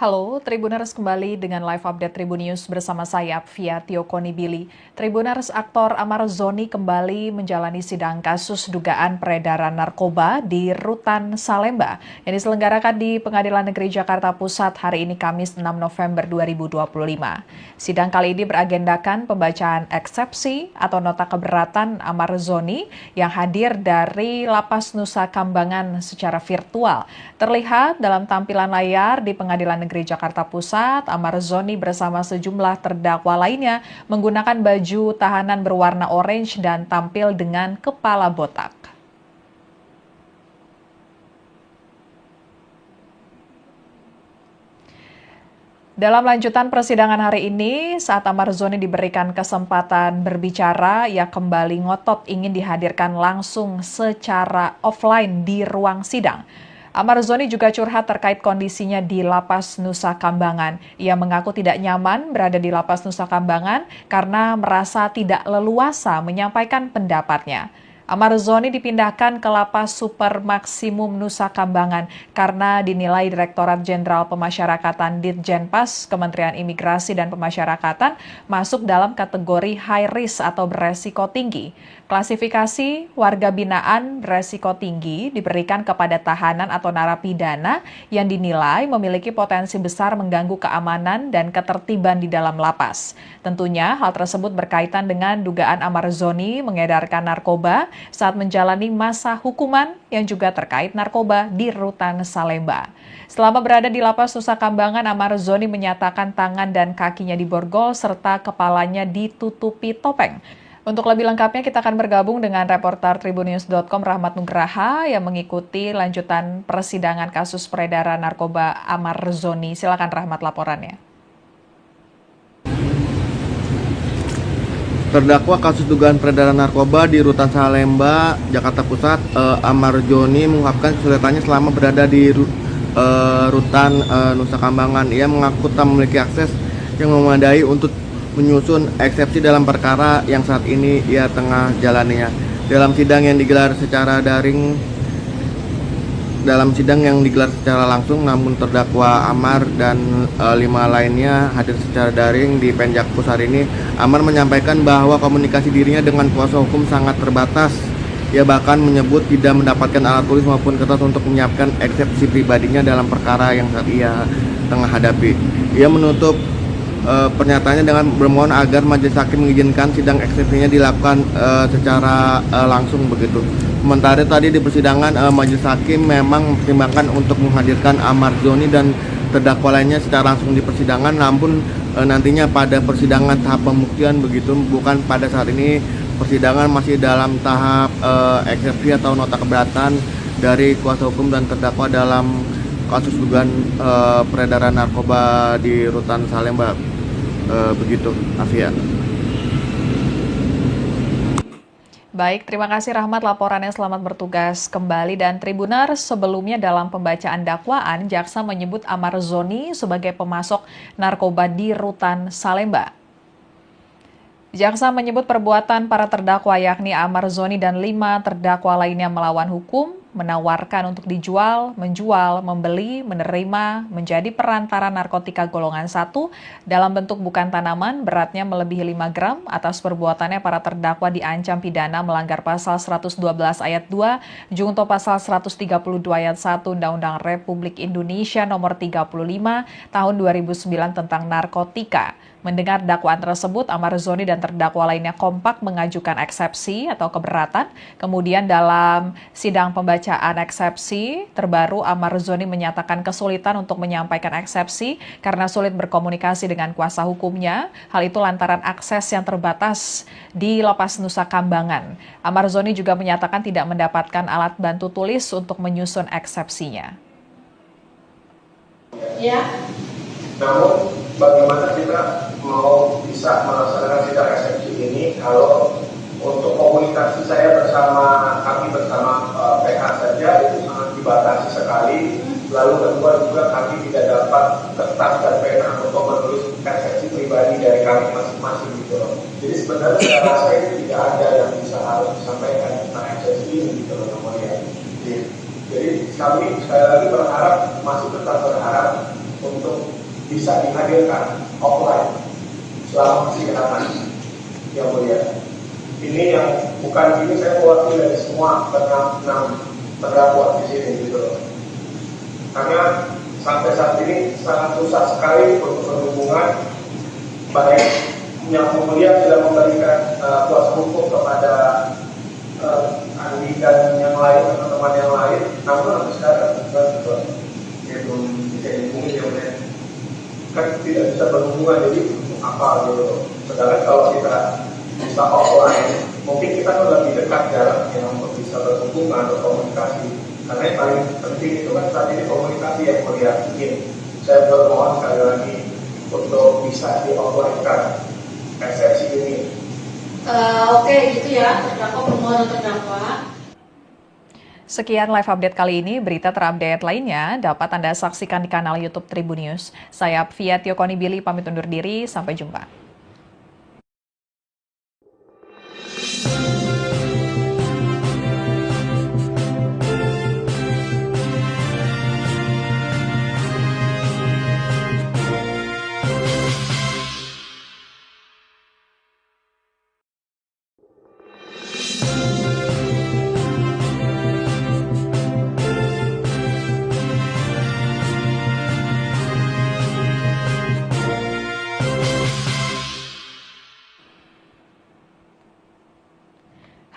Halo, Tribuners kembali dengan live update Tribun News bersama saya, Via Tio Konibili. Tribuners, aktor Amar Zoni kembali menjalani sidang kasus dugaan peredaran narkoba di Rutan Salemba yang diselenggarakan di Pengadilan Negeri Jakarta Pusat hari ini Kamis 6 November 2025. Sidang kali ini beragendakan pembacaan eksepsi atau nota keberatan Amar Zoni yang hadir dari Lapas Nusa Kambangan secara virtual. Terlihat dalam tampilan layar di Pengadilan Negeri Jakarta Pusat, Amar Zoni bersama sejumlah terdakwa lainnya menggunakan baju tahanan berwarna orange dan tampil dengan kepala botak. Dalam lanjutan persidangan hari ini, saat Amar Zoni diberikan kesempatan berbicara, ia kembali ngotot ingin dihadirkan langsung secara offline di ruang sidang. Amar Zoni juga curhat terkait kondisinya di Lapas Nusa Kambangan. Ia mengaku tidak nyaman berada di Lapas Nusa Kambangan karena merasa tidak leluasa menyampaikan pendapatnya. Amar Zoni dipindahkan ke Lapas Super Maksimum Nusa Kambangan karena dinilai Direktorat Jenderal Pemasyarakatan Ditjenpas Kementerian Imigrasi dan Pemasyarakatan masuk dalam kategori high risk atau beresiko tinggi. Klasifikasi warga binaan beresiko tinggi diberikan kepada tahanan atau narapidana yang dinilai memiliki potensi besar mengganggu keamanan dan ketertiban di dalam lapas. Tentunya hal tersebut berkaitan dengan dugaan Amar Zoni mengedarkan narkoba saat menjalani masa hukuman yang juga terkait narkoba di Rutan Salemba. Selama berada di Lapas Nusa Kambangan, Amar Zoni menyatakan tangan dan kakinya diborgol serta kepalanya ditutupi topeng. Untuk lebih lengkapnya kita akan bergabung dengan reporter tribunnews.com Rahmat Nugraha yang mengikuti lanjutan persidangan kasus peredaran narkoba Amar Zoni. Silakan Rahmat laporannya. Terdakwa kasus dugaan peredaran narkoba di Rutan Salemba, Jakarta Pusat, Amar Zoni mengungkapkan kesulitannya selama berada di Rutan Nusa Kambangan. Ia mengaku tak memiliki akses yang memadai untuk menyusun eksepsi dalam perkara yang saat ini ia tengah jalaninya. Dalam sidang yang digelar secara langsung, namun terdakwa Amar dan 5 lainnya hadir secara daring di Penjakpus hari ini. Amar menyampaikan bahwa komunikasi dirinya dengan kuasa hukum sangat terbatas. Ia bahkan menyebut tidak mendapatkan alat tulis maupun kertas untuk menyiapkan eksepsi pribadinya dalam perkara yang saat ia tengah hadapi. Ia menutup pernyataannya dengan bermohon agar majelis hakim mengizinkan sidang eksepsinya dilakukan secara langsung begitu. Sementara tadi di persidangan majelis hakim memang mempertimbangkan untuk menghadirkan Amar Zoni dan terdakwa lainnya secara langsung di persidangan, namun nantinya pada persidangan tahap pembuktian begitu, bukan pada saat ini. Persidangan masih dalam tahap eksepsi atau nota keberatan dari kuasa hukum dan terdakwa dalam kasus dugaan peredaran narkoba di Rutan Salemba. Begitu, Afia. Baik, terima kasih Rahmat laporannya, selamat bertugas kembali. Dan Tribuners, sebelumnya dalam pembacaan dakwaan, jaksa menyebut Amar Zoni sebagai pemasok narkoba di Rutan Salemba. Jaksa menyebut perbuatan para terdakwa yakni Amar Zoni dan 5 terdakwa lainnya melawan hukum, menawarkan untuk dijual, menjual, membeli, menerima, menjadi perantara narkotika golongan 1 dalam bentuk bukan tanaman beratnya melebihi 5 gram. Atas perbuatannya para terdakwa diancam pidana melanggar pasal 112 ayat 2 junto pasal 132 ayat 1 Undang-Undang Republik Indonesia nomor 35 tahun 2009 tentang narkotika. Mendengar dakwaan tersebut, Amar Zoni dan terdakwa lainnya kompak mengajukan eksepsi atau keberatan. Kemudian dalam sidang pembacaan eksepsi terbaru, Amar Zoni menyatakan kesulitan untuk menyampaikan eksepsi karena sulit berkomunikasi dengan kuasa hukumnya. Hal itu lantaran akses yang terbatas di Lapas Nusa Kambangan. Amar Zoni juga menyatakan tidak mendapatkan alat bantu tulis untuk menyusun eksepsinya. Ya. Namun bagaimana kita mau bisa melaksanakan sidang eksepsi ini kalau untuk komunikasi kami bersama PH saja itu sangat dibatasi sekali. Lalu kedua juga kami tidak dapat kertas dan pena untuk menulis eksepsi pribadi dari kami masing-masing gitu loh. Jadi sebenarnya saya rasa itu tidak ada yang bisa harus disampaikan tentang eksepsi ini gitu loh namanya. Jadi kami sekali lagi masih tetap berharap untuk bisa dihadirkan offline selama persidangan, yang mulia. Ini yang bukan ini saya mewakili dari semua enam terdakwa di sini gitu loh. Karena sampai saat ini sangat susah sekali untuk berhubungan, baik yang mulia sudah memberikan kuasa hukum kepada Andi dan yang lain, teman-teman yang lain, namun sampai sekarang dia belum bisa dihubungi, dia kan tidak bisa berhubungan, jadi apa gitu. Sedangkan kalau kita bisa offline, mungkin kita kan lebih dekat jaraknya untuk bisa berhubungan atau komunikasi. Karena yang paling penting itu kan saat ini komunikasi yang mulia. Mungkin saya bermohon sekali lagi untuk bisa di offline-kan eksepsi ini. Oke, gitu ya, terdakwa permohonan terdakwa. Sekian live update kali ini. Berita terupdate lainnya dapat Anda saksikan di kanal YouTube Tribun News. Saya Fia Tiokonibili pamit undur diri. Sampai jumpa.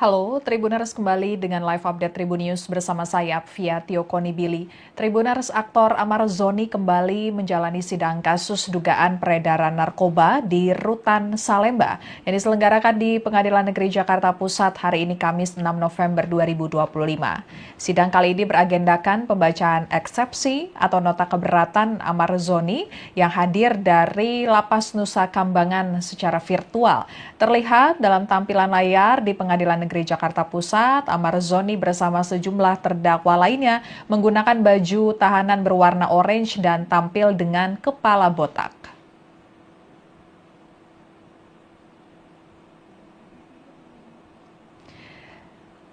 Halo, Tribuners kembali dengan live update Tribun News bersama saya, Fia Tiokonibili. Tribuners, aktor Amar Zoni kembali menjalani sidang kasus dugaan peredaran narkoba di Rutan Salemba yang diselenggarakan di Pengadilan Negeri Jakarta Pusat hari ini Kamis 6 November 2025. Sidang kali ini beragendakan pembacaan eksepsi atau nota keberatan Amar Zoni yang hadir dari Lapas Nusa Kambangan secara virtual. Terlihat dalam tampilan layar di Pengadilan Negeri Jakarta Pusat, Amar Zoni bersama sejumlah terdakwa lainnya menggunakan baju tahanan berwarna orange dan tampil dengan kepala botak.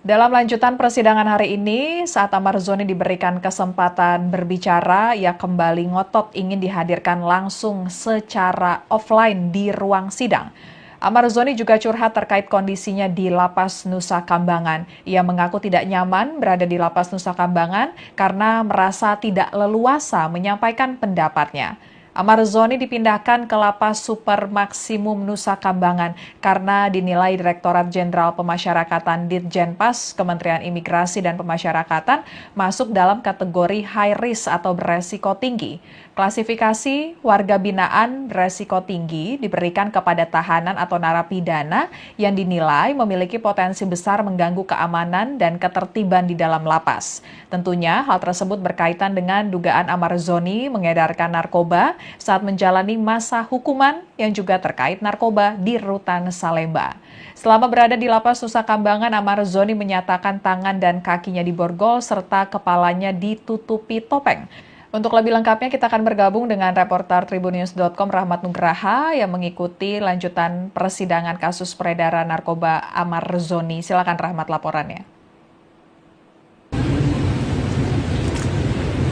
Dalam lanjutan persidangan hari ini, saat Amar Zoni diberikan kesempatan berbicara, ia kembali ngotot ingin dihadirkan langsung secara offline di ruang sidang. Amar Zoni juga curhat terkait kondisinya di Lapas Nusa Kambangan. Ia mengaku tidak nyaman berada di Lapas Nusa Kambangan karena merasa tidak leluasa menyampaikan pendapatnya. Amar Zoni dipindahkan ke Lapas Super Maksimum Nusa Kambangan karena dinilai Direktorat Jenderal Pemasyarakatan Ditjenpas Kementerian Imigrasi dan Pemasyarakatan masuk dalam kategori high risk atau beresiko tinggi. Klasifikasi warga binaan beresiko tinggi diberikan kepada tahanan atau narapidana yang dinilai memiliki potensi besar mengganggu keamanan dan ketertiban di dalam lapas. Tentunya hal tersebut berkaitan dengan dugaan Amar Zoni mengedarkan narkoba saat menjalani masa hukuman yang juga terkait narkoba di Rutan Salemba. Selama berada di Lapas Nusa Kambangan, Amar Zoni menyatakan tangan dan kakinya diborgol serta kepalanya ditutupi topeng. Untuk lebih lengkapnya kita akan bergabung dengan reporter tribunnews.com Rahmat Nugraha yang mengikuti lanjutan persidangan kasus peredaran narkoba Amar Zoni. Silakan Rahmat laporannya.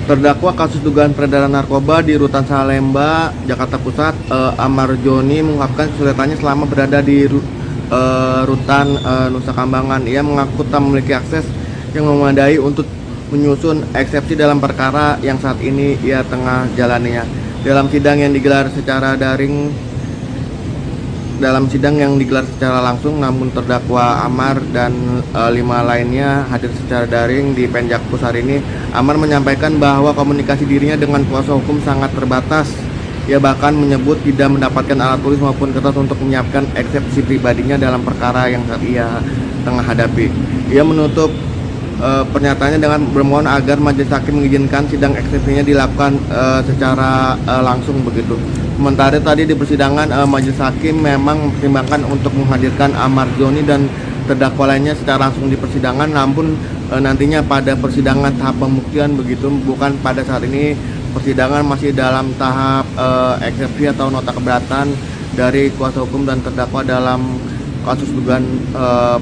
Terdakwa kasus dugaan peredaran narkoba di Rutan Salemba, Jakarta Pusat, Amar Zoni mengungkapkan kesulitannya selama berada di Rutan Nusa Kambangan. Ia mengaku tak memiliki akses yang memadai untuk menyusun eksepsi dalam perkara yang saat ini ia tengah jalaninya. Dalam sidang yang digelar secara langsung, namun terdakwa Amar dan 5 lainnya hadir secara daring di Penjakpus hari ini. Amar menyampaikan bahwa komunikasi dirinya dengan kuasa hukum sangat terbatas. Ia bahkan menyebut tidak mendapatkan alat tulis maupun kertas untuk menyiapkan eksepsi pribadinya dalam perkara yang saat ia tengah hadapi. Ia menutup pernyataannya dengan bermohon agar majelis hakim mengizinkan sidang eksepsinya dilakukan secara langsung begitu. Sementara tadi di persidangan majelis hakim memang mempertimbangkan untuk menghadirkan Amar Zoni dan terdakwa lainnya secara langsung di persidangan, namun nantinya pada persidangan tahap pembuktian begitu, bukan pada saat ini. Persidangan masih dalam tahap eksepsi atau nota keberatan dari kuasa hukum dan terdakwa dalam kasus dugaan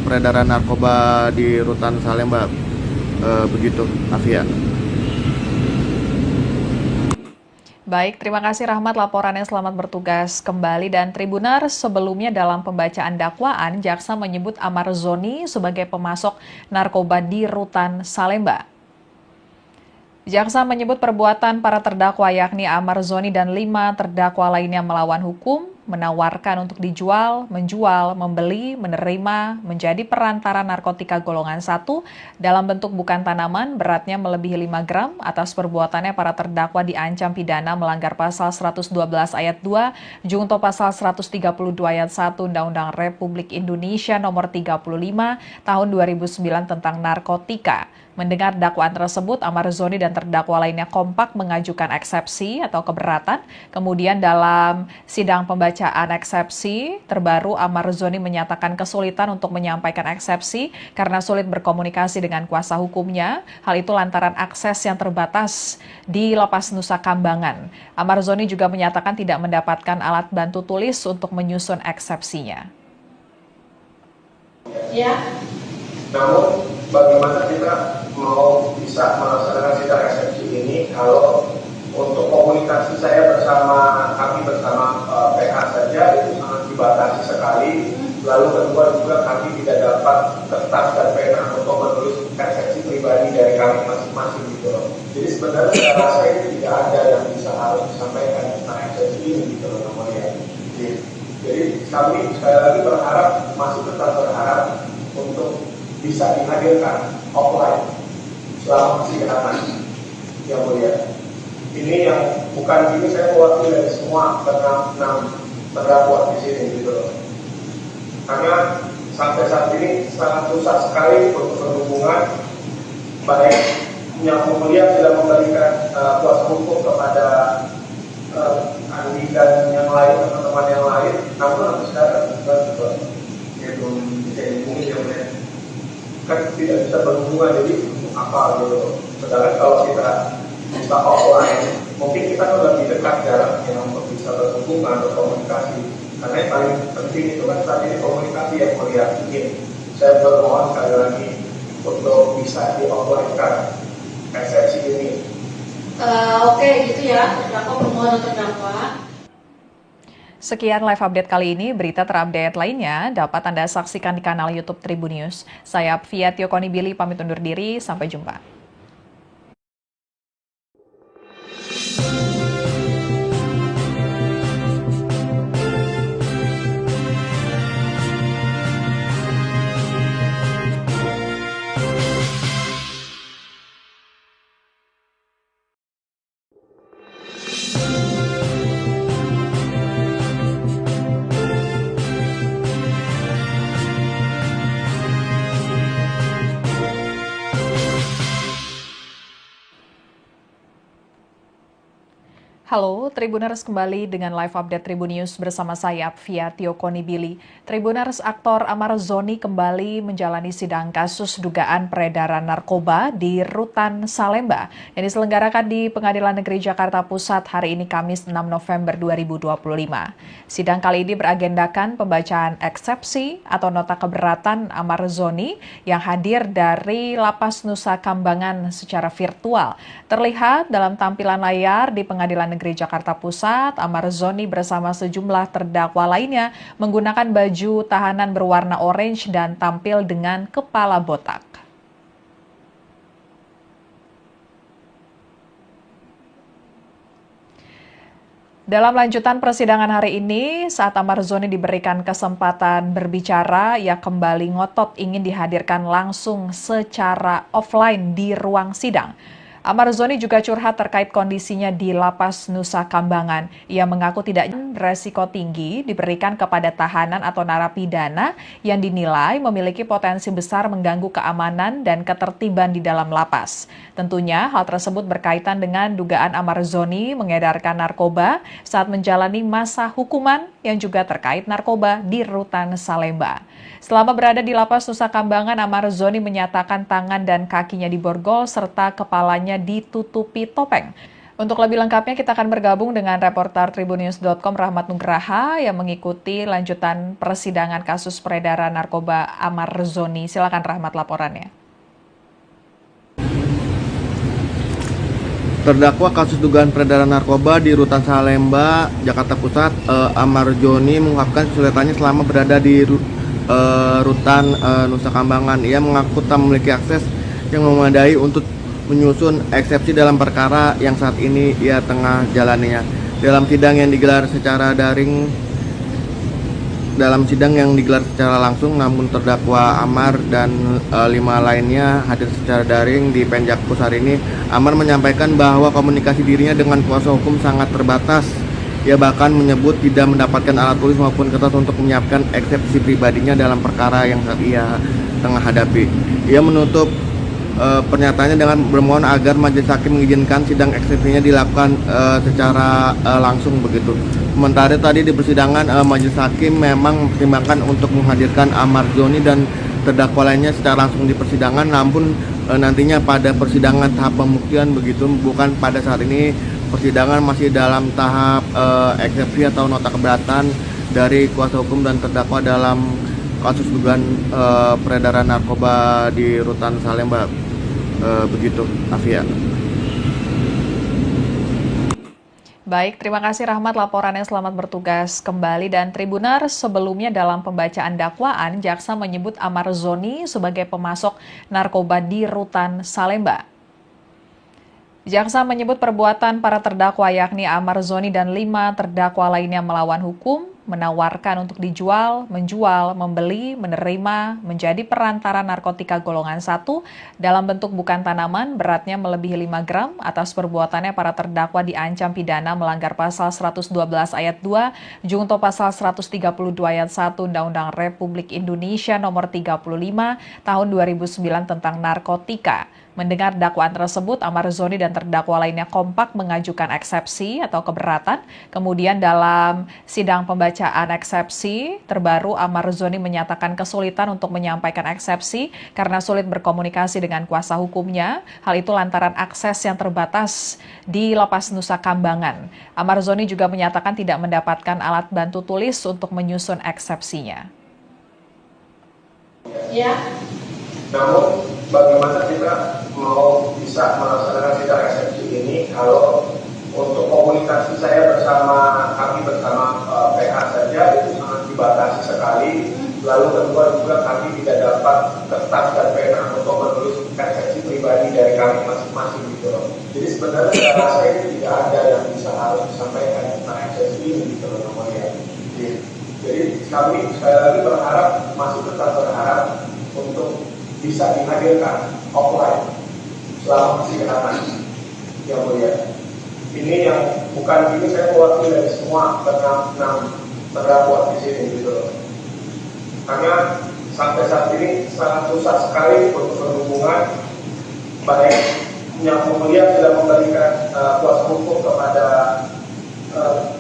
peredaran narkoba di Rutan Salemba. Begitu, Afia. Baik, terima kasih Rahmat laporannya, selamat bertugas kembali. Dan Tribuners, sebelumnya dalam pembacaan dakwaan, jaksa menyebut Amar Zoni sebagai pemasok narkoba di Rutan Salemba. Jaksa menyebut perbuatan para terdakwa yakni Amar Zoni dan 5 terdakwa lainnya melawan hukum, menawarkan untuk dijual, menjual, membeli, menerima, menjadi perantara narkotika golongan 1 dalam bentuk bukan tanaman beratnya melebihi 5 gram. Atas perbuatannya para terdakwa diancam pidana melanggar pasal 112 ayat 2, junto pasal 132 ayat 1 Undang-Undang Republik Indonesia nomor 35 tahun 2009 tentang narkotika. Mendengar dakwaan tersebut, Amar Zoni dan terdakwa lainnya kompak mengajukan eksepsi atau keberatan. Kemudian dalam sidang pembacaan eksepsi terbaru, Amar Zoni menyatakan kesulitan untuk menyampaikan eksepsi karena sulit berkomunikasi dengan kuasa hukumnya. Hal itu lantaran akses yang terbatas di Lapas Nusa Kambangan. Amar Zoni juga menyatakan tidak mendapatkan alat bantu tulis untuk menyusun eksepsinya. Ya. Namun bagaimana kita mau bisa melaksanakan sidang eksepsi ini kalau untuk komunikasi saya kami bersama PH saja itu sangat dibatasi sekali. Lalu kedua juga kami tidak dapat kertas dan pena untuk menulis eksepsi pribadi dari kami masing-masing gitu loh. Jadi sebenarnya saya rasa itu tidak ada yang bisa harus disampaikan tentang eksepsi ini gitu loh namanya. Jadi kami sekali lagi masih tetap berharap untuk bisa dihadirkan offline selama persidangan yang mulia. Ini yang bukan ini saya mewakili dari semua enam terdakwa di sini gitu loh. Karena sampai saat ini sangat susah sekali untuk berhubungan, baik yang mulia sudah memberikan kuasa hukum kepada Andi dan yang lain, teman-teman yang lain, namun sampai sekarang ya belum bisa dihubungi ya mulia. Kan tidak bisa berhubungan, jadi untuk apa gitu. Sedangkan kalau kita bisa offline, mungkin kita kan lebih dekat jaraknya untuk bisa berhubungan, berkomunikasi. Karena yang paling penting itu kan saat ini komunikasi yang mulia. Saya bermohon sekali lagi untuk bisa di offline-kan eksepsi ini. Oke, gitu ya, terdakwa permohonan terdakwa. Sekian live update kali ini. Berita terupdate lainnya dapat Anda saksikan di kanal YouTube Tribun News. Saya Fia Tiokonibili pamit undur diri. Sampai jumpa. Halo, Tribuners kembali dengan live update Tribun News bersama saya, Fia Tiokonibili. Tribuners, aktor Amar Zoni kembali menjalani sidang kasus dugaan peredaran narkoba di Rutan Salemba yang diselenggarakan di Pengadilan Negeri Jakarta Pusat hari ini Kamis 6 November 2025. Sidang kali ini beragendakan pembacaan eksepsi atau nota keberatan Amar Zoni yang hadir dari Lapas Nusa Kambangan secara virtual. Terlihat dalam tampilan layar di Pengadilan Negeri Jakarta Pusat, Amar Zoni bersama sejumlah terdakwa lainnya menggunakan baju tahanan berwarna orange dan tampil dengan kepala botak. Dalam lanjutan persidangan hari ini, saat Amar Zoni diberikan kesempatan berbicara, ia kembali ngotot ingin dihadirkan langsung secara offline di ruang sidang. Amar Zoni juga curhat terkait kondisinya di Lapas Nusa Kambangan. Ia mengaku tidak beresiko tinggi diberikan kepada tahanan atau narapidana yang dinilai memiliki potensi besar mengganggu keamanan dan ketertiban di dalam lapas. Tentunya hal tersebut berkaitan dengan dugaan Amar Zoni mengedarkan narkoba saat menjalani masa hukuman yang juga terkait narkoba di Rutan Salemba. Selama berada di Lapas Nusa Kambangan, Amar Zoni menyatakan tangan dan kakinya diborgol serta kepalanya ditutupi topeng. Untuk lebih lengkapnya kita akan bergabung dengan reporter tribunnews.com Rahmat Nugraha yang mengikuti lanjutan persidangan kasus peredaran narkoba Amar Zoni. Silakan Rahmat laporannya. Terdakwa kasus dugaan peredaran narkoba di Rutan Salemba, Jakarta Pusat, Amar Joni mengungkapkan kesulitannya selama berada di Rutan Nusa Kambangan. Ia mengaku tak memiliki akses yang memadai untuk menyusun eksepsi dalam perkara yang saat ini ia tengah jalaninya. Dalam sidang yang digelar secara langsung, namun terdakwa Amar dan 5 lainnya hadir secara daring di Penjakpus hari ini. Amar menyampaikan bahwa komunikasi dirinya dengan kuasa hukum sangat terbatas. Ia bahkan menyebut tidak mendapatkan alat tulis maupun kertas untuk menyiapkan eksepsi pribadinya dalam perkara yang saat ia tengah hadapi. Ia menutup pernyataannya dengan bermohon agar majelis hakim mengizinkan sidang eksepsinya dilakukan secara langsung begitu. Sementara tadi di persidangan majelis hakim memang mempertimbangkan untuk menghadirkan Amar Joni dan terdakwa lainnya secara langsung di persidangan, namun nantinya pada persidangan tahap pembuktian begitu, bukan pada saat ini. Persidangan masih dalam tahap eksepsi atau nota keberatan dari kuasa hukum dan terdakwa dalam kasus dugaan peredaran narkoba di Rutan Salemba. Begitu, Afia. Baik, terima kasih Rahmat laporannya, selamat bertugas kembali. Dan Tribunar, sebelumnya dalam pembacaan dakwaan, jaksa menyebut Amar Zoni sebagai pemasok narkoba di Rutan Salemba. Jaksa menyebut perbuatan para terdakwa yakni Amar Zoni dan 5 terdakwa lainnya melawan hukum, menawarkan untuk dijual, menjual, membeli, menerima, menjadi perantara narkotika golongan 1 dalam bentuk bukan tanaman, beratnya melebihi 5 gram. Atas perbuatannya para terdakwa diancam pidana melanggar pasal 112 ayat 2, junto pasal 132 ayat 1 Undang-Undang Republik Indonesia nomor 35 tahun 2009 tentang narkotika. Mendengar dakwaan tersebut, Amar Zoni dan terdakwa lainnya kompak mengajukan eksepsi atau keberatan. Kemudian dalam sidang pembacaan eksepsi terbaru, Amar Zoni menyatakan kesulitan untuk menyampaikan eksepsi karena sulit berkomunikasi dengan kuasa hukumnya. Hal itu lantaran akses yang terbatas di Lapas Nusa Kambangan. Amar Zoni juga menyatakan tidak mendapatkan alat bantu tulis untuk menyusun eksepsinya. Ya. Namun bagaimana kita mau bisa melaksanakan sidang eksepsi ini kalau untuk komunikasi saya kami bersama PH saja itu sangat dibatasi sekali. Lalu kedua juga kami tidak dapat kertas dan pena untuk menulis eksepsi pribadi dari kami masing-masing gitu loh. Jadi sebenarnya saya rasa ini tidak ada yang bisa harus disampaikan tentang eksepsi ini gitu loh namanya. Jadi kami sekali lagi masih tetap berharap untuk bisa dihadirkan offline selama persidangan yang mulia. Ini yang bukan ini saya mewakili dari semua enam terdakwa di sini gitu loh. Karena sampai saat ini sangat susah sekali untuk berhubungan, baik yang mulia sudah memberikan kuasa hukum kepada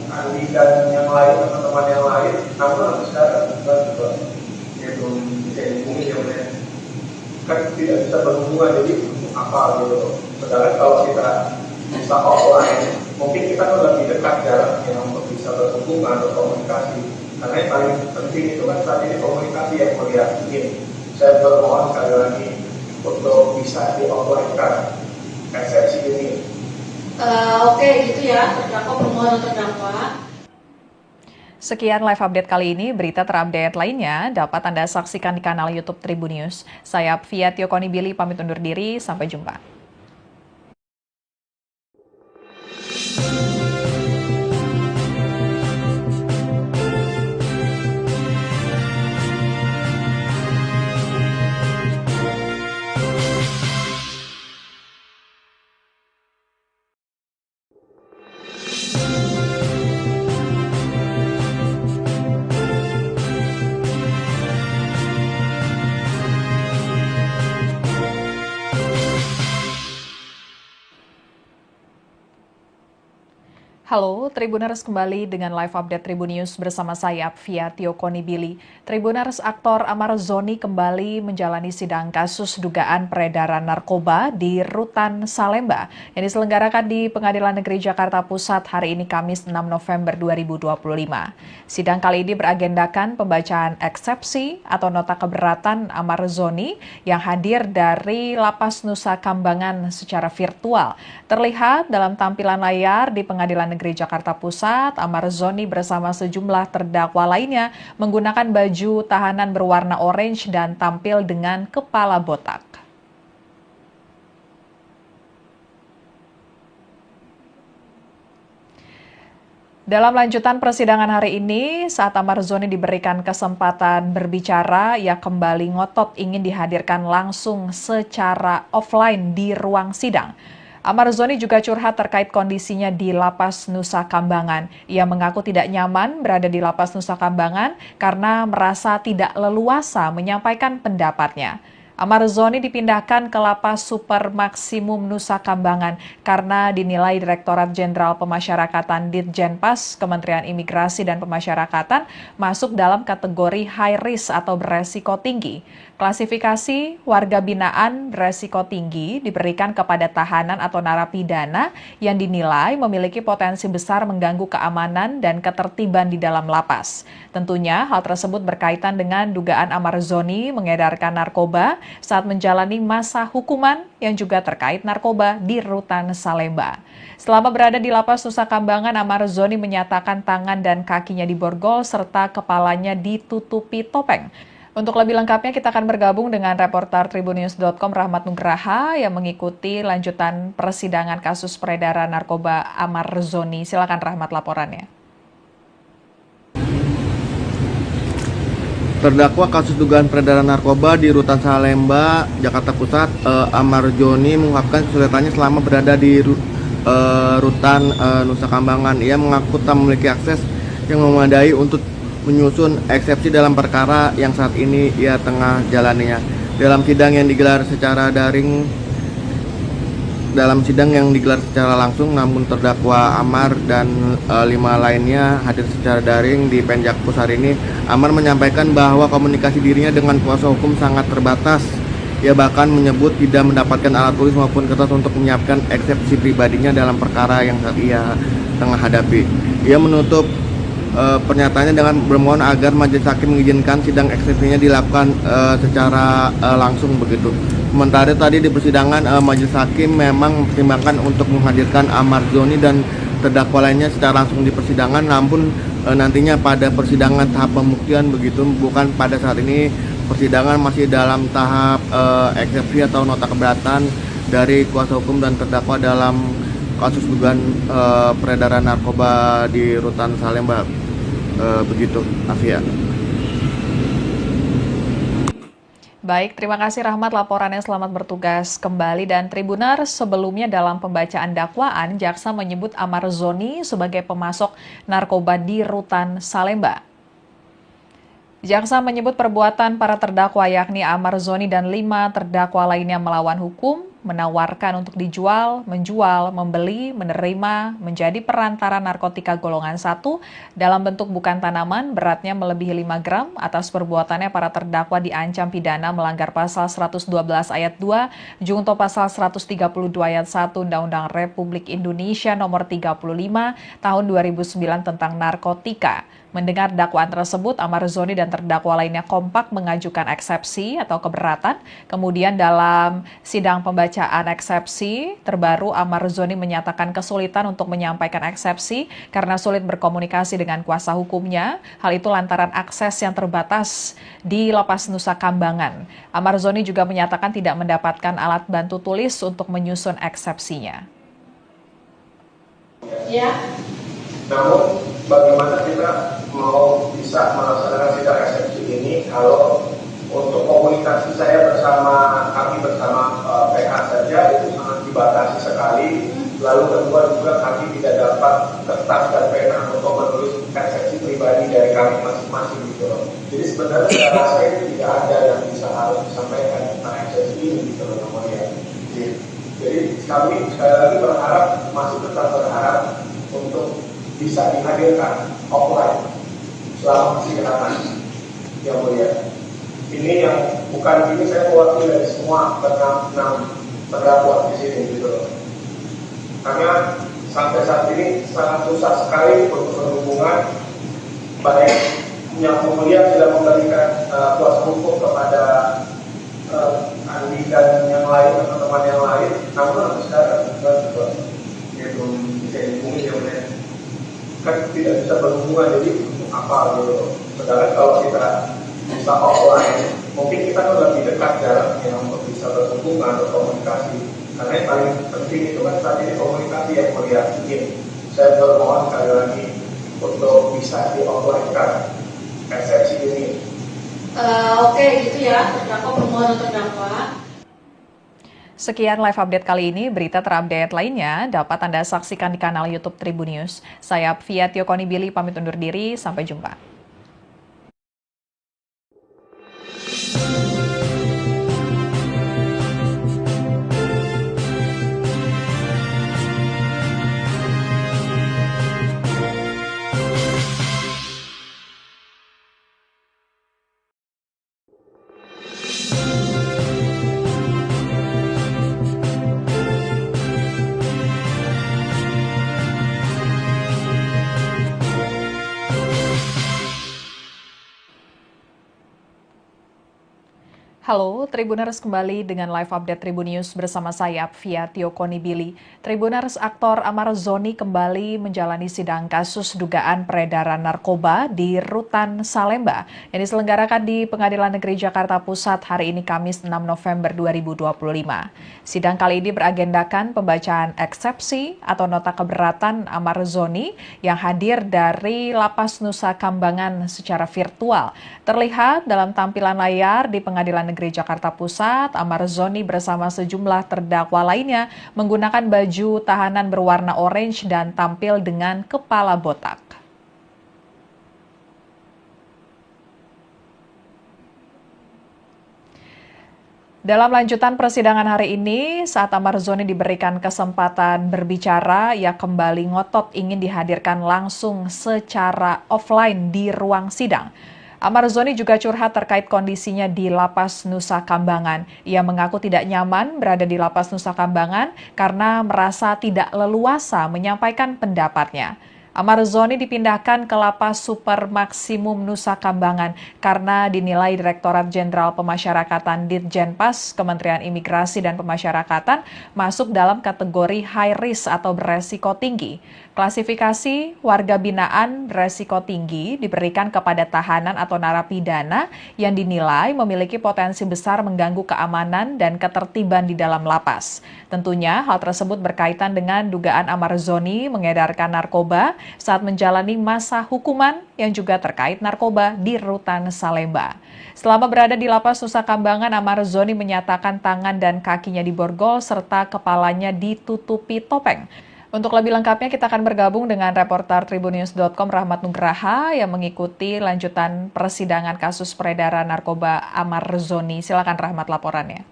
Andi dan yang lain, teman-teman yang lain, namun sampai sekarang juga belum bisa dihubungi yang mulia. Kan tidak bisa berhubungan, jadi untuk apa gitu. Sedangkan kalau kita bisa offline, mungkin kita lebih dekat jaraknya untuk bisa berhubungan, berkomunikasi. Karena yang paling penting itu kan saat ini komunikasi yang mulia. Saya bermohon sekali lagi untuk bisa di offline kan eksepsi ini. Oke, gitu ya, terdakwa permohonan terdakwa. Sekian live update kali ini. Berita terupdate lainnya dapat Anda saksikan di kanal YouTube Tribun News. Saya Fia Tiokoni Billy pamit undur diri. Sampai jumpa. Halo, Tribuners kembali dengan live update Tribun News bersama saya, Fia Tiokoni Billy. Tribuners, aktor Amar Zoni kembali menjalani sidang kasus dugaan peredaran narkoba di Rutan Salemba yang diselenggarakan di Pengadilan Negeri Jakarta Pusat hari ini Kamis 6 November 2025. Sidang kali ini beragendakan pembacaan eksepsi atau nota keberatan Amar Zoni yang hadir dari Lapas Nusa Kambangan secara virtual. Terlihat dalam tampilan layar di Pengadilan Negeri Jakarta Pusat, Amar Zoni bersama sejumlah terdakwa lainnya menggunakan baju tahanan berwarna orange dan tampil dengan kepala botak. Dalam lanjutan persidangan hari ini, saat Amar Zoni diberikan kesempatan berbicara, ia kembali ngotot ingin dihadirkan langsung secara offline di ruang sidang. Amar Zoni juga curhat terkait kondisinya di Lapas Nusa Kambangan. Ia mengaku tidak nyaman berada di Lapas Nusa Kambangan karena merasa tidak leluasa menyampaikan pendapatnya. Amar Zoni dipindahkan ke Lapas Super Maksimum Nusa Kambangan karena dinilai Direktorat Jenderal Pemasyarakatan Ditjenpas Kementerian Imigrasi dan Pemasyarakatan masuk dalam kategori high risk atau beresiko tinggi. Klasifikasi warga binaan beresiko tinggi diberikan kepada tahanan atau narapidana yang dinilai memiliki potensi besar mengganggu keamanan dan ketertiban di dalam lapas. Tentunya hal tersebut berkaitan dengan dugaan Amar Zoni mengedarkan narkoba saat menjalani masa hukuman yang juga terkait narkoba di Rutan Salemba. Selama berada di Lapas Nusa Kambangan, Amar Zoni menyatakan tangan dan kakinya diborgol serta kepalanya ditutupi topeng. Untuk lebih lengkapnya kita akan bergabung dengan reporter tribunnews.com Rahmat Nugraha yang mengikuti lanjutan persidangan kasus peredaran narkoba Amar Zoni. Silakan Rahmat laporannya. Terdakwa kasus dugaan peredaran narkoba di Rutan Salemba, Jakarta Pusat, Amar Zoni mengungkapkan kesulitannya selama berada di Rutan Nusa Kambangan. Ia mengaku tak memiliki akses yang memadai untuk menyusun eksepsi dalam perkara yang saat ini ia tengah jalaninya. Dalam sidang yang digelar secara langsung, namun terdakwa Amar dan 5 lainnya hadir secara daring di Penjakpus hari ini. Amar menyampaikan bahwa komunikasi dirinya dengan kuasa hukum sangat terbatas. Ia bahkan menyebut tidak mendapatkan alat tulis maupun kertas untuk menyiapkan eksepsi pribadinya dalam perkara yang saat ia tengah hadapi. Ia menutup pernyataannya dengan bermohon agar majelis hakim mengizinkan sidang eksepsinya dilakukan secara langsung begitu. Sementara tadi di persidangan majelis hakim memang mempertimbangkan untuk menghadirkan Amar Zoni dan terdakwa lainnya secara langsung di persidangan, namun nantinya pada persidangan tahap pembuktian begitu, bukan pada saat ini. Persidangan masih dalam tahap eksepsi atau nota keberatan dari kuasa hukum dan terdakwa dalam kasus dugaan peredaran narkoba di Rutan Salemba. Begitu, Afia. Baik, terima kasih Rahmat laporannya, selamat bertugas kembali. Dan Tribuners, sebelumnya dalam pembacaan dakwaan, jaksa menyebut Amar Zoni sebagai pemasok narkoba di Rutan Salemba. Jaksa menyebut perbuatan para terdakwa yakni Amar Zoni dan 5 terdakwa lainnya melawan hukum, menawarkan untuk dijual, menjual, membeli, menerima, menjadi perantara narkotika golongan 1 dalam bentuk bukan tanaman beratnya melebihi 5 gram. Atas perbuatannya para terdakwa diancam pidana melanggar pasal 112 ayat 2, junto pasal 132 ayat 1 Undang-Undang Republik Indonesia nomor 35 tahun 2009 tentang narkotika. Mendengar dakwaan tersebut, Amar Zoni dan terdakwa lainnya kompak mengajukan eksepsi atau keberatan. Kemudian dalam sidang pembacaan eksepsi terbaru, Amar Zoni menyatakan kesulitan untuk menyampaikan eksepsi karena sulit berkomunikasi dengan kuasa hukumnya. Hal itu lantaran akses yang terbatas di Lapas Nusa Kambangan. Amar Zoni juga menyatakan tidak mendapatkan alat bantu tulis untuk menyusun eksepsinya. Ya. Namun bagaimana kita mau bisa melaksanakan sidang eksepsi ini kalau untuk komunikasi saya kami bersama PH saja itu sangat dibatasi sekali. Lalu kedua juga kami tidak dapat kertas dan pena untuk menulis eksepsi pribadi dari kami masing-masing gitu loh. Jadi sebenarnya saya rasa itu tidak ada yang bisa harus disampaikan tentang eksepsi ini gitu loh namanya. Jadi kami sekali lagi berharap, masih tetap berharap untuk bisa dihadirkan offline selama persidangan yang mulia. Ini yang bukan ini saya mewakili dari semua enam terdakwa di sini gitu loh. Karena sampai saat ini sangat susah sekali untuk berhubungan, baik yang mulia sudah memberikan kuasa hukum kepada Andi dan yang lain, teman-teman yang lain, namun sampai sekarang juga ya belum bisa dihubungi ya mulia. Kan tidak bisa berhubungan, jadi apa gitu. Sedangkan kalau kita bisa offline, mungkin kita kan lebih dekat jaraknya untuk bisa berhubungan, berkomunikasi. Karena yang paling penting itu kan saat ini komunikasi yang mulia. Saya bermohon sekali lagi untuk bisa di offline-kan eksepsi ini. Oke, gitu ya, terdakwa permohonan terdakwa. Sekian live update kali ini. Berita terupdate lainnya dapat Anda saksikan di kanal YouTube Tribunnews. Saya Fia Tiokoni Billy pamit undur diri. Sampai jumpa. Halo, Tribuners kembali dengan live update Tribunnews bersama saya, Fia Tiokoni Billy. Tribuners, aktor Amar Zoni kembali menjalani sidang kasus dugaan peredaran narkoba di Rutan Salemba yang diselenggarakan di Pengadilan Negeri Jakarta Pusat hari ini Kamis 6 November 2025. Sidang kali ini beragendakan pembacaan eksepsi atau nota keberatan Amar Zoni yang hadir dari Lapas Nusa Kambangan secara virtual. Terlihat dalam tampilan layar di Pengadilan Negeri Jakarta Pusat, Amar Zoni bersama sejumlah terdakwa lainnya menggunakan baju tahanan berwarna orange dan tampil dengan kepala botak. Dalam lanjutan persidangan hari ini, saat Amar Zoni diberikan kesempatan berbicara, ia kembali ngotot ingin dihadirkan langsung secara offline di ruang sidang. Amar Zoni juga curhat terkait kondisinya di Lapas Nusa Kambangan. Ia mengaku tidak nyaman berada di Lapas Nusa Kambangan karena merasa tidak leluasa menyampaikan pendapatnya. Amar Zoni dipindahkan ke Lapas Super Maksimum Nusa Kambangan karena dinilai Direktorat Jenderal Pemasyarakatan Ditjenpas Kementerian Imigrasi dan Pemasyarakatan masuk dalam kategori high risk atau beresiko tinggi. Klasifikasi warga binaan beresiko tinggi diberikan kepada tahanan atau narapidana yang dinilai memiliki potensi besar mengganggu keamanan dan ketertiban di dalam lapas. Tentunya hal tersebut berkaitan dengan dugaan Amar Zoni mengedarkan narkoba saat menjalani masa hukuman yang juga terkait narkoba di Rutan Salemba. Selama berada di Lapas Nusa Kambangan, Amar Zoni menyatakan tangan dan kakinya diborgol serta kepalanya ditutupi topeng. Untuk lebih lengkapnya kita akan bergabung dengan reporter Tribunnews.com Rahmat Nugraha yang mengikuti lanjutan persidangan kasus peredaran narkoba Amar Zoni. Silakan Rahmat laporannya.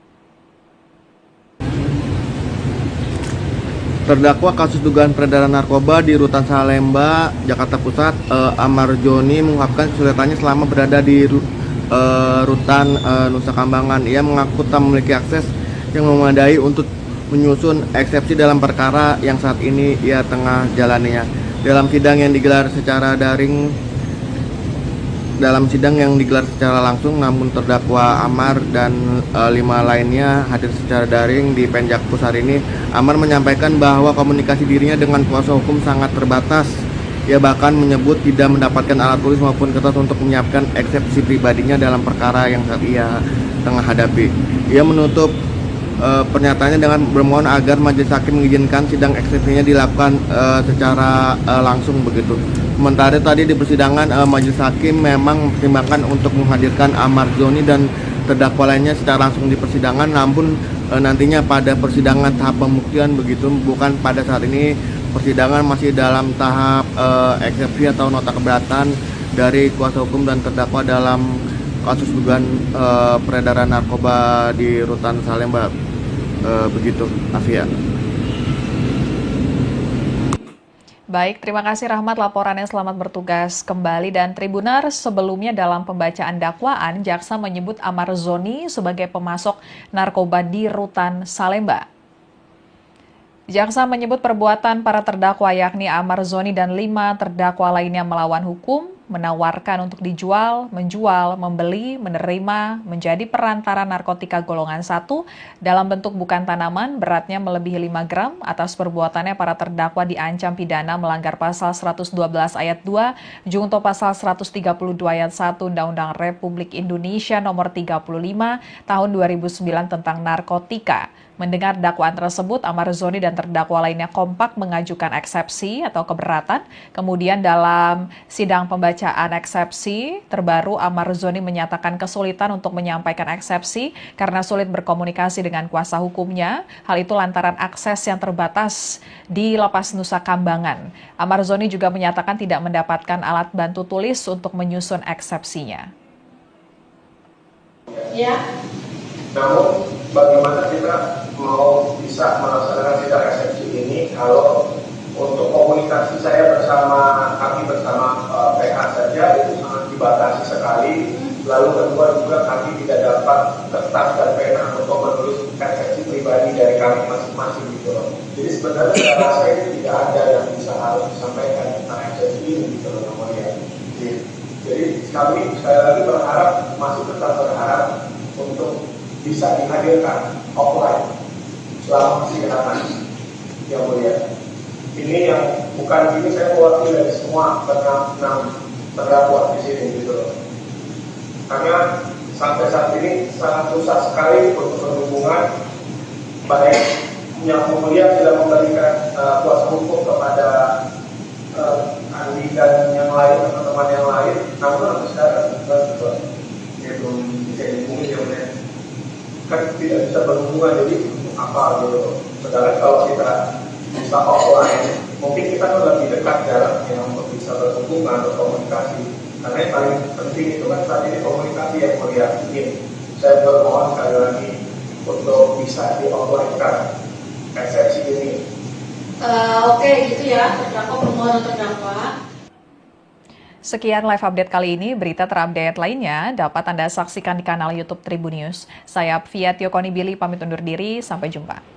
Terdakwa kasus dugaan peredaran narkoba di Rutan Salemba, Jakarta Pusat, Amar Zoni mengungkapkan kesulitannya selama berada di Rutan Nusa Kambangan. Ia mengaku tak memiliki akses yang memadai untuk menyusun eksepsi dalam perkara yang saat ini ia tengah jalaninya. Dalam sidang yang digelar secara langsung, namun terdakwa Amar dan 5 lainnya hadir secara daring di Penjakpus hari ini. Amar menyampaikan bahwa komunikasi dirinya dengan kuasa hukum sangat terbatas. Ia bahkan menyebut tidak mendapatkan alat tulis maupun kertas untuk menyiapkan eksepsi pribadinya dalam perkara yang saat ia tengah hadapi. Ia menutup pernyataannya dengan bermohon agar majelis hakim mengizinkan sidang eksepsinya dilakukan secara langsung begitu. Sementara tadi di persidangan majelis hakim memang mempertimbangkan untuk menghadirkan Amar Zoni dan terdakwa lainnya secara langsung di persidangan, namun nantinya pada persidangan tahap pembuktian begitu, bukan pada saat ini. Persidangan masih dalam tahap eksepsi atau nota keberatan dari kuasa hukum dan terdakwa dalam kasus dugaan peredaran narkoba di Rutan Salemba, begitu, Afia. Baik, terima kasih Rahmat laporannya, selamat bertugas kembali. Dan Tribuners, sebelumnya dalam pembacaan dakwaan, jaksa menyebut Amar Zoni sebagai pemasok narkoba di Rutan Salemba. Jaksa menyebut perbuatan para terdakwa yakni Amar Zoni dan 5 terdakwa lainnya melawan hukum, menawarkan untuk dijual, menjual, membeli, menerima, menjadi perantara narkotika golongan 1 dalam bentuk bukan tanaman beratnya melebihi 5 gram. Atas perbuatannya para terdakwa diancam pidana melanggar pasal 112 ayat 2, junto pasal 132 ayat 1 Undang-Undang Republik Indonesia nomor 35 tahun 2009 tentang narkotika. Mendengar dakwaan tersebut, Amar Zoni dan terdakwa lainnya kompak mengajukan eksepsi atau keberatan. Kemudian dalam sidang pembacaan eksepsi terbaru, Amar Zoni menyatakan kesulitan untuk menyampaikan eksepsi karena sulit berkomunikasi dengan kuasa hukumnya. Hal itu lantaran akses yang terbatas di Lapas Nusa Kambangan. Amar Zoni juga menyatakan tidak mendapatkan alat bantu tulis untuk menyusun eksepsinya. Ya. Namun bagaimana kita mau bisa melaksanakan sidang eksepsi ini kalau untuk komunikasi saya kami bersama PH saja itu sangat dibatasi sekali. Lalu kedua juga kami tidak dapat kertas dan pena untuk menulis eksepsi pribadi dari kami masing-masing gitu loh. Jadi sebenarnya saya rasa ini tidak ada yang bisa harus disampaikan tentang eksepsi ini gitu loh namanya. Jadi kami sekali lagi masih tetap berharap untuk bisa dihadirkan offline selama persidangan yang mulia. Ini yang bukan ini saya mewakili dari semua enam terdakwa di sini gitu loh. Karena sampai saat ini sangat susah sekali untuk berhubungan, baik yang mulia sudah memberikan kuasa hukum kepada Andi dan yang lain, teman-teman yang lain, namun sampai sekarang dia belum bisa dihubungi yang mulia. Kan tidak bisa berhubungan, jadi apa gitu. Sedangkan kalau kita bisa offline, mungkin kita kan lebih dekat jaraknya untuk bisa berhubungan, berkomunikasi. Karena yang paling penting itu kan saat ini komunikasi yang mulia. Saya bermohon sekali lagi untuk bisa di-offline-kan eksepsi ini. Oke, gitu ya, terdakwa permohonan terdakwa. Sekian live update kali ini. Berita terupdate lainnya dapat Anda saksikan di kanal YouTube Tribun News. Saya Fia Konibili pamit undur diri. Sampai jumpa.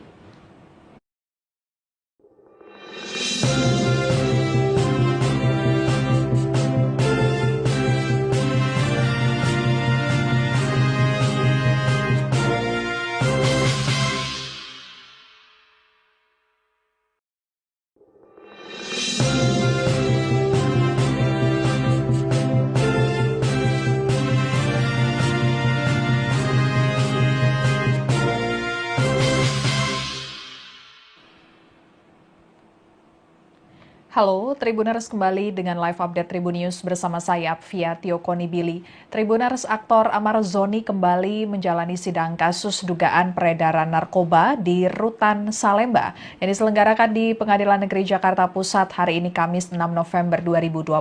Halo, Tribuners, kembali dengan live update Tribun News bersama saya, Fia Konibili. Tribuners, aktor Amar Zoni kembali menjalani sidang kasus dugaan peredaran narkoba di Rutan Salemba yang diselenggarakan di Pengadilan Negeri Jakarta Pusat hari ini Kamis 6 November 2025.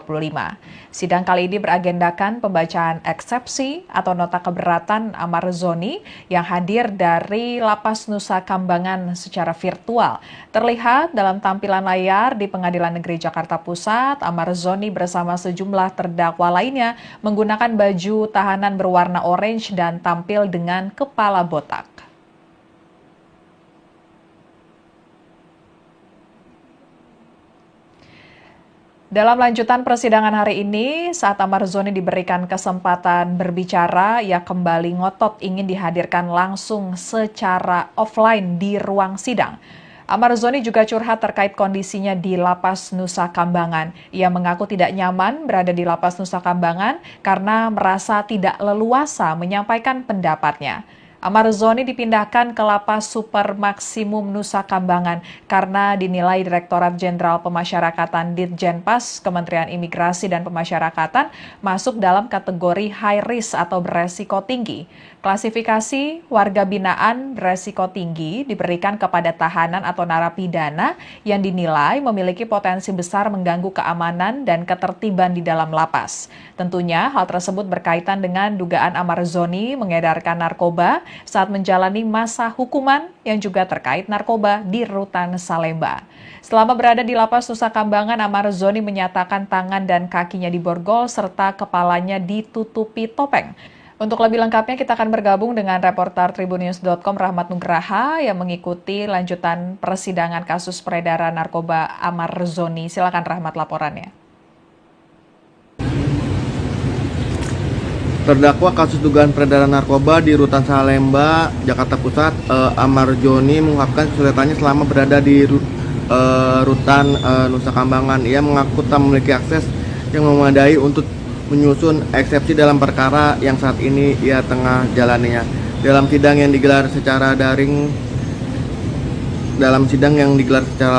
Sidang kali ini beragendakan pembacaan eksepsi atau nota keberatan Amar Zoni yang hadir dari Lapas Nusa Kambangan secara virtual. Terlihat dalam tampilan layar di Pengadilan Negeri Jakarta Pusat, Amar Zoni bersama sejumlah terdakwa lainnya menggunakan baju tahanan berwarna orange dan tampil dengan kepala botak. Dalam lanjutan persidangan hari ini, saat Amar Zoni diberikan kesempatan berbicara, ia kembali ngotot ingin dihadirkan langsung secara offline di ruang sidang. Amar Zoni juga curhat terkait kondisinya di Lapas Nusa Kambangan. Ia mengaku tidak nyaman berada di Lapas Nusa Kambangan karena merasa tidak leluasa menyampaikan pendapatnya. Amar Zoni dipindahkan ke Lapas Super Maksimum Nusa Kambangan karena dinilai Direktorat Jenderal Pemasyarakatan Ditjenpas Kementerian Imigrasi dan Pemasyarakatan masuk dalam kategori high risk atau beresiko tinggi. Klasifikasi warga binaan beresiko tinggi diberikan kepada tahanan atau narapidana yang dinilai memiliki potensi besar mengganggu keamanan dan ketertiban di dalam lapas. Tentunya hal tersebut berkaitan dengan dugaan Amar Zoni mengedarkan narkoba saat menjalani masa hukuman yang juga terkait narkoba di Rutan Salemba. Selama berada di Lapas Nusa Kambangan, Amar Zoni menyatakan tangan dan kakinya diborgol serta kepalanya ditutupi topeng. Untuk lebih lengkapnya kita akan bergabung dengan reporter Tribunnews.com Rahmat Nugraha yang mengikuti lanjutan persidangan kasus peredaran narkoba Amar Zoni. Silakan Rahmat laporannya. Terdakwa kasus dugaan peredaran narkoba di Rutan Salemba, Jakarta Pusat, Amar Zoni mengungkapkan kesulitannya selama berada di Rutan Nusa Kambangan. Ia mengaku tak memiliki akses yang memadai untuk menyusun eksepsi dalam perkara yang saat ini ia tengah jalaninya. Dalam sidang yang digelar secara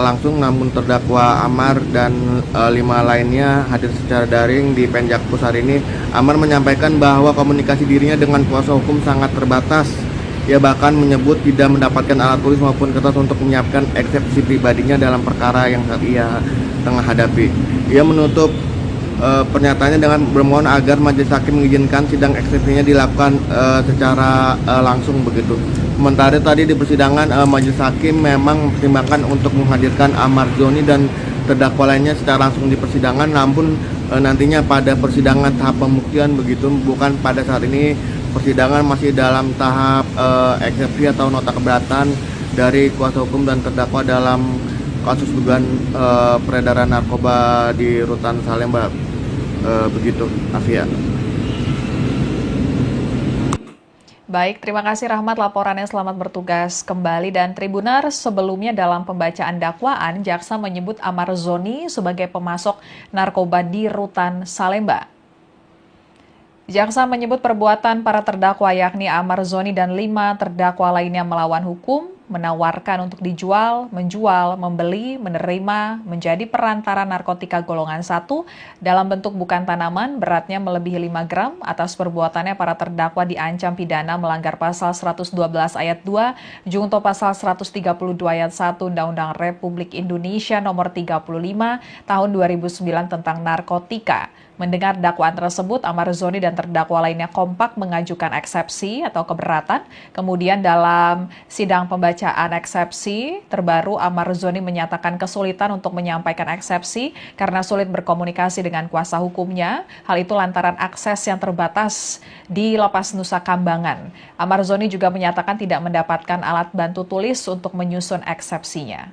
langsung, namun terdakwa Amar dan 5 lainnya hadir secara daring di Penjakpus hari ini. Amar menyampaikan bahwa komunikasi dirinya dengan kuasa hukum sangat terbatas. Ia bahkan menyebut tidak mendapatkan alat tulis maupun kertas untuk menyiapkan eksepsi pribadinya dalam perkara yang saat ia tengah hadapi. Ia menutup pernyataannya dengan bermohon agar majelis hakim mengizinkan sidang eksepsinya dilakukan secara langsung begitu. Sementara tadi di persidangan majelis hakim memang mempertimbangkan untuk menghadirkan Amar Zoni dan terdakwa lainnya secara langsung di persidangan, namun nantinya pada persidangan tahap pembuktian begitu, bukan pada saat ini. Persidangan masih dalam tahap eksepsi atau nota keberatan dari kuasa hukum dan terdakwa dalam kasus dugaan peredaran narkoba di Rutan Salemba. Begitu, Afia. Baik, terima kasih Rahmat laporannya, selamat bertugas kembali. Dan Tribunar, sebelumnya dalam pembacaan dakwaan, jaksa menyebut Amar Zoni sebagai pemasok narkoba di Rutan Salemba. Jaksa menyebut perbuatan para terdakwa yakni Amar Zoni dan 5 terdakwa lainnya melawan hukum, menawarkan untuk dijual, menjual, membeli, menerima, menjadi perantara narkotika golongan 1 dalam bentuk bukan tanaman, beratnya melebihi 5 gram. Atas perbuatannya para terdakwa diancam pidana melanggar pasal 112 ayat 2, junto pasal 132 ayat 1 Undang-Undang Republik Indonesia nomor 35 tahun 2009 tentang narkotika. Mendengar dakwaan tersebut, Amar Zoni dan terdakwa lainnya kompak mengajukan eksepsi atau keberatan. Kemudian dalam sidang pembacaan eksepsi terbaru, Amar Zoni menyatakan kesulitan untuk menyampaikan eksepsi karena sulit berkomunikasi dengan kuasa hukumnya. Hal itu lantaran akses yang terbatas di Lapas Nusa Kambangan. Amar Zoni juga menyatakan tidak mendapatkan alat bantu tulis untuk menyusun eksepsinya.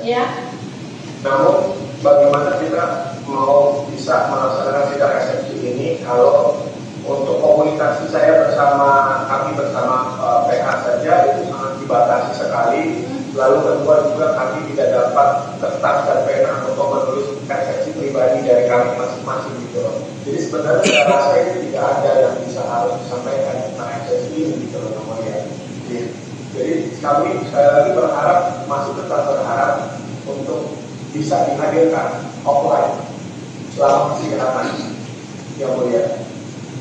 Ya. Namun bagaimana kita mau bisa melaksanakan sidang eksepsi ini kalau untuk komunikasi kami bersama PH saja itu sangat dibatasi sekali. Lalu kedua juga kami tidak dapat kertas dan pena untuk menulis eksepsi pribadi dari kami masing-masing gitu loh. Jadi sebenarnya saya rasa itu tidak ada yang bisa harus disampaikan tentang eksepsi ini gitu loh namanya. Jadi kami sekali lagi masih tetap berharap untuk bisa dihadirkan offline selama persidangan yang mulia.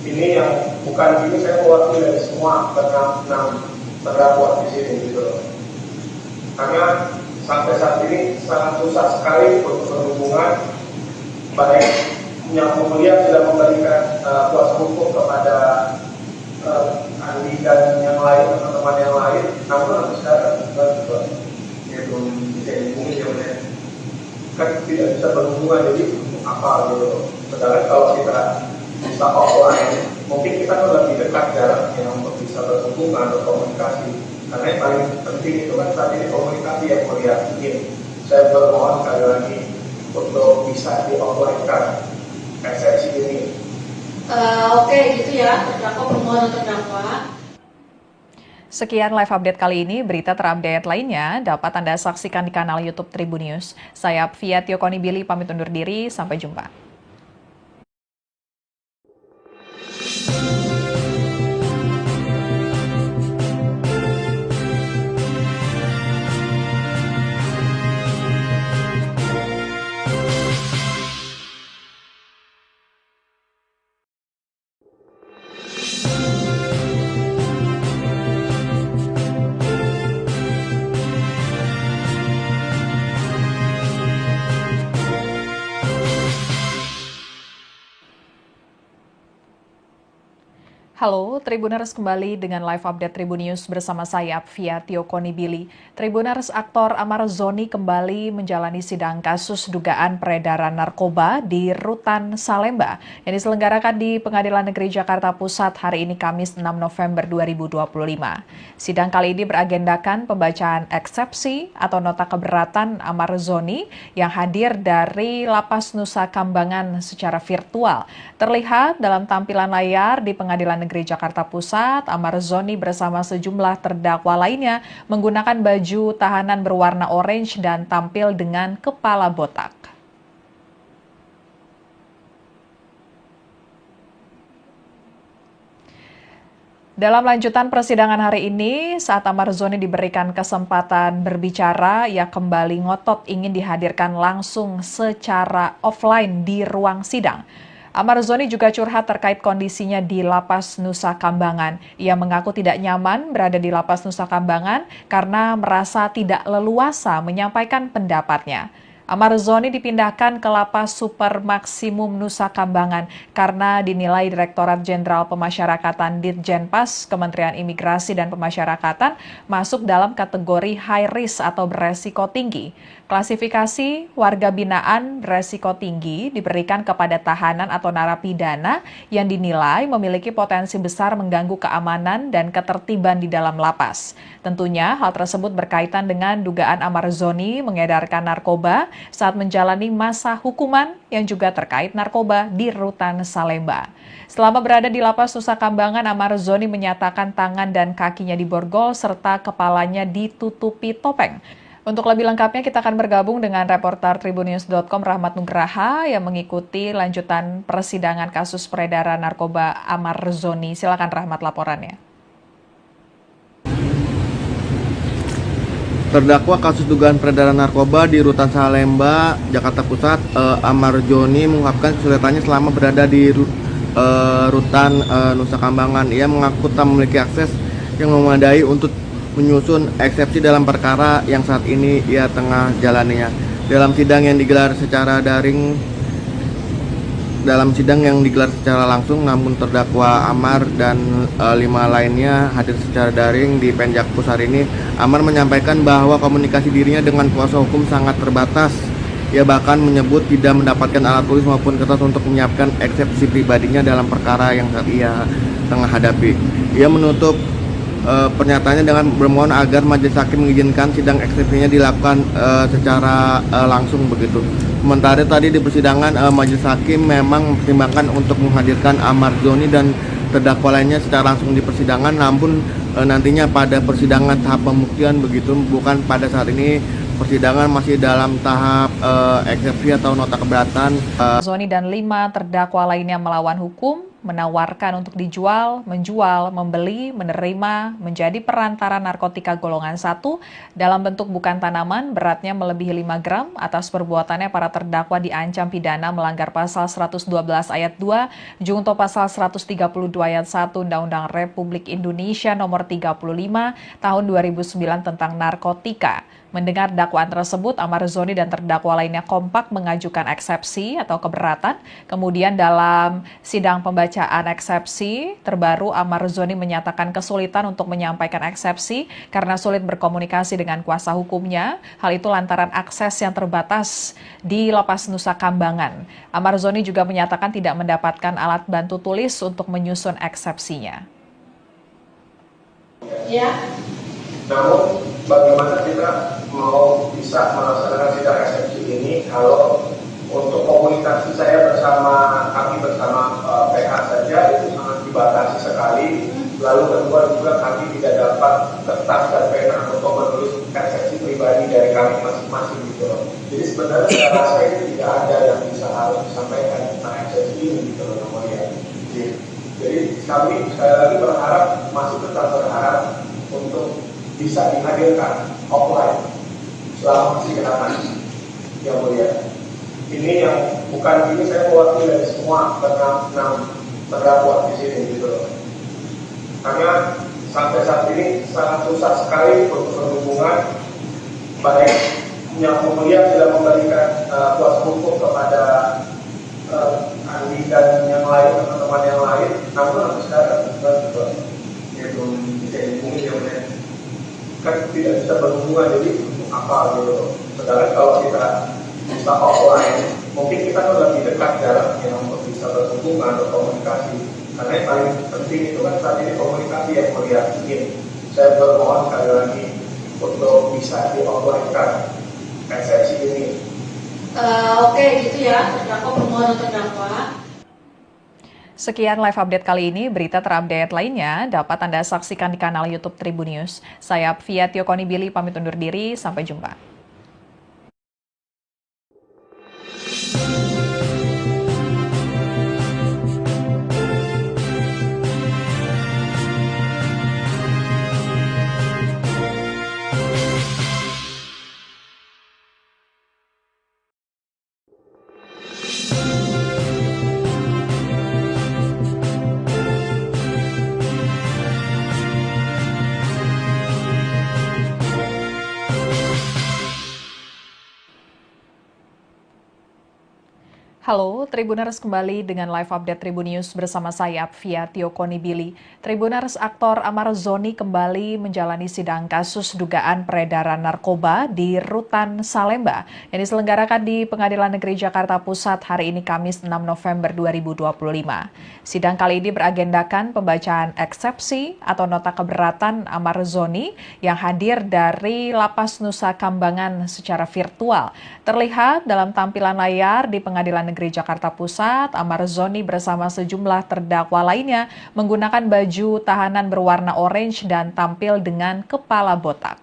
Ini yang bukan ini saya mewakili dari semua 6 terdakwa di sini gitu loh. Karena sampai saat ini sangat susah sekali untuk berhubungan, baik yang mulia sudah memberikan kuasa hukum kepada Andi dan yang lain, teman-teman yang lain, namun sekarang ya belum bisa dihubungi ya mulia. Kan tidak bisa berhubungan, jadi untuk apa gitu. Sedangkan kalau kita bisa offline, mungkin kita tuh lebih dekat jaraknya untuk bisa berhubungan, berkomunikasi. Karena yang paling penting itu kan saat ini komunikasi yang mulia. Saya bermohon sekali lagi untuk bisa di offline kan eksepsi ini. Oke, gitu ya, terdakwa permohonan terdakwa. Sekian live update kali ini. Berita terupdate lainnya dapat Anda saksikan di kanal YouTube Tribunnews. Saya Fia Tiokoni Billy pamit undur diri. Sampai jumpa. Halo, Tribuners kembali dengan live update Tribun News bersama saya, Apvia Tiokonibili. Tribuners, aktor Amar Zoni kembali menjalani sidang kasus dugaan peredaran narkoba di Rutan Salemba yang diselenggarakan di Pengadilan Negeri Jakarta Pusat hari ini Kamis 6 November 2025. Sidang kali ini beragendakan pembacaan eksepsi atau nota keberatan Amar Zoni yang hadir dari Lapas Nusa Kambangan secara virtual. Terlihat dalam tampilan layar di Pengadilan Negeri Jakarta Pusat, Amar Zoni bersama sejumlah terdakwa lainnya menggunakan baju tahanan berwarna orange dan tampil dengan kepala botak. Dalam lanjutan persidangan hari ini, saat Amar Zoni diberikan kesempatan berbicara, ia kembali ngotot ingin dihadirkan langsung secara offline di ruang sidang. Amar Zoni juga curhat terkait kondisinya di Lapas Nusa Kambangan. Ia mengaku tidak nyaman berada di Lapas Nusa Kambangan karena merasa tidak leluasa menyampaikan pendapatnya. Amar Zoni dipindahkan ke Lapas Super Maksimum Nusa Kambangan karena dinilai Direktorat Jenderal Pemasyarakatan Ditjenpas Kementerian Imigrasi dan Pemasyarakatan masuk dalam kategori high risk atau beresiko tinggi. Klasifikasi warga binaan beresiko tinggi diberikan kepada tahanan atau narapidana yang dinilai memiliki potensi besar mengganggu keamanan dan ketertiban di dalam lapas. Tentunya hal tersebut berkaitan dengan dugaan Amar Zoni mengedarkan narkoba saat menjalani masa hukuman yang juga terkait narkoba di Rutan Salemba. Selama berada di Lapas Nusa Kambangan, Amar Zoni menyatakan tangan dan kakinya diborgol serta kepalanya ditutupi topeng. Untuk lebih lengkapnya kita akan bergabung dengan reporter Tribunnews.com Rahmat Nugraha yang mengikuti lanjutan persidangan kasus peredaran narkoba Amar Zoni. Silakan Rahmat laporannya. Terdakwa kasus dugaan peredaran narkoba di Rutan Salemba, Jakarta Pusat, Amar Zoni mengungkapkan kesulitannya selama berada di Rutan Nusa Kambangan. Ia mengaku tak memiliki akses yang memadai untuk menyusun eksepsi dalam perkara yang saat ini ia tengah jalaninya. Dalam sidang yang digelar secara langsung, namun terdakwa Amar dan 5 lainnya hadir secara daring di Penjakpus hari ini. Amar menyampaikan bahwa komunikasi dirinya dengan kuasa hukum sangat terbatas. Ia bahkan menyebut tidak mendapatkan alat tulis maupun kertas untuk menyiapkan eksepsi pribadinya dalam perkara yang saat ia tengah hadapi. Ia menutup pernyataannya dengan bermohon agar majelis hakim mengizinkan sidang eksepsinya dilakukan secara langsung begitu. Sementara tadi di persidangan majelis hakim memang mempertimbangkan untuk menghadirkan Amar Zoni dan terdakwa lainnya secara langsung di persidangan, namun nantinya pada persidangan tahap pembuktian begitu, bukan pada saat ini. Persidangan masih dalam tahap eksepsi atau nota keberatan. Zoni dan 5 terdakwa lainnya melawan hukum, menawarkan untuk dijual, menjual, membeli, menerima, menjadi perantara narkotika golongan 1 dalam bentuk bukan tanaman beratnya melebihi 5 gram. Atas perbuatannya para terdakwa diancam pidana melanggar pasal 112 ayat 2 junto pasal 132 ayat 1 Undang-Undang Republik Indonesia nomor 35 tahun 2009 tentang narkotika. Mendengar dakwaan tersebut, Amar Zoni dan terdakwa lainnya kompak mengajukan eksepsi atau keberatan. Kemudian dalam sidang pembacaan eksepsi terbaru, Amar Zoni menyatakan kesulitan untuk menyampaikan eksepsi karena sulit berkomunikasi dengan kuasa hukumnya. Hal itu lantaran akses yang terbatas di Lapas Nusa Kambangan. Amar Zoni juga menyatakan tidak mendapatkan alat bantu tulis untuk menyusun eksepsinya. Ya. Namun bagaimana kita mau bisa melaksanakan sidang eksepsi ini kalau untuk komunikasi saya kami bersama PH saja itu sangat dibatasi sekali. Lalu kedua juga kami tidak dapat kertas dan pena untuk menulis eksepsi pribadi dari kami masing-masing gitu loh. Jadi sebenarnya saya rasa itu tidak ada yang bisa harus disampaikan tentang eksepsi ini gitu loh namanya. Jadi kami sekali lagi masih tetap berharap untuk bisa dihadirkan offline selama persidangan yang mulia. Ini yang bukan ini saya mewakili dari semua enam terdakwa di sini gitu loh. Karena sampai saat ini sangat susah sekali untuk berhubungan, baik yang mulia sudah memberikan kuasa hukum kepada Andi dan yang lain, teman-teman yang lain, namun sampai sekarang semua, jadi apa gitu. Sedangkan kalau kita bisa offline, mungkin kita lebih dekat jaraknya untuk bisa berhubungan, berkomunikasi. Karena yang paling penting itu kan saat ini komunikasi yang melihat ini. Saya bermohon sekali lagi untuk bisa di offline-kan eksepsi ini. Oke, gitu ya, terdakwa permohonan terdakwa. Sekian live update kali ini. Berita terupdate lainnya dapat Anda saksikan di kanal YouTube Tribunnews. Saya Fia Konibili pamit undur diri. Sampai jumpa. Halo, Tribuners kembali dengan live update Tribunnews bersama saya, Fia Konibili. Tribuners, aktor Amar Zoni kembali menjalani sidang kasus dugaan peredaran narkoba di Rutan Salemba yang diselenggarakan di Pengadilan Negeri Jakarta Pusat hari ini Kamis 6 November 2025. Sidang kali ini beragendakan pembacaan eksepsi atau nota keberatan Amar Zoni yang hadir dari Lapas Nusa Kambangan secara virtual. Terlihat dalam tampilan layar di Pengadilan Negeri Jakarta Pusat, Amar Zoni bersama sejumlah terdakwa lainnya menggunakan baju tahanan berwarna orange dan tampil dengan kepala botak.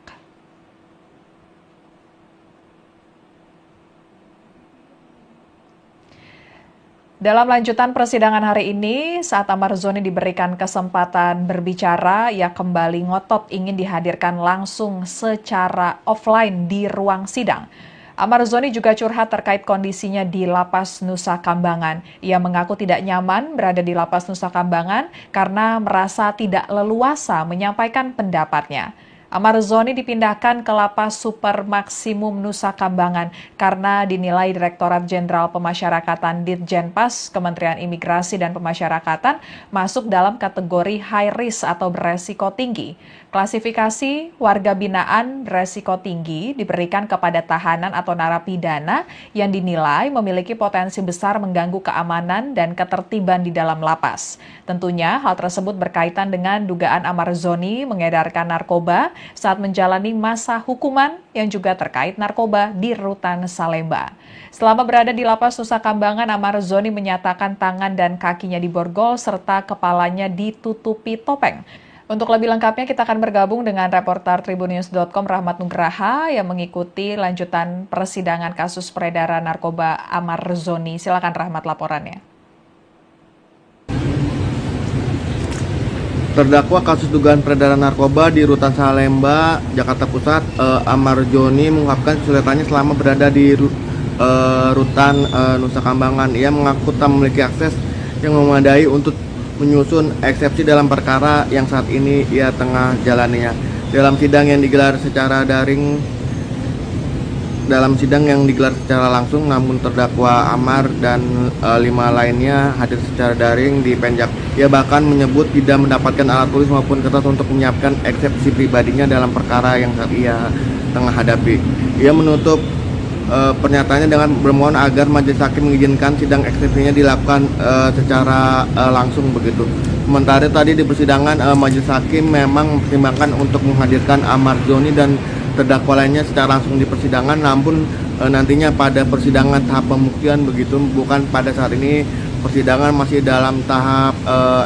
Dalam lanjutan persidangan hari ini, saat Amar Zoni diberikan kesempatan berbicara, ia kembali ngotot ingin dihadirkan langsung secara offline di ruang sidang. Amar Zoni juga curhat terkait kondisinya di Lapas Nusa Kambangan. Ia mengaku tidak nyaman berada di Lapas Nusa Kambangan karena merasa tidak leluasa menyampaikan pendapatnya. Amar Zoni dipindahkan ke Lapas Super Maksimum Nusa Kambangan karena dinilai Direktorat Jenderal Pemasyarakatan Ditjenpas Kementerian Imigrasi dan Pemasyarakatan masuk dalam kategori high risk atau beresiko tinggi. Klasifikasi warga binaan beresiko tinggi diberikan kepada tahanan atau narapidana yang dinilai memiliki potensi besar mengganggu keamanan dan ketertiban di dalam lapas. Tentunya hal tersebut berkaitan dengan dugaan Amar Zoni mengedarkan narkoba saat menjalani masa hukuman yang juga terkait narkoba di Rutan Salemba. Selama berada di Lapas Nusa Kambangan, Amar Zoni menyatakan tangan dan kakinya diborgol serta kepalanya ditutupi topeng. Untuk lebih lengkapnya kita akan bergabung dengan reporter Tribunnews.com Rahmat Nugraha yang mengikuti lanjutan persidangan kasus peredaran narkoba Amar Zoni. Silakan Rahmat laporannya. Terdakwa kasus dugaan peredaran narkoba di Rutan Salemba, Jakarta Pusat, Amar Zoni mengungkapkan kesulitannya selama berada di Rutan Nusa Kambangan. Ia mengaku tak memiliki akses yang memadai untuk menyusun eksepsi dalam perkara yang saat ini ia tengah jalaninya. Dalam sidang yang digelar secara langsung, namun terdakwa Amar dan 5 lainnya hadir secara daring di Penjak. Ia bahkan menyebut tidak mendapatkan alat tulis maupun kertas untuk menyiapkan eksepsi pribadinya dalam perkara yang saat ia tengah hadapi. Ia menutup pernyataannya dengan bermohon agar majelis hakim mengizinkan sidang eksepsinya dilakukan secara langsung begitu. Sementara tadi di persidangan majelis hakim memang mempertimbangkan untuk menghadirkan Amar Zoni dan terdakwa lainnya secara langsung di persidangan, namun nantinya pada persidangan tahap pembuktian begitu, bukan pada saat ini. Persidangan masih dalam tahap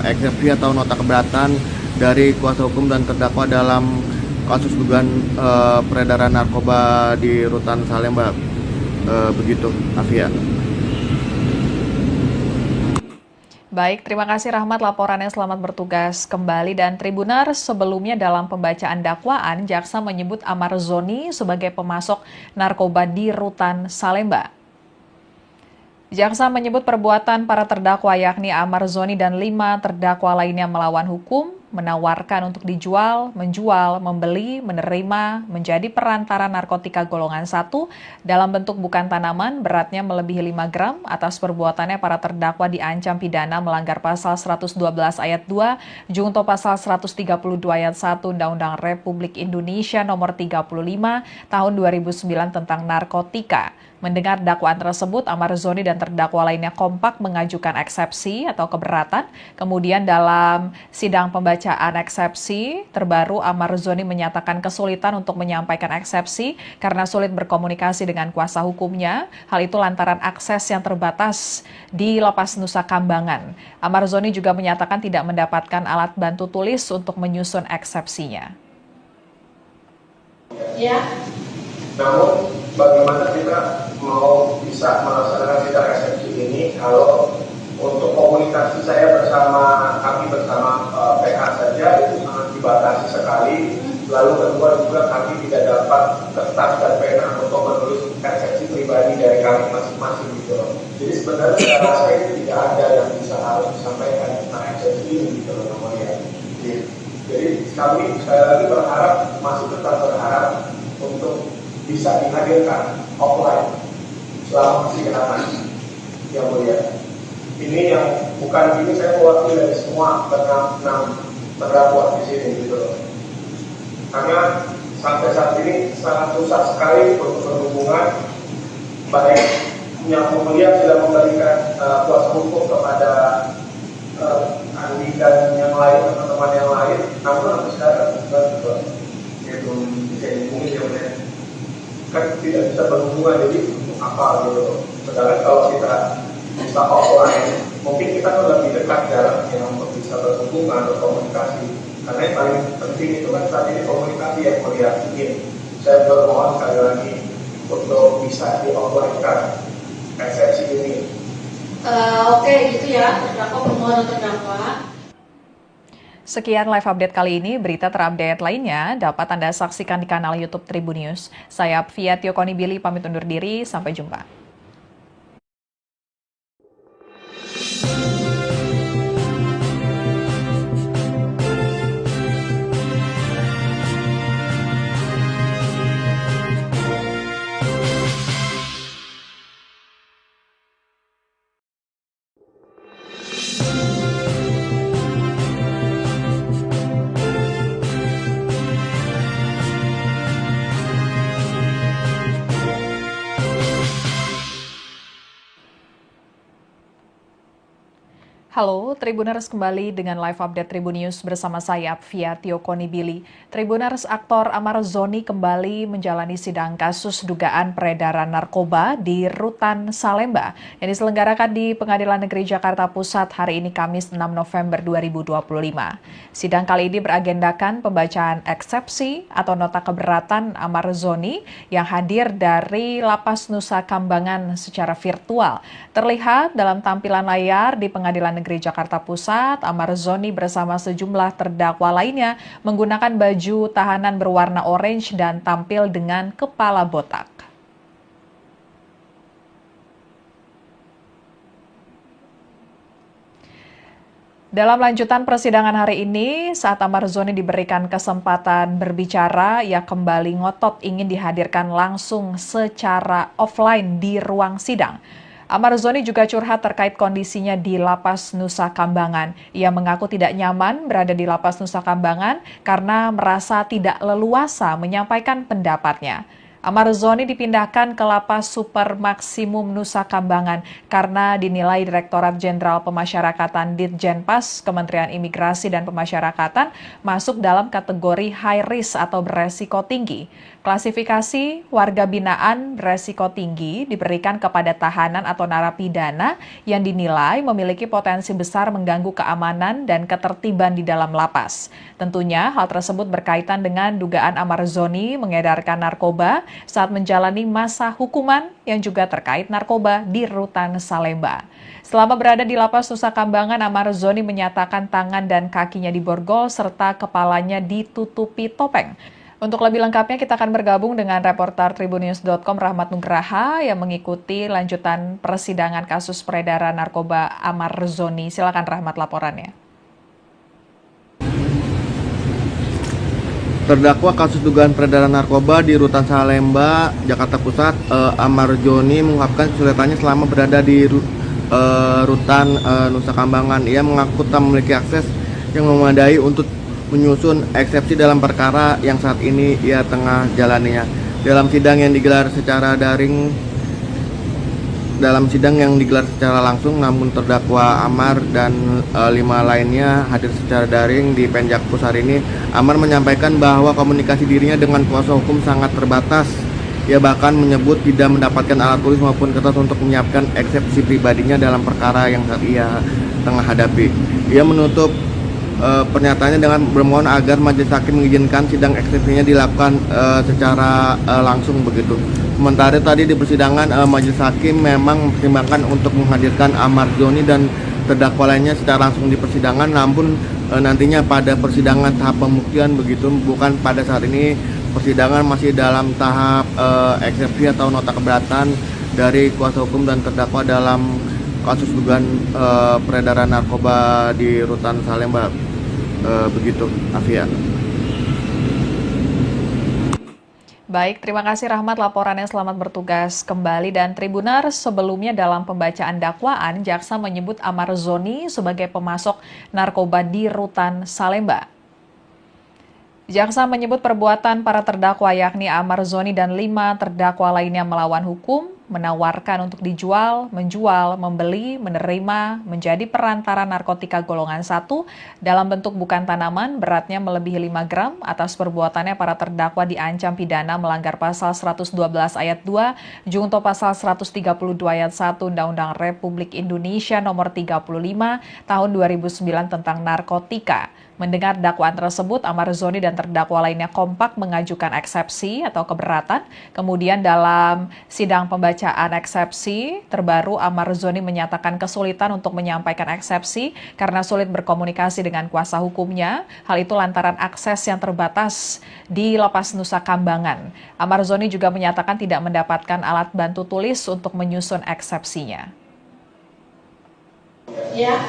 eksepsi atau nota keberatan dari kuasa hukum dan terdakwa dalam kasus dugaan peredaran narkoba di Rutan Salemba. Begitu, Afia. Baik, terima kasih Rahmat laporannya, selamat bertugas kembali. Dan Tribuners, sebelumnya dalam pembacaan dakwaan, jaksa menyebut Amar Zoni sebagai pemasok narkoba di Rutan Salemba. Jaksa menyebut perbuatan para terdakwa yakni Amar Zoni dan 5 terdakwa lainnya melawan hukum, menawarkan untuk dijual, menjual, membeli, menerima, menjadi perantara narkotika golongan 1 dalam bentuk bukan tanaman beratnya melebihi 5 gram. Atas perbuatannya para terdakwa diancam pidana melanggar pasal 112 ayat 2, junto pasal 132 ayat 1 Undang-Undang Republik Indonesia nomor 35 tahun 2009 tentang narkotika. Mendengar dakwaan tersebut, Ahmad Rozoni dan terdakwa lainnya kompak mengajukan eksepsi atau keberatan. Kemudian dalam sidang pembacaan eksepsi terbaru, Ahmad Rozoni menyatakan kesulitan untuk menyampaikan eksepsi karena sulit berkomunikasi dengan kuasa hukumnya. Hal itu lantaran akses yang terbatas di Lapas Nusa Kambangan. Ahmad Rozoni juga menyatakan tidak mendapatkan alat bantu tulis untuk menyusun eksepsinya. Ya. Namun bagaimana kita mau bisa melaksanakan sidang eksepsi ini kalau untuk komunikasi saya kami bersama PH saja itu sangat dibatasi sekali. Lalu kedua juga kami tidak dapat kertas dan pena untuk menulis eksepsi pribadi dari kami masing-masing gitu loh. Jadi sebenarnya saya rasa ini tidak ada yang bisa harus disampaikan tentang eksepsi ini gitu loh namanya. Jadi kami sekali lagi masih tetap berharap untuk bisa dihadirkan offline selama persidangan yang mulia. Ini yang bukan ini saya mewakili dari semua enam terdakwa di sini gitu loh. Karena sampai saat ini sangat susah sekali untuk berhubungan, baik yang mulia sudah memberikan kuasa hukum kepada Andi dan yang lain, teman-teman yang lain, namun sampai sekarang belum bisa dihubungi ya mulia. Kan tidak bisa berhubungan, jadi untuk apa gitu. Sedangkan kalau kita bisa offline, mungkin kita kan lebih dekat jaraknya untuk bisa berhubungan, berkomunikasi. Karena yang paling penting itu kan saat ini komunikasi yang melihat ingin. Saya bermohon sekali lagi untuk bisa di-offline-kan eksepsi ini. Oke, gitu ya, terdakwa permohonan terdakwa. Sekian live update kali ini. Berita terupdate lainnya dapat Anda saksikan di kanal YouTube Tribun News. Saya Fia Konibili pamit undur diri. Sampai jumpa. Halo, Tribuners kembali dengan live update Tribun News bersama saya, Fia Konibili. Tribuners, aktor Ahmad Rozoni kembali menjalani sidang kasus dugaan peredaran narkoba di Rutan Salemba yang diselenggarakan di Pengadilan Negeri Jakarta Pusat hari ini Kamis 6 November 2025. Sidang kali ini beragendakan pembacaan eksepsi atau nota keberatan Ahmad Rozoni yang hadir dari Lapas Nusa Kambangan secara virtual. Terlihat dalam tampilan layar di Pengadilan Negeri Jakarta Pusat, Ahmad Rozoni bersama sejumlah terdakwa lainnya menggunakan baju tahanan berwarna orange dan tampil dengan kepala botak. Dalam lanjutan persidangan hari ini, saat Ahmad Rozoni diberikan kesempatan berbicara, ia kembali ngotot ingin dihadirkan langsung secara offline di ruang sidang. Ahmad Rozoni juga curhat terkait kondisinya di Lapas Nusa Kambangan. Ia mengaku tidak nyaman berada di Lapas Nusa Kambangan karena merasa tidak leluasa menyampaikan pendapatnya. Ahmad Rozoni dipindahkan ke Lapas Super Maksimum Nusa Kambangan karena dinilai Direktorat Jenderal Pemasyarakatan Ditjenpas Kementerian Imigrasi dan Pemasyarakatan masuk dalam kategori high risk atau beresiko tinggi. Klasifikasi warga binaan beresiko tinggi diberikan kepada tahanan atau narapidana yang dinilai memiliki potensi besar mengganggu keamanan dan ketertiban di dalam lapas. Tentunya hal tersebut berkaitan dengan dugaan Ahmad Rozoni mengedarkan narkoba saat menjalani masa hukuman yang juga terkait narkoba di Rutan Salemba. Selama berada di Lapas Nusa Kambangan, Ahmad Rozoni menyatakan tangan dan kakinya diborgol serta kepalanya ditutupi topeng. Untuk lebih lengkapnya kita akan bergabung dengan reporter tribunnews.com Rahmat Nugraha yang mengikuti lanjutan persidangan kasus peredaran narkoba Ahmad Rozoni. Silakan Rahmat laporannya. Terdakwa kasus dugaan peredaran narkoba di Rutan Salemba, Jakarta Pusat, Amar Joni mengungkapkan kesulitannya selama berada di Rutan Nusa Kambangan. Ia mengaku tak memiliki akses yang memadai untuk menyusun eksepsi dalam perkara yang saat ini ia tengah jalaninya. Dalam sidang yang digelar secara langsung, namun terdakwa Amar dan 5 lainnya hadir secara daring di Penjakpus hari ini. Amar menyampaikan bahwa komunikasi dirinya dengan kuasa hukum sangat terbatas. Ia bahkan menyebut tidak mendapatkan alat tulis maupun kertas untuk menyiapkan eksepsi pribadinya dalam perkara yang saat ia tengah hadapi. Ia menutup pernyataannya dengan bermohon agar majelis hakim mengizinkan sidang eksepsinya dilakukan secara langsung begitu. Sementara tadi di persidangan majelis hakim memang mempertimbangkan untuk menghadirkan Amar Joni dan terdakwa lainnya secara langsung di persidangan, namun nantinya pada persidangan tahap pembuktian begitu, bukan pada saat ini. Persidangan masih dalam tahap eksepsi atau nota keberatan dari kuasa hukum dan terdakwa dalam kasus dugaan peredaran narkoba di Rutan Salemba begitu, Afia. Baik, terima kasih Rahmat laporannya, selamat bertugas kembali. Dan Tribunar, sebelumnya dalam pembacaan dakwaan, jaksa menyebut Amar Zoni sebagai pemasok narkoba di Rutan Salemba. Jaksa menyebut perbuatan para terdakwa yakni Amar Zoni dan 5 terdakwa lainnya melawan hukum, menawarkan untuk dijual, menjual, membeli, menerima, menjadi perantara narkotika golongan 1 dalam bentuk bukan tanaman beratnya melebihi 5 gram. Atas perbuatannya para terdakwa diancam pidana melanggar pasal 112 ayat 2, junto pasal 132 ayat 1 Undang-Undang Republik Indonesia nomor 35 tahun 2009 tentang narkotika. Mendengar dakwaan tersebut, Amar Zoni dan terdakwa lainnya kompak mengajukan eksepsi atau keberatan. Kemudian dalam sidang pembacaan eksepsi terbaru, Amar Zoni menyatakan kesulitan untuk menyampaikan eksepsi karena sulit berkomunikasi dengan kuasa hukumnya. Hal itu lantaran akses yang terbatas di Lapas Nusa Kambangan. Amar Zoni juga menyatakan tidak mendapatkan alat bantu tulis untuk menyusun eksepsinya. Ya.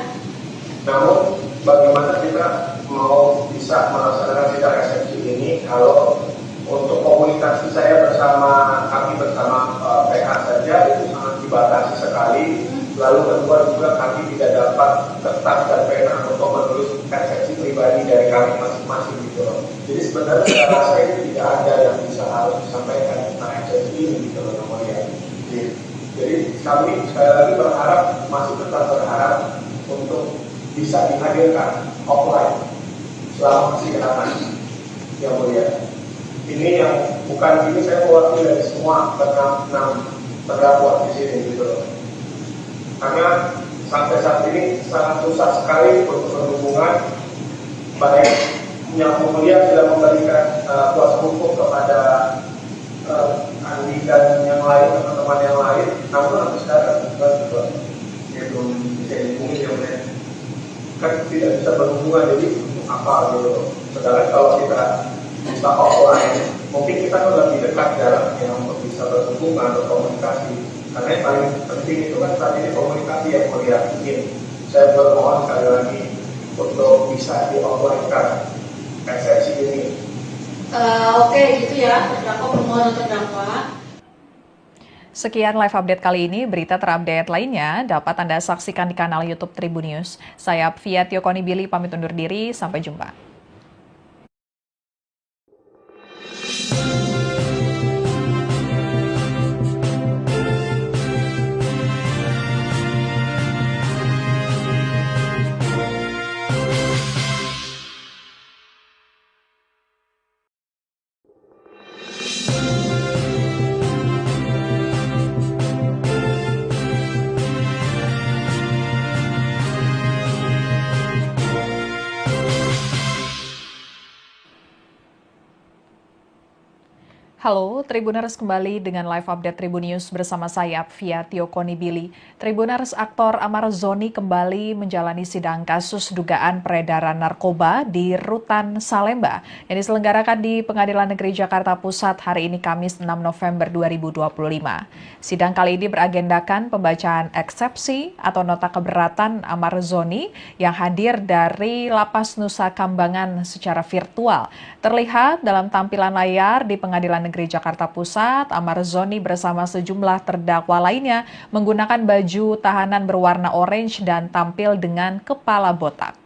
Namun bagaimana kita mau bisa melaksanakan sidang eksepsi ini kalau untuk komunikasi kami bersama PH saja itu sangat dibatasi sekali. Lalu kedua juga kami tidak dapat kertas dan pena untuk menulis eksepsi pribadi dari kami masing-masing gitu loh. Jadi sebenarnya saya rasa itu tidak ada yang bisa harus disampaikan tentang eksepsi ini gitu loh namanya. Jadi kami sekali lagi masih tetap berharap untuk bisa dihadirkan offline selama persidangan yang mulia. Ini yang bukan ini saya mewakili dari semua enam terdakwa di sini gitu loh. Karena sampai saat ini sangat susah sekali untuk berhubungan, baik yang mulia sudah memberikan kuasa hukum kepada Andi dan yang lain, teman-teman yang lain, namun sampai sekarang dia belum bisa dihubungi yang lain. Kan tidak bisa berhubungan, jadi untuk apa gitu. Sedangkan kalau kita bisa offline, mungkin kita kan lebih dekat jaraknya untuk bisa berhubungan atau komunikasi. Karena yang paling penting itu kan saat ini komunikasi yang melihat. Mungkin saya bermohon sekali lagi untuk bisa di offline-kan eksepsi ini. Oke, gitu ya, terdakwa permohonan terdakwa. Sekian live update kali ini. Berita terupdate lainnya dapat Anda saksikan di kanal YouTube Tribun News. Saya Fia Tiokonibili pamit undur diri. Sampai jumpa. Halo, Tribuners kembali dengan live update Tribun News bersama saya, Apvia Tiokonibili. Tribuners, aktor Amar Zoni kembali menjalani sidang kasus dugaan peredaran narkoba di Rutan Salemba yang diselenggarakan di Pengadilan Negeri Jakarta Pusat hari ini Kamis 6 November 2025. Sidang kali ini beragendakan pembacaan eksepsi atau nota keberatan Amar Zoni yang hadir dari Lapas Nusa Kambangan secara virtual. Terlihat dalam tampilan layar di Pengadilan Negeri Jakarta Pusat, Amar Zoni bersama sejumlah terdakwa lainnya menggunakan baju tahanan berwarna orange dan tampil dengan kepala botak.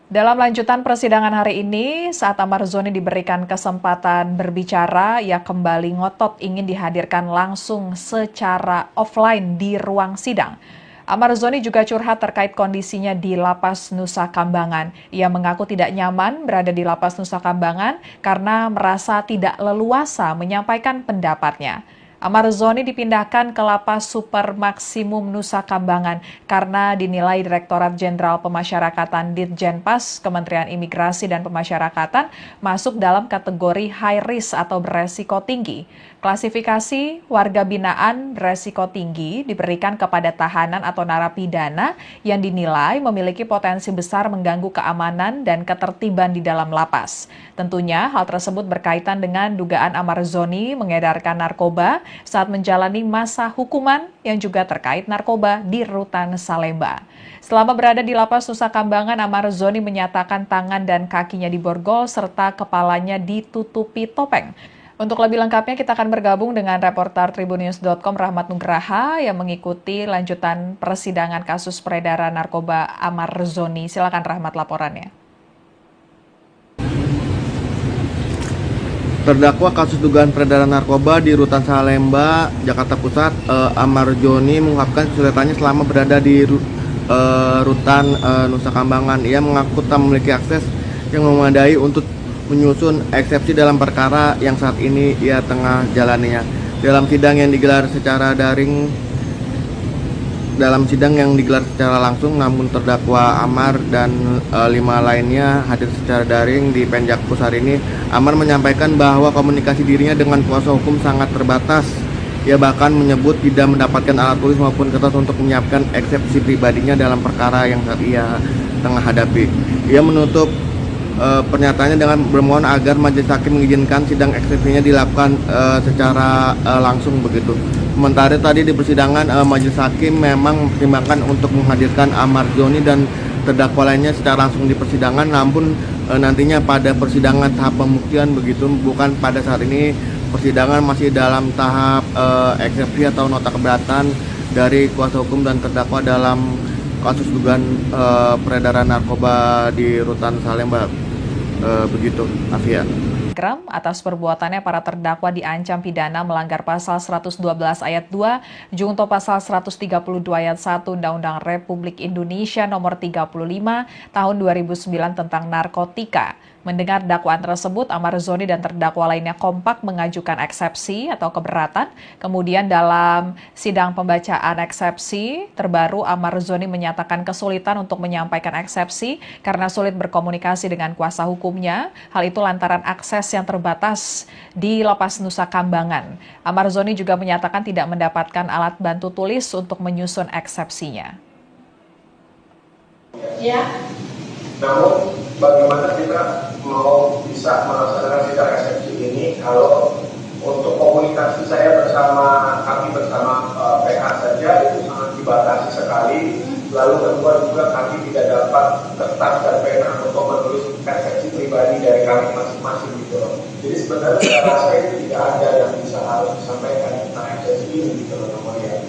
Dalam lanjutan persidangan hari ini, saat Amar Zoni diberikan kesempatan berbicara, ia kembali ngotot ingin dihadirkan langsung secara offline di ruang sidang. Amar Zoni juga curhat terkait kondisinya di Lapas Nusa Kambangan. Ia mengaku tidak nyaman berada di Lapas Nusa Kambangan karena merasa tidak leluasa menyampaikan pendapatnya. Amar Zoni dipindahkan ke Lapas Super Maksimum Nusa Kambangan karena dinilai Direktorat Jenderal Pemasyarakatan Ditjenpas Kementerian Imigrasi dan Pemasyarakatan masuk dalam kategori high risk atau beresiko tinggi. Klasifikasi warga binaan beresiko tinggi diberikan kepada tahanan atau narapidana yang dinilai memiliki potensi besar mengganggu keamanan dan ketertiban di dalam lapas. Tentunya hal tersebut berkaitan dengan dugaan Amar Zoni mengedarkan narkoba saat menjalani masa hukuman yang juga terkait narkoba di Rutan Salemba. Selama berada di Lapas Nusa Kambangan, Amar Zoni menyatakan tangan dan kakinya diborgol serta kepalanya ditutupi topeng. Untuk lebih lengkapnya kita akan bergabung dengan reporter Tribunnews.com Rahmat Nugraha yang mengikuti lanjutan persidangan kasus peredaran narkoba Amar Zoni. Silakan Rahmat laporannya. Terdakwa kasus dugaan peredaran narkoba di Rutan Salemba, Jakarta Pusat, Amar Zoni mengungkapkan kesulitannya selama berada di Rutan Nusa Kambangan. Ia mengaku tak memiliki akses yang memadai untuk menyusun eksepsi dalam perkara yang saat ini ia tengah jalaninya. Dalam sidang yang digelar secara langsung, namun terdakwa Amar dan 5 lainnya hadir secara daring di Penjakpus hari ini. Amar menyampaikan bahwa komunikasi dirinya dengan kuasa hukum sangat terbatas. Ia bahkan menyebut tidak mendapatkan alat tulis maupun kertas untuk menyiapkan eksepsi pribadinya dalam perkara yang saat ia tengah hadapi. Ia menutup pernyataannya dengan bermohon agar majelis hakim mengizinkan sidang eksepsinya dilakukan secara langsung begitu. Sementara tadi di persidangan majelis hakim memang mempertimbangkan untuk menghadirkan Amar Zoni dan terdakwa lainnya secara langsung di persidangan, namun nantinya pada persidangan tahap pembuktian begitu, bukan pada saat ini. Persidangan masih dalam tahap eksepsi atau nota keberatan dari kuasa hukum dan terdakwa dalam kasus dugaan peredaran narkoba di Rutan Salemba. Begitu, Afia. Atas perbuatannya para terdakwa diancam pidana melanggar pasal 112 ayat 2 junto pasal 132 ayat 1 Undang-Undang Republik Indonesia nomor 35 tahun 2009 tentang narkotika. Mendengar dakwaan tersebut, Amar Zoni dan terdakwa lainnya kompak mengajukan eksepsi atau keberatan. Kemudian dalam sidang pembacaan eksepsi terbaru, Amar Zoni menyatakan kesulitan untuk menyampaikan eksepsi karena sulit berkomunikasi dengan kuasa hukumnya. Hal itu lantaran akses yang terbatas di Lapas Nusa Kambangan. Amar Zoni juga menyatakan tidak mendapatkan alat bantu tulis untuk menyusun eksepsinya. Ya. Namun bagaimana kita mau bisa melaksanakan sidang eksepsi ini kalau untuk komunikasi saya kami bersama PH saja itu sangat dibatasi sekali. Lalu kedua juga kami tidak dapat kertas dan pena untuk menulis eksepsi pribadi dari kami masing-masing gitu loh. Jadi sebenarnya saya rasa itu tidak ada yang bisa harus disampaikan tentang eksepsi ini gitu loh namanya.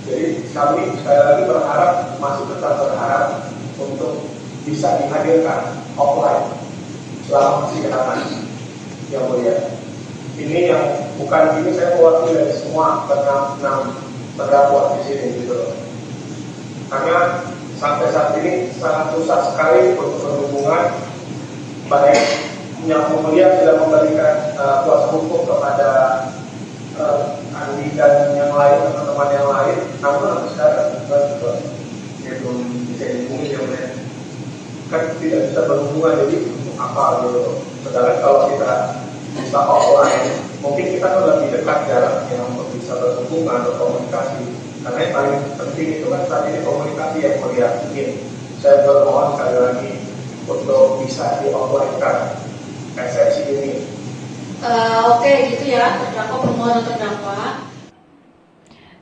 Jadi kami sekali lagi masih tetap berharap untuk bisa dihadirkan offline selama persidangan yang mulia. Ini yang bukan ini saya mewakili dari semua enam terdakwa di sini gitu loh. Karena sampai saat ini sangat susah sekali untuk berhubungan, baik yang mulia sudah memberikan kuasa hukum kepada Andi dan yang lain, teman-teman yang lain, namun sampai sekarang juga belum bisa dihubungi ya mulia. bisa offline, mungkin kita tuh lebih dekat jaraknya untuk bisa berhubungan, berkomunikasi. Karena yang paling penting itu kan saat ini komunikasi yang mau diyakin. Saya bermohon sekali lagi untuk bisa di offline-kan eksepsi ini. Oke, gitu ya, terdakwa permohonan terdakwa.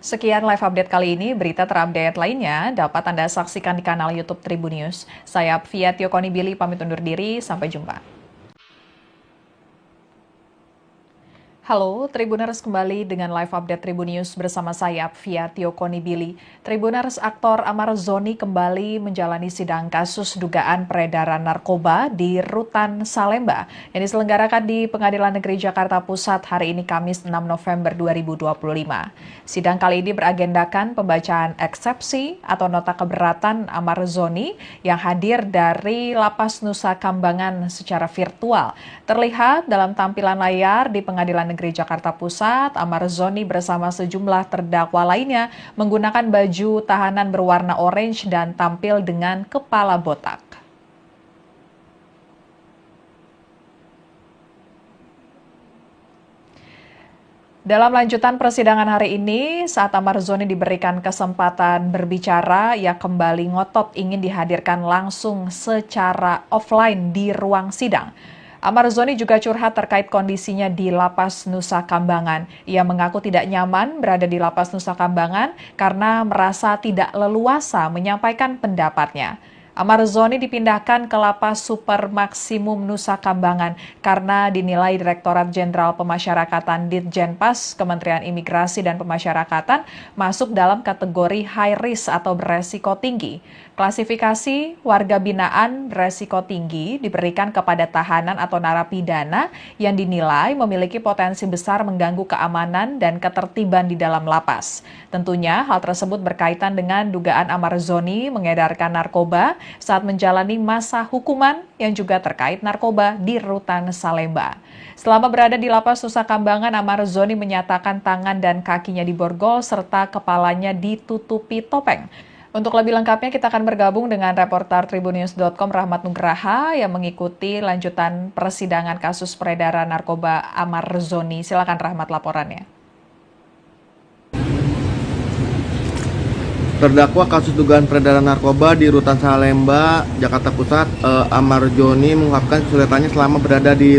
Sekian live update kali ini, berita terupdate lainnya dapat Anda saksikan di kanal YouTube Tribunnews. Saya Apvia Tiokonibili pamit undur diri, sampai jumpa. Halo, Tribuners kembali dengan live update Tribunnews bersama saya Apvia Tiokonibili. Tribuners, aktor Amar Zoni kembali menjalani sidang kasus dugaan peredaran narkoba di Rutan Salemba yang diselenggarakan di Pengadilan Negeri Jakarta Pusat hari ini Kamis 6 November 2025. Sidang kali ini beragendakan pembacaan eksepsi atau nota keberatan Amar Zoni yang hadir dari Lapas Nusa Kambangan secara virtual. Terlihat dalam tampilan layar di Pengadilan Negeri Jakarta Pusat, Amar Zoni bersama sejumlah terdakwa lainnya menggunakan baju tahanan berwarna orange dan tampil dengan kepala botak. Dalam lanjutan persidangan hari ini, saat Amar Zoni diberikan kesempatan berbicara, ia kembali ngotot ingin dihadirkan langsung secara offline di ruang sidang. Amar Zoni juga curhat terkait kondisinya di Lapas Nusa Kambangan. Ia mengaku tidak nyaman berada di Lapas Nusa Kambangan karena merasa tidak leluasa menyampaikan pendapatnya. Amar Zoni dipindahkan ke Lapas Super Maksimum Nusa Kambangan karena dinilai Direktorat Jenderal Pemasyarakatan Ditjenpas Kementerian Imigrasi dan Pemasyarakatan masuk dalam kategori high risk atau beresiko tinggi. Klasifikasi warga binaan beresiko tinggi diberikan kepada tahanan atau narapidana yang dinilai memiliki potensi besar mengganggu keamanan dan ketertiban di dalam lapas. Tentunya hal tersebut berkaitan dengan dugaan Amar Zoni mengedarkan narkoba saat menjalani masa hukuman yang juga terkait narkoba di Rutan Salemba. Selama berada di Lapas Nusa Kambangan, Amar Zoni menyatakan tangan dan kakinya diborgol serta kepalanya ditutupi topeng. Untuk lebih lengkapnya kita akan bergabung dengan reporter Tribunnews.com Rahmat Nugraha yang mengikuti lanjutan persidangan kasus peredaran narkoba Amar Zoni. Silakan Rahmat laporannya. Terdakwa kasus dugaan peredaran narkoba di Rutan Salemba, Jakarta Pusat, Amar Zoni mengungkapkan kesulitannya selama berada di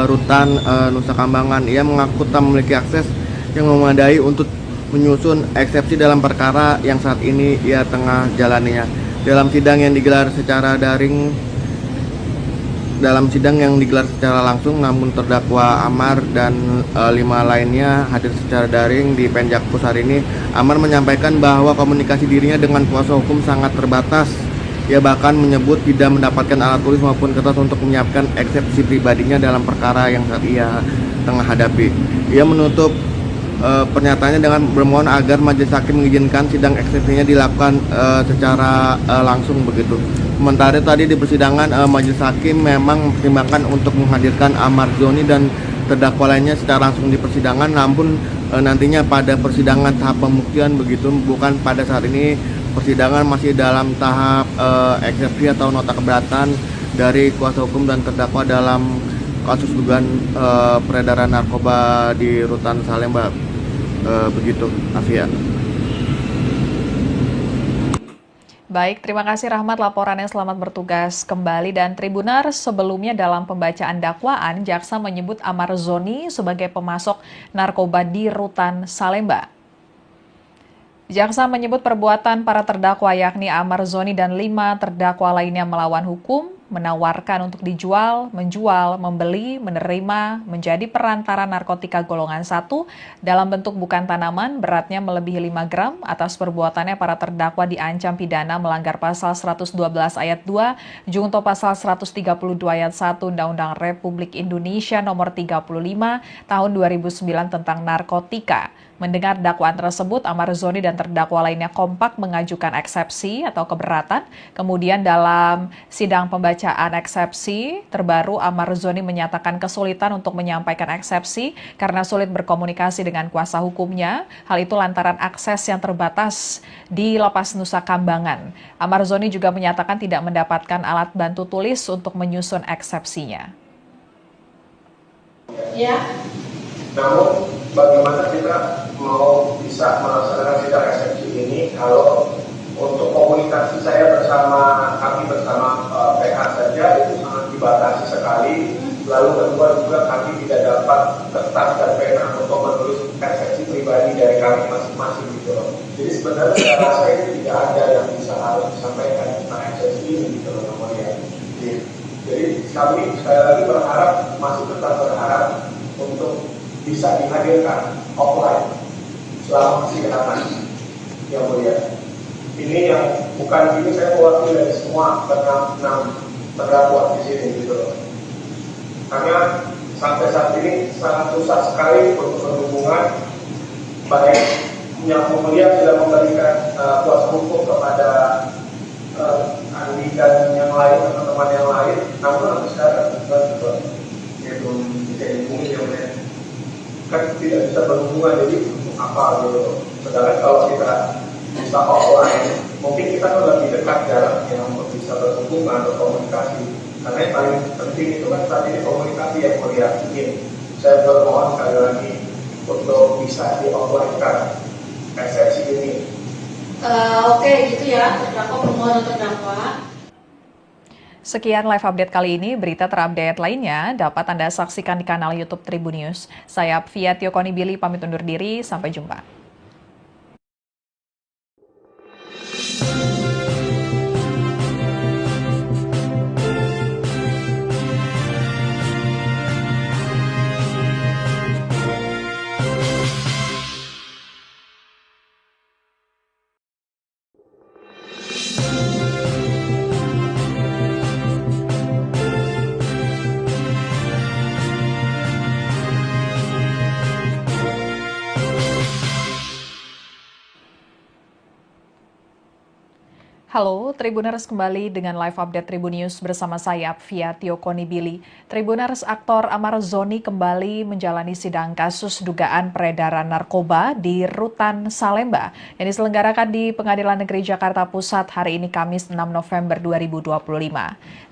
Rutan Nusa Kambangan. Ia mengaku tak memiliki akses yang memadai untuk menyusun eksepsi dalam perkara yang saat ini ia tengah jalaninya. Dalam sidang yang digelar secara langsung, namun terdakwa Amar dan 5 lainnya hadir secara daring di Penjakpus hari ini. Amar menyampaikan bahwa komunikasi dirinya dengan kuasa hukum sangat terbatas. Ia bahkan menyebut tidak mendapatkan alat tulis maupun kertas untuk menyiapkan eksepsi pribadinya dalam perkara yang saat ia tengah hadapi. Ia menutup pernyataannya dengan bermohon agar majelis hakim mengizinkan sidang eksepsinya dilakukan secara langsung begitu. Sementara tadi di persidangan majelis hakim memang mempertimbangkan untuk menghadirkan Amar Zoni dan terdakwa lainnya secara langsung di persidangan, namun nantinya pada persidangan tahap pembuktian begitu, bukan pada saat ini. Persidangan masih dalam tahap eksepsi atau nota keberatan dari kuasa hukum dan terdakwa dalam kasus dugaan peredaran narkoba di Rutan Salemba. Begitu, Afia. Baik, terima kasih Rahmat laporannya, selamat bertugas kembali. Dan Tribuners, sebelumnya dalam pembacaan dakwaan, jaksa menyebut Amar Zoni sebagai pemasok narkoba di Rutan Salemba. Jaksa menyebut perbuatan para terdakwa yakni Amar Zoni dan 5 terdakwa lainnya melawan hukum, menawarkan untuk dijual, menjual, membeli, menerima, menjadi perantara narkotika golongan 1 dalam bentuk bukan tanaman beratnya melebihi 5 gram. Atas perbuatannya para terdakwa diancam pidana melanggar pasal 112 ayat 2, junto pasal 132 ayat 1 Undang-Undang Republik Indonesia nomor 35 tahun 2009 tentang narkotika. Mendengar dakwaan tersebut, Amar Zoni dan terdakwa lainnya kompak mengajukan eksepsi atau keberatan. Kemudian dalam sidang pembacaan eksepsi terbaru, Amar Zoni menyatakan kesulitan untuk menyampaikan eksepsi karena sulit berkomunikasi dengan kuasa hukumnya. Hal itu lantaran akses yang terbatas di Lapas Nusa Kambangan. Amar Zoni juga menyatakan tidak mendapatkan alat bantu tulis untuk menyusun eksepsinya. Ya. Namun bagaimana kita mau bisa melaksanakan sidang eksepsi ini kalau untuk komunikasi saya bersama PH saja itu sangat dibatasi sekali. Lalu kedua juga kami tidak dapat kertas dan pena untuk menulis eksepsi pribadi dari kami masing-masing gitu loh. Jadi sebenarnya saya rasa itu tidak ada yang bisa harus disampaikan tentang eksepsi ini gitu loh namanya. Jadi kami sekali lagi berharap, masih tetap berharap untuk bisa dihadirkan offline selama persidangan yang mulia. Ini yang bukan ini saya mewakili dari semua enam terdakwa di sini gitu loh. Karena sampai saat ini sangat susah sekali untuk berhubungan, baik yang mulia sudah memberikan kuasa hukum kepada Andi dan yang lain, teman-teman yang lain, namun sampai sekarang ya belum bisa dihubungi yang lain. Kan tidak bisa berhubungan, jadi untuk apa gitu. Sedangkan kalau kita bisa offline, mungkin kita kan lebih dekat jaraknya untuk bisa berhubungan atau komunikasi. Karena yang paling penting itu kan saat ini komunikasi yang mulia. Saya bermohon sekali lagi untuk bisa di offline-kan eksepsi ini. Oke, gitu ya, terdakwa permohonan terdakwa. Sekian live update kali ini. Berita terupdate lainnya dapat Anda saksikan di kanal YouTube Tribun News. Saya Fia Tiokonibili pamit undur diri. Sampai jumpa. Halo, Tribuners kembali dengan live update Tribun News bersama saya, Fia Tiokonibili. Tribuners, aktor Amar Zoni kembali menjalani sidang kasus dugaan peredaran narkoba di Rutan Salemba yang diselenggarakan di Pengadilan Negeri Jakarta Pusat hari ini Kamis 6 November 2025.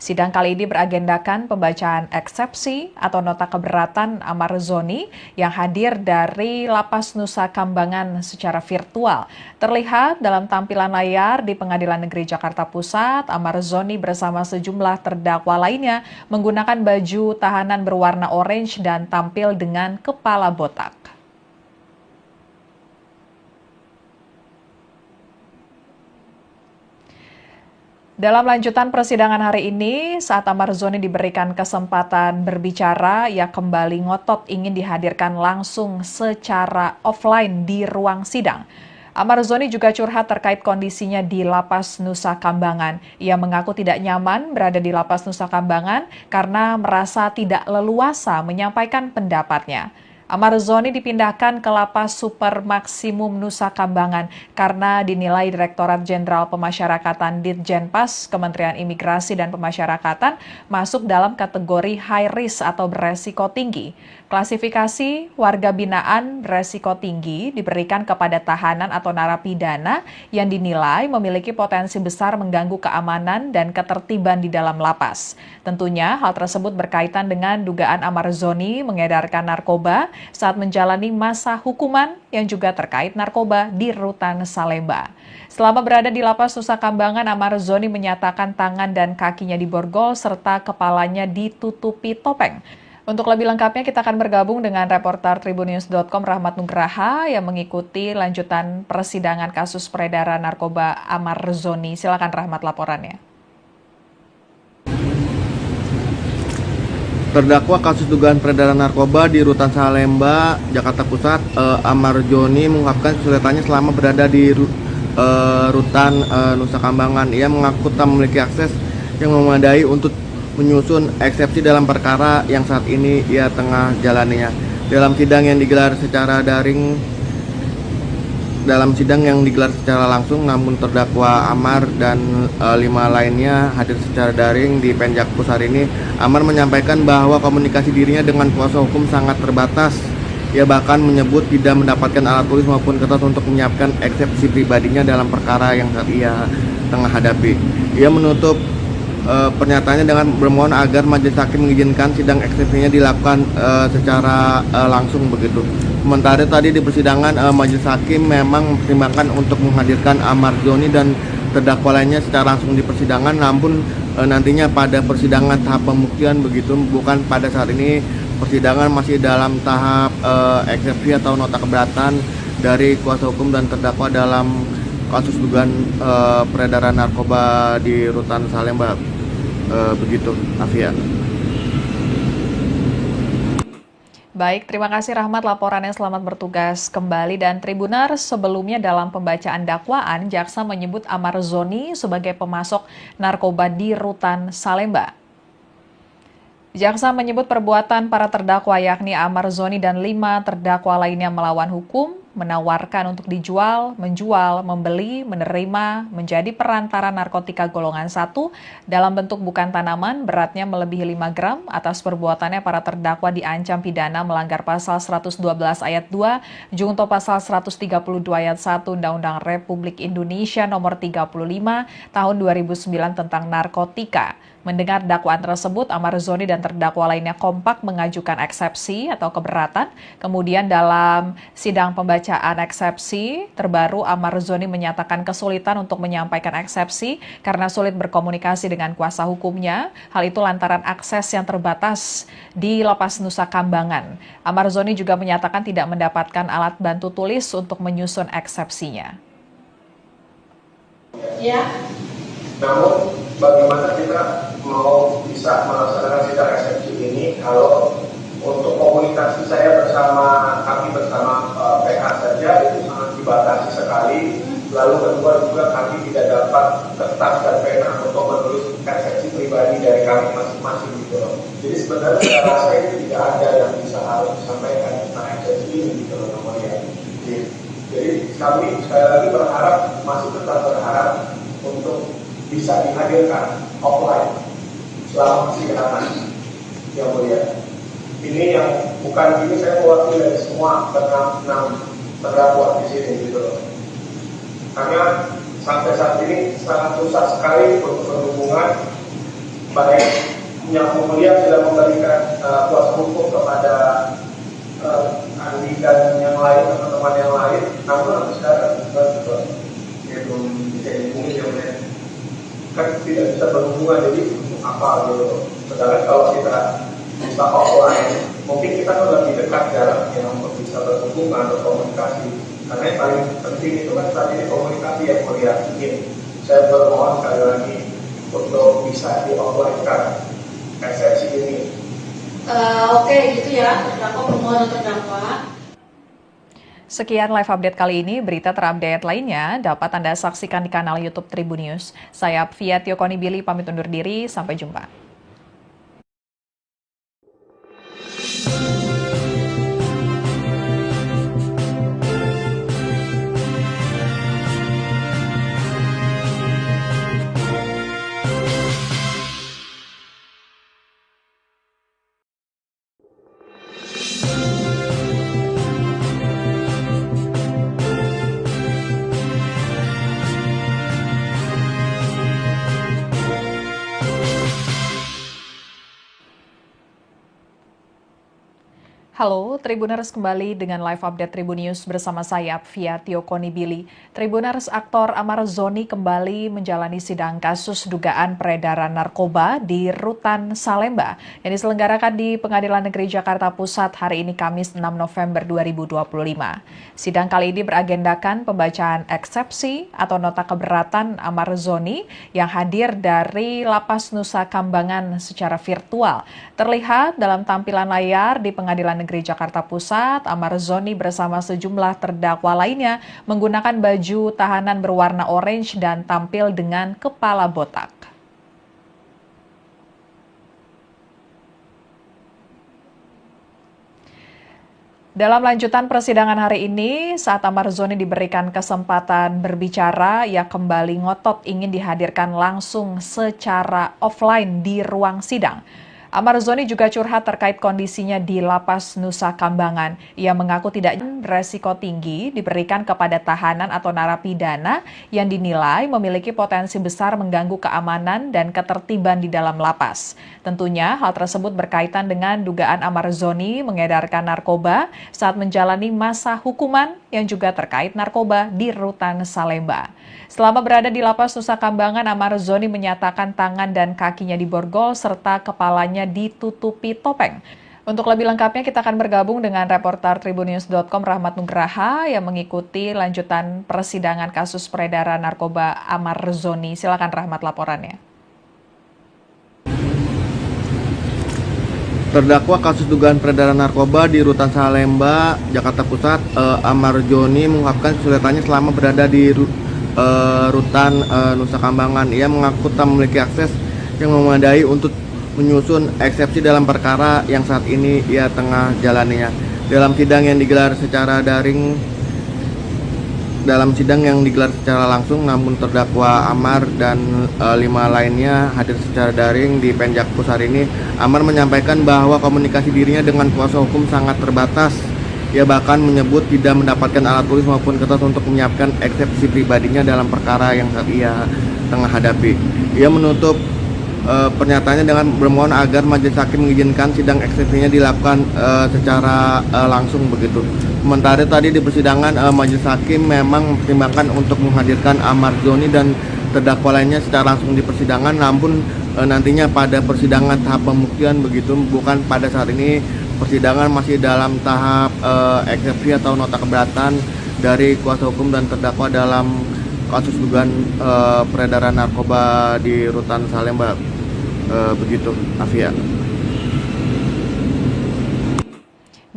Sidang kali ini beragendakan pembacaan eksepsi atau nota keberatan Amar Zoni yang hadir dari Lapas Nusa Kambangan secara virtual. Terlihat dalam tampilan layar di Pengadilan Negeri Jakarta Pusat, Amar Zoni bersama sejumlah terdakwa lainnya menggunakan baju tahanan berwarna orange dan tampil dengan kepala botak. Dalam lanjutan persidangan hari ini, saat Amar Zoni diberikan kesempatan berbicara, ia kembali ngotot ingin dihadirkan langsung secara offline di ruang sidang. Amar Zoni juga curhat terkait kondisinya di Lapas Nusa Kambangan. Ia mengaku tidak nyaman berada di Lapas Nusa Kambangan karena merasa tidak leluasa menyampaikan pendapatnya. Amar Zoni dipindahkan ke Lapas Super Maksimum Nusa Kambangan karena dinilai Direktorat Jenderal Pemasyarakatan Ditjenpas Kementerian Imigrasi dan Pemasyarakatan masuk dalam kategori high risk atau beresiko tinggi. Klasifikasi warga binaan beresiko tinggi diberikan kepada tahanan atau narapidana yang dinilai memiliki potensi besar mengganggu keamanan dan ketertiban di dalam lapas. Tentunya hal tersebut berkaitan dengan dugaan Amar Zoni mengedarkan narkoba saat menjalani masa hukuman yang juga terkait narkoba di Rutan Salemba. Selama berada di Lapas Nusa Kambangan, Amar Zoni menyatakan tangan dan kakinya diborgol serta kepalanya ditutupi topeng. Untuk lebih lengkapnya kita akan bergabung dengan reporter tribunnews.com Rahmat Nugraha yang mengikuti lanjutan persidangan kasus peredaran narkoba Amar Zoni. Silakan Rahmat laporannya. Terdakwa kasus dugaan peredaran narkoba di Rutan Salemba, Jakarta Pusat, Amar Zoni mengungkapkan kesulitannya selama berada di Rutan Nusa Kambangan. Ia mengaku tak memiliki akses yang memadai untuk menyusun eksepsi dalam perkara yang saat ini ia tengah jalaninya. Dalam sidang yang digelar secara langsung, namun terdakwa Amar dan 5 lainnya hadir secara daring di Penjakpus hari ini. Amar menyampaikan bahwa komunikasi dirinya dengan kuasa hukum sangat terbatas. Ia bahkan menyebut tidak mendapatkan alat tulis maupun kertas untuk menyiapkan eksepsi pribadinya dalam perkara yang saat ia tengah hadapi. Ia menutup pernyataannya dengan bermohon agar majelis hakim mengizinkan sidang eksepsinya dilakukan secara langsung begitu. Sementara tadi di persidangan majelis hakim memang mempertimbangkan untuk menghadirkan Ahmad Zoni dan terdakwa lainnya secara langsung di persidangan, namun nantinya pada persidangan tahap pembuktian begitu, bukan pada saat ini. Persidangan masih dalam tahap eksepsi atau nota keberatan dari kuasa hukum dan terdakwa dalam kasus dugaan peredaran narkoba di Rutan Salemba. Begitu, Afia. Baik, terima kasih Rahmat laporannya, selamat bertugas kembali. Dan Tribuners, sebelumnya dalam pembacaan dakwaan, jaksa menyebut Ahmad Zoni sebagai pemasok narkoba di Rutan Salemba. Jaksa menyebut perbuatan para terdakwa yakni Ahmad Zoni dan 5 terdakwa lainnya melawan hukum, menawarkan untuk dijual, menjual, membeli, menerima, menjadi perantara narkotika golongan 1 dalam bentuk bukan tanaman, beratnya melebihi 5 gram. Atas perbuatannya para terdakwa diancam pidana melanggar pasal 112 ayat 2, junto pasal 132 ayat 1 Undang-Undang Republik Indonesia nomor 35 tahun 2009 tentang narkotika. Mendengar dakwaan tersebut, Ahmad Zoni dan terdakwa lainnya kompak mengajukan eksepsi atau keberatan. Kemudian dalam sidang pembacaan eksepsi terbaru, Ahmad Zoni menyatakan kesulitan untuk menyampaikan eksepsi karena sulit berkomunikasi dengan kuasa hukumnya. Hal itu lantaran akses yang terbatas di Lapas Nusa Kambangan. Ahmad Zoni juga menyatakan tidak mendapatkan alat bantu tulis untuk menyusun eksepsinya. Ya. Namun bagaimana kita mau bisa melaksanakan sidang eksepsi ini kalau untuk komunikasi saya kami bersama PH saja itu sangat dibatasi sekali. Lalu kedua juga kami tidak dapat kertas dan pena untuk menulis eksepsi pribadi dari kami masing-masing gitu loh. Jadi sebenarnya saya rasa itu tidak ada yang bisa harus disampaikan tentang eksepsi ini gitu loh namanya. Jadi kami sekali lagi masih tetap berharap untuk bisa dihadirkan offline selama persidangan yang mulia. Ini yang bukan ini saya mewakili dari semua enam terdakwa di sini gitu loh. Karena sampai saat ini sangat susah sekali untuk berhubungan, baik yang mulia sudah memberikan kuasa hukum kepada Andi dan yang lain, teman-teman yang lain, namun sampai sekarang belum bisa dihubungi yang mulia. Kan tidak bisa berhubungan, jadi apa gitu. Sedangkan kalau kita bisa offline, mungkin kita kan lebih dekat jaraknya untuk bisa berhubungan, berkomunikasi. Karena yang paling penting itu kan saat ini komunikasi yang mulia. Saya bermohon sekali lagi untuk bisa di offline-kan eksepsi ini. Oke, gitu ya, terdakwa permohonan terdakwa. Sekian live update kali ini, berita terupdate lainnya dapat Anda saksikan di kanal YouTube Tribun News. Saya Fia Tiokoni Billy pamit undur diri, sampai jumpa. Halo, Tribuners kembali dengan live update Tribun News bersama saya, Fia Tiokoni Billy. Tribuners, aktor Ahmad Zoni kembali menjalani sidang kasus dugaan peredaran narkoba di Rutan Salemba yang diselenggarakan di Pengadilan Negeri Jakarta Pusat hari ini Kamis 6 November 2025. Sidang kali ini beragendakan pembacaan eksepsi atau nota keberatan Ahmad Zoni yang hadir dari Lapas Nusa Kambangan secara virtual. Terlihat dalam tampilan layar di Pengadilan Negeri Jakarta Pusat, Ahmad Zoni bersama sejumlah terdakwa lainnya menggunakan baju tahanan berwarna orange dan tampil dengan kepala botak. Dalam lanjutan persidangan hari ini, saat Ahmad Zoni diberikan kesempatan berbicara, ia kembali ngotot ingin dihadirkan langsung secara offline di ruang sidang. Amar Zoni juga curhat terkait kondisinya di Lapas Nusa Kambangan. Ia mengaku tidak beresiko tinggi diberikan kepada tahanan atau narapidana yang dinilai memiliki potensi besar mengganggu keamanan dan ketertiban di dalam lapas. Tentunya hal tersebut berkaitan dengan dugaan Amar Zoni mengedarkan narkoba saat menjalani masa hukuman yang juga terkait narkoba di Rutan Salemba. Selama berada di Lapas Nusa Kambangan, Amar Zoni menyatakan tangan dan kakinya diborgol serta kepalanya ditutupi topeng. Untuk lebih lengkapnya kita akan bergabung dengan reporter Tribunnews.com Rahmat Nugraha yang mengikuti lanjutan persidangan kasus peredaran narkoba Amar Zoni. Silakan Rahmat laporannya. Terdakwa kasus dugaan peredaran narkoba di Rutan Salemba, Jakarta Pusat, Amar Zoni mengungkapkan kesulitannya selama berada di Rutan Nusa Kambangan. Ia mengaku tak memiliki akses yang memadai untuk menyusun eksepsi dalam perkara yang saat ini ia tengah jalaninya. Dalam sidang yang digelar secara langsung, namun terdakwa Amar dan 5 lainnya hadir secara daring di Penjakpus hari ini. Amar menyampaikan bahwa komunikasi dirinya dengan kuasa hukum sangat terbatas. Ia bahkan menyebut tidak mendapatkan alat tulis maupun kertas untuk menyiapkan eksepsi pribadinya dalam perkara yang saat ia tengah hadapi. Ia menutup pernyataannya dengan bermohon agar majelis hakim mengizinkan sidang eksepsinya dilakukan secara langsung begitu. Sementara tadi di persidangan majelis hakim memang mempertimbangkan untuk menghadirkan Amar Zoni dan terdakwa lainnya secara langsung di persidangan, namun nantinya pada persidangan tahap pembuktian begitu, bukan pada saat ini. Persidangan masih dalam tahap eksepsi atau nota keberatan dari kuasa hukum dan terdakwa dalam kasus dugaan peredaran narkoba di Rutan Salemba. Begitu, Afia.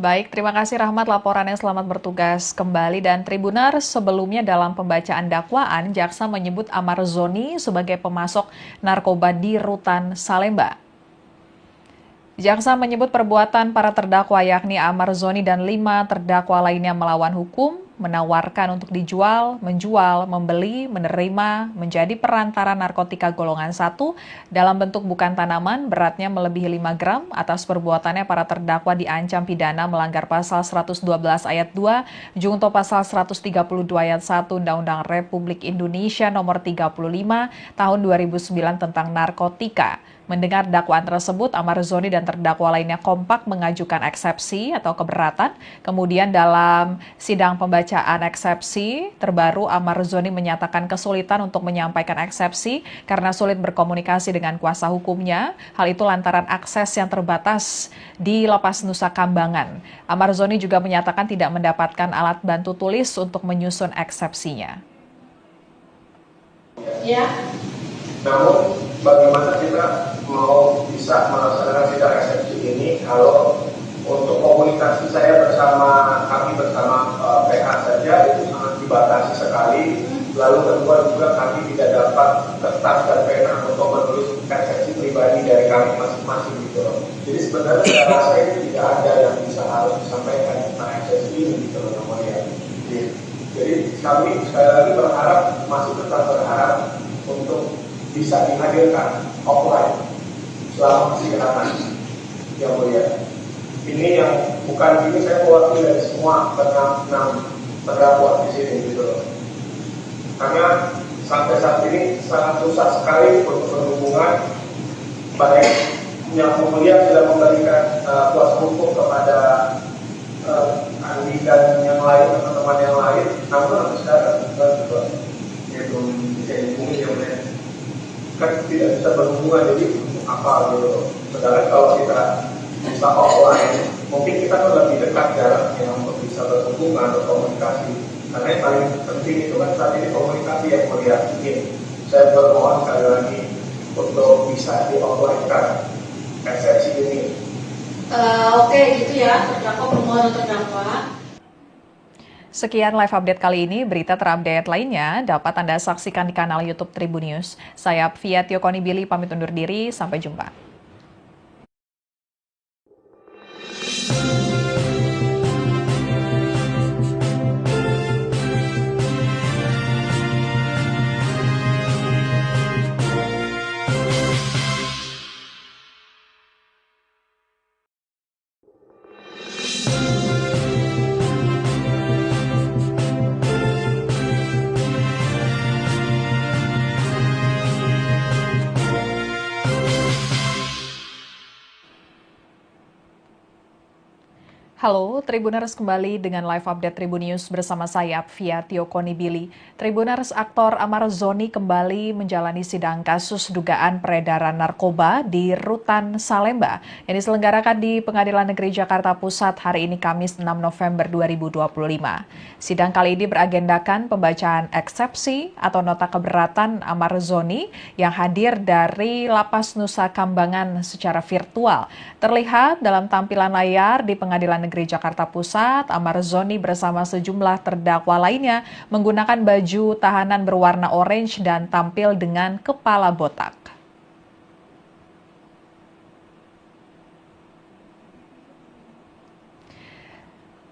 Baik, terima kasih Rahmat laporannya, selamat bertugas kembali. Dan Tribuner, sebelumnya dalam pembacaan dakwaan, jaksa menyebut Amar Zoni sebagai pemasok narkoba di Rutan Salemba. Jaksa menyebut perbuatan para terdakwa yakni Amar Zoni dan 5 terdakwa lainnya melawan hukum, menawarkan untuk dijual, menjual, membeli, menerima, menjadi perantara narkotika golongan 1 dalam bentuk bukan tanaman beratnya melebihi 5 gram. Atas perbuatannya para terdakwa diancam pidana melanggar pasal 112 ayat 2, junto pasal 132 ayat 1 Undang-Undang Republik Indonesia nomor 35 tahun 2009 tentang narkotika. Mendengar dakwaan tersebut, Amar Zoni dan terdakwa lainnya kompak mengajukan eksepsi atau keberatan. Kemudian dalam sidang pembacaan eksepsi terbaru, Amar Zoni menyatakan kesulitan untuk menyampaikan eksepsi karena sulit berkomunikasi dengan kuasa hukumnya. Hal itu lantaran akses yang terbatas di Lapas Nusa Kambangan. Amar Zoni juga menyatakan tidak mendapatkan alat bantu tulis untuk menyusun eksepsinya. Ya. Namun bagaimana kita mau bisa melaksanakan sidang eksepsi ini kalau untuk komunikasi saya kami bersama PH saja itu sangat dibatasi sekali. Lalu kedua juga kami tidak dapat kertas dan pena untuk menulis eksepsi pribadi dari kami masing-masing gitu. Jadi sebenarnya saya rasa ini tidak ada yang bisa harus disampaikan tentang eksepsi ini gitu namanya. Jadi kami sekali lagi masih tetap berharap untuk bisa dihadirkan offline selama persidangan yang mulia. Ini yang bukan ini saya mewakili dari semua enam terdakwa di sini gitu loh. Karena sampai saat ini sangat susah sekali untuk berhubungan, baik yang mulia sudah memberikan kuasa hukum kepada Andi dan yang lain, teman-teman yang lain, namun sampai sekarang juga belum bisa dihubungi yang mulia. Kan tidak bisa berhubungan, jadi apa gitu. Sedangkan kalau kita bisa offline, mungkin kita kan lebih dekat jaraknya untuk bisa berhubungan, berkomunikasi. Karena yang paling penting itu kan saat ini komunikasi yang mulia. Saya bermohon sekali lagi untuk bisa di offline-kan eksepsi ini. Oke, gitu ya, terdakwa permohonan terdakwa. Sekian live update kali ini, berita terupdate lainnya dapat Anda saksikan di kanal YouTube Tribunnews. Saya Fia Tiokoni Billy pamit undur diri, sampai jumpa. Halo, Tribuners kembali dengan live update Tribun News bersama saya, Fia Konibili. Tribuners, aktor Amar Zoni kembali menjalani sidang kasus dugaan peredaran narkoba di Rutan Salemba yang diselenggarakan di Pengadilan Negeri Jakarta Pusat hari ini Kamis 6 November 2025. Sidang kali ini beragendakan pembacaan eksepsi atau nota keberatan Amar Zoni yang hadir dari Lapas Nusa Kambangan secara virtual. Terlihat dalam tampilan layar di Pengadilan Negeri Jakarta Pusat, Amar Zoni bersama sejumlah terdakwa lainnya menggunakan baju tahanan berwarna orange dan tampil dengan kepala botak.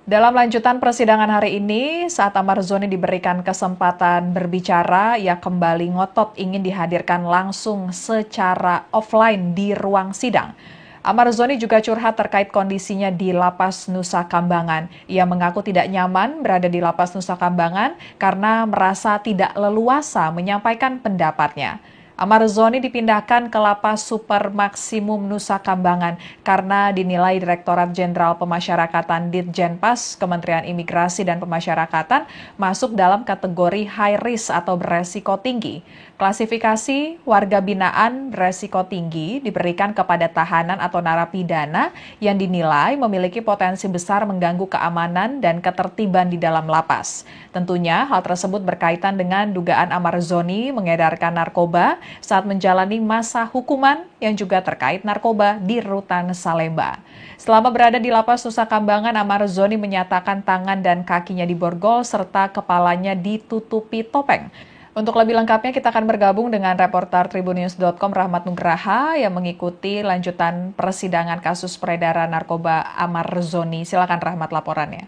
Dalam lanjutan persidangan hari ini, saat Amar Zoni diberikan kesempatan berbicara, ia kembali ngotot ingin dihadirkan langsung secara offline di ruang sidang. Amar Zoni juga curhat terkait kondisinya di Lapas Nusa Kambangan. Ia mengaku tidak nyaman berada di Lapas Nusa Kambangan karena merasa tidak leluasa menyampaikan pendapatnya. Amar Zoni dipindahkan ke Lapas Super Maksimum Nusa Kambangan karena dinilai Direktorat Jenderal Pemasyarakatan Ditjenpas Kementerian Imigrasi dan Pemasyarakatan masuk dalam kategori high risk atau beresiko tinggi. Klasifikasi warga binaan beresiko tinggi diberikan kepada tahanan atau narapidana yang dinilai memiliki potensi besar mengganggu keamanan dan ketertiban di dalam lapas. Tentunya hal tersebut berkaitan dengan dugaan Amar Zoni mengedarkan narkoba saat menjalani masa hukuman yang juga terkait narkoba di Rutan Salemba. Selama berada di Lapas Nusa Kambangan, Amar Zoni menyatakan tangan dan kakinya diborgol serta kepalanya ditutupi topeng. Untuk lebih lengkapnya kita akan bergabung dengan reporter Tribunnews.com Rahmat Nugraha yang mengikuti lanjutan persidangan kasus peredaran narkoba Amar Zoni. Silakan Rahmat laporannya.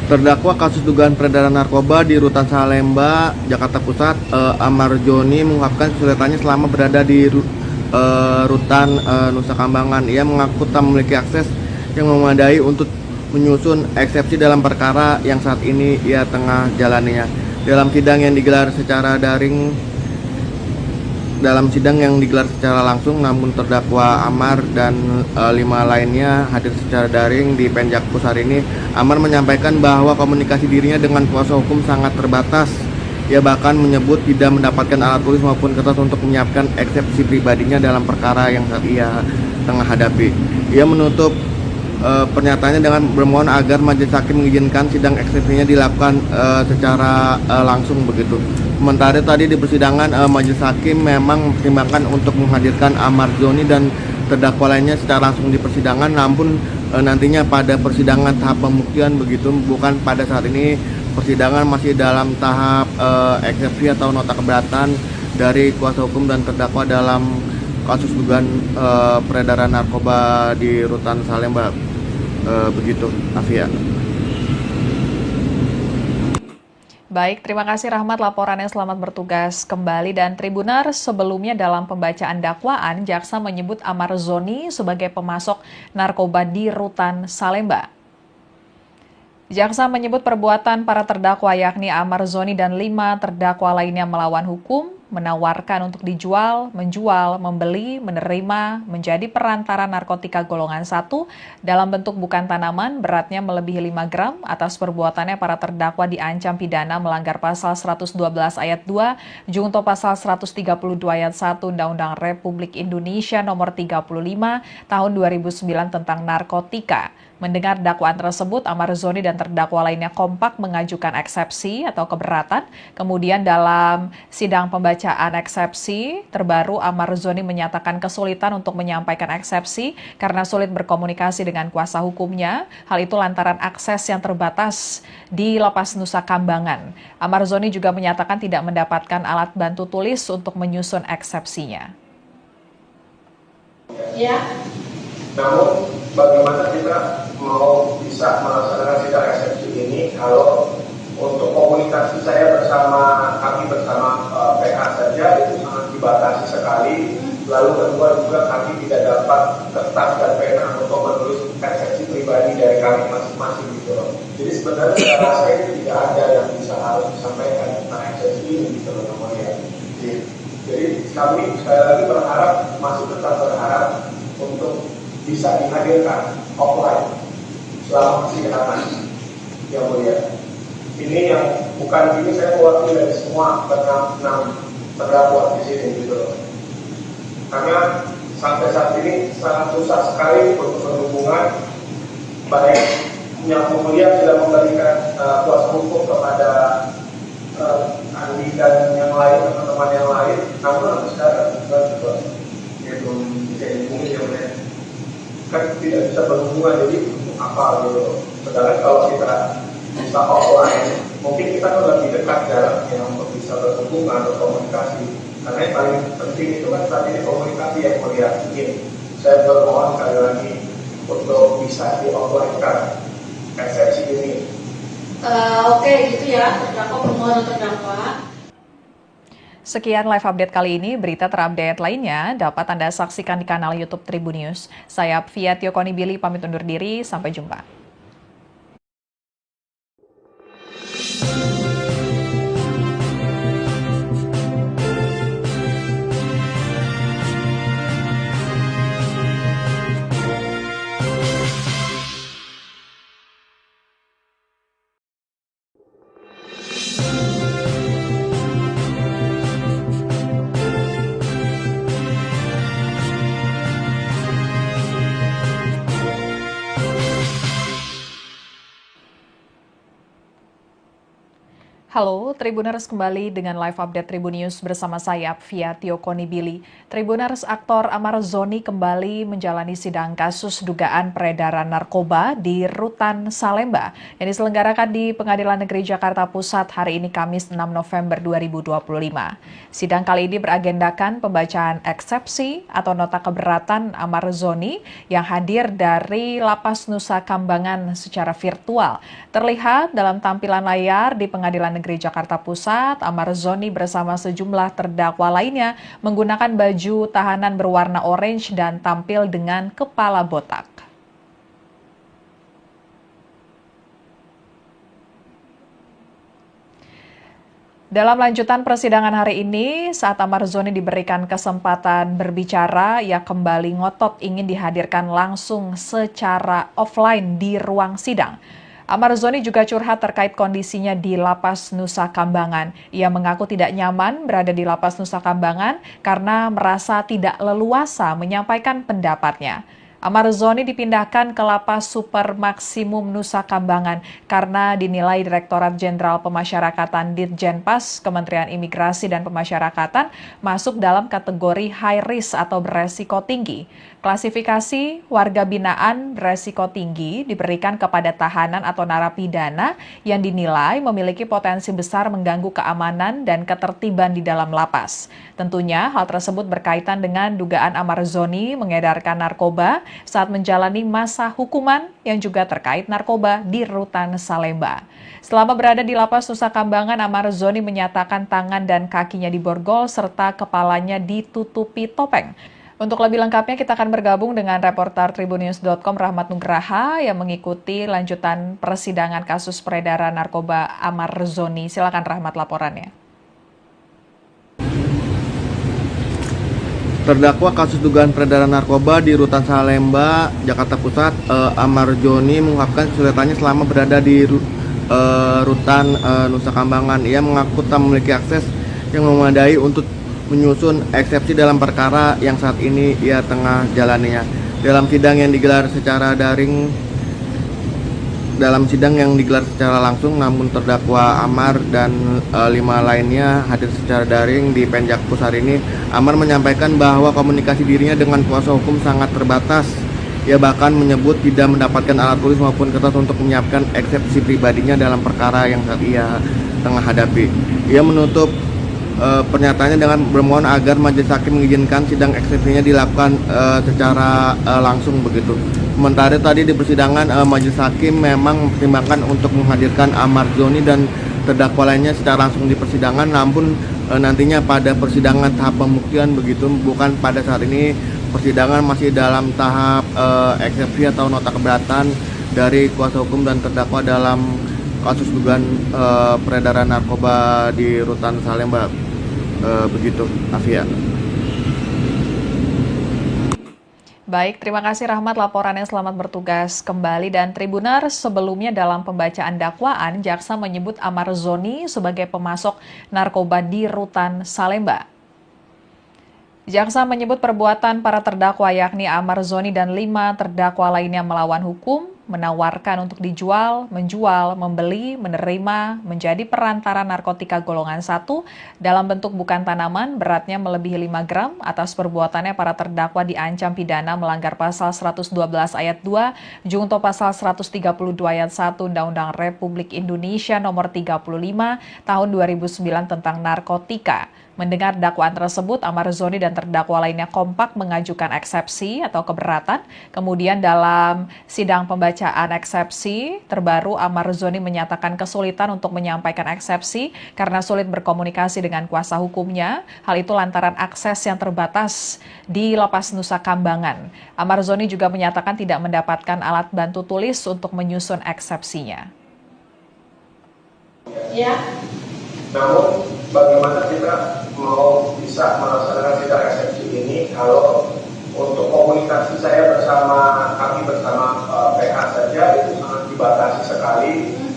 Terdakwa kasus dugaan peredaran narkoba di Rutan Salemba, Jakarta Pusat, Amar Zoni mengungkapkan kesulitannya selama berada di Rutan Nusa Kambangan. Ia mengaku tak memiliki akses yang memadai untuk menyusun eksepsi dalam perkara yang saat ini ia tengah jalaninya. Dalam sidang yang digelar secara langsung, namun terdakwa Amar dan 5 lainnya hadir secara daring di Penjakpus hari ini. Amar menyampaikan bahwa komunikasi dirinya dengan kuasa hukum sangat terbatas. Ia bahkan menyebut tidak mendapatkan alat tulis maupun kertas untuk menyiapkan eksepsi pribadinya dalam perkara yang saat ia tengah hadapi. Ia menutup pernyataannya dengan bermohon agar majelis hakim mengizinkan sidang eksepsinya dilakukan secara langsung begitu. Sementara tadi di persidangan majelis hakim memang mempertimbangkan untuk menghadirkan Amar Zoni dan terdakwa lainnya secara langsung di persidangan, namun nantinya pada persidangan tahap pembuktian begitu, bukan pada saat ini. Persidangan masih dalam tahap eksepsi atau nota keberatan dari kuasa hukum dan terdakwa dalam kasus dugaan peredaran narkoba di Rutan Salemba. Begitu, Afia. Baik, terima kasih Rahmat laporannya, selamat bertugas kembali. Dan Tribuners, sebelumnya dalam pembacaan dakwaan, jaksa menyebut Amar Zoni sebagai pemasok narkoba di Rutan Salemba. Jaksa menyebut perbuatan para terdakwa yakni Amar Zoni dan 5 terdakwa lainnya melawan hukum, menawarkan untuk dijual, menjual, membeli, menerima, menjadi perantara narkotika golongan 1 dalam bentuk bukan tanaman beratnya melebihi 5 gram. Atas perbuatannya para terdakwa diancam pidana melanggar pasal 112 ayat 2, junto pasal 132 ayat 1 Undang-Undang Republik Indonesia nomor 35 tahun 2009 tentang narkotika. Mendengar dakwaan tersebut, Amar Zoni dan terdakwa lainnya kompak mengajukan eksepsi atau keberatan. Kemudian dalam sidang pembacaan eksepsi terbaru, Amar Zoni menyatakan kesulitan untuk menyampaikan eksepsi karena sulit berkomunikasi dengan kuasa hukumnya. Hal itu lantaran akses yang terbatas di Lapas Nusa Kambangan. Amar Zoni juga menyatakan tidak mendapatkan alat bantu tulis untuk menyusun eksepsinya. Ya. Namun bagaimana kita mau bisa melaksanakan sidang eksepsi ini kalau untuk komunikasi saya kami bersama PH saja itu sangat dibatasi sekali. Lalu kedua juga kami tidak dapat kertas dan pena untuk menulis eksepsi pribadi dari kami masing-masing gitu loh. Jadi sebenarnya saya rasa itu tidak ada yang bisa harus disampaikan tentang eksepsi ini gitu loh namanya. Jadi kami sekali lagi berharap, masih tetap berharap untuk bisa dihadirkan offline selama persidangan, yang mulia. Ini yang bukan ini saya mewakili dari semua enam terdakwa di sini gitu loh. Karena sampai saat ini sangat susah sekali untuk berhubungan, baik yang mulia sudah memberikan kuasa hukum kepada Andi dan yang lain, teman-teman yang lain, namun sampai sekarang juga ya belum bisa dihubungi, ya mulia. Kan tidak bisa berhubungan, jadi apa gitu. Sedangkan kalau kita bisa offline, mungkin kita kan lebih dekat jaraknya untuk bisa berhubungan atau komunikasi. Karena yang paling penting itu kan saat ini komunikasi yang mulia. Mungkin saya bermohon sekali lagi untuk bisa di offline kan eksepsi ini. Oke, gitu ya, terdakwa permohonan terdakwa. Sekian live update kali ini. Berita terupdate lainnya dapat Anda saksikan di kanal YouTube Tribun News. Saya Fia Tiokonibili pamit undur diri. Sampai jumpa. Halo, Tribuners kembali dengan live update Tribun News bersama saya, Fia Tiokonibili. Tribuners, aktor Amar Zoni kembali menjalani sidang kasus dugaan peredaran narkoba di Rutan Salemba yang diselenggarakan di Pengadilan Negeri Jakarta Pusat hari ini Kamis 6 November 2025. Sidang kali ini beragendakan pembacaan eksepsi atau nota keberatan Amar Zoni yang hadir dari Lapas Nusa Kambangan secara virtual. Terlihat dalam tampilan layar di Pengadilan Negeri Jakarta Pusat, Amar Zoni bersama sejumlah terdakwa lainnya menggunakan baju tahanan berwarna orange dan tampil dengan kepala botak. Dalam lanjutan persidangan hari ini, saat Amar Zoni diberikan kesempatan berbicara, ia kembali ngotot ingin dihadirkan langsung secara offline di ruang sidang. Amar Zoni juga curhat terkait kondisinya di Lapas Nusa Kambangan. Ia mengaku tidak nyaman berada di Lapas Nusa Kambangan karena merasa tidak leluasa menyampaikan pendapatnya. Amar Zoni dipindahkan ke Lapas Super Maksimum Nusa Kambangan karena dinilai Direktorat Jenderal Pemasyarakatan Ditjenpas Kementerian Imigrasi dan Pemasyarakatan masuk dalam kategori high risk atau beresiko tinggi. Klasifikasi warga binaan beresiko tinggi diberikan kepada tahanan atau narapidana yang dinilai memiliki potensi besar mengganggu keamanan dan ketertiban di dalam lapas. Tentunya hal tersebut berkaitan dengan dugaan Amar Zoni mengedarkan narkoba saat menjalani masa hukuman yang juga terkait narkoba di Rutan Salemba. Selama berada di Lapas Nusa Kambangan, Amar Zoni menyatakan tangan dan kakinya diborgol serta kepalanya ditutupi topeng. Untuk lebih lengkapnya kita akan bergabung dengan reporter tribunnews.com Rahmat Nugraha yang mengikuti lanjutan persidangan kasus peredaran narkoba Amar Zoni. Silakan Rahmat laporannya. Terdakwa kasus dugaan peredaran narkoba di Rutan Salemba, Jakarta Pusat, Amar Zoni mengungkapkan kesulitannya selama berada di Rutan Nusa Kambangan. Ia mengaku tak memiliki akses yang memadai untuk menyusun eksepsi dalam perkara yang saat ini ia tengah jalaninya. Dalam sidang yang digelar secara langsung, namun terdakwa Amar dan 5 lainnya hadir secara daring di Penjakpus hari ini. Amar menyampaikan bahwa komunikasi dirinya dengan kuasa hukum sangat terbatas. Ia bahkan menyebut tidak mendapatkan alat tulis maupun kertas untuk menyiapkan eksepsi pribadinya dalam perkara yang saat ia tengah hadapi. Ia menutup pernyataannya dengan bermohon agar majelis hakim mengizinkan sidang eksepsinya dilakukan secara langsung begitu. Sementara tadi di persidangan majelis hakim memang mempertimbangkan untuk menghadirkan Amar Zoni dan terdakwa lainnya secara langsung di persidangan, namun nantinya pada persidangan tahap pembuktian begitu, bukan pada saat ini. Persidangan masih dalam tahap eksepsi atau nota keberatan dari kuasa hukum dan terdakwa dalam kasus dugaan peredaran narkoba di Rutan Salemba. Begitu, Afia. Baik, terima kasih Rahmat laporannya, selamat bertugas kembali. Dan Tribuners, sebelumnya dalam pembacaan dakwaan, jaksa menyebut Amar Zoni sebagai pemasok narkoba di Rutan Salemba. Jaksa menyebut perbuatan para terdakwa yakni Amar Zoni dan 5 terdakwa lainnya melawan hukum, menawarkan untuk dijual, menjual, membeli, menerima, menjadi perantara narkotika golongan 1 dalam bentuk bukan tanaman beratnya melebihi 5 gram. Atas perbuatannya para terdakwa diancam pidana melanggar pasal 112 ayat 2, junto pasal 132 ayat 1 Undang-Undang Republik Indonesia nomor 35 tahun 2009 tentang narkotika. Mendengar dakwaan tersebut, Amar Zoni dan terdakwa lainnya kompak mengajukan eksepsi atau keberatan. Kemudian dalam sidang pembacaan eksepsi terbaru, Amar Zoni menyatakan kesulitan untuk menyampaikan eksepsi karena sulit berkomunikasi dengan kuasa hukumnya. Hal itu lantaran akses yang terbatas di Lapas Nusa Kambangan. Amar Zoni juga menyatakan tidak mendapatkan alat bantu tulis untuk menyusun eksepsinya. Ya. Namun bagaimana kita mau bisa melaksanakan sidang eksepsi ini kalau untuk komunikasi kami bersama PH saja itu sangat dibatasi sekali.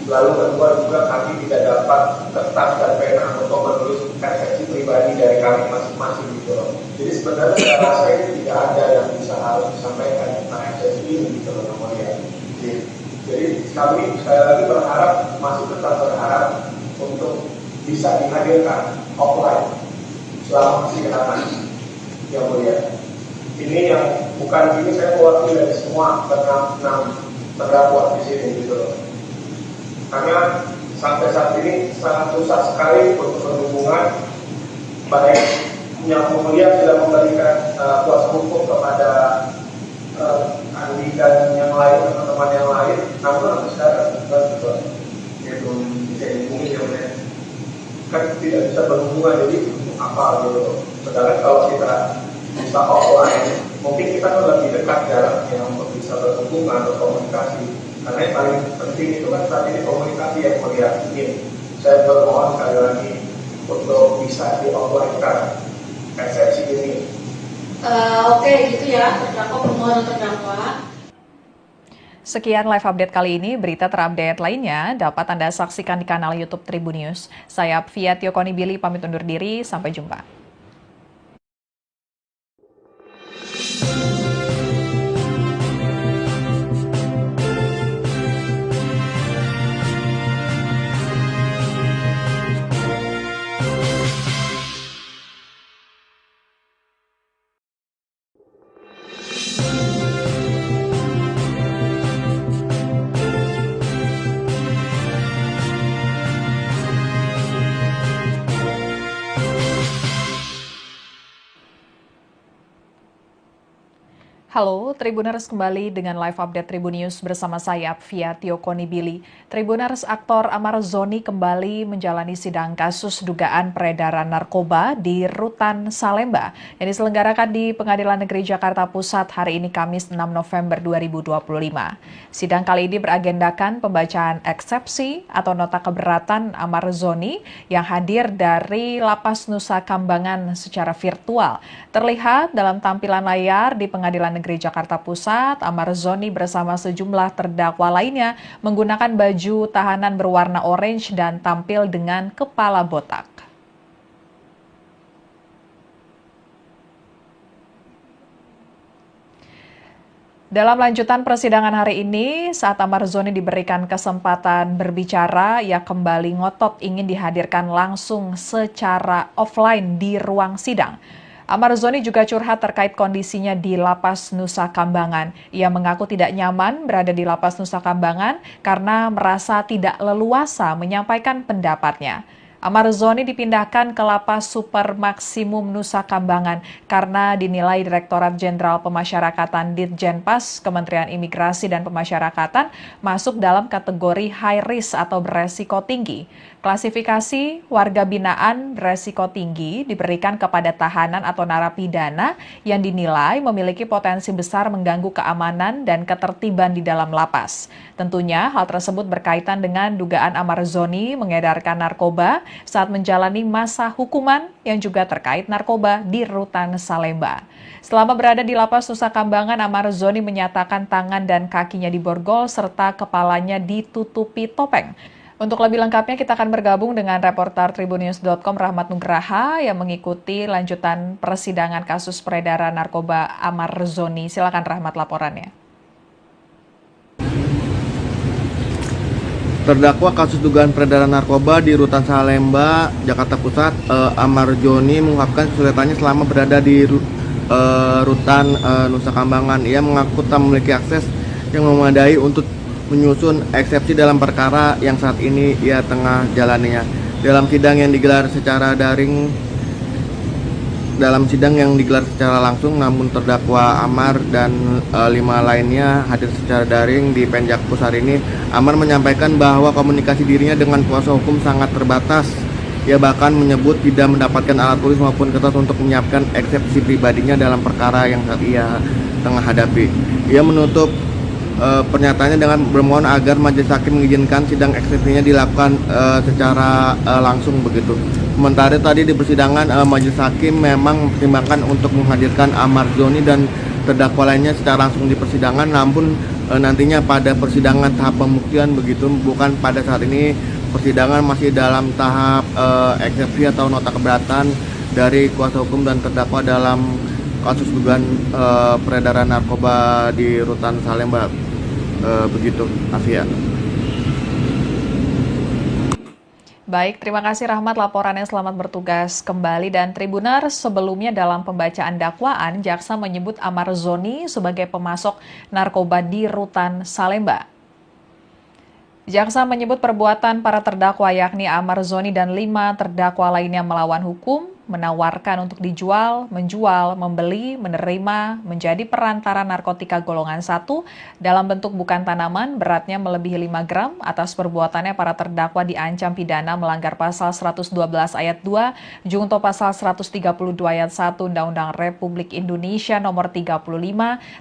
Lalu kedua juga kami tidak dapat kertas dan pena untuk menulis eksepsi pribadi dari kami masing-masing gitu loh. Jadi sebenarnya saya rasa itu tidak ada yang bisa harus disampaikan tentang eksepsi ini gitu loh namanya. Jadi kami sekali lagi masih tetap berharap untuk bisa dihadirkan offline selama persidangan yang mulia. Ini yang bukan ini saya mewakili dari semua enam terdakwa di sini gitu loh. Karena sampai saat ini sangat susah sekali untuk berhubungan, baik yang mulia sudah memberikan kuasa hukum kepada Andi dan yang lain, teman-teman yang lain, namun sekarang belum bisa dihubungi yang mulia. Kan tidak bisa berhubungan, jadi apa gitu. Sedangkan kalau kita bisa offline, mungkin kita kan lebih dekat jaraknya untuk bisa berhubungan, berkomunikasi. Karena yang paling penting itu kan saat ini komunikasi yang melihat ini. Saya bermohon sekali lagi untuk bisa di offline-kan eksepsi ini. Oke, gitu ya, terdakwa permohonan terdakwa. Sekian live update kali ini. Berita terupdate lainnya dapat Anda saksikan di kanal YouTube Tribun News. Saya Apvia Tiokonibili pamit undur diri. Sampai jumpa. Halo, Tribuners, kembali dengan live update Tribun News bersama saya, Apvia Tiokonibili. Tribuners, aktor Amar Zoni kembali menjalani sidang kasus dugaan peredaran narkoba di Rutan Salemba yang diselenggarakan di Pengadilan Negeri Jakarta Pusat hari ini Kamis 6 November 2025. Sidang kali ini beragendakan pembacaan eksepsi atau nota keberatan Amar Zoni yang hadir dari Lapas Nusa Kambangan secara virtual. Terlihat dalam tampilan layar di Pengadilan Negeri Jakarta Pusat, Amar Zoni bersama sejumlah terdakwa lainnya menggunakan baju tahanan berwarna orange dan tampil dengan kepala botak. Dalam lanjutan persidangan hari ini, saat Amar Zoni diberikan kesempatan berbicara, ia kembali ngotot ingin dihadirkan langsung secara offline di ruang sidang. Amar Zoni juga curhat terkait kondisinya di Lapas Nusa Kambangan. Ia mengaku tidak nyaman berada di Lapas Nusa Kambangan karena merasa tidak leluasa menyampaikan pendapatnya. Amar Zoni dipindahkan ke Lapas Super Maksimum Nusa Kambangan karena dinilai Direktorat Jenderal Pemasyarakatan Ditjenpas Kementerian Imigrasi dan Pemasyarakatan masuk dalam kategori high risk atau beresiko tinggi. Klasifikasi warga binaan beresiko tinggi diberikan kepada tahanan atau narapidana yang dinilai memiliki potensi besar mengganggu keamanan dan ketertiban di dalam lapas. Tentunya hal tersebut berkaitan dengan dugaan Amar Zoni mengedarkan narkoba saat menjalani masa hukuman yang juga terkait narkoba di Rutan Salemba. Selama berada di lapas Nusa Kambangan, Amar Zoni menyatakan tangan dan kakinya diborgol serta kepalanya ditutupi topeng. Untuk lebih lengkapnya kita akan bergabung dengan reporter Tribunnews.com Rahmat Nugraha yang mengikuti lanjutan persidangan kasus peredaran narkoba Amar Zoni. Silakan Rahmat laporannya. Terdakwa kasus dugaan peredaran narkoba di Rutan Salemba, Jakarta Pusat, Amar Zoni mengungkapkan kesulitannya selama berada di Rutan Nusa Kambangan. Ia mengaku tak memiliki akses yang memadai untuk menyusun eksepsi dalam perkara yang saat ini ia tengah jalaninya. Dalam sidang yang digelar secara langsung, namun terdakwa Amar dan 5 lainnya hadir secara daring di Penjakpus hari ini. Amar menyampaikan bahwa komunikasi dirinya dengan kuasa hukum sangat terbatas. Ia bahkan menyebut tidak mendapatkan alat tulis maupun kertas untuk menyiapkan eksepsi pribadinya dalam perkara yang saat ia tengah hadapi. Ia menutup pernyataannya dengan bermohon agar majelis hakim mengizinkan sidang eksepsinya dilakukan secara langsung begitu. Sementara tadi di persidangan majelis hakim memang mempertimbangkan untuk menghadirkan Amar Zoni dan terdakwa lainnya secara langsung di persidangan, namun nantinya pada persidangan tahap pembuktian begitu, bukan pada saat ini. Persidangan masih dalam tahap eksepsi atau nota keberatan dari kuasa hukum dan terdakwa dalam kasus dugaan peredaran narkoba di Rutan Salemba. Begitu, Afia. Baik, terima kasih Rahmat laporannya, selamat bertugas kembali. Dan Tribuners, sebelumnya dalam pembacaan dakwaan, jaksa menyebut Amar Zoni sebagai pemasok narkoba di Rutan Salemba. Jaksa menyebut perbuatan para terdakwa yakni Amar Zoni dan 5 terdakwa lainnya melawan hukum, menawarkan untuk dijual, menjual, membeli, menerima, menjadi perantara narkotika golongan 1 dalam bentuk bukan tanaman beratnya melebihi 5 gram. Atas perbuatannya para terdakwa diancam pidana melanggar pasal 112 ayat 2, junto pasal 132 ayat 1 Undang-Undang Republik Indonesia nomor 35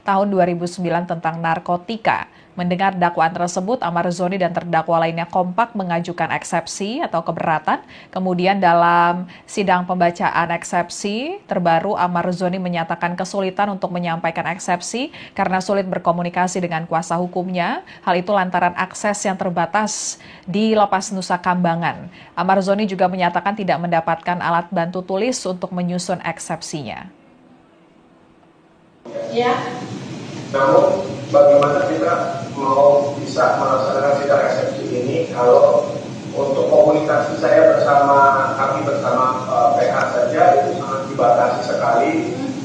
tahun 2009 tentang narkotika. Mendengar dakwaan tersebut, Amar Zoni dan terdakwa lainnya kompak mengajukan eksepsi atau keberatan. Kemudian dalam sidang pembacaan eksepsi terbaru, Amar Zoni menyatakan kesulitan untuk menyampaikan eksepsi karena sulit berkomunikasi dengan kuasa hukumnya. Hal itu lantaran akses yang terbatas di Lapas Nusa Kambangan. Amar Zoni juga menyatakan tidak mendapatkan alat bantu tulis untuk menyusun eksepsinya. Ya. Namun bagaimana kita mau bisa melaksanakan sidang eksepsi ini kalau untuk komunikasi saya kami bersama PH saja itu sangat dibatasi sekali.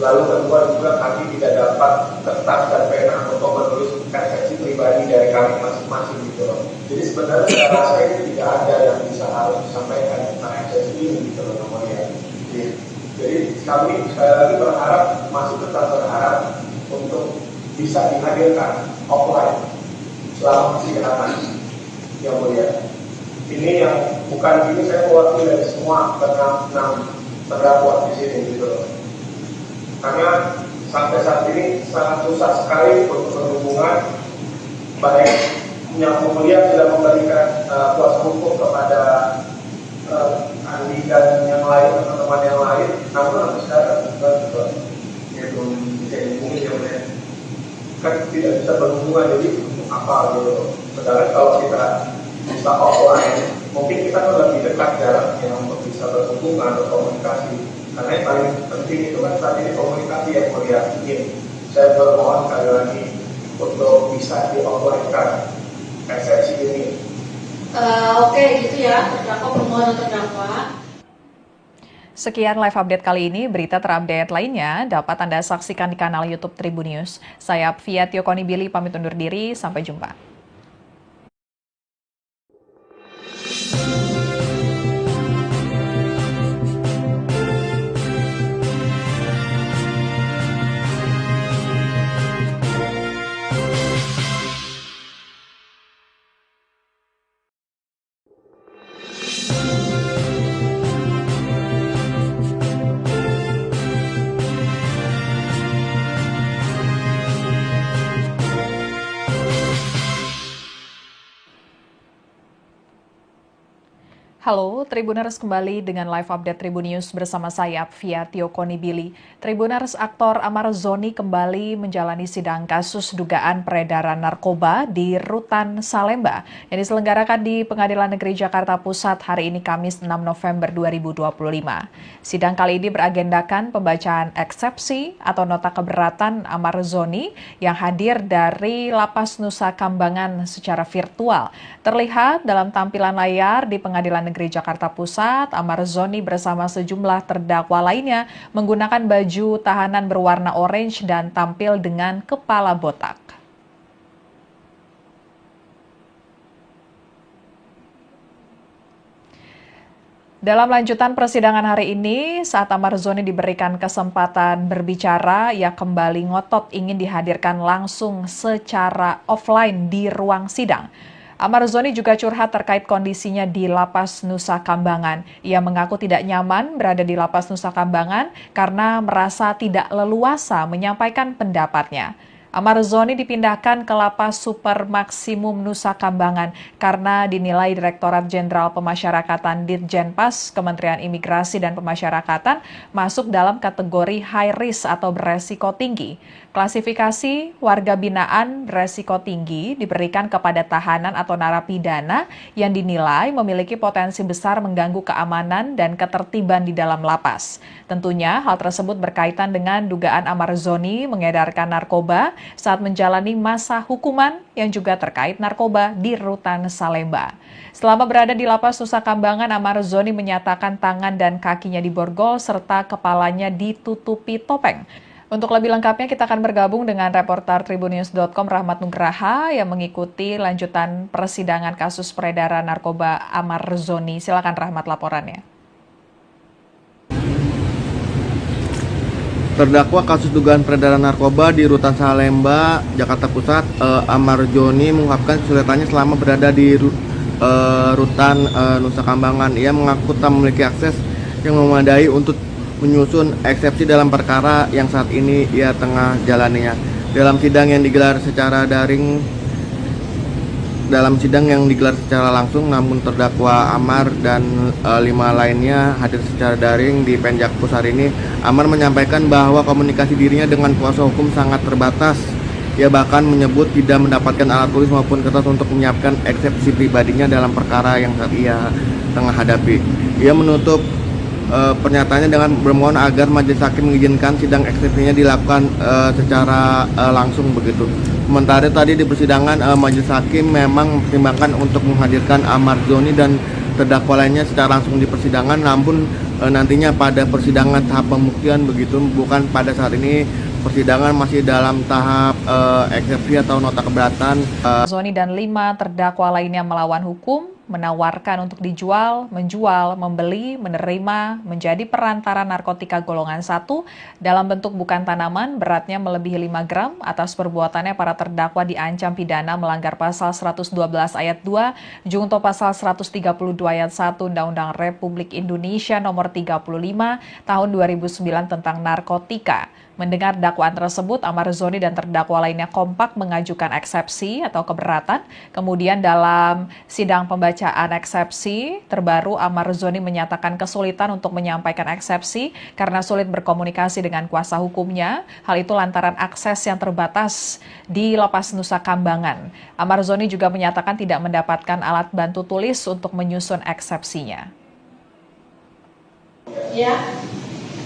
Lalu kedua juga kami tidak dapat kertas dan pena untuk menulis eksepsi pribadi dari kami masing-masing gitu loh. Jadi sebenarnya saya rasa ini tidak ada yang bisa harus disampaikan tentang eksepsi ini gitu loh namanya. Jadi kami sekali lagi masih tetap berharap untuk bisa dihadirkan offline selama persidangan yang mulia. Ini yang bukan ini saya mewakili dari semua enam terdakwa di sini gitu loh. Karena sampai saat ini sangat susah sekali untuk berhubungan, baik yang mulia sudah memberikan kuasa hukum kepada Andi dan yang lain, teman-teman yang lain, namun sampai sekarang ya belum bisa dihubungi ya mulia. Kan tidak bisa berhubungan, jadi apa gitu. Sedangkan kalau kita bisa offline, mungkin kita kan lebih dekat jaraknya untuk bisa berhubungan, berkomunikasi. Karena yang paling penting itu kan saat ini komunikasi yang mulia. Saya bermohon sekali lagi untuk bisa di offline-kan eksepsi ini. Oke, gitu ya, terdakwa permohonan terdakwa. Sekian live update kali ini. Berita terupdate lainnya dapat Anda saksikan di kanal YouTube Tribunnews. Saya Fia Tiokoni Billy pamit undur diri. Sampai jumpa. Halo, Tribuners kembali dengan live update Tribun News bersama saya, Fia Tio Konibili. Tribuners, aktor Amar Zoni kembali menjalani sidang kasus dugaan peredaran narkoba di Rutan Salemba yang diselenggarakan di Pengadilan Negeri Jakarta Pusat hari ini Kamis 6 November 2025. Sidang kali ini beragendakan pembacaan eksepsi atau nota keberatan Amar Zoni yang hadir dari Lapas Nusa Kambangan secara virtual. Terlihat dalam tampilan layar di Pengadilan Negeri Jakarta Pusat, Amar Zoni bersama sejumlah terdakwa lainnya menggunakan baju tahanan berwarna orange dan tampil dengan kepala botak. Dalam lanjutan persidangan hari ini, saat Amar Zoni diberikan kesempatan berbicara, ia kembali ngotot ingin dihadirkan langsung secara offline di ruang sidang. Amar Zoni juga curhat terkait kondisinya di Lapas Nusa Kambangan. Ia mengaku tidak nyaman berada di Lapas Nusa Kambangan karena merasa tidak leluasa menyampaikan pendapatnya. Amar Zoni dipindahkan ke Lapas Super Maksimum Nusa Kambangan karena dinilai Direktorat Jenderal Pemasyarakatan Ditjenpas Kementerian Imigrasi dan Pemasyarakatan masuk dalam kategori high risk atau beresiko tinggi. Klasifikasi warga binaan beresiko tinggi diberikan kepada tahanan atau narapidana yang dinilai memiliki potensi besar mengganggu keamanan dan ketertiban di dalam lapas. Tentunya hal tersebut berkaitan dengan dugaan Amar Zoni mengedarkan narkoba saat menjalani masa hukuman yang juga terkait narkoba di Rutan Salemba. Selama berada di Lapas Nusa Kambangan, Amar Zoni menyatakan tangan dan kakinya diborgol serta kepalanya ditutupi topeng. Untuk lebih lengkapnya kita akan bergabung dengan reporter Tribunnews.com Rahmat Nugraha yang mengikuti lanjutan persidangan kasus peredaran narkoba Amar Zoni. Silakan Rahmat laporannya. Terdakwa kasus dugaan peredaran narkoba di Rutan Salemba, Jakarta Pusat, Amar Zoni mengungkapkan kesulitannya selama berada di Rutan Nusa Kambangan. Ia mengaku tak memiliki akses yang memadai untuk menyusun eksepsi dalam perkara yang saat ini ia tengah jalaninya. Dalam sidang yang digelar secara langsung, namun terdakwa Amar dan 5 lainnya hadir secara daring di Penjakpus hari ini. Amar menyampaikan bahwa komunikasi dirinya dengan kuasa hukum sangat terbatas. Ia bahkan menyebut tidak mendapatkan alat tulis maupun kertas untuk menyiapkan eksepsi pribadinya dalam perkara yang saat ia tengah hadapi. Ia menutup pernyataannya dengan bermohon agar majelis hakim mengizinkan sidang eksepsinya dilakukan secara langsung begitu. Sementara tadi di persidangan majelis hakim memang mempertimbangkan untuk menghadirkan Amar Zoni dan terdakwa lainnya secara langsung di persidangan, namun nantinya pada persidangan tahap pembuktian begitu, bukan pada saat ini. Persidangan masih dalam tahap eksepsi atau nota keberatan. Zoni dan 5 terdakwa lainnya melawan hukum, menawarkan untuk dijual, menjual, membeli, menerima, menjadi perantara narkotika golongan 1 dalam bentuk bukan tanaman, beratnya melebihi 5 gram. Atas perbuatannya para terdakwa diancam pidana melanggar pasal 112 ayat 2, junto pasal 132 ayat 1 Undang-Undang Republik Indonesia nomor 35 tahun 2009 tentang narkotika. Mendengar dakwaan tersebut, Amar Zoni dan terdakwa lainnya kompak mengajukan eksepsi atau keberatan. Kemudian dalam sidang pembacaan eksepsi terbaru, Amar Zoni menyatakan kesulitan untuk menyampaikan eksepsi karena sulit berkomunikasi dengan kuasa hukumnya. Hal itu lantaran akses yang terbatas di Lapas Nusa Kambangan. Amar Zoni juga menyatakan tidak mendapatkan alat bantu tulis untuk menyusun eksepsinya. Ya.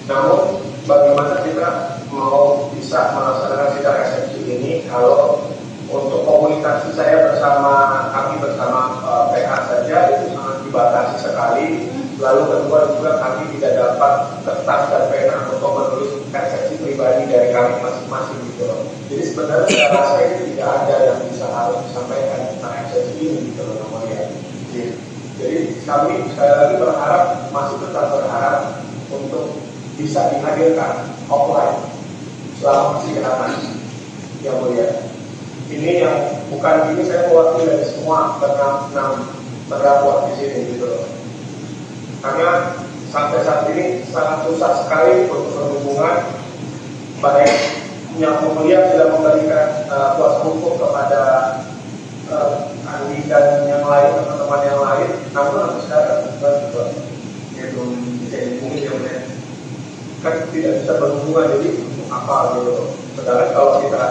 Namun bagaimana kita mau bisa melaksanakan sidang eksepsi ini kalau untuk komunikasi saya kami bersama PH saja itu sangat dibatasi sekali. Lalu kedua juga kami tidak dapat kertas dan pena untuk menulis eksepsi pribadi dari kami masing-masing gitu loh. Jadi sebenarnya saya rasa ini tidak ada yang bisa harus disampaikan tentang eksepsi ini gitu loh namanya. Jadi kami sekali lagi masih tetap berharap untuk bisa dihadirkan offline selama persidangan yang mulia. Ini yang bukan ini saya mewakili dari semua enam terdakwa di sini gitu loh. Karena sampai saat ini sangat susah sekali untuk berhubungan, baik yang mulia sudah memberikan kuasa hukum kepada Andi dan yang lain, teman-teman yang lain, namun sampai sekarang kan tidak bisa berhubungan, jadi apa gitu. Sedangkan kalau kita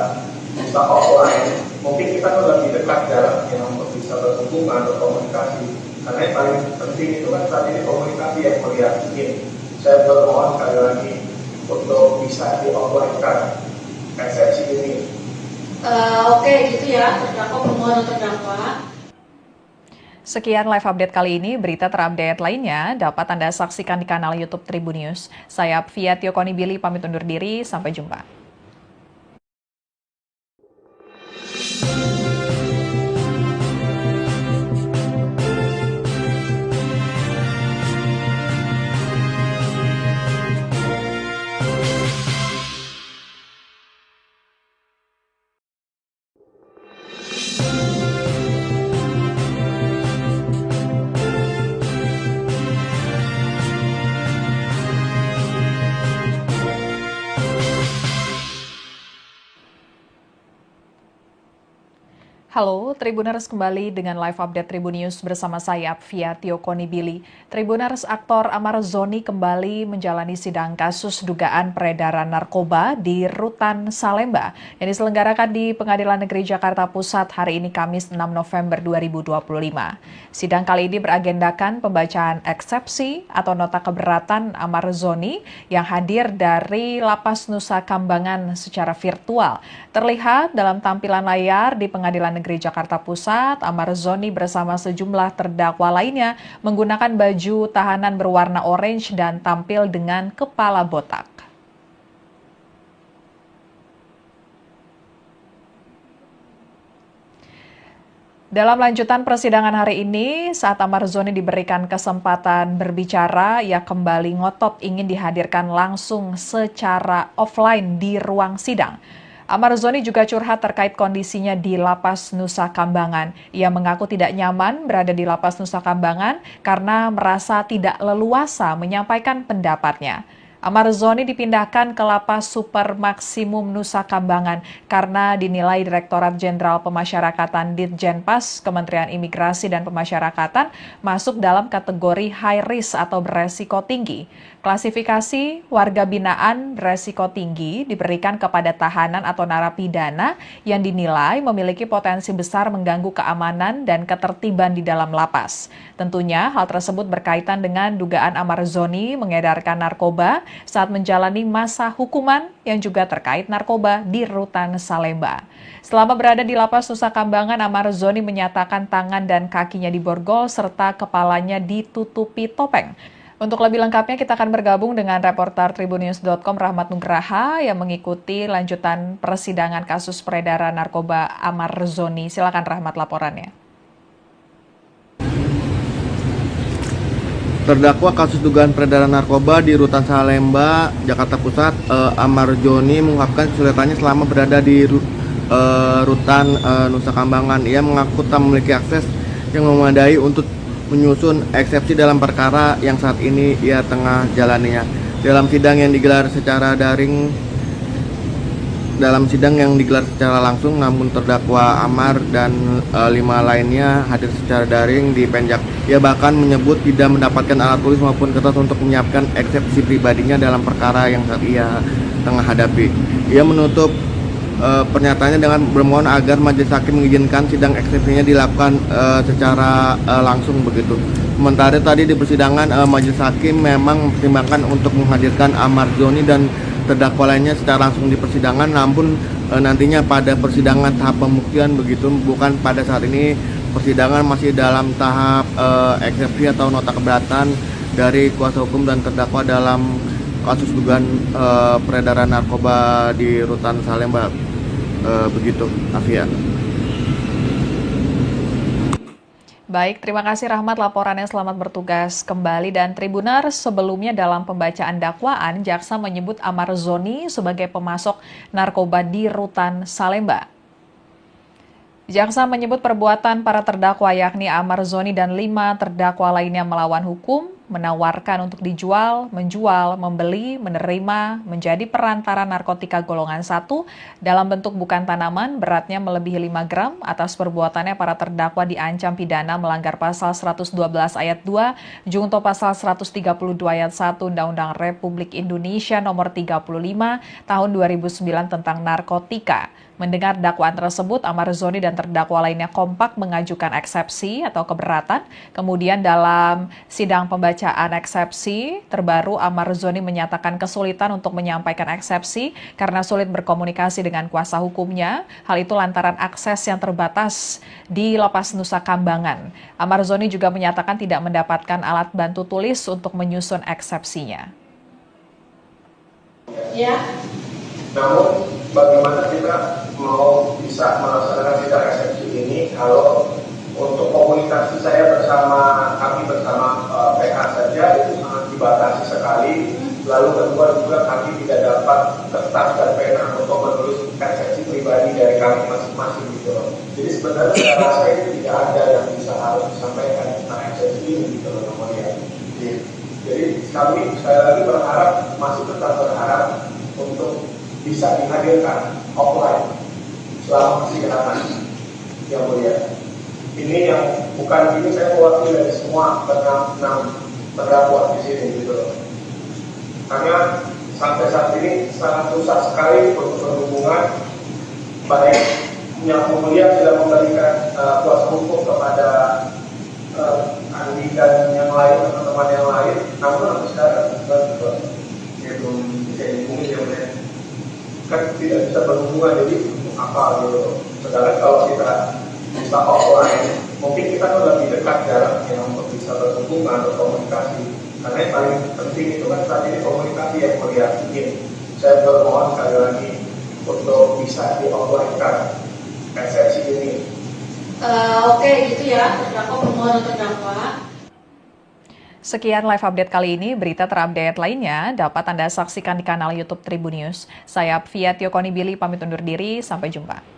bisa offline, mungkin kita kan lebih dekat jaraknya untuk bisa berhubungan, berkomunikasi. Karena yang paling penting itu kan saat ini komunikasi yang melihat ini. Saya bermohon sekali lagi untuk bisa di offline-kan eksepsi ini. Oke, gitu ya, terdakwa permohonan terdakwa. Sekian live update kali ini. Berita terupdate lainnya dapat Anda saksikan di kanal YouTube Tribun News. Saya Fia Konibili pamit undur diri. Sampai jumpa. Halo, Tribuners kembali dengan live update Tribun News bersama saya, Fia Konibili. Tribuners, aktor Amar Zoni kembali menjalani sidang kasus dugaan peredaran narkoba di Rutan Salemba yang diselenggarakan di Pengadilan Negeri Jakarta Pusat hari ini Kamis 6 November 2025. Sidang kali ini beragendakan pembacaan eksepsi atau nota keberatan Amar Zoni yang hadir dari Lapas Nusa Kambangan secara virtual. Terlihat dalam tampilan layar di Pengadilan Negeri Jakarta Pusat, Amar Zoni bersama sejumlah terdakwa lainnya menggunakan baju tahanan berwarna orange dan tampil dengan kepala botak. Dalam lanjutan persidangan hari ini, saat Amar Zoni diberikan kesempatan berbicara, ia kembali ngotot ingin dihadirkan langsung secara offline di ruang sidang. Amar Zoni juga curhat terkait kondisinya di Lapas Nusa Kambangan. Ia mengaku tidak nyaman berada di Lapas Nusa Kambangan karena merasa tidak leluasa menyampaikan pendapatnya. Amar Zoni dipindahkan ke Lapas Super Maksimum Nusa Kambangan karena dinilai Direktorat Jenderal Pemasyarakatan Ditjenpas Kementerian Imigrasi dan Pemasyarakatan masuk dalam kategori high risk atau beresiko tinggi. Klasifikasi warga binaan beresiko tinggi diberikan kepada tahanan atau narapidana yang dinilai memiliki potensi besar mengganggu keamanan dan ketertiban di dalam lapas. Tentunya hal tersebut berkaitan dengan dugaan Amar Zoni mengedarkan narkoba saat menjalani masa hukuman yang juga terkait narkoba di Rutan Salemba. Selama berada di Lapas Nusa Kambangan, Amar Zoni menyatakan tangan dan kakinya diborgol serta kepalanya ditutupi topeng. Untuk lebih lengkapnya kita akan bergabung dengan reporter tribunnews.com Rahmat Nugraha yang mengikuti lanjutan persidangan kasus peredaran narkoba Amar Zoni. Silakan Rahmat laporannya. Terdakwa kasus dugaan peredaran narkoba di Rutan Salemba, Jakarta Pusat, Amar Zoni mengungkapkan kesulitannya selama berada di Rutan Nusa Kambangan. Ia mengaku tak memiliki akses yang memadai untuk menyusun eksepsi dalam perkara yang saat ini ia tengah jalaninya. Dalam sidang yang digelar secara langsung, namun terdakwa Amar dan 5 lainnya hadir secara daring di Penjak. Ia bahkan menyebut tidak mendapatkan alat tulis maupun kertas untuk menyiapkan eksepsi pribadinya dalam perkara yang saat ia tengah hadapi. Ia menutup pernyataannya dengan bermohon agar majelis hakim mengizinkan sidang eksepsinya dilakukan secara langsung begitu. Sementara tadi di persidangan majelis hakim memang mempertimbangkan untuk menghadirkan Amar Zoni dan terdakwa lainnya secara langsung di persidangan, namun nantinya pada persidangan tahap pembuktian begitu, bukan pada saat ini. Persidangan masih dalam tahap eksepsi atau nota keberatan dari kuasa hukum dan terdakwa dalam kasus dugaan peredaran narkoba di Rutan Salemba. Begitu, Afia. Baik, terima kasih Rahmat laporannya, selamat bertugas kembali. Dan Tribuners, sebelumnya dalam pembacaan dakwaan, jaksa menyebut Amar Zoni sebagai pemasok narkoba di Rutan Salemba. Jaksa menyebut perbuatan para terdakwa yakni Amar Zoni dan 5 terdakwa lainnya melawan hukum, menawarkan untuk dijual, menjual, membeli, menerima, menjadi perantara narkotika golongan 1 dalam bentuk bukan tanaman beratnya melebihi 5 gram. Atas perbuatannya para terdakwa diancam pidana melanggar pasal 112 ayat 2, junto pasal 132 ayat 1 Undang-Undang Republik Indonesia nomor 35 tahun 2009 tentang narkotika. Mendengar dakwaan tersebut, Amar Zoni dan terdakwa lainnya kompak mengajukan eksepsi atau keberatan. Kemudian dalam sidang pembacaan eksepsi terbaru, Amar Zoni menyatakan kesulitan untuk menyampaikan eksepsi karena sulit berkomunikasi dengan kuasa hukumnya. Hal itu lantaran akses yang terbatas di Lapas Nusa Kambangan. Amar Zoni juga menyatakan tidak mendapatkan alat bantu tulis untuk menyusun eksepsinya. Ya. Namun bagaimana kita mau bisa melaksanakan sidang eksepsi ini kalau untuk komunikasi saya kami bersama PH saja itu sangat dibatasi sekali. Lalu kedua juga kami tidak dapat kertas dan pena untuk menulis eksepsi pribadi dari kami masing-masing gitu loh. Jadi sebenarnya saya rasa itu tidak ada yang bisa harus disampaikan tentang eksepsi ini gitu loh namanya. Jadi kami sekali lagi masih tetap berharap untuk bisa dihadirkan offline selama persidangan yang mulia. Ini yang bukan ini saya mewakili dari semua enam terdakwa di sini gitu loh. Karena sampai saat ini sangat susah sekali untuk berhubungan, baik yang mulia sudah memberikan kuasa hukum kepada Andi dan yang lain, teman-teman yang lain, namun sampai sekarang dia belum bisa dihubungi yang mulia. Kan tidak bisa berhubungan, jadi apa gitu. Sedangkan kalau kita bisa offline, mungkin kita kan lebih dekat jaraknya untuk bisa berhubungan, berkomunikasi. Karena yang paling penting itu kan saat ini komunikasi yang melihat ini. Saya bermohon sekali lagi untuk bisa di-offline-kan eksepsi ini. Oke, gitu ya, terdakwa permohonan terdakwa. Sekian live update kali ini. Berita terupdate lainnya dapat Anda saksikan di kanal YouTube Tribun News. Saya Fia Tiokonibili pamit undur diri. Sampai jumpa.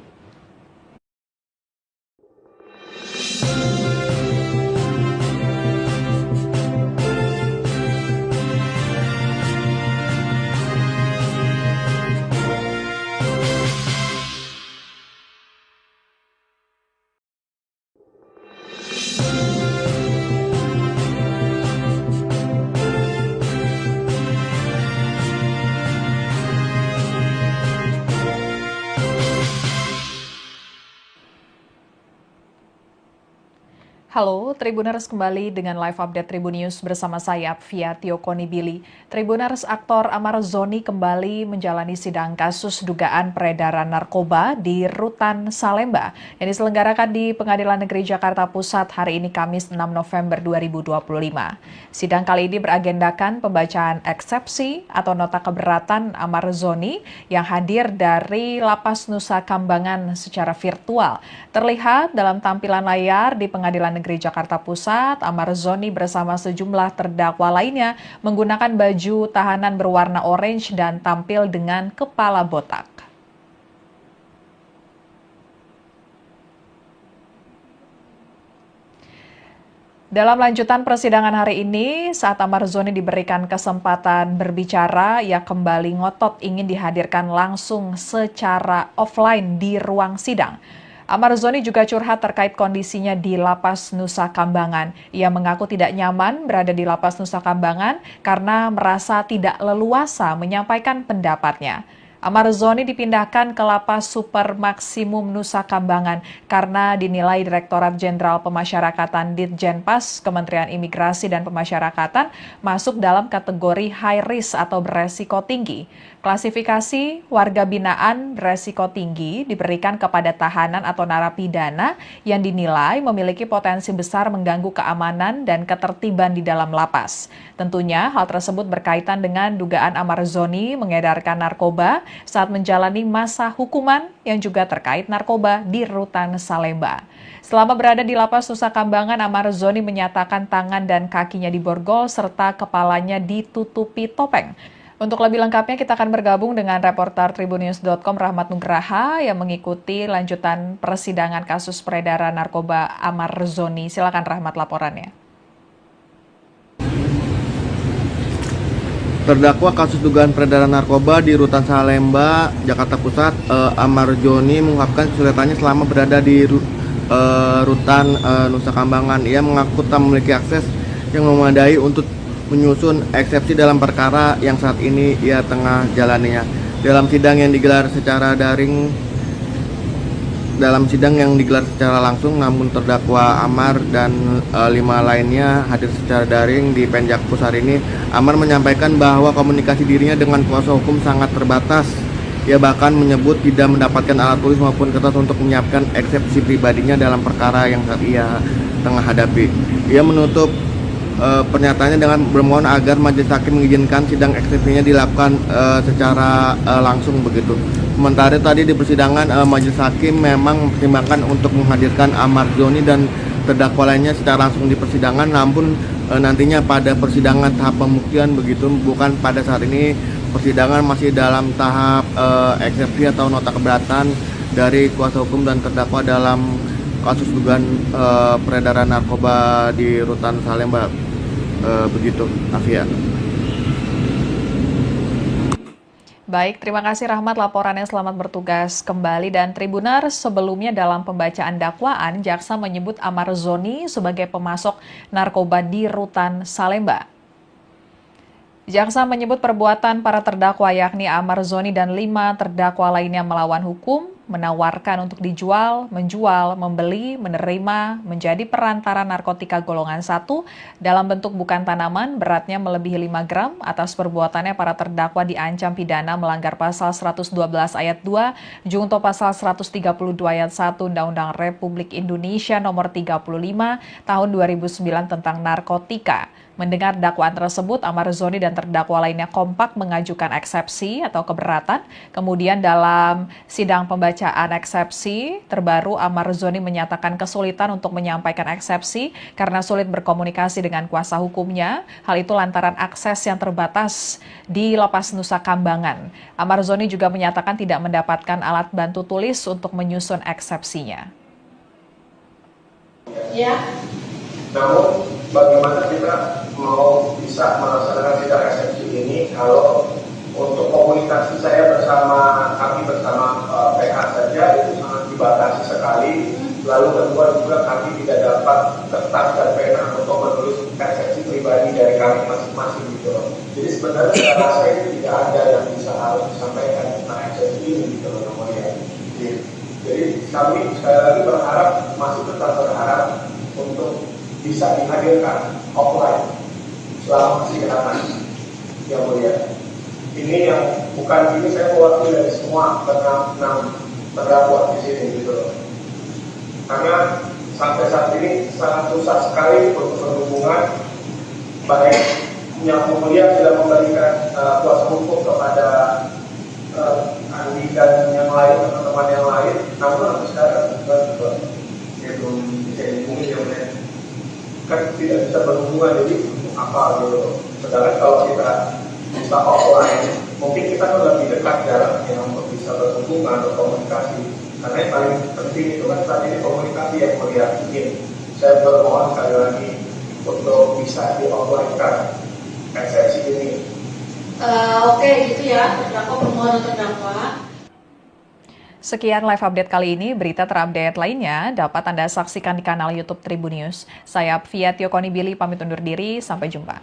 Halo, Tribuners kembali dengan live update Tribun News bersama saya, Fia Tiokonibili. Tribuners, aktor Amar Zoni kembali menjalani sidang kasus dugaan peredaran narkoba di Rutan Salemba yang diselenggarakan di Pengadilan Negeri Jakarta Pusat hari ini Kamis 6 November 2025. Sidang kali ini beragendakan pembacaan eksepsi atau nota keberatan Amar Zoni yang hadir dari Lapas Nusa Kambangan secara virtual. Terlihat dalam tampilan layar di Pengadilan Negeri Jakarta Pusat, Amar Zoni bersama sejumlah terdakwa lainnya menggunakan baju tahanan berwarna orange dan tampil dengan kepala botak. Dalam lanjutan persidangan hari ini, saat Amar Zoni diberikan kesempatan berbicara, ia kembali ngotot ingin dihadirkan langsung secara offline di ruang sidang. Amar Zoni juga curhat terkait kondisinya di Lapas Nusa Kambangan. Ia mengaku tidak nyaman berada di Lapas Nusa Kambangan karena merasa tidak leluasa menyampaikan pendapatnya. Amar Zoni dipindahkan ke Lapas Super Maksimum Nusa Kambangan karena dinilai Direktorat Jenderal Pemasyarakatan Ditjenpas Kementerian Imigrasi dan Pemasyarakatan masuk dalam kategori high risk atau beresiko tinggi. Klasifikasi warga binaan beresiko tinggi diberikan kepada tahanan atau narapidana yang dinilai memiliki potensi besar mengganggu keamanan dan ketertiban di dalam lapas. Tentunya hal tersebut berkaitan dengan dugaan Amar Zoni mengedarkan narkoba saat menjalani masa hukuman yang juga terkait narkoba di Rutan Salemba. Selama berada di Lapas Nusa Kambangan, Amar Zoni menyatakan tangan dan kakinya diborgol serta kepalanya ditutupi topeng. Untuk lebih lengkapnya kita akan bergabung dengan reporter tribunnews.com Rahmat Nugraha yang mengikuti lanjutan persidangan kasus peredaran narkoba Amar Zoni. Silakan Rahmat laporannya. Terdakwa kasus dugaan peredaran narkoba di Rutan Salemba, Jakarta Pusat, Amar Joni mengungkapkan kesulitannya selama berada di Rutan Nusa Kambangan. Ia mengaku tak memiliki akses yang memadai untuk menyusun eksepsi dalam perkara yang saat ini ia tengah jalaninya. Dalam sidang yang digelar secara langsung, namun terdakwa Amar dan 5 lainnya hadir secara daring di Penjakpus hari ini. Amar menyampaikan bahwa komunikasi dirinya dengan kuasa hukum sangat terbatas. Ia bahkan menyebut tidak mendapatkan alat tulis maupun kertas untuk menyiapkan eksepsi pribadinya dalam perkara yang saat ia tengah hadapi. Ia menutup pernyataannya dengan bermohon agar majelis hakim mengizinkan sidang eksepsinya dilakukan secara langsung begitu. Sementara tadi di persidangan majelis hakim memang mempertimbangkan untuk menghadirkan Amar Joni dan terdakwa lainnya secara langsung di persidangan, namun nantinya pada persidangan tahap pembuktian begitu, bukan pada saat ini. Persidangan masih dalam tahap eksepsi atau nota keberatan dari kuasa hukum dan terdakwa dalam kasus dugaan peredaran narkoba di Rutan Salemba begitu, Afia. Baik, terima kasih Rahmat laporannya, selamat bertugas kembali. Dan Tribunar, sebelumnya dalam pembacaan dakwaan, jaksa menyebut Amar Zoni sebagai pemasok narkoba di Rutan Salemba. Jaksa menyebut perbuatan para terdakwa yakni Amar Zoni dan 5 terdakwa lainnya melawan hukum, menawarkan untuk dijual, menjual, membeli, menerima, menjadi perantara narkotika golongan 1 dalam bentuk bukan tanaman, beratnya melebihi 5 gram. Atas perbuatannya para terdakwa diancam pidana melanggar pasal 112 ayat 2, junto pasal 132 ayat 1 Undang-Undang Republik Indonesia nomor 35 tahun 2009 tentang narkotika. Mendengar dakwaan tersebut, Amar Zoni dan terdakwa lainnya kompak mengajukan eksepsi atau keberatan. Kemudian dalam sidang pembacaan eksepsi terbaru, Amar Zoni menyatakan kesulitan untuk menyampaikan eksepsi karena sulit berkomunikasi dengan kuasa hukumnya. Hal itu lantaran akses yang terbatas di Lapas Nusa Kambangan. Amar Zoni juga menyatakan tidak mendapatkan alat bantu tulis untuk menyusun eksepsinya. Ya. Namun bagaimana kita mau bisa melaksanakan sidang eksepsi ini kalau untuk komunikasi saya kami bersama PH saja itu sangat dibatasi sekali. Lalu kedua juga kami tidak dapat kertas dan pena untuk menulis eksepsi pribadi dari kami masing-masing gitu loh. Jadi sebenarnya saya rasa itu tidak ada yang bisa harus disampaikan tentang eksepsi ini gitu loh namanya. Jadi kami sekali lagi masih tetap berharap untuk bisa dihadirkan offline selama persidangan yang mulia. Ini yang bukan ini saya mewakili dari semua enam terdakwa di sini gitu loh. Karena sampai saat ini sangat susah sekali untuk berhubungan, baik yang mulia sudah memberikan kuasa hukum kepada Andi dan yang lain, teman-teman yang lain, namun sampai sekarang belum bisa dihubungi yang lain. Kan tidak bisa berhubungan, jadi untuk apa gitu. Sedangkan kalau kita bisa offline, mungkin kita kan lebih dekat jaraknya untuk bisa berhubungan atau komunikasi. Karena yang paling penting itu kan saat ini komunikasi yang mulia. Saya bermohon sekali lagi untuk bisa di offline kan eksepsi ini. Oke, gitu ya, terdakwa permohonan terdakwa. Sekian live update kali ini. Berita terupdate lainnya dapat Anda saksikan di kanal YouTube Tribun News. Saya Fia Tiokoni Billy pamit undur diri. Sampai jumpa.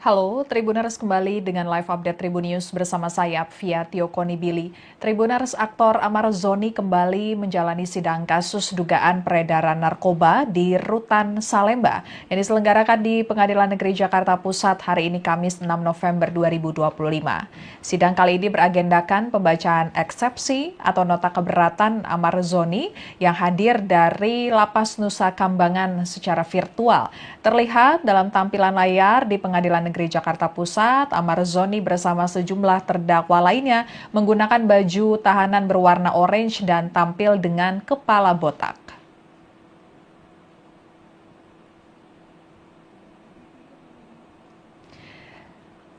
Halo, Tribuners kembali dengan live update Tribun News bersama saya, Fia Tiokoni Billy. Tribuners, aktor Amar Zoni kembali menjalani sidang kasus dugaan peredaran narkoba di Rutan Salemba yang diselenggarakan di Pengadilan Negeri Jakarta Pusat hari ini Kamis 6 November 2025. Sidang kali ini beragendakan pembacaan eksepsi atau nota keberatan Amar Zoni yang hadir dari Lapas Nusa Kambangan secara virtual. Terlihat dalam tampilan layar di Pengadilan Negeri Jakarta Pusat, Amar Zoni bersama sejumlah terdakwa lainnya menggunakan baju tahanan berwarna orange dan tampil dengan kepala botak.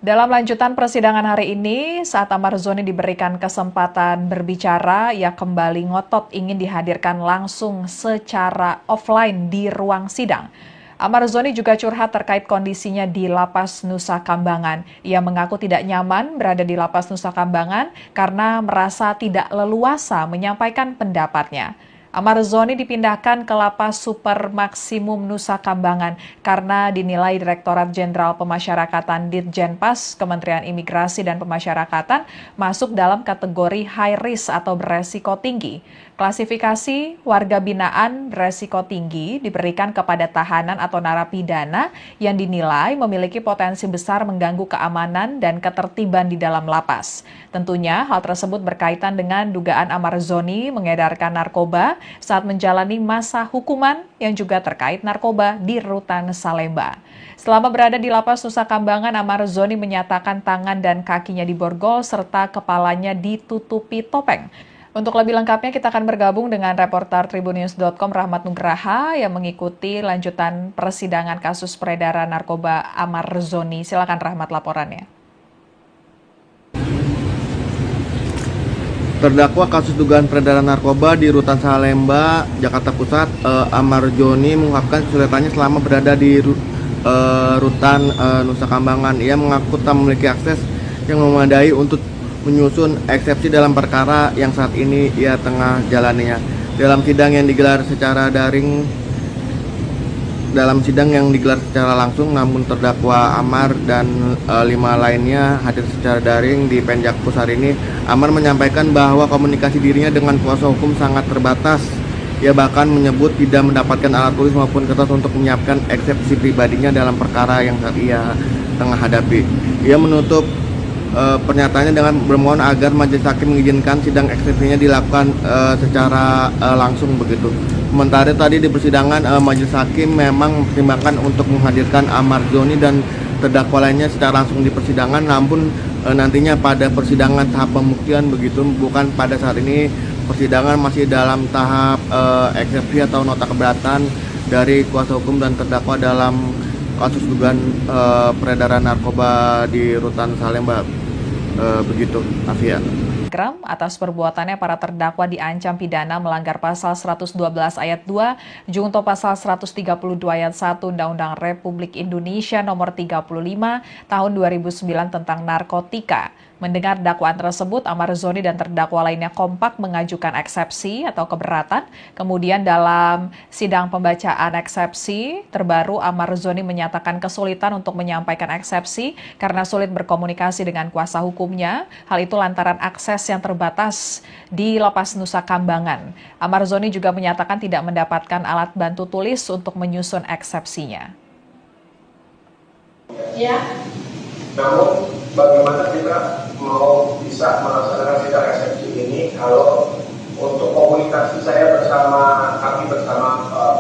Dalam lanjutan persidangan hari ini, saat Amar Zoni diberikan kesempatan berbicara, ia kembali ngotot ingin dihadirkan langsung secara offline di ruang sidang. Amar Zoni juga curhat terkait kondisinya di Lapas Nusa Kambangan. Ia mengaku tidak nyaman berada di Lapas Nusa Kambangan karena merasa tidak leluasa menyampaikan pendapatnya. Amar Zoni dipindahkan ke Lapas Super Maksimum Nusa Kambangan karena dinilai Direktorat Jenderal Pemasyarakatan Ditjenpas Kementerian Imigrasi dan Pemasyarakatan masuk dalam kategori high risk atau beresiko tinggi. Klasifikasi warga binaan beresiko tinggi diberikan kepada tahanan atau narapidana yang dinilai memiliki potensi besar mengganggu keamanan dan ketertiban di dalam lapas. Tentunya hal tersebut berkaitan dengan dugaan Amar Zoni mengedarkan narkoba saat menjalani masa hukuman yang juga terkait narkoba di Rutan Salemba. Selama berada di Lapas Nusa Kambangan, Amar Zoni menyatakan tangan dan kakinya diborgol serta kepalanya ditutupi topeng. Untuk lebih lengkapnya kita akan bergabung dengan reporter Tribunnews.com Rahmat Nugraha yang mengikuti lanjutan persidangan kasus peredaran narkoba Amar Zoni. Silakan Rahmat laporannya. Terdakwa kasus dugaan peredaran narkoba di Rutan Salemba, Jakarta Pusat, Amar Zoni mengungkapkan kesulitannya selama berada di Rutan Nusa Kambangan. Ia mengaku tak memiliki akses yang memadai untuk menyusun eksepsi dalam perkara yang saat ini ia tengah jalaninya. Dalam sidang yang digelar secara langsung, namun terdakwa Amar dan 5 lainnya hadir secara daring di Penjakpus hari ini. Amar menyampaikan bahwa komunikasi dirinya dengan kuasa hukum sangat terbatas. Ia bahkan menyebut tidak mendapatkan alat tulis maupun kertas untuk menyiapkan eksepsi pribadinya dalam perkara yang saat ia tengah hadapi. Ia menutup pernyataannya dengan bermohon agar majelis hakim mengizinkan sidang eksepsinya dilakukan secara langsung begitu. Sementara tadi di persidangan majelis hakim memang mempertimbangkan untuk menghadirkan Amar Zoni dan terdakwa lainnya secara langsung di persidangan, namun nantinya pada persidangan tahap pembuktian begitu, bukan pada saat ini. Persidangan masih dalam tahap eksepsi atau nota keberatan dari kuasa hukum dan terdakwa dalam kasus dugaan peredaran narkoba di Rutan Salemba. Begitu, Afia. Atas perbuatannya para terdakwa diancam pidana melanggar pasal 112 ayat 2 junto pasal 132 ayat 1 Undang-Undang Republik Indonesia nomor 35 tahun 2009 tentang narkotika. Mendengar dakwaan tersebut, Amar Zoni dan terdakwa lainnya kompak mengajukan eksepsi atau keberatan. Kemudian dalam sidang pembacaan eksepsi terbaru, Amar Zoni menyatakan kesulitan untuk menyampaikan eksepsi karena sulit berkomunikasi dengan kuasa hukumnya. Hal itu lantaran akses yang terbatas di Lapas Nusa Kambangan. Amar Zoni juga menyatakan tidak mendapatkan alat bantu tulis untuk menyusun eksepsinya. Ya. Namun bagaimana kita mau bisa melaksanakan sidang eksepsi ini kalau untuk komunikasi saya bersama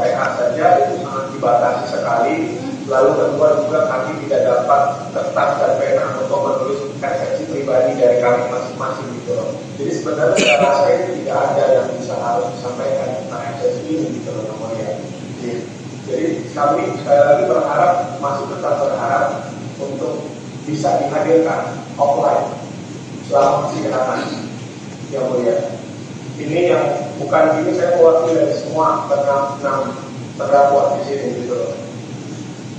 PH saja itu sangat dibatasi sekali. Lalu kedua juga kami tidak dapat kertas dan pena untuk menulis eksepsi pribadi dari kami masing-masing gitu loh. Jadi sebenarnya saya rasa itu tidak ada yang bisa harus disampaikan tentang eksepsi ini gitu loh namanya. Jadi kami sekali lagi masih tetap berharap untuk bisa dihadirkan offline selama persidangan yang mulia. Ini yang bukan ini saya mewakili dari semua enam terdakwa di sini gitu loh.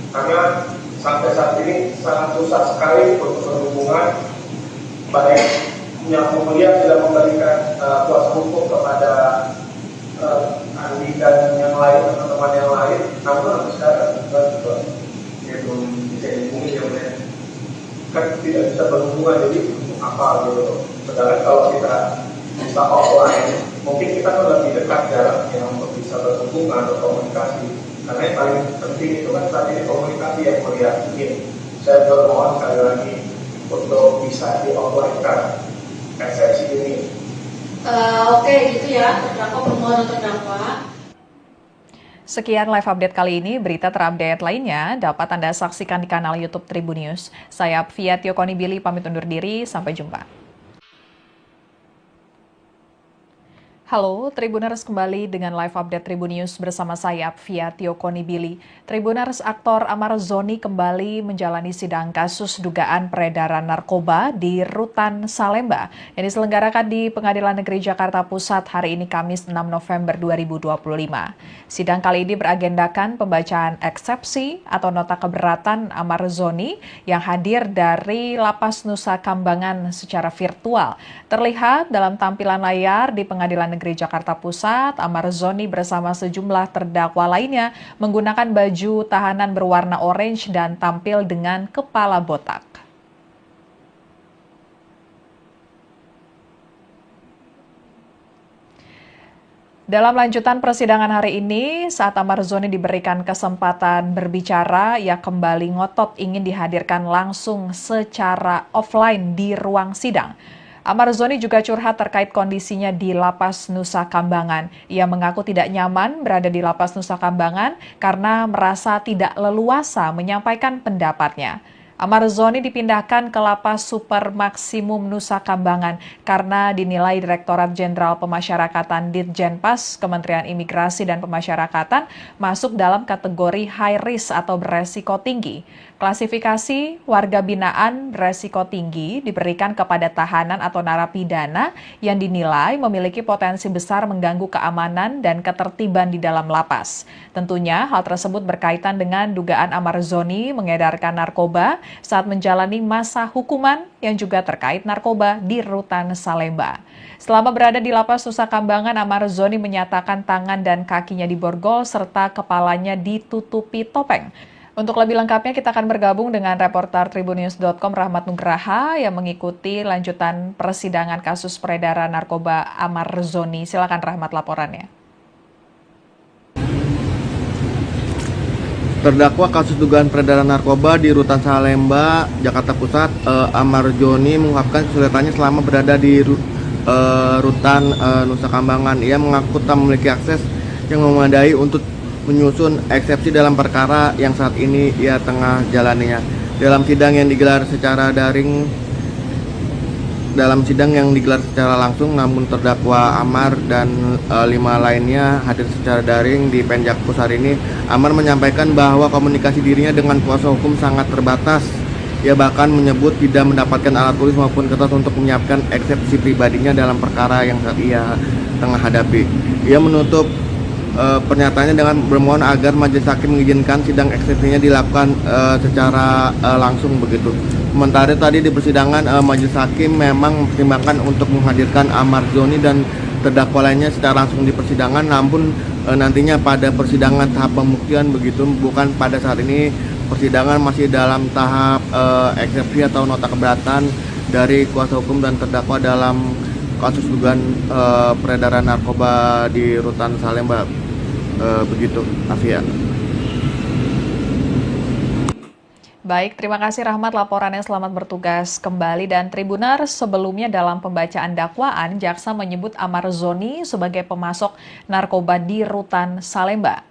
Karena sampai saat ini sangat susah sekali untuk berhubungan, baik yang mulia sudah memberikan kuasa hukum kepada Andi dan yang lain, teman-teman yang lain, namun sampai sekarang juga belum bisa dihubungi yang mulia. kan tidak bisa berhubungan, jadi apa gitu. Sedangkan kalau kita bisa offline, mungkin kita kan lebih dekat jaraknya untuk bisa berhubungan atau komunikasi. Karena yang paling penting itu kan saat ini komunikasi yang mulia. Saya bermohon sekali lagi untuk bisa di offline kan eksepsi ini. Oke, gitu ya, terdakwa permohonan terdakwa. Sekian live update kali ini. Berita terupdate lainnya dapat Anda saksikan di kanal YouTube Tribun News. Saya Apvia Tiokonibili pamit undur diri. Sampai jumpa. Halo, Tribuners kembali dengan live update Tribun News bersama saya Apvia Tiokonibili. Tribuners, aktor Amar Zoni kembali menjalani sidang kasus dugaan peredaran narkoba di Rutan Salemba yang diselenggarakan di Pengadilan Negeri Jakarta Pusat hari ini Kamis 6 November 2025. Sidang kali ini beragendakan pembacaan eksepsi atau nota keberatan Amar Zoni yang hadir dari Lapas Nusa Kambangan secara virtual. Terlihat dalam tampilan layar di Pengadilan Negeri Jakarta Pusat, Amar Zoni bersama sejumlah terdakwa lainnya menggunakan baju tahanan berwarna orange dan tampil dengan kepala botak. Dalam lanjutan persidangan hari ini, saat Amar Zoni diberikan kesempatan berbicara, ia kembali ngotot ingin dihadirkan langsung secara offline di ruang sidang. Amar Zoni juga curhat terkait kondisinya di Lapas Nusa Kambangan. Ia mengaku tidak nyaman berada di Lapas Nusa Kambangan karena merasa tidak leluasa menyampaikan pendapatnya. Amar Zoni dipindahkan ke Lapas Super Maksimum Nusa Kambangan karena dinilai Direktorat Jenderal Pemasyarakatan Ditjenpas Kementerian Imigrasi dan Pemasyarakatan masuk dalam kategori high risk atau beresiko tinggi. Klasifikasi warga binaan beresiko tinggi diberikan kepada tahanan atau narapidana yang dinilai memiliki potensi besar mengganggu keamanan dan ketertiban di dalam lapas. Tentunya hal tersebut berkaitan dengan dugaan Amar Zoni mengedarkan narkoba saat menjalani masa hukuman yang juga terkait narkoba di Rutan Salemba. Selama berada di Lapas Nusa Kambangan, Amar Zoni menyatakan tangan dan kakinya diborgol serta kepalanya ditutupi topeng. Untuk lebih lengkapnya kita akan bergabung dengan reporter tribunnews.com Rahmat Nugraha yang mengikuti lanjutan persidangan kasus peredaran narkoba Amar Zoni. Silakan Rahmat laporannya. Terdakwa kasus dugaan peredaran narkoba di Rutan Salemba, Jakarta Pusat, Amar Zoni mengungkapkan kesulitannya selama berada di Rutan Nusa Kambangan. Ia mengaku tak memiliki akses yang memadai untuk menyusun eksepsi dalam perkara yang saat ini ia tengah jalaninya. Dalam sidang yang digelar secara langsung, namun terdakwa Amar dan 5 lainnya hadir secara daring di Penjakpus hari ini. Amar menyampaikan bahwa komunikasi dirinya dengan kuasa hukum sangat terbatas. Ia bahkan menyebut tidak mendapatkan alat tulis maupun kertas untuk menyiapkan eksepsi pribadinya dalam perkara yang saat ia tengah hadapi. Ia menutup pernyataannya dengan bermohon agar majelis hakim mengizinkan sidang eksepsinya dilakukan secara langsung begitu. Sementara tadi di persidangan majelis hakim memang mempertimbangkan untuk menghadirkan Amar Zoni dan terdakwa lainnya secara langsung di persidangan, namun nantinya pada persidangan tahap pembuktian begitu, bukan pada saat ini. Persidangan masih dalam tahap eksepsi atau nota keberatan dari kuasa hukum dan terdakwa dalam kasus dugaan peredaran narkoba di Rutan Salemba. Begitu, Afia. Baik, terima kasih Rahmat laporannya, selamat bertugas kembali. Dan Tribuners, sebelumnya dalam pembacaan dakwaan, jaksa menyebut Amar Zoni sebagai pemasok narkoba di Rutan Salemba.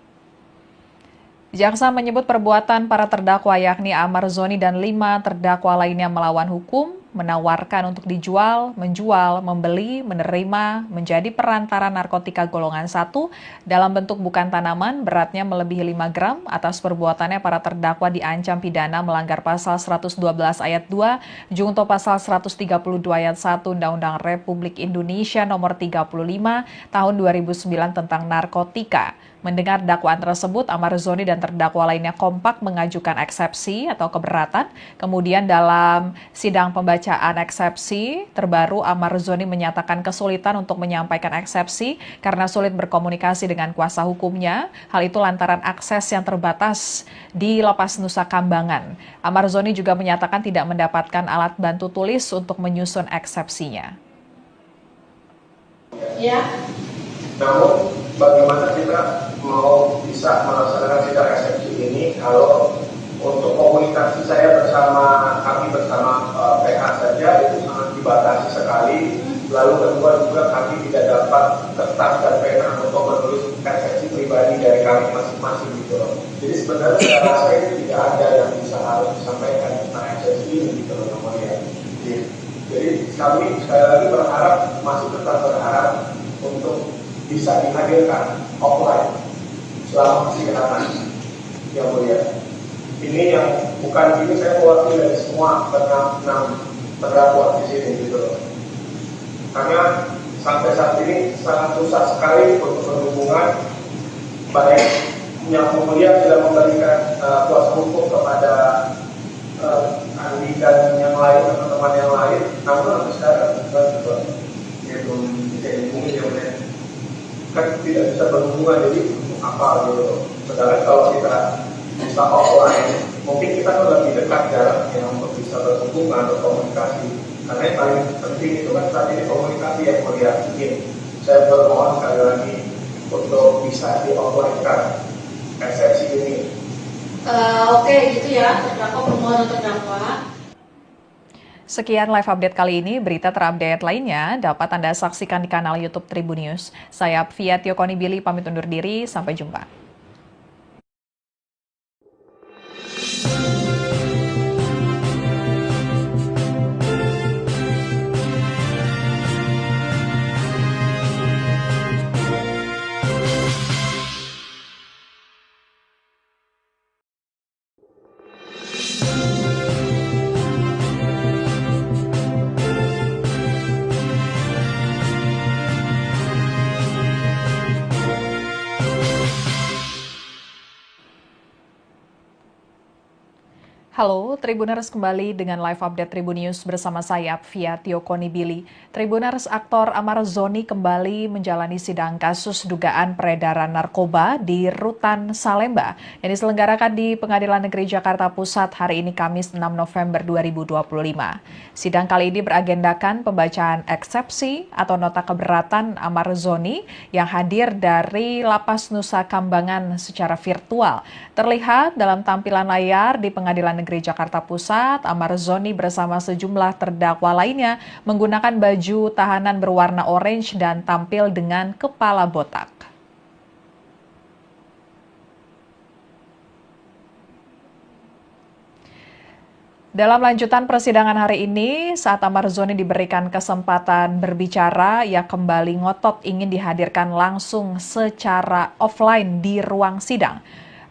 Jaksa menyebut perbuatan para terdakwa yakni Amar Zoni dan 5 terdakwa lainnya melawan hukum, menawarkan untuk dijual, menjual, membeli, menerima, menjadi perantara narkotika golongan 1 dalam bentuk bukan tanaman beratnya melebihi 5 gram. Atas perbuatannya para terdakwa diancam pidana melanggar pasal 112 ayat 2, junto pasal 132 ayat 1 Undang-Undang Republik Indonesia nomor 35 tahun 2009 tentang narkotika. Mendengar dakwaan tersebut, Amar Zoni dan terdakwa lainnya kompak mengajukan eksepsi atau keberatan. Kemudian dalam sidang pembacaan eksepsi terbaru, Amar Zoni menyatakan kesulitan untuk menyampaikan eksepsi karena sulit berkomunikasi dengan kuasa hukumnya. Hal itu lantaran akses yang terbatas di Lapas Nusa Kambangan. Amar Zoni juga menyatakan tidak mendapatkan alat bantu tulis untuk menyusun eksepsinya. Ya. Namun bagaimana kita mau bisa melaksanakan sidang eksepsi ini kalau untuk komunikasi saya kami bersama PH saja itu sangat dibatasi sekali. Lalu kedua juga kami tidak dapat kertas dan pena untuk menulis eksepsi pribadi dari kami masing-masing gitu loh. Jadi sebenarnya saya rasa itu tidak ada yang bisa harus disampaikan tentang eksepsi ini gitu loh namanya. Jadi kami sekali lagi berharap, masih tetap berharap untuk bisa dihadirkan offline selama persidangan yang mulia. Ini yang bukan ini saya mewakili dari semua enam terdakwa di sini gitu loh. Karena sampai saat ini sangat susah sekali untuk berhubungan, baik yang mulia sudah memberikan kuasa hukum kepada Andi dan yang lain, teman-teman yang lain, namun sampai sekarang dia belum bisa dihubungi, dia kan tidak bisa berhubungan, jadi untuk apa gitu. Sedangkan kalau kita bisa offline, mungkin kita lebih dekat jaraknya untuk bisa berhubungan atau komunikasi. Karena yang paling penting itu kan saat ini komunikasi yang mulia. Saya bermohon sekali lagi untuk bisa di offline-kan eksepsi ini. Oke, gitu ya, terdakwa permohonan terdakwa. Sekian live update kali ini. Berita terupdate lainnya dapat Anda saksikan di kanal YouTube Tribun News. Saya Fia Tiokonibili pamit undur diri. Sampai jumpa. Halo, Tribuners kembali dengan live update Tribun News bersama saya, Fia Tiokonibili. Tribuners, aktor Amar Zoni kembali menjalani sidang kasus dugaan peredaran narkoba di Rutan Salemba yang diselenggarakan di Pengadilan Negeri Jakarta Pusat hari ini Kamis 6 November 2025. Sidang kali ini beragendakan pembacaan eksepsi atau nota keberatan Amar Zoni yang hadir dari Lapas Nusa Kambangan secara virtual. Terlihat dalam tampilan layar di Pengadilan Negeri Jakarta Pusat, Amar Zoni bersama sejumlah terdakwa lainnya menggunakan baju tahanan berwarna orange dan tampil dengan kepala botak. Dalam lanjutan persidangan hari ini, saat Amar Zoni diberikan kesempatan berbicara, ia kembali ngotot ingin dihadirkan langsung secara offline di ruang sidang.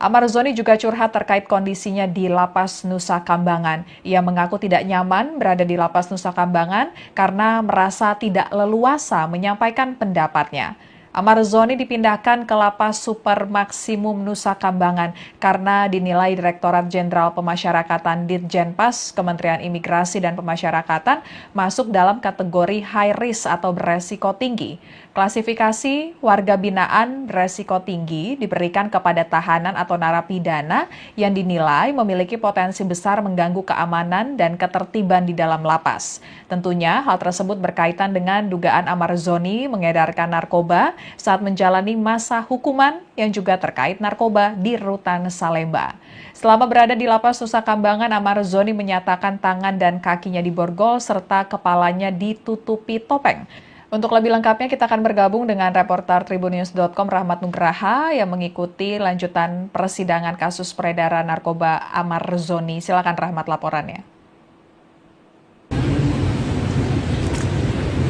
Amar Zoni juga curhat terkait kondisinya di Lapas Nusa Kambangan. Ia mengaku tidak nyaman berada di Lapas Nusa Kambangan karena merasa tidak leluasa menyampaikan pendapatnya. Amar Zoni dipindahkan ke Lapas Super Maksimum Nusa Kambangan karena dinilai Direktorat Jenderal Pemasyarakatan Ditjenpas Kementerian Imigrasi dan Pemasyarakatan masuk dalam kategori high risk atau beresiko tinggi. Klasifikasi warga binaan beresiko tinggi diberikan kepada tahanan atau narapidana yang dinilai memiliki potensi besar mengganggu keamanan dan ketertiban di dalam lapas. Tentunya hal tersebut berkaitan dengan dugaan Amar Zoni mengedarkan narkoba saat menjalani masa hukuman yang juga terkait narkoba di Rutan Salemba. Selama berada di Lapas Nusa Kambangan, Amar Zoni menyatakan tangan dan kakinya diborgol serta kepalanya ditutupi topeng. Untuk lebih lengkapnya kita akan bergabung dengan reporter tribunnews.com Rahmat Nugraha yang mengikuti lanjutan persidangan kasus peredaran narkoba Amar Zoni. Silakan Rahmat laporannya.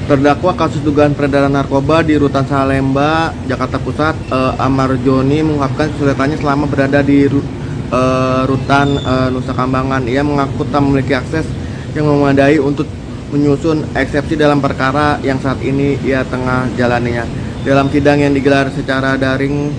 Terdakwa kasus dugaan peredaran narkoba di Rutan Salemba, Jakarta Pusat, Amar Zoni mengungkapkan kesulitannya selama berada di Rutan Nusa Kambangan. Ia mengaku tak memiliki akses yang memadai untuk menyusun eksepsi dalam perkara yang saat ini ia tengah jalaninya. Dalam sidang yang digelar secara daring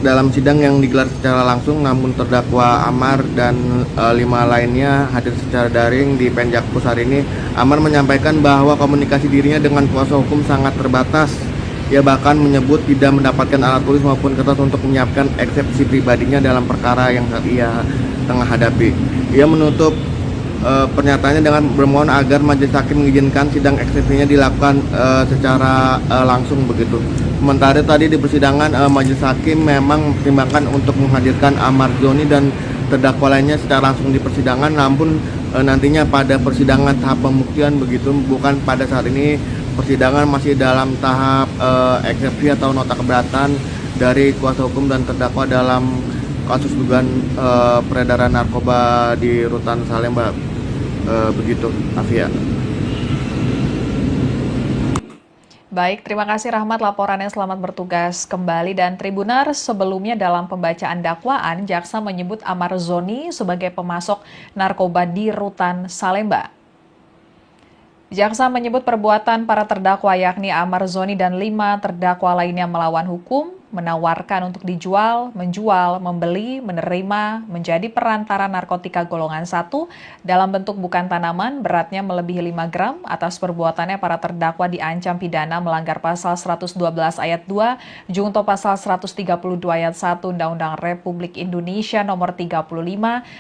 dalam sidang yang digelar secara langsung, namun terdakwa Amar dan 5 lainnya hadir secara daring di Penjakpus hari ini. Amar menyampaikan bahwa komunikasi dirinya dengan kuasa hukum sangat terbatas. Ia bahkan menyebut tidak mendapatkan alat tulis maupun kertas untuk menyiapkan eksepsi pribadinya dalam perkara yang ia tengah hadapi. Ia menutup pernyataannya dengan bermohon agar majelis hakim mengizinkan sidang eksepsinya dilakukan secara langsung begitu. Sementara tadi di persidangan majelis hakim memang mempertimbangkan untuk menghadirkan Amar Zoni dan terdakwa lainnya secara langsung di persidangan, namun nantinya pada persidangan tahap pembuktian begitu, bukan pada saat ini. Persidangan masih dalam tahap eksepsi atau nota keberatan dari kuasa hukum dan terdakwa dalam kasus dugaan peredaran narkoba di Rutan Salemba. Begitu, Afia. Baik, terima kasih Rahmat laporannya, selamat bertugas kembali. Dan Tribuners, sebelumnya dalam pembacaan dakwaan, jaksa menyebut Amar Zoni sebagai pemasok narkoba di Rutan Salemba. Jaksa menyebut perbuatan para terdakwa yakni Amar Zoni dan 5 terdakwa lainnya melawan hukum, menawarkan untuk dijual, menjual, membeli, menerima, menjadi perantara narkotika golongan 1 dalam bentuk bukan tanaman beratnya melebihi 5 gram. Atas perbuatannya para terdakwa diancam pidana melanggar pasal 112 ayat 2, junto pasal 132 ayat 1 Undang-Undang Republik Indonesia nomor 35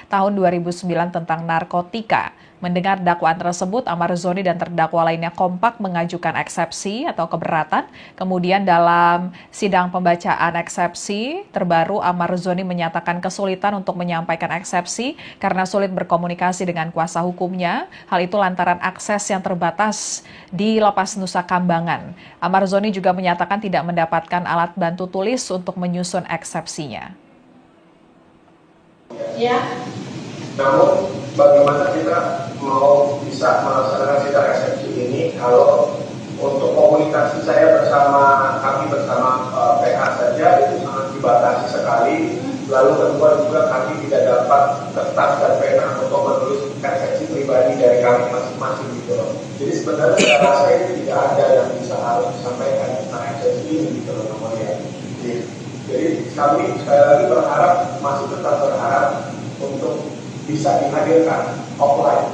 tahun 2009 tentang narkotika. Mendengar dakwaan tersebut, Amar Zoni dan terdakwa lainnya kompak mengajukan eksepsi atau keberatan. Kemudian dalam sidang pembacaan eksepsi terbaru, Amar Zoni menyatakan kesulitan untuk menyampaikan eksepsi karena sulit berkomunikasi dengan kuasa hukumnya. Hal itu lantaran akses yang terbatas di Lapas Nusa Kambangan. Amar Zoni juga menyatakan tidak mendapatkan alat bantu tulis untuk menyusun eksepsinya. Ya. Namun bagaimana kita mau bisa melaksanakan sidang eksepsi ini kalau untuk komunikasi saya kami bersama PH saja itu sangat dibatasi sekali. Lalu kedua juga kami tidak dapat kertas dan pena untuk menulis eksepsi pribadi dari kami masing-masing gitu loh. Jadi sebenarnya saya rasa itu tidak ada yang bisa harus disampaikan tentang eksepsi ini gitu loh namanya. Jadi kami sekali lagi masih tetap berharap untuk bisa dihadirkan offline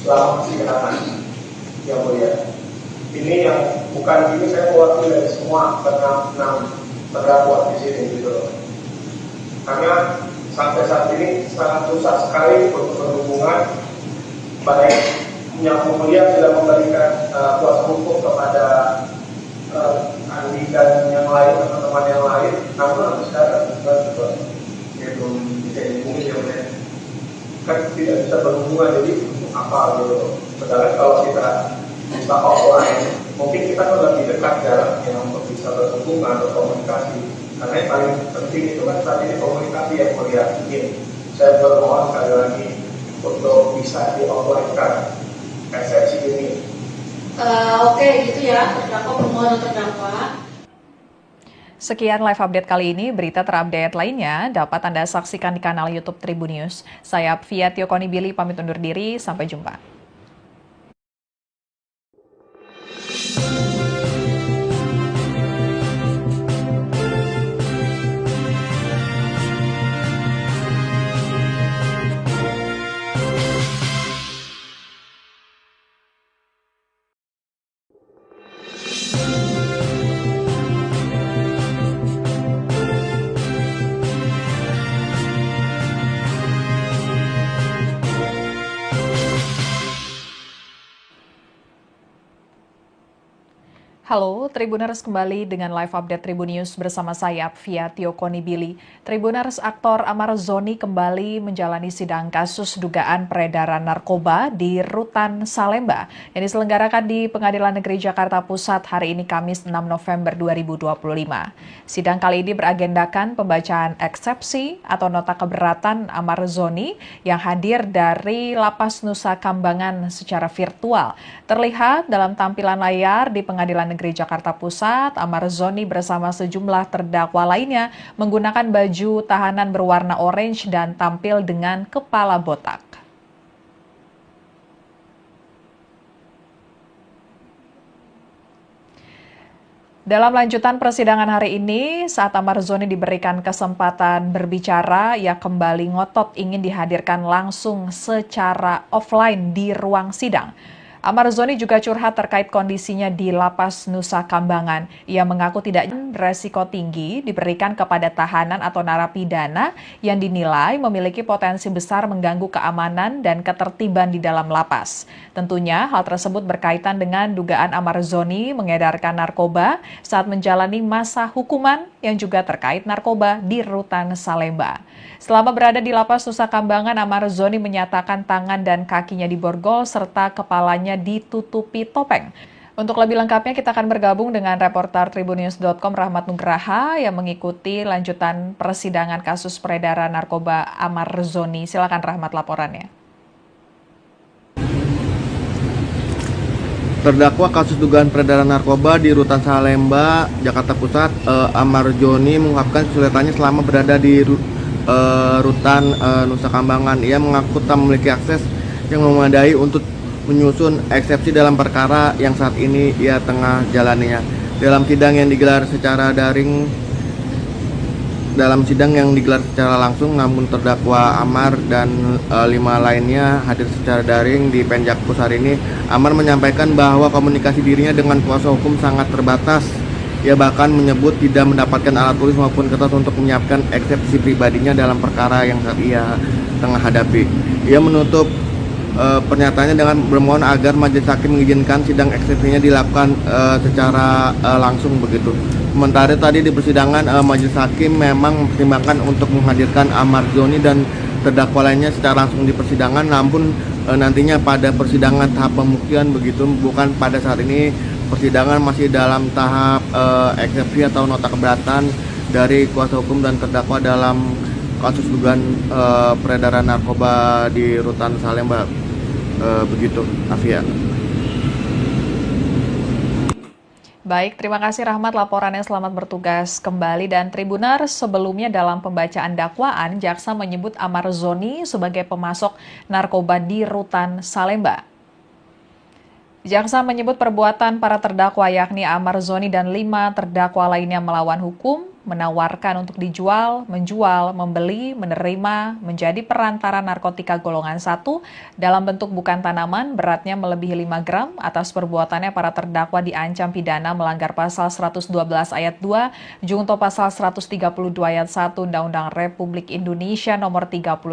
selama persidangan yang mulia. Ini yang bukan ini saya mewakili dari semua enam terdakwa di sini gitu loh. Karena sampai saat ini sangat susah sekali untuk berhubungan, baik yang mulia sudah memberikan kuasa hukum kepada Andi dan yang lain, teman-teman yang lain, namun sampai sekarang belum bisa dihubungi yang mulia. Kan tidak bisa berhubungan, jadi apa gitu. Sedangkan kalau kita bisa offline, mungkin kita lebih dekat jaraknya untuk bisa berhubungan, berkomunikasi. Karena yang paling penting itu kan saat ini komunikasi yang mulia. Saya bermohon sekali lagi untuk bisa di-offline-kan eksepsi ini. Oke, gitu ya, terdakwa permohonan terdakwa. Sekian live update kali ini. Berita terupdate lainnya dapat Anda saksikan di kanal YouTube Tribun News. Saya Fia Tiokoni Billy pamit undur diri. Sampai jumpa. Halo, Tribuners, kembali dengan live update Tribun News bersama saya, Fia Tiokoni Billy. Tribuners, aktor Amar Zoni kembali menjalani sidang kasus dugaan peredaran narkoba di Rutan Salemba yang diselenggarakan di Pengadilan Negeri Jakarta Pusat hari ini Kamis 6 November 2025. Sidang kali ini beragendakan pembacaan eksepsi atau nota keberatan Amar Zoni yang hadir dari Lapas Nusa Kambangan secara virtual. Terlihat dalam tampilan layar di Pengadilan Negeri Jakarta Pusat, Amar Zoni bersama sejumlah terdakwa lainnya menggunakan baju tahanan berwarna orange dan tampil dengan kepala botak. Dalam lanjutan persidangan hari ini, saat Amar Zoni diberikan kesempatan berbicara, ia kembali ngotot ingin dihadirkan langsung secara offline di ruang sidang. Amar Zoni juga curhat terkait kondisinya di Lapas Nusa Kambangan. Ia mengaku tidak beresiko tinggi diberikan kepada tahanan atau narapidana yang dinilai memiliki potensi besar mengganggu keamanan dan ketertiban di dalam lapas. Tentunya hal tersebut berkaitan dengan dugaan Amar Zoni mengedarkan narkoba saat menjalani masa hukuman yang juga terkait narkoba di Rutan Salemba. Selama berada di Lapas Nusa Kambangan, Amar Zoni menyatakan tangan dan kakinya diborgol serta kepalanya ditutupi topeng. Untuk lebih lengkapnya kita akan bergabung dengan reporter Tribunnews.com Rahmat Nugraha yang mengikuti lanjutan persidangan kasus peredaran narkoba Amar Zoni. Silakan Rahmat laporannya. Terdakwa kasus dugaan peredaran narkoba di Rutan Salemba, Jakarta Pusat, Amar Zoni mengungkapkan kesulitannya selama berada di Rutan Nusa Kambangan. Ia mengaku tak memiliki akses yang memadai untuk menyusun eksepsi dalam perkara yang saat ini ia tengah jalaninya. Dalam sidang yang digelar secara langsung, namun terdakwa Amar dan 5 lainnya hadir secara daring di Penjakpus hari ini. Amar menyampaikan bahwa komunikasi dirinya dengan kuasa hukum sangat terbatas. Ia bahkan menyebut tidak mendapatkan alat tulis maupun kertas untuk menyiapkan eksepsi pribadinya dalam perkara yang saat ia tengah hadapi. Ia menutup pernyataannya dengan bermohon agar majelis hakim mengizinkan sidang eksepsinya dilakukan secara langsung begitu. Sementara tadi di persidangan majelis hakim memang mempertimbangkan untuk menghadirkan Amar Zoni dan terdakwa lainnya secara langsung di persidangan, namun nantinya pada persidangan tahap pembuktian begitu, bukan pada saat ini. Persidangan masih dalam tahap eksepsi atau nota keberatan dari kuasa hukum dan terdakwa dalam kasus dugaan peredaran narkoba di Rutan Salemba. Begitu, Afia. Baik, terima kasih Rahmat laporannya, selamat bertugas kembali. Dan Tribuners, sebelumnya dalam pembacaan dakwaan, jaksa menyebut Amar Zoni sebagai pemasok narkoba di Rutan Salemba. Jaksa menyebut perbuatan para terdakwa yakni Amar Zoni dan 5 terdakwa lainnya melawan hukum, menawarkan untuk dijual, menjual, membeli, menerima, menjadi perantara narkotika golongan 1 dalam bentuk bukan tanaman beratnya melebihi 5 gram. Atas perbuatannya para terdakwa diancam pidana melanggar pasal 112 ayat 2, junto pasal 132 ayat 1 Undang-Undang Republik Indonesia nomor 35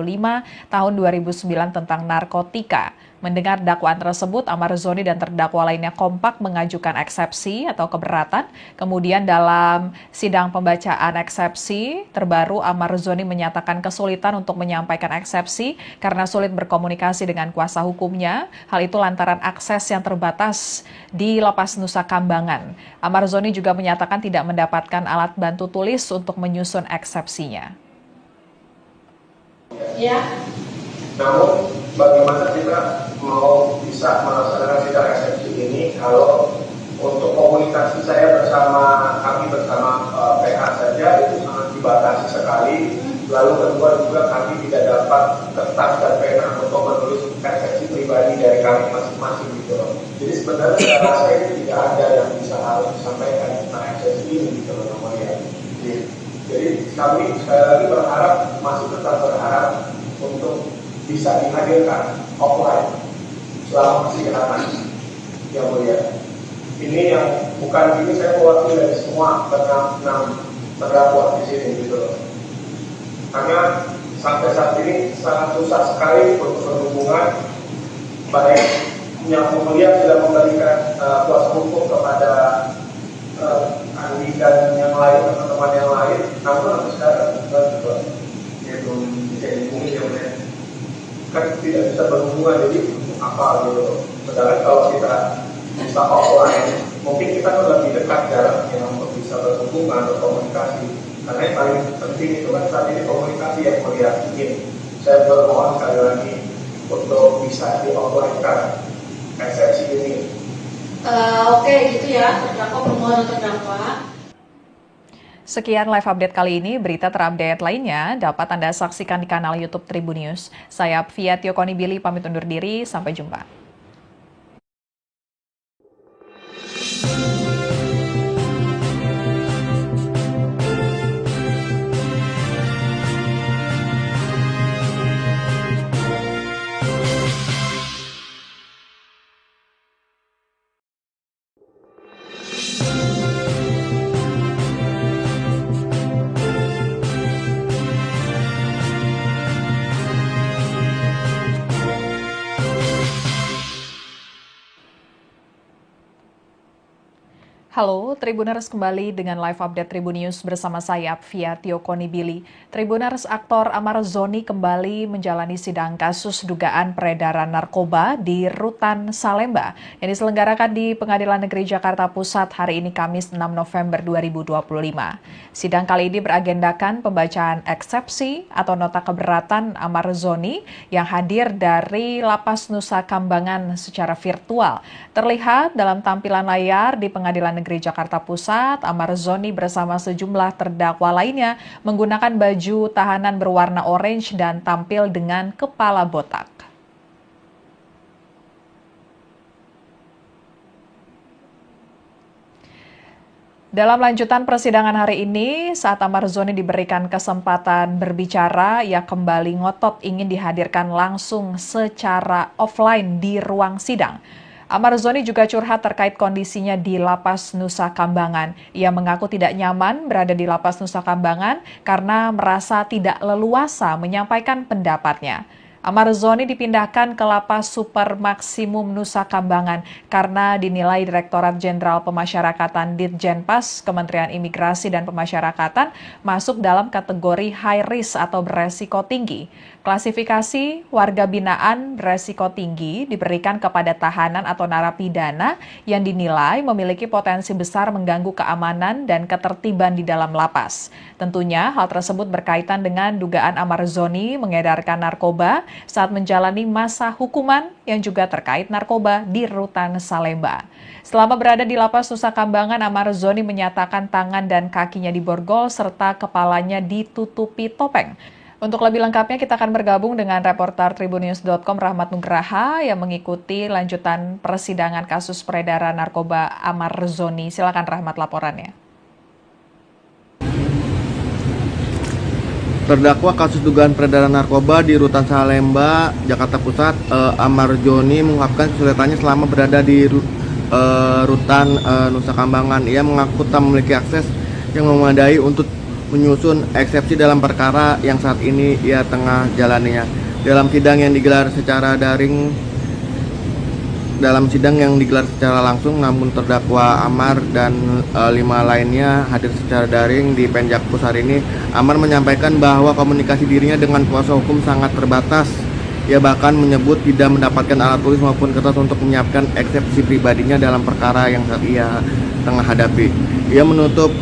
tahun 2009 tentang narkotika. Mendengar dakwaan tersebut, Amar Zoni dan terdakwa lainnya kompak mengajukan eksepsi atau keberatan. Kemudian dalam sidang pembacaan eksepsi terbaru, Amar Zoni menyatakan kesulitan untuk menyampaikan eksepsi karena sulit berkomunikasi dengan kuasa hukumnya. Hal itu lantaran akses yang terbatas di Lapas Nusa Kambangan. Amar Zoni juga menyatakan tidak mendapatkan alat bantu tulis untuk menyusun eksepsinya. Ya. Namun bagaimana kita mau bisa melaksanakan sidang eksepsi ini kalau untuk komunikasi saya kami bersama PH saja itu sangat dibatasi sekali. Lalu kedua juga kami tidak dapat kertas dan pena untuk menulis eksepsi pribadi dari kami masing-masing gitu loh. Jadi sebenarnya saya rasa ini tidak ada yang bisa harus disampaikan tentang eksepsi ini gitu loh namanya. Jadi kami sekali lagi masih tetap berharap untuk bisa dihadirkan offline selama persidangan yang mulia. Ini yang bukan ini saya mewakili dari semua enam terdakwa di sini gitu loh. Karena sampai saat ini sangat susah sekali untuk berhubungan, baik yang mulia sudah memberikan kuasa hukum kepada Andi dan yang lain, teman-teman yang lain, namun sampai sekarang juga dia belum bisa dihubungi yang mulia. Kan tidak bisa berhubungan, jadi apa gitu. Sedangkan kalau kita bisa offline, mungkin kita kan lebih dekat jaraknya untuk bisa berhubungan, berkomunikasi. Karena yang paling penting itu kan saat ini komunikasi yang mulia. Saya bermohon sekali lagi untuk bisa di offline-kan eksepsi ini. Oke, gitu ya, terdakwa permohonan terdakwa. Sekian live update kali ini. Berita terupdate lainnya dapat Anda saksikan di kanal YouTube Tribunnews. Saya Fia Tiokoni Billy pamit undur diri. Sampai jumpa. Halo, Tribuners kembali dengan live update Tribun News bersama saya, Apvia Tiokonibili. Tribuners, aktor Amar Zoni kembali menjalani sidang kasus dugaan peredaran narkoba di Rutan Salemba yang diselenggarakan di Pengadilan Negeri Jakarta Pusat hari ini Kamis 6 November 2025. Sidang kali ini beragendakan pembacaan eksepsi atau nota keberatan Amar Zoni yang hadir dari Lapas Nusa Kambangan secara virtual. Terlihat dalam tampilan layar di Pengadilan Negeri Jakarta Pusat, Amar Zoni bersama sejumlah terdakwa lainnya menggunakan baju tahanan berwarna orange dan tampil dengan kepala botak. Dalam lanjutan persidangan hari ini, saat Amar Zoni diberikan kesempatan berbicara, ia kembali ngotot ingin dihadirkan langsung secara offline di ruang sidang. Amar Zoni juga curhat terkait kondisinya di Lapas Nusa Kambangan. Ia mengaku tidak nyaman berada di Lapas Nusa Kambangan karena merasa tidak leluasa menyampaikan pendapatnya. Amar Zoni dipindahkan ke Lapas Super Maksimum Nusa Kambangan karena dinilai Direktorat Jenderal Pemasyarakatan Ditjenpas Kementerian Imigrasi dan Pemasyarakatan masuk dalam kategori high risk atau beresiko tinggi. Klasifikasi warga binaan beresiko tinggi diberikan kepada tahanan atau narapidana yang dinilai memiliki potensi besar mengganggu keamanan dan ketertiban di dalam lapas. Tentunya hal tersebut berkaitan dengan dugaan Amar Zoni mengedarkan narkoba saat menjalani masa hukuman yang juga terkait narkoba di Rutan Salemba. Selama berada di Lapas Nusa Kambangan, Amar Zoni menyatakan tangan dan kakinya diborgol serta kepalanya ditutupi topeng. Untuk lebih lengkapnya kita akan bergabung dengan reporter Tribunnews.com Rahmat Nugraha yang mengikuti lanjutan persidangan kasus peredaran narkoba Amar Zoni. Silakan Rahmat laporannya. Terdakwa kasus dugaan peredaran narkoba di Rutan Salemba, Jakarta Pusat, Amar Zoni mengungkapkan kesulitannya selama berada di Rutan Nusa Kambangan. Ia mengaku tak memiliki akses yang memadai untuk menyusun eksepsi dalam perkara yang saat ini ia tengah jalaninya. Dalam sidang yang digelar secara langsung, namun terdakwa Amar dan 5 lainnya hadir secara daring di Penjakpus hari ini. Amar menyampaikan bahwa komunikasi dirinya dengan kuasa hukum sangat terbatas. Ia bahkan menyebut tidak mendapatkan alat tulis maupun kertas untuk menyiapkan eksepsi pribadinya dalam perkara yang saat ia tengah hadapi. Ia menutup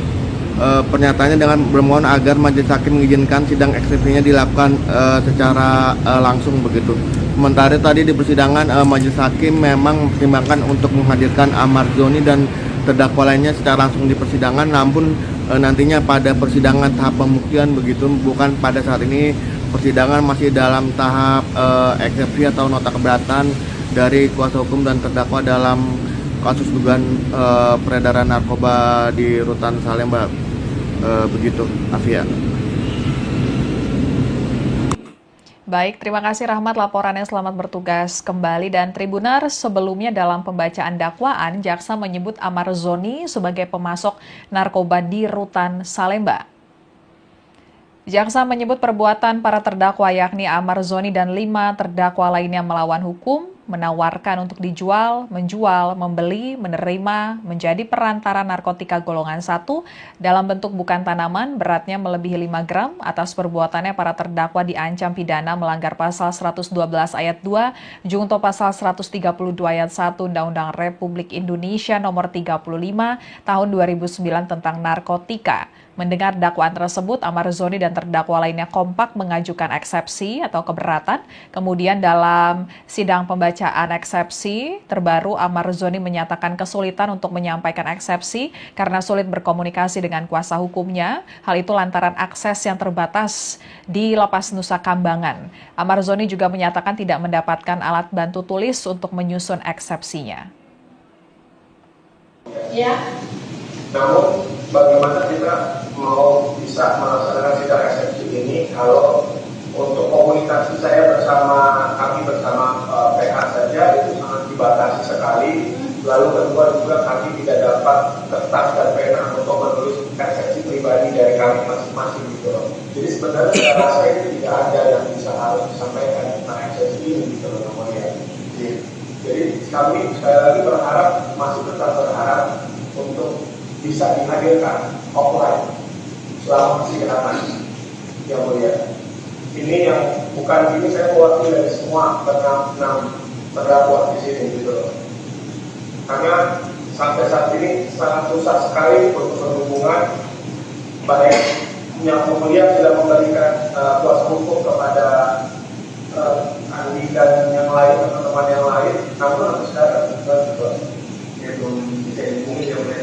pernyataannya dengan bermohon agar majelis hakim mengizinkan sidang eksepsinya dilakukan secara langsung begitu. Sementara tadi di persidangan majelis hakim memang mempertimbangkan untuk menghadirkan Amar Zoni dan terdakwa lainnya secara langsung di persidangan, namun nantinya pada persidangan tahap pembuktian begitu, bukan pada saat ini. Persidangan masih dalam tahap eksepsi atau nota keberatan dari kuasa hukum dan terdakwa dalam kasus dugaan peredaran narkoba di Rutan Salemba. Begitu, Afia. Baik, terima kasih Rahmat laporannya, selamat bertugas kembali. Dan Tribuners, sebelumnya dalam pembacaan dakwaan, jaksa menyebut Amar Zoni sebagai pemasok narkoba di Rutan Salemba. Jaksa menyebut perbuatan para terdakwa yakni Amar Zoni dan 5 terdakwa lainnya melawan hukum, menawarkan untuk dijual, menjual, membeli, menerima, menjadi perantara narkotika golongan 1 dalam bentuk bukan tanaman beratnya melebihi 5 gram. Atas perbuatannya para terdakwa diancam pidana melanggar pasal 112 ayat 2, junto pasal 132 ayat 1 Undang-Undang Republik Indonesia nomor 35 tahun 2009 tentang narkotika. Mendengar dakwaan tersebut, Amar Zoni dan terdakwa lainnya kompak mengajukan eksepsi atau keberatan. Kemudian dalam sidang pembacaan eksepsi terbaru, Amar Zoni menyatakan kesulitan untuk menyampaikan eksepsi karena sulit berkomunikasi dengan kuasa hukumnya. Hal itu lantaran akses yang terbatas di Lapas Nusa Kambangan. Amar Zoni juga menyatakan tidak mendapatkan alat bantu tulis untuk menyusun eksepsinya. Ya. Namun bagaimana kita mau bisa melaksanakan sidang eksepsi ini kalau untuk komunikasi saya kami bersama PH saja itu sangat dibatasi sekali. Lalu kedua juga kami tidak dapat kertas dan pena untuk menulis eksepsi pribadi dari kami masing-masing gitu loh. Jadi sebenarnya saya rasa itu tidak ada yang bisa harus disampaikan tentang eksepsi ini gitu loh namanya. Jadi kami sekali lagi masih tetap berharap untuk bisa dihadirkan offline selama persidangan, yang mulia. Ini yang bukan ini saya mewakili dari semua enam terdakwa di sini gitu loh. Karena sampai saat ini sangat susah sekali untuk berhubungan, baik yang mulia sudah memberikan kuasa hukum kepada Andi dan yang lain, teman-teman yang lain, namun sampai sekarang juga ya belum bisa dihubungi, ya mulia.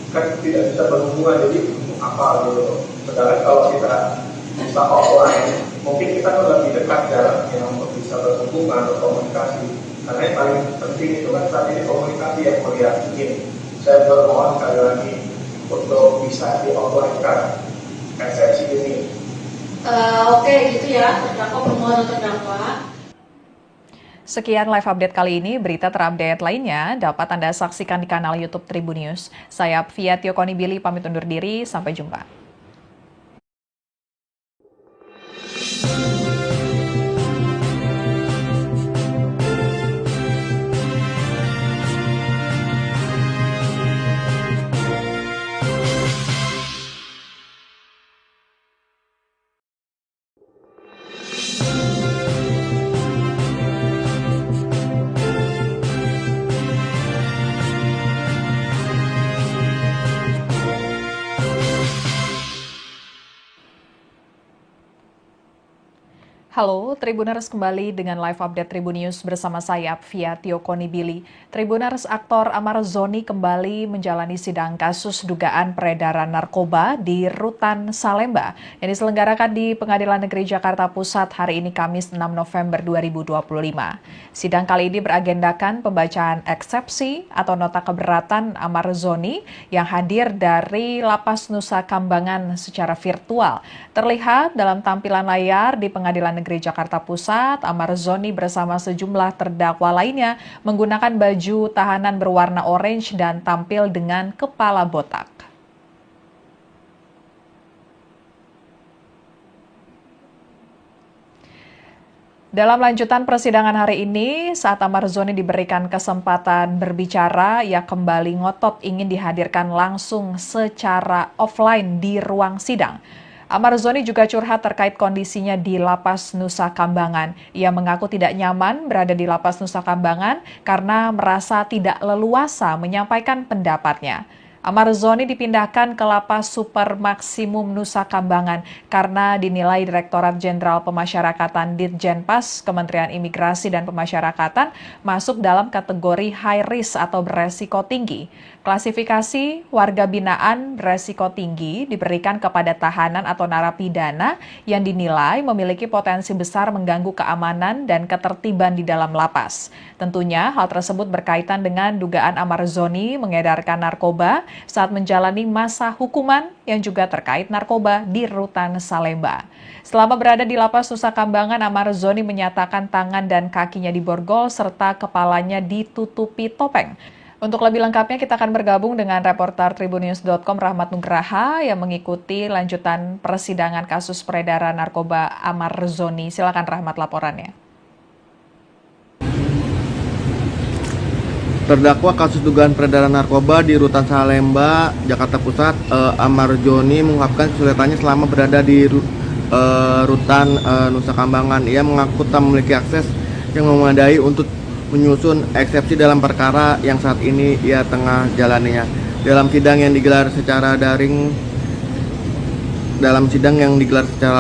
Kan tidak bisa berhubungan, jadi apa gitu. Sedangkan kalau kita bisa offline, mungkin kita kan lebih dekat jaraknya untuk bisa berhubungan atau komunikasi. Karena yang paling penting itu kan saat ini komunikasi yang mulia. Ini saya bermohon sekali lagi untuk bisa di offline-kan eksepsi ini. Oke, gitu ya, terdakwa permohonan terdakwa. Sekian live update kali ini. Berita terupdate lainnya dapat Anda saksikan di kanal YouTube Tribun News. Saya Fia Konibili pamit undur diri. Sampai jumpa. Halo, Tribuners kembali dengan live update Tribun News bersama saya, Fia Konibili. Tribuners, aktor Amar Zoni kembali menjalani sidang kasus dugaan peredaran narkoba di Rutan Salemba yang diselenggarakan di Pengadilan Negeri Jakarta Pusat hari ini Kamis 6 November 2025. Sidang kali ini beragendakan pembacaan eksepsi atau nota keberatan Amar Zoni yang hadir dari Lapas Nusa Kambangan secara virtual. Terlihat dalam tampilan layar di Pengadilan Negeri Jakarta Pusat, Amar Zoni bersama sejumlah terdakwa lainnya menggunakan baju tahanan berwarna orange dan tampil dengan kepala botak. Dalam lanjutan persidangan hari ini, saat Amar Zoni diberikan kesempatan berbicara, ia kembali ngotot ingin dihadirkan langsung secara offline di ruang sidang. Amar Zoni juga curhat terkait kondisinya di Lapas Nusa Kambangan. Ia mengaku tidak nyaman berada di Lapas Nusa Kambangan karena merasa tidak leluasa menyampaikan pendapatnya. Amar Zoni dipindahkan ke Lapas Super Maksimum Nusa Kambangan karena dinilai Direktorat Jenderal Pemasyarakatan Ditjenpas Kementerian Imigrasi dan Pemasyarakatan masuk dalam kategori high risk atau beresiko tinggi. Klasifikasi warga binaan beresiko tinggi diberikan kepada tahanan atau narapidana yang dinilai memiliki potensi besar mengganggu keamanan dan ketertiban di dalam lapas. Tentunya hal tersebut berkaitan dengan dugaan Amar Zoni mengedarkan narkoba saat menjalani masa hukuman yang juga terkait narkoba di Rutan Salemba. Selama berada di Lapas Nusa Kambangan, Amar Zoni menyatakan tangan dan kakinya diborgol serta kepalanya ditutupi topeng. Untuk lebih lengkapnya kita akan bergabung dengan reporter tribunnews.com Rahmat Nugraha yang mengikuti lanjutan persidangan kasus peredaran narkoba Amar Zoni. Silakan Rahmat laporannya. Terdakwa kasus dugaan peredaran narkoba di Rutan Salemba, Jakarta Pusat, Amar Zoni mengungkapkan kesulitannya selama berada di Rutan Nusa Kambangan. Ia mengaku tak memiliki akses yang memadai untuk menyusun eksepsi dalam perkara yang saat ini ia tengah jalaninya. Dalam sidang yang digelar secara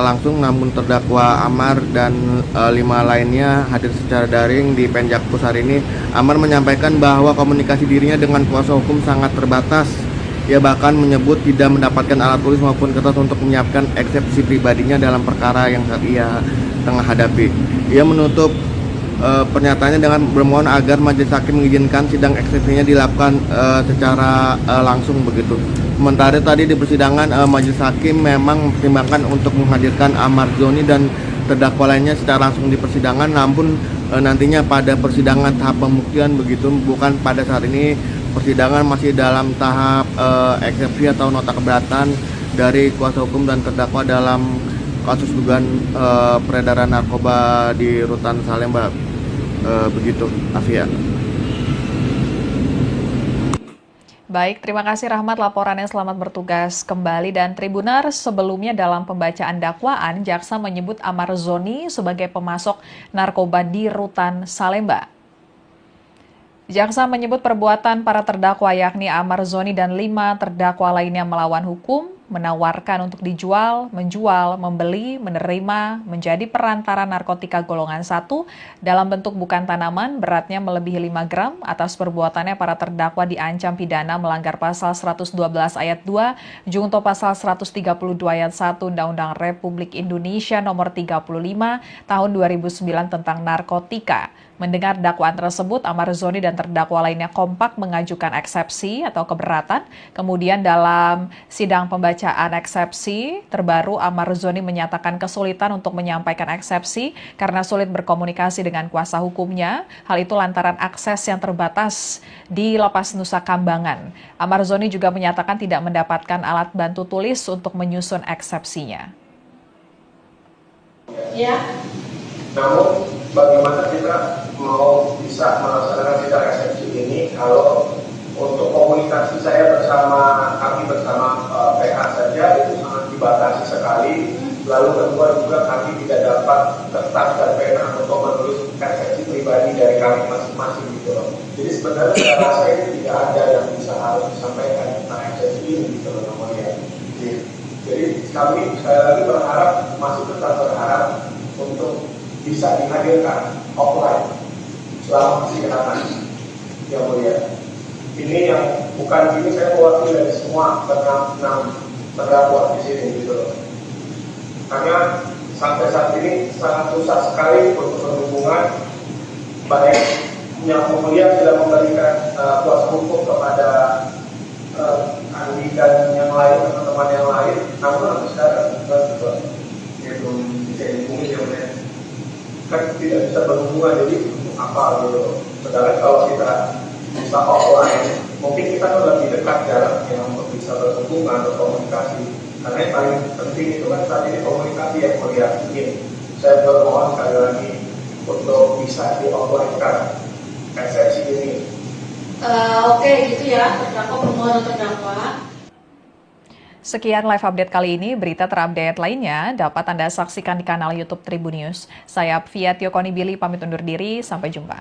langsung, namun terdakwa Amar dan 5 lainnya hadir secara daring di Penjakpus hari ini. Amar menyampaikan bahwa komunikasi dirinya dengan kuasa hukum sangat terbatas. Ia bahkan menyebut tidak mendapatkan alat tulis maupun kertas untuk menyiapkan eksepsi pribadinya dalam perkara yang saat ia tengah hadapi. Ia menutup pernyataannya dengan bermohon agar majelis hakim mengizinkan sidang eksepsinya dilakukan secara langsung begitu. Sementara tadi di persidangan majelis hakim memang mempertimbangkan untuk menghadirkan Amar Zoni dan terdakwa lainnya secara langsung di persidangan, namun nantinya pada persidangan tahap pembuktian begitu, bukan pada saat ini. Persidangan masih dalam tahap eksepsi atau nota keberatan dari kuasa hukum dan terdakwa dalam kasus dugaan peredaran narkoba di Rutan Salemba. Begitu, Afia. Baik, terima kasih Rahmat laporannya, selamat bertugas kembali. Dan Tribuners, sebelumnya dalam pembacaan dakwaan, jaksa menyebut Amar Zoni sebagai pemasok narkoba di Rutan Salemba. Jaksa menyebut perbuatan para terdakwa yakni Amar Zoni dan 5 terdakwa lainnya melawan hukum, menawarkan untuk dijual, menjual, membeli, menerima, menjadi perantara narkotika golongan 1 dalam bentuk bukan tanaman beratnya melebihi 5 gram. Atas perbuatannya para terdakwa diancam pidana melanggar pasal 112 ayat 2, junto pasal 132 ayat 1 Undang-Undang Republik Indonesia nomor 35 tahun 2009 tentang narkotika. Mendengar dakwaan tersebut, Amar Zoni dan terdakwa lainnya kompak mengajukan eksepsi atau keberatan. Kemudian dalam sidang pembacaan eksepsi terbaru, Amar Zoni menyatakan kesulitan untuk menyampaikan eksepsi karena sulit berkomunikasi dengan kuasa hukumnya. Hal itu lantaran akses yang terbatas di Lapas Nusa Kambangan. Amar Zoni juga menyatakan tidak mendapatkan alat bantu tulis untuk menyusun eksepsinya. Ya. Namun bagaimana kita mau bisa melaksanakan sidang eksepsi ini kalau untuk komunikasi saya kami bersama PH saja itu sangat dibatasi sekali. Lalu kedua juga kami tidak dapat kertas dan pena untuk menulis eksepsi pribadi dari kami masing-masing gitu loh. Jadi sebenarnya saya rasa ini tidak ada yang bisa harus disampaikan tentang eksepsi ini gitu loh namanya. Jadi kami sekali lagi masih tetap berharap untuk bisa dihadirkan offline selama persidangan yang mulia. Ini yang bukan ini saya mewakili dari semua enam terdakwa di sini gitu loh. Karena sampai saat ini sangat susah sekali untuk berhubungan, baik yang mulia sudah memberikan kuasa hukum kepada Andi dan yang lain, teman-teman yang lain, namun sampai sekarang juga belum bisa dihubungi yang lain. Kan tidak bisa berhubungan, jadi untuk apa gitu. Sedangkan kalau kita bisa offline, mungkin kita kan lebih dekat jaraknya untuk bisa berhubungan, berkomunikasi. Karena yang paling penting itu kan saat ini komunikasi yang mulia. Saya bermohon sekali lagi untuk bisa di-offline-kan eksepsi ini. Oke, gitu ya, terdakwa permohonan terdakwa. Sekian live update kali ini, berita terupdate lainnya dapat Anda saksikan di kanal YouTube Tribun News. Saya Apvia Tiokonibili pamit undur diri, sampai jumpa.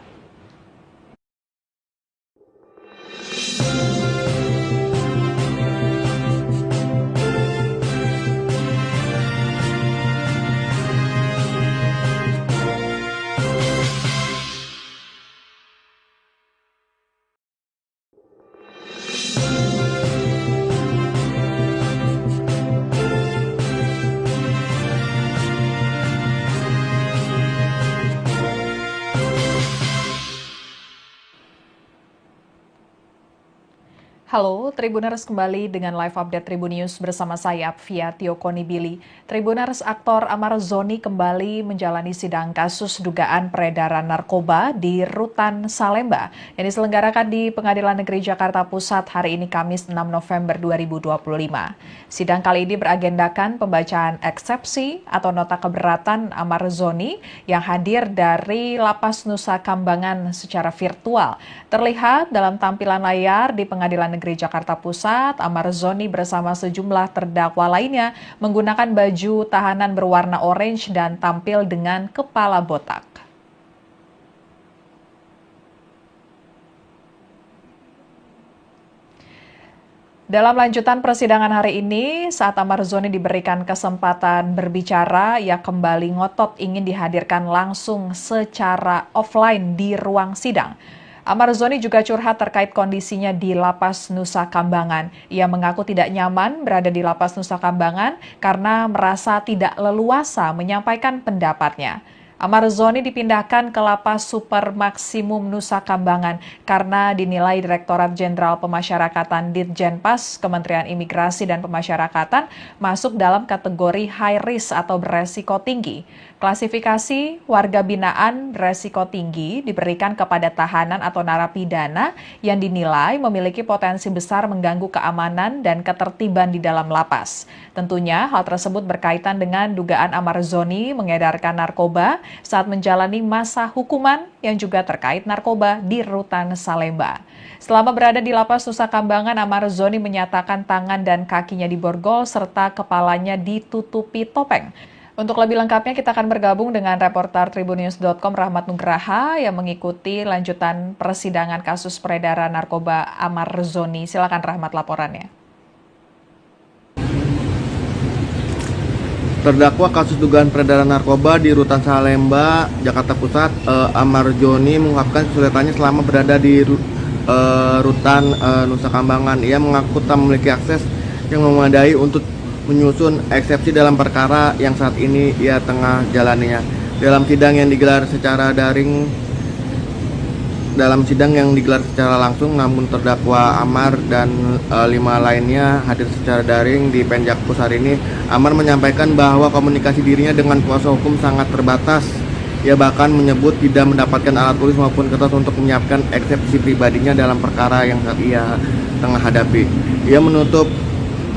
Halo, Tribuners kembali dengan live update Tribun News bersama saya Apvia Tiokonibili. Tribuners, aktor Amar Zoni kembali menjalani sidang kasus dugaan peredaran narkoba di Rutan Salemba yang diselenggarakan di Pengadilan Negeri Jakarta Pusat hari ini Kamis 6 November 2025. Sidang kali ini beragendakan pembacaan eksepsi atau nota keberatan Amar Zoni yang hadir dari Lapas Nusa Kambangan secara virtual. Terlihat dalam tampilan layar di Pengadilan Negeri Jakarta Pusat, Amar Zoni bersama sejumlah terdakwa lainnya menggunakan baju tahanan berwarna orange dan tampil dengan kepala botak. Dalam lanjutan persidangan hari ini, saat Amar Zoni diberikan kesempatan berbicara, ia kembali ngotot ingin dihadirkan langsung secara offline di ruang sidang. Amar Zoni juga curhat terkait kondisinya di Lapas Nusa Kambangan. Ia mengaku tidak nyaman berada di Lapas Nusa Kambangan karena merasa tidak leluasa menyampaikan pendapatnya. Amar Zoni dipindahkan ke Lapas Super Maksimum Nusa Kambangan karena dinilai Direktorat Jenderal Pemasyarakatan Ditjenpas Kementerian Imigrasi dan Pemasyarakatan masuk dalam kategori high risk atau beresiko tinggi. Klasifikasi warga binaan beresiko tinggi diberikan kepada tahanan atau narapidana yang dinilai memiliki potensi besar mengganggu keamanan dan ketertiban di dalam lapas. Tentunya hal tersebut berkaitan dengan dugaan Amar Zoni mengedarkan narkoba saat menjalani masa hukuman yang juga terkait narkoba di Rutan Salemba. Selama berada di lapas Nusa Kambangan, Amar Zoni menyatakan tangan dan kakinya diborgol serta kepalanya ditutupi topeng. Untuk lebih lengkapnya kita akan bergabung dengan reporter Tribunnews.com Rahmat Nugraha yang mengikuti lanjutan persidangan kasus peredaran narkoba Amar Zoni. Silakan Rahmat laporannya. Terdakwa kasus dugaan peredaran narkoba di Rutan Salemba, Jakarta Pusat, Amar Zoni mengungkapkan kesulitannya selama berada di Rutan Nusa Kambangan. Ia mengaku tak memiliki akses yang memadai untuk menyusun eksepsi dalam perkara yang saat ini ia tengah jalaninya. Dalam sidang yang digelar secara langsung, namun terdakwa Amar dan 5 lainnya hadir secara daring di Penjakpus hari ini. Amar menyampaikan bahwa komunikasi dirinya dengan kuasa hukum sangat terbatas. Ia bahkan menyebut tidak mendapatkan alat tulis maupun kertas untuk menyiapkan eksepsi pribadinya dalam perkara yang saat ia tengah hadapi. Ia menutup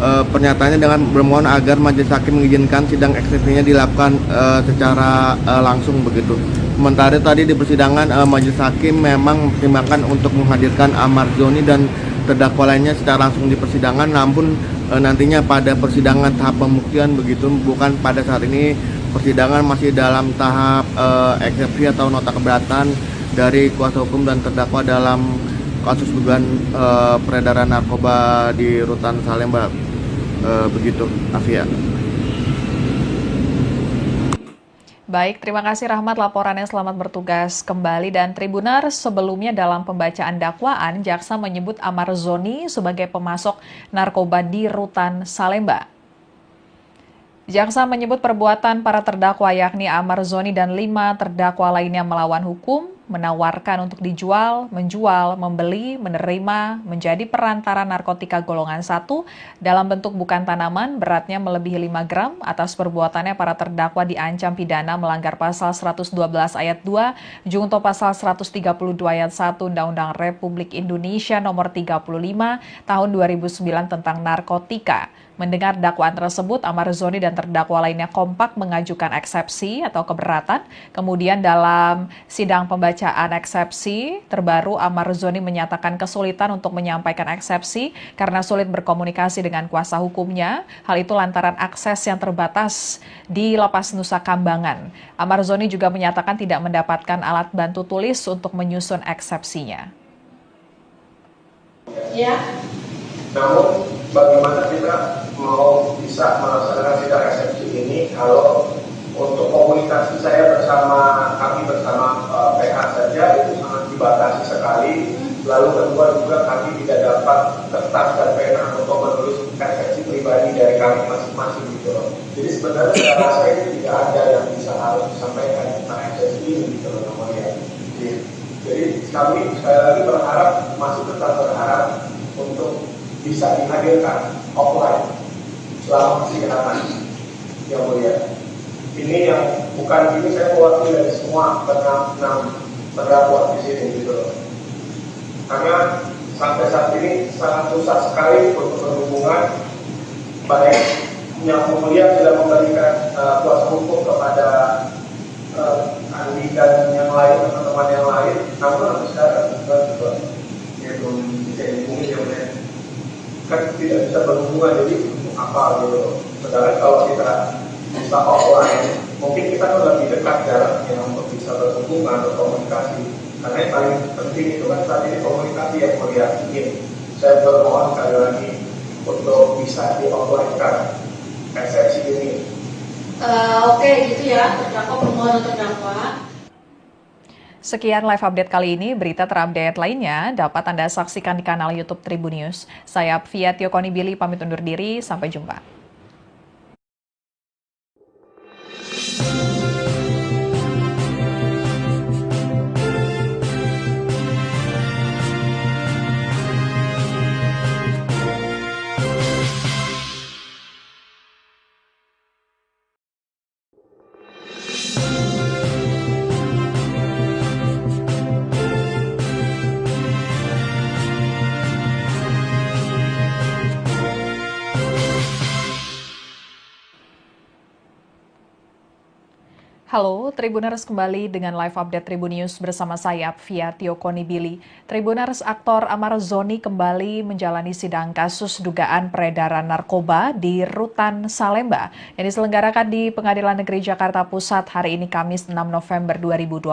pernyataannya dengan bermohon agar majelis hakim mengizinkan sidang eksepsinya dilakukan secara langsung begitu. Sementara tadi di persidangan majelis hakim memang mempertimbangkan untuk menghadirkan Amar Zoni dan terdakwa lainnya secara langsung di persidangan, namun nantinya pada persidangan tahap pembuktian begitu, bukan pada saat ini. Persidangan masih dalam tahap eksepsi atau nota keberatan dari kuasa hukum dan terdakwa dalam kasus dugaan peredaran narkoba di Rutan Salemba. Begitu, Afia. Baik, terima kasih Rahmat laporannya, selamat bertugas kembali. Dan Tribuner, sebelumnya dalam pembacaan dakwaan, jaksa menyebut Amar Zoni sebagai pemasok narkoba di Rutan Salemba. Jaksa menyebut perbuatan para terdakwa yakni Amar Zoni dan 5 terdakwa lainnya melawan hukum, menawarkan untuk dijual, menjual, membeli, menerima, menjadi perantara narkotika golongan 1 dalam bentuk bukan tanaman beratnya melebihi 5 gram. Atas perbuatannya para terdakwa diancam pidana melanggar pasal 112 ayat 2 junto pasal 132 ayat 1 Undang-Undang Republik Indonesia nomor 35 tahun 2009 tentang narkotika. Mendengar dakwaan tersebut, Amar Zoni dan terdakwa lainnya kompak mengajukan eksepsi atau keberatan. Kemudian dalam sidang pembacaan eksepsi terbaru, Amar Zoni menyatakan kesulitan untuk menyampaikan eksepsi karena sulit berkomunikasi dengan kuasa hukumnya. Hal itu lantaran akses yang terbatas di Lapas Nusa Kambangan. Amar Zoni juga menyatakan tidak mendapatkan alat bantu tulis untuk menyusun eksepsinya. Ya. Namun bagaimana kita mau bisa melaksanakan sidang eksepsi ini kalau untuk komunikasi saya kami bersama PH saja itu sangat dibatasi sekali. Lalu kedua juga kami tidak dapat kertas dan pena untuk menulis eksepsi pribadi dari kami masing-masing gitu loh. Jadi sebenarnya saya rasa ini tidak ada yang bisa harus disampaikan tentang eksepsi ini gitu loh namanya. Jadi kami sekali lagi masih tetap berharap untuk bisa dihadirkan offline selama persidangan yang mulia. Ini yang bukan ini saya mewakili dari semua enam terdakwa di sini gitu loh. Karena sampai saat ini sangat susah sekali untuk berhubungan, baik yang mulia sudah memberikan kuasa hukum kepada Andi dan yang lain, teman-teman yang lain, namun sampai sekarang juga ya belum bisa dihubungi ya mulia. Kan tidak bisa berhubungan, jadi apa gitu. Sedangkan kalau kita bisa offline, mungkin kita kan lebih dekat jaraknya untuk bisa berhubungan, berkomunikasi. Karena yang paling penting itu kan saat ini komunikasi yang mulia. Saya bermohon sekali lagi untuk bisa di offline-kan eksepsi ini. Oke, gitu ya, terdakwa permohonan terdakwa. Sekian live update kali ini. Berita terupdate lainnya dapat Anda saksikan di kanal YouTube Tribunnews. Saya Fia Tiokoni Billy pamit undur diri. Sampai jumpa. Halo, Tribuners kembali dengan live update Tribun News bersama saya, Fia Tiokoni Billy. Tribuners, aktor Amar Zoni kembali menjalani sidang kasus dugaan peredaran narkoba di Rutan Salemba yang diselenggarakan di Pengadilan Negeri Jakarta Pusat hari ini Kamis 6 November 2025.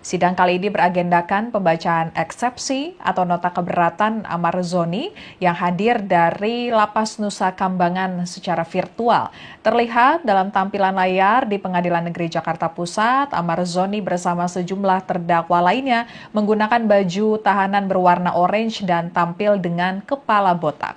Sidang kali ini beragendakan pembacaan eksepsi atau nota keberatan Amar Zoni yang hadir dari Lapas Nusa Kambangan secara virtual. Terlihat dalam tampilan layar di Pengadilan Negeri Jakarta Pusat, Amar Zoni bersama sejumlah terdakwa lainnya menggunakan baju tahanan berwarna orange dan tampil dengan kepala botak.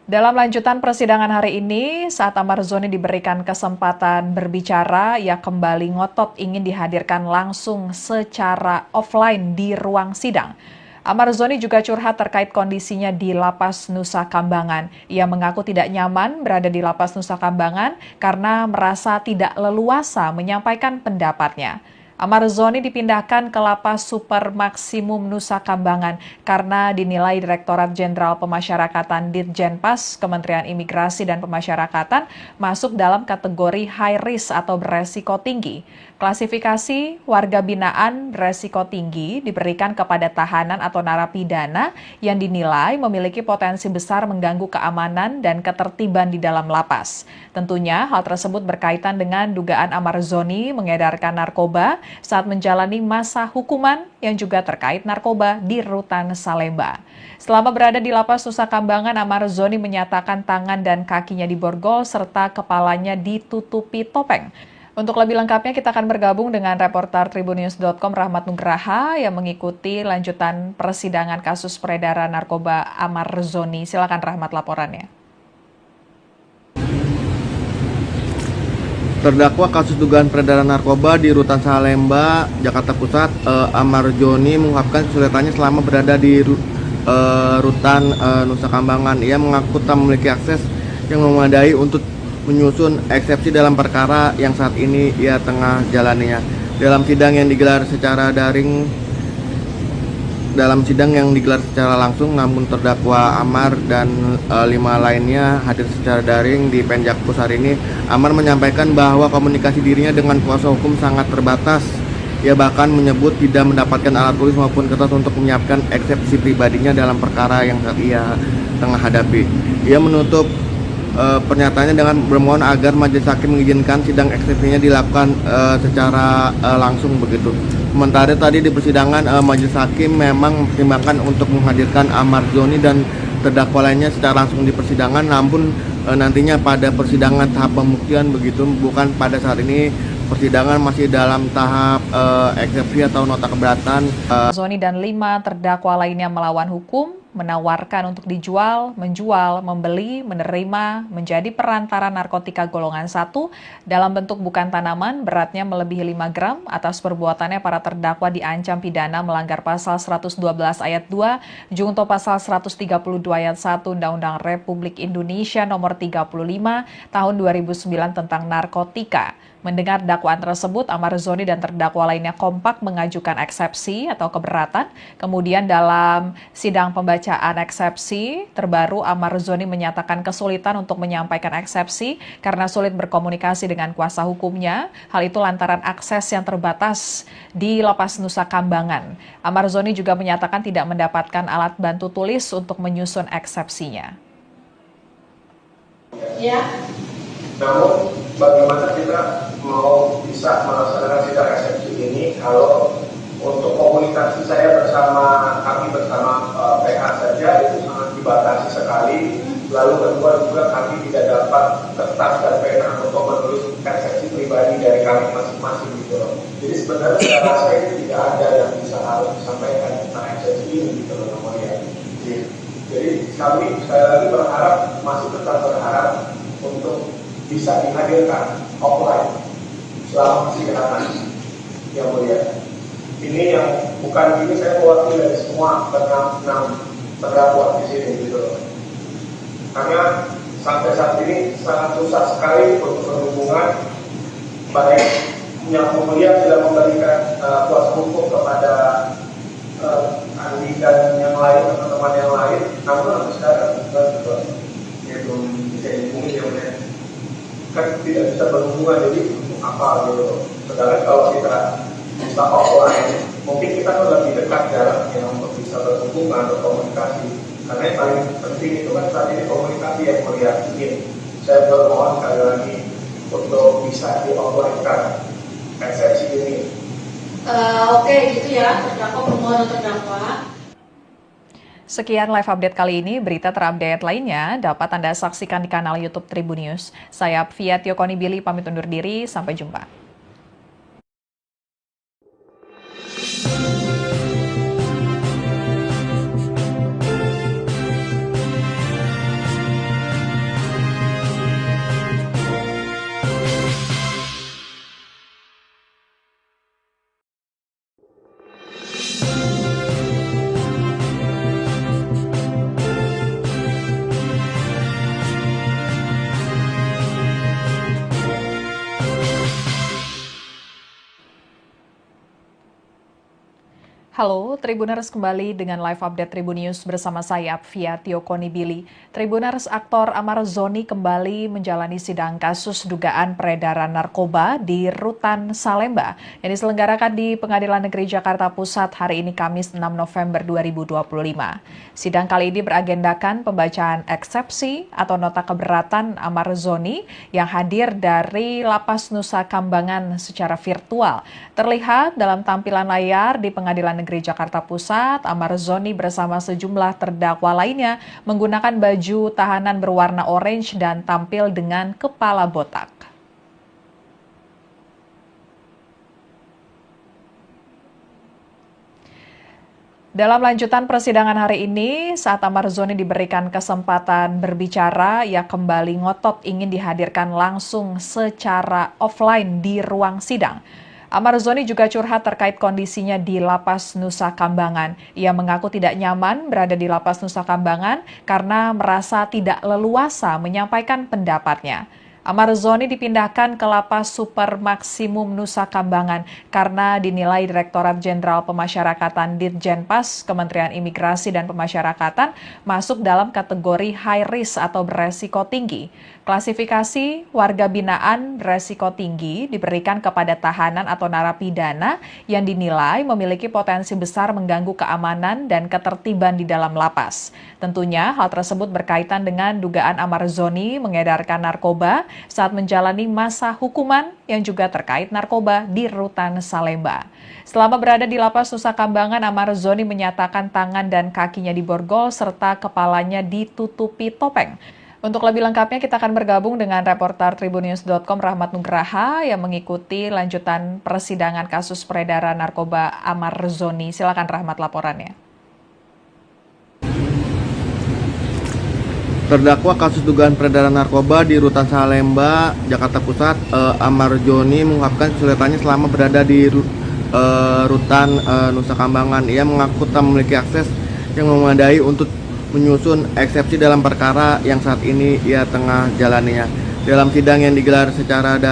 Dalam lanjutan persidangan hari ini, saat Amar Zoni diberikan kesempatan berbicara, ia kembali ngotot ingin dihadirkan langsung secara offline di ruang sidang. Amar Zoni juga curhat terkait kondisinya di Lapas Nusa Kambangan. Ia mengaku tidak nyaman berada di Lapas Nusa Kambangan karena merasa tidak leluasa menyampaikan pendapatnya. Amar Zoni dipindahkan ke Lapas Super Maksimum Nusa Kambangan karena dinilai Direktorat Jenderal Pemasyarakatan Ditjenpas Kementerian Imigrasi dan Pemasyarakatan masuk dalam kategori high risk atau beresiko tinggi. Klasifikasi warga binaan beresiko tinggi diberikan kepada tahanan atau narapidana yang dinilai memiliki potensi besar mengganggu keamanan dan ketertiban di dalam lapas. Tentunya hal tersebut berkaitan dengan dugaan Amar Zoni mengedarkan narkoba saat menjalani masa hukuman yang juga terkait narkoba di Rutan Salemba. Selama berada di Lapas Nusa Kambangan, Amar Zoni menyatakan tangan dan kakinya diborgol serta kepalanya ditutupi topeng. Untuk lebih lengkapnya kita akan bergabung dengan reporter Tribunnews.com Rahmat Nugraha yang mengikuti lanjutan persidangan kasus peredaran narkoba Amar Zoni. Silakan Rahmat laporannya. Terdakwa kasus dugaan peredaran narkoba di Rutan Salemba, Jakarta Pusat, Amar Zoni mengungkapkan kesulitannya selama berada di Rutan Nusa Kambangan. Ia mengaku tak memiliki akses yang memadai untuk menyusun eksepsi dalam perkara yang saat ini ia tengah jalaninya. Dalam sidang yang digelar secara langsung, namun terdakwa Amar dan 5 lainnya hadir secara daring di Penjakpus hari ini. Amar menyampaikan bahwa komunikasi dirinya dengan kuasa hukum sangat terbatas. Ia bahkan menyebut tidak mendapatkan alat tulis maupun kertas untuk menyiapkan eksepsi pribadinya dalam perkara yang saat ia tengah hadapi. Ia menutup pernyataannya dengan bermohon agar majelis hakim mengizinkan sidang eksepsinya dilakukan secara langsung begitu. Sementara tadi di persidangan majelis hakim memang mempertimbangkan untuk menghadirkan Amar Zoni dan terdakwa lainnya secara langsung di persidangan, namun nantinya pada persidangan tahap pembuktian begitu, bukan pada saat ini. Persidangan masih dalam tahap eksepsi atau nota keberatan. Zoni dan 5 terdakwa lainnya melawan hukum, menawarkan untuk dijual, menjual, membeli, menerima, menjadi perantara narkotika golongan 1 dalam bentuk bukan tanaman, beratnya melebihi 5 gram. Atas perbuatannya para terdakwa diancam pidana melanggar pasal 112 ayat 2, junto pasal 132 ayat 1 Undang-Undang Republik Indonesia nomor 35 tahun 2009 tentang narkotika. Mendengar dakwaan tersebut, Amar Zoni dan terdakwa lainnya kompak mengajukan eksepsi atau keberatan. Kemudian dalam sidang pembacaan eksepsi terbaru, Amar Zoni menyatakan kesulitan untuk menyampaikan eksepsi karena sulit berkomunikasi dengan kuasa hukumnya. Hal itu lantaran akses yang terbatas di Lapas Nusa Kambangan. Amar Zoni juga menyatakan tidak mendapatkan alat bantu tulis untuk menyusun eksepsinya. Ya. Namun bagaimana kita mau bisa melaksanakan sidang eksepsi ini kalau untuk komunikasi saya kami bersama PH saja itu sangat dibatasi sekali. Lalu kedua juga kami tidak dapat kertas dan pena untuk menulis eksepsi pribadi dari kami masing-masing gitu loh. Jadi sebenarnya saya rasa ini tidak ada yang bisa harus disampaikan tentang eksepsi ini gitu loh namanya. Jadi kami sekali lagi masih tetap berharap untuk bisa dihadirkan offline selama persidangan yang mulia. Ini yang bukan ini saya mewakili dari semua 6 terdakwa di sini gitu loh. Karena sampai saat ini sangat susah sekali untuk berhubungan, baik yang mulia sudah memberikan kuasa hukum kepada Andi dan yang lain, teman-teman yang lain, namun sampai sekarang bersinggungan, jadi apa gitu. Sedangkan kalau kita bisa offline, mungkin kita kan lebih dekat jaraknya untuk bisa berhubungan atau komunikasi. Karena yang paling penting itu kan saat ini komunikasi yang melihat ini. Saya bermohon sekali lagi untuk bisa di offline kan eksepsi ini. Oke, gitu ya, terdakwa permohonan terdakwa. Sekian live update kali ini. Berita terupdate lainnya dapat Anda saksikan di kanal YouTube Tribunnews. Saya Via Tiokoni Billy pamit undur diri. Sampai jumpa. Halo, Tribuners kembali dengan live update Tribunnews bersama saya Via Tiokoni Billy. Tribuners, aktor Amar Zoni kembali menjalani sidang kasus dugaan peredaran narkoba di Rutan Salemba yang diselenggarakan di Pengadilan Negeri Jakarta Pusat hari ini Kamis 6 November 2025. Sidang kali ini beragendakan pembacaan eksepsi atau nota keberatan Amar Zoni yang hadir dari Lapas Nusa Kambangan secara virtual. Terlihat dalam tampilan layar di Pengadilan Negeri Jakarta Pusat, Amar Zoni bersama sejumlah terdakwa lainnya menggunakan baju tahanan berwarna orange dan tampil dengan kepala botak. Dalam lanjutan persidangan hari ini, saat Amar Zoni diberikan kesempatan berbicara, ia kembali ngotot ingin dihadirkan langsung secara offline di ruang sidang. Amar Zoni juga curhat terkait kondisinya di Lapas Nusa Kambangan. Ia mengaku tidak nyaman berada di Lapas Nusa Kambangan karena merasa tidak leluasa menyampaikan pendapatnya. Amar Zoni dipindahkan ke Lapas Super Maksimum Nusa Kambangan karena dinilai Direktorat Jenderal Pemasyarakatan Ditjenpas Kementerian Imigrasi dan Pemasyarakatan masuk dalam kategori high risk atau beresiko tinggi. Klasifikasi warga binaan beresiko tinggi diberikan kepada tahanan atau narapidana yang dinilai memiliki potensi besar mengganggu keamanan dan ketertiban di dalam lapas. Tentunya hal tersebut berkaitan dengan dugaan Amar Zoni mengedarkan narkoba saat menjalani masa hukuman yang juga terkait narkoba di Rutan Salemba. Selama berada di Lapas Nusa Kambangan, Amar Zoni menyatakan tangan dan kakinya diborgol serta kepalanya ditutupi topeng. Untuk lebih lengkapnya kita akan bergabung dengan reporter Tribunnews.com Rahmat Nugraha yang mengikuti lanjutan persidangan kasus peredaran narkoba Amar Zoni. Silakan Rahmat laporannya. Terdakwa kasus dugaan peredaran narkoba di Rutan Salemba, Jakarta Pusat, Amar Zoni mengungkapkan kesulitannya selama berada di Rutan Nusa Kambangan. Ia mengaku tak memiliki akses yang memadai untuk menyusun eksepsi dalam perkara yang saat ini ia tengah jalaninya. Dalam sidang yang digelar secara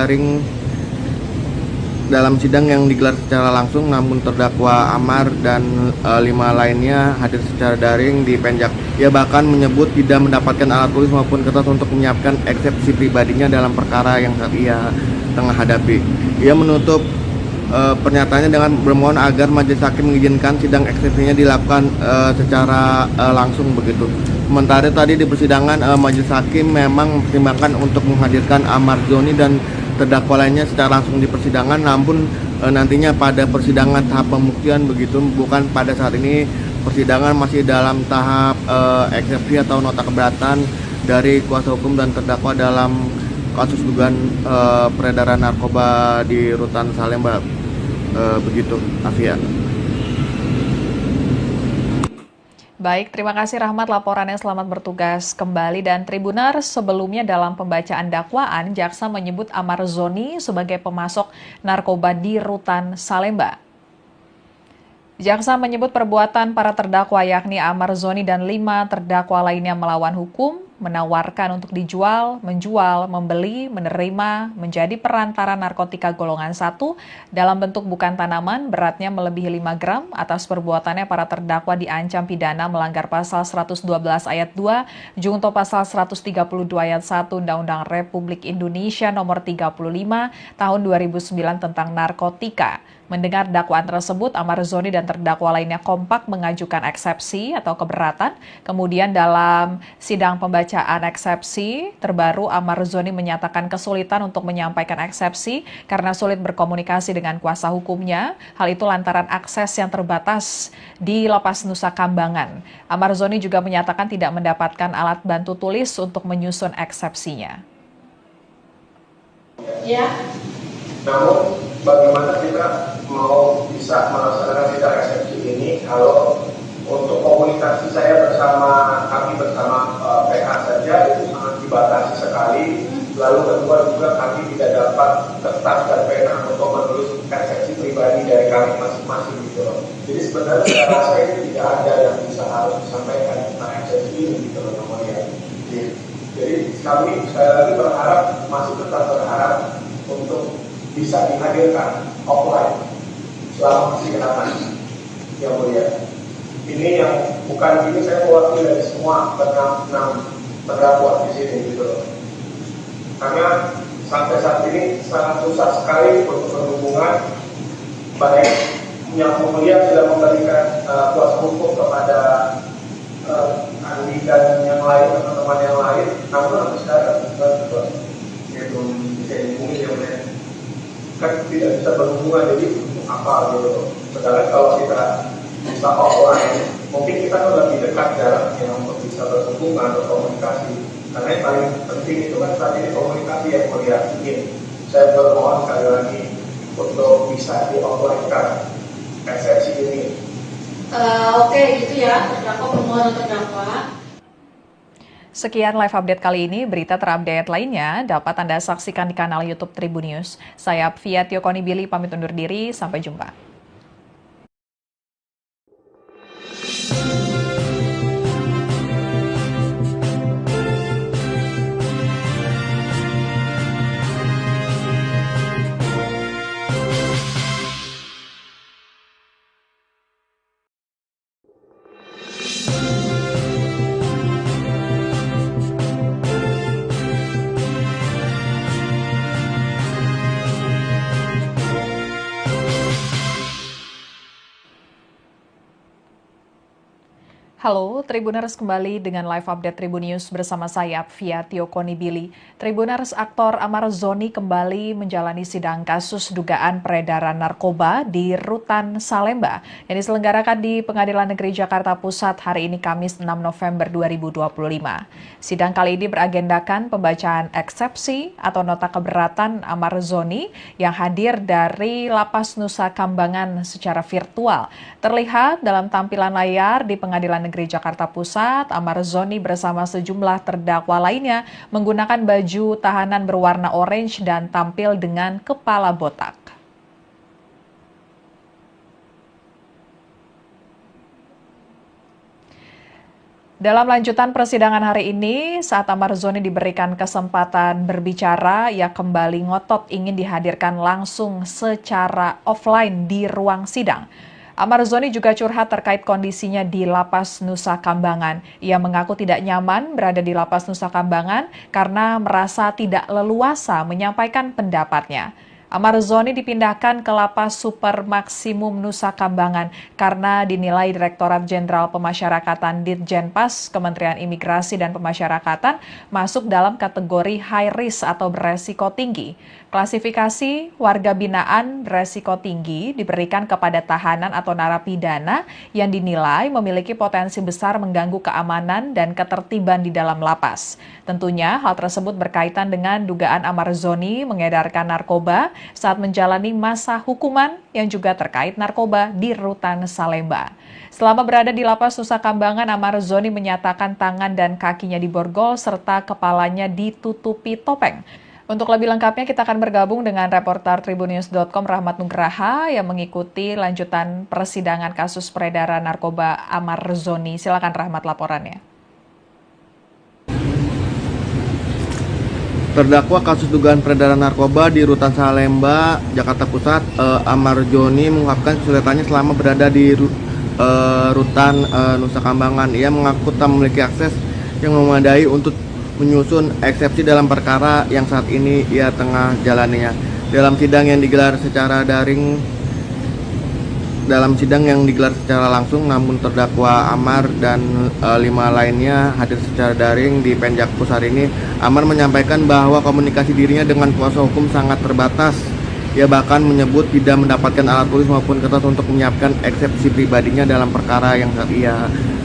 langsung, namun terdakwa Amar dan 5 lainnya hadir secara daring di Penjak. Ia bahkan menyebut tidak mendapatkan alat tulis maupun kertas untuk menyiapkan eksepsi pribadinya dalam perkara yang saat ia tengah hadapi. Ia menutup pernyataannya dengan bermohon agar majelis hakim mengizinkan sidang eksepsinya dilakukan secara langsung begitu. Sementara tadi di persidangan majelis hakim memang mempertimbangkan untuk menghadirkan Amar Zoni dan terdakwa lainnya secara langsung di persidangan, namun nantinya pada persidangan tahap pembuktian begitu, bukan pada saat ini. Persidangan masih dalam tahap eksepsi atau nota keberatan dari kuasa hukum dan terdakwa dalam kasus dugaan peredaran narkoba di Rutan Salemba. Begitu, Afia. Baik, terima kasih Rahmat laporannya, selamat bertugas kembali. Dan Tribuners, sebelumnya dalam pembacaan dakwaan, jaksa menyebut Amar Zoni sebagai pemasok narkoba di Rutan Salemba. Jaksa menyebut perbuatan para terdakwa yakni Amar Zoni dan 5 terdakwa lainnya melawan hukum, menawarkan untuk dijual, menjual, membeli, menerima, menjadi perantara narkotika golongan 1 dalam bentuk bukan tanaman beratnya melebihi 5 gram. Atas perbuatannya para terdakwa diancam pidana melanggar pasal 112 ayat 2, junto pasal 132 ayat 1 Undang-Undang Republik Indonesia nomor 35 tahun 2009 tentang narkotika. Mendengar dakwaan tersebut, Amar Zoni dan terdakwa lainnya kompak mengajukan eksepsi atau keberatan. Kemudian dalam sidang pembacaan eksepsi terbaru, Amar Zoni menyatakan kesulitan untuk menyampaikan eksepsi karena sulit berkomunikasi dengan kuasa hukumnya. Hal itu lantaran akses yang terbatas di Lapas Nusa Kambangan. Amar Zoni juga menyatakan tidak mendapatkan alat bantu tulis untuk menyusun eksepsinya. Ya. Namun bagaimana kita mau bisa melaksanakan sidang eksepsi ini kalau untuk komunikasi saya kami bersama PH saja itu sangat dibatasi sekali. Lalu kedua juga kami tidak dapat kertas dan pena untuk menulis eksepsi pribadi dari kami masing-masing gitu loh. Jadi sebenarnya saya rasa ini tidak ada yang bisa harus disampaikan tentang eksepsi ini gitu loh namanya. Jadi kami sekali lagi masih tetap berharap untuk bisa dihadirkan offline selama persidangan yang mulia. Ini yang bukan ini saya mewakili dari semua enam terdakwa di sini gitu loh. Karena sampai saat ini sangat susah sekali untuk berhubungan, baik yang mulia sudah memberikan kuasa hukum kepada Andi dan yang lain, teman-teman yang lain, namun sampai sekarang belum bisa dihubungi yang mulia. Kan tidak bisa berhubungan, jadi apa gitu. Sedangkan kalau kita bisa offline, mungkin kita kan lebih dekat jaraknya untuk bisa berhubungan, berkomunikasi. Karena yang paling penting itu kan saat ini komunikasi yang mulia. Ingin saya bermohon sekali lagi untuk bisa di offline-kan eksepsi ini. Oke, gitu ya, terdakwa permohonan terdakwa. Sekian live update kali ini. Berita terupdate lainnya dapat Anda saksikan di kanal YouTube Tribun News. Saya Fia Tiokonibili pamit undur diri. Sampai jumpa. Halo, Tribuners kembali dengan live update Tribun News bersama saya, Fia Tiokonibili. Tribuners, aktor Amar Zoni kembali menjalani sidang kasus dugaan peredaran narkoba di Rutan Salemba yang diselenggarakan di Pengadilan Negeri Jakarta Pusat hari ini Kamis 6 November 2025. Sidang kali ini beragendakan pembacaan eksepsi atau nota keberatan Amar Zoni yang hadir dari Lapas Nusa Kambangan secara virtual. Terlihat dalam tampilan layar di Pengadilan Negeri Jakarta Pusat, Amar Zoni bersama sejumlah terdakwa lainnya menggunakan baju tahanan berwarna orange dan tampil dengan kepala botak. Dalam lanjutan persidangan hari ini, saat Amar Zoni diberikan kesempatan berbicara, ia kembali ngotot ingin dihadirkan langsung secara offline di ruang sidang. Amar Zoni juga curhat terkait kondisinya di Lapas Nusa Kambangan. Ia mengaku tidak nyaman berada di Lapas Nusa Kambangan karena merasa tidak leluasa menyampaikan pendapatnya. Amar Zoni dipindahkan ke Lapas Super Maksimum Nusa Kambangan karena dinilai Direktorat Jenderal Pemasyarakatan Ditjenpas Kementerian Imigrasi dan Pemasyarakatan masuk dalam kategori high risk atau beresiko tinggi. Klasifikasi warga binaan beresiko tinggi diberikan kepada tahanan atau narapidana yang dinilai memiliki potensi besar mengganggu keamanan dan ketertiban di dalam lapas. Tentunya hal tersebut berkaitan dengan dugaan Amar Zoni mengedarkan narkoba saat menjalani masa hukuman yang juga terkait narkoba di Rutan Salemba. Selama berada di Lapas Nusa Kambangan, Amar Zoni menyatakan tangan dan kakinya diborgol serta kepalanya ditutupi topeng. Untuk lebih lengkapnya kita akan bergabung dengan reporter tribunnews.com Rahmat Nugraha yang mengikuti lanjutan persidangan kasus peredaran narkoba Amar Zoni. Silakan Rahmat laporannya. Terdakwa kasus dugaan peredaran narkoba di Rutan Salemba, Jakarta Pusat, Amar Joni mengungkapkan kesulitannya selama berada di Rutan Nusa Kambangan. Ia mengaku tak memiliki akses yang memadai untuk menyusun eksepsi dalam perkara yang saat ini ia tengah jalaninya. Dalam sidang yang digelar secara langsung, namun terdakwa Amar dan 5 lainnya hadir secara daring di Penjakpus hari ini. Amar menyampaikan bahwa komunikasi dirinya dengan kuasa hukum sangat terbatas. Ia bahkan menyebut tidak mendapatkan alat tulis maupun kertas untuk menyiapkan eksepsi pribadinya dalam perkara yang saat ia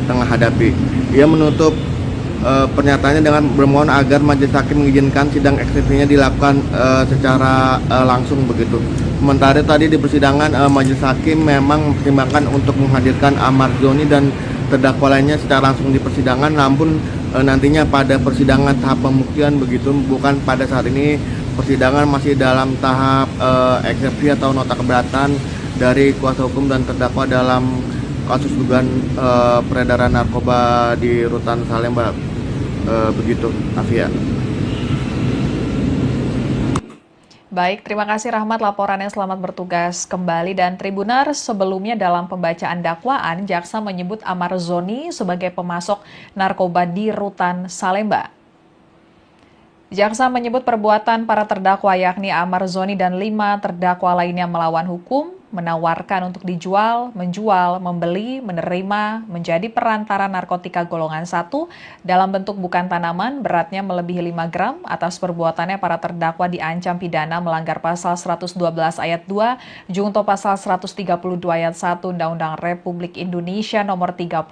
tengah hadapi. Ia menutup pernyataannya dengan bermohon agar majelis hakim mengizinkan sidang eksepsinya dilakukan secara langsung begitu. Sementara tadi di persidangan majelis hakim memang mempertimbangkan untuk menghadirkan Amar Joni dan terdakwa lainnya secara langsung di persidangan, namun nantinya pada persidangan tahap pembuktian begitu, bukan pada saat ini. Persidangan masih dalam tahap eksepsi atau nota keberatan dari kuasa hukum dan terdakwa dalam kasus dugaan peredaran narkoba di Rutan Salemba. Begitu, Afia. Baik, terima kasih Rahmat laporannya, selamat bertugas kembali. Dan Tribunar, sebelumnya dalam pembacaan dakwaan, jaksa menyebut Amar Zoni sebagai pemasok narkoba di Rutan Salemba. Jaksa menyebut perbuatan para terdakwa yakni Amar Zoni dan 5 terdakwa lainnya melawan hukum, menawarkan untuk dijual, menjual, membeli, menerima, menjadi perantara narkotika golongan 1 dalam bentuk bukan tanaman, beratnya melebihi 5 gram. Atas perbuatannya para terdakwa diancam pidana melanggar pasal 112 ayat 2, junto pasal 132 ayat 1 Undang-Undang Republik Indonesia nomor 35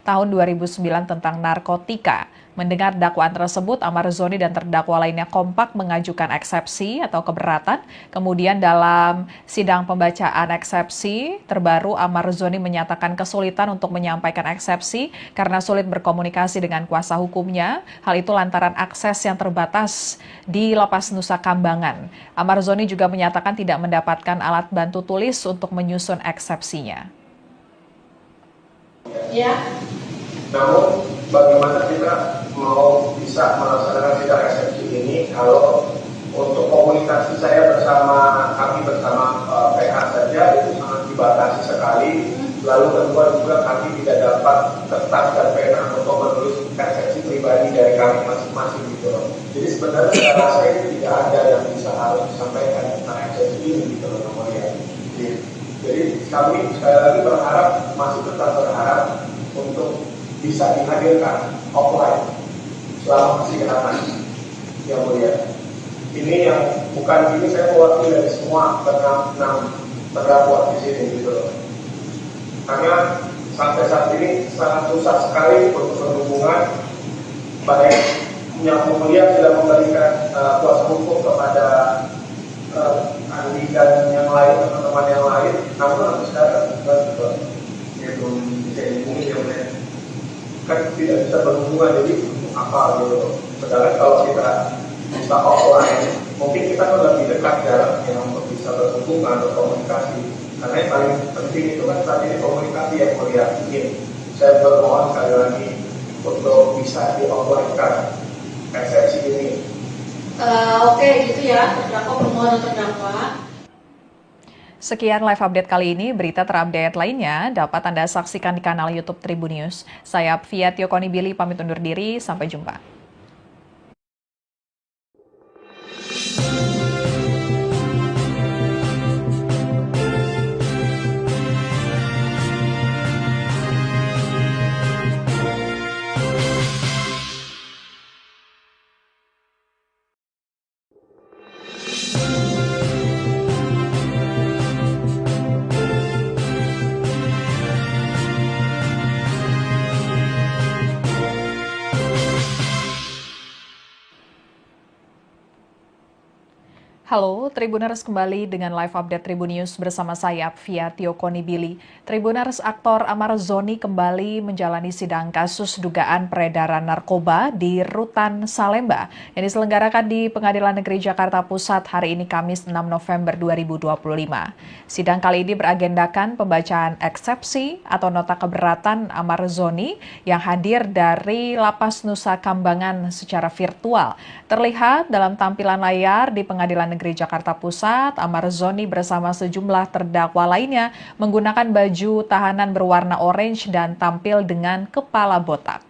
tahun 2009 tentang narkotika. Mendengar dakwaan tersebut, Amar Zoni dan terdakwa lainnya kompak mengajukan eksepsi atau keberatan. Kemudian dalam sidang pembacaan eksepsi terbaru, Amar Zoni menyatakan kesulitan untuk menyampaikan eksepsi karena sulit berkomunikasi dengan kuasa hukumnya. Hal itu lantaran akses yang terbatas di Lapas Nusa Kambangan. Amar Zoni juga menyatakan tidak mendapatkan alat bantu tulis untuk menyusun eksepsinya. Ya. Namun bagaimana kita mau bisa melaksanakan sidang eksepsi ini kalau untuk komunikasi saya kami bersama PH saja itu sangat dibatasi sekali. Lalu kedua juga kami tidak dapat kertas dan pena untuk menulis eksepsi pribadi dari kami masing-masing gitu loh. Jadi sebenarnya saya rasa itu tidak ada yang bisa harus disampaikan tentang eksepsi ini gitu loh namanya. Jadi kami sekali lagi masih tetap berharap untuk bisa dihadirkan offline selama persidangan yang mulia. Ini yang bukan ini saya mewakili dari semua enam terdakwa di sini gitu loh. Karena sampai saat ini sangat susah sekali untuk berhubungan, baik yang mulia sudah memberikan kuasa hukum kepada Andi dan yang lain, teman-teman yang lain, namun sampai sekarang ya belum bisa dihubungi ya mulia. Kan tidak bisa berhubungan, jadi apa gitu. Sedangkan kalau kita bisa offline, mungkin kita kan lebih dekat jaraknya untuk bisa berhubungan atau komunikasi. Karena yang paling penting itu kan saat ini komunikasi yang mulia. Saya bermohon sekali lagi untuk bisa di offline-kan eksepsi ini. Oke, gitu ya, terdakwa permohonan terdakwa. Sekian live update kali ini. Berita terupdate lainnya dapat Anda saksikan di kanal YouTube Tribun News. Saya Fia Tiokoni Billy pamit undur diri. Sampai jumpa. Halo, Tribuners kembali dengan live update Tribun News bersama saya, Fia Tiokoni Billy. Tribuners, aktor Amar Zoni kembali menjalani sidang kasus dugaan peredaran narkoba di Rutan Salemba yang diselenggarakan di Pengadilan Negeri Jakarta Pusat hari ini Kamis 6 November 2025. Sidang kali ini beragendakan pembacaan eksepsi atau nota keberatan Amar Zoni yang hadir dari Lapas Nusa Kambangan secara virtual. Terlihat dalam tampilan layar di Pengadilan Negeri Jakarta Pusat, Amar Zoni bersama sejumlah terdakwa lainnya menggunakan baju tahanan berwarna orange dan tampil dengan kepala botak.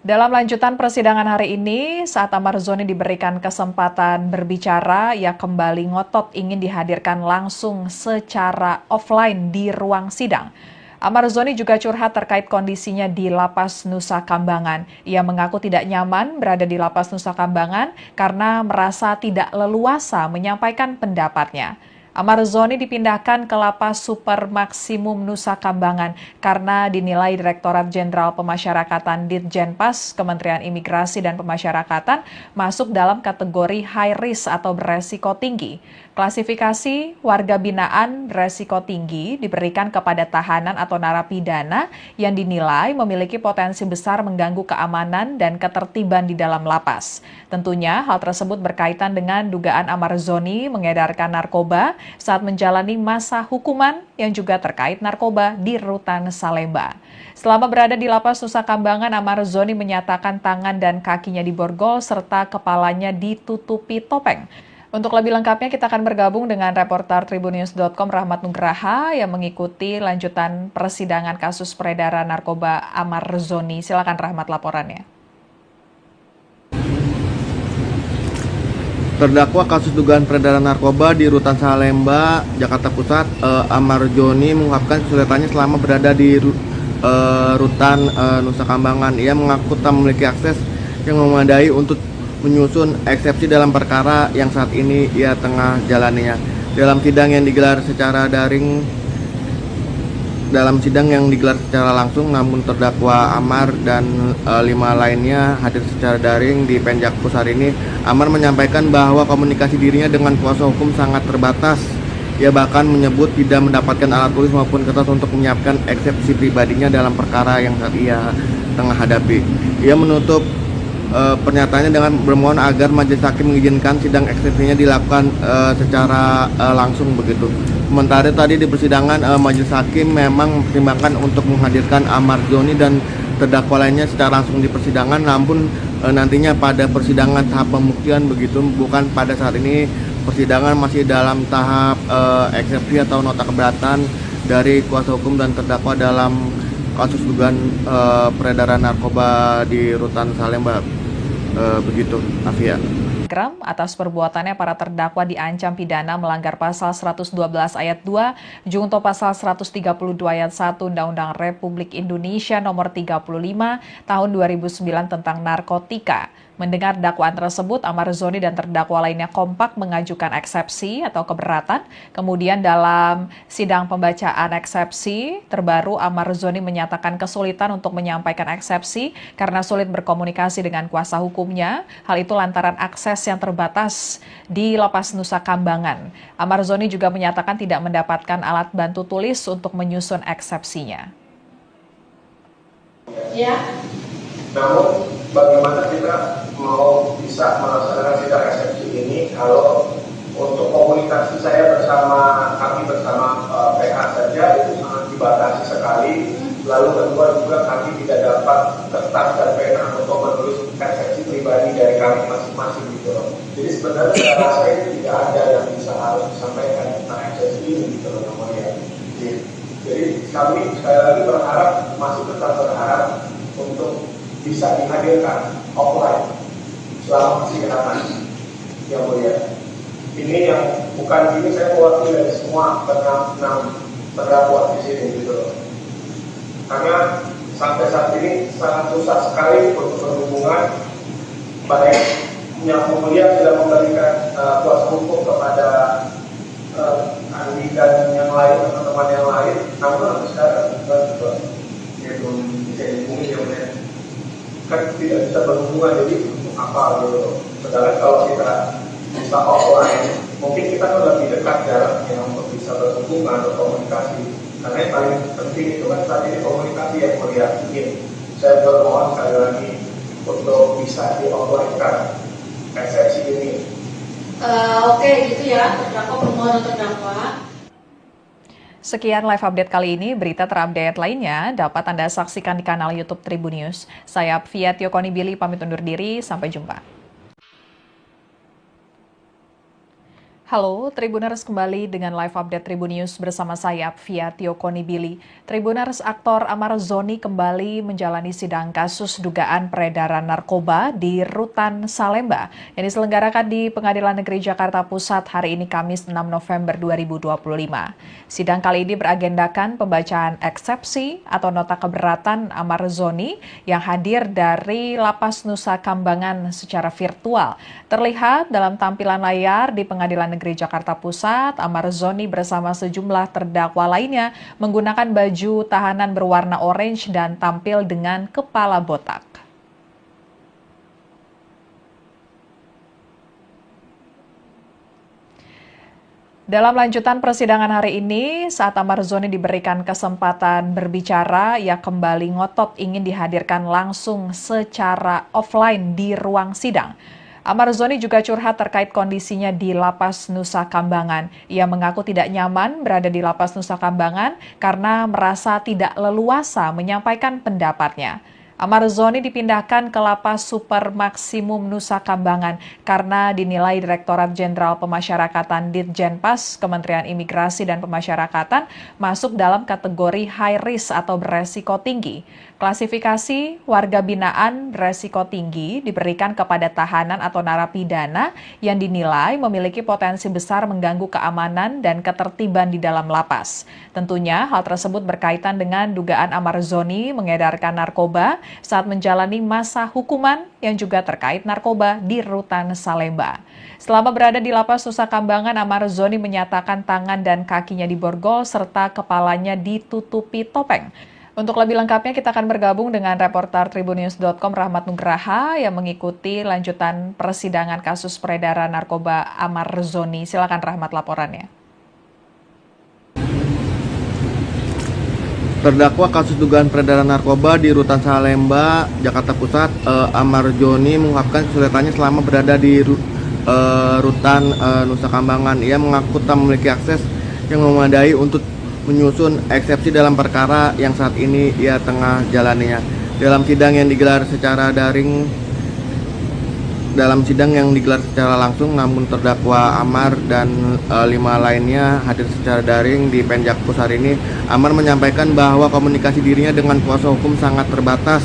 Dalam lanjutan persidangan hari ini, saat Amar Zoni diberikan kesempatan berbicara, ia kembali ngotot ingin dihadirkan langsung secara offline di ruang sidang. Amar Zoni juga curhat terkait kondisinya di Lapas Nusa Kambangan. Ia mengaku tidak nyaman berada di Lapas Nusa Kambangan karena merasa tidak leluasa menyampaikan pendapatnya. Amar Zoni dipindahkan ke Lapas Super Maksimum Nusa Kambangan karena dinilai Direktorat Jenderal Pemasyarakatan Ditjenpas Kementerian Imigrasi dan Pemasyarakatan masuk dalam kategori high risk atau beresiko tinggi. Klasifikasi warga binaan beresiko tinggi diberikan kepada tahanan atau narapidana yang dinilai memiliki potensi besar mengganggu keamanan dan ketertiban di dalam lapas. Tentunya hal tersebut berkaitan dengan dugaan Amar Zoni mengedarkan narkoba saat menjalani masa hukuman yang juga terkait narkoba di Rutan Salemba. Selama berada di Lapas Nusa Kambangan, Amar Zoni menyatakan tangan dan kakinya diborgol serta kepalanya ditutupi topeng. Untuk lebih lengkapnya kita akan bergabung dengan reporter tribunnews.com Rahmat Nugraha yang mengikuti lanjutan persidangan kasus peredaran narkoba Amar Zoni. Silakan Rahmat laporannya. Terdakwa kasus dugaan peredaran narkoba di Rutan Salemba, Jakarta Pusat, Amar Zoni mengungkapkan kesulitannya selama berada di Rutan Nusa Kambangan. Ia mengaku tak memiliki akses yang memadai untuk menyusun eksepsi dalam perkara yang saat ini ia tengah jalaninya. Dalam sidang yang digelar secara langsung, namun terdakwa Amar dan 5 lainnya hadir secara daring di Penjakpus hari ini. Amar menyampaikan bahwa komunikasi dirinya dengan kuasa hukum sangat terbatas. Ia bahkan menyebut tidak mendapatkan alat tulis maupun kertas untuk menyiapkan eksepsi pribadinya dalam perkara yang saat ia tengah hadapi. Ia menutup pernyataannya dengan bermohon agar majelis hakim mengizinkan sidang eksepsinya dilakukan secara langsung begitu. Sementara tadi di persidangan majelis hakim memang mempertimbangkan untuk menghadirkan Amar Zoni dan terdakwa lainnya secara langsung di persidangan, namun nantinya pada persidangan tahap pembuktian begitu, bukan pada saat ini. Persidangan masih dalam tahap eksepsi atau nota keberatan dari kuasa hukum dan terdakwa dalam kasus dugaan peredaran narkoba di Rutan Salemba. Begitu, Afia. Atas perbuatannya para terdakwa diancam pidana melanggar pasal 112 ayat 2 junto pasal 132 ayat 1 Undang-Undang Republik Indonesia nomor 35 tahun 2009 tentang narkotika. Mendengar dakwaan tersebut, Amar Zoni dan terdakwa lainnya kompak mengajukan eksepsi atau keberatan. Kemudian dalam sidang pembacaan eksepsi terbaru, Amar Zoni menyatakan kesulitan untuk menyampaikan eksepsi karena sulit berkomunikasi dengan kuasa hukumnya. Hal itu lantaran akses yang terbatas di Lapas Nusa Kambangan. Amar Zoni juga menyatakan tidak mendapatkan alat bantu tulis untuk menyusun eksepsinya. Ya. Namun bagaimana kita mau bisa melaksanakan sidang eksepsi ini kalau untuk komunikasi saya kami bersama PH saja itu sangat dibatasi sekali. Lalu kedua juga kami tidak dapat kertas dan pena untuk menulis eksepsi pribadi dari kami masing-masing gitu loh. Jadi sebenarnya saya rasa ini tidak ada yang bisa harus disampaikan tentang eksepsi ini gitu loh namanya. Jadi kami sekali lagi masih tetap berharap untuk bisa dihadirkan offline selama persidangan yang mulia. Ini yang bukan ini saya mewakili dari semua enam terdakwa di sini gitu loh. Karena sampai saat ini sangat susah sekali untuk berhubungan, baik yang mulia sudah memberikan kuasa hukum kepada Andi dan yang lain, teman-teman yang lain, namun sampai sekarang juga belum bisa dihubungi yang mulia. bersinggungan, jadi apa gitu. Sedangkan kalau kita bisa offline, mungkin kita kan lebih dekat jaraknya untuk bisa berhubungan atau komunikasi. Karena yang paling penting itu kan saat ini komunikasi yang melihat. Saya bermohon sekali lagi untuk bisa di offline kan eksepsi ini. Oke, gitu ya, terdakwa permohonan terdakwa. Sekian live update kali ini. Berita terupdate lainnya dapat Anda saksikan di kanal YouTube Tribunnews. Saya Fiatio Konibili pamit undur diri. Sampai jumpa. Halo, Tribuners kembali dengan live update Tribunnews bersama saya, Fiatio Konibili. Tribuners, aktor Amar Zoni kembali menjalani sidang kasus dugaan peredaran narkoba di Rutan Salemba yang diselenggarakan di Pengadilan Negeri Jakarta Pusat hari ini Kamis 6 November 2025. Sidang kali ini beragendakan pembacaan eksepsi atau nota keberatan Amar Zoni yang hadir dari Lapas Nusa Kambangan secara virtual. Terlihat dalam tampilan layar di Pengadilan Negeri Jakarta Pusat, Amar Zoni bersama sejumlah terdakwa lainnya menggunakan baju tahanan berwarna orange dan tampil dengan kepala botak. Dalam lanjutan persidangan hari ini, saat Amar Zoni diberikan kesempatan berbicara, ia kembali ngotot ingin dihadirkan langsung secara offline di ruang sidang. Amar Zoni juga curhat terkait kondisinya di Lapas Nusa Kambangan. Ia mengaku tidak nyaman berada di Lapas Nusa Kambangan karena merasa tidak leluasa menyampaikan pendapatnya. Amar Zoni dipindahkan ke Lapas Super Maksimum Nusa Kambangan karena dinilai Direktorat Jenderal Pemasyarakatan Ditjenpas Kementerian Imigrasi dan Pemasyarakatan masuk dalam kategori high risk atau beresiko tinggi. Klasifikasi warga binaan beresiko tinggi diberikan kepada tahanan atau narapidana yang dinilai memiliki potensi besar mengganggu keamanan dan ketertiban di dalam lapas. Tentunya hal tersebut berkaitan dengan dugaan Amar Zoni mengedarkan narkoba saat menjalani masa hukuman yang juga terkait narkoba di Rutan Salemba. Selama berada di Lapas Nusa Kambangan, Amar Zoni menyatakan tangan dan kakinya diborgol serta kepalanya ditutupi topeng. Untuk lebih lengkapnya kita akan bergabung dengan reporter Tribunnews.com Rahmat Nugraha yang mengikuti lanjutan persidangan kasus peredaran narkoba Amar Zoni. Silakan Rahmat laporannya. Terdakwa kasus dugaan peredaran narkoba di Rutan Salemba, Jakarta Pusat, Amar Zoni mengungkapkan kesulitannya selama berada di Rutan Nusa Kambangan. Ia mengaku tak memiliki akses yang memadai untuk menyusun eksepsi dalam perkara yang saat ini ia tengah jalaninya. Dalam sidang yang digelar secara langsung, namun terdakwa Amar dan 5 lainnya hadir secara daring di Penjakpus hari ini. Amar menyampaikan bahwa komunikasi dirinya dengan kuasa hukum sangat terbatas.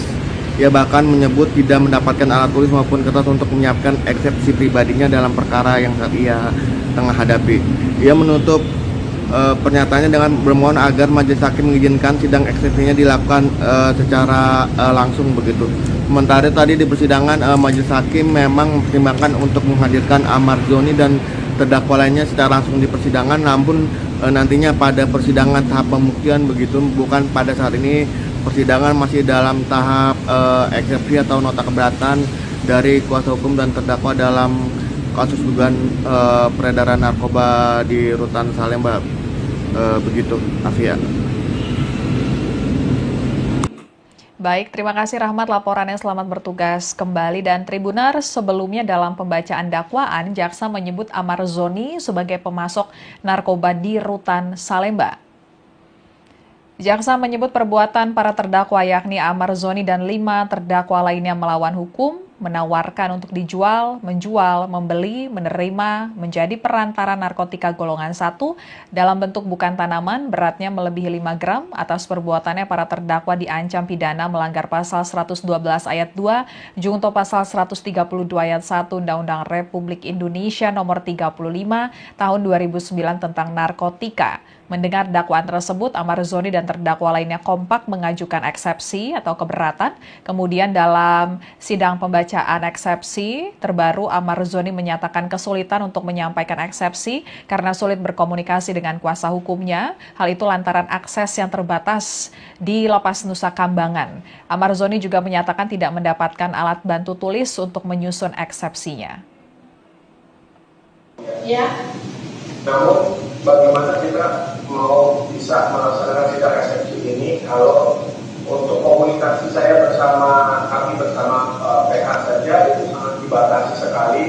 Ia bahkan menyebut tidak mendapatkan alat tulis maupun kertas untuk menyiapkan eksepsi pribadinya dalam perkara yang saat ia tengah hadapi. Ia menutup pernyataannya dengan bermohon agar majelis hakim mengizinkan sidang eksepsinya dilakukan secara langsung begitu. Sementara tadi di persidangan majelis hakim memang mempertimbangkan untuk menghadirkan Amar Zoni dan terdakwa lainnya secara langsung di persidangan, namun nantinya pada persidangan tahap pembuktian begitu, bukan pada saat ini. Persidangan masih dalam tahap eksepsi atau nota keberatan dari kuasa hukum dan terdakwa dalam kasus dugaan peredaran narkoba di Rutan Salemba. Begitu, Afia. Baik, terima kasih Rahmat laporannya, selamat bertugas kembali. Dan Tribuners, sebelumnya dalam pembacaan dakwaan, jaksa menyebut Amar Zoni sebagai pemasok narkoba di Rutan Salemba. Jaksa menyebut perbuatan para terdakwa yakni Amar Zoni dan 5 terdakwa lainnya melawan hukum, menawarkan untuk dijual, menjual, membeli, menerima, menjadi perantara narkotika golongan 1 dalam bentuk bukan tanaman beratnya melebihi 5 gram. Atas perbuatannya para terdakwa diancam pidana melanggar pasal 112 ayat 2, junto pasal 132 ayat 1 Undang-Undang Republik Indonesia nomor 35 tahun 2009 tentang narkotika. Mendengar dakwaan tersebut, Amar Zoni dan terdakwa lainnya kompak mengajukan eksepsi atau keberatan. Kemudian dalam sidang pembacaan eksepsi terbaru, Amar Zoni menyatakan kesulitan untuk menyampaikan eksepsi karena sulit berkomunikasi dengan kuasa hukumnya. Hal itu lantaran akses yang terbatas di Lapas Nusa Kambangan. Amar Zoni juga menyatakan tidak mendapatkan alat bantu tulis untuk menyusun eksepsinya. Ya. Namun bagaimana kita mau bisa melaksanakan sidang eksepsi ini kalau untuk komunikasi saya kami bersama PH saja itu sangat dibatasi sekali.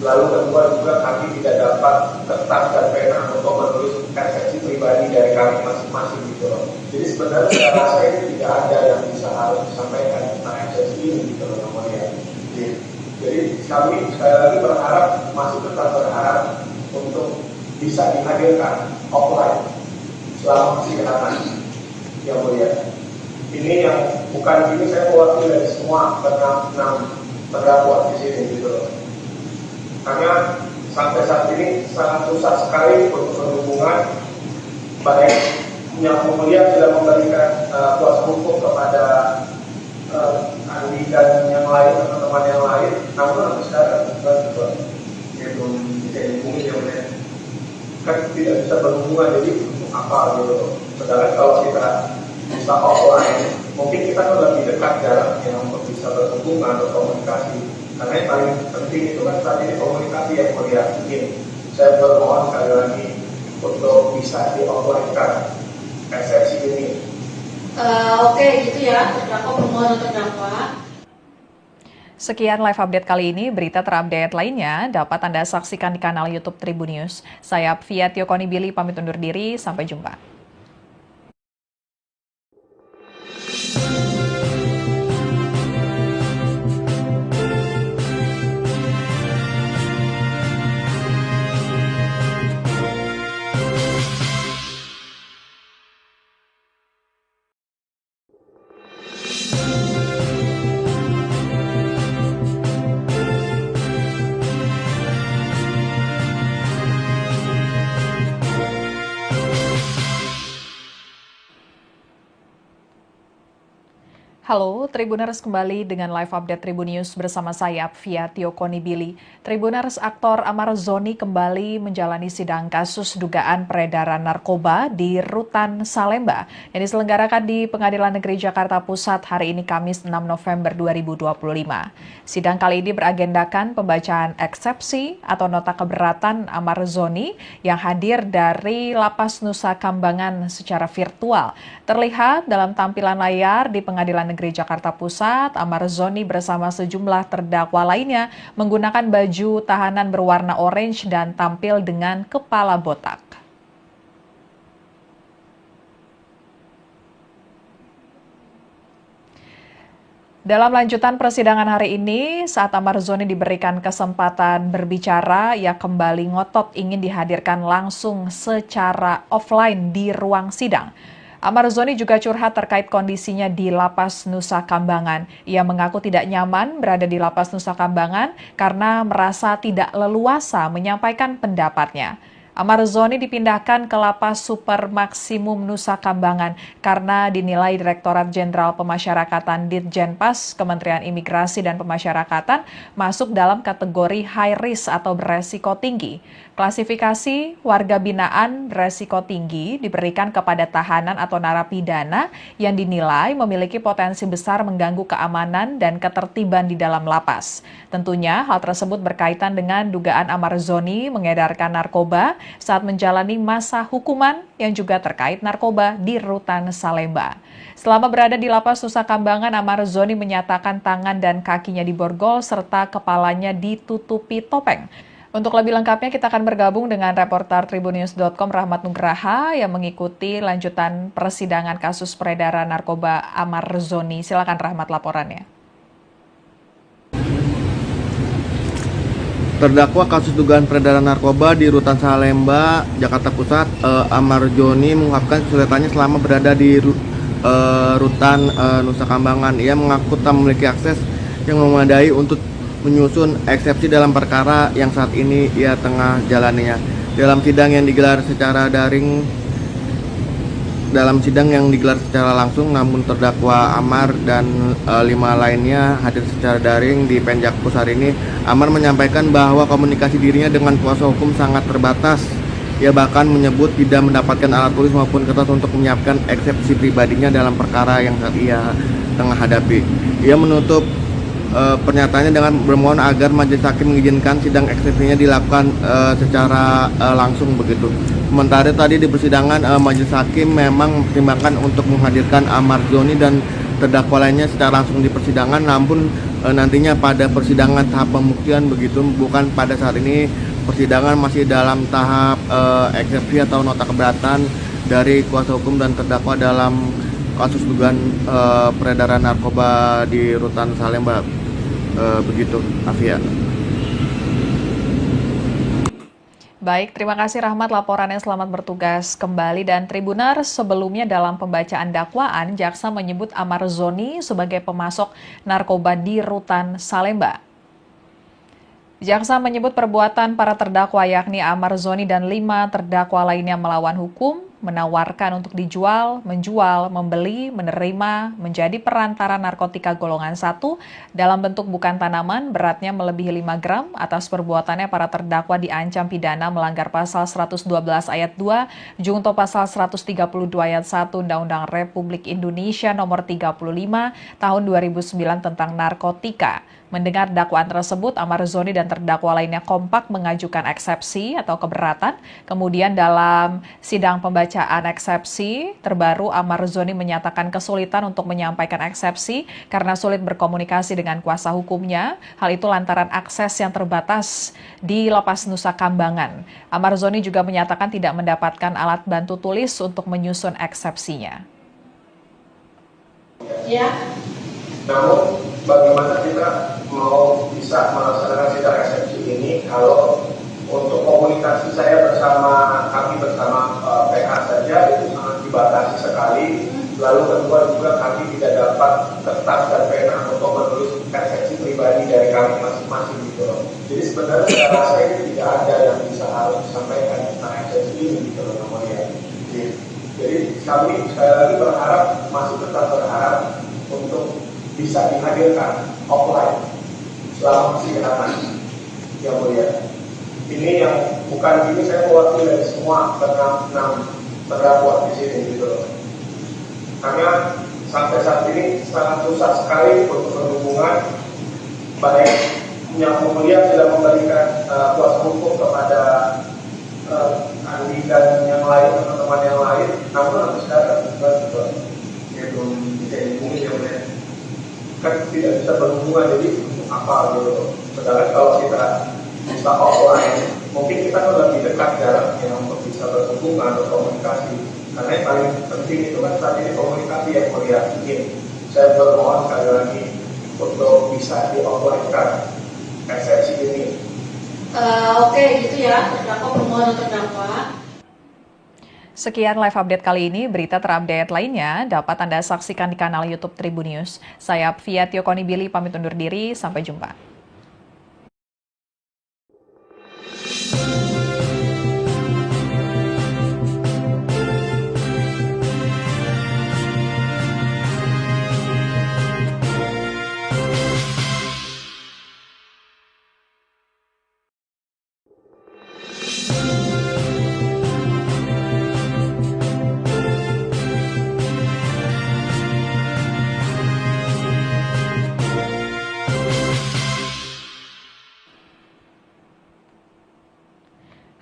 Lalu kedua juga kami tidak dapat kertas dan pena untuk menulis eksepsi pribadi dari kami masing-masing gitu loh. Jadi sebenarnya saya rasa itu tidak ada yang bisa harus disampaikan tentang eksepsi ini gitu loh namanya. Jadi kami sekali lagi berharap, masih tetap berharap untuk bisa dihadirkan offline selama persidangan yang mulia. Ini yang bukan ini saya mewakili dari semua enam terdakwa di sini gitu loh. Karena sampai saat ini sangat susah sekali untuk berhubungan, baik yang mulia sudah memberikan kuasa hukum kepada Andi dan yang lain, teman-teman yang lain, namun sampai sekarang belum bisa dihubungi yang mulia. Kan tidak bisa berhubungan, jadi untuk apa gitu. Sedangkan kalau kita bisa offline, mungkin kita kan lebih dekat jaraknya untuk bisa berhubungan atau komunikasi. Karena yang paling penting itu kan saat ini komunikasi yang mulia. Mungkin saya bermohon sekali lagi untuk bisa di offline kan eksepsi ini. Oke, gitu ya, terdakwa permohonan terdakwa. Sekian live update kali ini. Berita terupdate lainnya dapat Anda saksikan di kanal YouTube Tribun News. Saya Fia Tiokonibili pamit undur diri. Sampai jumpa. Halo, Tribuners kembali dengan live update Tribun News bersama saya, Fia Tiokonibili. Tribuners, aktor Amar Zoni kembali menjalani sidang kasus dugaan peredaran narkoba di Rutan Salemba yang diselenggarakan di Pengadilan Negeri Jakarta Pusat hari ini Kamis 6 November 2025. Sidang kali ini beragendakan pembacaan eksepsi atau nota keberatan Amar Zoni yang hadir dari Lapas Nusa Kambangan secara virtual. Terlihat dalam tampilan layar di Pengadilan Negeri Jakarta Pusat, Amar Zoni bersama sejumlah terdakwa lainnya menggunakan baju tahanan berwarna orange dan tampil dengan kepala botak. Dalam lanjutan persidangan hari ini, saat Amar Zoni diberikan kesempatan berbicara, ia kembali ngotot ingin dihadirkan langsung secara offline di ruang sidang. Amar Zoni juga curhat terkait kondisinya di Lapas Nusa Kambangan. Ia mengaku tidak nyaman berada di Lapas Nusa Kambangan karena merasa tidak leluasa menyampaikan pendapatnya. Amar Zoni dipindahkan ke Lapas Super Maksimum Nusa Kambangan karena dinilai Direktorat Jenderal Pemasyarakatan Ditjenpas Kementerian Imigrasi dan Pemasyarakatan masuk dalam kategori high risk atau beresiko tinggi. Klasifikasi warga binaan beresiko tinggi diberikan kepada tahanan atau narapidana yang dinilai memiliki potensi besar mengganggu keamanan dan ketertiban di dalam lapas. Tentunya hal tersebut berkaitan dengan dugaan Amar Zoni mengedarkan narkoba saat menjalani masa hukuman yang juga terkait narkoba di Rutan Salemba. Selama berada di Lapas Nusa Kambangan, Amar Zoni menyatakan tangan dan kakinya diborgol serta kepalanya ditutupi topeng. Untuk lebih lengkapnya kita akan bergabung dengan reporter tribunnews.com Rahmat Nugraha yang mengikuti lanjutan persidangan kasus peredaran narkoba Amar Zoni. Silakan Rahmat laporannya. Terdakwa kasus dugaan peredaran narkoba di Rutan Salemba, Jakarta Pusat, Amar Zoni mengungkapkan kesulitannya selama berada di Rutan Nusa Kambangan. Ia mengaku tak memiliki akses yang memadai untuk menyusun eksepsi dalam perkara yang saat ini ia tengah jalaninya. Dalam sidang yang digelar secara daring dalam sidang yang digelar secara langsung, namun terdakwa Amar dan 5 lainnya hadir secara daring di Penjakpus hari ini. Amar menyampaikan bahwa komunikasi dirinya dengan kuasa hukum sangat terbatas. Ia bahkan menyebut tidak mendapatkan alat tulis maupun kertas untuk menyiapkan eksepsi pribadinya dalam perkara yang ia tengah hadapi. Ia menutup pernyataannya dengan bermohon agar majelis hakim mengizinkan sidang eksepsinya dilakukan secara langsung begitu. Sementara tadi di persidangan majelis hakim memang mempertimbangkan untuk menghadirkan Amar Zoni dan terdakwa lainnya secara langsung di persidangan, namun nantinya pada persidangan tahap pembuktian begitu, bukan pada saat ini. Persidangan masih dalam tahap eksepsi atau nota keberatan dari kuasa hukum dan terdakwa dalam kasus dugaan peredaran narkoba di Rutan Salemba. Begitu, Afia. Baik, terima kasih Rahmat laporannya, selamat bertugas kembali. Dan Tribuners, sebelumnya dalam pembacaan dakwaan, jaksa menyebut Amar Zoni sebagai pemasok narkoba di Rutan Salemba. Jaksa menyebut perbuatan para terdakwa yakni Amar Zoni dan 5 terdakwa lainnya melawan hukum, menawarkan untuk dijual, menjual, membeli, menerima, menjadi perantara narkotika golongan 1 dalam bentuk bukan tanaman beratnya melebihi 5 gram. Atas perbuatannya para terdakwa diancam pidana melanggar pasal 112 ayat 2, junto pasal 132 ayat 1 Undang-Undang Republik Indonesia nomor 35 tahun 2009 tentang narkotika. Mendengar dakwaan tersebut, Amar Zoni dan terdakwa lainnya kompak mengajukan eksepsi atau keberatan. Kemudian dalam sidang pembacaan eksepsi terbaru, Amar Zoni menyatakan kesulitan untuk menyampaikan eksepsi karena sulit berkomunikasi dengan kuasa hukumnya. Hal itu lantaran akses yang terbatas di Lapas Nusa Kambangan. Amar Zoni juga menyatakan tidak mendapatkan alat bantu tulis untuk menyusun eksepsinya. Ya. Namun bagaimana kita mau bisa melaksanakan sidang eksepsi ini kalau untuk komunikasi saya kami bersama PH saja itu sangat dibatasi sekali. Lalu kedua juga kami tidak dapat kertas dan pena untuk menulis eksepsi pribadi dari kami masing-masing gitu loh. Jadi sebenarnya saya rasa ini tidak ada yang bisa harus disampaikan tentang eksepsi ini gitu loh namanya. Jadi kami sekali lagi masih tetap berharap untuk bisa dihadirkan offline selama persidangan yang mulia. Ini yang bukan ini saya mewakili dari semua enam terdakwa di sini gitu loh. Karena sampai saat ini sangat susah sekali untuk berhubungan, baik yang mulia sudah memberikan kuasa hukum kepada Andi dan yang lain, teman-teman yang lain, namun sampai sekarang juga belum bisa dihubungi yang mulia. Kan tidak bisa berhubungan, jadi apa gitu. Sedangkan kalau kita bisa offline, mungkin kita lebih dekat jaraknya untuk bisa berhubungan, berkomunikasi. Karena yang paling penting itu kan saat ini komunikasi yang mulia. Saya bermohon sekali lagi untuk bisa di offline-kan eksepsi ini. Oke, gitu ya, terdakwa permohonan terdakwa. Sekian live update kali ini. Berita terupdate lainnya dapat Anda saksikan di kanal YouTube Tribun News. Saya Fia Tiokoni Billy pamit undur diri. Sampai jumpa.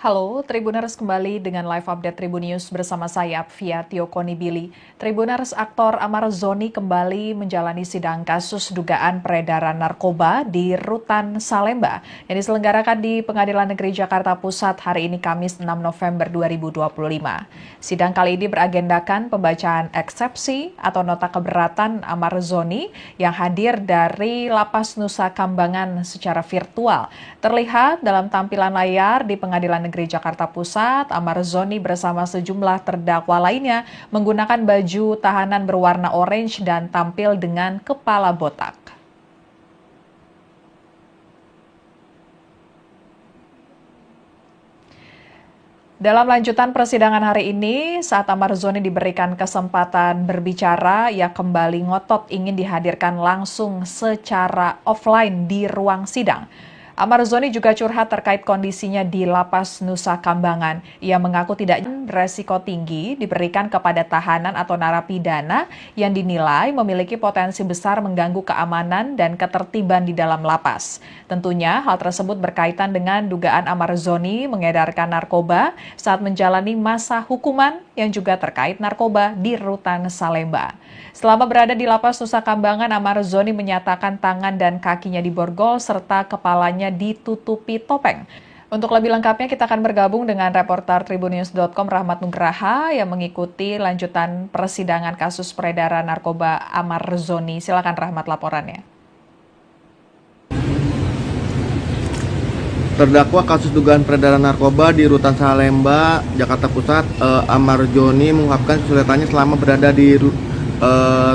Halo, Tribuners kembali dengan live update Tribun News bersama saya, Fia Tiokoni Billy. Tribuners, aktor Amar Zoni kembali menjalani sidang kasus dugaan peredaran narkoba di Rutan Salemba yang diselenggarakan di Pengadilan Negeri Jakarta Pusat hari ini Kamis 6 November 2025. Sidang kali ini beragendakan pembacaan eksepsi atau nota keberatan Amar Zoni yang hadir dari Lapas Nusa Kambangan secara virtual. Terlihat dalam tampilan layar di Pengadilan Negeri Jakarta Pusat, Amar Zoni bersama sejumlah terdakwa lainnya menggunakan baju tahanan berwarna orange dan tampil dengan kepala botak. Dalam lanjutan persidangan hari ini, saat Amar Zoni diberikan kesempatan berbicara, ia kembali ngotot ingin dihadirkan langsung secara offline di ruang sidang. Amar Zoni juga curhat terkait kondisinya di Lapas Nusa Kambangan. Ia mengaku tidak beresiko tinggi diberikan kepada tahanan atau narapidana yang dinilai memiliki potensi besar mengganggu keamanan dan ketertiban di dalam lapas. Tentunya hal tersebut berkaitan dengan dugaan Amar Zoni mengedarkan narkoba saat menjalani masa hukuman yang juga terkait narkoba di Rutan Salemba. Selama berada di Lapas Nusa Kambangan, Amar Zoni menyatakan tangan dan kakinya diborgol serta kepalanya ditutupi topeng. Untuk lebih lengkapnya kita akan bergabung dengan reporter Tribunnews.com Rahmat Nugraha yang mengikuti lanjutan persidangan kasus peredaran narkoba Amar Zoni. Silakan Rahmat laporannya. Terdakwa kasus dugaan peredaran narkoba di Rutan Salemba, Jakarta Pusat, Amar Zoni mengungkapkan kesulitannya selama berada di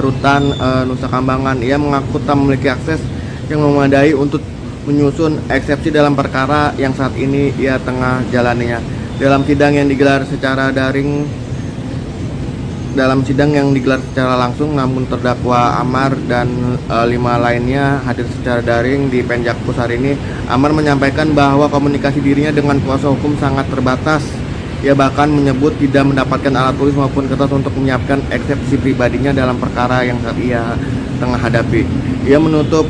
Rutan Nusa Kambangan. Ia mengaku tak memiliki akses yang memadai untuk menyusun eksepsi dalam perkara yang saat ini ia tengah jalaninya. Dalam sidang yang digelar secara langsung, namun terdakwa Amar dan 5 lainnya hadir secara daring di Penjakpus hari ini. Amar menyampaikan bahwa komunikasi dirinya dengan kuasa hukum sangat terbatas. Ia bahkan menyebut tidak mendapatkan alat tulis maupun kertas untuk menyiapkan eksepsi pribadinya dalam perkara yang saat ia tengah hadapi. Ia menutup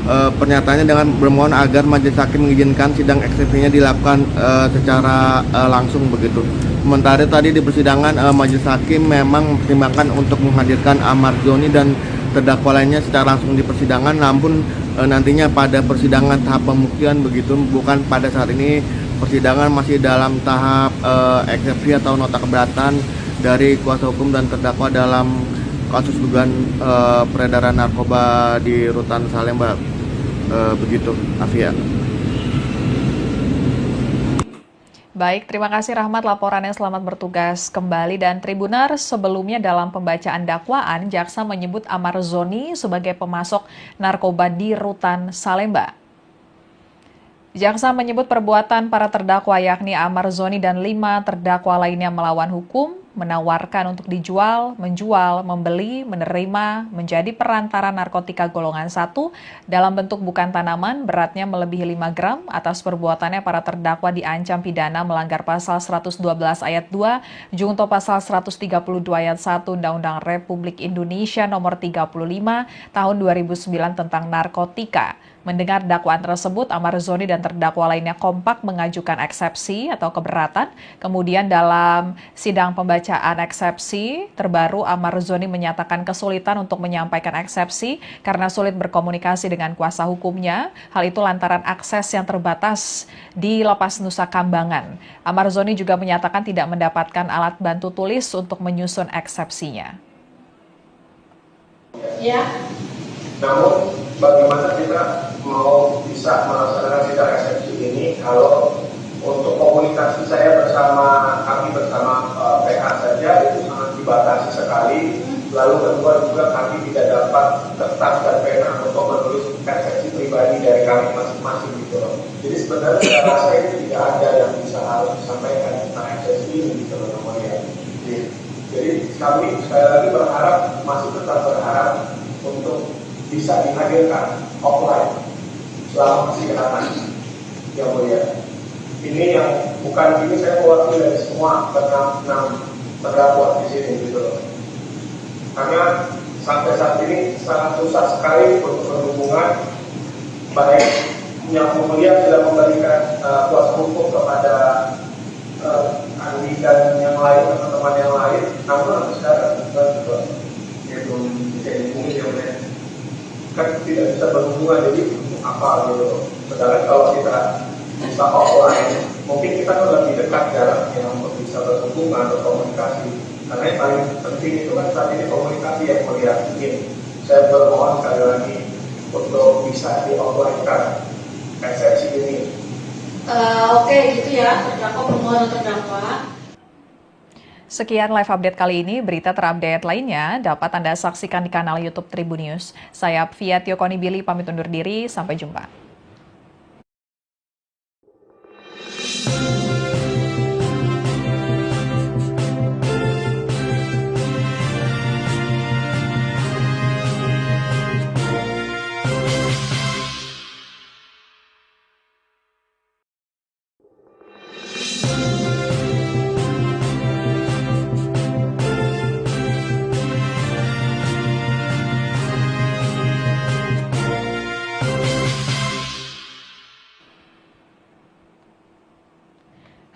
pernyataannya dengan bermohon agar majelis hakim mengizinkan sidang eksepsinya dilakukan secara langsung begitu. Sementara tadi di persidangan majelis hakim memang mempertimbangkan untuk menghadirkan Amar Zoni dan terdakwa lainnya secara langsung di persidangan, namun nantinya pada persidangan tahap pembuktian begitu, bukan pada saat ini. Persidangan masih dalam tahap eksepsi atau nota keberatan dari kuasa hukum dan terdakwa dalam kasus dugaan peredaran narkoba di Rutan Salemba. Begitu, Afia. Baik, terima kasih Rahmat laporannya, selamat bertugas kembali. Dan Tribuners, sebelumnya dalam pembacaan dakwaan, jaksa menyebut Amar Zoni sebagai pemasok narkoba di Rutan Salemba. Jaksa menyebut perbuatan para terdakwa yakni Amar Zoni dan 5 terdakwa lainnya melawan hukum, menawarkan untuk dijual, menjual, membeli, menerima, menjadi perantara narkotika golongan 1 dalam bentuk bukan tanaman beratnya melebihi 5 gram. Atas perbuatannya para terdakwa diancam pidana melanggar pasal 112 ayat 2, junto pasal 132 ayat 1 Undang-Undang Republik Indonesia nomor 35 tahun 2009 tentang narkotika. Mendengar dakwaan tersebut, Amar Zoni dan terdakwa lainnya kompak mengajukan eksepsi atau keberatan. Kemudian dalam sidang pembacaan eksepsi terbaru, Amar Zoni menyatakan kesulitan untuk menyampaikan eksepsi karena sulit berkomunikasi dengan kuasa hukumnya. Hal itu lantaran akses yang terbatas di Lapas Nusa Kambangan. Amar Zoni juga menyatakan tidak mendapatkan alat bantu tulis untuk menyusun eksepsinya. Ya. Namun bagaimana kita mau bisa melaksanakan sidang eksepsi ini kalau untuk komunikasi saya kami bersama PH saja itu sangat dibatasi sekali. Lalu kedua juga kami tidak dapat kertas dan pena untuk menulis eksepsi pribadi dari kami masing-masing gitu loh. Jadi sebenarnya saya rasa itu tidak ada yang bisa harus disampaikan tentang eksepsi ini gitu loh namanya. Jadi kami sekali lagi masih tetap berharap untuk bisa dihadirkan offline selama persidangan yang mulia. Ini yang bukan ini saya mewakili dari semua enam terdakwa di sini gitu loh. Karena sampai saat ini sangat susah sekali untuk berhubungan, baik yang mulia sudah memberikan kuasa hukum kepada Andi dan yang lain, teman-teman yang lain, namun sampai sekarang juga belum bisa dihubungi yang lain. Kan tidak bisa berhubungan, jadi apa gitu. Sedangkan kalau kita bisa offline, mungkin kita kan lebih dekat jaraknya untuk bisa berhubungan, berkomunikasi. Karena yang paling penting itu kan saat ini komunikasi yang mulia. Saya bermohon sekali lagi untuk bisa di offline-kan eksepsi ini. Oke, gitu ya, terdakwa permohonan terdakwa. Sekian live update kali ini. Berita terupdate lainnya dapat Anda saksikan di kanal YouTube Tribunnews. Saya Fia Tiokoni Billy pamit undur diri. Sampai jumpa.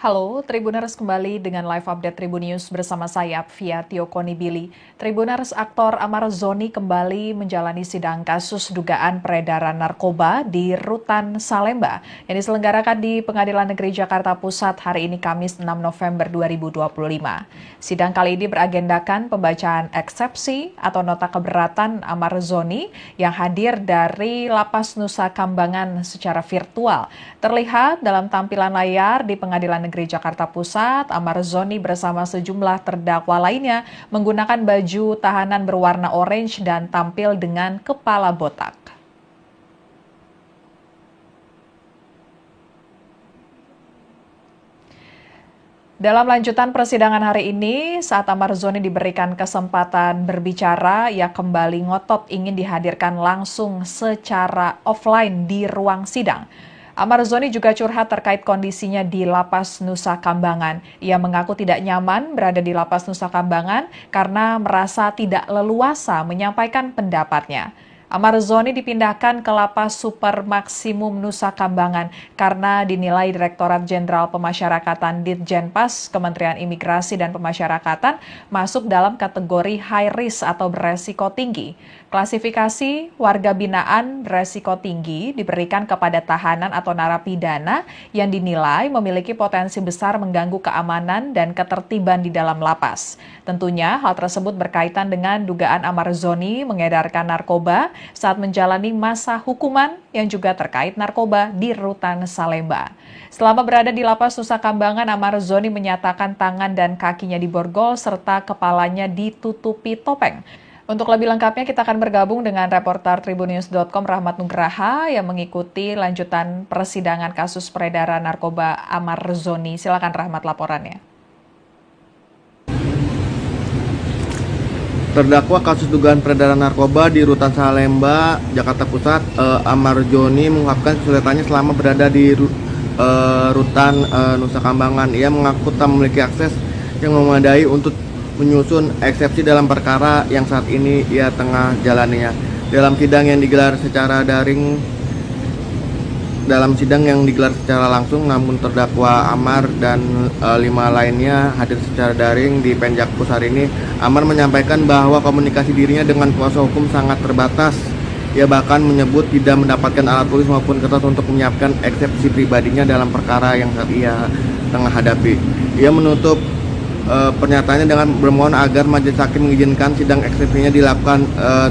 Halo, Tribuners kembali dengan live update Tribun News bersama saya, Fia Tiokoni Billy. Tribuners, aktor Amar Zoni kembali menjalani sidang kasus dugaan peredaran narkoba di Rutan Salemba yang diselenggarakan di Pengadilan Negeri Jakarta Pusat hari ini Kamis 6 November 2025. Sidang kali ini beragendakan pembacaan eksepsi atau nota keberatan Amar Zoni yang hadir dari Lapas Nusa Kambangan secara virtual. Terlihat dalam tampilan layar di Pengadilan Negeri Jakarta Pusat, Amar Zoni bersama sejumlah terdakwa lainnya menggunakan baju tahanan berwarna orange dan tampil dengan kepala botak. Dalam lanjutan persidangan hari ini, saat Amar Zoni diberikan kesempatan berbicara, ia kembali ngotot ingin dihadirkan langsung secara offline di ruang sidang. Amar Zoni juga curhat terkait kondisinya di Lapas Nusa Kambangan. Ia mengaku tidak nyaman berada di Lapas Nusa Kambangan karena merasa tidak leluasa menyampaikan pendapatnya. Amar Zoni dipindahkan ke Lapas Super Maksimum Nusa Kambangan karena dinilai Direktorat Jenderal Pemasyarakatan Ditjenpas Kementerian Imigrasi dan Pemasyarakatan masuk dalam kategori high risk atau beresiko tinggi. Klasifikasi warga binaan beresiko tinggi diberikan kepada tahanan atau narapidana yang dinilai memiliki potensi besar mengganggu keamanan dan ketertiban di dalam lapas. Tentunya hal tersebut berkaitan dengan dugaan Amar Zoni mengedarkan narkoba saat menjalani masa hukuman yang juga terkait narkoba di Rutan Salemba. Selama berada di Lapas Nusa Kambangan, Amar Zoni menyatakan tangan dan kakinya diborgol serta kepalanya ditutupi topeng. Untuk lebih lengkapnya kita akan bergabung dengan reporter Tribunnews.com Rahmat Nugraha yang mengikuti lanjutan persidangan kasus peredaran narkoba Amar Zoni. Silakan Rahmat laporannya. Terdakwa kasus dugaan peredaran narkoba di Rutan Salemba, Jakarta Pusat, Amar Zoni mengungkapkan kesulitannya selama berada di Rutan Nusa Kambangan. Ia mengaku tak memiliki akses yang memadai untuk menyusun eksepsi dalam perkara yang saat ini ia tengah jalaninya. Dalam sidang yang digelar secara langsung, namun terdakwa Amar dan 5 lainnya hadir secara daring di Penjakpus hari ini. Amar menyampaikan bahwa komunikasi dirinya dengan kuasa hukum sangat terbatas. Ia bahkan menyebut tidak mendapatkan alat tulis maupun kertas untuk menyiapkan eksepsi pribadinya dalam perkara yang saat ia tengah hadapi. Ia menutup pernyataannya dengan bermohon agar majelis hakim mengizinkan sidang eksepsinya dilakukan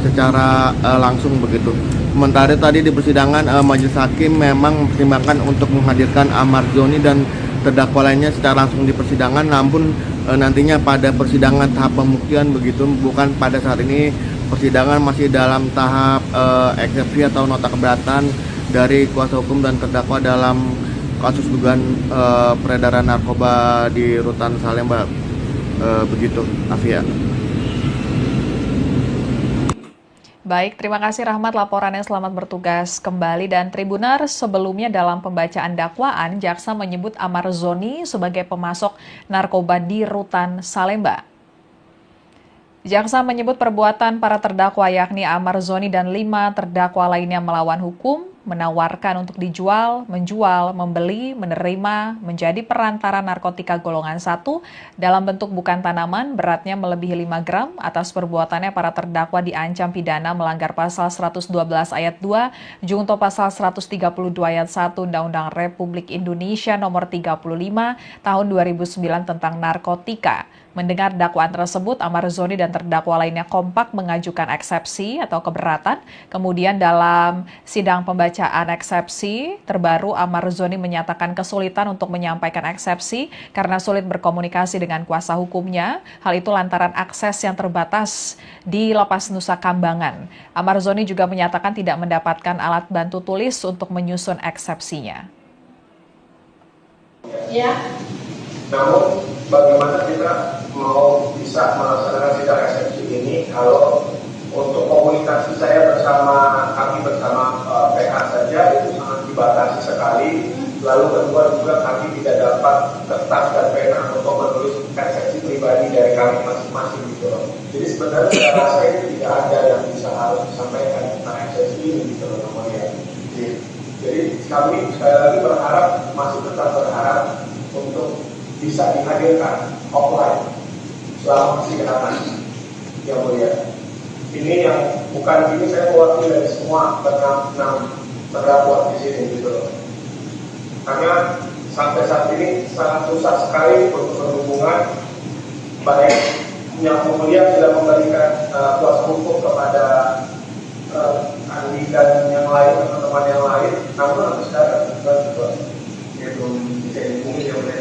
secara langsung begitu. Sementara tadi di persidangan majelis hakim memang mempertimbangkan untuk menghadirkan Amar Zoni dan terdakwa lainnya secara langsung di persidangan, namun nantinya pada persidangan tahap pembuktian begitu, bukan pada saat ini. Persidangan masih dalam tahap eksepsi atau nota keberatan dari kuasa hukum dan terdakwa dalam kasus dugaan peredaran narkoba di Rutan Salemba. Begitu, Afia. Baik, terima kasih Rahmat laporannya, selamat bertugas kembali. Dan Tribuners, sebelumnya dalam pembacaan dakwaan, jaksa menyebut Amar Zoni sebagai pemasok narkoba di Rutan Salemba. Jaksa menyebut perbuatan para terdakwa yakni Amar Zoni dan 5 terdakwa lainnya melawan hukum, menawarkan untuk dijual, menjual, membeli, menerima, menjadi perantara narkotika golongan 1 dalam bentuk bukan tanaman beratnya melebihi 5 gram. Atas perbuatannya para terdakwa diancam pidana melanggar pasal 112 ayat 2, junto pasal 132 ayat 1 Undang-Undang Republik Indonesia nomor 35 tahun 2009 tentang narkotika. Mendengar dakwaan tersebut, Amar Zoni dan terdakwa lainnya kompak mengajukan eksepsi atau keberatan. Kemudian dalam sidang pembacaan eksepsi terbaru, Amar Zoni menyatakan kesulitan untuk menyampaikan eksepsi karena sulit berkomunikasi dengan kuasa hukumnya. Hal itu lantaran akses yang terbatas di Lapas Nusa Kambangan. Amar Zoni juga menyatakan tidak mendapatkan alat bantu tulis untuk menyusun eksepsinya. Ya. Namun bagaimana kita mau bisa melaksanakan sidang eksepsi ini kalau untuk komunikasi saya bersama PH saja itu sangat dibatasi sekali Lalu kedua juga kami tidak dapat kertas dan pena untuk menulis eksepsi pribadi dari kami masing-masing gitu loh. Jadi sebenarnya saya rasa ini tidak ada yang bisa harus disampaikan tentang eksepsi ini gitu loh namanya. Jadi kami sekali lagi berharap, masih tetap berharap untuk bisa dihadirkan offline selama persidangan yang mulia. Ini yang bukan ini saya mewakili dari semua enam terdakwa di sini gitu loh. Karena sampai saat ini sangat susah sekali untuk berhubungan, baik yang mulia sudah memberikan kuasa hukum kepada Andi dan yang lain, teman-teman yang lain, namun sampai sekarang juga ya belum bisa dihubungi ya mulia.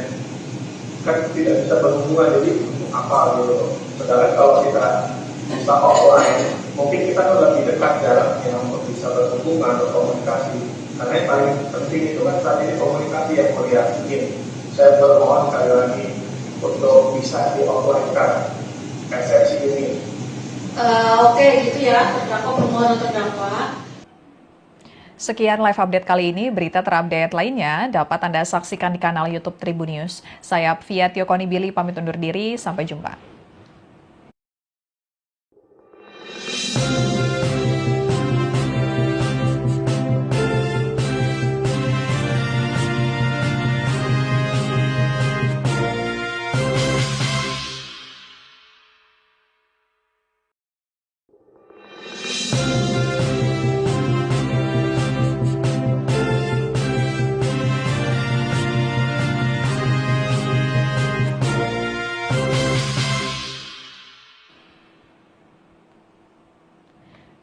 Kan tidak bisa berhubungan, jadi untuk apa gitu. Sedangkan kalau kita bisa offline, mungkin kita kan lebih dekat jaraknya untuk bisa berhubungan, berkomunikasi. Karena yang paling penting itu kan saat ini komunikasi yang mulia. Saya bermohon sekali lagi untuk bisa di-offline-kan eksepsi ini. Oke, gitu ya, terdakwa permohonan terdakwa. Sekian live update kali ini. Berita terupdate lainnya dapat Anda saksikan di kanal YouTube Tribun News. Saya Fia Tiokonibili pamit undur diri. Sampai jumpa.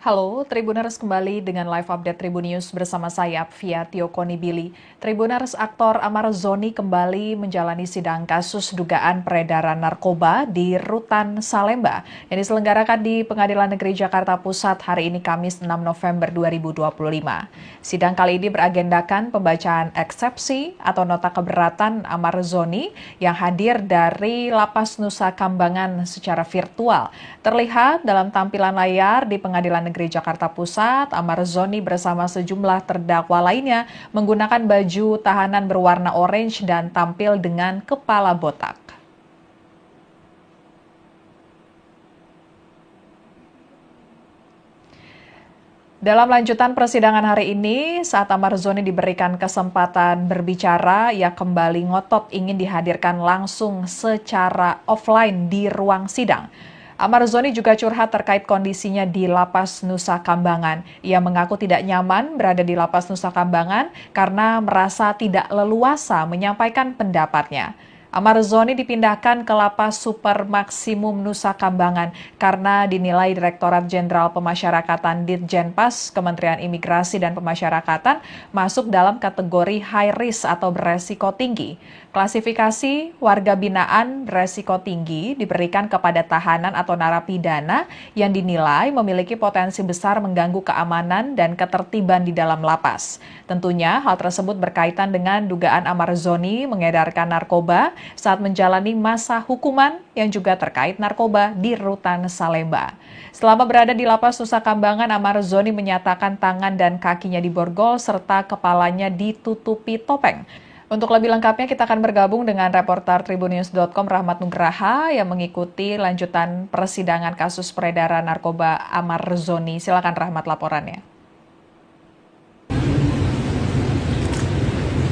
Halo, Tribuners kembali dengan live update Tribun News bersama saya, Fia Tiokonibili. Tribuners, aktor Amar Zoni kembali menjalani sidang kasus dugaan peredaran narkoba di Rutan Salemba yang diselenggarakan di Pengadilan Negeri Jakarta Pusat hari ini Kamis 6 November 2025. Sidang kali ini beragendakan pembacaan eksepsi atau nota keberatan Amar Zoni yang hadir dari Lapas Nusa Kambangan secara virtual. Terlihat dalam tampilan layar di Pengadilan Negeri Jakarta Pusat, Amar Zoni bersama sejumlah terdakwa lainnya menggunakan baju tahanan berwarna orange dan tampil dengan kepala botak. Dalam lanjutan persidangan hari ini, saat Amar Zoni diberikan kesempatan berbicara, ia kembali ngotot ingin dihadirkan langsung secara offline di ruang sidang. Amar Zoni juga curhat terkait kondisinya di Lapas Nusa Kambangan. Ia mengaku tidak nyaman berada di Lapas Nusa Kambangan karena merasa tidak leluasa menyampaikan pendapatnya. Amar Zoni dipindahkan ke Lapas Super Maksimum Nusa Kambangan karena dinilai Direktorat Jenderal Pemasyarakatan Ditjenpas Kementerian Imigrasi dan Pemasyarakatan masuk dalam kategori high risk atau beresiko tinggi. Klasifikasi warga binaan beresiko tinggi diberikan kepada tahanan atau narapidana yang dinilai memiliki potensi besar mengganggu keamanan dan ketertiban di dalam lapas. Tentunya hal tersebut berkaitan dengan dugaan Amar Zoni mengedarkan narkoba saat menjalani masa hukuman yang juga terkait narkoba di Rutan Salemba. Selama berada di Lapas Nusa Kambangan, Amar Zoni menyatakan tangan dan kakinya diborgol serta kepalanya ditutupi topeng. Untuk lebih lengkapnya kita akan bergabung dengan reporter tribunnews.com Rahmat Nugraha yang mengikuti lanjutan persidangan kasus peredaran narkoba Amar Zoni. Silakan Rahmat laporannya.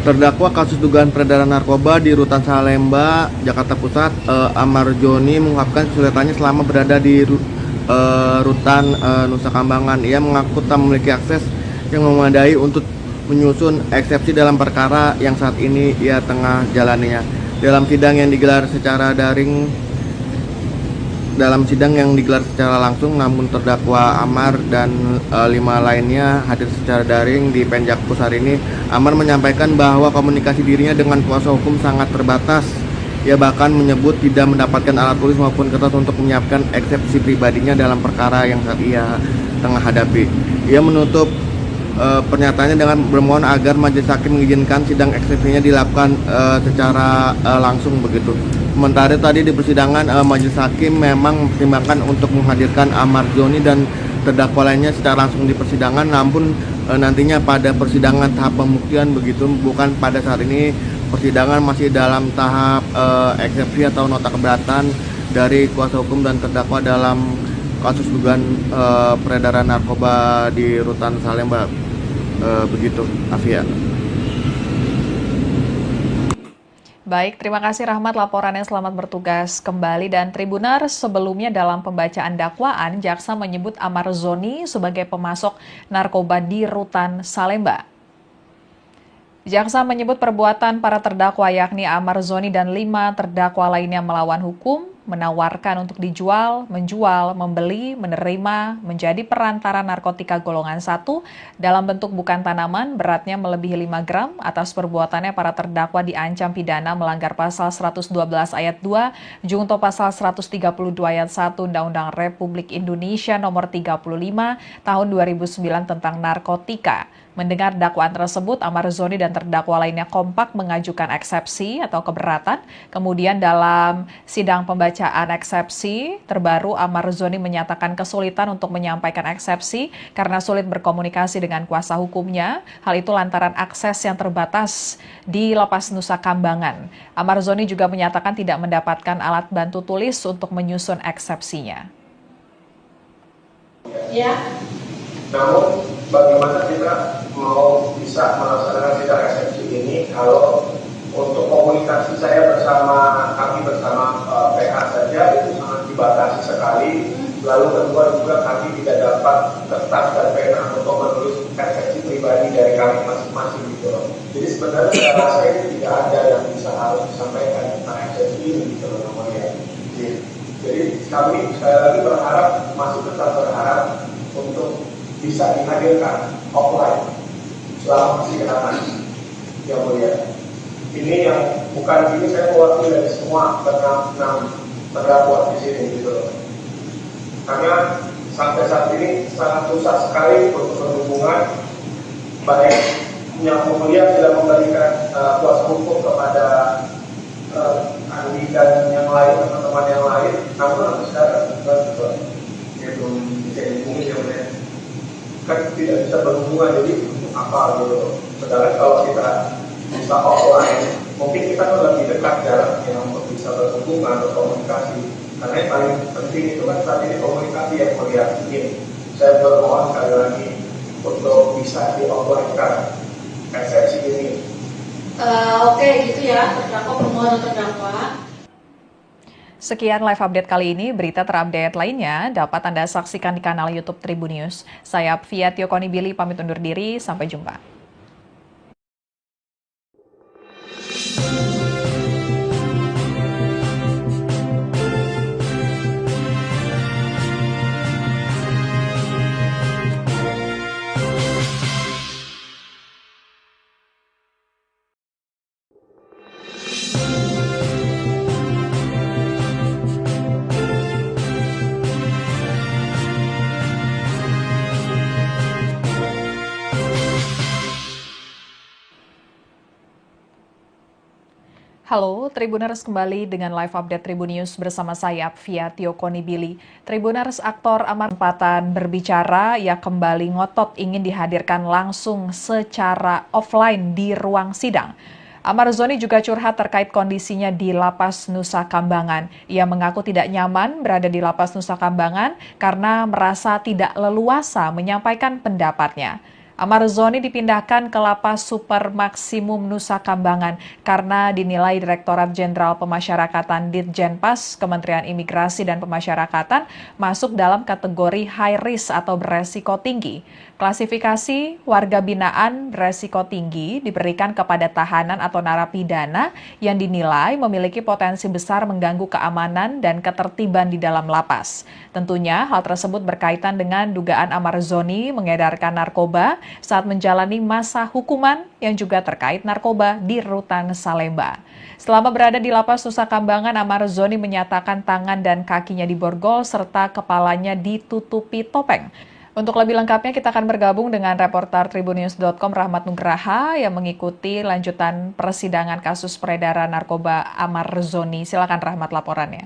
Terdakwa kasus dugaan peredaran narkoba di Rutan Salemba, Jakarta Pusat, Amar Zoni mengungkapkan kesulitannya selama berada di Rutan Nusa Kambangan. Ia mengaku tak memiliki akses yang memadai untuk menyusun eksepsi dalam perkara yang saat ini ia tengah jalaninya. Dalam sidang yang digelar secara langsung, namun terdakwa Amar dan 5 lainnya hadir secara daring di Penjakpus hari ini. Amar menyampaikan bahwa komunikasi dirinya dengan kuasa hukum sangat terbatas. Ia bahkan menyebut tidak mendapatkan alat tulis maupun kertas untuk menyiapkan eksepsi pribadinya dalam perkara yang saat ia tengah hadapi. Ia menutup pernyataannya dengan bermohon agar majelis hakim mengizinkan sidang eksepsinya dilakukan secara langsung begitu. Sementara tadi di persidangan majelis hakim memang mempertimbangkan untuk menghadirkan Amar Zoni dan terdakwa lainnya secara langsung di persidangan, namun nantinya pada persidangan tahap pembuktian begitu, bukan pada saat ini persidangan masih dalam tahap eksepsi atau nota keberatan dari kuasa hukum dan terdakwa dalam kasus dugaan peredaran narkoba di Rutan Salemba. Begitu, Afia. Baik, terima kasih Rahmat laporannya, selamat bertugas kembali. Dan Tribuners, sebelumnya dalam pembacaan dakwaan, jaksa menyebut Amar Zoni sebagai pemasok narkoba di Rutan Salemba. Jaksa menyebut perbuatan para terdakwa yakni Amar Zoni dan 5 terdakwa lainnya melawan hukum, menawarkan untuk dijual, menjual, membeli, menerima, menjadi perantara narkotika golongan 1 dalam bentuk bukan tanaman beratnya melebihi 5 gram. Atas perbuatannya para terdakwa diancam pidana melanggar pasal 112 ayat 2, junto pasal 132 ayat 1 Undang-Undang Republik Indonesia nomor 35 tahun 2009 tentang narkotika. Mendengar dakwaan tersebut, Amar Zoni dan terdakwa lainnya kompak mengajukan eksepsi atau keberatan. Kemudian dalam sidang pembacaan eksepsi terbaru, Amar Zoni menyatakan kesulitan untuk menyampaikan eksepsi karena sulit berkomunikasi dengan kuasa hukumnya. Hal itu lantaran akses yang terbatas di Lapas Nusa Kambangan. Amar Zoni juga menyatakan tidak mendapatkan alat bantu tulis untuk menyusun eksepsinya. Ya. Namun bagaimana kita mau bisa melaksanakan sidang eksepsi ini kalau untuk komunikasi saya kami bersama PH saja itu sangat dibatasi sekali. Lalu kedua juga kami tidak dapat kertas dan pena untuk menulis eksepsi pribadi dari kami masing-masing gitu loh. Jadi sebenarnya saya rasa itu tidak ada yang bisa harus disampaikan tentang eksepsi ini gitu loh namanya. Jadi kami sekali lagi masih tetap berharap untuk bisa dihadirkan offline selama persidangan yang mulia. Ini yang bukan ini saya mewakili dari semua enam terdakwa di sini gitu loh. Karena sampai saat ini sangat susah sekali untuk berhubungan, baik yang mulia sudah memberikan kuasa hukum kepada Andi dan yang lain, teman-teman yang lain, namun sampai sekarang dia belum bisa dihubungi yang mulia. Kan tidak bisa berhubungan, jadi untuk apa gitu. Sedangkan kalau kita bisa offline, mungkin kita kan lebih dekat jaraknya untuk bisa berhubungan, berkomunikasi. Karena yang paling penting itu kan saat ini komunikasi yang melihat ini. Saya bermohon sekali lagi untuk bisa di-offline-kan eksepsi ini. Oke, gitu ya, terdakwa permohonan terdakwa. Sekian live update kali ini. Berita terupdate lainnya dapat Anda saksikan di kanal YouTube Tribun News. Saya Fia Tiokonibili pamit undur diri. Sampai jumpa. Halo, Tribuners, kembali dengan live update Tribun News bersama saya, Fia Tiokonibili. Tribuners, aktor Amar kesempatan berbicara, ia kembali ngotot ingin dihadirkan langsung secara offline di ruang sidang. Amar Zoni juga curhat terkait kondisinya di Lapas Nusa Kambangan. Ia mengaku tidak nyaman berada di Lapas Nusa Kambangan karena merasa tidak leluasa menyampaikan pendapatnya. Amar Zoni dipindahkan ke Lapas Super Maksimum Nusa Kambangan karena dinilai Direktorat Jenderal Pemasyarakatan Ditjenpas Kementerian Imigrasi dan Pemasyarakatan masuk dalam kategori high risk atau beresiko tinggi. Klasifikasi warga binaan beresiko tinggi diberikan kepada tahanan atau narapidana yang dinilai memiliki potensi besar mengganggu keamanan dan ketertiban di dalam lapas. Tentunya hal tersebut berkaitan dengan dugaan Amar Zoni mengedarkan narkoba saat menjalani masa hukuman yang juga terkait narkoba di Rutan Salemba. Selama berada di Lapas Nusa Kambangan, Amar Zoni menyatakan tangan dan kakinya diborgol serta kepalanya ditutupi topeng. Untuk lebih lengkapnya kita akan bergabung dengan reporter tribunnews.com Rahmat Nugraha yang mengikuti lanjutan persidangan kasus peredaran narkoba Amar Zoni. Silakan Rahmat laporannya.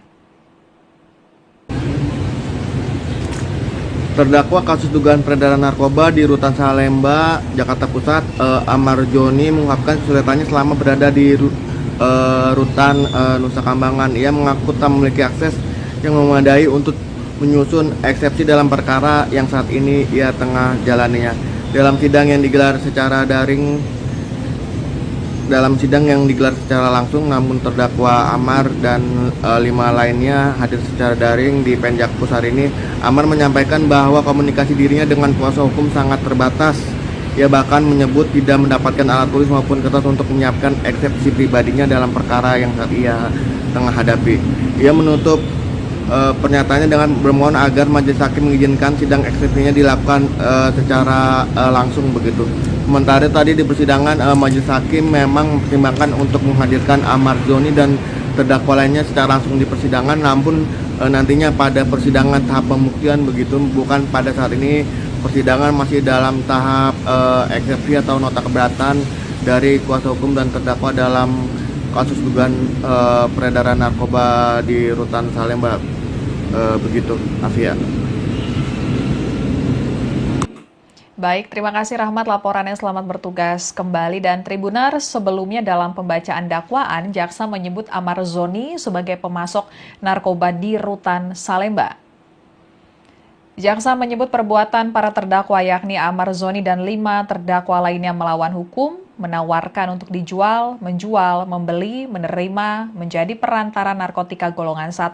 Terdakwa kasus dugaan peredaran narkoba di Rutan Salemba, Jakarta Pusat, Amar Joni mengungkapkan kesulitannya selama berada di Rutan Nusa Kambangan. Ia mengaku tak memiliki akses yang memadai untuk menyusun eksepsi dalam perkara yang saat ini ia tengah jalaninya. Dalam sidang yang digelar secara langsung, namun terdakwa Amar dan 5 lainnya hadir secara daring di Penjakpus hari ini. Amar menyampaikan bahwa komunikasi dirinya dengan kuasa hukum sangat terbatas. Ia bahkan menyebut tidak mendapatkan alat tulis maupun kertas untuk menyiapkan eksepsi pribadinya dalam perkara yang saat ia tengah hadapi. Ia menutup pernyataannya dengan bermohon agar majelis hakim mengizinkan sidang eksepsinya dilakukan secara langsung begitu. Sementara tadi di persidangan majelis hakim memang mempertimbangkan untuk menghadirkan Amar Joni dan terdakwa lainnya secara langsung di persidangan, namun nantinya pada persidangan tahap pembuktian begitu, bukan pada saat ini. Persidangan masih dalam tahap eksepsi atau nota keberatan dari kuasa hukum dan terdakwa dalam kasus dugaan peredaran narkoba di Rutan Salemba begitu, Afia. Baik, terima kasih Rahmat laporannya, selamat bertugas kembali. Dan Tribunar, sebelumnya dalam pembacaan dakwaan, jaksa menyebut Amar Zoni sebagai pemasok narkoba di Rutan Salemba. Jaksa menyebut perbuatan para terdakwa yakni Amar Zoni dan 5 terdakwa lainnya melawan hukum, menawarkan untuk dijual, menjual, membeli, menerima, menjadi perantara narkotika golongan 1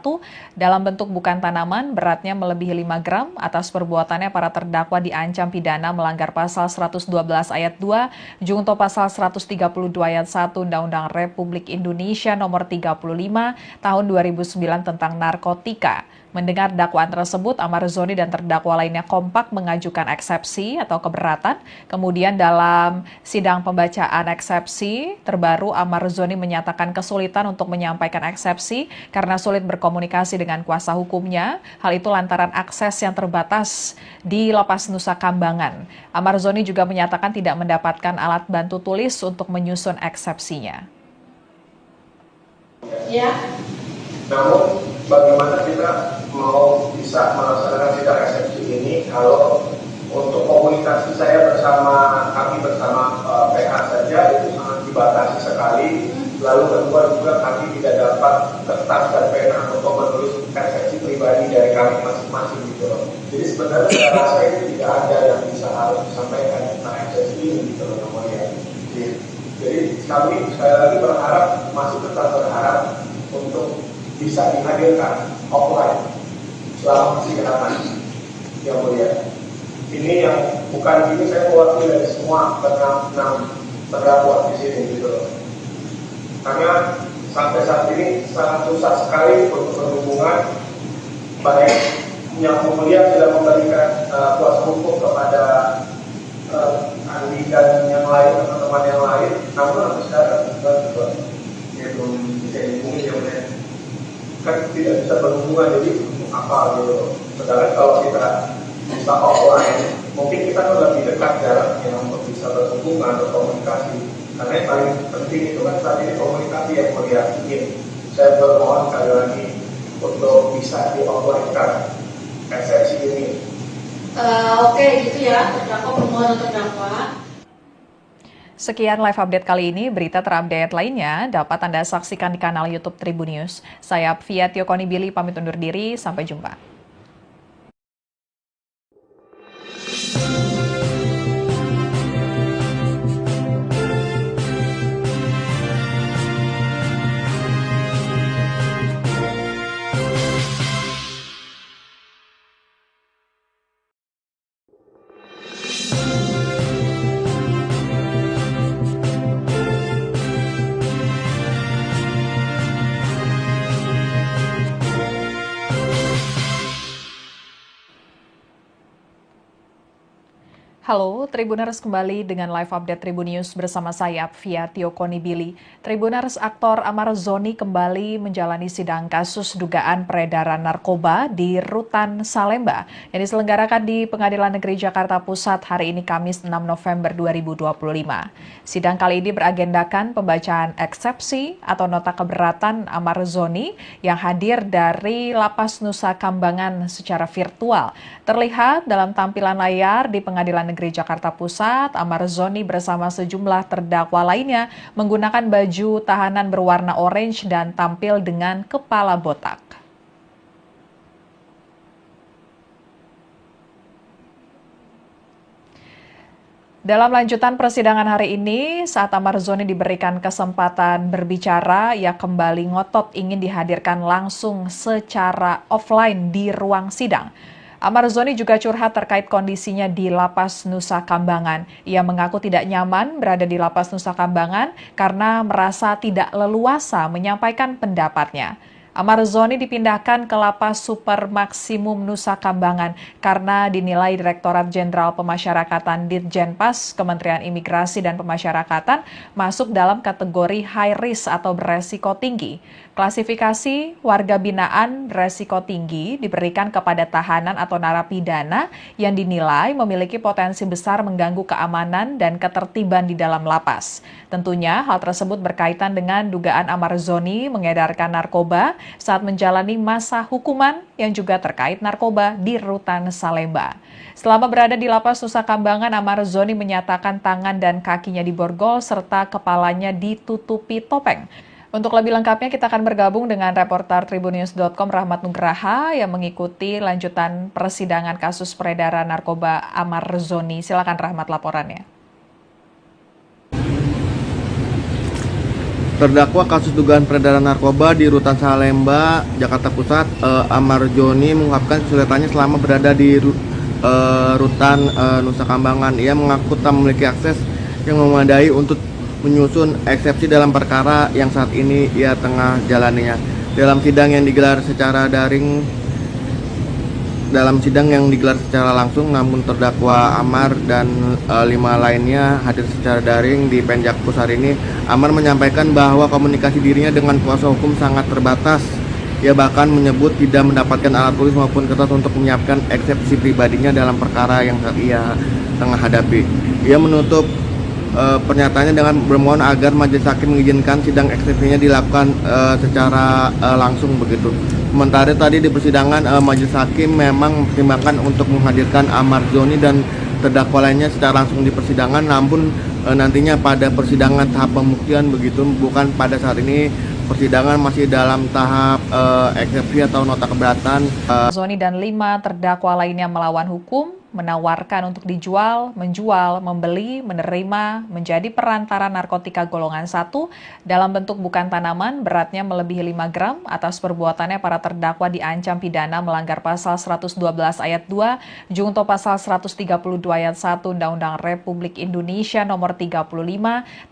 dalam bentuk bukan tanaman beratnya melebihi 5 gram. Atas perbuatannya para terdakwa diancam pidana melanggar pasal 112 ayat 2, junto pasal 132 ayat 1 Undang-Undang Republik Indonesia nomor 35 tahun 2009 tentang narkotika. Mendengar dakwaan tersebut, Amar Zoni dan terdakwa lainnya kompak mengajukan eksepsi atau keberatan. Kemudian dalam sidang pembacaan eksepsi terbaru, Amar Zoni menyatakan kesulitan untuk menyampaikan eksepsi karena sulit berkomunikasi dengan kuasa hukumnya. Hal itu lantaran akses yang terbatas di Lapas Nusa Kambangan. Amar Zoni juga menyatakan tidak mendapatkan alat bantu tulis untuk menyusun eksepsinya. Ya. Namun bagaimana kita mau bisa melaksanakan sidang eksepsi ini kalau untuk komunikasi saya kami bersama PH saja itu sangat dibatasi sekali. Lalu kedua juga kami tidak dapat kertas dan pena untuk menulis eksepsi pribadi dari kami masing-masing gitu loh. Jadi sebenarnya saya rasa itu tidak ada yang bisa harus disampaikan tentang eksepsi ini gitu loh namanya. Jadi kami sekali lagi masih tetap berharap untuk bisa dihadirkan offline selama persidangan yang mulia. Ini yang bukan ini saya mewakili dari semua enam terdakwa di sini gitu loh. Karena sampai saat ini sangat susah sekali untuk berhubungan, baik yang mulia sudah memberikan kuasa hukum kepada Andi dan yang lain, teman-teman yang lain, namun sampai sekarang ya belum bisa dihubungi ya mulia. Kan tidak bisa berhubungan, jadi apa gitu. Sedangkan kalau kita bisa offline, mungkin kita kan lebih dekat jaraknya untuk bisa berhubungan, berkomunikasi. Karena yang paling penting itu kan saat ini komunikasi yang mulia. Saya bermohon sekali lagi untuk bisa di offline-kan eksepsi ini. Oke, gitu ya, terdakwa permohonan terdakwa. Sekian live update kali ini. Berita terupdate lainnya dapat Anda saksikan di kanal YouTube Tribun News. Saya Fia Tiokoni Billy pamit undur diri. Sampai jumpa. Halo, Tribuners kembali dengan live update Tribun News bersama saya, Fia Tio Konibili. Tribuners, aktor Amar Zoni kembali menjalani sidang kasus dugaan peredaran narkoba di Rutan Salemba yang diselenggarakan di Pengadilan Negeri Jakarta Pusat hari ini Kamis 6 November 2025. Sidang kali ini beragendakan pembacaan eksepsi atau nota keberatan Amar Zoni yang hadir dari Lapas Nusa Kambangan secara virtual. Terlihat dalam tampilan layar di Pengadilan Negeri Jakarta Pusat, Amar Zoni bersama sejumlah terdakwa lainnya menggunakan baju tahanan berwarna orange dan tampil dengan kepala botak. Dalam lanjutan persidangan hari ini, saat Amar Zoni diberikan kesempatan berbicara, ia kembali ngotot ingin dihadirkan langsung secara offline di ruang sidang. Amar Zoni juga curhat terkait kondisinya di Lapas Nusa Kambangan. Ia mengaku tidak nyaman berada di Lapas Nusa Kambangan karena merasa tidak leluasa menyampaikan pendapatnya. Amar Zoni dipindahkan ke Lapas Super Maksimum Nusa Kambangan karena dinilai Direktorat Jenderal Pemasyarakatan Ditjenpas Kementerian Imigrasi dan Pemasyarakatan masuk dalam kategori high risk atau beresiko tinggi. Klasifikasi warga binaan beresiko tinggi diberikan kepada tahanan atau narapidana yang dinilai memiliki potensi besar mengganggu keamanan dan ketertiban di dalam lapas. Tentunya hal tersebut berkaitan dengan dugaan Amar Zoni mengedarkan narkoba saat menjalani masa hukuman yang juga terkait narkoba di Rutan Salemba. Selama berada di Lapas Nusa Kambangan, Amar Zoni menyatakan tangan dan kakinya diborgol serta kepalanya ditutupi topeng. Untuk lebih lengkapnya kita akan bergabung dengan reporter Tribunnews.com Rahmat Nugraha yang mengikuti lanjutan persidangan kasus peredaran narkoba Amar Zoni. Silakan Rahmat laporannya. Terdakwa kasus dugaan peredaran narkoba di Rutan Salemba, Jakarta Pusat, Amar Zoni mengungkapkan kesulitannya selama berada di Rutan Nusa Kambangan. Ia mengaku tak memiliki akses yang memadai untuk menyusun eksepsi dalam perkara yang saat ini ia tengah jalaninya. Dalam sidang yang digelar secara langsung, namun terdakwa Amar dan 5 lainnya hadir secara daring di Penjakpus hari ini. Amar menyampaikan bahwa komunikasi dirinya dengan kuasa hukum sangat terbatas. Ia bahkan menyebut tidak mendapatkan alat tulis maupun kertas untuk menyiapkan eksepsi pribadinya dalam perkara yang saat ia tengah hadapi. Ia menutup pernyataannya dengan bermohon agar majelis hakim mengizinkan sidang eksepsinya dilakukan secara langsung begitu. Sementara tadi di persidangan majelis hakim memang mempertimbangkan untuk menghadirkan Amar Zoni dan terdakwa lainnya secara langsung di persidangan, namun nantinya pada persidangan tahap pembuktian begitu, bukan pada saat ini. Persidangan masih dalam tahap eksepsi atau nota keberatan. Zoni dan 5 terdakwa lainnya melawan hukum, menawarkan untuk dijual, menjual, membeli, menerima, menjadi perantara narkotika golongan 1 dalam bentuk bukan tanaman, beratnya melebihi 5 gram. Atas perbuatannya para terdakwa diancam pidana melanggar pasal 112 ayat 2, junto pasal 132 ayat 1 Undang-Undang Republik Indonesia nomor 35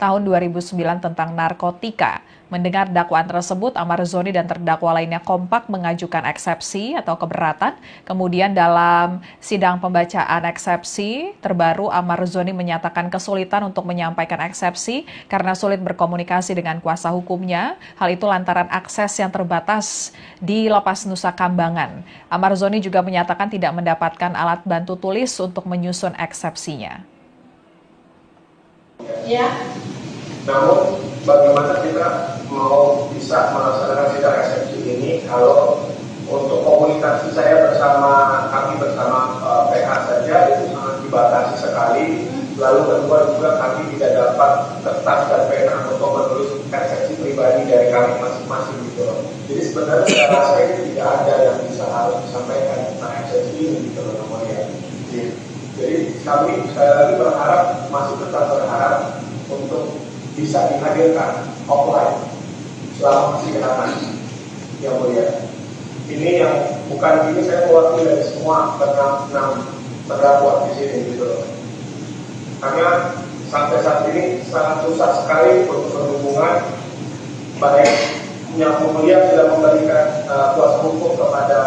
tahun 2009 tentang narkotika. Mendengar dakwaan tersebut, Amar Zoni dan terdakwa lainnya kompak mengajukan eksepsi atau keberatan. Kemudian dalam sidang pembacaan eksepsi terbaru, Amar Zoni menyatakan kesulitan untuk menyampaikan eksepsi karena sulit berkomunikasi dengan kuasa hukumnya. Hal itu lantaran akses yang terbatas di Lapas Nusa Kambangan. Amar Zoni juga menyatakan tidak mendapatkan alat bantu tulis untuk menyusun eksepsinya. Ya. Namun bagaimana kita mau bisa melaksanakan sidang eksepsi ini kalau untuk komunikasi saya kami bersama PH saja itu sangat dibatasi sekali. Lalu kedua juga kami tidak dapat kertas dan pena untuk menulis eksepsi pribadi dari kami masing-masing gitu. Jadi sebenarnya saya rasa ini tidak ada yang bisa harus disampaikan tentang eksepsi ini gitu namanya. Jadi kami sekali lagi masih tetap berharap untuk bisa dihadirkan offline selama persidangan yang mulia. Ini yang bukan ini saya mewakili dari semua enam terdakwa di sini gitu loh. Karena sampai saat ini sangat susah sekali untuk berhubungan, baik yang mulia sudah memberikan kuasa hukum kepada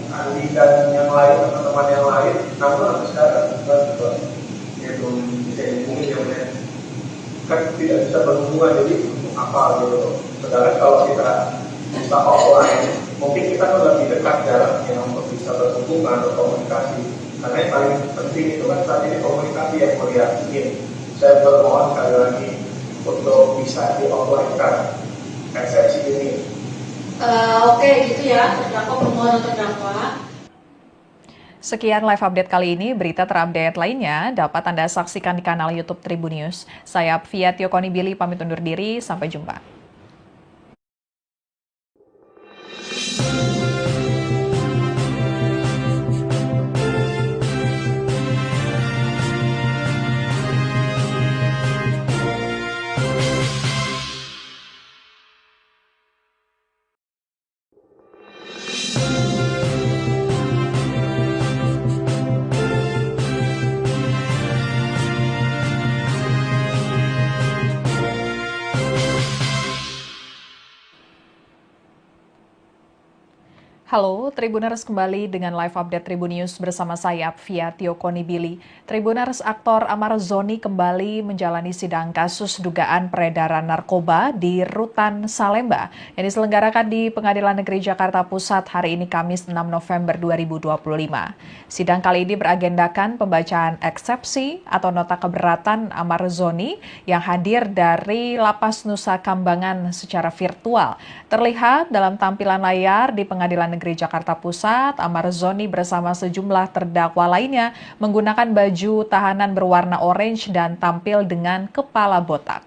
Andi Andi dan yang lain, teman-teman yang lain, namun sampai sekarang kita juga ya belum bisa dihubungi ya, kan tidak bisa berhubungan, jadi apa gitu. Sedangkan kalau kita bisa offline, mungkin kita kan lebih dekat jaraknya untuk bisa berhubungan, berkomunikasi. Karena yang paling penting itu kan saat ini komunikasi yang mulia. Saya bermohon sekali lagi untuk bisa di offline-kan eksepsi ini. Oke, gitu ya, terdakwa permohonan terdakwa. Sekian live update kali ini. Berita terupdate lainnya dapat Anda saksikan di kanal YouTube Tribunnews. Saya Fia Tiokoni Billy pamit undur diri. Sampai jumpa. Halo, Tribuners kembali dengan live update Tribunnews bersama saya, Fia Tiokoni Billy. Tribuners, aktor Amar Zoni kembali menjalani sidang kasus dugaan peredaran narkoba di Rutan Salemba yang diselenggarakan di Pengadilan Negeri Jakarta Pusat hari ini Kamis 6 November 2025. Sidang kali ini beragendakan pembacaan eksepsi atau nota keberatan Amar Zoni yang hadir dari Lapas Nusa Kambangan secara virtual. Terlihat dalam tampilan layar di Pengadilan Negeri Jakarta Pusat, Amar Zoni bersama sejumlah terdakwa lainnya menggunakan baju tahanan berwarna orange dan tampil dengan kepala botak.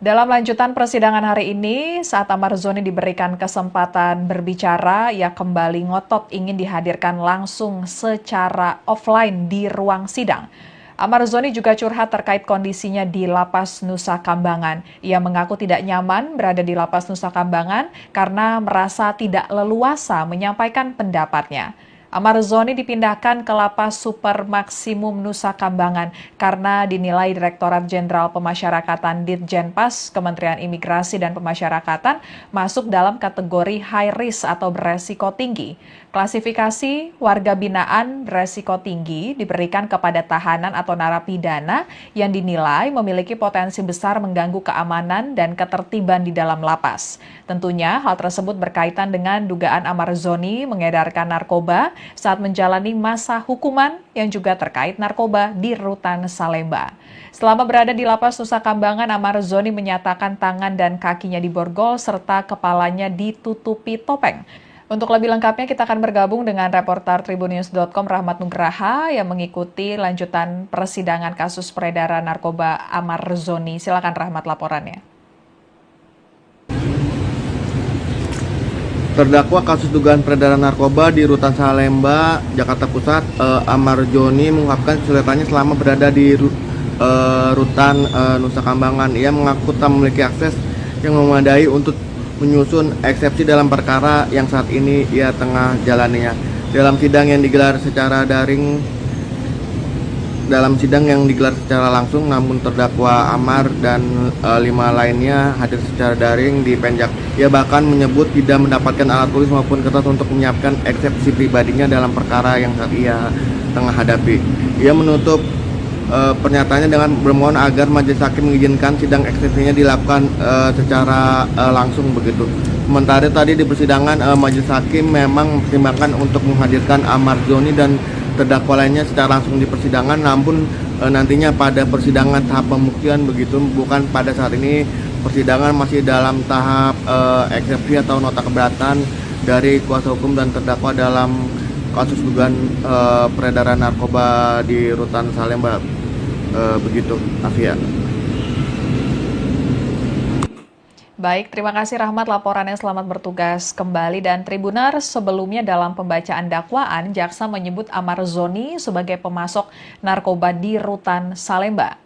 Dalam lanjutan persidangan hari ini, saat Amar Zoni diberikan kesempatan berbicara, ia kembali ngotot ingin dihadirkan langsung secara offline di ruang sidang. Amar Zoni juga curhat terkait kondisinya di Lapas Nusa Kambangan. Ia mengaku tidak nyaman berada di Lapas Nusa Kambangan karena merasa tidak leluasa menyampaikan pendapatnya. Amar Zoni dipindahkan ke Lapas Super Maksimum Nusa Kambangan karena dinilai Direktorat Jenderal Pemasyarakatan Ditjenpas Kementerian Imigrasi dan Pemasyarakatan masuk dalam kategori high risk atau beresiko tinggi. Klasifikasi warga binaan beresiko tinggi diberikan kepada tahanan atau narapidana yang dinilai memiliki potensi besar mengganggu keamanan dan ketertiban di dalam lapas. Tentunya hal tersebut berkaitan dengan dugaan Amar Zoni mengedarkan narkoba saat menjalani masa hukuman yang juga terkait narkoba di Rutan Salemba. Selama berada di Lapas Nusa Kambangan, Amar Zoni menyatakan tangan dan kakinya diborgol serta kepalanya ditutupi topeng. Untuk lebih lengkapnya kita akan bergabung dengan reporter Tribunnews.com Rahmat Nugraha yang mengikuti lanjutan persidangan kasus peredaran narkoba Amar Zoni. Silakan Rahmat laporannya. Terdakwa kasus dugaan peredaran narkoba di Rutan Salemba, Jakarta Pusat, Amar Zoni mengungkapkan kesulitannya selama berada di Rutan Nusa Kambangan. Ia mengaku tak memiliki akses yang memadai untuk menyusun eksepsi dalam perkara yang saat ini ia tengah jalaninya. Dalam sidang yang digelar secara langsung, namun terdakwa Amar dan 5 lainnya hadir secara daring di Penjak. Ia bahkan menyebut tidak mendapatkan alat tulis maupun kertas untuk menyiapkan eksepsi pribadinya dalam perkara yang saat ia tengah hadapi. Ia menutup pernyataannya dengan bermohon agar majelis hakim mengizinkan sidang eksepsinya dilakukan secara langsung begitu. Sementara tadi di persidangan majelis hakim memang mempertimbangkan untuk menghadirkan Amar Zoni dan terdakwa lainnya secara langsung di persidangan, namun nantinya pada persidangan tahap pembuktian begitu, bukan pada saat ini. Persidangan masih dalam tahap eksepsi atau nota keberatan dari kuasa hukum dan terdakwa dalam kasus dugaan peredaran narkoba di Rutan Salemba. Begitu, Afia. Baik, terima kasih Rahmat laporannya, selamat bertugas kembali. Dan Tribuners, sebelumnya dalam pembacaan dakwaan, jaksa menyebut Amar Zoni sebagai pemasok narkoba di Rutan Salemba.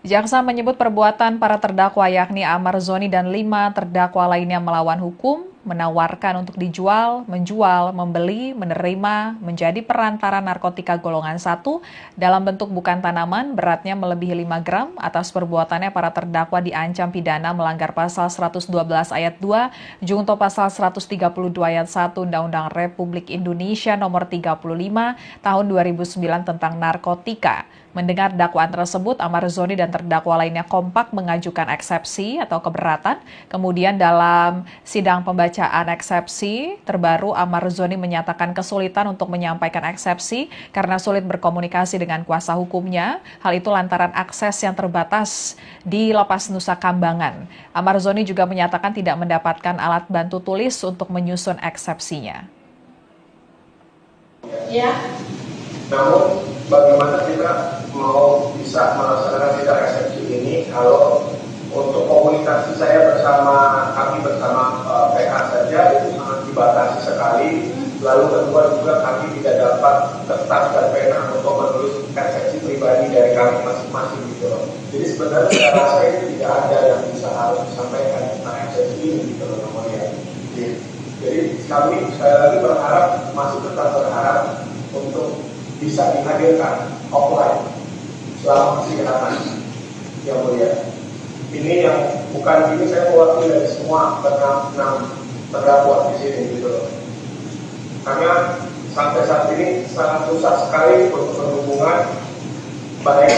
Jaksa menyebut perbuatan para terdakwa yakni Amar Zoni dan 5 terdakwa lainnya melawan hukum, menawarkan untuk dijual, menjual, membeli, menerima, menjadi perantara narkotika golongan 1 dalam bentuk bukan tanaman beratnya melebihi 5 gram. Atas perbuatannya para terdakwa diancam pidana melanggar pasal 112 ayat 2 junto pasal 132 ayat 1 Undang-Undang Republik Indonesia nomor 35 tahun 2009 tentang narkotika. Mendengar dakwaan tersebut, Amar Zoni dan terdakwa lainnya kompak mengajukan eksepsi atau keberatan. Kemudian dalam sidang pembacaan eksepsi terbaru, Amar Zoni menyatakan kesulitan untuk menyampaikan eksepsi karena sulit berkomunikasi dengan kuasa hukumnya. Hal itu lantaran akses yang terbatas di Lapas Nusa Kambangan. Amar Zoni juga menyatakan tidak mendapatkan alat bantu tulis untuk menyusun eksepsinya. Ya. Namun bagaimana kita mau bisa melaksanakan sidang eksepsi ini kalau untuk komunikasi saya kami bersama PH saja itu sangat dibatasi sekali. Lalu kedua juga kami tidak dapat kertas dan pena untuk menulis eksepsi pribadi dari kami masing-masing gitu loh. Jadi sebenarnya saya rasa itu tidak ada yang bisa harus disampaikan tentang eksepsi ini gitu loh namanya. Jadi kami sekali lagi masih tetap berharap untuk bisa dihadirkan offline selama persidangan yang mulia. Ini yang bukan ini saya mewakili dari semua enam terdakwa di sini gitu loh. Karena sampai saat ini sangat susah sekali untuk berhubungan, baik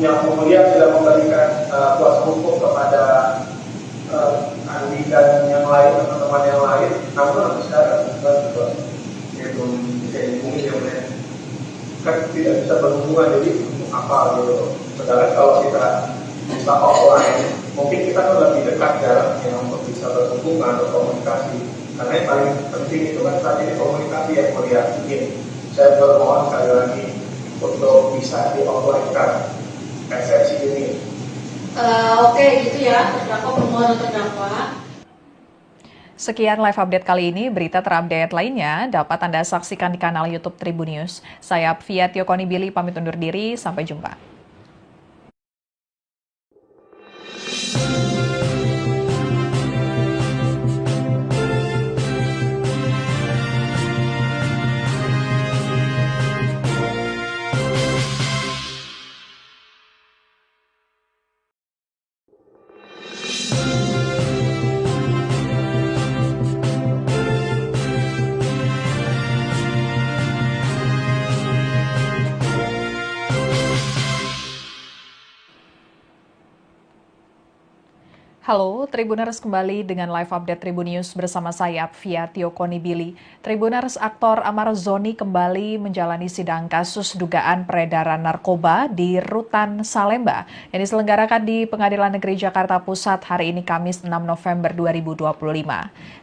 yang mulia sudah memberikan kuasa hukum kepada Andi dan yang lain, teman-teman yang lain, namun sampai sekarang itu bisa dihubungi yang mulia. Kan tidak bisa berhubungan, jadi untuk apa gitu. Sedangkan kalau kita bisa offline, mungkin kita kan lebih dekat jaraknya untuk bisa berhubungan atau komunikasi. Karena yang paling penting itu kan saat ini komunikasi yang mulia. Ini saya bermohon sekali lagi untuk bisa di offline-kan eksepsi ini. Oke, gitu ya, terdakwa permohonan terdakwa. Sekian live update kali ini. Berita terupdate lainnya dapat Anda saksikan di kanal YouTube Tribun News. Saya Fia Tiokoni Billy pamit undur diri. Sampai jumpa. Halo, Tribuners kembali dengan live update Tribun News bersama saya, Fia Tiokoni Billy. Tribuners, aktor Amar Zoni kembali menjalani sidang kasus dugaan peredaran narkoba di Rutan Salemba yang diselenggarakan di Pengadilan Negeri Jakarta Pusat hari ini Kamis 6 November 2025.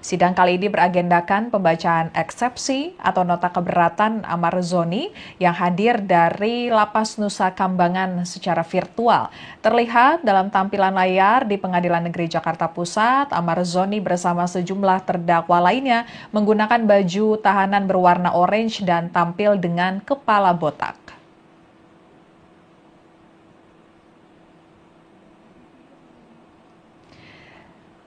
Sidang kali ini beragendakan pembacaan eksepsi atau nota keberatan Amar Zoni yang hadir dari Lapas Nusa Kambangan secara virtual. Terlihat dalam tampilan layar di Pengadilan Negeri Jakarta Pusat, Amar Zoni bersama sejumlah terdakwa lainnya menggunakan baju tahanan berwarna orange dan tampil dengan kepala botak.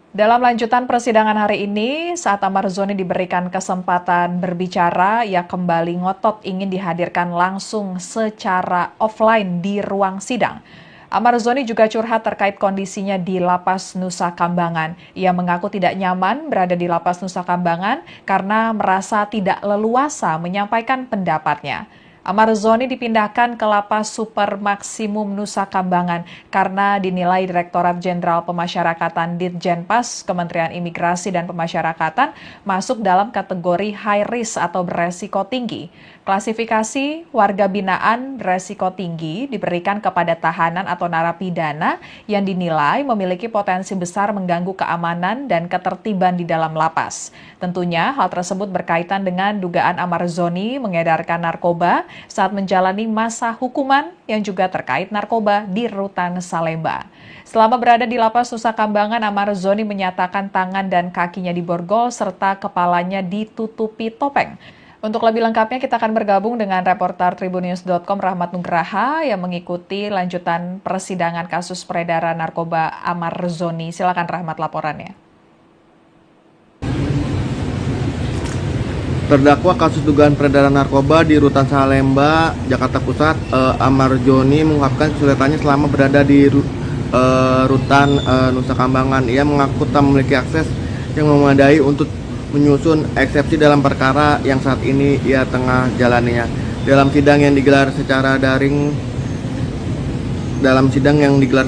Dalam lanjutan persidangan hari ini, saat Amar Zoni diberikan kesempatan berbicara, ia kembali ngotot ingin dihadirkan langsung secara offline di ruang sidang. Amar Zoni juga curhat terkait kondisinya di Lapas Nusa Kambangan. Ia mengaku tidak nyaman berada di Lapas Nusa Kambangan karena merasa tidak leluasa menyampaikan pendapatnya. Amar Zoni dipindahkan ke Lapas Super Maksimum Nusa Kambangan karena dinilai Direktorat Jenderal Pemasyarakatan Ditjenpas Kementerian Imigrasi dan Pemasyarakatan masuk dalam kategori high risk atau beresiko tinggi. Klasifikasi warga binaan beresiko tinggi diberikan kepada tahanan atau narapidana yang dinilai memiliki potensi besar mengganggu keamanan dan ketertiban di dalam lapas. Tentunya hal tersebut berkaitan dengan dugaan Amar Zoni mengedarkan narkoba saat menjalani masa hukuman yang juga terkait narkoba di Rutan Salemba. Selama berada di Lapas Nusa Kambangan, Amar Zoni menyatakan tangan dan kakinya diborgol serta kepalanya ditutupi topeng. Untuk lebih lengkapnya kita akan bergabung dengan reporter tribunnews.com Rahmat Nugraha yang mengikuti lanjutan persidangan kasus peredaran narkoba Amar Zoni. Silakan Rahmat laporannya. Terdakwa kasus dugaan peredaran narkoba di Rutan Salemba, Jakarta Pusat, Amar Joni mengungkapkan kesulitannya selama berada di Rutan Nusa Kambangan. Ia mengaku tak memiliki akses yang memadai untuk menyusun eksepsi dalam perkara yang saat ini ia tengah jalaninya. Dalam sidang yang digelar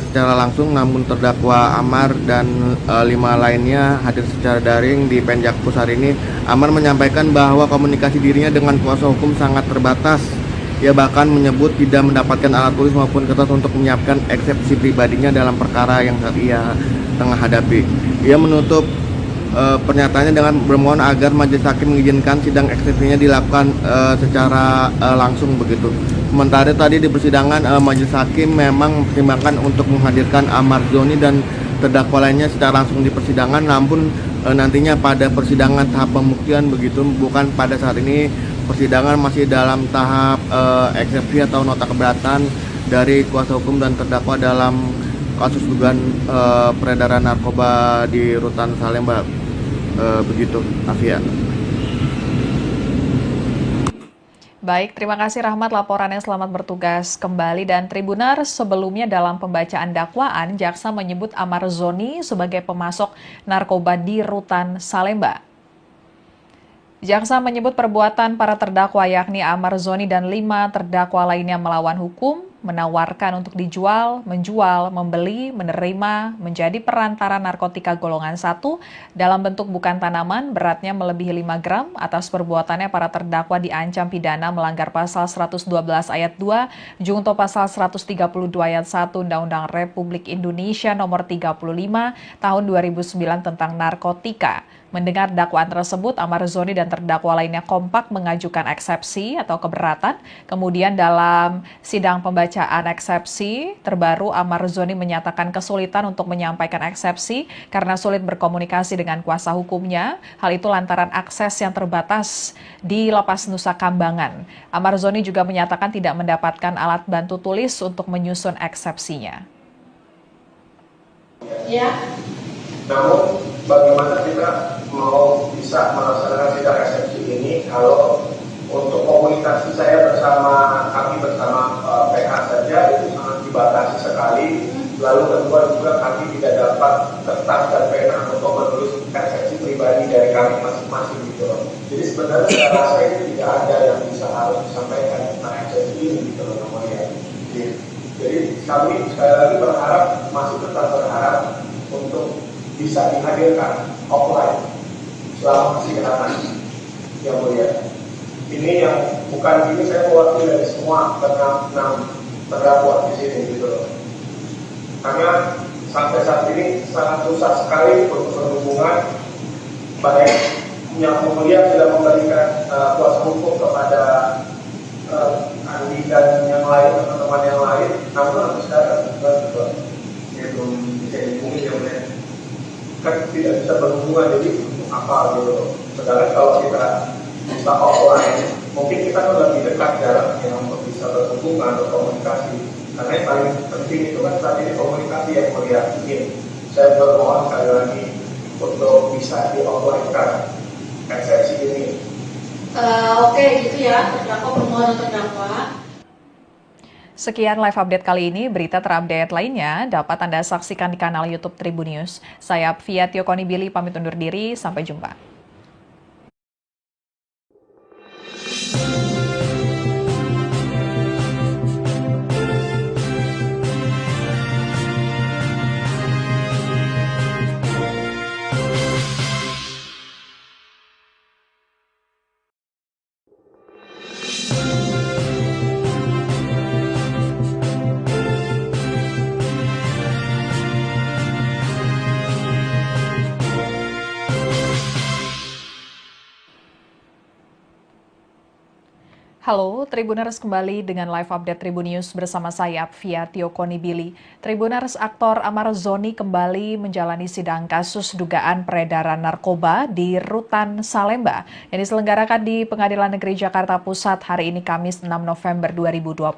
secara langsung, namun terdakwa Amar dan 5 lainnya hadir secara daring di Penjakpus hari ini. Amar menyampaikan bahwa komunikasi dirinya dengan kuasa hukum sangat terbatas. Ia bahkan menyebut tidak mendapatkan alat tulis maupun kertas untuk menyiapkan eksepsi pribadinya dalam perkara yang saat ia tengah hadapi. Ia menutup pernyataannya dengan bermohon agar majelis hakim mengizinkan sidang eksepsinya dilakukan secara langsung begitu. Sementara tadi di persidangan majelis hakim memang mempertimbangkan untuk menghadirkan Amar Joni dan terdakwa lainnya secara langsung di persidangan, namun nantinya pada persidangan tahap pembuktian begitu, bukan pada saat ini. Persidangan masih dalam tahap eksepsi atau nota keberatan dari kuasa hukum dan terdakwa dalam kasus dugaan peredaran narkoba di Rutan Salemba begitu, Afia. Baik, terima kasih Rahmat laporannya, selamat bertugas kembali. Dan Tribuners, sebelumnya dalam pembacaan dakwaan, jaksa menyebut Amar Zoni sebagai pemasok narkoba di Rutan Salemba. Jaksa menyebut perbuatan para terdakwa yakni Amar Zoni dan 5 terdakwa lainnya melawan hukum, menawarkan untuk dijual, menjual, membeli, menerima, menjadi perantara narkotika golongan 1 dalam bentuk bukan tanaman beratnya melebihi 5 gram. Atas perbuatannya para terdakwa diancam pidana melanggar pasal 112 ayat 2, junto pasal 132 ayat 1 Undang-Undang Republik Indonesia nomor 35 tahun 2009 tentang narkotika. Mendengar dakwaan tersebut, Amar Zoni dan terdakwa lainnya kompak mengajukan eksepsi atau keberatan. Kemudian dalam sidang pembacaan eksepsi terbaru, Amar Zoni menyatakan kesulitan untuk menyampaikan eksepsi karena sulit berkomunikasi dengan kuasa hukumnya. Hal itu lantaran akses yang terbatas di Lapas Nusa Kambangan. Amar Zoni juga menyatakan tidak mendapatkan alat bantu tulis untuk menyusun eksepsinya. Ya. Namun bagaimana kita mau bisa melaksanakan sidang eksepsi ini kalau untuk komunikasi kami bersama PH saja itu sangat dibatasi sekali. Lalu kedua juga kami tidak dapat kertas dan pena untuk menulis eksepsi pribadi dari kami masing-masing gitu loh. Jadi sebenarnya saya rasa itu tidak ada yang bisa harus disampaikan tentang eksepsi ini gitu loh namanya. Jadi kami sekali lagi masih tetap berharap untuk bisa dihadirkan offline selama persidangan yang mulia. Ini yang bukan ini saya mewakili dari semua enam terdakwa di sini gitu loh. Karena sampai saat ini sangat susah sekali untuk berhubungan, baik yang mulia sudah memberikan kuasa hukum kepada Andi dan yang lain, teman-teman yang lain, namun sampai sekarang juga belum bisa dihubungi yang mulia. Kan tidak bisa berhubungan, jadi apa gitu. Sedangkan kalau kita bisa offline, mungkin kita kan lebih dekat jaraknya untuk bisa berhubungan atau komunikasi. Karena yang paling penting itu kan saat ini komunikasi yang mulia. Saya bermohon sekali lagi untuk bisa di offline kan eksepsi ini. Oke, gitu ya, terdakwa permohonan terdakwa. Sekian live update kali ini. Berita terupdate lainnya dapat Anda saksikan di kanal YouTube Tribun News. Saya Fia Tiokoni Billy pamit undur diri. Sampai jumpa. Halo, Tribuners kembali dengan live update Tribun News bersama saya Apvia Tiokoni Billy. Tribuners, aktor Amar Zoni kembali menjalani sidang kasus dugaan peredaran narkoba di Rutan Salemba yang diselenggarakan di Pengadilan Negeri Jakarta Pusat hari ini Kamis 6 November 2025.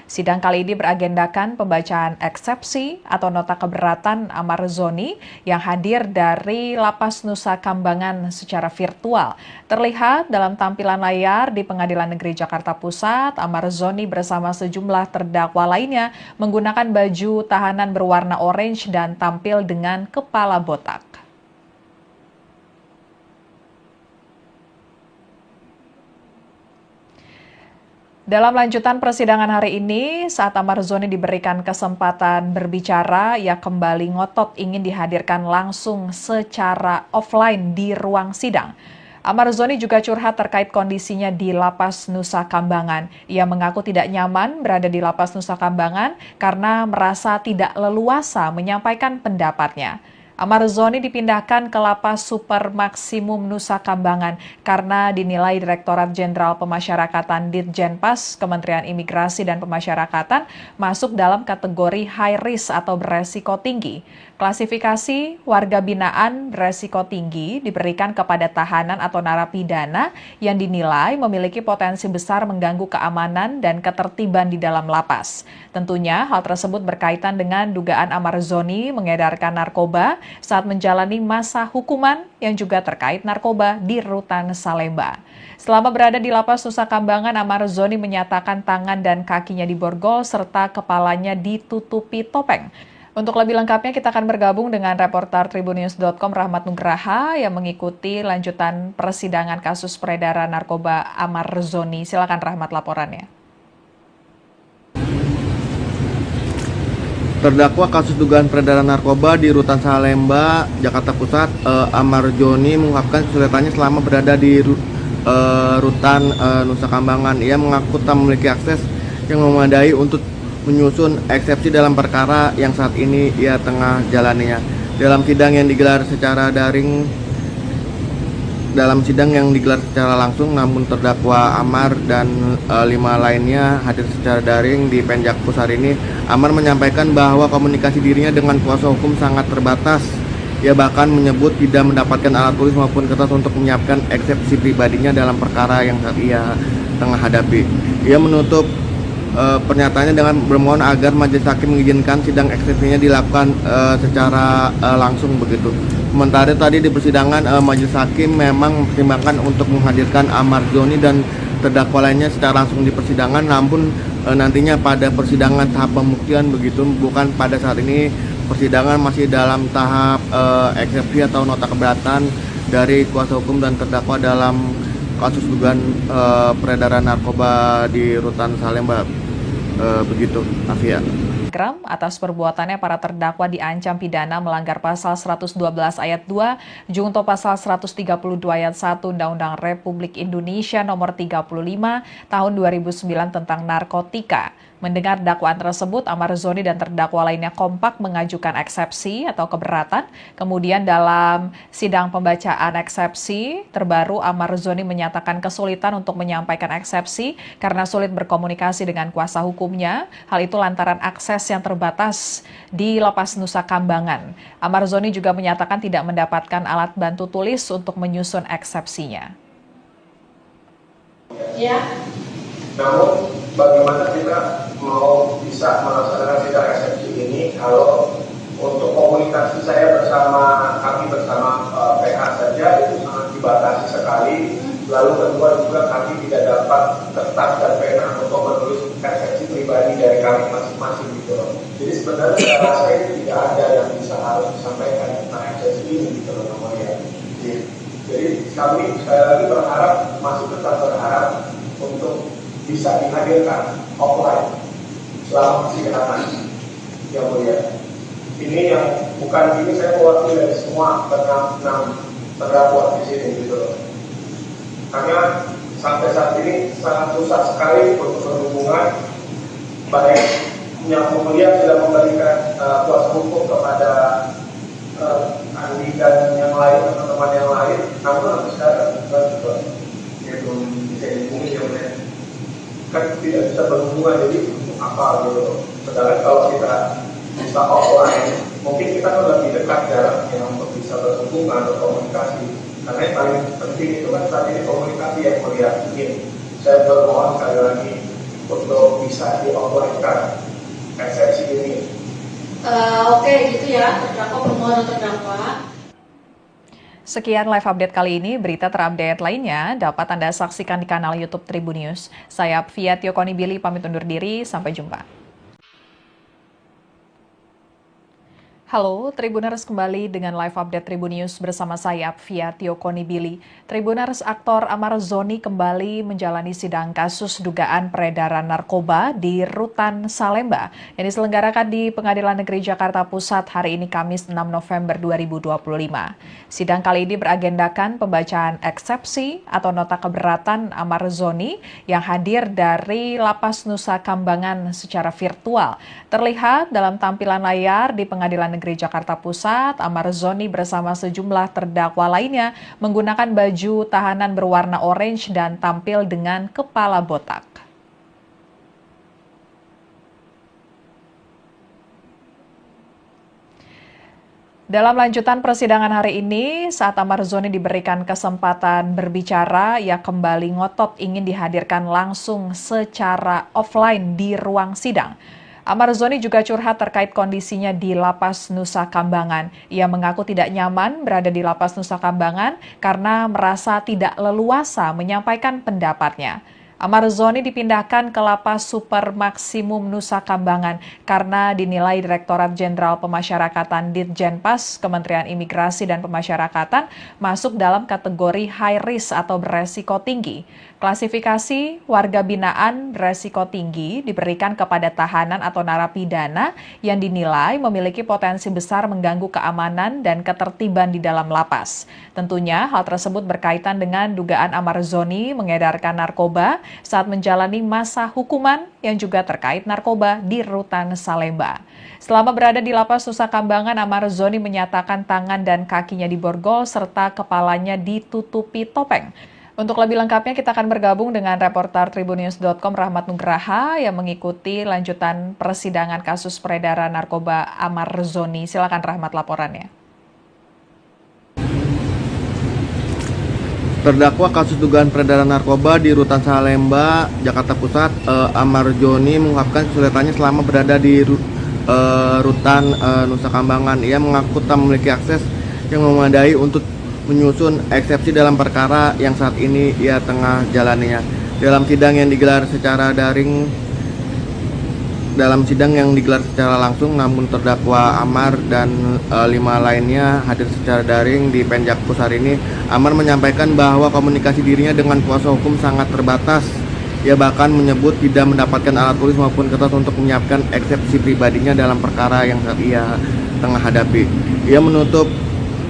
Sidang kali ini beragendakan pembacaan eksepsi atau nota keberatan Amar Zoni yang hadir dari Lapas Nusa Kambangan secara virtual. Terlihat dalam tampilan layar di Pengadilan Negeri Jakarta Pusat, Amar Zoni bersama sejumlah terdakwa lainnya menggunakan baju tahanan berwarna orange dan tampil dengan kepala botak. Dalam lanjutan persidangan hari ini, saat Amar Zoni diberikan kesempatan berbicara, ia kembali ngotot ingin dihadirkan langsung secara offline di ruang sidang. Amar Zoni juga curhat terkait kondisinya di Lapas Nusa Kambangan. Ia mengaku tidak nyaman berada di Lapas Nusa Kambangan karena merasa tidak leluasa menyampaikan pendapatnya. Amar Zoni dipindahkan ke Lapas Super Maksimum Nusa Kambangan karena dinilai Direktorat Jenderal Pemasyarakatan Ditjenpas Kementerian Imigrasi dan Pemasyarakatan masuk dalam kategori high risk atau beresiko tinggi. Klasifikasi warga binaan beresiko tinggi diberikan kepada tahanan atau narapidana yang dinilai memiliki potensi besar mengganggu keamanan dan ketertiban di dalam lapas. Tentunya hal tersebut berkaitan dengan dugaan Amar Zoni mengedarkan narkoba saat menjalani masa hukuman yang juga terkait narkoba di Rutan Salemba. Selama berada di Lapas Nusa Kambangan, Amar Zoni menyatakan tangan dan kakinya diborgol serta kepalanya ditutupi topeng. Untuk lebih lengkapnya kita akan bergabung dengan reporter tribunnews.com Rahmat Nugraha yang mengikuti lanjutan persidangan kasus peredaran narkoba Amar Zoni. Silakan Rahmat laporannya. Terdakwa kasus dugaan peredaran narkoba di Rutan Salemba, Jakarta Pusat, Amar Zoni mengungkapkan kesulitannya selama berada di Rutan Nusa Kambangan. Ia mengaku tak memiliki akses yang memadai untuk menyusun eksepsi dalam perkara yang saat ini ia tengah jalaninya. Dalam sidang yang digelar secara langsung, namun terdakwa Amar dan 5 lainnya hadir secara daring di Penjakpus hari ini. Amar menyampaikan bahwa komunikasi dirinya dengan kuasa hukum sangat terbatas. Ia bahkan menyebut tidak mendapatkan alat tulis maupun kertas untuk menyiapkan eksepsi pribadinya dalam perkara yang saat ia tengah hadapi. Ia menutup pernyataannya dengan bermohon agar majelis hakim mengizinkan sidang eksepsinya dilakukan secara langsung begitu. Sementara tadi di persidangan majelis hakim memang mempertimbangkan untuk menghadirkan Amar Zoni dan terdakwa lainnya secara langsung di persidangan, namun nantinya pada persidangan tahap pembuktian begitu, bukan pada saat ini. Persidangan masih dalam tahap eksepsi atau nota keberatan dari kuasa hukum dan terdakwa dalam kasus dugaan peredaran narkoba di Rutan Salemba. Begitu, Afia. Atas perbuatannya para terdakwa diancam pidana melanggar pasal 112 ayat 2 junto pasal 132 ayat 1 Undang-Undang Republik Indonesia nomor 35 tahun 2009 tentang narkotika. Mendengar dakwaan tersebut, Amar Zoni dan terdakwa lainnya kompak mengajukan eksepsi atau keberatan. Kemudian dalam sidang pembacaan eksepsi terbaru, Amar Zoni menyatakan kesulitan untuk menyampaikan eksepsi karena sulit berkomunikasi dengan kuasa hukumnya. Hal itu lantaran akses yang terbatas di Lapas Nusa Kambangan. Amar Zoni juga menyatakan tidak mendapatkan alat bantu tulis untuk menyusun eksepsinya. Ya. Namun bagaimana kita mau bisa melaksanakan sidang eksepsi ini kalau untuk komunikasi saya kami bersama PH saja itu sangat dibatasi sekali. Lalu kedua juga kami tidak dapat kertas dan pena untuk menulis eksepsi pribadi dari kami masing-masing gitu loh. Jadi sebenarnya saya rasa ini tidak ada yang bisa harus disampaikan tentang eksepsi ini gitu loh namanya. Jadi kami sekali lagi masih tetap berharap untuk bisa dihadirkan offline selama persidangan yang mulia. Ini yang bukan ini saya mewakili dari semua enam terdakwa di sini gitu loh. Karena sampai saat ini sangat susah sekali untuk berhubungan, baik yang mulia sudah memberikan kuasa hukum kepada Andi dan yang lain, teman-teman yang lain, namun sampai sekarang juga belum bisa dihubungi ya mulia. kan tidak bisa berhubungan, jadi apa gitu. Sedangkan kalau kita bisa offline, mungkin kita kan lebih dekat jaraknya untuk bisa berhubungan, berkomunikasi. Karena yang paling penting itu kan saat ini komunikasi yang melihat. Saya bermohon sekali lagi untuk bisa di offline-kan eksepsi ini. Oke, gitu ya, terdakwa permohonan terdakwa. Sekian live update kali ini. Berita terupdate lainnya dapat Anda saksikan di kanal YouTube Tribunnews. Saya Fia Konibili pamit undur diri. Sampai jumpa. Halo, Tribuners kembali dengan live update Tribunnews bersama saya, Fia Konibili. Tribuners, aktor Amar Zoni kembali menjalani sidang kasus dugaan peredaran narkoba di Rutan Salemba yang diselenggarakan di Pengadilan Negeri Jakarta Pusat hari ini Kamis 6 November 2025. Sidang kali ini beragendakan pembacaan eksepsi atau nota keberatan Amar Zoni yang hadir dari Lapas Nusa Kambangan secara virtual. Terlihat dalam tampilan layar di Pengadilan Negeri Jakarta Pusat, Amar Zoni bersama sejumlah terdakwa lainnya menggunakan baju tahanan berwarna orange dan tampil dengan kepala botak. Dalam lanjutan persidangan hari ini, saat Amar Zoni diberikan kesempatan berbicara, ia kembali ngotot ingin dihadirkan langsung secara offline di ruang sidang. Amar Zoni juga curhat terkait kondisinya di Lapas Nusa Kambangan. Ia mengaku tidak nyaman berada di Lapas Nusa Kambangan karena merasa tidak leluasa menyampaikan pendapatnya. Amar Zoni dipindahkan ke Lapas Super Maksimum Nusa Kambangan karena dinilai Direktorat Jenderal Pemasyarakatan Ditjenpas Kementerian Imigrasi dan Pemasyarakatan masuk dalam kategori high risk atau beresiko tinggi. Klasifikasi warga binaan beresiko tinggi diberikan kepada tahanan atau narapidana yang dinilai memiliki potensi besar mengganggu keamanan dan ketertiban di dalam lapas. Tentunya hal tersebut berkaitan dengan dugaan Amar Zoni mengedarkan narkoba saat menjalani masa hukuman yang juga terkait narkoba di Rutan Salemba. Selama berada di Lapas Nusa Kambangan, Amar Zoni menyatakan tangan dan kakinya diborgol serta kepalanya ditutupi topeng. Untuk lebih lengkapnya kita akan bergabung dengan reporter Tribunnews.com Rahmat Nugraha yang mengikuti lanjutan persidangan kasus peredaran narkoba Amar Zoni. Silakan Rahmat laporannya. Terdakwa kasus dugaan peredaran narkoba di Rutan Salemba, Jakarta Pusat, Amar Zoni mengungkapkan kesulitannya selama berada di Rutan Nusa Kambangan. Ia mengaku tak memiliki akses yang memadai untuk menyusun eksepsi dalam perkara yang saat ini ia tengah jalaninya. Dalam sidang yang digelar secara langsung, namun terdakwa Amar dan 5 lainnya hadir secara daring di Penjakpus hari ini. Amar menyampaikan bahwa komunikasi dirinya dengan kuasa hukum sangat terbatas. Ia bahkan menyebut tidak mendapatkan alat tulis maupun kertas untuk menyiapkan eksepsi pribadinya dalam perkara yang saat ia tengah hadapi. Ia menutup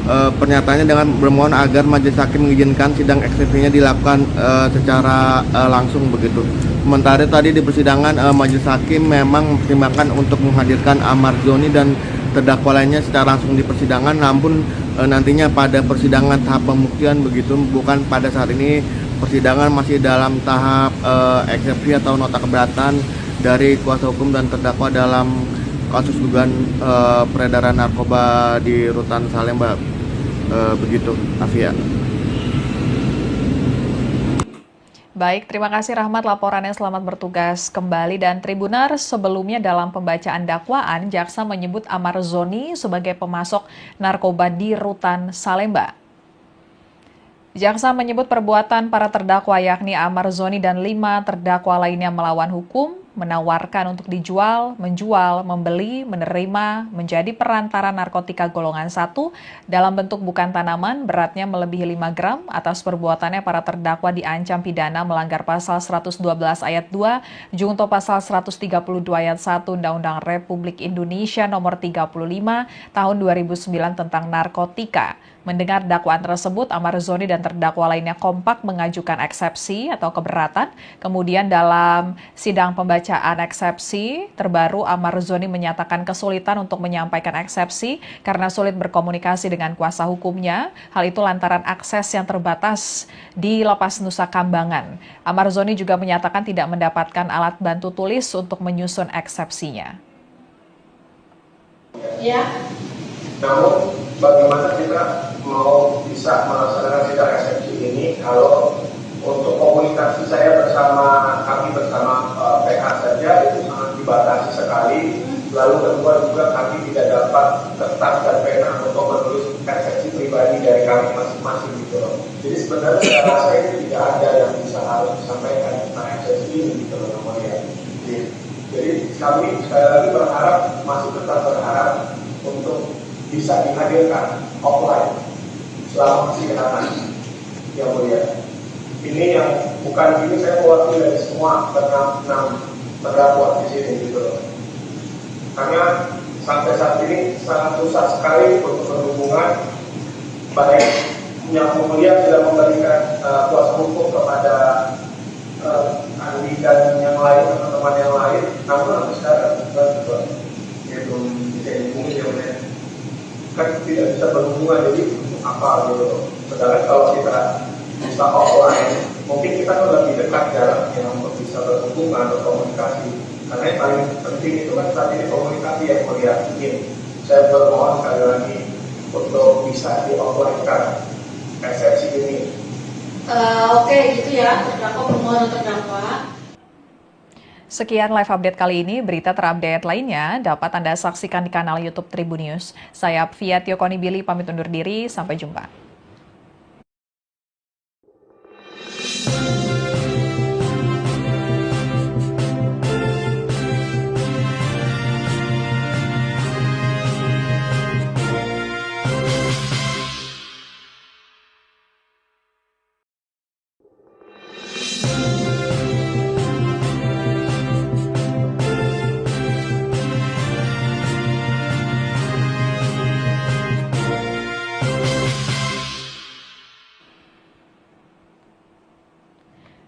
pernyataannya dengan bermohon agar majelis hakim mengizinkan sidang eksepsinya dilakukan secara langsung begitu. Sementara tadi di persidangan majelis hakim memang mempertimbangkan untuk menghadirkan Amar Zoni dan terdakwa lainnya secara langsung di persidangan, namun nantinya pada persidangan tahap pembuktian begitu, bukan pada saat ini. Persidangan masih dalam tahap eksepsi atau nota keberatan dari kuasa hukum dan terdakwa dalam kasus dugaan peredaran narkoba di Rutan Salemba. Begitu, Afia. Baik, terima kasih Rahmat laporannya, selamat bertugas kembali. Dan Tribuners, sebelumnya dalam pembacaan dakwaan, jaksa menyebut Amar Zoni sebagai pemasok narkoba di Rutan Salemba. Jaksa menyebut perbuatan para terdakwa yakni Amar Zoni dan 5 terdakwa lainnya melawan hukum, menawarkan untuk dijual, menjual, membeli, menerima, menjadi perantara narkotika golongan 1 dalam bentuk bukan tanaman beratnya melebihi 5 gram. Atas perbuatannya para terdakwa diancam pidana melanggar pasal 112 ayat 2, junto pasal 132 ayat 1 Undang-Undang Republik Indonesia nomor 35 tahun 2009 tentang narkotika. Mendengar dakwaan tersebut, Amar Zoni dan terdakwa lainnya kompak mengajukan eksepsi atau keberatan. Kemudian dalam sidang pembacaan pembacaan eksepsi terbaru, Amar Zoni menyatakan kesulitan untuk menyampaikan eksepsi karena sulit berkomunikasi dengan kuasa hukumnya. Hal itu lantaran akses yang terbatas di Lapas Nusa Kambangan. Amar Zoni juga menyatakan tidak mendapatkan alat bantu tulis untuk menyusun eksepsinya. Ya. Namun bagaimana kita mau bisa melaksanakan sidang eksepsi ini kalau untuk komunikasi kami bersama PH saja itu sangat dibatasi sekali. Lalu kedua juga kami tidak dapat kertas dan pena untuk menulis eksepsi pribadi dari kami masing-masing gitu loh. Jadi sebenarnya saya rasa itu tidak ada yang bisa harus disampaikan tentang eksepsi ini gitu loh namanya. Jadi kami sekali lagi berharap, masih tetap berharap untuk bisa dihadirkan offline selama persidangan yang mulia. Ini yang bukan ini saya mewakili dari semua enam terdakwa di sini gitu loh. Karena sampai saat ini sangat susah sekali untuk berhubungan, baik yang mulia sudah memberikan kuasa hukum kepada Andi dan yang lain, teman-teman yang lain, namun sampai sekarang ya belum bisa dihubungi ya benar. Kan tidak bisa berhubungan, jadi untuk apa gitu. Sedangkan kalau kita bisa offline, mungkin kita kan lebih dekat jaraknya untuk bisa berhubungan atau komunikasi. Karena yang paling penting itu kan saat ini komunikasi yang mulia. Saya bermohon sekali lagi untuk bisa di offline-kan eksepsi ini. Oke, gitu ya, terdakwa permohonan terdakwa. Sekian live update kali ini. Berita terupdate lainnya dapat Anda saksikan di kanal YouTube Tribun News. Saya Apvia Tiokonibili pamit undur diri. Sampai jumpa.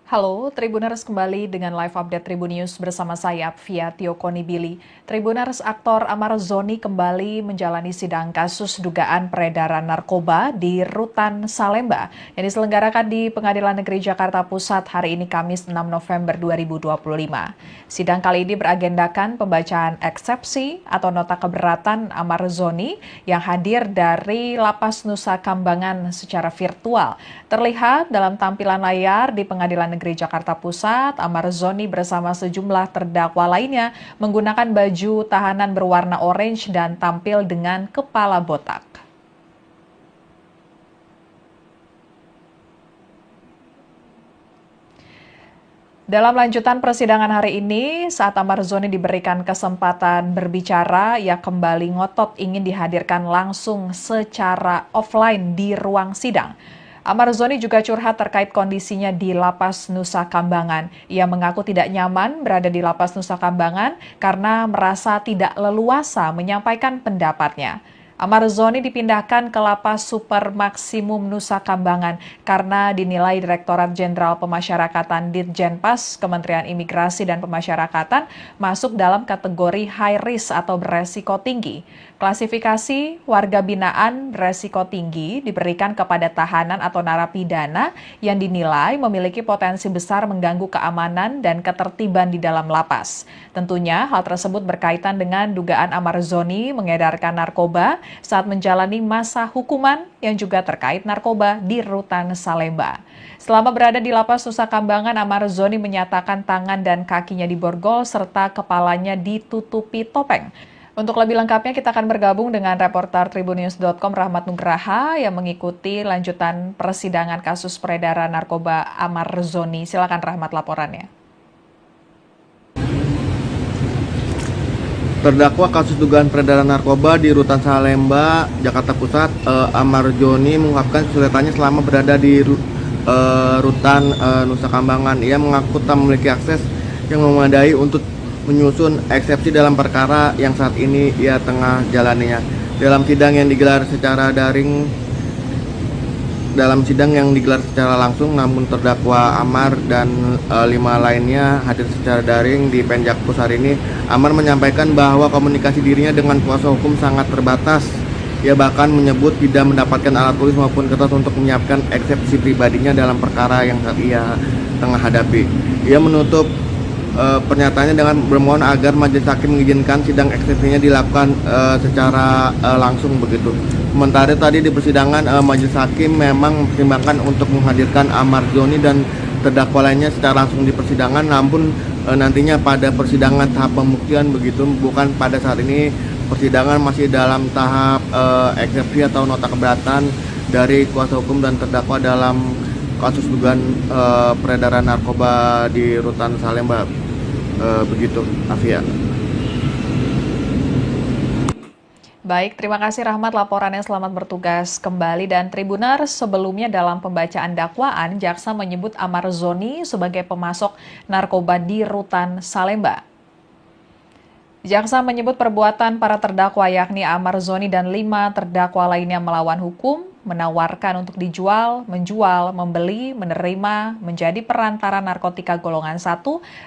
Halo, Tribuners kembali dengan live update Tribun News bersama saya Apvia Tiokonibili. Tribuners, aktor Amar Zoni kembali menjalani sidang kasus dugaan peredaran narkoba di Rutan Salemba yang diselenggarakan di Pengadilan Negeri Jakarta Pusat hari ini Kamis 6 November 2025. Sidang kali ini beragendakan pembacaan eksepsi atau nota keberatan Amar Zoni yang hadir dari Lapas Nusa Kambangan secara virtual. Terlihat dalam tampilan layar di Pengadilan Negeri Jakarta Pusat, Amar Zoni bersama sejumlah terdakwa lainnya menggunakan baju tahanan berwarna orange dan tampil dengan kepala botak. Dalam lanjutan persidangan hari ini, saat Amar Zoni diberikan kesempatan berbicara, ia kembali ngotot ingin dihadirkan langsung secara offline di ruang sidang. Amar Zoni juga curhat terkait kondisinya di Lapas Nusa Kambangan. Ia mengaku tidak nyaman berada di Lapas Nusa Kambangan karena merasa tidak leluasa menyampaikan pendapatnya. Amar Zoni dipindahkan ke Lapas Super Maksimum Nusa Kambangan karena dinilai Direktorat Jenderal Pemasyarakatan Ditjenpas Kementerian Imigrasi dan Pemasyarakatan masuk dalam kategori high risk atau beresiko tinggi. Klasifikasi warga binaan beresiko tinggi diberikan kepada tahanan atau narapidana yang dinilai memiliki potensi besar mengganggu keamanan dan ketertiban di dalam lapas. Tentunya hal tersebut berkaitan dengan dugaan Amar Zoni mengedarkan narkoba saat menjalani masa hukuman yang juga terkait narkoba di Rutan Salemba. Selama berada di Lapas Nusa Kambangan, Amar Zoni menyatakan tangan dan kakinya diborgol serta kepalanya ditutupi topeng. Untuk lebih lengkapnya kita akan bergabung dengan reporter tribunnews.com Rahmat Nugraha yang mengikuti lanjutan persidangan kasus peredaran narkoba Amar Zoni. Silakan Rahmat laporannya. Terdakwa kasus dugaan peredaran narkoba di Rutan Salemba, Jakarta Pusat, Amar Zoni mengungkapkan kesulitannya selama berada di Rutan Nusa Kambangan. Ia mengaku tak memiliki akses yang memadai untuk menyusun eksepsi dalam perkara yang saat ini ia tengah jalaninya. Dalam sidang yang digelar secara daring dalam sidang yang digelar secara langsung, namun terdakwa Amar dan 5 lainnya hadir secara daring di Penjakpus hari ini. Amar menyampaikan bahwa komunikasi dirinya dengan kuasa hukum sangat terbatas. Ia bahkan menyebut tidak mendapatkan alat tulis maupun kertas untuk menyiapkan eksepsi pribadinya dalam perkara yang saat ia tengah hadapi. Ia menutup pernyataannya dengan bermohon agar majelis hakim mengizinkan sidang eksepsinya dilakukan secara langsung begitu. Sementara tadi di persidangan majelis hakim memang mempertimbangkan untuk menghadirkan Amar Zoni dan terdakwa lainnya secara langsung di persidangan, namun nantinya pada persidangan tahap pembuktian begitu, bukan pada saat ini. Persidangan masih dalam tahap eksepsi atau nota keberatan dari kuasa hukum dan terdakwa dalam kasus dugaan peredaran narkoba di Rutan Salemba. Begitu, Afia. Baik, terima kasih Rahmat laporannya, selamat bertugas kembali. Dan Tribuners, sebelumnya dalam pembacaan dakwaan, jaksa menyebut Amar Zoni sebagai pemasok narkoba di Rutan Salemba. Jaksa menyebut perbuatan para terdakwa yakni Amar Zoni dan 5 terdakwa lainnya melawan hukum, menawarkan untuk dijual, menjual, membeli, menerima, menjadi perantara narkotika golongan 1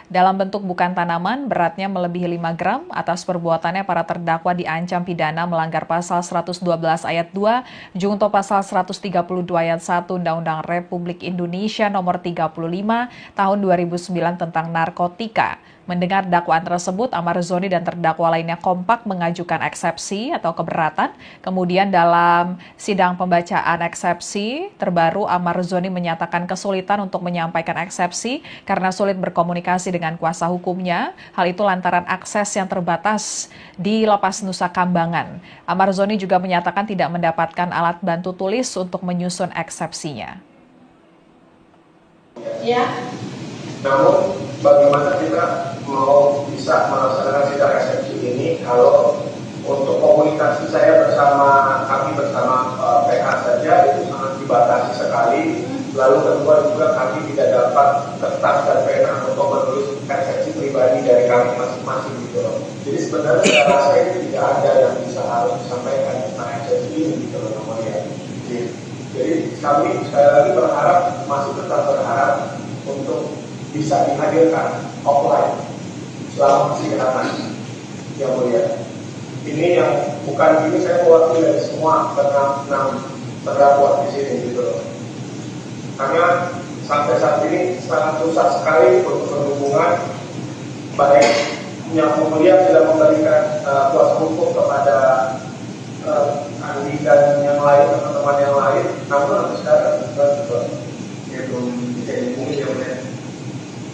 dalam bentuk bukan tanaman beratnya melebihi 5 gram. Atas perbuatannya para terdakwa diancam pidana melanggar pasal 112 ayat 2 junto pasal 132 ayat 1 Undang-Undang Republik Indonesia nomor 35 tahun 2009 tentang narkotika. Mendengar dakwaan tersebut, Amar Zoni dan terdakwa lainnya kompak mengajukan eksepsi atau keberatan. Kemudian dalam sidang pembacaan eksepsi terbaru, Amar Zoni menyatakan kesulitan untuk menyampaikan eksepsi karena sulit berkomunikasi dengan kuasa hukumnya. Hal itu lantaran akses yang terbatas di Lapas Nusa Kambangan. Amar Zoni juga menyatakan tidak mendapatkan alat bantu tulis untuk menyusun eksepsinya. Ya. Namun bagaimana kita mau bisa melaksanakan sidang eksepsi ini kalau untuk komunikasi saya kami bersama PH saja itu sangat dibatasi sekali. Lalu kedua juga kami tidak dapat kertas dan pena untuk menulis eksepsi pribadi dari kami masing-masing gitu loh. Jadi sebenarnya saya rasa ini tidak ada yang bisa harus disampaikan tentang eksepsi ini gitu loh namanya. Jadi kami sekali lagi masih tetap berharap untuk bisa dihadirkan offline selama persidangan yang mulia. Ini yang bukan ini saya mewakili dari semua enam terdakwa di sini gitu loh. Karena sampai saat ini sangat susah sekali untuk berhubungan, baik yang mulia sudah memberikan kuasa hukum kepada Andi dan yang lain, teman-teman yang lain, namun sampai sekarang ya belum bisa dihubungi ya mulia.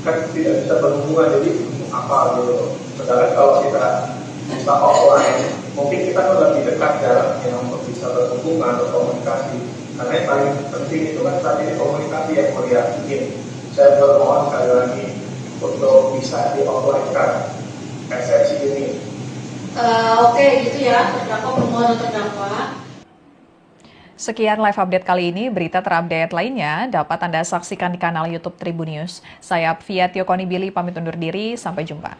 Kan tidak bisa berhubungan, jadi apa gitu. Sedangkan kalau kita bisa offline, mungkin kita lebih dekat jaraknya untuk bisa berhubungan atau komunikasi. Karena yang paling penting itu kan saat ini komunikasi yang mulia. Ingin saya bermohon sekali lagi untuk bisa di offline-kan eksepsi ini. Oke, gitu ya, terdakwa permohonan terdakwa. Sekian live update kali ini. Berita terupdate lainnya dapat Anda saksikan di kanal YouTube Tribun News. Saya Fia Tiokoni Billy pamit undur diri. Sampai jumpa.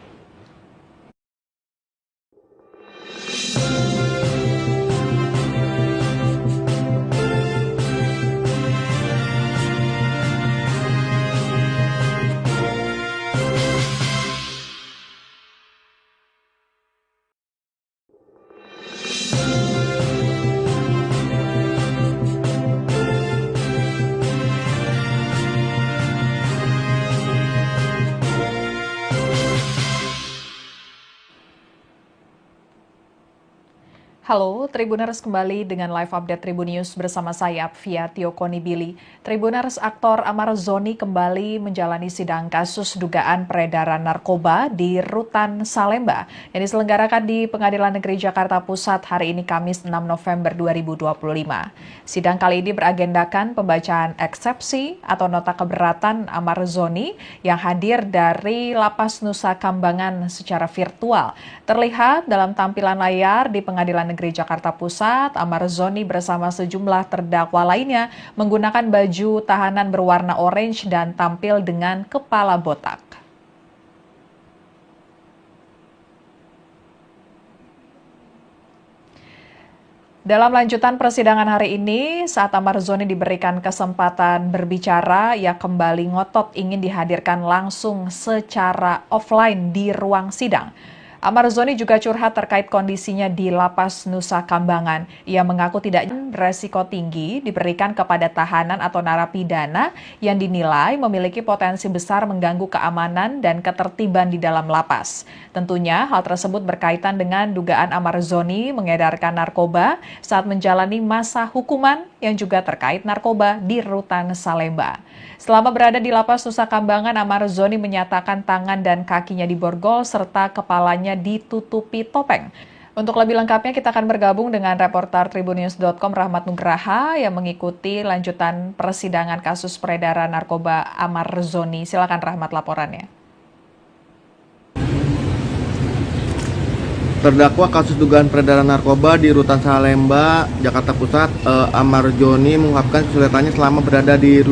Halo, Tribuners kembali dengan live update Tribun News bersama saya, Fia Tiokoni Billy. Tribuners, aktor Amar Zoni kembali menjalani sidang kasus dugaan peredaran narkoba di Rutan Salemba yang diselenggarakan di Pengadilan Negeri Jakarta Pusat hari ini Kamis 6 November 2025. Sidang kali ini beragendakan pembacaan eksepsi atau nota keberatan Amar Zoni yang hadir dari Lapas Nusa Kambangan secara virtual. Terlihat dalam tampilan layar di Pengadilan Negeri Jakarta Pusat, Amar Zoni bersama sejumlah terdakwa lainnya menggunakan baju tahanan berwarna orange dan tampil dengan kepala botak. Dalam lanjutan persidangan hari ini, saat Amar Zoni diberikan kesempatan berbicara, ia kembali ngotot ingin dihadirkan langsung secara offline di ruang sidang. Amar Zoni juga curhat terkait kondisinya di Lapas Nusa Kambangan. Ia mengaku tidak beresiko tinggi diberikan kepada tahanan atau narapidana yang dinilai memiliki potensi besar mengganggu keamanan dan ketertiban di dalam lapas. Tentunya hal tersebut berkaitan dengan dugaan Amar Zoni mengedarkan narkoba saat menjalani masa hukuman yang juga terkait narkoba di Rutan Salemba. Selama berada di Lapas Nusa Kambangan, Amar Zoni menyatakan tangan dan kakinya diborgol serta kepalanya ditutupi topeng. Untuk lebih lengkapnya kita akan bergabung dengan reporter Tribunnews.com Rahmat Nugraha yang mengikuti lanjutan persidangan kasus peredaran narkoba Amar Zoni. Silakan Rahmat laporannya. Terdakwa kasus dugaan peredaran narkoba di Rutan Salemba, Jakarta Pusat, Amar Zoni mengungkapkan kesulitannya selama berada di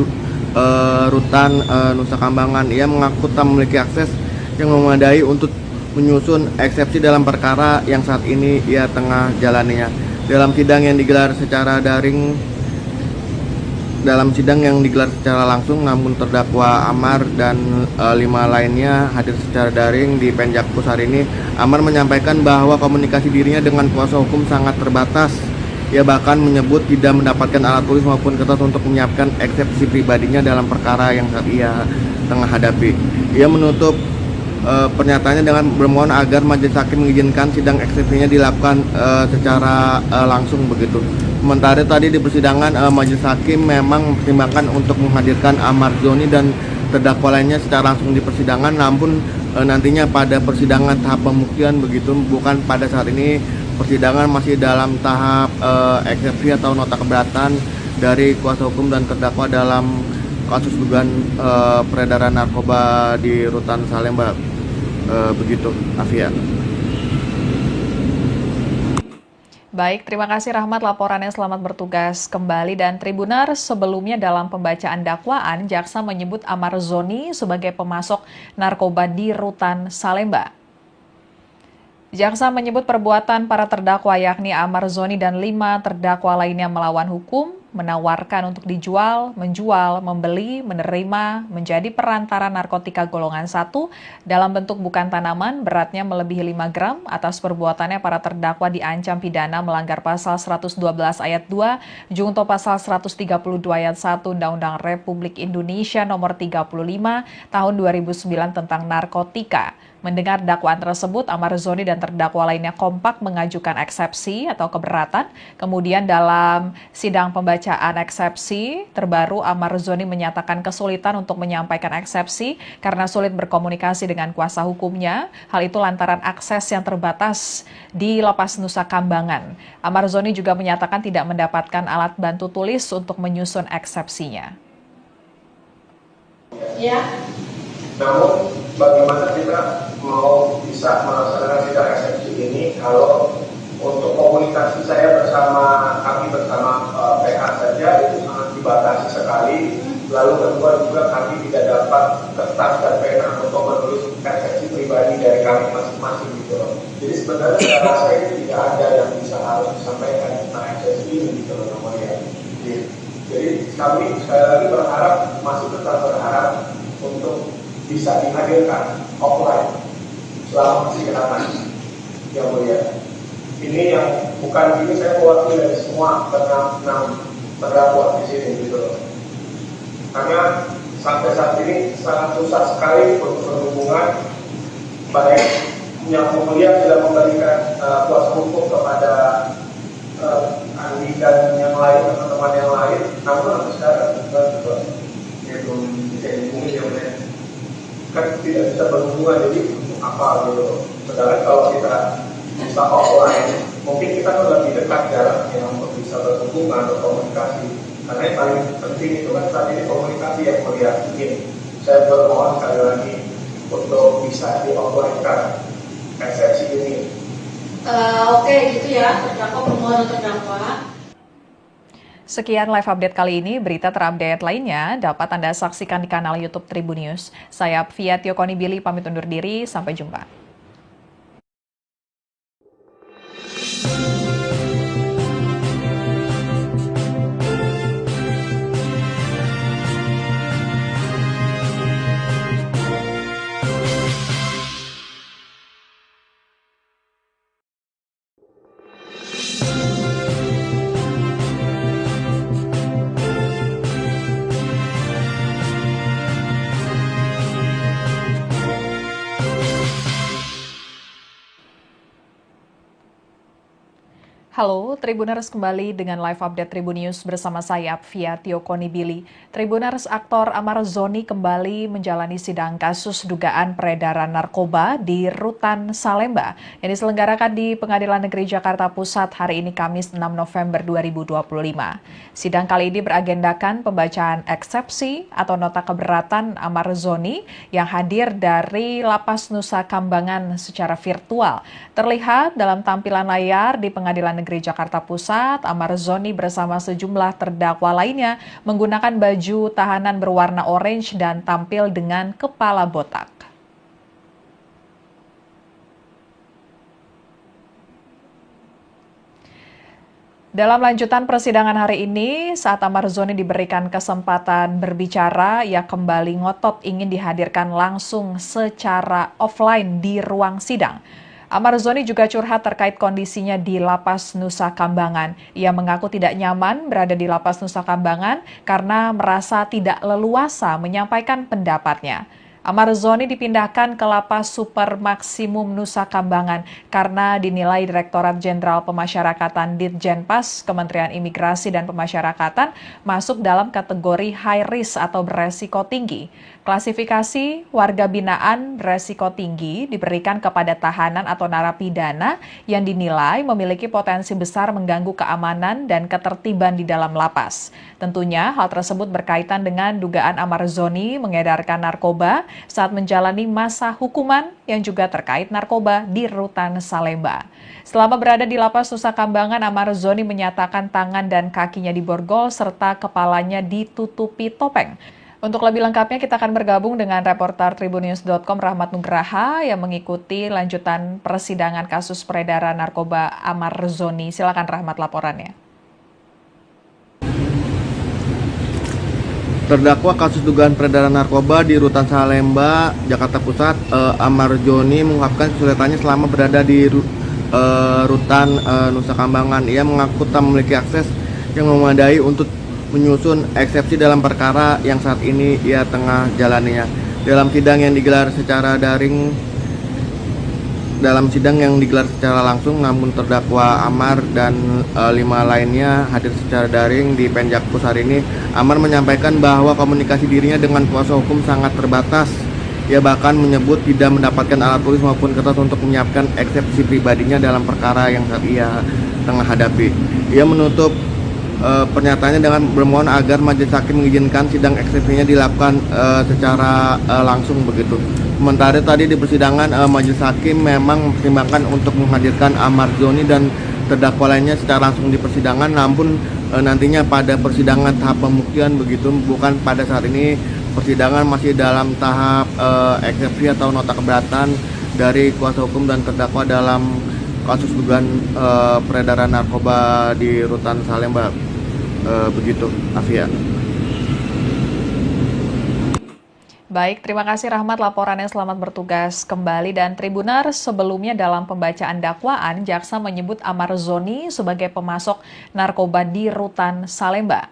Rutan Nusa Kambangan. Ia mengaku tak memiliki akses yang memadai untuk menyusun eksepsi dalam perkara yang saat ini ia tengah jalaninya. Dalam sidang yang digelar secara langsung, namun terdakwa Amar dan 5 lainnya hadir secara daring di Penjakpus hari ini. Amar menyampaikan bahwa komunikasi dirinya dengan kuasa hukum sangat terbatas. Ia bahkan menyebut tidak mendapatkan alat tulis maupun kertas untuk menyiapkan eksepsi pribadinya dalam perkara yang saat ia tengah hadapi. Ia menutup pernyataannya dengan bermohon agar majelis hakim mengizinkan sidang eksepsinya dilakukan secara langsung begitu. Sementara tadi di persidangan majelis hakim memang mempertimbangkan untuk menghadirkan Amar Zoni dan terdakwa lainnya secara langsung di persidangan, namun nantinya pada persidangan tahap pembuktian begitu, bukan pada saat ini. Persidangan masih dalam tahap eksepsi atau nota keberatan dari kuasa hukum dan terdakwa dalam kasus dugaan peredaran narkoba di Rutan Salemba. Begitu, Afia. Baik, terima kasih Rahmat laporannya, selamat bertugas kembali. Dan Tribunar, sebelumnya dalam pembacaan dakwaan, jaksa menyebut Amar Zoni sebagai pemasok narkoba di Rutan Salemba. Jaksa menyebut perbuatan para terdakwa yakni Amar Zoni dan 5 terdakwa lainnya melawan hukum, menawarkan untuk dijual, menjual, membeli, menerima, menjadi perantara narkotika golongan 1 dalam bentuk bukan tanaman beratnya melebihi 5 gram. Atas perbuatannya para terdakwa diancam pidana melanggar pasal 112 ayat 2, junto pasal 132 ayat 1 Undang-Undang Republik Indonesia nomor 35 tahun 2009 tentang narkotika. Mendengar dakwaan tersebut, Amar Zoni dan terdakwa lainnya kompak mengajukan eksepsi atau keberatan. Kemudian dalam sidang pembacaan eksepsi terbaru, Amar Zoni menyatakan kesulitan untuk menyampaikan eksepsi karena sulit berkomunikasi dengan kuasa hukumnya. Hal itu lantaran akses yang terbatas di Lapas Nusa Kambangan. Amar Zoni juga menyatakan tidak mendapatkan alat bantu tulis untuk menyusun eksepsinya. Ya. Namun bagaimana kita mau bisa melaksanakan sidang eksepsi ini kalau untuk komunikasi saya kami bersama PH saja itu sangat dibatasi sekali. Lalu kedua juga kami tidak dapat kertas dan pena untuk menulis eksepsi pribadi dari kami masing-masing gitu loh. Jadi sebenarnya saya rasa ini tidak ada yang bisa harus disampaikan tentang eksepsi ini gitu loh namanya. Jadi kami sekali lagi masih tetap berharap untuk bisa dihadirkan offline selama persidangan yang mulia. Ini yang bukan ini saya mewakili dari semua enam terdakwa di sini gitu loh. Karena sampai saat ini sangat susah sekali untuk berhubungan, baik yang mulia sudah memberikan kuasa hukum kepada Andi dan yang lain, teman-teman yang lain, namun sampai sekarang juga belum bisa dihubungi ya mulia. Kan tidak bisa berhubungan, jadi apa gitu. Sedangkan kalau kita bisa offline, mungkin kita kan lebih dekat jaraknya untuk bisa berhubungan, berkomunikasi. Karena yang paling penting itu kan saat ini komunikasi yang mulia. Ini saya bermohon sekali lagi untuk bisa di offline-kan eksepsi ini. Oke, gitu ya, terdakwa permohonan terdakwa. Sekian live update kali ini. Berita terupdate lainnya dapat Anda saksikan di kanal YouTube Tribunnews. Saya Fia Tiokoni Billy pamit undur diri. Sampai jumpa. Halo, Tribuners kembali dengan live update Tribun News bersama saya, Apvia Tiokonibili. Tribuners, aktor Amar Zoni kembali menjalani sidang kasus dugaan peredaran narkoba di Rutan Salemba yang diselenggarakan di Pengadilan Negeri Jakarta Pusat hari ini Kamis 6 November 2025. Sidang kali ini beragendakan pembacaan eksepsi atau nota keberatan Amar Zoni yang hadir dari Lapas Nusa Kambangan secara virtual. Terlihat dalam tampilan layar di Pengadilan Negeri Jakarta Pusat, Amar Zoni bersama sejumlah terdakwa lainnya menggunakan baju tahanan berwarna orange dan tampil dengan kepala botak. Dalam lanjutan persidangan hari ini, saat Amar Zoni diberikan kesempatan berbicara, ia kembali ngotot ingin dihadirkan langsung secara offline di ruang sidang. Amar Zoni juga curhat terkait kondisinya di Lapas Nusa Kambangan. Ia mengaku tidak nyaman berada di Lapas Nusa Kambangan karena merasa tidak leluasa menyampaikan pendapatnya. Amar Zoni dipindahkan ke Lapas Super Maksimum Nusa Kambangan karena dinilai Direktorat Jenderal Pemasyarakatan Ditjenpas Kementerian Imigrasi dan Pemasyarakatan masuk dalam kategori high risk atau beresiko tinggi. Klasifikasi warga binaan beresiko tinggi diberikan kepada tahanan atau narapidana yang dinilai memiliki potensi besar mengganggu keamanan dan ketertiban di dalam lapas. Tentunya hal tersebut berkaitan dengan dugaan Amar Zoni mengedarkan narkoba saat menjalani masa hukuman yang juga terkait narkoba di Rutan Salemba. Selama berada di Lapas Nusa Kambangan, Amar Zoni menyatakan tangan dan kakinya diborgol serta kepalanya ditutupi topeng. Untuk lebih lengkapnya kita akan bergabung dengan reporter Tribunnews.com Rahmat Nugraha yang mengikuti lanjutan persidangan kasus peredaran narkoba Amar Zoni. Silakan Rahmat laporannya. Terdakwa kasus dugaan peredaran narkoba di Rutan Salemba, Jakarta Pusat, Amar Zoni mengungkapkan kesulitannya selama berada di Rutan Nusa Kambangan. Ia mengaku tak memiliki akses yang memadai untuk menyusun eksepsi dalam perkara yang saat ini ia tengah jalaninya. Dalam sidang yang digelar secara langsung, namun terdakwa Amar dan 5 lainnya hadir secara daring di Penjakpus hari ini. Amar menyampaikan bahwa komunikasi dirinya dengan kuasa hukum sangat terbatas. Ia bahkan menyebut tidak mendapatkan alat tulis maupun kertas untuk menyiapkan eksepsi pribadinya dalam perkara yang saat ia tengah hadapi. Ia menutup pernyataannya dengan bermohon agar majelis hakim mengizinkan sidang eksepsinya dilakukan secara langsung begitu. Sementara tadi di persidangan majelis hakim memang mempertimbangkan untuk menghadirkan Amar Zoni dan terdakwa lainnya secara langsung di persidangan, namun nantinya pada persidangan tahap pembuktian begitu, bukan pada saat ini. Persidangan masih dalam tahap eksepsi atau nota keberatan dari kuasa hukum dan terdakwa dalam kasus dugaan peredaran narkoba di Rutan Salemba. Begitu, Afia. Baik, terima kasih Rahmat laporannya, selamat bertugas kembali. Dan Tribuners, sebelumnya dalam pembacaan dakwaan, jaksa menyebut Amar Zoni sebagai pemasok narkoba di Rutan Salemba.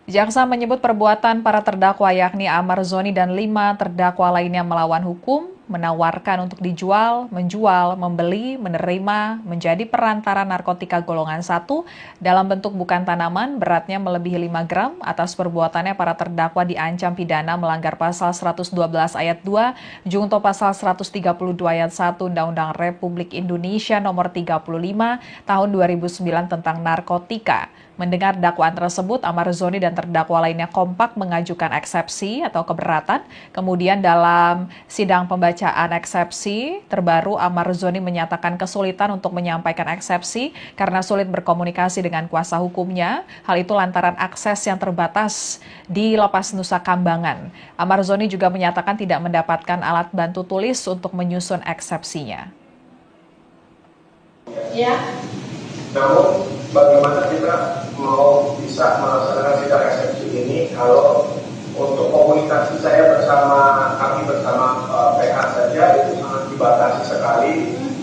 Jaksa menyebut perbuatan para terdakwa yakni Amar Zoni dan 5 terdakwa lainnya melawan hukum, menawarkan untuk dijual, menjual, membeli, menerima, menjadi perantara narkotika golongan 1 dalam bentuk bukan tanaman beratnya melebihi 5 gram. Atas perbuatannya para terdakwa diancam pidana melanggar pasal 112 ayat 2, junto pasal 132 ayat 1 Undang-Undang Republik Indonesia nomor 35 tahun 2009 tentang narkotika. Mendengar dakwaan tersebut, Amar Zoni dan terdakwa lainnya kompak mengajukan eksepsi atau keberatan. Kemudian dalam sidang pembacaan eksepsi terbaru, Amar Zoni menyatakan kesulitan untuk menyampaikan eksepsi karena sulit berkomunikasi dengan kuasa hukumnya. Hal itu lantaran akses yang terbatas di Lapas Nusa Kambangan. Amar Zoni juga menyatakan tidak mendapatkan alat bantu tulis untuk menyusun eksepsinya. Ya. Namun bagaimana kita mau bisa melaksanakan sidang eksepsi ini kalau untuk komunikasi saya bersama PH saja itu sangat dibatasi sekali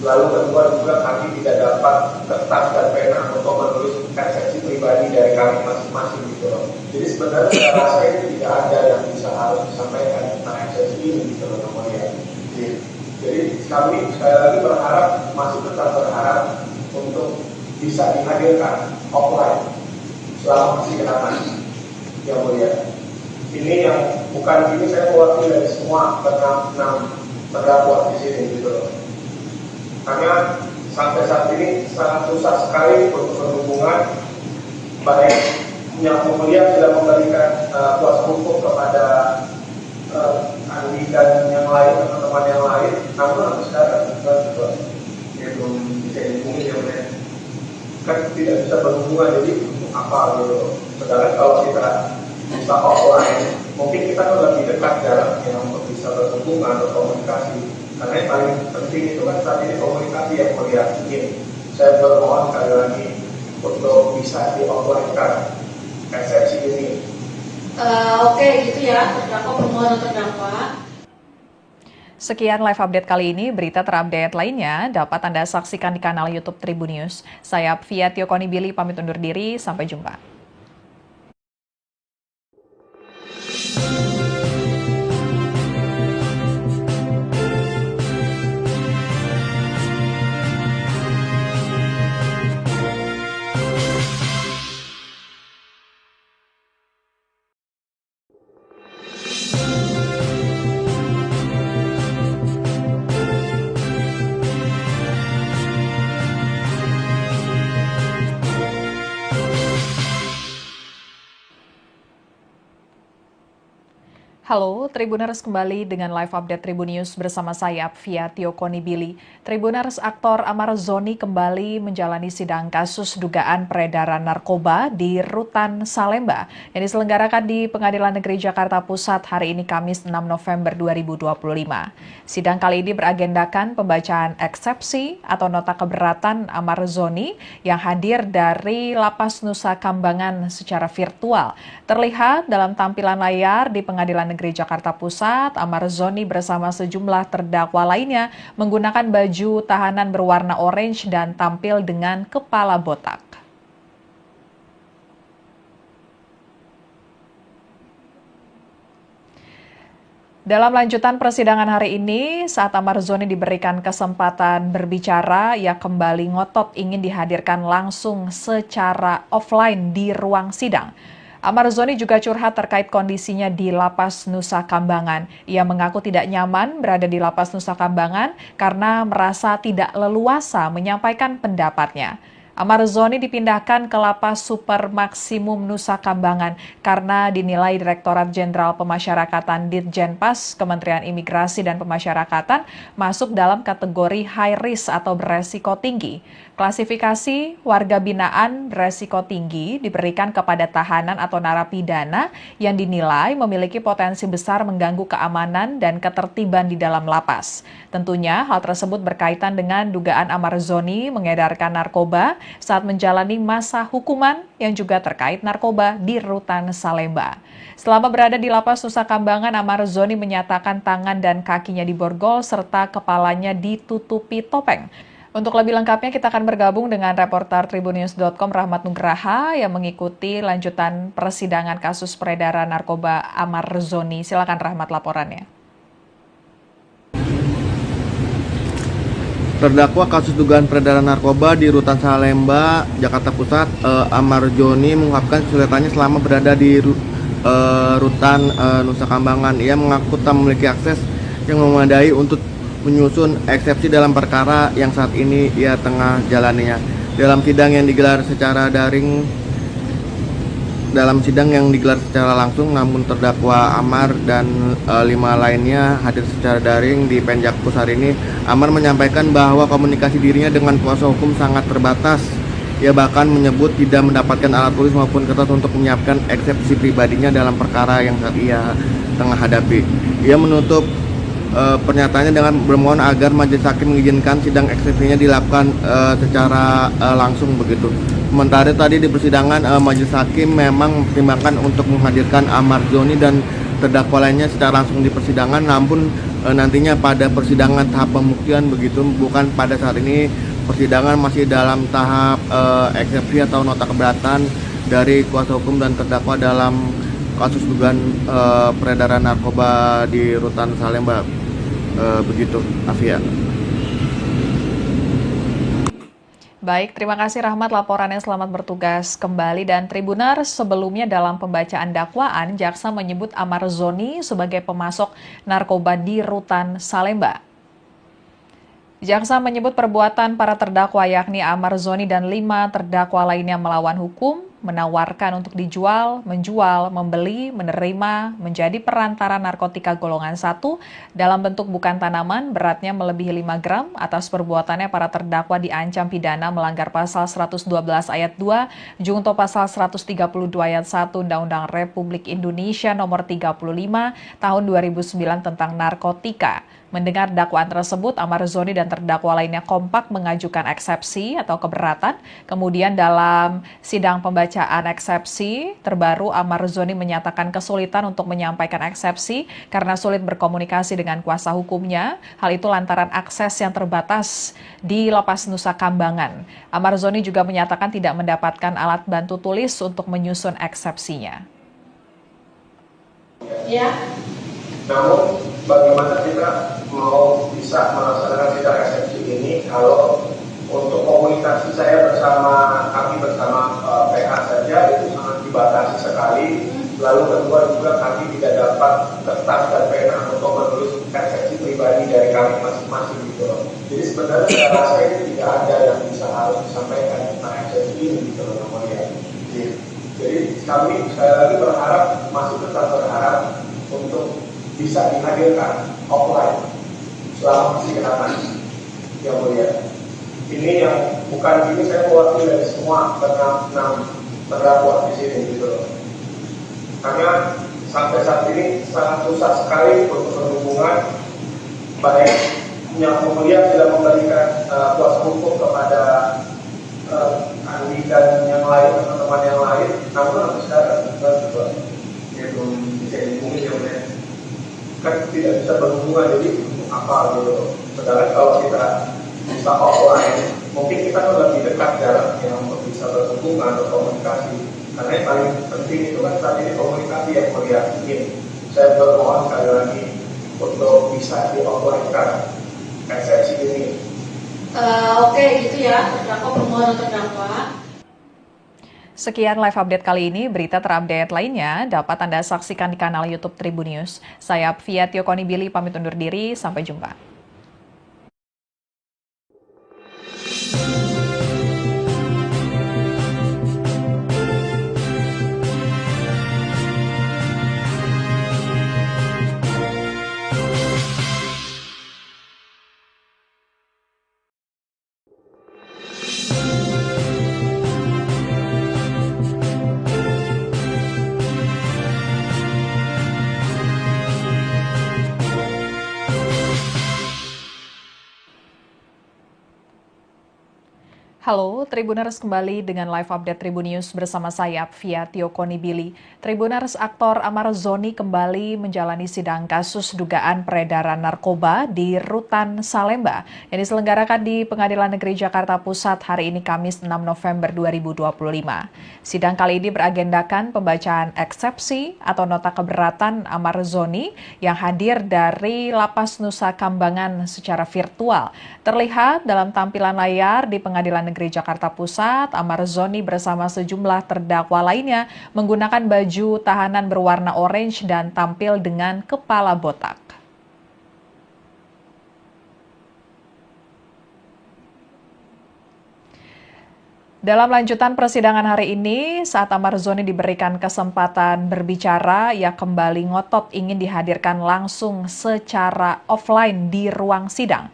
Lalu kedua juga kami tidak dapat kertas dan pena untuk menulis eksepsi pribadi dari kami masing-masing gitu loh. Jadi sebenarnya saya rasa ini tidak ada yang bisa harus disampaikan tentang eksepsi ini gitu loh namanya. Jadi kami sekali lagi berharap, masih tetap berharap untuk bisa dihadirkan offline selama persidangan yang mulia. Ini yang bukan ini saya mewakili dari semua enam terdakwa di sini gitu loh. Karena sampai saat ini sangat susah sekali untuk berhubungan, baik yang mulia sudah memberikan kuasa hukum kepada Andi dan yang lain, teman-teman yang lain, namun sampai sekarang ya belum bisa dihubungi ya mulia. Kan tidak bisa berhubungan, jadi untuk apa gitu. Sedangkan kalau kita bisa offline, mungkin kita kan lebih dekat jaraknya untuk bisa berhubungan, berkomunikasi. Karena yang paling penting itu kan saat ini komunikasi yang mulia. Saya bermohon sekali lagi untuk bisa di-offline-kan eksepsi ini. Oke, gitu ya, terdakwa permohonan terdakwa. Sekian live update kali ini. Berita terupdate lainnya dapat Anda saksikan di kanal YouTube Tribun News. Saya Fia Konibili pamit undur diri. Sampai jumpa. Halo, Tribuners kembali dengan live update Tribun News bersama saya, Fia Konibili. Tribuners, aktor Amar Zoni kembali menjalani sidang kasus dugaan peredaran narkoba di Rutan Salemba yang diselenggarakan di Pengadilan Negeri Jakarta Pusat hari ini Kamis 6 November 2025. Sidang kali ini beragendakan pembacaan eksepsi atau nota keberatan Amar Zoni yang hadir dari Lapas Nusa Kambangan secara virtual. Terlihat dalam tampilan layar di Pengadilan Negeri Jakarta Pusat, Amar Zoni bersama sejumlah terdakwa lainnya menggunakan baju tahanan berwarna orange dan tampil dengan kepala botak. Dalam lanjutan persidangan hari ini, saat Amar Zoni diberikan kesempatan berbicara, ia kembali ngotot ingin dihadirkan langsung secara offline di ruang sidang. Amar Zoni juga curhat terkait kondisinya di Lapas Nusa Kambangan. Ia mengaku tidak nyaman berada di Lapas Nusa Kambangan karena merasa tidak leluasa menyampaikan pendapatnya. Amar Zoni dipindahkan ke Lapas Super Maksimum Nusa Kambangan karena dinilai Direktorat Jenderal Pemasyarakatan Ditjenpas Kementerian Imigrasi dan Pemasyarakatan masuk dalam kategori high risk atau beresiko tinggi. Klasifikasi warga binaan beresiko tinggi diberikan kepada tahanan atau narapidana yang dinilai memiliki potensi besar mengganggu keamanan dan ketertiban di dalam lapas. Tentunya hal tersebut berkaitan dengan dugaan Amar Zoni mengedarkan narkoba saat menjalani masa hukuman yang juga terkait narkoba di Rutan Salemba. Selama berada di Lapas Nusa Kambangan, Amar Zoni menyatakan tangan dan kakinya diborgol serta kepalanya ditutupi topeng. Untuk lebih lengkapnya kita akan bergabung dengan reporter tribunnews.com Rahmat Nugraha yang mengikuti lanjutan persidangan kasus peredaran narkoba Amar Zoni. Silakan Rahmat laporannya. Terdakwa kasus dugaan peredaran narkoba di Rutan Salemba, Jakarta Pusat, Amar Zoni mengungkapkan kesulitannya selama berada di Rutan Nusa Kambangan. Ia mengaku tak memiliki akses yang memadai untuk menyusun eksepsi dalam perkara yang saat ini ia tengah jalaninya. Dalam sidang yang digelar secara langsung, namun terdakwa Amar dan 5 lainnya hadir secara daring di Penjakpus hari ini. Amar menyampaikan bahwa komunikasi dirinya dengan kuasa hukum sangat terbatas. Ia bahkan menyebut tidak mendapatkan alat tulis maupun kertas untuk menyiapkan eksepsi pribadinya dalam perkara yang saat ia tengah hadapi. Ia menutup pernyataannya dengan bermohon agar majelis hakim mengizinkan sidang eksepsinya dilakukan secara langsung begitu. Sementara tadi di persidangan majelis hakim memang mempertimbangkan untuk menghadirkan Amar Zoni dan terdakwa lainnya secara langsung di persidangan, namun nantinya pada persidangan tahap pembuktian begitu, bukan pada saat ini persidangan masih dalam tahap eksepsi atau nota keberatan dari kuasa hukum dan terdakwa dalam kasus dugaan peredaran narkoba di Rutan Salemba. Begitu, Afia. Baik, terima kasih Rahmat laporannya, selamat bertugas kembali. Dan Tribuners, sebelumnya dalam pembacaan dakwaan, jaksa menyebut Amar Zoni sebagai pemasok narkoba di Rutan Salemba. Jaksa menyebut perbuatan para terdakwa yakni Amar Zoni dan 5 terdakwa lainnya melawan hukum, menawarkan untuk dijual, menjual, membeli, menerima, menjadi perantara narkotika golongan 1 dalam bentuk bukan tanaman beratnya melebihi 5 gram. Atas perbuatannya para terdakwa diancam pidana melanggar pasal 112 ayat 2, junto pasal 132 ayat 1 Undang-Undang Republik Indonesia nomor 35 tahun 2009 tentang narkotika. Mendengar dakwaan tersebut, Amar Zoni dan terdakwa lainnya kompak mengajukan eksepsi atau keberatan. Kemudian dalam sidang pembacaan eksepsi terbaru, Amar Zoni menyatakan kesulitan untuk menyampaikan eksepsi karena sulit berkomunikasi dengan kuasa hukumnya. Hal itu lantaran akses yang terbatas di Lapas Nusa Kambangan. Amar Zoni juga menyatakan tidak mendapatkan alat bantu tulis untuk menyusun eksepsinya. Ya. Namun bagaimana kita mau bisa melaksanakan sidang eksepsi ini kalau untuk komunikasi saya kami bersama PH saja itu sangat dibatasi sekali. Lalu kedua juga kami tidak dapat kertas dan pena untuk menulis eksepsi pribadi dari kami masing-masing gitu loh. Jadi sebenarnya saya rasa ini tidak ada yang bisa harus disampaikan tentang eksepsi ini gitu loh namanya. Jadi kami sekali lagi masih tetap berharap untuk bisa dihadirkan offline selama persidangan yang mulia. Ini yang bukan ini saya mewakili dari semua enam terdakwa di sini gitu loh. Karena sampai saat ini sangat susah sekali untuk berhubungan, baik yang mulia sudah memberikan kuasa hukum kepada Andi dan yang lain, teman-teman yang lain, namun sampai sekarang juga dia belum bisa dihubungi yang mulia. Kan tidak bisa berhubungan, jadi apa gitu. Sedangkan kalau kita bisa offline, mungkin kita kan lebih dekat jaraknya untuk bisa berhubungan atau komunikasi. Karena yang paling penting itu kan saat ini komunikasi yang melihat ini. Saya bermohon sekali lagi untuk bisa di offline kan eksepsi ini. Oke, gitu ya, terdakwa permohonan terdakwa. Sekian live update kali ini. Berita terupdate lainnya dapat Anda saksikan di kanal YouTube Tribun News. Saya Fia Tiokonibili pamit undur diri. Sampai jumpa. Halo, Tribuners kembali dengan live update Tribun News bersama saya, Fia Tiokonibili. Tribuners, aktor Amar Zoni kembali menjalani sidang kasus dugaan peredaran narkoba di Rutan Salemba yang diselenggarakan di Pengadilan Negeri Jakarta Pusat hari ini Kamis 6 November 2025. Sidang kali ini beragendakan pembacaan eksepsi atau nota keberatan Amar Zoni yang hadir dari Lapas Nusa Kambangan secara virtual. Terlihat dalam tampilan layar di Pengadilan Negeri Jakarta Pusat, Amar Zoni bersama sejumlah terdakwa lainnya menggunakan baju tahanan berwarna orange dan tampil dengan kepala botak. Dalam lanjutan persidangan hari ini, saat Amar Zoni diberikan kesempatan berbicara, ia kembali ngotot ingin dihadirkan langsung secara offline di ruang sidang.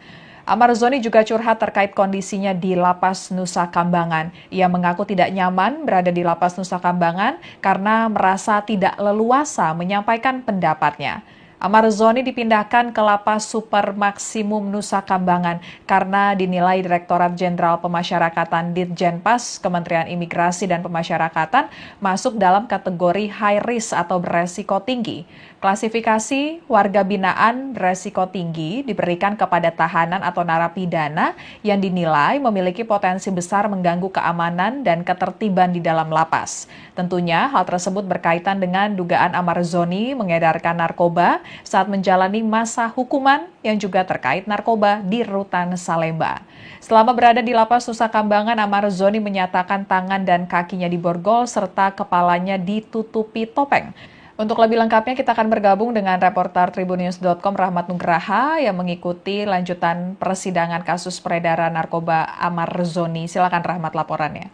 Amar Zoni juga curhat terkait kondisinya di Lapas Nusa Kambangan. Ia mengaku tidak nyaman berada di Lapas Nusa Kambangan karena merasa tidak leluasa menyampaikan pendapatnya. Amar Zoni dipindahkan ke Lapas Super Maksimum Nusa Kambangan karena dinilai Direktorat Jenderal Pemasyarakatan Ditjenpas Kementerian Imigrasi dan Pemasyarakatan masuk dalam kategori high risk atau beresiko tinggi. Klasifikasi warga binaan beresiko tinggi diberikan kepada tahanan atau narapidana yang dinilai memiliki potensi besar mengganggu keamanan dan ketertiban di dalam lapas. Tentunya hal tersebut berkaitan dengan dugaan Amar Zoni mengedarkan narkoba saat menjalani masa hukuman yang juga terkait narkoba di Rutan Salemba. Selama berada di Lapas Nusa Kambangan, Amar Zoni menyatakan tangan dan kakinya diborgol serta kepalanya ditutupi topeng. Untuk lebih lengkapnya kita akan bergabung dengan reporter Tribunnews.com Rahmat Nugraha yang mengikuti lanjutan persidangan kasus peredaran narkoba Amar Zoni. Silakan Rahmat laporannya.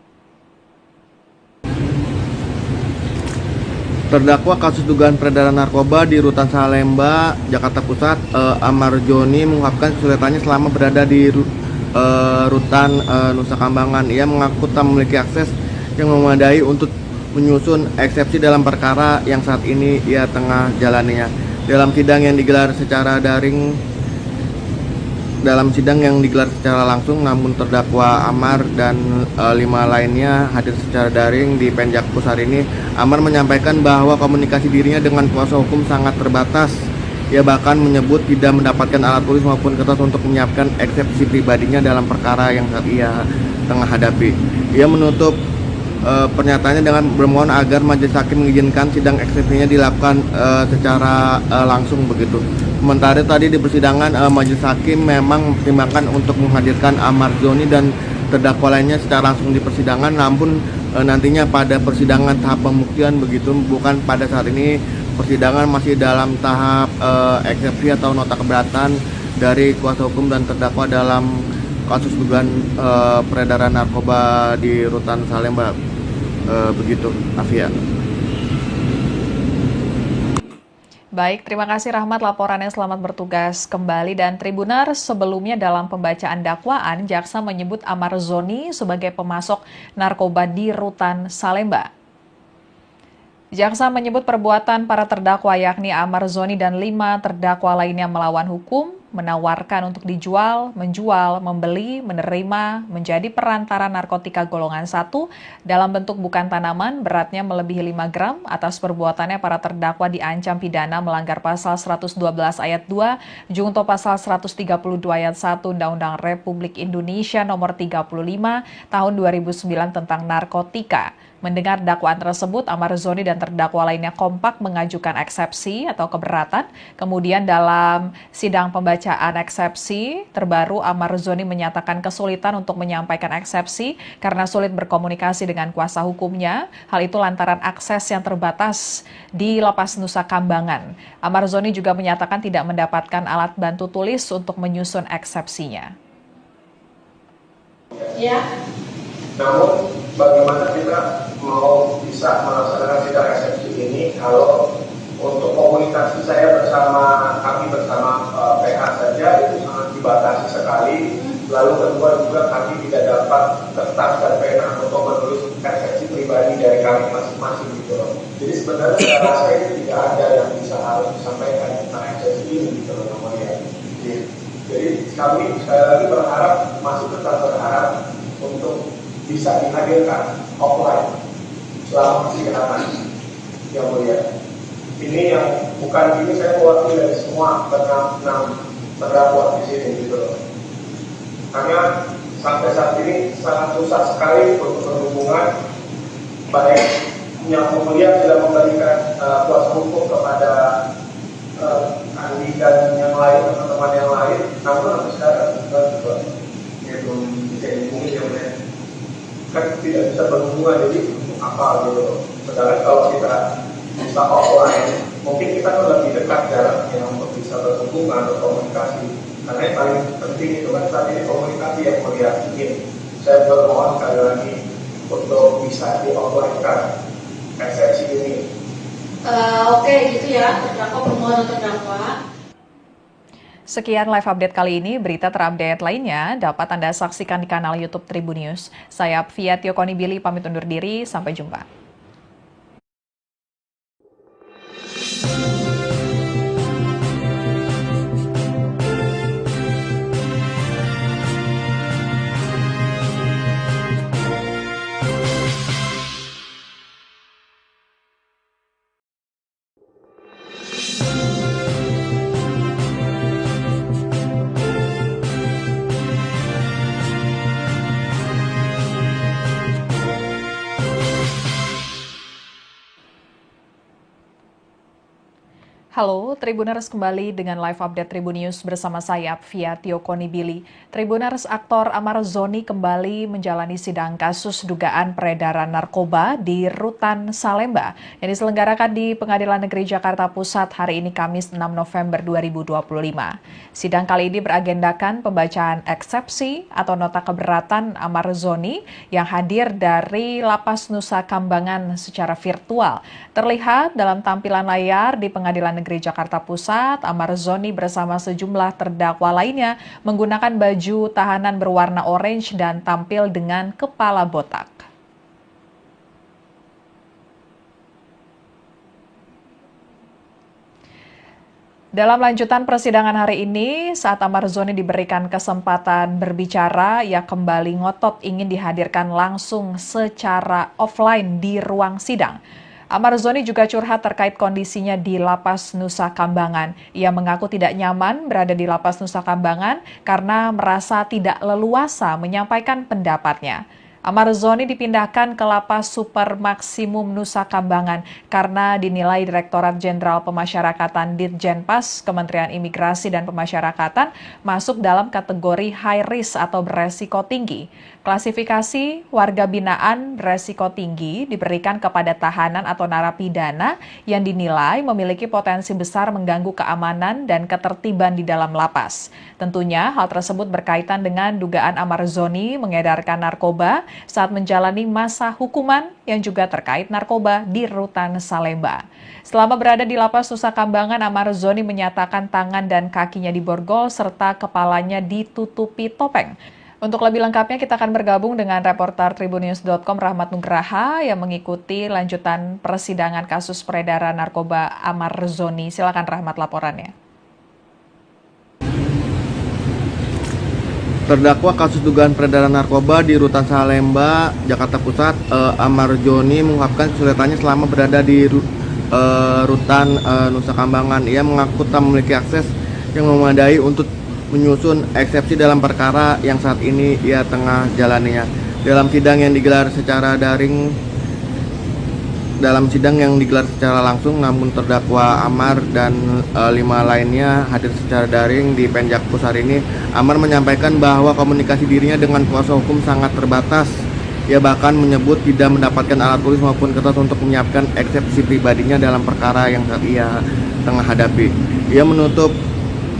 Terdakwa kasus dugaan peredaran narkoba di Rutan Salemba, Jakarta Pusat, Amar Zoni mengungkapkan kesulitannya selama berada di Rutan Nusa Kambangan. Ia mengaku tak memiliki akses yang memadai untuk menyusun eksepsi dalam perkara yang saat ini ia tengah jalaninya. Dalam sidang yang digelar secara langsung, namun terdakwa Amar dan 5 lainnya hadir secara daring di Penjakpus hari ini. Amar menyampaikan bahwa komunikasi dirinya dengan kuasa hukum sangat terbatas. Ia bahkan menyebut tidak mendapatkan alat tulis maupun kertas untuk menyiapkan eksepsi pribadinya dalam perkara yang saat ia tengah hadapi. Ia menutup pernyataannya dengan bermohon agar majelis hakim mengizinkan sidang eksepsinya dilakukan secara langsung begitu. Sementara tadi di persidangan majelis hakim memang mempertimbangkan untuk menghadirkan Amar Zoni dan terdakwa lainnya secara langsung di persidangan, namun nantinya pada persidangan tahap pembuktian begitu, bukan pada saat ini. Persidangan masih dalam tahap eksepsi atau nota keberatan dari kuasa hukum dan terdakwa dalam kasus dugaan peredaran narkoba di Rutan Salemba. Begitu, Afia. Baik, terima kasih Rahmat laporannya, selamat bertugas kembali. Dan Tribunar, sebelumnya dalam pembacaan dakwaan, jaksa menyebut Amar Zoni sebagai pemasok narkoba di Rutan Salemba. Jaksa menyebut perbuatan para terdakwa yakni Amar Zoni dan 5 terdakwa lainnya melawan hukum, menawarkan untuk dijual, menjual, membeli, menerima, menjadi perantara narkotika golongan 1 dalam bentuk bukan tanaman beratnya melebihi 5 gram. Atas perbuatannya para terdakwa diancam pidana melanggar pasal 112 ayat 2, junto pasal 132 ayat 1 Undang-Undang Republik Indonesia nomor 35 tahun 2009 tentang narkotika. Mendengar dakwaan tersebut, Amar Zoni dan terdakwa lainnya kompak mengajukan eksepsi atau keberatan. Kemudian dalam sidang pembacaan eksepsi terbaru, Amar Zoni menyatakan kesulitan untuk menyampaikan eksepsi karena sulit berkomunikasi dengan kuasa hukumnya. Hal itu lantaran akses yang terbatas di Lapas Nusa Kambangan. Amar Zoni juga menyatakan tidak mendapatkan alat bantu tulis untuk menyusun eksepsinya. Ya. Namun bagaimana kita mau bisa melaksanakan sidang eksepsi ini kalau untuk komunikasi saya kami bersama PH saja itu sangat dibatasi sekali. Lalu kedua juga kami tidak dapat kertas dan pena untuk menulis eksepsi pribadi dari kami masing-masing gitu loh. Jadi sebenarnya saya rasa itu tidak ada yang bisa harus disampaikan tentang eksepsi ini gitu loh namanya. Jadi kami sekali lagi masih tetap berharap untuk bisa dihadirkan offline selama persidangan yang mulia. Ini yang bukan ini saya mewakili dari semua enam terdakwa di sini gitu loh. Karena sampai saat ini sangat susah sekali untuk berhubungan, baik yang mulia sudah memberikan kuasa hukum kepada Andi dan yang lain, teman-teman yang lain, namun sampai sekarang juga belum bisa dihubungi yang lain. Kan tidak bisa berhubungan, jadi untuk apa gitu. Sedangkan kalau kita bisa offline, mungkin kita kan lebih dekat jaraknya untuk bisa berhubungan, berkomunikasi. Karena yang paling penting itu kan saat ini komunikasi yang mulia. Saya bermohon sekali lagi untuk bisa di offline kan eksepsi ini. Oke, gitu ya, terdakwa permohonan terdakwa. Sekian live update kali ini. Berita terupdate lainnya dapat Anda saksikan di kanal YouTube Tribun News. Saya Fia Tiokoni Billy pamit undur diri. Sampai jumpa. Halo, Tribuners kembali dengan live update Tribun News bersama saya, Fia Tiokoni Billy. Tribuners, aktor Amar Zoni kembali menjalani sidang kasus dugaan peredaran narkoba di Rutan Salemba yang diselenggarakan di Pengadilan Negeri Jakarta Pusat hari ini Kamis 6 November 2025. Sidang kali ini beragendakan pembacaan eksepsi atau nota keberatan Amar Zoni yang hadir dari Lapas Nusa Kambangan secara virtual. Terlihat dalam tampilan layar di Pengadilan Negeri Jakarta Pusat, Amar Zoni bersama sejumlah terdakwa lainnya menggunakan baju tahanan berwarna orange dan tampil dengan kepala botak. Dalam lanjutan persidangan hari ini, saat Amar Zoni diberikan kesempatan berbicara, ia kembali ngotot ingin dihadirkan langsung secara offline di ruang sidang. Amar Zoni juga curhat terkait kondisinya di Lapas Nusa Kambangan. Ia mengaku tidak nyaman berada di Lapas Nusa Kambangan karena merasa tidak leluasa menyampaikan pendapatnya. Amar Zoni dipindahkan ke Lapas Super Maksimum Nusa Kambangan karena dinilai Direktorat Jenderal Pemasyarakatan Ditjenpas Kementerian Imigrasi dan Pemasyarakatan masuk dalam kategori high risk atau beresiko tinggi. Klasifikasi warga binaan beresiko tinggi diberikan kepada tahanan atau narapidana yang dinilai memiliki potensi besar mengganggu keamanan dan ketertiban di dalam lapas. Tentunya hal tersebut berkaitan dengan dugaan Amar Zoni mengedarkan narkoba saat menjalani masa hukuman yang juga terkait narkoba di Rutan Salemba. Selama berada di Lapas Nusa Kambangan, Amar Zoni menyatakan tangan dan kakinya diborgol serta kepalanya ditutupi topeng. Untuk lebih lengkapnya kita akan bergabung dengan reporter Tribunnews.com Rahmat Nugraha yang mengikuti lanjutan persidangan kasus peredaran narkoba Amar Zoni. Silakan Rahmat laporannya. Terdakwa kasus dugaan peredaran narkoba di Rutan Salemba, Jakarta Pusat, Amar Zoni mengungkapkan kesulitannya selama berada di Rutan Nusa Kambangan. Ia mengaku tak memiliki akses yang memadai untuk menyusun eksepsi dalam perkara yang saat ini ia tengah jalaninya. Dalam sidang yang digelar secara langsung, namun terdakwa Amar dan 5 lainnya hadir secara daring di Penjakpus hari ini. Amar menyampaikan bahwa komunikasi dirinya dengan kuasa hukum sangat terbatas. Ia bahkan menyebut tidak mendapatkan alat tulis maupun kertas untuk menyiapkan eksepsi pribadinya dalam perkara yang saat ia tengah hadapi. Ia menutup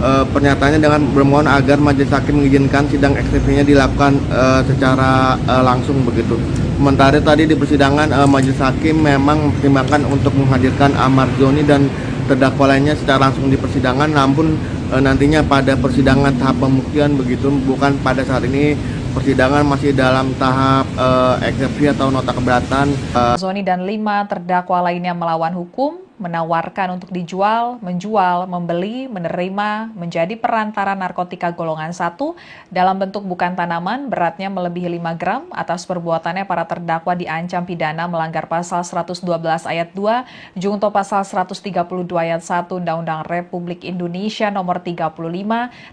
pernyataannya dengan bermohon agar majelis hakim mengizinkan sidang eksepsinya dilakukan secara langsung begitu. Sementara tadi di persidangan majelis hakim memang mempertimbangkan untuk menghadirkan Amar Zoni dan terdakwa lainnya secara langsung di persidangan, namun nantinya pada persidangan tahap pembuktian begitu, bukan pada saat ini. Persidangan masih dalam tahap eksepsi atau nota keberatan. Zoni dan 5 terdakwa lainnya melawan hukum, menawarkan untuk dijual, menjual, membeli, menerima, menjadi perantara narkotika golongan 1 dalam bentuk bukan tanaman, beratnya melebihi 5 gram. Atas perbuatannya para terdakwa diancam pidana melanggar pasal 112 ayat 2, junto pasal 132 ayat 1 Undang-Undang Republik Indonesia nomor 35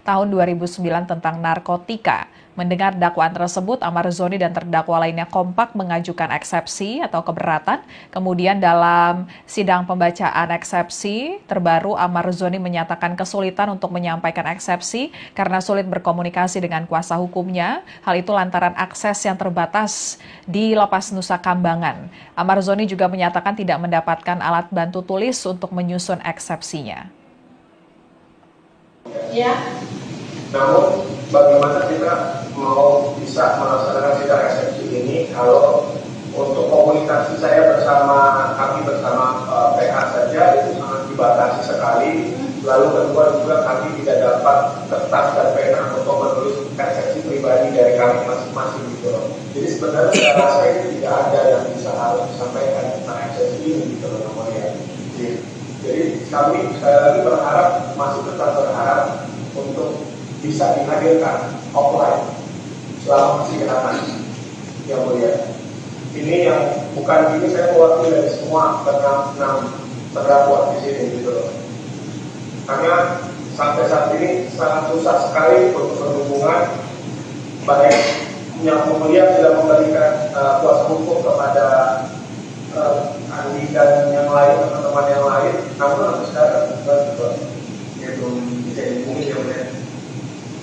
tahun 2009 tentang narkotika. Mendengar dakwaan tersebut, Amar Zoni dan terdakwa lainnya kompak mengajukan eksepsi atau keberatan. Kemudian dalam sidang pembacaan eksepsi terbaru, Amar Zoni menyatakan kesulitan untuk menyampaikan eksepsi karena sulit berkomunikasi dengan kuasa hukumnya. Hal itu lantaran akses yang terbatas di Lapas Nusa Kambangan. Amar Zoni juga menyatakan tidak mendapatkan alat bantu tulis untuk menyusun eksepsinya. Ya. Namun bagaimana kita mau bisa melaksanakan sidang eksepsi ini kalau untuk komunikasi saya kami bersama PH saja itu sangat dibatasi sekali. Lalu kedua juga kami tidak dapat kertas dan pena untuk menulis eksepsi pribadi dari kami masing-masing gitu loh. Jadi sebenarnya saya rasa ini tidak ada yang bisa harus disampaikan tentang eksepsi ini gitu loh namanya. Jadi kami sekali lagi masih tetap berharap untuk bisa dihadirkan offline selama persidangan yang mulia. Ini yang bukan ini saya mewakili dari semua enam terdakwa di sini gitu loh. Karena sampai saat ini sangat susah sekali untuk berhubungan, baik yang mulia sudah memberikan kuasa hukum kepada Andi dan yang lain, teman-teman yang lain, namun sampai sekarang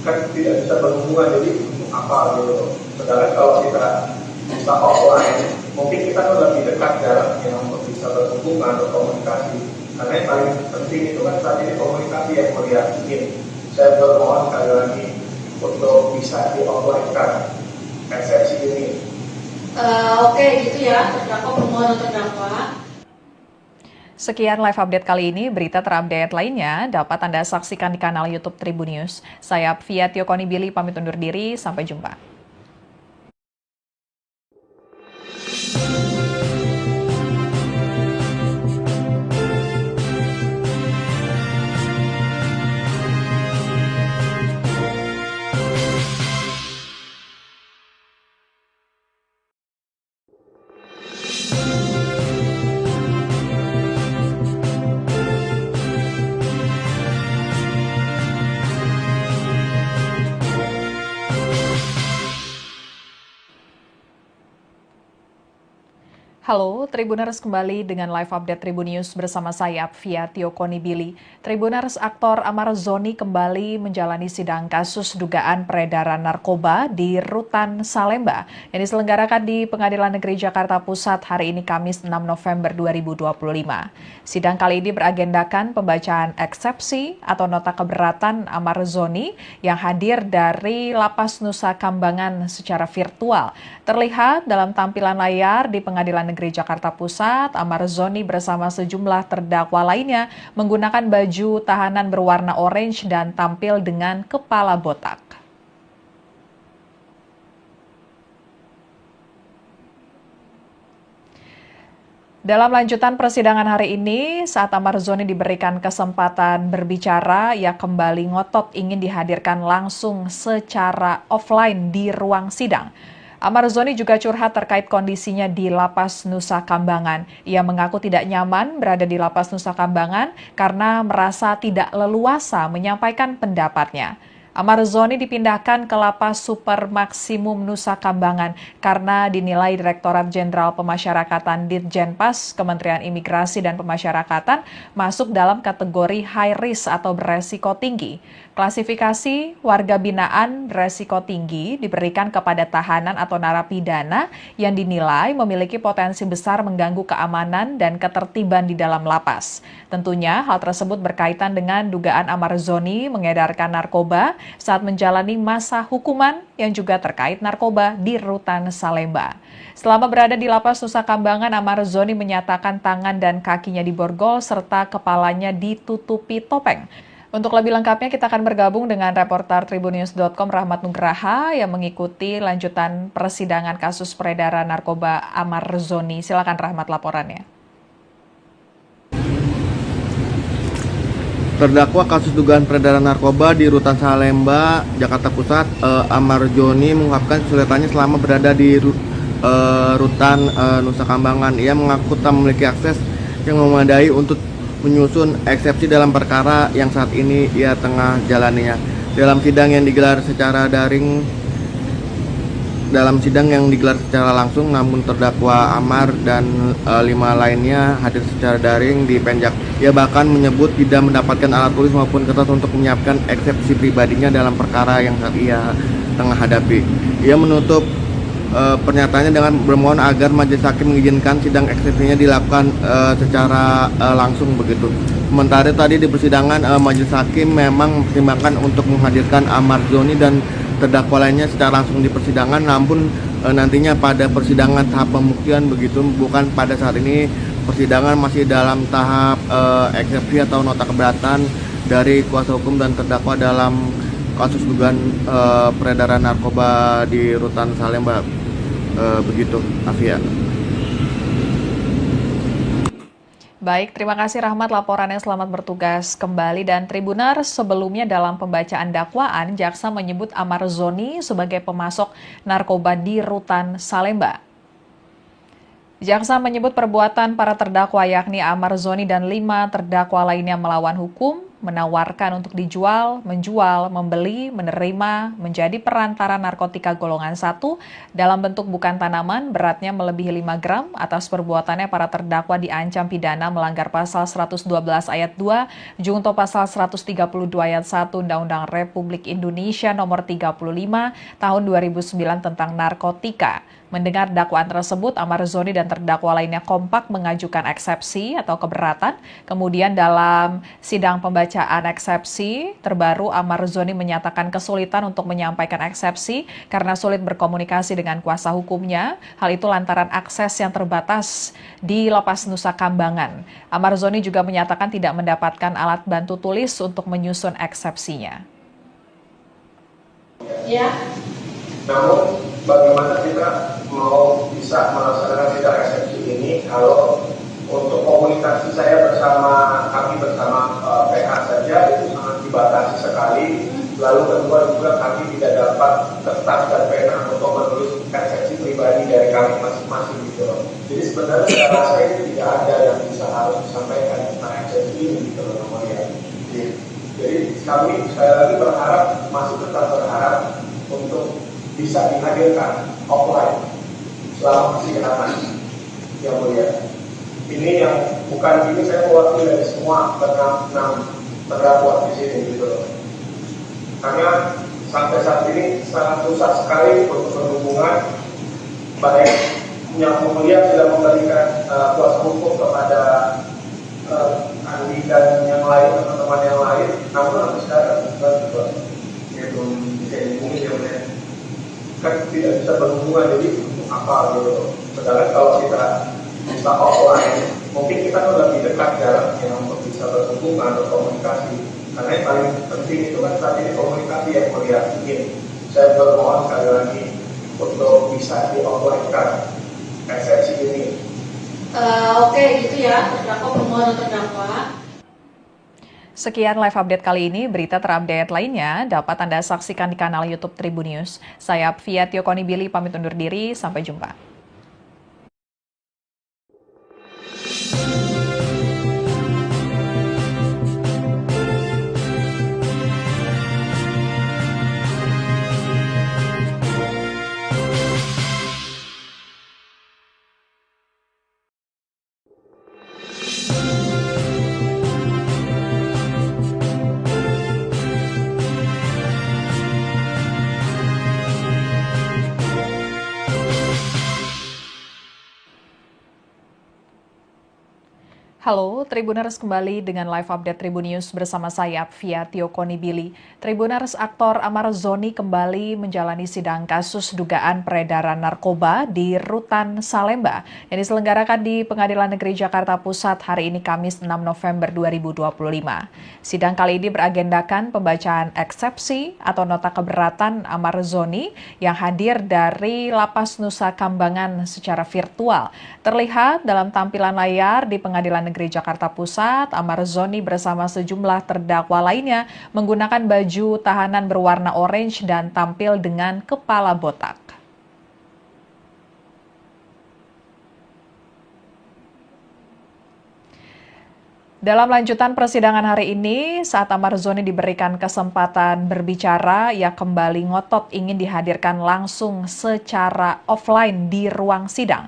kan tidak bisa berhubungan, jadi apa gitu. Sedangkan kalau kita bisa offline, mungkin kita kan lebih dekat jaraknya untuk bisa berhubungan, berkomunikasi. Karena yang paling penting itu kan saat ini komunikasi yang melihat. Saya bermohon sekali lagi untuk bisa di offline-kan eksepsi ini. Oke, gitu ya, terdakwa permohonan terdakwa. Sekian live update kali ini. Berita terupdate lainnya dapat Anda saksikan di kanal YouTube Tribun News. Saya Fia Tiokoni Billy pamit undur diri. Sampai jumpa. Halo, Tribuners kembali dengan live update Tribun News bersama saya, Fia Tiokoni Billy. Tribuners, aktor Amar Zoni kembali menjalani sidang kasus dugaan peredaran narkoba di Rutan Salemba yang diselenggarakan di Pengadilan Negeri Jakarta Pusat hari ini Kamis 6 November 2025. Sidang kali ini beragendakan pembacaan eksepsi atau nota keberatan Amar Zoni yang hadir dari Lapas Nusa Kambangan secara virtual. Terlihat dalam tampilan layar di Pengadilan Negeri Jakarta Pusat, Amar Zoni bersama sejumlah terdakwa lainnya menggunakan baju tahanan berwarna orange dan tampil dengan kepala botak. Dalam lanjutan persidangan hari ini, saat Amar Zoni diberikan kesempatan berbicara, ia kembali ngotot ingin dihadirkan langsung secara offline di ruang sidang. Amar Zoni juga curhat terkait kondisinya di Lapas Nusa Kambangan. Ia mengaku tidak nyaman berada di Lapas Nusa Kambangan karena merasa tidak leluasa menyampaikan pendapatnya. Amar Zoni dipindahkan ke Lapas Super Maksimum Nusa Kambangan karena dinilai Direktorat Jenderal Pemasyarakatan Ditjenpas Kementerian Imigrasi dan Pemasyarakatan masuk dalam kategori high risk atau beresiko tinggi. Klasifikasi warga binaan beresiko tinggi diberikan kepada tahanan atau narapidana yang dinilai memiliki potensi besar mengganggu keamanan dan ketertiban di dalam lapas. Tentunya hal tersebut berkaitan dengan dugaan Amar Zoni mengedarkan narkoba saat menjalani masa hukuman yang juga terkait narkoba di Rutan Salemba. Selama berada di Lapas Nusa Kambangan, Amar Zoni menyatakan tangan dan kakinya diborgol serta kepalanya ditutupi topeng. Untuk lebih lengkapnya kita akan bergabung dengan reporter tribunnews.com Rahmat Nugraha yang mengikuti lanjutan persidangan kasus peredaran narkoba Amar Zoni. Silakan Rahmat laporannya. Terdakwa kasus dugaan peredaran narkoba di Rutan Salemba, Jakarta Pusat, Amar Zoni mengungkapkan kesulitannya selama berada di Rutan Nusa Kambangan. Ia mengaku tak memiliki akses yang memadai untuk menyusun eksepsi dalam perkara yang saat ini ia tengah jalaninya. Dalam sidang yang digelar secara langsung, namun terdakwa Amar dan 5 lainnya hadir secara daring di Penjak. Ia bahkan menyebut tidak mendapatkan alat tulis maupun kertas untuk menyiapkan eksepsi pribadinya dalam perkara yang saat ia tengah hadapi. Ia menutup pernyataannya dengan bermohon agar majelis hakim mengizinkan sidang eksepsinya dilakukan secara langsung begitu. Sementara tadi di persidangan majelis hakim memang mempertimbangkan untuk menghadirkan Amar Zoni dan terdakwa lainnya secara langsung di persidangan, namun nantinya pada persidangan tahap pembuktian begitu, bukan pada saat ini. Persidangan masih dalam tahap eksepsi atau nota keberatan dari kuasa hukum dan terdakwa dalam kasus dugaan peredaran narkoba di Rutan Salemba. Begitu, Afia. Baik, terima kasih Rahmat laporannya, selamat bertugas kembali. Dan Tribuners, sebelumnya dalam pembacaan dakwaan, jaksa menyebut Amar Zoni sebagai pemasok narkoba di Rutan Salemba. Jaksa menyebut perbuatan para terdakwa yakni Amar Zoni dan 5 terdakwa lainnya melawan hukum, menawarkan untuk dijual, menjual, membeli, menerima, menjadi perantara narkotika golongan 1 dalam bentuk bukan tanaman beratnya melebihi 5 gram. Atas perbuatannya para terdakwa diancam pidana melanggar pasal 112 ayat 2 junto pasal 132 ayat 1 Undang-Undang Republik Indonesia nomor 35 tahun 2009 tentang narkotika. Mendengar dakwaan tersebut, Amar Zoni dan terdakwa lainnya kompak mengajukan eksepsi atau keberatan. Kemudian dalam sidang pembacaan eksepsi terbaru, Amar Zoni menyatakan kesulitan untuk menyampaikan eksepsi karena sulit berkomunikasi dengan kuasa hukumnya. Hal itu lantaran akses yang terbatas di Lapas Nusa Kambangan. Amar Zoni juga menyatakan tidak mendapatkan alat bantu tulis untuk menyusun eksepsinya. Ya. Namun bagaimana kita mau bisa melaksanakan sidang eksepsi ini kalau untuk komunikasi saya kami bersama PH saja itu sangat dibatasi sekali. Lalu kedua juga kami tidak dapat kertas dan pena untuk menulis eksepsi pribadi dari kami masing-masing gitu loh. Jadi sebenarnya saya rasa itu tidak ada yang bisa harus disampaikan tentang eksepsi ini gitu loh namanya. Jadi kami sekali lagi masih tetap berharap untuk bisa dihadirkan offline selama persidangan yang mulia. Ini yang bukan ini saya mewakili dari semua enam terdakwa di sini gitu loh. Karena sampai saat ini sangat susah sekali untuk berhubungan, baik yang mulia sudah memberikan kuasa hukum kepada Andi dan yang lain, teman-teman yang lain, namun sampai sekarang belum bisa dihubungi yang mulia. Kan tidak bisa berhubungan, jadi untuk apa gitu. Sedangkan kalau kita bisa offline, mungkin kita lebih dekat jaraknya untuk bisa berhubungan atau komunikasi. Karena yang paling penting itu kan saat ini komunikasi yang melihat ingin. Saya bermohon sekali lagi untuk bisa di-offline-kan eksepsi ini. Oke, gitu ya, terdakwa permohonan terdakwa. Sekian live update kali ini. Berita terupdate lainnya dapat Anda saksikan di kanal YouTube Tribun News. Saya Fia Konibili pamit undur diri. Sampai jumpa. Halo, Tribuners kembali dengan live update Tribun News bersama saya, Fia Konibili. Tribuners, aktor Amar Zoni kembali menjalani sidang kasus dugaan peredaran narkoba di Rutan Salemba yang diselenggarakan di Pengadilan Negeri Jakarta Pusat hari ini Kamis 6 November 2025. Sidang kali ini beragendakan pembacaan eksepsi atau nota keberatan Amar Zoni yang hadir dari Lapas Nusa Kambangan secara virtual. Terlihat dalam tampilan layar di Pengadilan Negeri Jakarta Pusat, Amar Zoni bersama sejumlah terdakwa lainnya menggunakan baju tahanan berwarna orange dan tampil dengan kepala botak. Dalam lanjutan persidangan hari ini, saat Amar Zoni diberikan kesempatan berbicara, ia kembali ngotot ingin dihadirkan langsung secara offline di ruang sidang.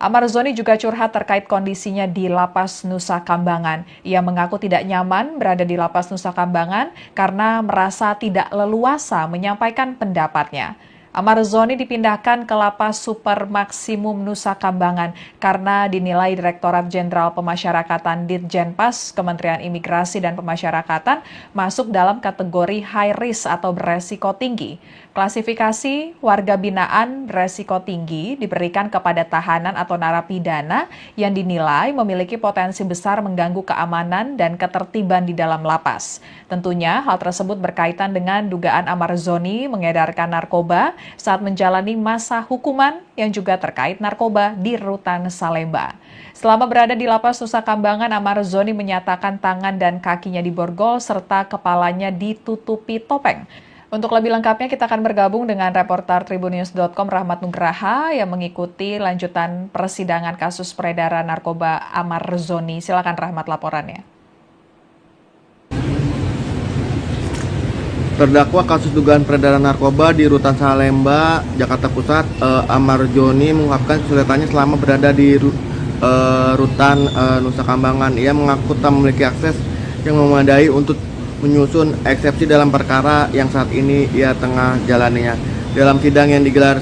Amar Zoni juga curhat terkait kondisinya di Lapas Nusa Kambangan. Ia mengaku tidak nyaman berada di Lapas Nusa Kambangan karena merasa tidak leluasa menyampaikan pendapatnya. Amar Zoni dipindahkan ke Lapas Super Maksimum Nusa Kambangan karena dinilai Direktorat Jenderal Pemasyarakatan Ditjenpas Kementerian Imigrasi dan Pemasyarakatan masuk dalam kategori high risk atau beresiko tinggi. Klasifikasi warga binaan beresiko tinggi diberikan kepada tahanan atau narapidana yang dinilai memiliki potensi besar mengganggu keamanan dan ketertiban di dalam lapas. Tentunya hal tersebut berkaitan dengan dugaan Amar Zoni mengedarkan narkoba saat menjalani masa hukuman yang juga terkait narkoba di Rutan Salemba. Selama berada di Lapas Nusa Kambangan, Amar Zoni menyatakan tangan dan kakinya diborgol serta kepalanya ditutupi topeng. Untuk lebih lengkapnya kita akan bergabung dengan reporter tribunnews.com Rahmat Nugraha yang mengikuti lanjutan persidangan kasus peredaran narkoba Amar Zoni. Silakan Rahmat laporannya. Terdakwa kasus dugaan peredaran narkoba di Rutan Salemba, Jakarta Pusat, Amar Joni mengungkapkan kesulitannya selama berada di Rutan Nusa Kambangan. Ia mengaku tak memiliki akses yang memadai untuk menyusun eksepsi dalam perkara yang saat ini ia tengah jalaninya. Dalam sidang yang digelar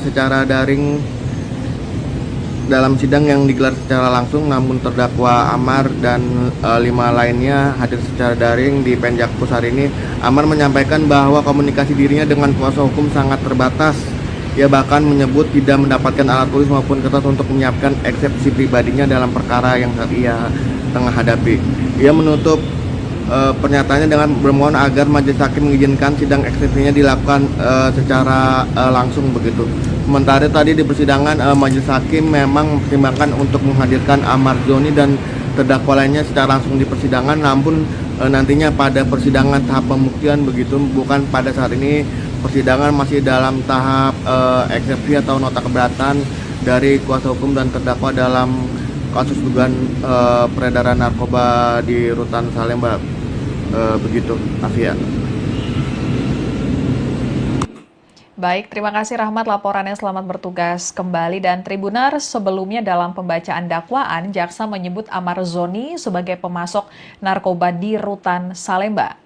secara langsung, namun terdakwa Amar dan 5 lainnya hadir secara daring di Penjakpus hari ini. Amar menyampaikan bahwa komunikasi dirinya dengan kuasa hukum sangat terbatas. Ia bahkan menyebut tidak mendapatkan alat tulis maupun kertas untuk menyiapkan eksepsi pribadinya dalam perkara yang saat ia tengah hadapi. Ia menutup pernyataannya dengan bermohon agar majelis hakim mengizinkan sidang eksepsinya dilakukan secara langsung begitu. Sementara tadi di persidangan majelis hakim memang mempertimbangkan untuk menghadirkan Amar Joni dan terdakwa lainnya secara langsung di persidangan, namun nantinya pada persidangan tahap pembuktian begitu, bukan pada saat ini. Persidangan masih dalam tahap eksepsi atau nota keberatan dari kuasa hukum dan terdakwa dalam kasus dugaan peredaran narkoba di Rutan Salemba. Begitu, Afia. Baik, terima kasih Rahmat laporannya, selamat bertugas kembali. Dan Tribunar, sebelumnya dalam pembacaan dakwaan, jaksa menyebut Amar Zoni sebagai pemasok narkoba di Rutan Salemba.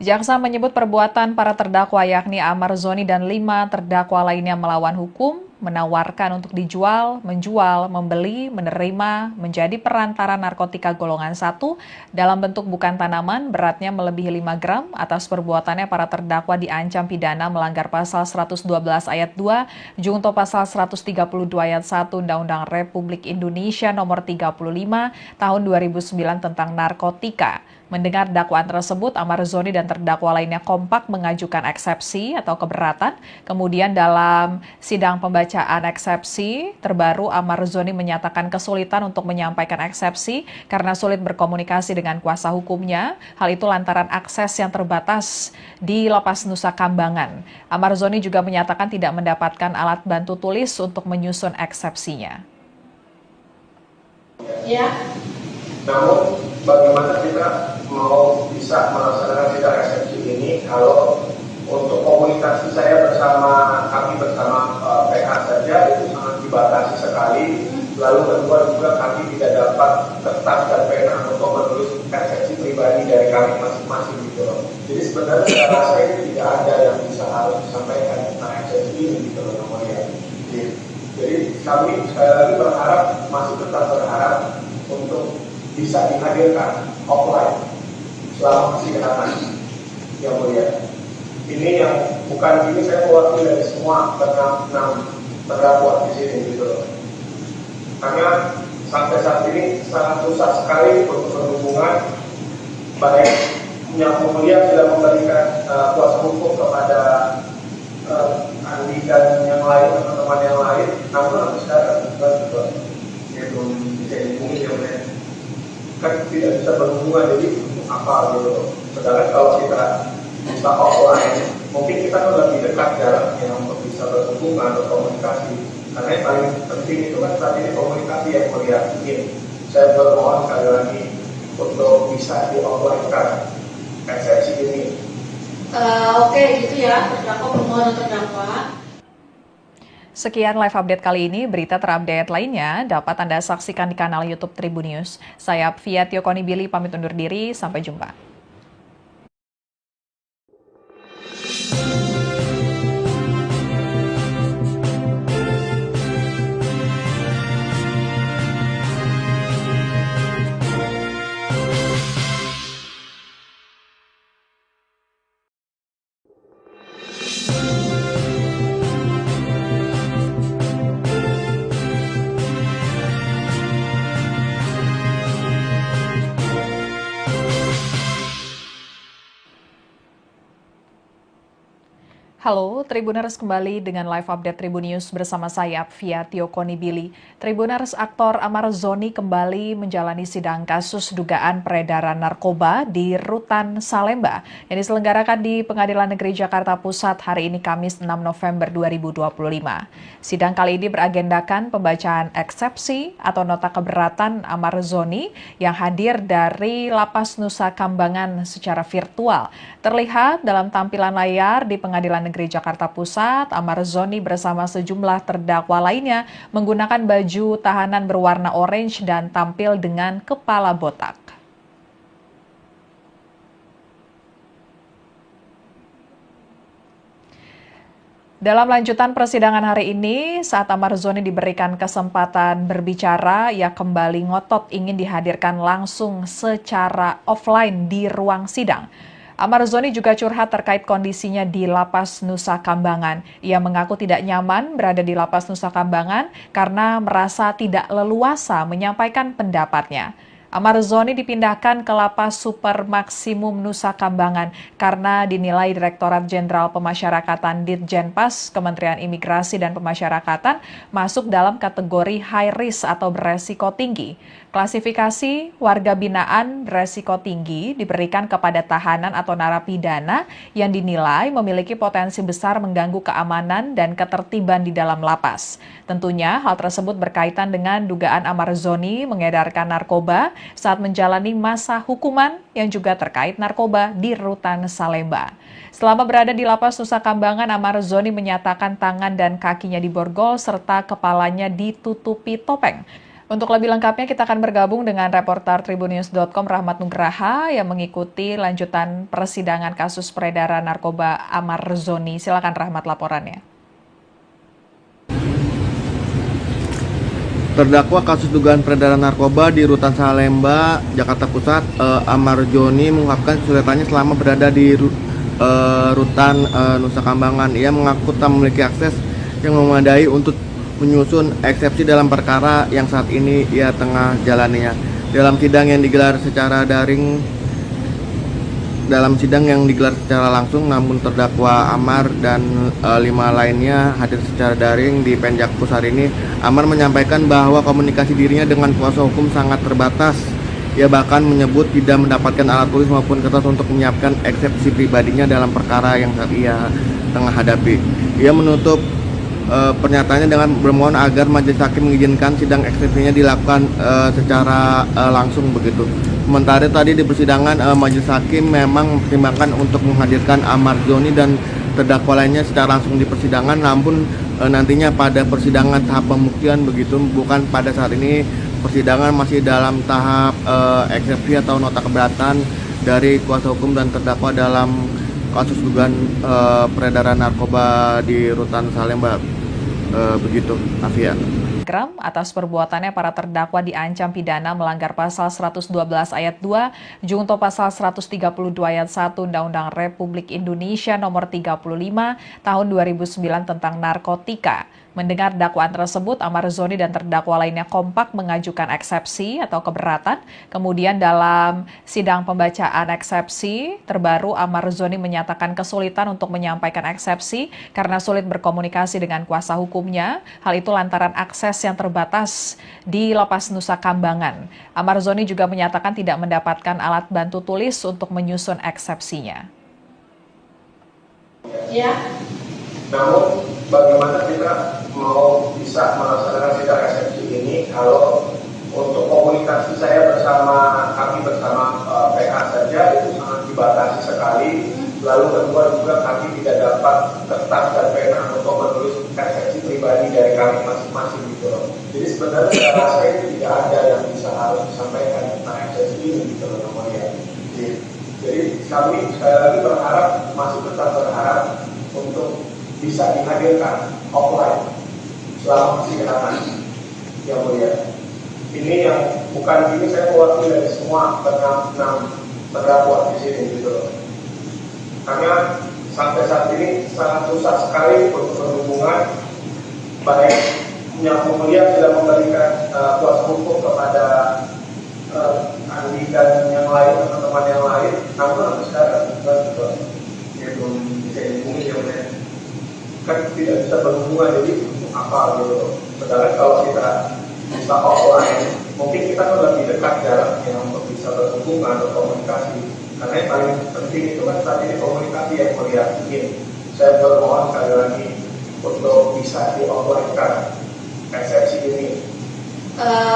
Jaksa menyebut perbuatan para terdakwa yakni Amar Zoni dan 5 terdakwa lainnya melawan hukum, menawarkan untuk dijual, menjual, membeli, menerima, menjadi perantara narkotika golongan 1 dalam bentuk bukan tanaman, beratnya melebihi 5 gram. Atas perbuatannya para terdakwa diancam pidana melanggar pasal 112 ayat 2, junto pasal 132 ayat 1 Undang-Undang Republik Indonesia nomor 35 tahun 2009 tentang narkotika. Mendengar dakwaan tersebut, Amar Zoni dan terdakwa lainnya kompak mengajukan eksepsi atau keberatan. Kemudian dalam sidang pembacaan eksepsi terbaru, Amar Zoni menyatakan kesulitan untuk menyampaikan eksepsi karena sulit berkomunikasi dengan kuasa hukumnya. Hal itu lantaran akses yang terbatas di Lapas Nusa Kambangan. Amar Zoni juga menyatakan tidak mendapatkan alat bantu tulis untuk menyusun eksepsinya. Ya. Namun bagaimana kita mau bisa melaksanakan sidang eksepsi ini kalau untuk komunikasi kami bersama PH saja itu sangat dibatasi sekali. Lalu kedua juga kami tidak dapat kertas dan pena untuk menulis eksepsi pribadi dari kami masing-masing gitu loh. Jadi sebenarnya saya rasa itu tidak ada yang bisa harus disampaikan tentang eksepsi ini gitu loh namanya. Jadi kami sekali lagi masih tetap berharap untuk bisa dihadirkan offline selama persidangan yang mulia. Ini yang bukan ini saya mewakili dari semua enam terdakwa di sini gitu loh. Karena sampai saat ini sangat susah sekali untuk berhubungan, baik yang mulia sudah memberikan kuasa hukum kepada Andi dan yang lain, teman-teman yang lain, namun sampai sekarang juga belum bisa dihubungi yang lain. Kan tidak bisa berhubungan, jadi untuk apa gitu. Sedangkan kalau kita bisa offline, mungkin kita kan lebih dekat jaraknya untuk bisa berhubungan, berkomunikasi. Karena yang paling penting itu kan saat ini komunikasi yang mulia. Saya bermohon sekali lagi untuk bisa di offline kan eksepsi ini. Oke, gitu ya, terdakwa permohonan terdakwa. Sekian live update kali ini. Berita terupdate lainnya dapat Anda saksikan di kanal YouTube Tribun News. Saya Fia Tiokoni Billy pamit undur diri. Sampai jumpa. Halo, Tribuners kembali dengan live update Tribun News bersama saya, Via Tiokoni Billy. Tribuners, aktor Amar Zoni kembali menjalani sidang kasus dugaan peredaran narkoba di Rutan Salemba yang diselenggarakan di Pengadilan Negeri Jakarta Pusat hari ini Kamis 6 November 2025. Sidang kali ini beragendakan pembacaan eksepsi atau nota keberatan Amar Zoni yang hadir dari Lapas Nusa Kambangan secara virtual. Terlihat dalam tampilan layar di Pengadilan Negeri Jakarta Pusat, Amar Zoni bersama sejumlah terdakwa lainnya menggunakan baju tahanan berwarna orange dan tampil dengan kepala botak. Dalam lanjutan persidangan hari ini, saat Amar Zoni diberikan kesempatan berbicara, ia kembali ngotot ingin dihadirkan langsung secara offline di ruang sidang. Amar Zoni juga curhat terkait kondisinya di Lapas Nusa Kambangan. Ia mengaku tidak nyaman berada di Lapas Nusa Kambangan karena merasa tidak leluasa menyampaikan pendapatnya. Amar Zoni dipindahkan ke Lapas Super Maksimum Nusa Kambangan karena dinilai Direktorat Jenderal Pemasyarakatan Ditjenpas Kementerian Imigrasi dan Pemasyarakatan masuk dalam kategori high risk atau beresiko tinggi. Klasifikasi warga binaan beresiko tinggi diberikan kepada tahanan atau narapidana yang dinilai memiliki potensi besar mengganggu keamanan dan ketertiban di dalam lapas. Tentunya hal tersebut berkaitan dengan dugaan Amar Zoni mengedarkan narkoba saat menjalani masa hukuman yang juga terkait narkoba di Rutan Salemba. Selama berada di Lapas Nusa Kambangan, Amar Zoni menyatakan tangan dan kakinya diborgol serta kepalanya ditutupi topeng. Untuk lebih lengkapnya kita akan bergabung dengan reporter Tribunnews.com Rahmat Nugraha yang mengikuti lanjutan persidangan kasus peredaran narkoba Amar Zoni. Silakan Rahmat laporannya. Terdakwa kasus dugaan peredaran narkoba di Rutan Salemba, Jakarta Pusat, Amar Zoni mengungkapkan kesulitannya selama berada di Rutan Nusa Kambangan. Ia mengaku tak memiliki akses yang memadai untuk menyusun eksepsi dalam perkara yang saat ini ia tengah jalaninya. Dalam sidang yang digelar secara langsung, namun terdakwa Amar dan 5 lainnya hadir secara daring di Penjakpus hari ini. Amar menyampaikan bahwa komunikasi dirinya dengan kuasa hukum sangat terbatas. Ia bahkan menyebut tidak mendapatkan alat tulis maupun kertas untuk menyiapkan eksepsi pribadinya dalam perkara yang saat ia tengah hadapi. Ia menutup pernyataannya dengan bermohon agar majelis hakim mengizinkan sidang eksepsinya dilakukan secara langsung begitu. Sementara tadi di persidangan majelis hakim memang mempertimbangkan untuk menghadirkan Amar Zoni dan terdakwa lainnya secara langsung di persidangan, namun nantinya pada persidangan tahap pembuktian begitu, bukan pada saat ini. Persidangan masih dalam tahap eksepsi atau nota keberatan dari kuasa hukum dan terdakwa dalam kasus dugaan peredaran narkoba di Rutan Salemba. Begitu, Afia. Atas perbuatannya para terdakwa diancam pidana melanggar pasal 112 ayat 2, junto pasal 132 ayat 1 Undang-Undang Republik Indonesia nomor 35 tahun 2009 tentang narkotika. Mendengar dakwaan tersebut, Amar Zoni dan terdakwa lainnya kompak mengajukan eksepsi atau keberatan. Kemudian dalam sidang pembacaan eksepsi terbaru, Amar Zoni menyatakan kesulitan untuk menyampaikan eksepsi karena sulit berkomunikasi dengan kuasa hukumnya. Hal itu lantaran akses yang terbatas di Lapas Nusa Kambangan. Amar Zoni juga menyatakan tidak mendapatkan alat bantu tulis untuk menyusun eksepsinya. Ya. Namun bagaimana kita mau bisa melaksanakan sidang eksepsi ini kalau untuk komunikasi saya kami bersama PH saja itu sangat dibatasi sekali. Lalu kedua juga kami tidak dapat kertas dan pena untuk menulis eksepsi pribadi dari kami masing-masing gitu loh. Jadi sebenarnya saya rasa itu tidak ada yang bisa harus disampaikan tentang eksepsi ini gitu loh namanya. Jadi kami sekali lagi masih tetap berharap untuk bisa dihadirkan offline selama persidangan yang mulia. Ini yang bukan ini saya mewakili dari semua enam terdakwa di sini gitu loh. Karena sampai saat ini sangat susah sekali untuk berhubungan, baik yang mulia sudah memberikan kuasa hukum kepada Andi dan yang lain, teman-teman yang lain, namun sampai sekarang juga belum bisa dihubungi ya mulia. kan tidak bisa berhubungan, jadi apa gitu. Sedangkan kalau kita bisa offline, mungkin kita kan lebih dekat jaraknya untuk bisa berhubungan atau komunikasi. Karena yang paling penting itu kan saat ini komunikasi yang melihat. Saya bermohon sekali lagi untuk bisa di offline-kan eksepsi ini.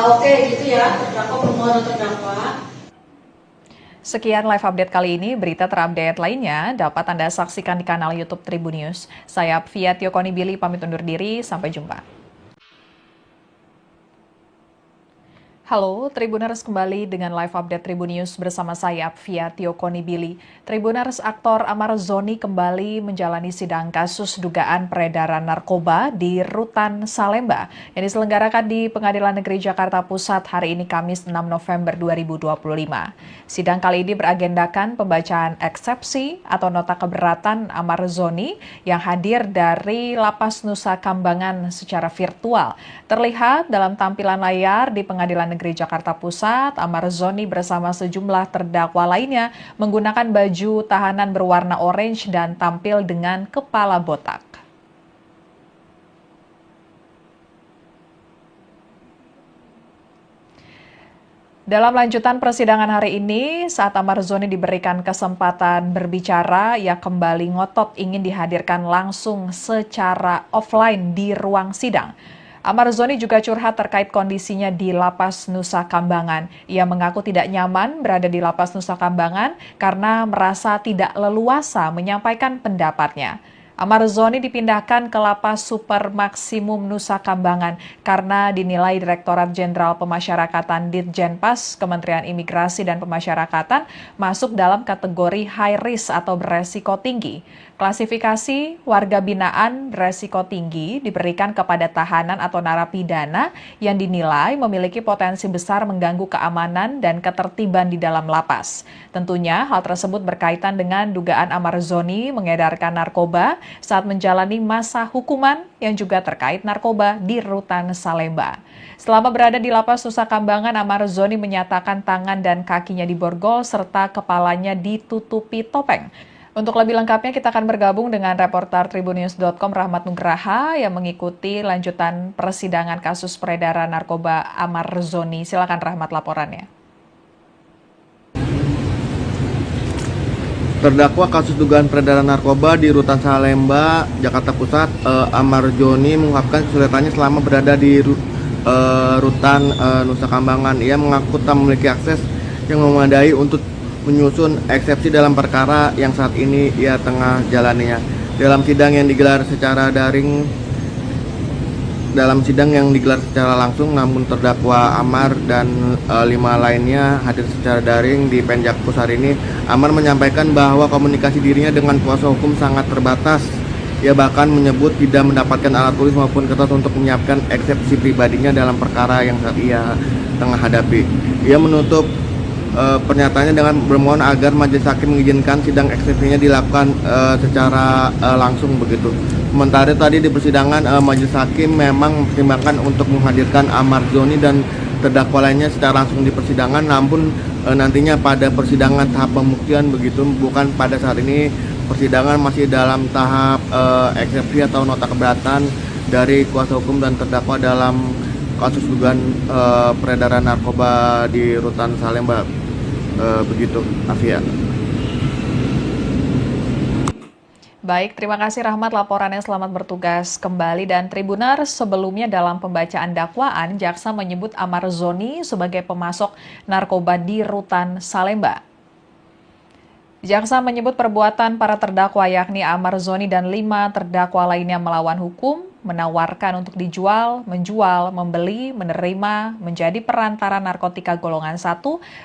Oke, gitu ya, terdakwa permohonan terdakwa. Sekian live update kali ini. Berita terupdate lainnya dapat Anda saksikan di kanal YouTube Tribun News. Saya Apvia Tiokonibili pamit undur diri. Sampai jumpa. Halo, Tribuners kembali dengan live update Tribun News bersama saya Apvia Tiokonibili. Tribuners, aktor Amar Zoni kembali menjalani sidang kasus dugaan peredaran narkoba di Rutan Salemba yang diselenggarakan di Pengadilan Negeri Jakarta Pusat hari ini Kamis 6 November 2025. Sidang kali ini beragendakan pembacaan eksepsi atau nota keberatan Amar Zoni yang hadir dari Lapas Nusa Kambangan secara virtual. Terlihat dalam tampilan layar di Pengadilan Negeri Jakarta Pusat, Amar Zoni bersama sejumlah terdakwa lainnya menggunakan baju tahanan berwarna orange dan tampil dengan kepala botak. Dalam lanjutan persidangan hari ini, saat Amar Zoni diberikan kesempatan berbicara, ia kembali ngotot ingin dihadirkan langsung secara offline di ruang sidang. Amar Zoni juga curhat terkait kondisinya di Lapas Nusa Kambangan. Ia mengaku tidak nyaman berada di Lapas Nusa Kambangan karena merasa tidak leluasa menyampaikan pendapatnya. Amar Zoni dipindahkan ke Lapas Super Maksimum Nusa Kambangan karena dinilai Direktorat Jenderal Pemasyarakatan Ditjenpas Kementerian Imigrasi dan Pemasyarakatan masuk dalam kategori high risk atau beresiko tinggi. Klasifikasi warga binaan beresiko tinggi diberikan kepada tahanan atau narapidana yang dinilai memiliki potensi besar mengganggu keamanan dan ketertiban di dalam lapas. Tentunya hal tersebut berkaitan dengan dugaan Amar Zoni mengedarkan narkoba saat menjalani masa hukuman yang juga terkait narkoba di Rutan Salemba. Selama berada di Lapas Nusa Kambangan, Amar Zoni menyatakan tangan dan kakinya diborgol serta kepalanya ditutupi topeng. Untuk lebih lengkapnya kita akan bergabung dengan reporter tribunnews.com Rahmat Nugraha yang mengikuti lanjutan persidangan kasus peredaran narkoba Amar Zoni. Silakan Rahmat laporannya. Terdakwa kasus dugaan peredaran narkoba di Rutan Salemba, Jakarta Pusat, Amar Zoni mengungkapkan kesulitannya selama berada di Rutan Nusa Kambangan. Ia mengaku tak memiliki akses yang memadai untuk menyusun eksepsi dalam perkara yang saat ini ia tengah jalaninya. Dalam sidang yang digelar secara langsung, namun terdakwa Amar dan 5 lainnya hadir secara daring di Penjakpus hari ini. Amar menyampaikan bahwa komunikasi dirinya dengan kuasa hukum sangat terbatas. Ia bahkan menyebut tidak mendapatkan alat tulis maupun kertas untuk menyiapkan eksepsi pribadinya dalam perkara yang saat ia tengah hadapi. Ia menutup pernyataannya dengan bermohon agar majelis hakim mengizinkan sidang eksepsinya dilakukan secara langsung begitu. Sementara tadi di persidangan majelis hakim memang mempertimbangkan untuk menghadirkan Amar Zoni dan terdakwa lainnya secara langsung di persidangan, namun nantinya pada persidangan tahap pembuktian begitu, bukan pada saat ini. Persidangan masih dalam tahap eksepsi atau nota keberatan dari kuasa hukum dan terdakwa dalam kasus dugaan peredaran narkoba di Rutan Salemba. Begitu, Afia. Baik, terima kasih Rahmat laporannya, selamat bertugas kembali. Dan Tribuners, sebelumnya dalam pembacaan dakwaan, jaksa menyebut Amar Zoni sebagai pemasok narkoba di Rutan Salemba. Jaksa menyebut perbuatan para terdakwa yakni Amar Zoni dan 5 terdakwa lainnya melawan hukum, menawarkan untuk dijual, menjual, membeli, menerima, menjadi perantara narkotika golongan 1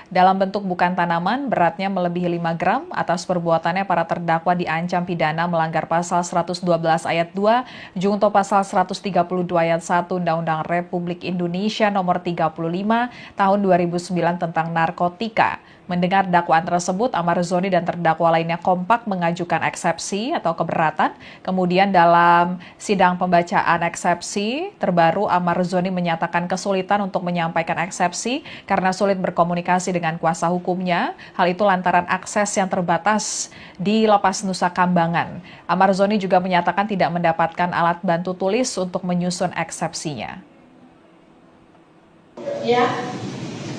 dalam bentuk bukan tanaman beratnya melebihi 5 gram. Atas perbuatannya para terdakwa diancam pidana melanggar pasal 112 ayat 2 junto pasal 132 ayat 1 Undang-Undang Republik Indonesia nomor 35 tahun 2009 tentang narkotika. Mendengar dakwaan tersebut, Amar Zoni dan terdakwa lainnya kompak mengajukan eksepsi atau keberatan. Kemudian dalam sidang pembacaan eksepsi terbaru, Amar Zoni menyatakan kesulitan untuk menyampaikan eksepsi karena sulit berkomunikasi dengan kuasa hukumnya. Hal itu lantaran akses yang terbatas di Lapas Nusa Kambangan. Amar Zoni juga menyatakan tidak mendapatkan alat bantu tulis untuk menyusun eksepsinya. Ya.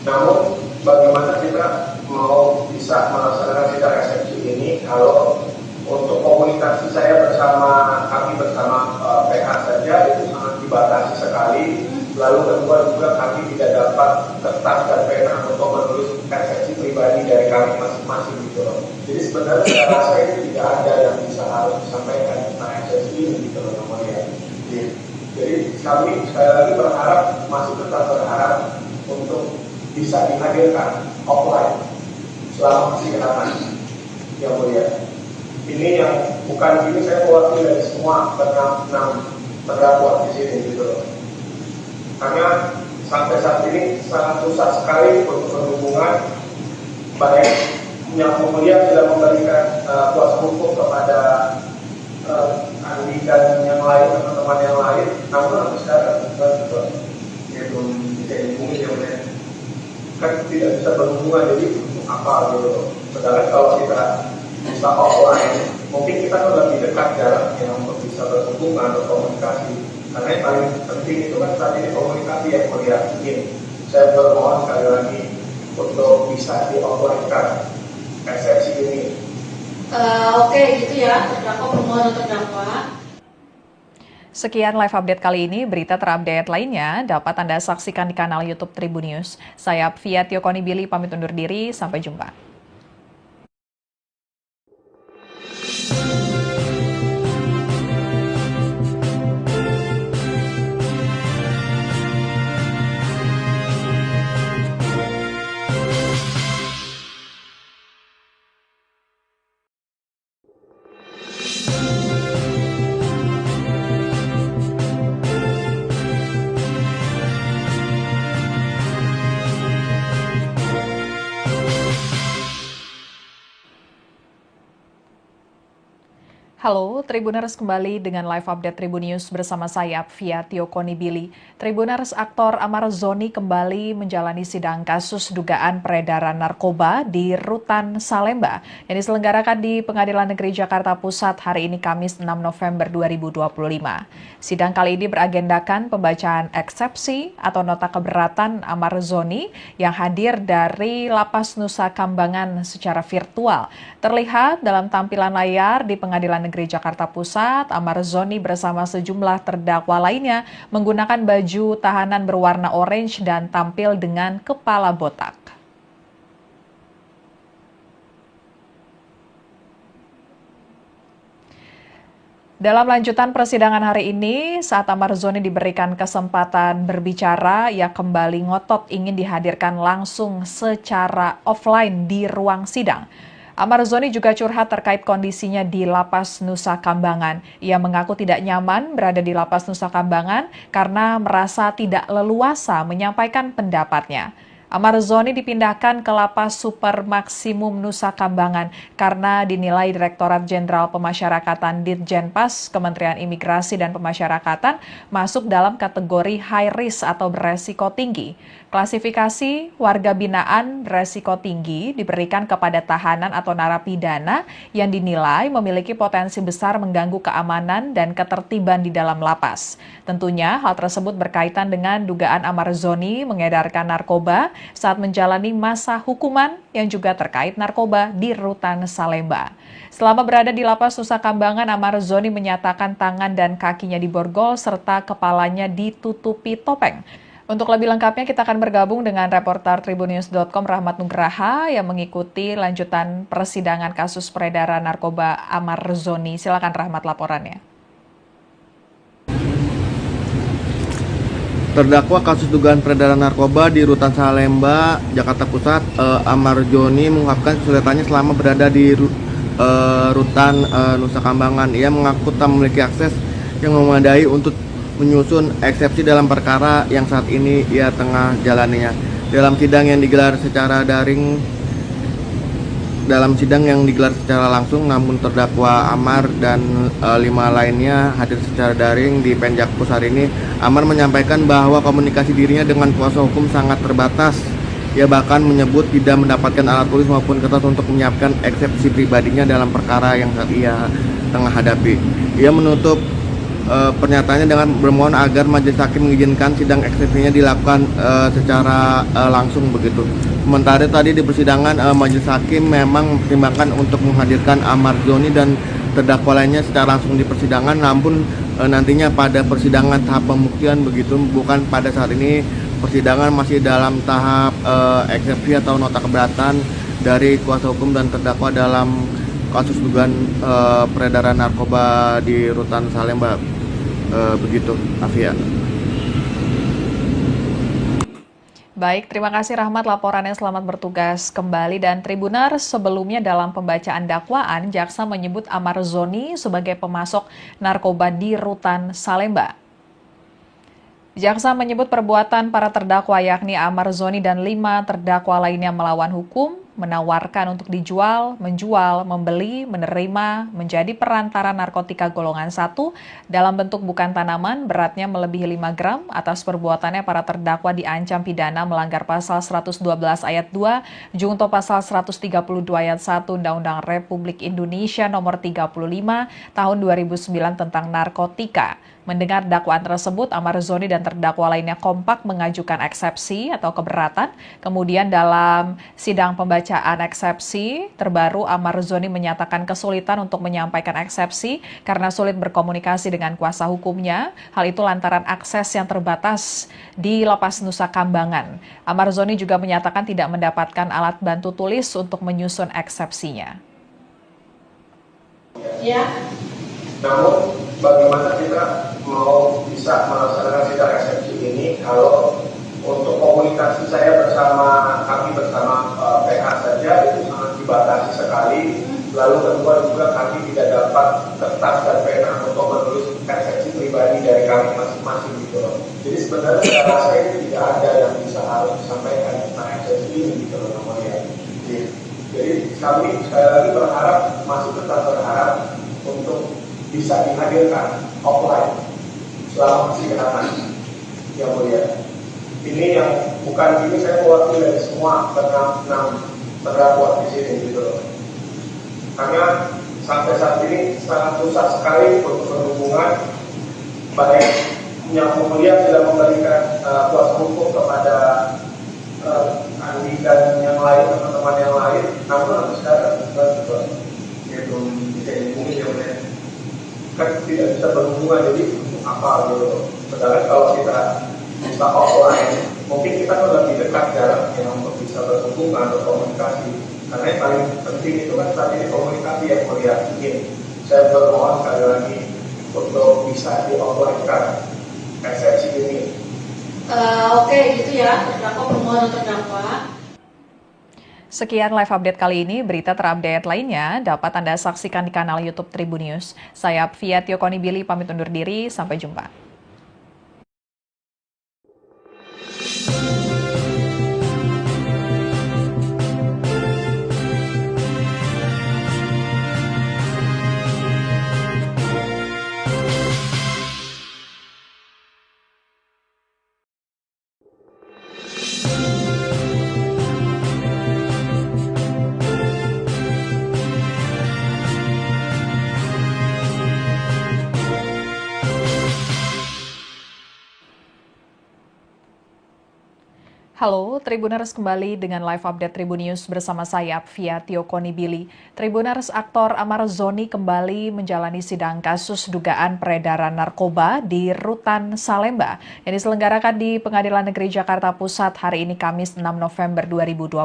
Namun bagaimana kita mau bisa melaksanakan sidang eksepsi ini kalau untuk komunikasi saya kami bersama PH saja itu sangat dibatasi sekali. Lalu kedua juga kami tidak dapat kertas dan pena untuk menulis eksepsi pribadi dari kami masing-masing gitu loh. Jadi sebenarnya saya rasa itu tidak ada yang bisa harus disampaikan tentang eksepsi ini gitu loh namanya. Jadi kami sekali lagi masih tetap berharap untuk bisa dihadirkan offline selama persidangan yang mulia. Ini yang bukan ini saya mewakili dari semua enam terdakwa di sini gitu loh. Karena sampai saat ini sangat susah sekali untuk berhubungan, baik yang mulia sudah memberikan kuasa hukum kepada Andi dan yang lain, teman-teman yang lain, namun sampai sekarang ya belum bisa dihubungi ya mulia. Kan tidak bisa berhubungan, jadi untuk apa gitu. Sedangkan kalau kita bisa offline, mungkin kita lebih dekat jaraknya untuk bisa berhubungan atau komunikasi. Karena yang paling penting itu kan saat ini komunikasi yang mulia. Saya bermohon sekali lagi untuk bisa di offline-kan eksepsi ini. Oke, gitu ya, terdakwa permohonan terdakwa. Sekian live update kali ini. Berita terupdate lainnya dapat Anda saksikan di kanal YouTube Tribun News. Saya Fia Tiokoni Billy pamit undur diri. Sampai jumpa. Halo, Tribuners kembali dengan live update Tribun News bersama saya, Fia Tiokoni Billy. Tribuners, aktor Amar Zoni kembali menjalani sidang kasus dugaan peredaran narkoba di Rutan Salemba yang diselenggarakan di Pengadilan Negeri Jakarta Pusat hari ini Kamis 6 November 2025. Sidang kali ini beragendakan pembacaan eksepsi atau nota keberatan Amar Zoni yang hadir dari Lapas Nusa Kambangan secara virtual. Terlihat dalam tampilan layar di Pengadilan Negeri Jakarta Pusat, Amar Zoni bersama sejumlah terdakwa lainnya menggunakan baju tahanan berwarna orange dan tampil dengan kepala botak. Dalam lanjutan persidangan hari ini, saat Amar Zoni diberikan kesempatan berbicara, ia kembali ngotot ingin dihadirkan langsung secara offline di ruang sidang. Amar Zoni juga curhat terkait kondisinya di Lapas Nusa Kambangan. Ia mengaku tidak nyaman berada di Lapas Nusa Kambangan karena merasa tidak leluasa menyampaikan pendapatnya. Amar Zoni dipindahkan ke Lapas Super Maksimum Nusa Kambangan karena dinilai Direktorat Jenderal Pemasyarakatan Ditjenpas Kementerian Imigrasi dan Pemasyarakatan masuk dalam kategori high risk atau beresiko tinggi. Klasifikasi warga binaan beresiko tinggi diberikan kepada tahanan atau narapidana yang dinilai memiliki potensi besar mengganggu keamanan dan ketertiban di dalam lapas. Tentunya hal tersebut berkaitan dengan dugaan Amar Zoni mengedarkan narkoba saat menjalani masa hukuman yang juga terkait narkoba di Rutan Salemba. Selama berada di Lapas Nusa Kambangan, Amar Zoni menyatakan tangan dan kakinya diborgol serta kepalanya ditutupi topeng. Untuk lebih lengkapnya kita akan bergabung dengan reporter tribunnews.com Rahmat Nugraha yang mengikuti lanjutan persidangan kasus peredaran narkoba Amar Zoni. Silakan Rahmat laporannya. Terdakwa kasus dugaan peredaran narkoba di Rutan Salemba, Jakarta Pusat, Amar Zoni mengungkapkan kesulitannya selama berada di Rutan Nusa Kambangan. Ia mengaku tak memiliki akses yang memadai untuk menyusun eksepsi dalam perkara yang saat ini ia tengah jalaninya. Dalam sidang yang digelar secara daring dalam sidang yang digelar secara langsung, namun terdakwa Amar dan 5 lainnya hadir secara daring di Penjakpus hari ini. Amar menyampaikan bahwa komunikasi dirinya dengan kuasa hukum sangat terbatas. Ia bahkan menyebut tidak mendapatkan alat tulis maupun kertas untuk menyiapkan eksepsi pribadinya dalam perkara yang saat ia tengah hadapi. Ia menutup pernyataannya dengan bermohon agar majelis hakim mengizinkan sidang eksepsinya dilakukan secara langsung begitu. Sementara tadi di persidangan majelis hakim memang mempertimbangkan untuk menghadirkan Amar Zoni dan terdakwa lainnya secara langsung di persidangan, namun nantinya pada persidangan tahap pembuktian begitu, bukan pada saat ini. Persidangan masih dalam tahap eksepsi atau nota keberatan dari kuasa hukum dan terdakwa dalam kasus dugaan peredaran narkoba di Rutan Salemba. Begitu, Afia. Baik, terima kasih Rahmat laporannya, selamat bertugas kembali. Dan Tribuners, sebelumnya dalam pembacaan dakwaan, jaksa menyebut Amar Zoni sebagai pemasok narkoba di Rutan Salemba. Jaksa menyebut perbuatan para terdakwa yakni Amar Zoni dan 5 terdakwa lainnya melawan hukum, menawarkan untuk dijual, menjual, membeli, menerima, menjadi perantara narkotika golongan 1 dalam bentuk bukan tanaman, beratnya melebihi 5 gram. Atas perbuatannya para terdakwa diancam pidana melanggar pasal 112 ayat 2, junto pasal 132 ayat 1 Undang-Undang Republik Indonesia nomor 35 tahun 2009 tentang narkotika. Mendengar dakwaan tersebut, Amar Zoni dan terdakwa lainnya kompak mengajukan eksepsi atau keberatan. Kemudian dalam sidang pembacaan eksepsi terbaru, Amar Zoni menyatakan kesulitan untuk menyampaikan eksepsi karena sulit berkomunikasi dengan kuasa hukumnya. Hal itu lantaran akses yang terbatas di Lapas Nusa Kambangan. Amar Zoni juga menyatakan tidak mendapatkan alat bantu tulis untuk menyusun eksepsinya. Ya. Namun bagaimana kita mau bisa melaksanakan sidang eksepsi ini kalau untuk komunikasi saya kami bersama PH saja itu sangat dibatasi sekali. Lalu kedua juga kami tidak dapat kertas dan pena untuk menulis eksepsi pribadi dari kami masing-masing gitu loh. Jadi sebenarnya saya rasa itu tidak ada yang bisa harus disampaikan tentang eksepsi ini gitu loh namanya. Jadi kami sekali lagi masih tetap berharap untuk bisa dihadirkan offline selama persidangan yang mulia. Ini yang bukan ini saya mewakili dari semua enam terdakwa di sini gitu loh. Karena sampai saat ini sangat susah sekali untuk berhubungan, baik yang mulia sudah memberikan kuasa hukum kepada Andi dan yang lain, teman-teman yang lain, namun sampai sekarang ya belum bisa dihubungi ya mulia. Kan tidak bisa berhubungan, jadi apa gitu. Sedangkan kalau kita bisa offline, mungkin kita kan lebih dekat jaraknya untuk bisa berhubungan, berkomunikasi. Karena yang paling penting itu kan saat ini komunikasi yang mulia. Saya bermohon sekali lagi untuk bisa di offline-kan eksepsi ini. Oke, gitu ya, terdakwa permohonan terdakwa. Sekian live update kali ini. Berita terupdate lainnya dapat Anda saksikan di kanal YouTube Tribun News. Saya Fia Tiokoni Billy pamit undur diri. Sampai jumpa. Halo, Tribuners kembali dengan live update Tribun News bersama saya, Fia Tiokoni Billy. Tribuners, aktor Amar Zoni kembali menjalani sidang kasus dugaan peredaran narkoba di Rutan Salemba yang diselenggarakan di Pengadilan Negeri Jakarta Pusat hari ini Kamis 6 November 2025.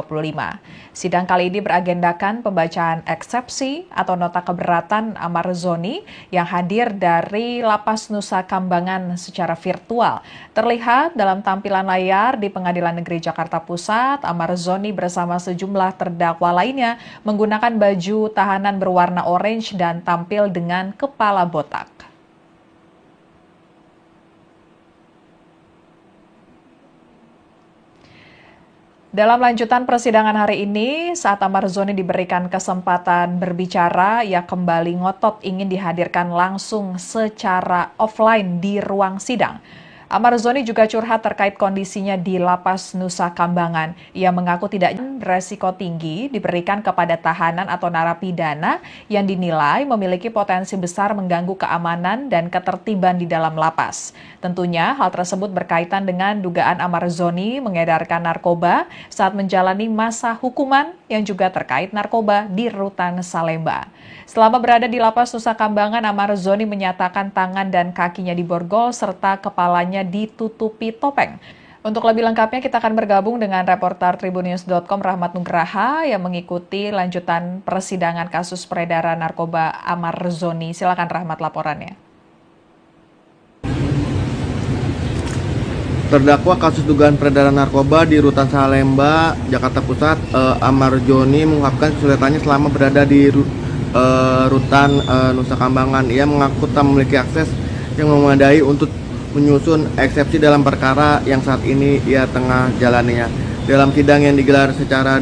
Sidang kali ini beragendakan pembacaan eksepsi atau nota keberatan Amar Zoni yang hadir dari Lapas Nusa Kambangan secara virtual. Terlihat dalam tampilan layar di Pengadilan Negeri Jakarta Pusat, Amar Zoni bersama sejumlah terdakwa lainnya menggunakan baju tahanan berwarna orange dan tampil dengan kepala botak. Dalam lanjutan persidangan hari ini, saat Amar Zoni diberikan kesempatan berbicara, ia kembali ngotot ingin dihadirkan langsung secara offline di ruang sidang. Amar Zoni juga curhat terkait kondisinya di Lapas Nusa Kambangan. Ia mengaku tidak beresiko tinggi diberikan kepada tahanan atau narapidana yang dinilai memiliki potensi besar mengganggu keamanan dan ketertiban di dalam lapas. Tentunya hal tersebut berkaitan dengan dugaan Amar Zoni mengedarkan narkoba saat menjalani masa hukuman yang juga terkait narkoba di Rutan Salemba. Selama berada di Lapas Nusa Kambangan, Amar Zoni menyatakan tangan dan kakinya diborgol serta kepalanya ditutupi topeng. Untuk lebih lengkapnya kita akan bergabung dengan reporter Tribunnews.com Rahmat Nugraha yang mengikuti lanjutan persidangan kasus peredaran narkoba Amar Zoni. Silakan Rahmat laporannya. Terdakwa kasus dugaan peredaran narkoba di Rutan Salemba, Jakarta Pusat, Amar Zoni mengungkapkan kesulitannya selama berada di Rutan Nusa Kambangan. Ia mengaku tak memiliki akses yang memadai untuk menyusun eksepsi dalam perkara yang saat ini ia tengah jalaninya. Dalam sidang yang digelar secara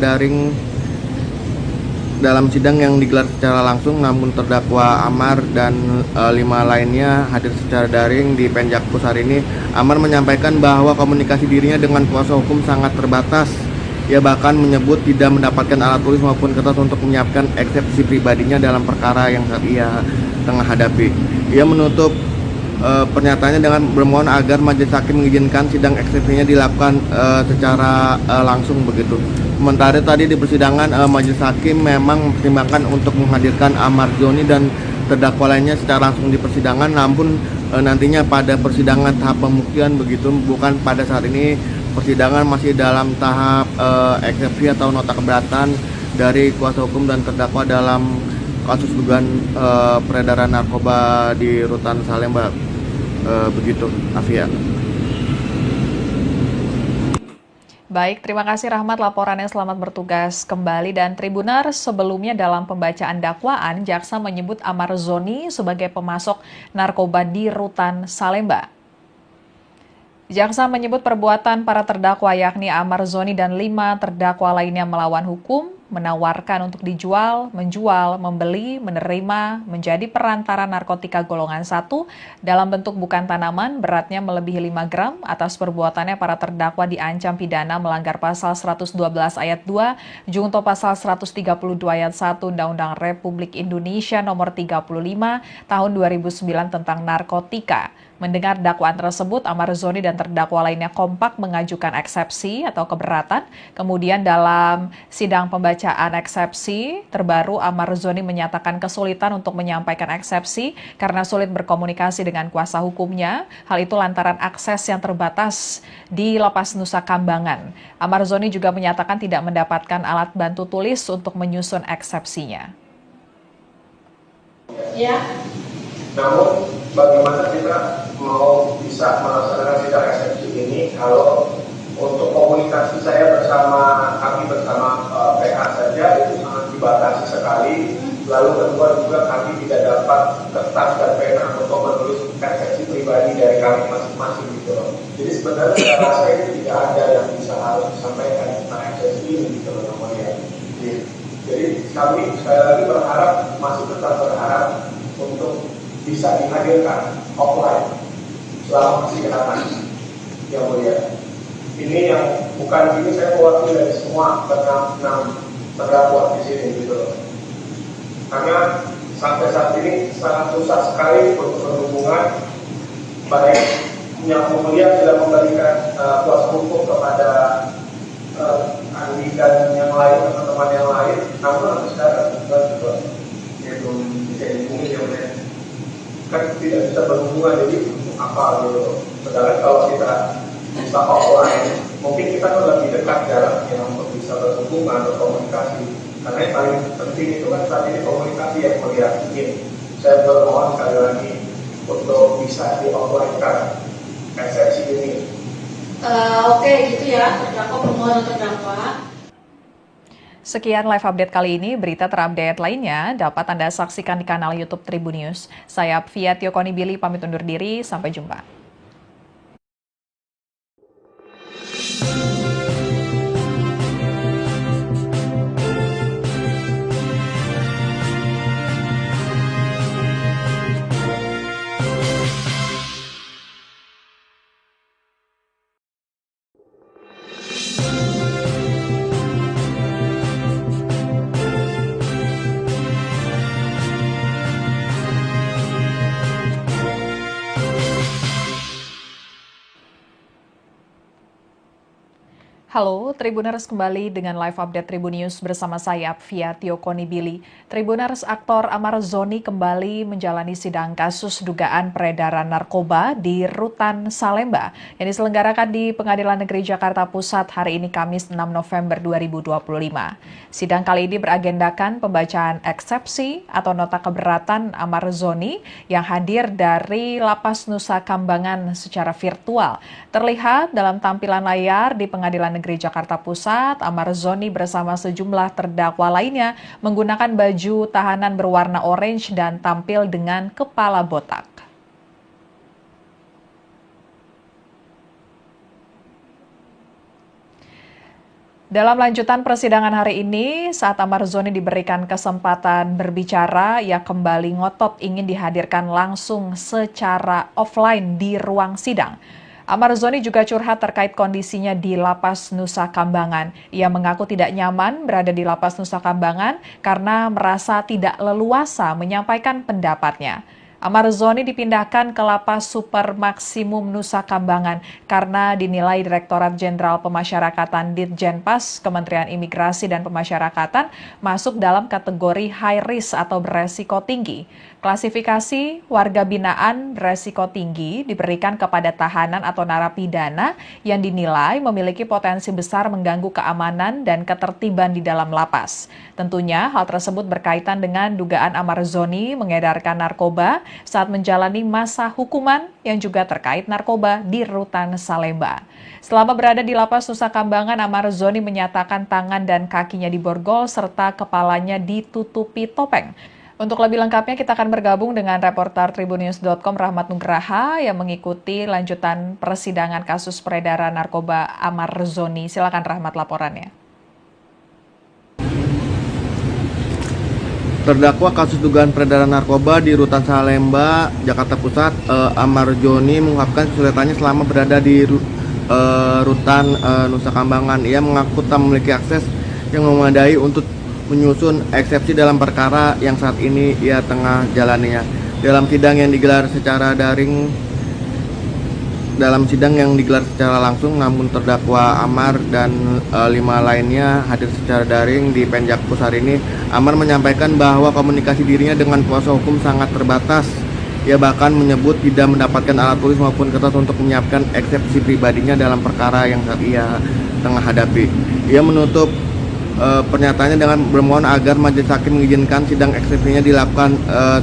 langsung, namun terdakwa Amar dan 5 lainnya hadir secara daring di Penjakpus hari ini. Amar menyampaikan bahwa komunikasi dirinya dengan kuasa hukum sangat terbatas. Ia bahkan menyebut tidak mendapatkan alat tulis maupun kertas untuk menyiapkan eksepsi pribadinya dalam perkara yang saat ia tengah hadapi. Ia menutup pernyataannya dengan bermohon agar majelis hakim mengizinkan sidang eksepsinya dilakukan secara langsung begitu. Sementara tadi di persidangan majelis hakim memang mempertimbangkan untuk menghadirkan Amar Zoni dan terdakwa lainnya secara langsung di persidangan, namun nantinya pada persidangan tahap pembuktian begitu, bukan pada saat ini. Persidangan masih dalam tahap eksepsi atau nota keberatan dari kuasa hukum dan terdakwa dalam kasus dugaan peredaran narkoba di Rutan Salemba. Begitu, Afia. Baik, terima kasih Rahmat laporannya, selamat bertugas kembali. Dan Tribuners, sebelumnya dalam pembacaan dakwaan, jaksa menyebut Amar Zoni sebagai pemasok narkoba di Rutan Salemba. Jaksa menyebut perbuatan para terdakwa yakni Amar Zoni dan 5 terdakwa lainnya melawan hukum, menawarkan untuk dijual, menjual, membeli, menerima, menjadi perantara narkotika golongan 1 dalam bentuk bukan tanaman beratnya melebihi 5 gram. Atas perbuatannya para terdakwa diancam pidana melanggar pasal 112 ayat 2, junto pasal 132 ayat 1 Undang-Undang Republik Indonesia nomor 35 tahun 2009 tentang narkotika. Mendengar dakwaan tersebut, Amar Zoni dan terdakwa lainnya kompak mengajukan eksepsi atau keberatan. Kemudian dalam sidang pembacaan eksepsi terbaru, Amar Zoni menyatakan kesulitan untuk menyampaikan eksepsi karena sulit berkomunikasi dengan kuasa hukumnya. Hal itu lantaran akses yang terbatas di Lapas Nusa Kambangan. Amar Zoni juga menyatakan tidak mendapatkan alat bantu tulis untuk menyusun eksepsinya. Ya. Namun bagaimana kita mau bisa melaksanakan sidang eksepsi ini kalau untuk komunikasi saya kami bersama PH saja itu sangat dibatasi sekali. Lalu kedua juga kami tidak dapat kertas dan pena untuk menulis eksepsi pribadi dari kami masing-masing gitu loh. Jadi sebenarnya saya rasa ini tidak ada yang bisa harus disampaikan tentang eksepsi ini gitu loh namanya. Jadi kami sekali lagi masih tetap berharap untuk bisa dihadirkan offline selama persidangan yang mulia. Ini yang bukan ini saya mewakili dari semua enam terdakwa di sini gitu loh. Karena sampai saat ini sangat susah sekali untuk berhubungan, baik yang mulia sudah memberikan kuasa hukum kepada Andi dan yang lain, teman-teman yang lain, namun sampai sekarang juga itu bisa dihubungi yang mulia. Kan tidak bisa berhubungan, jadi apa gitu. Sedangkan kalau kita bisa offline, mungkin kita kan lebih dekat jaraknya untuk bisa berhubungan, berkomunikasi. Karena yang paling penting itu kan saat ini komunikasi yang melihat ingin. Saya bermohon sekali lagi untuk bisa di offline-kan eksepsi ini. Oke, gitu ya, terdakwa permohonan terdakwa. Sekian live update kali ini, berita terupdate lainnya dapat Anda saksikan di kanal YouTube Tribunnews. Saya Fia Tiokoni Billy pamit undur diri, sampai jumpa. Halo, Tribuners kembali dengan live update Tribun News bersama saya, Apvia Tiokonibili. Tribuners, aktor Amar Zoni kembali menjalani sidang kasus dugaan peredaran narkoba di Rutan Salemba yang diselenggarakan di Pengadilan Negeri Jakarta Pusat hari ini Kamis 6 November 2025. Sidang kali ini beragendakan pembacaan eksepsi atau nota keberatan Amar Zoni yang hadir dari Lapas Nusa Kambangan secara virtual. Terlihat dalam tampilan layar di Pengadilan Negeri Jakarta Pusat, Amar Zoni bersama sejumlah terdakwa lainnya menggunakan baju tahanan berwarna orange dan tampil dengan kepala botak. Dalam lanjutan persidangan hari ini, saat Amar Zoni diberikan kesempatan berbicara, ia kembali ngotot ingin dihadirkan langsung secara offline di ruang sidang. Amar Zoni juga curhat terkait kondisinya di Lapas Nusa Kambangan. Ia mengaku tidak nyaman berada di Lapas Nusa Kambangan karena merasa tidak leluasa menyampaikan pendapatnya. Amar Zoni dipindahkan ke Lapas Super Maksimum Nusa Kambangan karena dinilai Direktorat Jenderal Pemasyarakatan Ditjenpas Kementerian Imigrasi dan Pemasyarakatan masuk dalam kategori high risk atau beresiko tinggi. Klasifikasi warga binaan beresiko tinggi diberikan kepada tahanan atau narapidana yang dinilai memiliki potensi besar mengganggu keamanan dan ketertiban di dalam lapas. Tentunya hal tersebut berkaitan dengan dugaan Amar Zoni mengedarkan narkoba saat menjalani masa hukuman yang juga terkait narkoba di Rutan Salemba. Selama berada di Lapas Nusa Kambangan, Amar Zoni menyatakan tangan dan kakinya diborgol serta kepalanya ditutupi topeng. Untuk lebih lengkapnya kita akan bergabung dengan reporter tribunnews.com Rahmat Nugraha yang mengikuti lanjutan persidangan kasus peredaran narkoba Amar Zoni. Silakan Rahmat laporannya. Terdakwa kasus dugaan peredaran narkoba di Rutan Salemba, Jakarta Pusat, Amar Zoni mengungkapkan kesulitannya selama berada di Rutan Nusa Kambangan. Ia mengaku tak memiliki akses yang memadai untuk menyusun eksepsi dalam perkara yang saat ini ia tengah jalaninya. Dalam sidang yang digelar secara langsung, namun terdakwa Amar dan 5 lainnya hadir secara daring di Penjakpus hari ini. Amar menyampaikan bahwa komunikasi dirinya dengan kuasa hukum sangat terbatas. Ia bahkan menyebut tidak mendapatkan alat tulis maupun kertas untuk menyiapkan eksepsi pribadinya dalam perkara yang saat ia tengah hadapi. Ia menutup pernyataannya dengan bermohon agar majelis hakim mengizinkan sidang eksepsinya dilakukan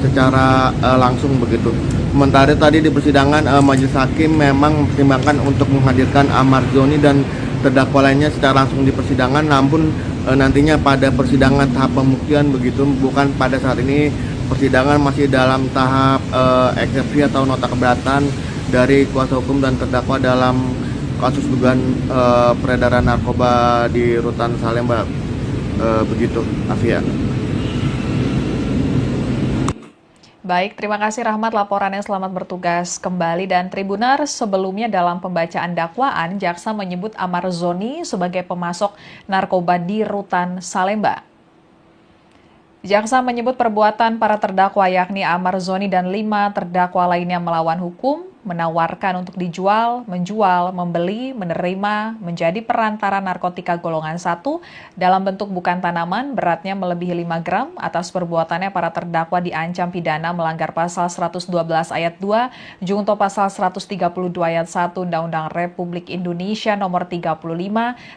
secara langsung begitu. Sementara tadi di persidangan majelis hakim memang mempertimbangkan untuk menghadirkan Amar Zoni dan terdakwa lainnya secara langsung di persidangan, namun nantinya pada persidangan tahap pembuktian begitu, bukan pada saat ini. Persidangan masih dalam tahap eksepsi atau nota keberatan dari kuasa hukum dan terdakwa dalam kasus dugaan peredaran narkoba di Rutan Salemba. Begitu, Afia. Baik, terima kasih Rahmat laporannya, selamat bertugas kembali. Dan Tribuners, sebelumnya dalam pembacaan dakwaan, jaksa menyebut Amar Zoni sebagai pemasok narkoba di Rutan Salemba. Jaksa menyebut perbuatan para terdakwa yakni Amar Zoni dan 5 terdakwa lainnya melawan hukum, menawarkan untuk dijual, menjual, membeli, menerima, menjadi perantara narkotika golongan 1 dalam bentuk bukan tanaman beratnya melebihi 5 gram. Atas perbuatannya para terdakwa diancam pidana melanggar pasal 112 ayat 2, junto pasal 132 ayat 1 Undang-Undang Republik Indonesia nomor 35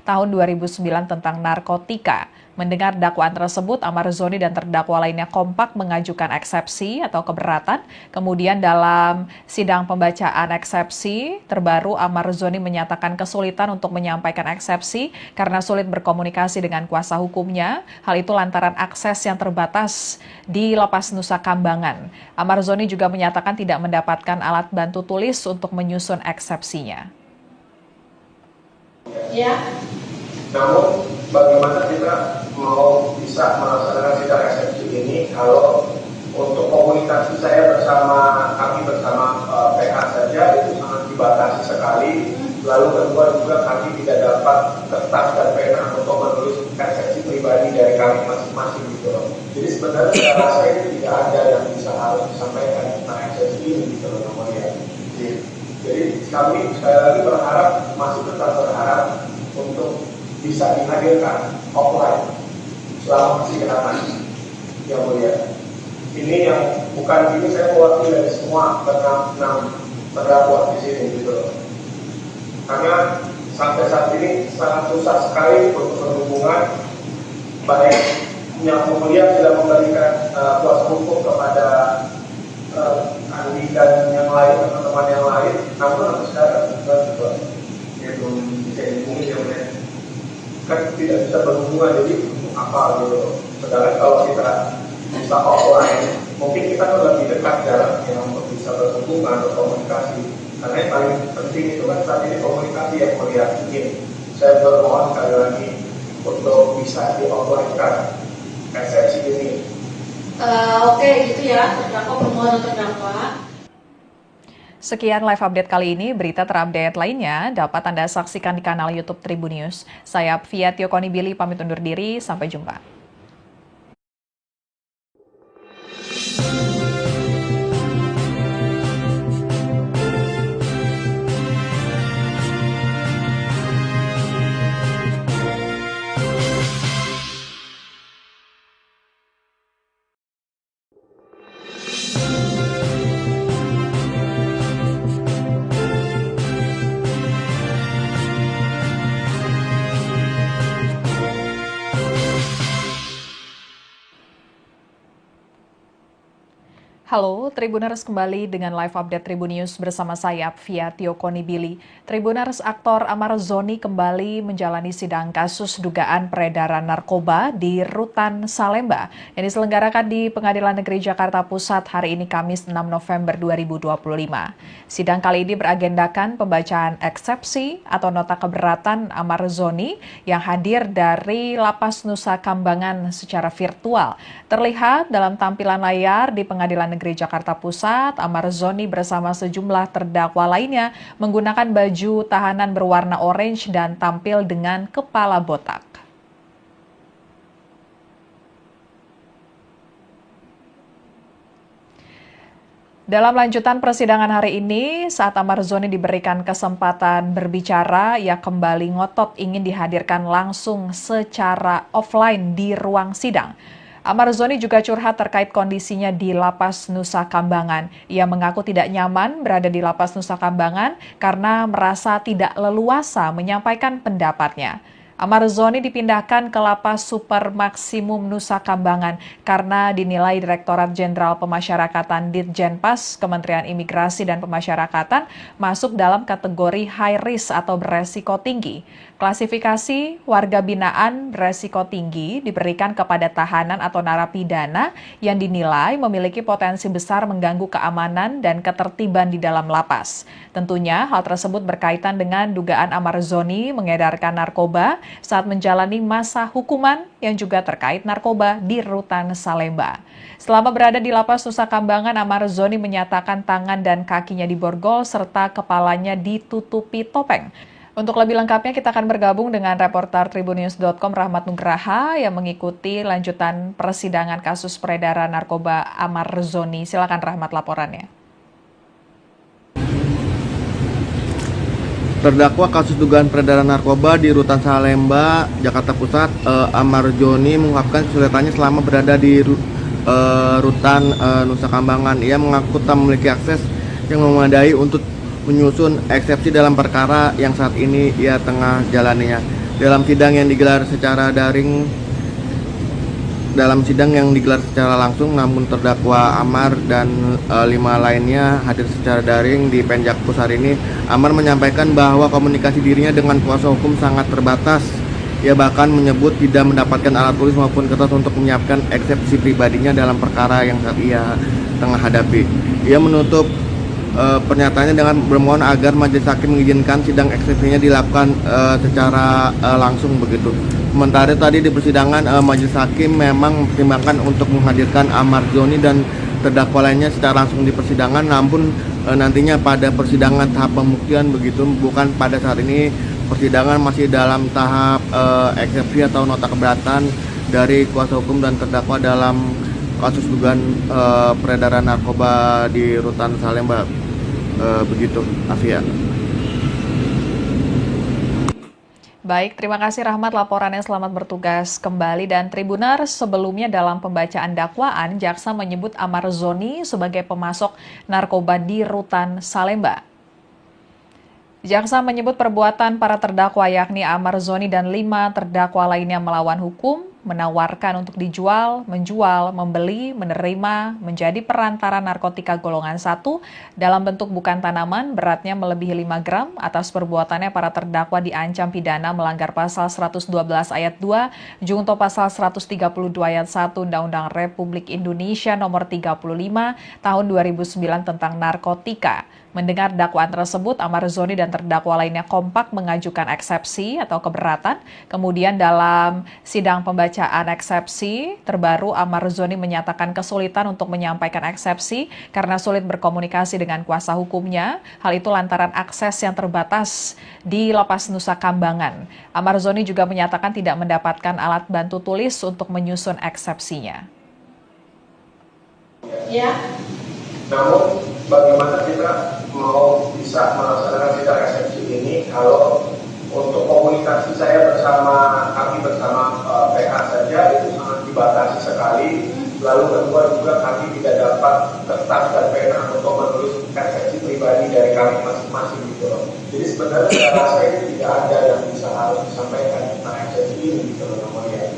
tahun 2009 tentang narkotika. Mendengar dakwaan tersebut, Amar Zoni dan terdakwa lainnya kompak mengajukan eksepsi atau keberatan. Kemudian dalam sidang pembacaan eksepsi terbaru, Amar Zoni menyatakan kesulitan untuk menyampaikan eksepsi karena sulit berkomunikasi dengan kuasa hukumnya. Hal itu lantaran akses yang terbatas di Lapas Nusa Kambangan. Amar Zoni juga menyatakan tidak mendapatkan alat bantu tulis untuk menyusun eksepsinya. Ya. Namun bagaimana kita mau bisa melaksanakan sidang eksepsi ini kalau untuk komunikasi saya kami bersama PH saja itu sangat dibatasi sekali. Lalu kedua juga kami tidak dapat kertas dan pena untuk menulis eksepsi pribadi dari kami masing-masing gitu loh. Jadi sebenarnya saya rasa itu tidak ada yang bisa harus disampaikan tentang eksepsi ini gitu loh namanya. Jadi kami sekali lagi masih tetap berharap untuk bisa dihadirkan offline selama persidangan, yang mulia. Ini yang bukan ini saya mewakili dari semua enam terdakwa di sini gitu loh. Karena sampai saat ini sangat susah sekali untuk berhubungan, baik yang mulia sudah memberikan kuasa hukum kepada Andi dan yang lain, teman-teman yang lain, namun sampai sekarang juga dia belum bisa dihubungi, ya mulia. Kan tidak bisa berhubungan, jadi untuk apa gitu. Sedangkan kalau kita bisa offline, mungkin kita kan lebih dekat jaraknya untuk bisa berhubungan, berkomunikasi. Karena yang paling penting itu kan saat ini komunikasi yang mulia. Ini saya bermohon sekali lagi untuk bisa di-offline-kan eksepsi ini. Oke, gitu ya, terdakwa permohonan terdakwa. Sekian live update kali ini. Berita terupdate lainnya dapat Anda saksikan di kanal YouTube Tribun News. Saya Fia Tiokonibili pamit undur diri. Sampai jumpa. Halo, Tribuners kembali dengan live update Tribun News bersama saya, Fia Tiokonibili. Tribuners, aktor Amar Zoni kembali menjalani sidang kasus dugaan peredaran narkoba di Rutan Salemba yang diselenggarakan di Pengadilan Negeri Jakarta Pusat hari ini Kamis 6 November 2025. Sidang kali ini beragendakan pembacaan eksepsi atau nota keberatan Amar Zoni yang hadir dari Lapas Nusa Kambangan secara virtual. Terlihat dalam tampilan layar di Pengadilan Negeri Jakarta Pusat, Amar Zoni bersama sejumlah terdakwa lainnya menggunakan baju tahanan berwarna orange dan tampil dengan kepala botak. Dalam lanjutan persidangan hari ini, saat Amar Zoni diberikan kesempatan berbicara, ia kembali ngotot ingin dihadirkan langsung secara offline di ruang sidang. Amar Zoni juga curhat terkait kondisinya di Lapas Nusa Kambangan. Ia mengaku tidak nyaman berada di Lapas Nusa Kambangan karena merasa tidak leluasa menyampaikan pendapatnya. Amar Zoni dipindahkan ke Lapas Super Maksimum Nusa Kambangan karena dinilai Direktorat Jenderal Pemasyarakatan Ditjenpas Kementerian Imigrasi dan Pemasyarakatan masuk dalam kategori high risk atau beresiko tinggi. Klasifikasi warga binaan beresiko tinggi diberikan kepada tahanan atau narapidana yang dinilai memiliki potensi besar mengganggu keamanan dan ketertiban di dalam lapas. Tentunya hal tersebut berkaitan dengan dugaan Amar Zoni mengedarkan narkoba saat menjalani masa hukuman yang juga terkait narkoba di Rutan Salemba. Selama berada di Lapas Nusa Kambangan, Amar Zoni menyatakan tangan dan kakinya diborgol serta kepalanya ditutupi topeng. Untuk lebih lengkapnya kita akan bergabung dengan reporter tribunnews.com Rahmat Nugraha yang mengikuti lanjutan persidangan kasus peredaran narkoba Amar Zoni. Silakan Rahmat laporannya. Terdakwa kasus dugaan peredaran narkoba di Rutan Salemba, Jakarta Pusat, Amar Zoni mengungkapkan kesulitannya selama berada di Rutan Nusa Kambangan. Ia mengaku tak memiliki akses yang memadai untuk menyusun eksepsi dalam perkara yang saat ini ia tengah jalaninya. Dalam sidang yang digelar secara langsung, namun terdakwa Amar dan 5 lainnya hadir secara daring di Penjakpus hari ini. Amar menyampaikan bahwa komunikasi dirinya dengan kuasa hukum sangat terbatas. Ia bahkan menyebut tidak mendapatkan alat tulis maupun kertas untuk menyiapkan eksepsi pribadinya dalam perkara yang saat ia tengah hadapi. Ia menutup pernyataannya dengan bermohon agar majelis hakim mengizinkan sidang eksepsinya dilakukan secara langsung begitu. Sementara tadi di persidangan majelis hakim memang mempertimbangkan untuk menghadirkan Amar Zoni dan terdakwa lainnya secara langsung di persidangan, namun nantinya pada persidangan tahap pembuktian begitu, bukan pada saat ini. Persidangan masih dalam tahap eksepsi atau nota keberatan dari kuasa hukum dan terdakwa dalam kasus dugaan peredaran narkoba di Rutan Salemba. Begitu, Afia. Baik, terima kasih Rahmat laporannya, selamat bertugas kembali. Dan Tribuners, sebelumnya dalam pembacaan dakwaan, jaksa menyebut Amar Zoni sebagai pemasok narkoba di Rutan Salemba. Jaksa menyebut perbuatan para terdakwa yakni Amar Zoni dan 5 terdakwa lainnya melawan hukum, menawarkan untuk dijual, menjual, membeli, menerima, menjadi perantara narkotika golongan 1 dalam bentuk bukan tanaman beratnya melebihi 5 gram. Atas perbuatannya para terdakwa diancam pidana melanggar pasal 112 ayat 2, junto pasal 132 ayat 1 Undang-Undang Republik Indonesia nomor 35 tahun 2009 tentang narkotika. Mendengar dakwaan tersebut, Amar Zoni dan terdakwa lainnya kompak mengajukan eksepsi atau keberatan. Kemudian dalam sidang pembacaan eksepsi terbaru, Amar Zoni menyatakan kesulitan untuk menyampaikan eksepsi karena sulit berkomunikasi dengan kuasa hukumnya. Hal itu lantaran akses yang terbatas di Lapas Nusa Kambangan. Amar Zoni juga menyatakan tidak mendapatkan alat bantu tulis untuk menyusun eksepsinya. Ya. Namun bagaimana kita mau bisa melaksanakan sidang eksepsi ini kalau untuk komunikasi saya bersama kami bersama PH saja itu sangat dibatasi sekali. Lalu kedua juga kami tidak dapat kertas dan pena untuk menulis eksepsi pribadi dari kami masing-masing gitu loh. Jadi sebenarnya saya rasa ini tidak ada yang bisa harus disampaikan tentang eksepsi ini gitu loh namanya.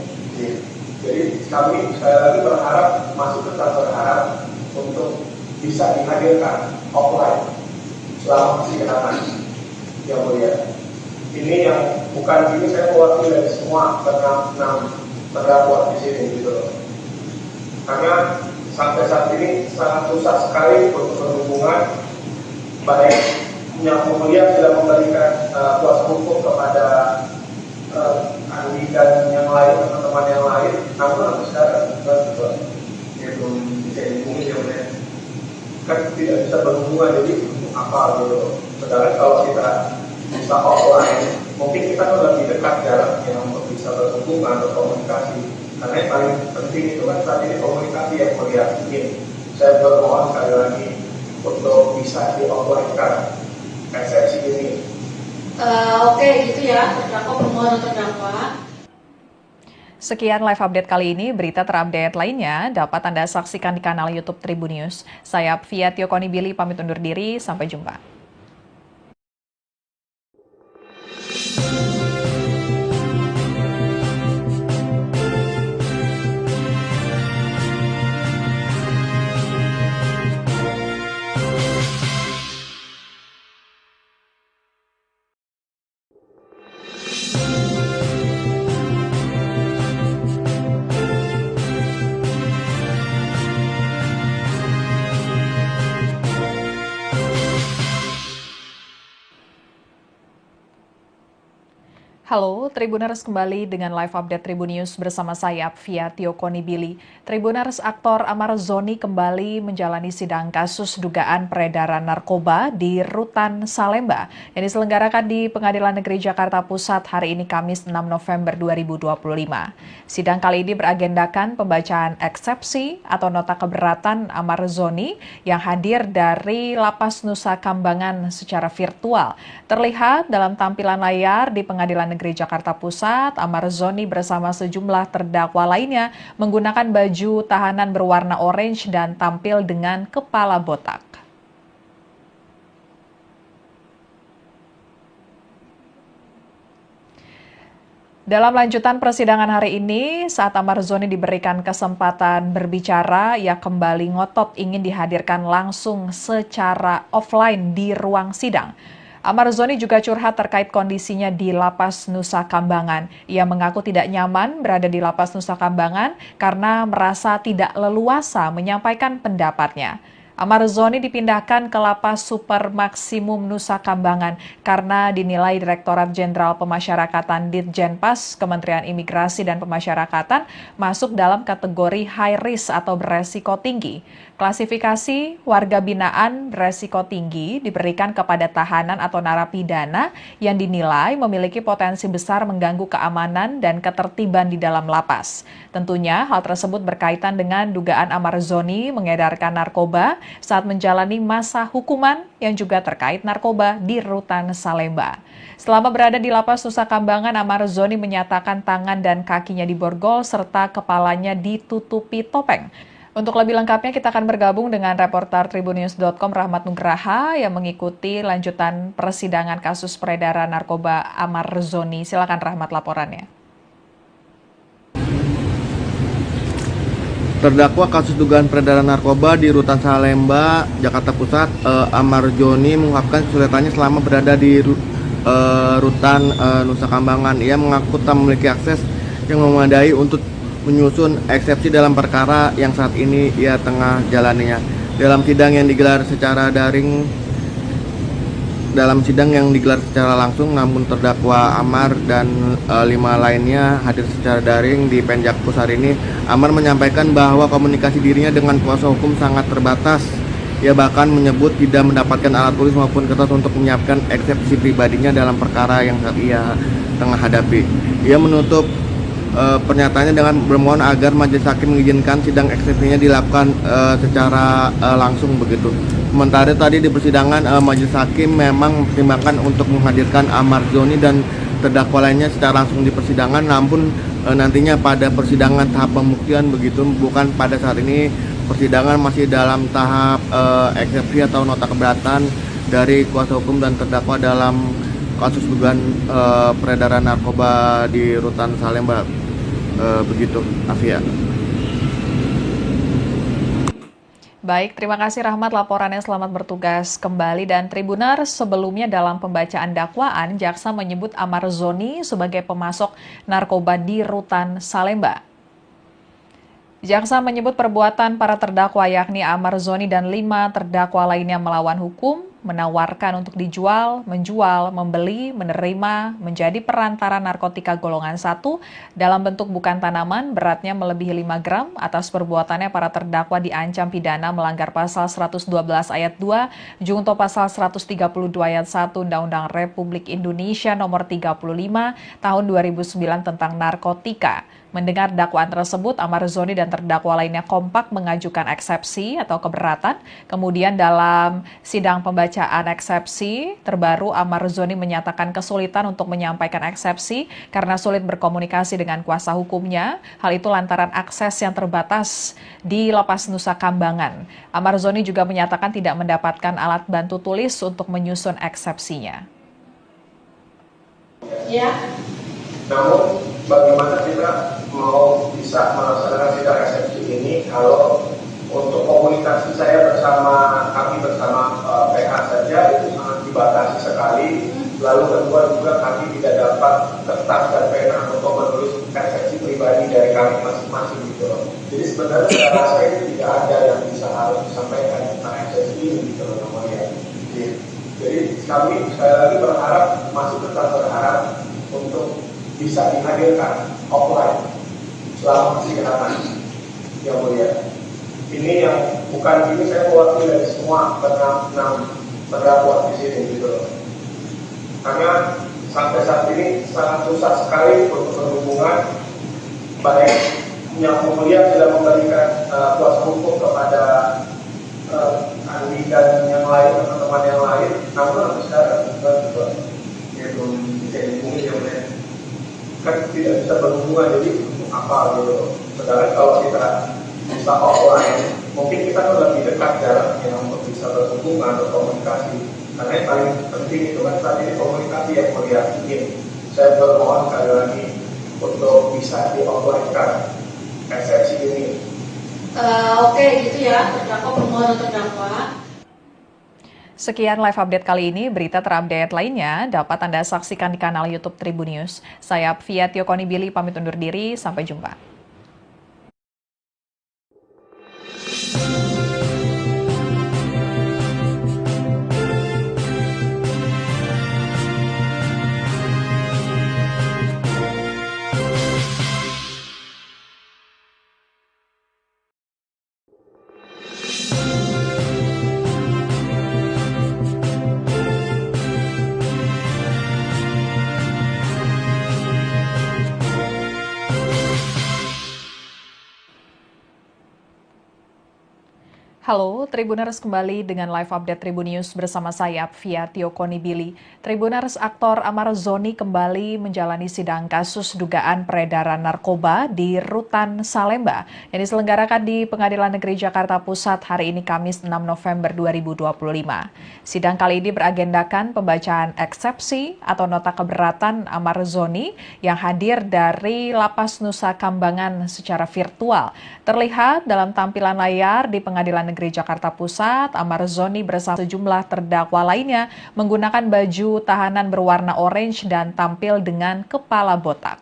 Jadi kami sekali lagi berharap, masih tetap berharap untuk bisa dihadirkan offline selama persidangan yang mulia. Ini yang bukan ini saya mewakili dari semua enam terdakwa di sini gitu loh. Karena sampai saat ini sangat susah sekali untuk berhubungan, baik yang mulia sudah memberikan kuasa hukum kepada Andi dan yang lain, teman-teman yang lain, namun sampai sekarang dia belum bisa dihubungi ya mulia. Kan tidak bisa berhubungan, jadi untuk apa gitu. Sedangkan kalau kita bisa offline, mungkin kita tuh lebih dekat jaraknya untuk bisa berhubungan, berkomunikasi. Karena yang paling penting itu kan saat ini komunikasi yang mulia. Saya bermohon sekali lagi untuk bisa di offline-kan eksepsi ini. Oke, gitu ya, terdakwa permohonan terdakwa. Sekian live update kali ini. Berita terupdate lainnya dapat Anda saksikan di kanal YouTube Tribun News. Saya Fia Tiokonibili pamit undur diri. Sampai jumpa. Halo, Tribuners kembali dengan live update Tribun News bersama saya, Fia Tiokonibili. Tribuners, aktor Amar Zoni kembali menjalani sidang kasus dugaan peredaran narkoba di Rutan Salemba yang diselenggarakan di Pengadilan Negeri Jakarta Pusat hari ini Kamis 6 November 2025. Sidang kali ini beragendakan pembacaan eksepsi atau nota keberatan Amar Zoni yang hadir dari Lapas Nusa Kambangan secara virtual. Terlihat dalam tampilan layar di Pengadilan Negeri Jakarta Pusat, Amar Zoni bersama sejumlah terdakwa lainnya menggunakan baju tahanan berwarna orange dan tampil dengan kepala botak. Dalam lanjutan persidangan hari ini, saat Amar Zoni diberikan kesempatan berbicara, ia kembali ngotot ingin dihadirkan langsung secara offline di ruang sidang. Amar Zoni juga curhat terkait kondisinya di Lapas Nusa Kambangan. Ia mengaku tidak nyaman berada di Lapas Nusa Kambangan karena merasa tidak leluasa menyampaikan pendapatnya. Amar Zoni dipindahkan ke Lapas Super Maksimum Nusa Kambangan karena dinilai Direktorat Jenderal Pemasyarakatan Ditjenpas Kementerian Imigrasi dan Pemasyarakatan masuk dalam kategori high risk atau beresiko tinggi. Klasifikasi warga binaan beresiko tinggi diberikan kepada tahanan atau narapidana yang dinilai memiliki potensi besar mengganggu keamanan dan ketertiban di dalam lapas. Tentunya hal tersebut berkaitan dengan dugaan Amar Zoni mengedarkan narkoba saat menjalani masa hukuman yang juga terkait narkoba di Rutan Salemba. Selama berada di lapas Nusa Kambangan, Amar Zoni menyatakan tangan dan kakinya diborgol serta kepalanya ditutupi topeng. Untuk lebih lengkapnya kita akan bergabung dengan reporter Tribunnews.com Rahmat Nugraha yang mengikuti lanjutan persidangan kasus peredaran narkoba Amar Zoni. Silakan Rahmat laporannya. Terdakwa kasus dugaan peredaran narkoba di Rutan Salemba, Jakarta Pusat, Amar Zoni mengungkapkan kesulitannya selama berada di Rutan Nusa Kambangan. Ia mengaku tak memiliki akses yang memadai untuk menyusun eksepsi dalam perkara yang saat ini ia tengah jalaninya. Dalam sidang yang digelar secara langsung, namun terdakwa Amar dan 5 lainnya hadir secara daring di Penjakpus hari ini. Amar menyampaikan bahwa komunikasi dirinya dengan kuasa hukum sangat terbatas. Ia bahkan menyebut tidak mendapatkan alat tulis maupun kertas untuk menyiapkan eksepsi pribadinya dalam perkara yang saat ia tengah hadapi. Ia menutup pernyataannya dengan bermohon agar majelis hakim mengizinkan sidang eksepsinya dilakukan secara langsung begitu. Sementara tadi di persidangan majelis hakim memang mempertimbangkan untuk menghadirkan Amar Zoni dan terdakwa lainnya secara langsung di persidangan, namun nantinya pada persidangan tahap pembuktian begitu, bukan pada saat ini. Persidangan masih dalam tahap eksepsi atau nota keberatan dari kuasa hukum dan terdakwa dalam kasus dugaan peredaran narkoba di Rutan Salemba. Begitu, Afia. Baik, terima kasih Rahmat laporannya, selamat bertugas kembali. Dan Tribuner, sebelumnya dalam pembacaan dakwaan, jaksa menyebut Amar Zoni sebagai pemasok narkoba di Rutan Salemba. Jaksa menyebut perbuatan para terdakwa yakni Amar Zoni dan 5 terdakwa lainnya melawan hukum, menawarkan untuk dijual, menjual, membeli, menerima, menjadi perantara narkotika golongan 1 dalam bentuk bukan tanaman, beratnya melebihi 5 gram. Atas perbuatannya para terdakwa diancam pidana melanggar pasal 112 ayat 2, junto pasal 132 ayat 1 Undang-Undang Republik Indonesia nomor 35 tahun 2009 tentang narkotika. Mendengar dakwaan tersebut, Amar Zoni dan terdakwa lainnya kompak mengajukan eksepsi atau keberatan. Kemudian dalam sidang pembacaan eksepsi terbaru, Amar Zoni menyatakan kesulitan untuk menyampaikan eksepsi karena sulit berkomunikasi dengan kuasa hukumnya. Hal itu lantaran akses yang terbatas di Lapas Nusa Kambangan. Amar Zoni juga menyatakan tidak mendapatkan alat bantu tulis untuk menyusun eksepsinya. Ya. Namun bagaimana kita mau bisa melaksanakan sidang eksepsi ini kalau untuk komunikasi saya kami bersama PH saja itu sangat dibatasi sekali. Lalu kedua juga kami tidak dapat kertas dan pena untuk menulis eksepsi pribadi dari kami masing-masing gitu loh. Jadi sebenarnya saya rasa itu tidak ada yang bisa harus disampaikan tentang eksepsi ini gitu loh namanya. Jadi kami sekali lagi masih tetap berharap untuk bisa dihadirkan offline selama persidangan yang mulia. Ini yang bukan ini saya mewakili dari semua enam terdakwa di sini gitu loh. Karena sampai saat ini sangat susah sekali untuk berhubungan, baik yang mulia sudah memberikan kuasa hukum kepada Andi dan yang lain, teman-teman yang lain, namun sampai sekarang juga ya belum bisa dihubungi yang mulia. Kan tidak bisa berhubungan, jadi apa gitu. Sedangkan kalau kita bisa offline, mungkin kita kan lebih dekat jaraknya untuk bisa berhubungan, berkomunikasi. Karena yang paling penting itu kan saat ini komunikasi yang mulia. Saya bermohon sekali lagi untuk bisa di offline-kan eksepsi ini. Oke, gitu ya, terdakwa permohonan terdakwa. Sekian live update kali ini, berita terupdate lainnya dapat Anda saksikan di kanal YouTube Tribunnews. Saya Fia Tiokoni Billy pamit undur diri, sampai jumpa. Halo, Tribuners kembali dengan live update Tribun News bersama saya, Fia Tiokoni Billy. Tribuners, aktor Amar Zoni kembali menjalani sidang kasus dugaan peredaran narkoba di Rutan Salemba yang diselenggarakan di Pengadilan Negeri Jakarta Pusat hari ini Kamis 6 November 2025. Sidang kali ini beragendakan pembacaan eksepsi atau nota keberatan Amar Zoni yang hadir dari Lapas Nusa Kambangan secara virtual. Terlihat dalam tampilan layar di Pengadilan Negeri Jakarta Pusat, Amar Zoni bersama sejumlah terdakwa lainnya menggunakan baju tahanan berwarna orange dan tampil dengan kepala botak.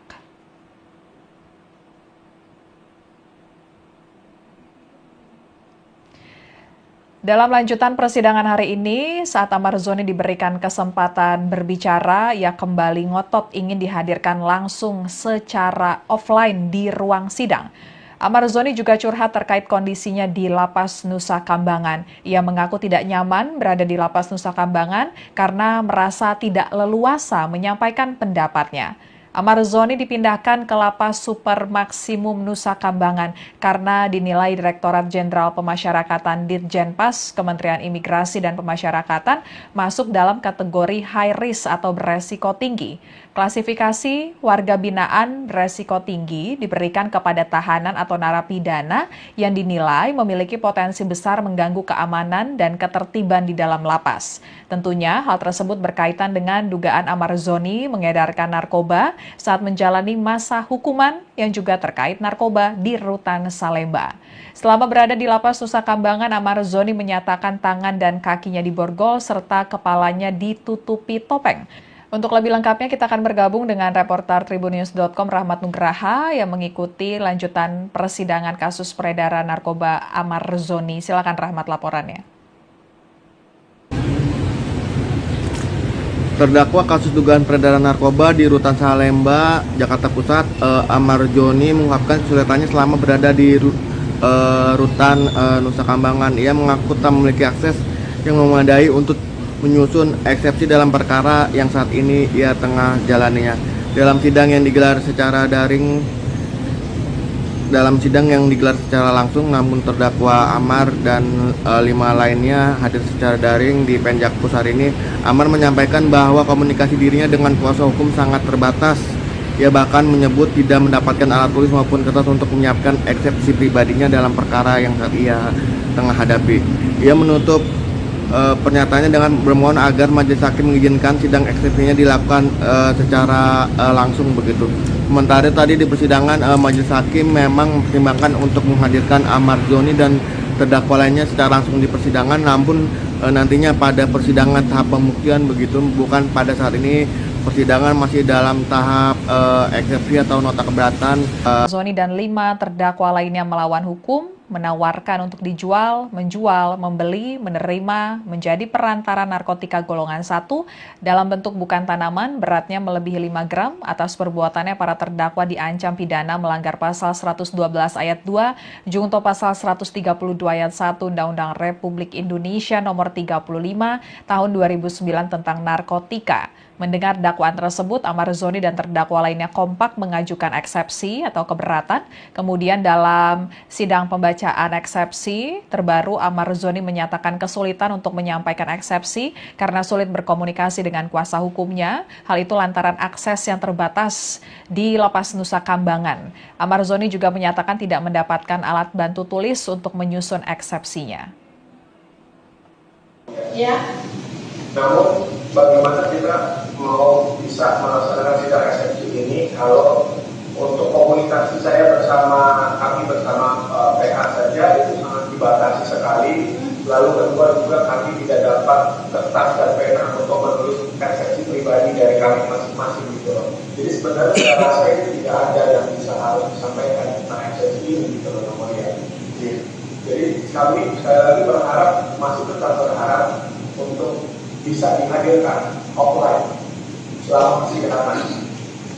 Dalam lanjutan persidangan hari ini, saat Amar Zoni diberikan kesempatan berbicara, ia kembali ngotot ingin dihadirkan langsung secara offline di ruang sidang. Amar Zoni juga curhat terkait kondisinya di Lapas Nusa Kambangan. Ia mengaku tidak nyaman berada di Lapas Nusa Kambangan karena merasa tidak leluasa menyampaikan pendapatnya. Amar Zoni dipindahkan ke Lapas Super Maksimum Nusa Kambangan karena dinilai Direktorat Jenderal Pemasyarakatan Ditjenpas Kementerian Imigrasi dan Pemasyarakatan masuk dalam kategori high risk atau beresiko tinggi. Klasifikasi warga binaan beresiko tinggi diberikan kepada tahanan atau narapidana yang dinilai memiliki potensi besar mengganggu keamanan dan ketertiban di dalam lapas. Tentunya hal tersebut berkaitan dengan dugaan Amar Zoni mengedarkan narkoba saat menjalani masa hukuman yang juga terkait narkoba di Rutan Salemba. Selama berada di Lapas Nusa Kambangan, Amar Zoni menyatakan tangan dan kakinya diborgol serta kepalanya ditutupi topeng. Untuk lebih lengkapnya kita akan bergabung dengan reporter Tribunnews.com Rahmat Nugraha yang mengikuti lanjutan persidangan kasus peredaran narkoba Amar Zoni. Silakan Rahmat laporannya. Terdakwa kasus dugaan peredaran narkoba di Rutan Salemba, Jakarta Pusat, Amar Zoni mengungkapkan kesulitannya selama berada di Rutan Nusa Kambangan. Ia mengaku tak memiliki akses yang memadai untuk menyusun eksepsi dalam perkara yang saat ini ia tengah jalaninya. Dalam sidang yang digelar secara langsung, namun terdakwa Amar dan 5 lainnya hadir secara daring di Penjakpus hari ini. Amar menyampaikan bahwa komunikasi dirinya dengan kuasa hukum sangat terbatas. Ia bahkan menyebut tidak mendapatkan alat tulis maupun kertas untuk menyiapkan eksepsi pribadinya dalam perkara yang saat ia tengah hadapi. Ia menutup pernyataannya dengan bermohon agar majelis hakim mengizinkan sidang eksepsinya dilakukan secara langsung begitu. Sementara tadi di persidangan majelis hakim memang mempertimbangkan untuk menghadirkan Amar Zoni dan terdakwa lainnya secara langsung di persidangan, namun nantinya pada persidangan tahap pembuktian begitu, bukan pada saat ini. Persidangan masih dalam tahap eksepsi atau nota keberatan. Zoni dan 5 terdakwa lainnya melawan hukum, menawarkan untuk dijual, menjual, membeli, menerima, menjadi perantara narkotika golongan 1 dalam bentuk bukan tanaman, beratnya melebihi 5 gram. Atas perbuatannya para terdakwa diancam pidana melanggar pasal 112 ayat 2, junto pasal 132 ayat 1 Undang-Undang Republik Indonesia nomor 35 tahun 2009 tentang narkotika. Mendengar dakwaan tersebut, Amar Zoni dan terdakwa lainnya kompak mengajukan eksepsi atau keberatan. Kemudian dalam sidang pembacaan eksepsi terbaru, Amar Zoni menyatakan kesulitan untuk menyampaikan eksepsi karena sulit berkomunikasi dengan kuasa hukumnya. Hal itu lantaran akses yang terbatas di Lapas Nusa Kambangan. Amar Zoni juga menyatakan tidak mendapatkan alat bantu tulis untuk menyusun eksepsinya. Ya. Namun bagaimana kita mau bisa melaksanakan sidang eksepsi ini kalau untuk komunikasi saya kami bersama PH saja itu sangat dibatasi sekali. Lalu kedua juga kami tidak dapat kertas dan pena untuk menulis eksepsi pribadi dari kami masing-masing gitu loh. Jadi sebenarnya saya rasa itu tidak ada yang bisa harus disampaikan tentang eksepsi ini gitu loh namanya. Jadi kami sekali lagi masih tetap berharap untuk bisa dihadirkan offline selama persidangan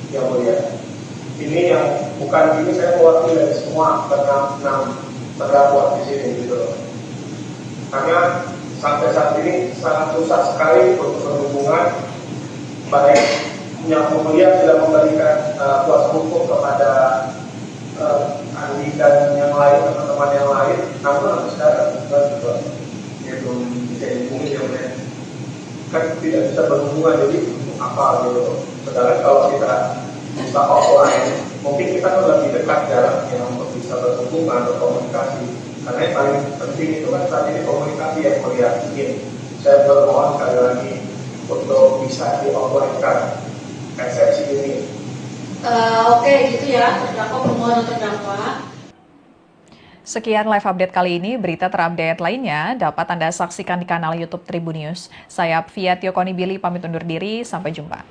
yang mulia. Ini yang bukan ini saya mewakili dari semua 6 terdakwa di sini gitu loh. Karena sampai saat ini sangat susah sekali untuk berhubungan, baik yang mulia sudah memberikan kuasa hukum kepada Andi dan yang lain, teman-teman yang lain, namun sampai sekarang kan tidak bisa berhubungan, jadi apa gitu. Sedangkan kalau kita bisa offline, mungkin kita kan lebih dekat jaraknya untuk bisa berhubungan, berkomunikasi. Karena yang paling penting itu kan saat ini komunikasi yang melihat. Saya bermohon sekali lagi untuk bisa di offline-kan eksepsi ini. Oke, gitu ya, terdakwa permohonan terdakwa. Sekian live update kali ini. Berita terupdate lainnya dapat Anda saksikan di kanal YouTube Tribunnews. Saya Via Tiokoni Billy pamit undur diri. Sampai jumpa.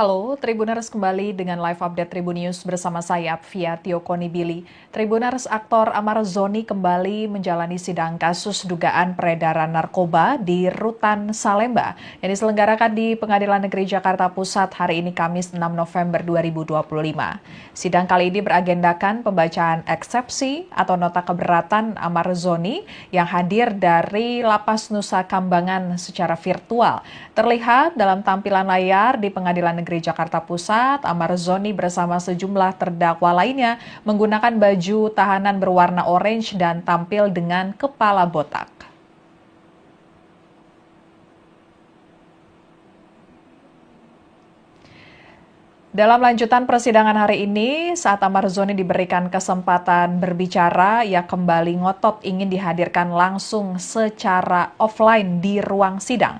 Halo, Tribuners kembali dengan live update Tribunnews bersama saya Via Tiokoni Billy. Tribuners, aktor Amar Zoni kembali menjalani sidang kasus dugaan peredaran narkoba di Rutan Salemba yang diselenggarakan di Pengadilan Negeri Jakarta Pusat hari ini Kamis 6 November 2025. Sidang kali ini beragendakan pembacaan eksepsi atau nota keberatan Amar Zoni yang hadir dari Lapas Nusa Kambangan secara virtual. Terlihat dalam tampilan layar di Pengadilan Negeri Jakarta Pusat, Amar Zoni bersama sejumlah terdakwa lainnya menggunakan baju tahanan berwarna orange dan tampil dengan kepala botak. Dalam lanjutan persidangan hari ini, saat Amar Zoni diberikan kesempatan berbicara, ia kembali ngotot ingin dihadirkan langsung secara offline di ruang sidang.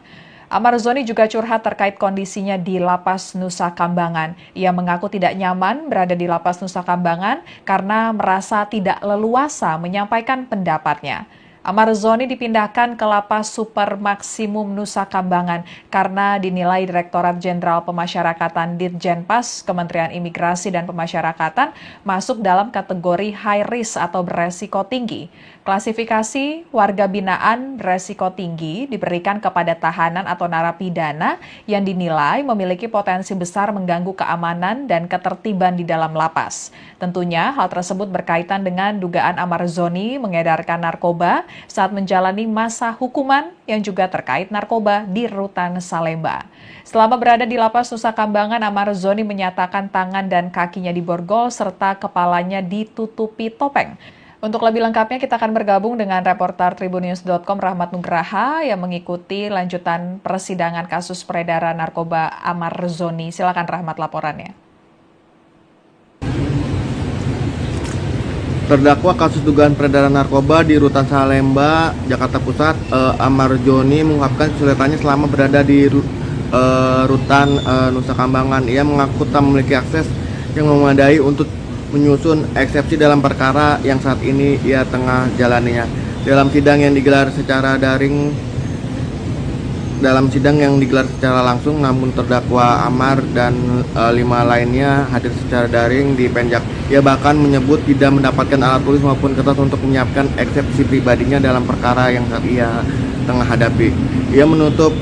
Amar Zoni juga curhat terkait kondisinya di Lapas Nusa Kambangan. Ia mengaku tidak nyaman berada di Lapas Nusa Kambangan karena merasa tidak leluasa menyampaikan pendapatnya. Amar Zoni dipindahkan ke Lapas Super Maksimum Nusa Kambangan karena dinilai Direktorat Jenderal Pemasyarakatan Ditjenpas Kementerian Imigrasi dan Pemasyarakatan masuk dalam kategori high risk atau beresiko tinggi. Klasifikasi warga binaan beresiko tinggi diberikan kepada tahanan atau narapidana yang dinilai memiliki potensi besar mengganggu keamanan dan ketertiban di dalam lapas. Tentunya hal tersebut berkaitan dengan dugaan Amar Zoni mengedarkan narkoba saat menjalani masa hukuman yang juga terkait narkoba di Rutan Salemba. Selama berada di Lapas Nusa Kambangan, Amar Zoni menyatakan tangan dan kakinya diborgol serta kepalanya ditutupi topeng. Untuk lebih lengkapnya kita akan bergabung dengan reporter Tribunnews.com Rahmat Nugraha yang mengikuti lanjutan persidangan kasus peredaran narkoba Amar Zoni. Silakan Rahmat laporannya. Terdakwa kasus dugaan peredaran narkoba di Rutan Salemba, Jakarta Pusat, Amar Zoni mengungkapkan kesulitannya selama berada di Rutan Nusa Kambangan. Ia mengaku tak memiliki akses yang memadai untuk menyusun eksepsi dalam perkara yang saat ini ia tengah jalaninya. Dalam sidang yang digelar secara langsung, namun terdakwa Amar dan 5 lainnya hadir secara daring di Penjak. Ia bahkan menyebut tidak mendapatkan alat tulis maupun kertas untuk menyiapkan eksepsi pribadinya dalam perkara yang saat ia tengah hadapi. Ia menutup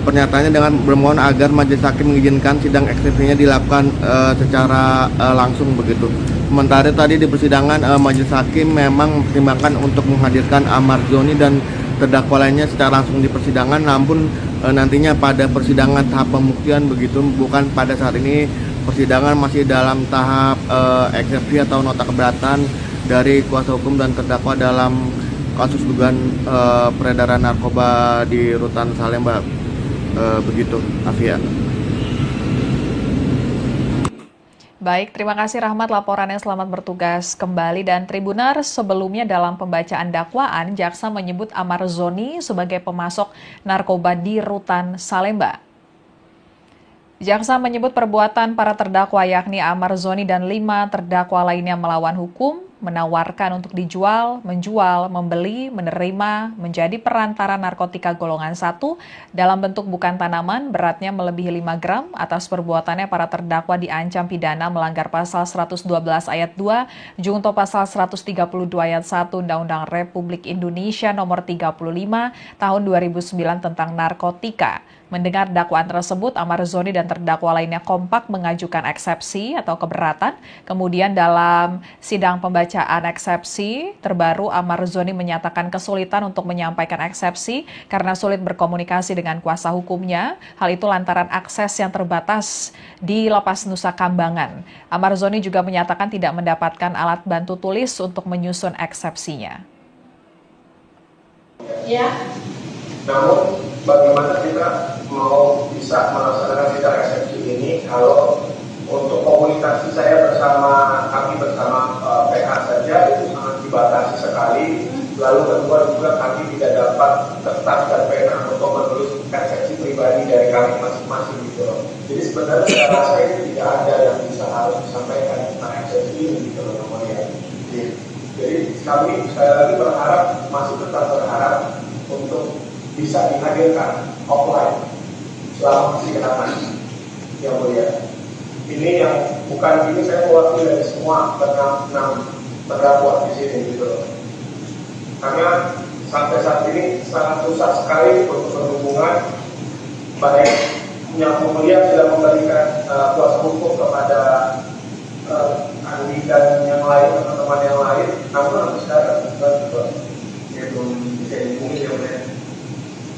pernyataannya dengan bermohon agar majelis hakim mengizinkan sidang eksepsinya dilakukan secara langsung begitu. Sementara tadi di persidangan majelis hakim memang mempertimbangkan untuk menghadirkan Amar Zoni dan terdakwa lainnya secara langsung di persidangan, namun nantinya pada persidangan tahap pembuktian begitu, bukan pada saat ini. Persidangan masih dalam tahap eksepsi atau nota keberatan dari kuasa hukum dan terdakwa dalam kasus dugaan peredaran narkoba di Rutan Salemba. Begitu, Afia. Baik, terima kasih Rahmat laporannya, selamat bertugas kembali. Dan Tribuners, sebelumnya dalam pembacaan dakwaan, jaksa menyebut Amar Zoni sebagai pemasok narkoba di Rutan Salemba. Jaksa menyebut perbuatan para terdakwa yakni Amar Zoni dan 5 terdakwa lainnya melawan hukum, menawarkan untuk dijual, menjual, membeli, menerima, menjadi perantara narkotika golongan 1 dalam bentuk bukan tanaman beratnya melebihi 5 gram. Atas perbuatannya para terdakwa diancam pidana melanggar pasal 112 ayat 2, junto pasal 132 ayat 1 Undang-Undang Republik Indonesia nomor 35 tahun 2009 tentang narkotika. Mendengar dakwaan tersebut, Amar Zoni dan terdakwa lainnya kompak mengajukan eksepsi atau keberatan. Kemudian dalam sidang pembacaan eksepsi terbaru, Amar Zoni menyatakan kesulitan untuk menyampaikan eksepsi karena sulit berkomunikasi dengan kuasa hukumnya. Hal itu lantaran akses yang terbatas di Lapas Nusa Kambangan. Amar Zoni juga menyatakan tidak mendapatkan alat bantu tulis untuk menyusun eksepsinya. Ya. Namun bagaimana kita mau bisa melaksanakan sidang eksepsi ini kalau untuk komunikasi saya kami bersama PH saja itu sangat dibatasi sekali. Lalu kedua juga kami tidak dapat kertas dan pena untuk menulis eksepsi pribadi dari kami masing-masing gitu loh. Jadi sebenarnya saya rasa itu tidak ada yang bisa harus disampaikan tentang eksepsi ini gitu loh namanya. Jadi kami sekali lagi masih tetap berharap untuk bisa dihadirkan offline selama persidangan yang mulia. Ini yang bukan ini saya mewakili dari semua enam terdakwa di sini gitu loh. Karena sampai saat ini sangat susah sekali untuk berhubungan, baik yang mulia sudah memberikan kuasa hukum kepada Andi dan yang lain, teman-teman yang lain, namun sampai sekarang dia belum bisa dihubungi yang lain.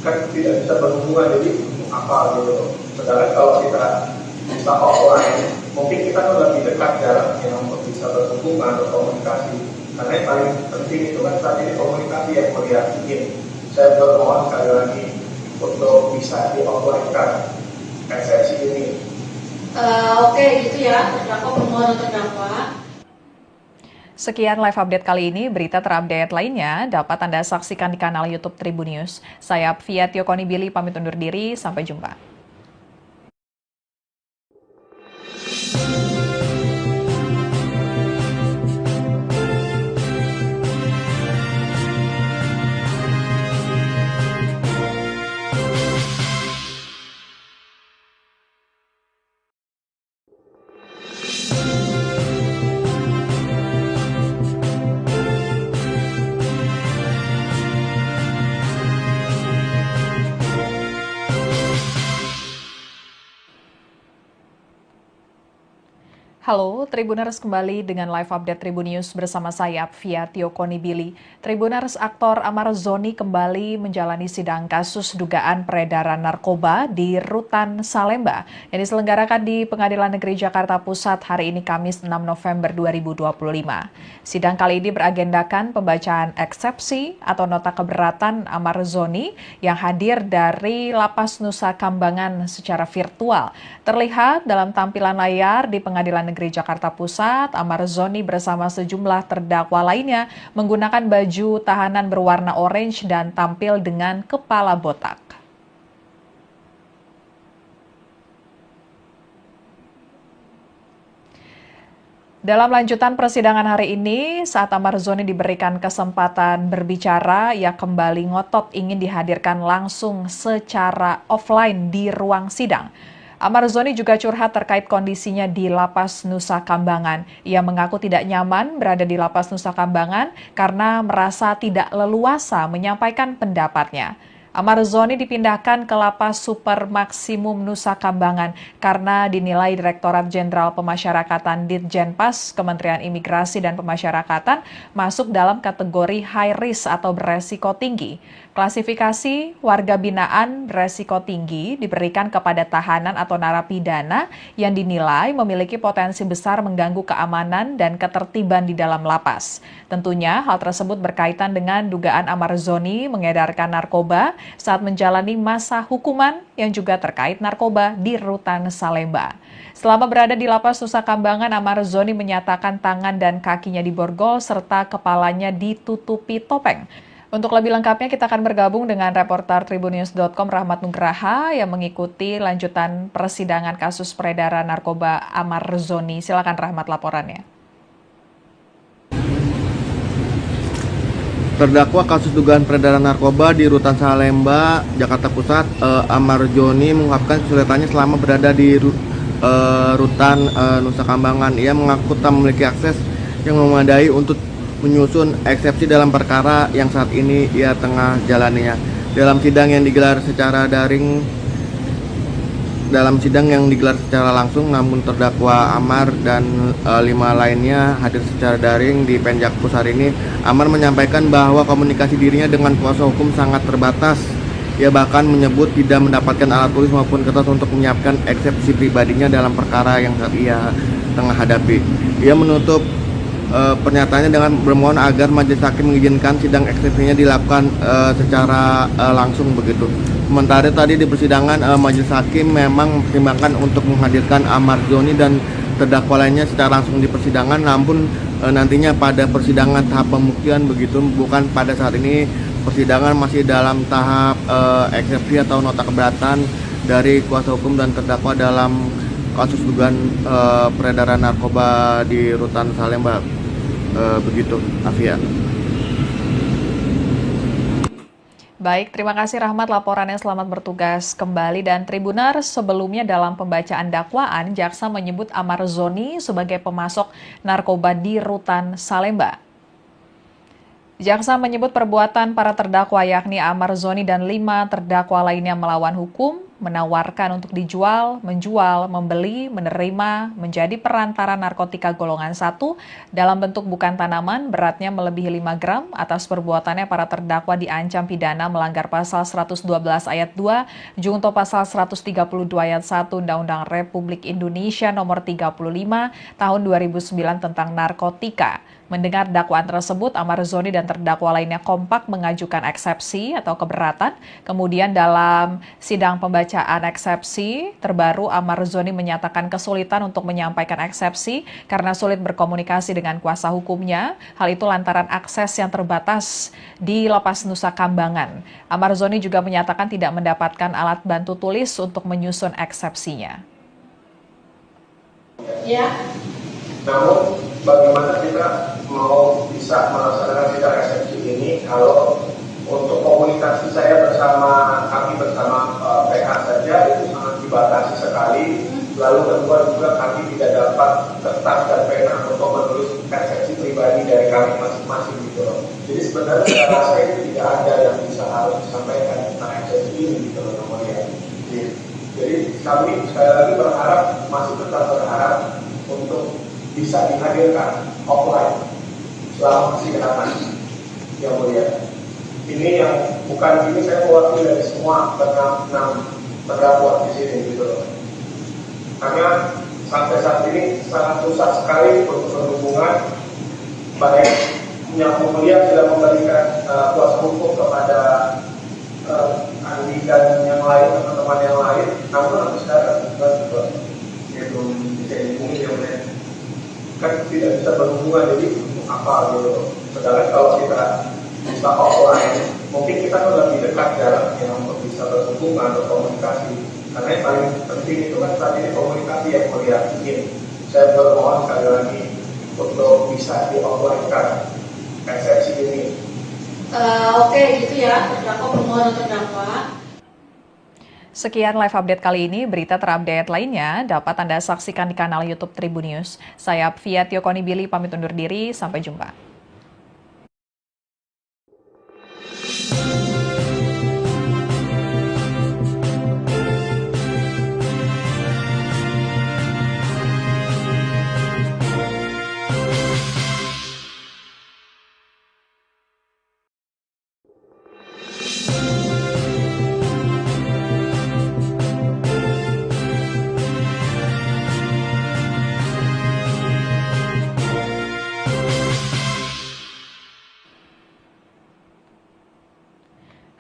Kan tidak bisa berhubungan, jadi apa gitu. Sedangkan kalau kita bisa offline, mungkin kita kan lebih dekat jaraknya untuk bisa berhubungan, berkomunikasi. Karena yang paling penting itu kan saat ini komunikasi yang melihat ingin. Saya bermohon sekali lagi untuk bisa di-offline-kan eksepsi ini. Oke, gitu ya, terdakwa permohonan terdakwa. Sekian live update kali ini. Berita terupdate lainnya dapat Anda saksikan di kanal YouTube Tribun News. Saya Fia Tiokonibili pamit undur diri. Sampai jumpa. Halo, Tribuners kembali dengan live update Tribun News bersama saya, Fia Tiokonibili. Tribuners, aktor Amar Zoni kembali menjalani sidang kasus dugaan peredaran narkoba di Rutan Salemba yang diselenggarakan di Pengadilan Negeri Jakarta Pusat hari ini Kamis 6 November 2025. Sidang kali ini beragendakan pembacaan eksepsi atau nota keberatan Amar Zoni yang hadir dari Lapas Nusa Kambangan secara virtual. Terlihat dalam tampilan layar di Pengadilan Negeri Jakarta Pusat, Amar Zoni bersama sejumlah terdakwa lainnya menggunakan baju tahanan berwarna orange dan tampil dengan kepala botak. Dalam lanjutan persidangan hari ini, saat Amar Zoni diberikan kesempatan berbicara, ia kembali ngotot ingin dihadirkan langsung secara offline di ruang sidang. Amar Zoni juga curhat terkait kondisinya di Lapas Nusa Kambangan. Ia mengaku tidak nyaman berada di Lapas Nusa Kambangan karena merasa tidak leluasa menyampaikan pendapatnya. Amar Zoni dipindahkan ke Lapas Super Maksimum Nusa Kambangan karena dinilai Direktorat Jenderal Pemasyarakatan Ditjenpas Kementerian Imigrasi dan Pemasyarakatan masuk dalam kategori high risk atau beresiko tinggi. Klasifikasi warga binaan beresiko tinggi diberikan kepada tahanan atau narapidana yang dinilai memiliki potensi besar mengganggu keamanan dan ketertiban di dalam lapas. Tentunya hal tersebut berkaitan dengan dugaan Amar Zoni mengedarkan narkoba saat menjalani masa hukuman yang juga terkait narkoba di Rutan Salemba. Selama berada di Lapas Nusa Kambangan, Amar Zoni menyatakan tangan dan kakinya diborgol serta kepalanya ditutupi topeng. Untuk lebih lengkapnya kita akan bergabung dengan reporter tribunnews.com Rahmat Nugraha yang mengikuti lanjutan persidangan kasus peredaran narkoba Amar Zoni. Silakan Rahmat laporannya. Terdakwa kasus dugaan peredaran narkoba di Rutan Salemba, Jakarta Pusat, Amar Joni mengungkapkan kesulitannya selama berada di Rutan Nusa Kambangan. Ia mengaku tak memiliki akses yang memadai untuk menyusun eksepsi dalam perkara yang saat ini ia tengah jalaninya. Dalam sidang yang digelar secara langsung, namun terdakwa Amar dan 5 lainnya hadir secara daring di Penjakpus hari ini. Amar menyampaikan bahwa komunikasi dirinya dengan kuasa hukum sangat terbatas. Ia bahkan menyebut tidak mendapatkan alat tulis maupun kertas untuk menyiapkan eksepsi pribadinya dalam perkara yang saat ia tengah hadapi. Ia menutup pernyataannya dengan bermohon agar majelis hakim mengizinkan sidang eksepsinya dilakukan secara langsung begitu. Sementara tadi di persidangan majelis hakim memang mempertimbangkan untuk menghadirkan Amar Joni dan terdakwa lainnya secara langsung di persidangan, namun nantinya pada persidangan tahap pembuktian begitu, bukan pada saat ini. Persidangan masih dalam tahap eksepsi atau nota keberatan dari kuasa hukum dan terdakwa dalam kasus dugaan peredaran narkoba di Rutan Salemba. Begitu, Afia. Baik, terima kasih Rahmat laporannya, selamat bertugas kembali. Dan Tribunar, sebelumnya dalam pembacaan dakwaan, jaksa menyebut Amar Zoni sebagai pemasok narkoba di Rutan Salemba. Jaksa menyebut perbuatan para terdakwa yakni Amar Zoni dan 5 terdakwa lainnya melawan hukum, menawarkan untuk dijual, menjual, membeli, menerima, menjadi perantara narkotika golongan 1 dalam bentuk bukan tanaman, beratnya melebihi 5 gram. Atas perbuatannya para terdakwa diancam pidana melanggar pasal 112 ayat 2, junto pasal 132 ayat 1 Undang-Undang Republik Indonesia nomor 35 tahun 2009 tentang narkotika. Mendengar dakwaan tersebut, Amar Zoni dan terdakwa lainnya kompak mengajukan eksepsi atau keberatan. Kemudian dalam sidang pembacaan eksepsi terbaru, Amar Zoni menyatakan kesulitan untuk menyampaikan eksepsi karena sulit berkomunikasi dengan kuasa hukumnya. Hal itu lantaran akses yang terbatas di Lapas Nusa Kambangan. Amar Zoni juga menyatakan tidak mendapatkan alat bantu tulis untuk menyusun eksepsinya. Ya. Namun bagaimana kita mau bisa melaksanakan sidang eksepsi ini kalau untuk komunikasi saya kami bersama PH saja itu sangat dibatasi sekali. Lalu kedua juga kami tidak dapat kertas dan pena untuk menulis eksepsi pribadi dari kami masing-masing gitu loh. Jadi sebenarnya saya rasa itu tidak ada yang bisa harus disampaikan tentang eksepsi ini gitu loh namanya. Jadi kami sekali lagi masih tetap berharap untuk bisa dihadirkan offline selama persidangan yang mulia. Ini yang bukan ini saya mewakili dari semua enam terdakwa di sini gitu loh. Karena sampai saat ini sangat susah sekali untuk berhubungan, baik yang mulia sudah memberikan kuasa hukum kepada Andi dan yang lain, teman-teman yang lain, namun sampai sekarang belum bisa dihubungi yang lain. Kan tidak bisa berhubungan, jadi untuk apa gitu. Sedangkan kalau kita bisa offline, mungkin kita lebih dekat jaraknya untuk bisa berhubungan, berkomunikasi. Karena yang paling penting itu kan saat ini komunikasi yang mulia. Saya bermohon sekali lagi untuk bisa di offline-kan eksepsi ini. Oke, gitu ya, terdakwa permohonan terdakwa. Sekian live update kali ini. Berita terupdate lainnya dapat Anda saksikan di kanal YouTube Tribun News. Saya Fia Tiokoni Billy pamit undur diri. Sampai jumpa.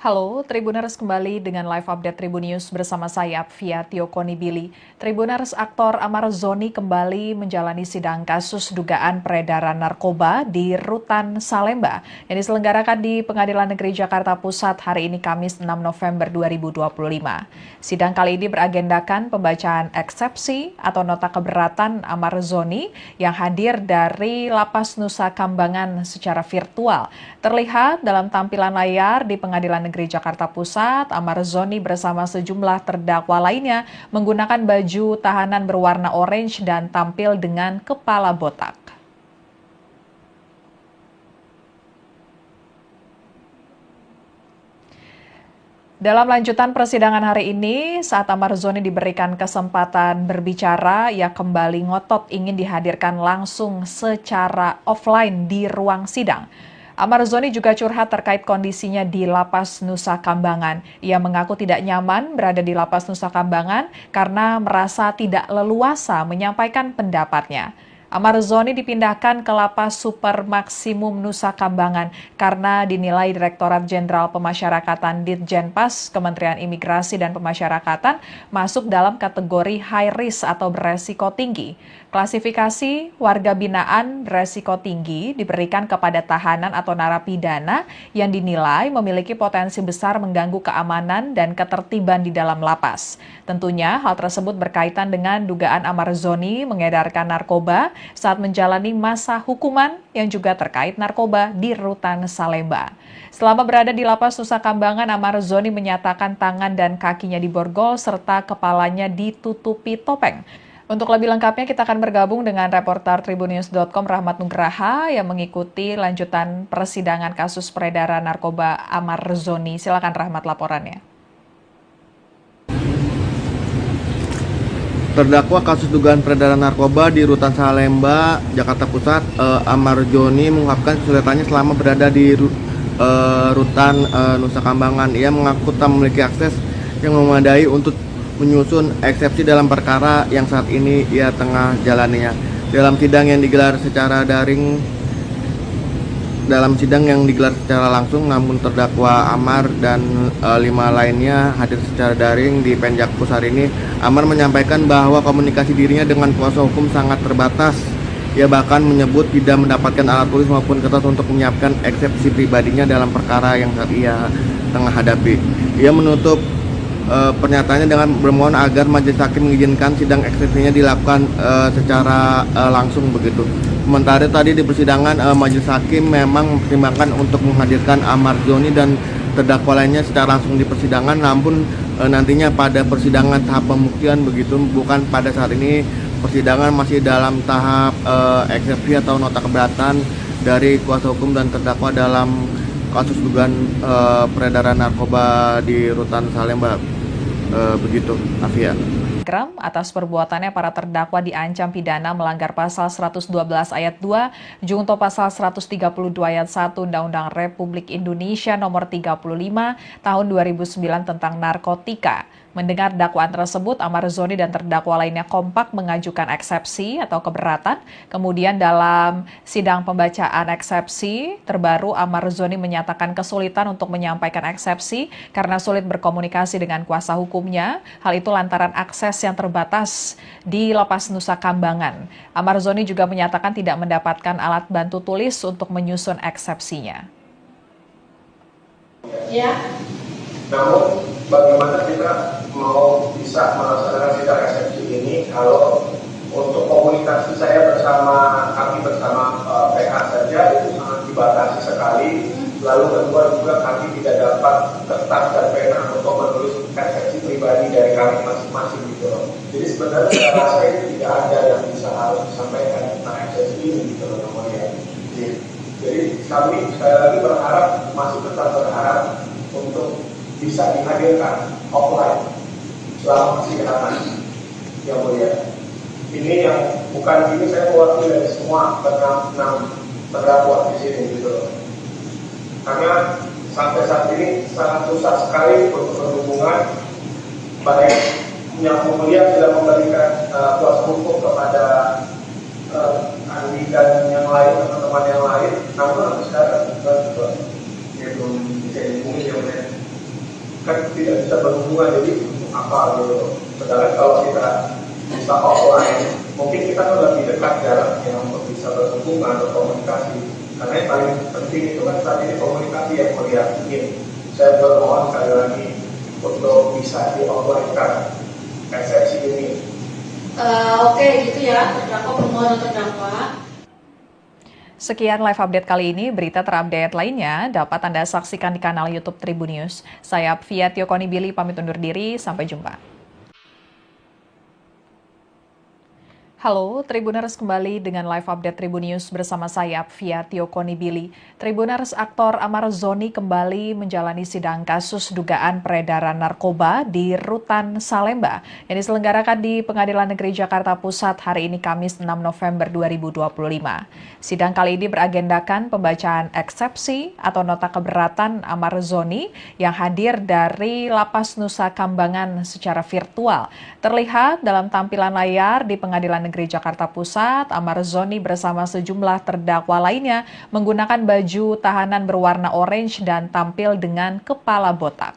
Halo, Tribuners kembali dengan live update Tribun News bersama saya, Fia Tiokoni Billy. Tribuners, aktor Amar Zoni kembali menjalani sidang kasus dugaan peredaran narkoba di Rutan Salemba yang diselenggarakan di Pengadilan Negeri Jakarta Pusat hari ini Kamis 6 November 2025. Sidang kali ini beragendakan pembacaan eksepsi atau nota keberatan Amar Zoni yang hadir dari Lapas Nusa Kambangan secara virtual. Terlihat dalam tampilan layar di Pengadilan Negeri Jakarta Pusat, Amar Zoni bersama sejumlah terdakwa lainnya menggunakan baju tahanan berwarna orange dan tampil dengan kepala botak. Dalam lanjutan persidangan hari ini, saat Amar Zoni diberikan kesempatan berbicara, ia kembali ngotot ingin dihadirkan langsung secara offline di ruang sidang. Amar Zoni juga curhat terkait kondisinya di Lapas Nusa Kambangan. Ia mengaku tidak nyaman berada di Lapas Nusa Kambangan karena merasa tidak leluasa menyampaikan pendapatnya. Amar Zoni dipindahkan ke Lapas Super Maksimum Nusa Kambangan karena dinilai Direktorat Jenderal Pemasyarakatan Ditjenpas Kementerian Imigrasi dan Pemasyarakatan masuk dalam kategori high risk atau beresiko tinggi. Klasifikasi warga binaan beresiko tinggi diberikan kepada tahanan atau narapidana yang dinilai memiliki potensi besar mengganggu keamanan dan ketertiban di dalam lapas. Tentunya hal tersebut berkaitan dengan dugaan Amar Zoni mengedarkan narkoba saat menjalani masa hukuman yang juga terkait narkoba di Rutan Salemba. Selama berada di Lapas Nusa Kambangan, Amar Zoni menyatakan tangan dan kakinya diborgol serta kepalanya ditutupi topeng. Untuk lebih lengkapnya kita akan bergabung dengan reporter Tribunnews.com Rahmat Nugraha yang mengikuti lanjutan persidangan kasus peredaran narkoba Amar Zoni. Silakan Rahmat laporannya. Terdakwa kasus dugaan peredaran narkoba di Rutan Salemba, Jakarta Pusat, Amar Zoni mengungkapkan kesulitannya selama berada di Rutan Nusa Kambangan. Ia mengaku tak memiliki akses yang memadai untuk menyusun eksepsi dalam perkara yang saat ini ia tengah jalaninya. Dalam sidang yang digelar secara langsung, namun terdakwa Amar dan 5 lainnya hadir secara daring di Penjakpus hari ini. Amar menyampaikan bahwa komunikasi dirinya dengan kuasa hukum sangat terbatas. Ia bahkan menyebut tidak mendapatkan alat tulis maupun kertas untuk menyiapkan eksepsi pribadinya dalam perkara yang saat ia tengah hadapi. Ia menutup pernyataannya dengan bermohon agar majelis hakim mengizinkan sidang eksepsinya dilakukan secara langsung begitu. Sementara tadi di persidangan majelis hakim memang mempertimbangkan untuk menghadirkan Amar Zoni dan terdakwa lainnya secara langsung di persidangan, namun nantinya pada persidangan tahap pembuktian begitu, bukan pada saat ini. Persidangan masih dalam tahap eksepsi atau nota keberatan dari kuasa hukum dan terdakwa dalam kasus dugaan peredaran narkoba di Rutan Salemba. Begitu, Afia. Atas perbuatannya para terdakwa diancam pidana melanggar pasal 112 ayat 2 junto pasal 132 ayat 1 Undang-Undang Republik Indonesia nomor 35 tahun 2009 tentang narkotika. Mendengar dakwaan tersebut, Amar Zoni dan terdakwa lainnya kompak mengajukan eksepsi atau keberatan. Kemudian dalam sidang pembacaan eksepsi terbaru, Amar Zoni menyatakan kesulitan untuk menyampaikan eksepsi karena sulit berkomunikasi dengan kuasa hukumnya. Hal itu lantaran akses yang terbatas di Lapas Nusa Kambangan. Amar Zoni juga menyatakan tidak mendapatkan alat bantu tulis untuk menyusun eksepsinya. Ya. Namun bagaimana kita mau bisa melaksanakan sidang eksepsi ini kalau untuk komunikasi saya kami bersama PH saja itu sangat dibatasi sekali. Lalu kedua juga kami tidak dapat kertas dan pena untuk menulis eksepsi pribadi dari kami masing-masing gitu loh. Jadi sebenarnya saya rasa itu tidak ada yang bisa harus disampaikan tentang eksepsi ini gitu loh namanya. Jadi kami sekali lagi masih tetap berharap untuk bisa dihadirkan offline selama persidangan yang mulia. Ini yang bukan ini saya mewakili dari semua 6 terdakwa di sini gitu loh. Karena sampai saat ini sangat susah sekali untuk berhubungan, baik yang mulia sudah memberikan kuasa hukum kepada Andi dan yang lain, teman-teman yang lain, namun sampai sekarang juga dia belum bisa dihubungi yang mulia. kan tidak bisa berhubungan, jadi apa gitu. Sedangkan kalau kita bisa offline, mungkin kita kan lebih dekat jaraknya untuk bisa berhubungan atau komunikasi. Karena yang paling penting itu kan saat ini komunikasi yang melihat. Saya bermohon sekali lagi untuk bisa di offline-kan eksepsi ini. Oke, gitu ya, terdakwa permohonan terdakwa. Sekian live update kali ini. Berita terupdate lainnya dapat Anda saksikan di kanal YouTube Tribun News. Saya Fia Konibili pamit undur diri. Sampai jumpa. Halo, Tribuners kembali dengan live update Tribun News bersama saya, Fia Konibili. Tribuners, aktor Amar Zoni kembali menjalani sidang kasus dugaan peredaran narkoba di Rutan Salemba yang diselenggarakan di Pengadilan Negeri Jakarta Pusat hari ini Kamis 6 November 2025. Sidang kali ini beragendakan pembacaan eksepsi atau nota keberatan Amar Zoni yang hadir dari Lapas Nusa Kambangan secara virtual. Terlihat dalam tampilan layar di Pengadilan Negeri Jakarta Pusat, Amar Zoni bersama sejumlah terdakwa lainnya menggunakan baju tahanan berwarna orange dan tampil dengan kepala botak.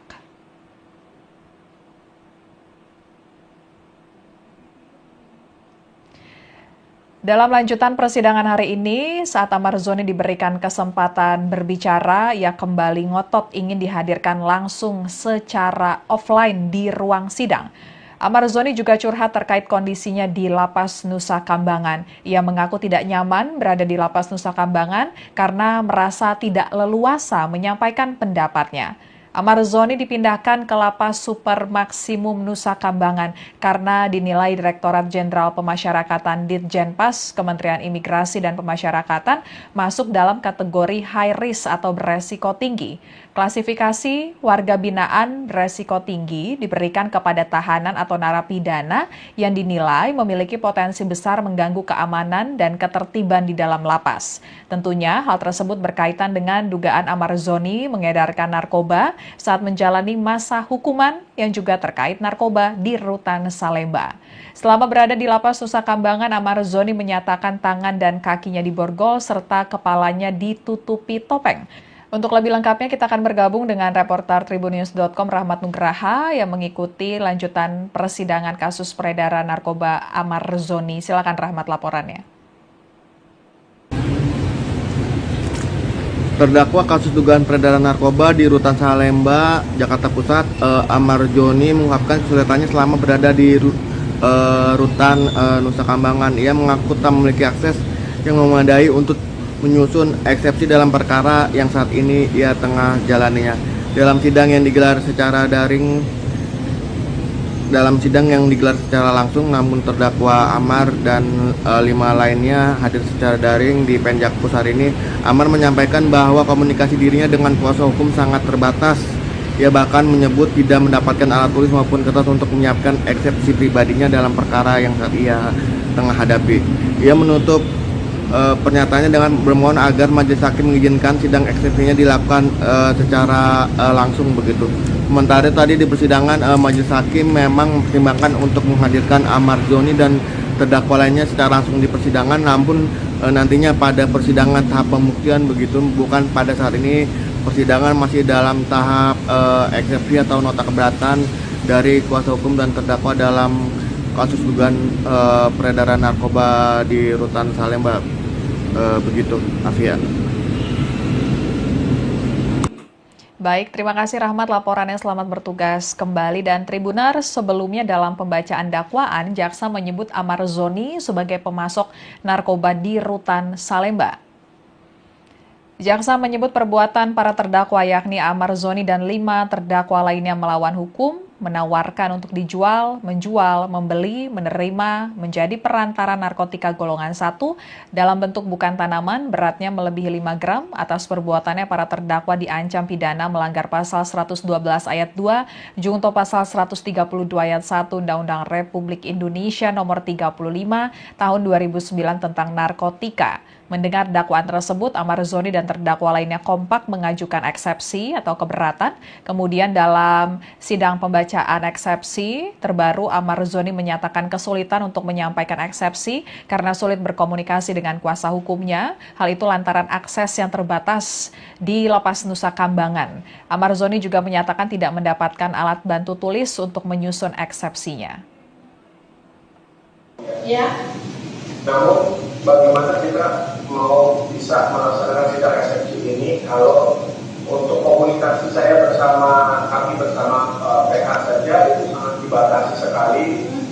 Dalam lanjutan persidangan hari ini, saat Amar Zoni diberikan kesempatan berbicara, ia kembali ngotot ingin dihadirkan langsung secara offline di ruang sidang. Amar Zoni juga curhat terkait kondisinya di Lapas Nusa Kambangan. Ia mengaku tidak nyaman berada di Lapas Nusa Kambangan karena merasa tidak leluasa menyampaikan pendapatnya. Amar Zoni dipindahkan ke Lapas Super Maksimum Nusa Kambangan karena dinilai Direktorat Jenderal Pemasyarakatan Ditjenpas Kementerian Imigrasi dan Pemasyarakatan masuk dalam kategori high risk atau beresiko tinggi. Klasifikasi warga binaan beresiko tinggi diberikan kepada tahanan atau narapidana yang dinilai memiliki potensi besar mengganggu keamanan dan ketertiban di dalam lapas. Tentunya hal tersebut berkaitan dengan dugaan Amar Zoni mengedarkan narkoba saat menjalani masa hukuman yang juga terkait narkoba di Rutan Salemba. Selama berada di Lapas Nusa Kambangan, Amar Zoni menyatakan tangan dan kakinya diborgol serta kepalanya ditutupi topeng. Untuk lebih lengkapnya kita akan bergabung dengan reporter tribunnews.com Rahmat Nugraha yang mengikuti lanjutan persidangan kasus peredaran narkoba Amar Zoni. Silakan Rahmat laporannya. Terdakwa kasus dugaan peredaran narkoba di Rutan Salemba, Jakarta Pusat, Amar Zoni mengungkapkan kesulitannya selama berada di Rutan Nusa Kambangan. Ia mengaku tak memiliki akses yang memadai untuk menyusun eksepsi dalam perkara yang saat ini ia tengah jalaninya. Dalam sidang yang digelar secara langsung, namun terdakwa Amar dan 5 lainnya hadir secara daring di Penjakpus hari ini. Amar menyampaikan bahwa komunikasi dirinya dengan kuasa hukum sangat terbatas. Ia bahkan menyebut tidak mendapatkan alat tulis maupun kertas untuk menyiapkan eksepsi pribadinya dalam perkara yang saat ia tengah hadapi. Ia menutup pernyataannya dengan bermohon agar majelis hakim mengizinkan sidang eksepsinya dilakukan secara langsung begitu. Sementara tadi di persidangan majelis hakim memang mempertimbangkan untuk menghadirkan Amar Zoni dan terdakwa lainnya secara langsung di persidangan, namun nantinya pada persidangan tahap pembuktian begitu, bukan pada saat ini. Persidangan masih dalam tahap eksepsi atau nota keberatan dari kuasa hukum dan terdakwa dalam kasus dugaan peredaran narkoba di Rutan Salemba. Begitu, Afia. Baik, terima kasih Rahmat laporannya, selamat bertugas kembali. Dan Tribuners, sebelumnya dalam pembacaan dakwaan, jaksa menyebut Amar Zoni sebagai pemasok narkoba di Rutan Salemba. Jaksa menyebut perbuatan para terdakwa yakni Amar Zoni dan 5 terdakwa lainnya melawan hukum, menawarkan untuk dijual, menjual, membeli, menerima, menjadi perantara narkotika golongan 1 dalam bentuk bukan tanaman beratnya melebihi 5 gram. Atas perbuatannya para terdakwa diancam pidana melanggar pasal 112 ayat 2, junto pasal 132 ayat 1 Undang-Undang Republik Indonesia nomor 35 tahun 2009 tentang narkotika. Mendengar dakwaan tersebut, Amar Zoni dan terdakwa lainnya kompak mengajukan eksepsi atau keberatan. Kemudian dalam sidang pembacaan eksepsi terbaru, Amar Zoni menyatakan kesulitan untuk menyampaikan eksepsi karena sulit berkomunikasi dengan kuasa hukumnya. Hal itu lantaran akses yang terbatas di Lapas Nusa Kambangan. Amar Zoni juga menyatakan tidak mendapatkan alat bantu tulis untuk menyusun eksepsinya. Ya. Namun bagaimana kita mau bisa melaksanakan sidang eksepsi ini kalau untuk komunikasi saya kami bersama PH saja itu sangat dibatasi sekali.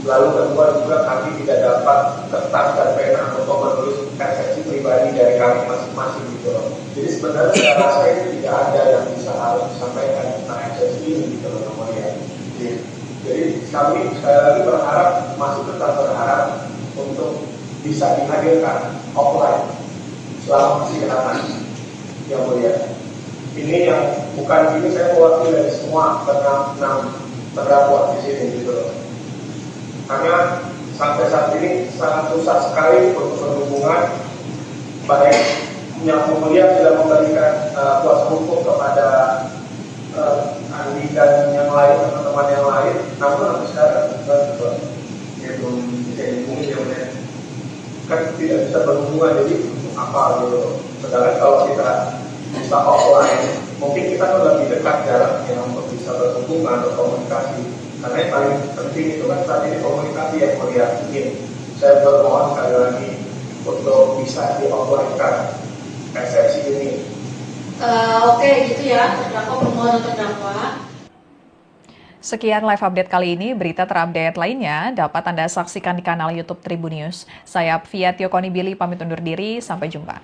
Lalu kedua juga kami tidak dapat kertas dan pena untuk menulis eksepsi pribadi dari kami masing-masing gitu loh. Jadi sebenarnya saya rasa itu tidak ada yang bisa harus disampaikan tentang eksepsi ini gitu loh namanya. Jadi kami sekali lagi masih tetap berharap untuk bisa dihadirkan offline selama persidangan yang mulia. Ini yang bukan ini saya mewakili dari semua enam terdakwa di sini gitu loh. Karena sampai saat ini sangat susah sekali untuk berhubungan, baik yang mulia sudah memberikan kuasa hukum kepada Andi dan yang lain, teman-teman yang lain, namun sampai sekarang ya belum bisa dihubungi yang mulia. Kan tidak bisa berhubungan, jadi apa gitu. Sedangkan kalau kita bisa offline, mungkin kita kan lebih dekat jaraknya untuk bisa berhubungan, berkomunikasi. Karena yang paling penting itu kan saat ini komunikasi yang mulia. Saya bermohon sekali lagi untuk bisa di offline-kan eksepsi ini. Oke, gitu ya, terdakwa permohonan terdakwa. Sekian live update kali ini. Berita terupdate lainnya dapat Anda saksikan di kanal YouTube Tribun News. Saya Fia Tiokoni Billy pamit undur diri. Sampai jumpa.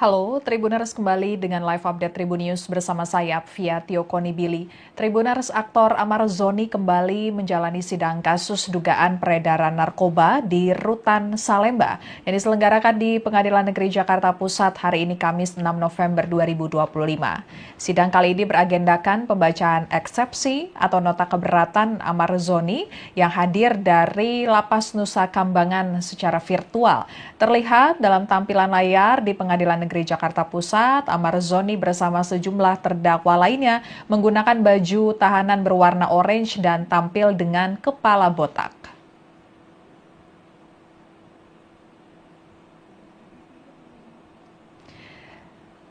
Halo, Tribuners kembali dengan live update Tribun News bersama saya, Fia Tiokoni Billy. Tribuners, aktor Amar Zoni kembali menjalani sidang kasus dugaan peredaran narkoba di Rutan Salemba yang diselenggarakan di Pengadilan Negeri Jakarta Pusat hari ini Kamis 6 November 2025. Sidang kali ini beragendakan pembacaan eksepsi atau nota keberatan Amar Zoni yang hadir dari Lapas Nusa Kambangan secara virtual. Terlihat dalam tampilan layar di Pengadilan Negeri Jakarta Pusat, Amar Zoni bersama sejumlah terdakwa lainnya menggunakan baju tahanan berwarna orange dan tampil dengan kepala botak.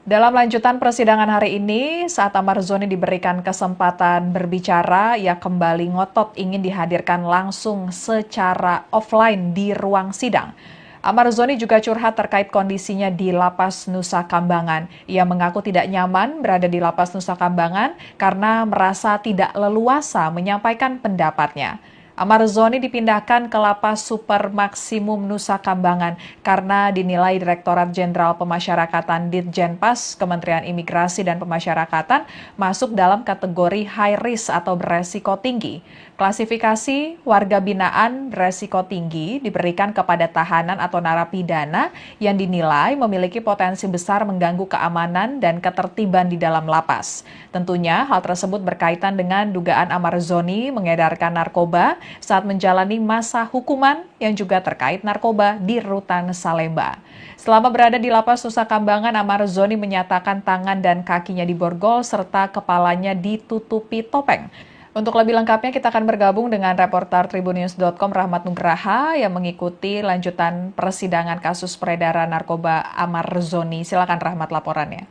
Dalam lanjutan persidangan hari ini, saat Amar Zoni diberikan kesempatan berbicara, ia kembali ngotot ingin dihadirkan langsung secara offline di ruang sidang. Amar Zoni juga curhat terkait kondisinya di Lapas Nusa Kambangan. Ia mengaku tidak nyaman berada di Lapas Nusa Kambangan karena merasa tidak leluasa menyampaikan pendapatnya. Amar Zoni dipindahkan ke Lapas Super Maksimum Nusa Kambangan karena dinilai Direktorat Jenderal Pemasyarakatan Ditjenpas Kementerian Imigrasi dan Pemasyarakatan masuk dalam kategori high risk atau beresiko tinggi. Klasifikasi warga binaan beresiko tinggi diberikan kepada tahanan atau narapidana yang dinilai memiliki potensi besar mengganggu keamanan dan ketertiban di dalam lapas. Tentunya hal tersebut berkaitan dengan dugaan Amar Zoni mengedarkan narkoba saat menjalani masa hukuman yang juga terkait narkoba di Rutan Salemba. Selama berada di Lapas Nusa Kambangan, Amar Zoni menyatakan tangan dan kakinya diborgol serta kepalanya ditutupi topeng. Untuk lebih lengkapnya kita akan bergabung dengan reporter tribunnews.com Rahmat Nugraha yang mengikuti lanjutan persidangan kasus peredaran narkoba Amar Zoni. Silakan Rahmat laporannya.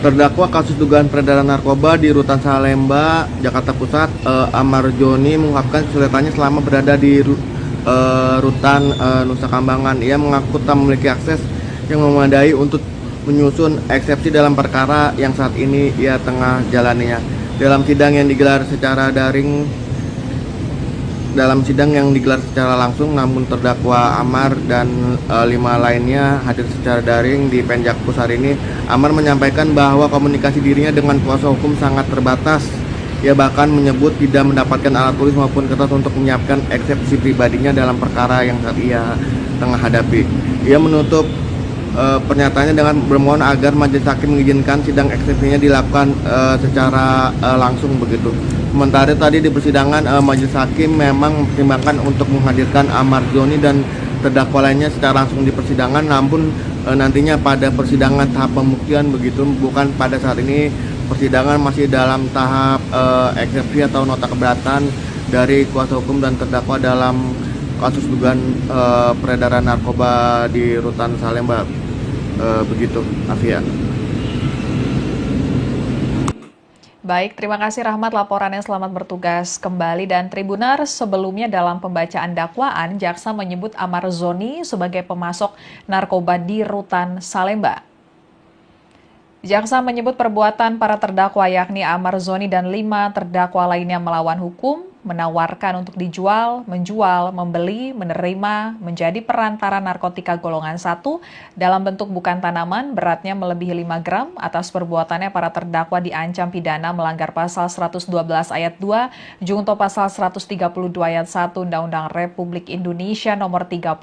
Terdakwa kasus dugaan peredaran narkoba di Rutan Salemba, Jakarta Pusat, Amar Zoni mengungkapkan kesulitannya selama berada di Rutan Nusa Kambangan. Ia mengaku tak memiliki akses yang memadai untuk menyusun eksepsi dalam perkara yang saat ini ia tengah jalaninya. Dalam sidang yang digelar secara daring dalam sidang yang digelar secara langsung, namun terdakwa Amar dan 5 lainnya hadir secara daring di Penjakpus hari ini. Amar menyampaikan bahwa komunikasi dirinya dengan kuasa hukum sangat terbatas. Ia bahkan menyebut tidak mendapatkan alat tulis maupun kertas untuk menyiapkan eksepsi pribadinya dalam perkara yang saat ia tengah hadapi. Ia menutup pernyataannya dengan bermohon agar majelis hakim mengizinkan sidang eksepsinya dilakukan secara langsung begitu. Sementara tadi di persidangan majelis hakim memang mempertimbangkan untuk menghadirkan Amar Zoni dan terdakwa lainnya secara langsung di persidangan, namun nantinya pada persidangan tahap pembuktian begitu, bukan pada saat ini. Persidangan masih dalam tahap eksepsi atau nota keberatan dari kuasa hukum dan terdakwa dalam kasus dugaan peredaran narkoba di Rutan Salemba begitu, Afia. Baik, terima kasih Rahmat laporannya, selamat bertugas kembali. Dan Tribuners, sebelumnya dalam pembacaan dakwaan, jaksa menyebut Amar Zoni sebagai pemasok narkoba di Rutan Salemba. Jaksa menyebut perbuatan para terdakwa yakni Amar Zoni dan 5 terdakwa lainnya melawan hukum, menawarkan untuk dijual, menjual, membeli, menerima, menjadi perantara narkotika golongan 1 dalam bentuk bukan tanaman beratnya melebihi 5 gram. Atas perbuatannya para terdakwa diancam pidana melanggar pasal 112 ayat 2, junto pasal 132 ayat 1 Undang-Undang Republik Indonesia nomor 35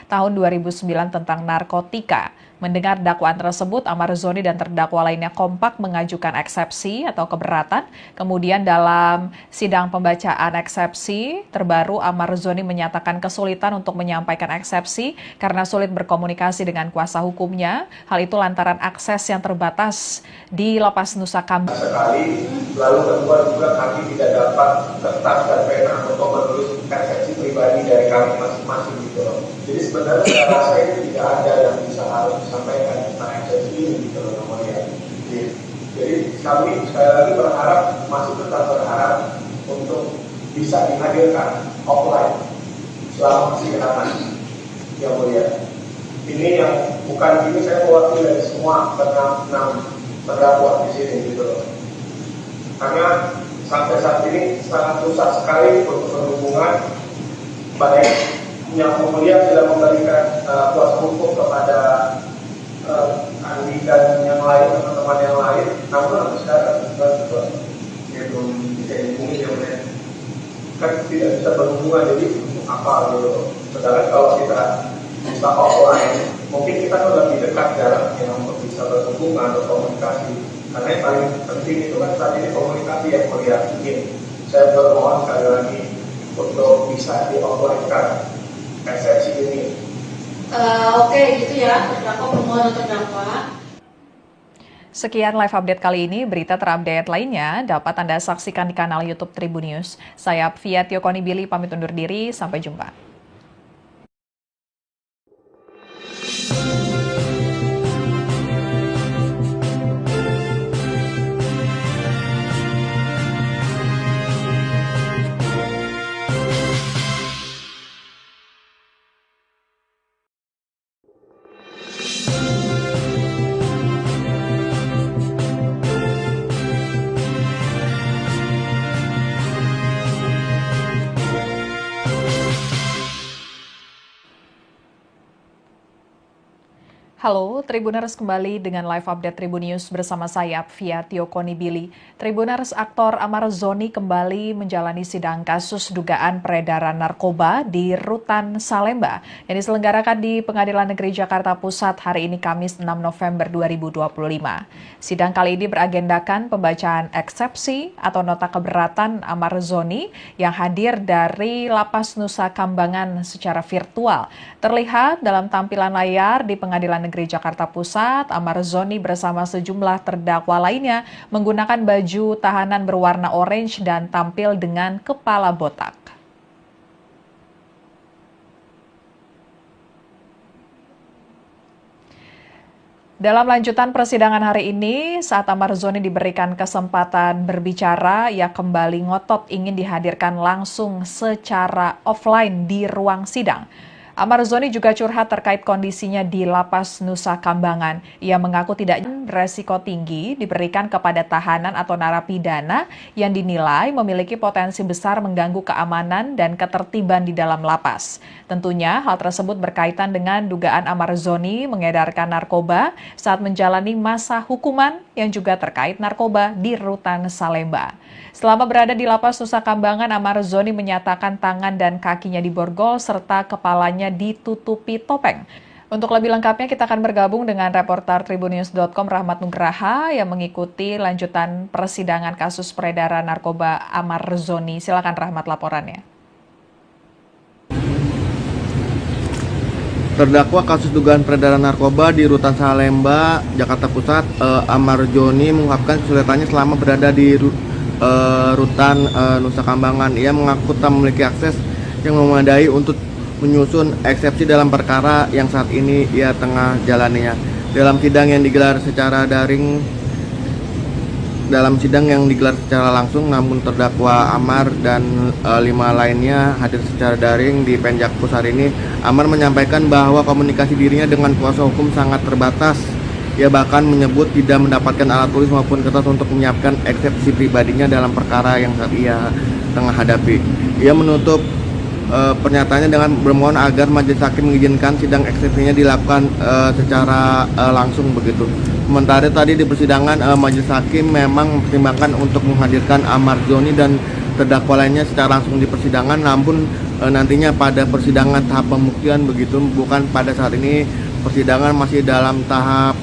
tahun 2009 tentang narkotika. Mendengar dakwaan tersebut, Amar Zoni dan terdakwa lainnya kompak mengajukan eksepsi atau keberatan. Kemudian dalam sidang pembacaan eksepsi terbaru, Amar Zoni menyatakan kesulitan untuk menyampaikan eksepsi karena sulit berkomunikasi dengan kuasa hukumnya. Hal itu lantaran akses yang terbatas di Lapas Nusa Kambangan. Sekali, lalu kedua juga kami tidak dapat kertas dan pena untuk menulis eksepsi pribadi dari kami masing-masing gitu loh. Jadi sebenarnya saya rasa itu tidak ada yang bisa harus disampaikan tentang eksepsi ini gitu loh namanya. Jadi kami sekali lagi berharap, masih tetap berharap untuk bisa dihadirkan offline selama persidangan yang mulia. Ini yang bukan ini saya mewakili dari semua enam terdakwa di sini gitu loh. Karena sampai saat ini sangat susah sekali untuk berhubungan, baik yang mulia sudah memberikan kuasa hukum kepada Andi dan yang lain, teman-teman yang lain, namun sampai sekarang ya belum bisa dihubungi ya mulia. Kan tidak bisa berhubungan, jadi untuk apa gitu. Sedangkan kalau kita bisa offline, mungkin kita tuh lebih dekat jaraknya untuk bisa berhubungan atau komunikasi. Karena yang paling penting itu kan saat ini komunikasi yang mulia. Mungkin saya bermohon sekali lagi untuk bisa di-offline-kan eksepsi ini. Oke, gitu ya, terdakwa permohonan terdakwa. Sekian live update kali ini. Berita terupdate lainnya dapat Anda saksikan di kanal YouTube Tribun News. Saya Fia Tiokonibili pamit undur diri. Sampai jumpa. Halo, Tribuners, kembali dengan live update Tribun News bersama saya, Fia Tiokonibili. Tribuners, aktor Amar Zoni kembali menjalani sidang kasus dugaan peredaran narkoba di Rutan Salemba yang diselenggarakan di Pengadilan Negeri Jakarta Pusat hari ini Kamis 6 November 2025. Sidang kali ini beragendakan pembacaan eksepsi atau nota keberatan Amar Zoni yang hadir dari Lapas Nusa Kambangan secara virtual. Terlihat dalam tampilan layar di Pengadilan Negeri Jakarta Pusat, Amar Zoni bersama sejumlah terdakwa lainnya menggunakan baju tahanan berwarna orange dan tampil dengan kepala botak. Dalam lanjutan persidangan hari ini, saat Amar Zoni diberikan kesempatan berbicara, ia kembali ngotot ingin dihadirkan langsung secara offline di ruang sidang. Amar Zoni juga curhat terkait kondisinya di Lapas Nusa Kambangan. Ia mengaku tidak beresiko tinggi diberikan kepada tahanan atau narapidana yang dinilai memiliki potensi besar mengganggu keamanan dan ketertiban di dalam lapas. Tentunya hal tersebut berkaitan dengan dugaan Amar Zoni mengedarkan narkoba saat menjalani masa hukuman yang juga terkait narkoba di Rutan Salemba. Selama berada di Lapas Nusa Kambangan, Amar Zoni menyatakan tangan dan kakinya diborgol serta kepalanya ditutupi topeng. Untuk lebih lengkapnya kita akan bergabung dengan reporter Tribunnews.com Rahmat Nugraha yang mengikuti lanjutan persidangan kasus peredaran narkoba Amar Zoni. Silakan Rahmat laporannya. Terdakwa kasus dugaan peredaran narkoba di Rutan Salemba, Jakarta Pusat, Amar Zoni mengungkapkan kesulitannya selama berada di Rutan Nusa Kambangan. Ia mengaku tak memiliki akses yang memadai untuk menyusun eksepsi dalam perkara yang saat ini ia tengah jalaninya. Dalam sidang yang digelar secara langsung, namun terdakwa Amar dan 5 lainnya hadir secara daring di Penjakpus hari ini. Amar menyampaikan bahwa komunikasi dirinya dengan kuasa hukum sangat terbatas. Ia bahkan menyebut tidak mendapatkan alat tulis maupun kertas untuk menyiapkan eksepsi pribadinya dalam perkara yang saat ia tengah hadapi. Ia menutup pernyataannya dengan bermohon agar majelis hakim mengizinkan sidang eksepsinya dilakukan secara langsung begitu. Sementara tadi di persidangan majelis hakim memang mempertimbangkan untuk menghadirkan Amar Zoni dan terdakwa lainnya secara langsung di persidangan, namun nantinya pada persidangan tahap pembuktian begitu, bukan pada saat ini. Persidangan masih dalam tahap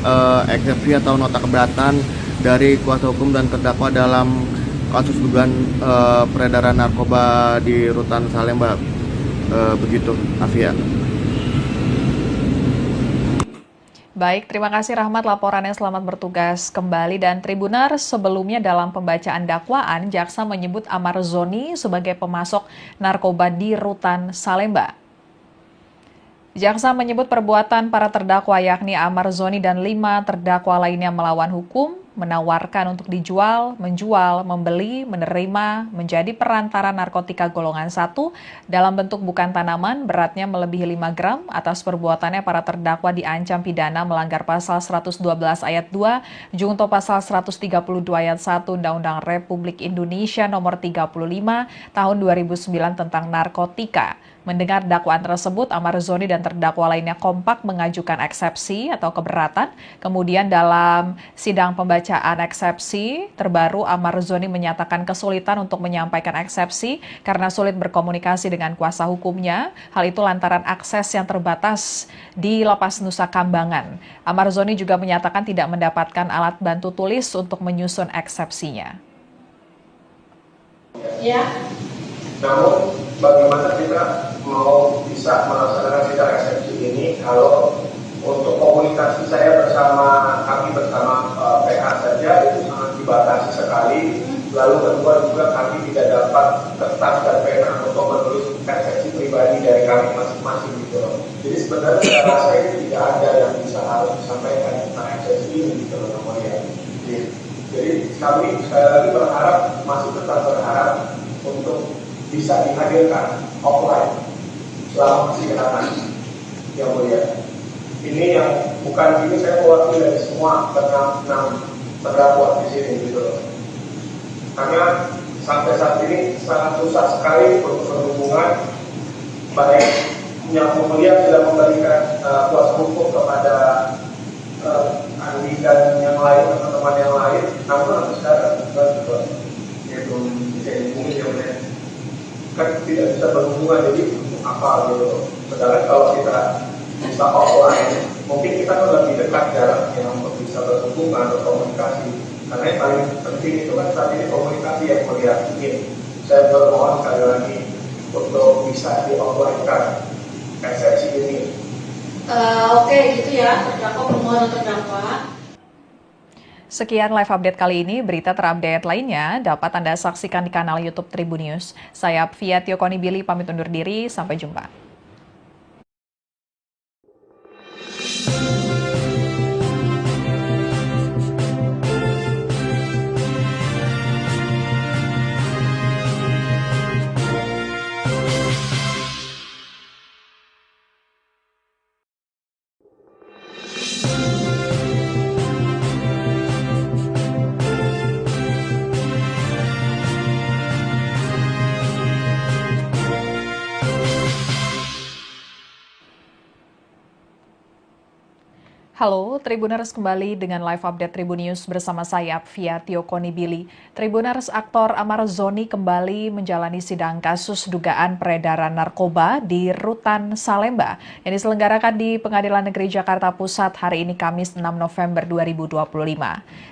eksepsi atau nota keberatan dari kuasa hukum dan terdakwa dalam kasus dugaan peredaran narkoba di Rutan Salemba. Begitu, Afia. Baik, terima kasih Rahmat laporannya, selamat bertugas kembali. Dan Tribuners, sebelumnya dalam pembacaan dakwaan, jaksa menyebut Amar Zoni sebagai pemasok narkoba di Rutan Salemba. Jaksa menyebut perbuatan para terdakwa yakni Amar Zoni dan 5 terdakwa lainnya melawan hukum, menawarkan untuk dijual, menjual, membeli, menerima, menjadi perantara narkotika golongan 1 dalam bentuk bukan tanaman, beratnya melebihi 5 gram. Atas perbuatannya para terdakwa diancam pidana melanggar pasal 112 ayat 2, junto pasal 132 ayat 1 Undang-Undang Republik Indonesia nomor 35 tahun 2009 tentang narkotika. Mendengar dakwaan tersebut, Amar Zoni dan terdakwa lainnya kompak mengajukan eksepsi atau keberatan. Kemudian dalam sidang pembacaan eksepsi terbaru, Amar Zoni menyatakan kesulitan untuk menyampaikan eksepsi karena sulit berkomunikasi dengan kuasa hukumnya. Hal itu lantaran akses yang terbatas di Lapas Nusa Kambangan. Amar Zoni juga menyatakan tidak mendapatkan alat bantu tulis untuk menyusun eksepsinya. Ya. Namun bagaimana kita mau bisa melaksanakan sidang eksepsi ini kalau untuk komunikasi kami bersama PH saja itu sangat dibatasi sekali. Lalu kedua juga kami tidak dapat kertas dan pena untuk menulis eksepsi pribadi dari kami masing-masing gitu loh. Jadi sebenarnya saya rasa itu tidak ada yang bisa harus disampaikan tentang eksepsi ini gitu loh namanya. Jadi kami sekali lagi masih tetap berharap untuk bisa dihadirkan offline selama persidangan yang mulia. Ini yang bukan ini saya mewakili dari semua enam terdakwa di sini gitu loh. Karena sampai saat ini sangat susah sekali untuk berhubungan, baik yang mulia sudah memberikan kuasa hukum kepada Andi dan yang lain, teman-teman yang lain, namun sampai sekarang ya belum bisa dihubungi yang mulia. Kan tidak bisa berhubungan, jadi untuk apa gitu. Sedangkan kalau kita bisa offline, mungkin kita kan lebih dekat jaraknya untuk bisa berhubungan atau komunikasi. Karena yang paling penting itu kan saat ini komunikasi yang mulia. Saya bermohon sekali lagi untuk bisa di offline-kan eksepsi ini. Oke, gitu ya, terdakwa permohonan terdakwa. Sekian live update kali ini. Berita terupdate lainnya dapat Anda saksikan di kanal YouTube Tribunnews. Saya Fia Tiokoni Billy pamit undur diri. Sampai jumpa. Halo, Tribuners kembali dengan live update Tribun News bersama saya, Via Tiokoni Billy. Tribuners, aktor Amar Zoni kembali menjalani sidang kasus dugaan peredaran narkoba di Rutan Salemba yang diselenggarakan di Pengadilan Negeri Jakarta Pusat hari ini Kamis 6 November 2025.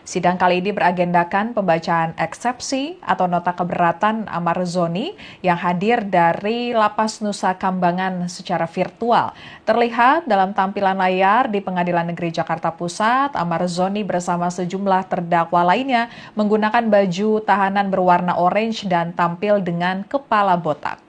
Sidang kali ini beragendakan pembacaan eksepsi atau nota keberatan Amar Zoni yang hadir dari Lapas Nusa Kambangan secara virtual. Terlihat dalam tampilan layar di Pengadilan Negeri Jakarta Pusat, Amar Zoni bersama sejumlah terdakwa lainnya menggunakan baju tahanan berwarna orange dan tampil dengan kepala botak.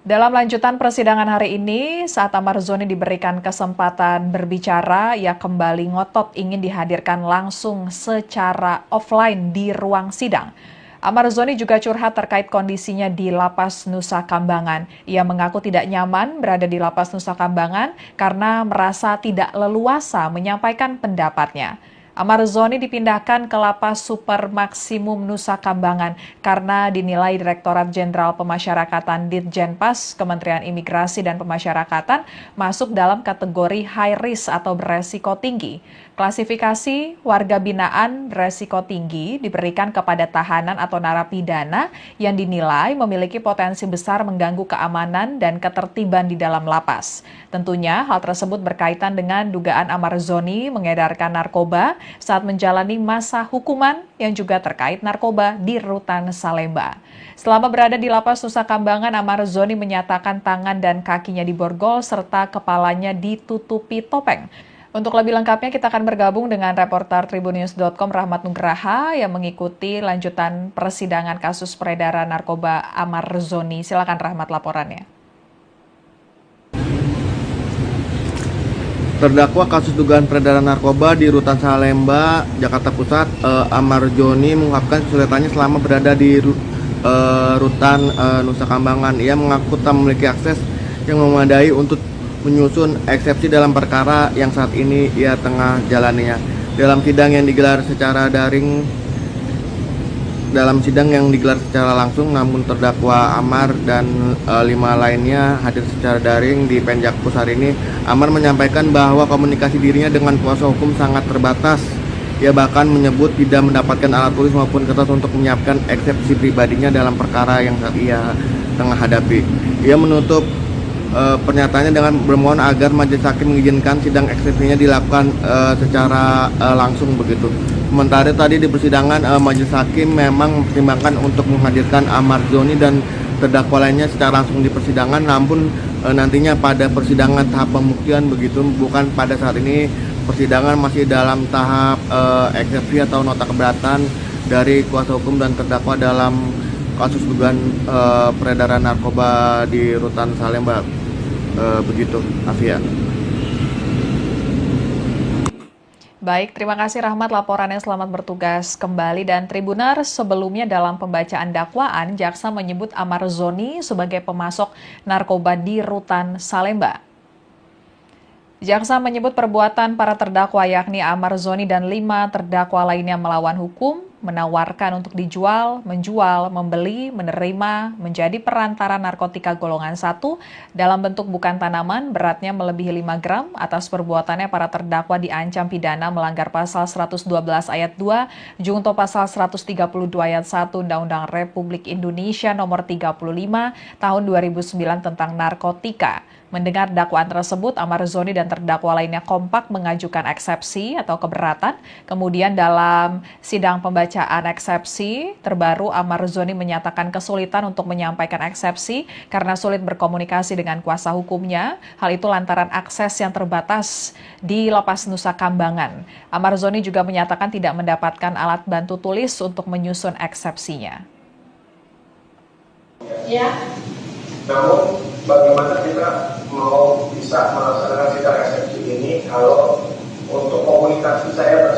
Dalam lanjutan persidangan hari ini, saat Amar Zoni diberikan kesempatan berbicara, ia kembali ngotot ingin dihadirkan langsung secara offline di ruang sidang. Amar Zoni juga curhat terkait kondisinya di Lapas Nusa Kambangan. Ia mengaku tidak nyaman berada di Lapas Nusa Kambangan karena merasa tidak leluasa menyampaikan pendapatnya. Amar Zoni dipindahkan ke Lapas Super Maksimum Nusa Kambangan karena dinilai Direktorat Jenderal Pemasyarakatan Ditjenpas Kementerian Imigrasi dan Pemasyarakatan masuk dalam kategori high risk atau beresiko tinggi. Klasifikasi warga binaan beresiko tinggi diberikan kepada tahanan atau narapidana yang dinilai memiliki potensi besar mengganggu keamanan dan ketertiban di dalam lapas. Tentunya hal tersebut berkaitan dengan dugaan Amar Zoni mengedarkan narkoba saat menjalani masa hukuman yang juga terkait narkoba di Rutan Salemba. Selama berada di Lapas Nusa Kambangan, Amar Zoni menyatakan tangan dan kakinya diborgol serta kepalanya ditutupi topeng. Untuk lebih lengkapnya kita akan bergabung dengan reporter Tribunnews.com Rahmat Nugraha yang mengikuti lanjutan persidangan kasus peredaran narkoba Amar Zoni. Silakan Rahmat laporannya. Terdakwa kasus dugaan peredaran narkoba di Rutan Salemba, Jakarta Pusat, Amar Zoni mengungkapkan kesulitannya selama berada di Rutan Nusa Kambangan. Ia mengaku tak memiliki akses yang memadai untuk menyusun eksepsi dalam perkara yang saat ini ia tengah jalaninya. Dalam sidang yang digelar secara langsung, namun terdakwa Amar dan 5 lainnya hadir secara daring di Penjakpus hari ini. Amar menyampaikan bahwa komunikasi dirinya dengan kuasa hukum sangat terbatas. Ia bahkan menyebut tidak mendapatkan alat tulis maupun kertas untuk menyiapkan eksepsi pribadinya dalam perkara yang saat ia tengah hadapi. Ia menutup pernyataannya dengan bermohon agar majelis hakim mengizinkan sidang eksepsinya dilakukan secara langsung begitu. Sementara tadi di persidangan majelis hakim memang mempertimbangkan untuk menghadirkan Amar Zoni dan terdakwa lainnya secara langsung di persidangan, namun nantinya pada persidangan tahap pembuktian begitu, bukan pada saat ini. Persidangan masih dalam tahap eksepsi atau nota keberatan dari kuasa hukum dan terdakwa dalam kasus dugaan peredaran narkoba di Rutan Salemba. Begitu, Afia. Baik, terima kasih Rahmat laporannya, selamat bertugas kembali. Dan Tribuner, sebelumnya dalam pembacaan dakwaan, jaksa menyebut Amar Zoni sebagai pemasok narkoba di Rutan Salemba. Jaksa menyebut perbuatan para terdakwa yakni Amar Zoni dan 5 terdakwa lainnya melawan hukum, menawarkan untuk dijual, menjual, membeli, menerima, menjadi perantara narkotika golongan 1 dalam bentuk bukan tanaman beratnya melebihi 5 gram. Atas perbuatannya para terdakwa diancam pidana melanggar pasal 112 ayat 2, junto pasal 132 ayat 1 Undang-Undang Republik Indonesia nomor 35 tahun 2009 tentang narkotika. Mendengar dakwaan tersebut, Amar Zoni dan terdakwa lainnya kompak mengajukan eksepsi atau keberatan. Kemudian dalam sidang pembacaan eksepsi terbaru, Amar Zoni menyatakan kesulitan untuk menyampaikan eksepsi karena sulit berkomunikasi dengan kuasa hukumnya. Hal itu lantaran akses yang terbatas di Lapas Nusa Kambangan. Amar Zoni juga menyatakan tidak mendapatkan alat bantu tulis untuk menyusun eksepsinya. Ya. Namun bagaimana kita mau bisa melaksanakan sidang eksepsi ini kalau untuk komunikasi saya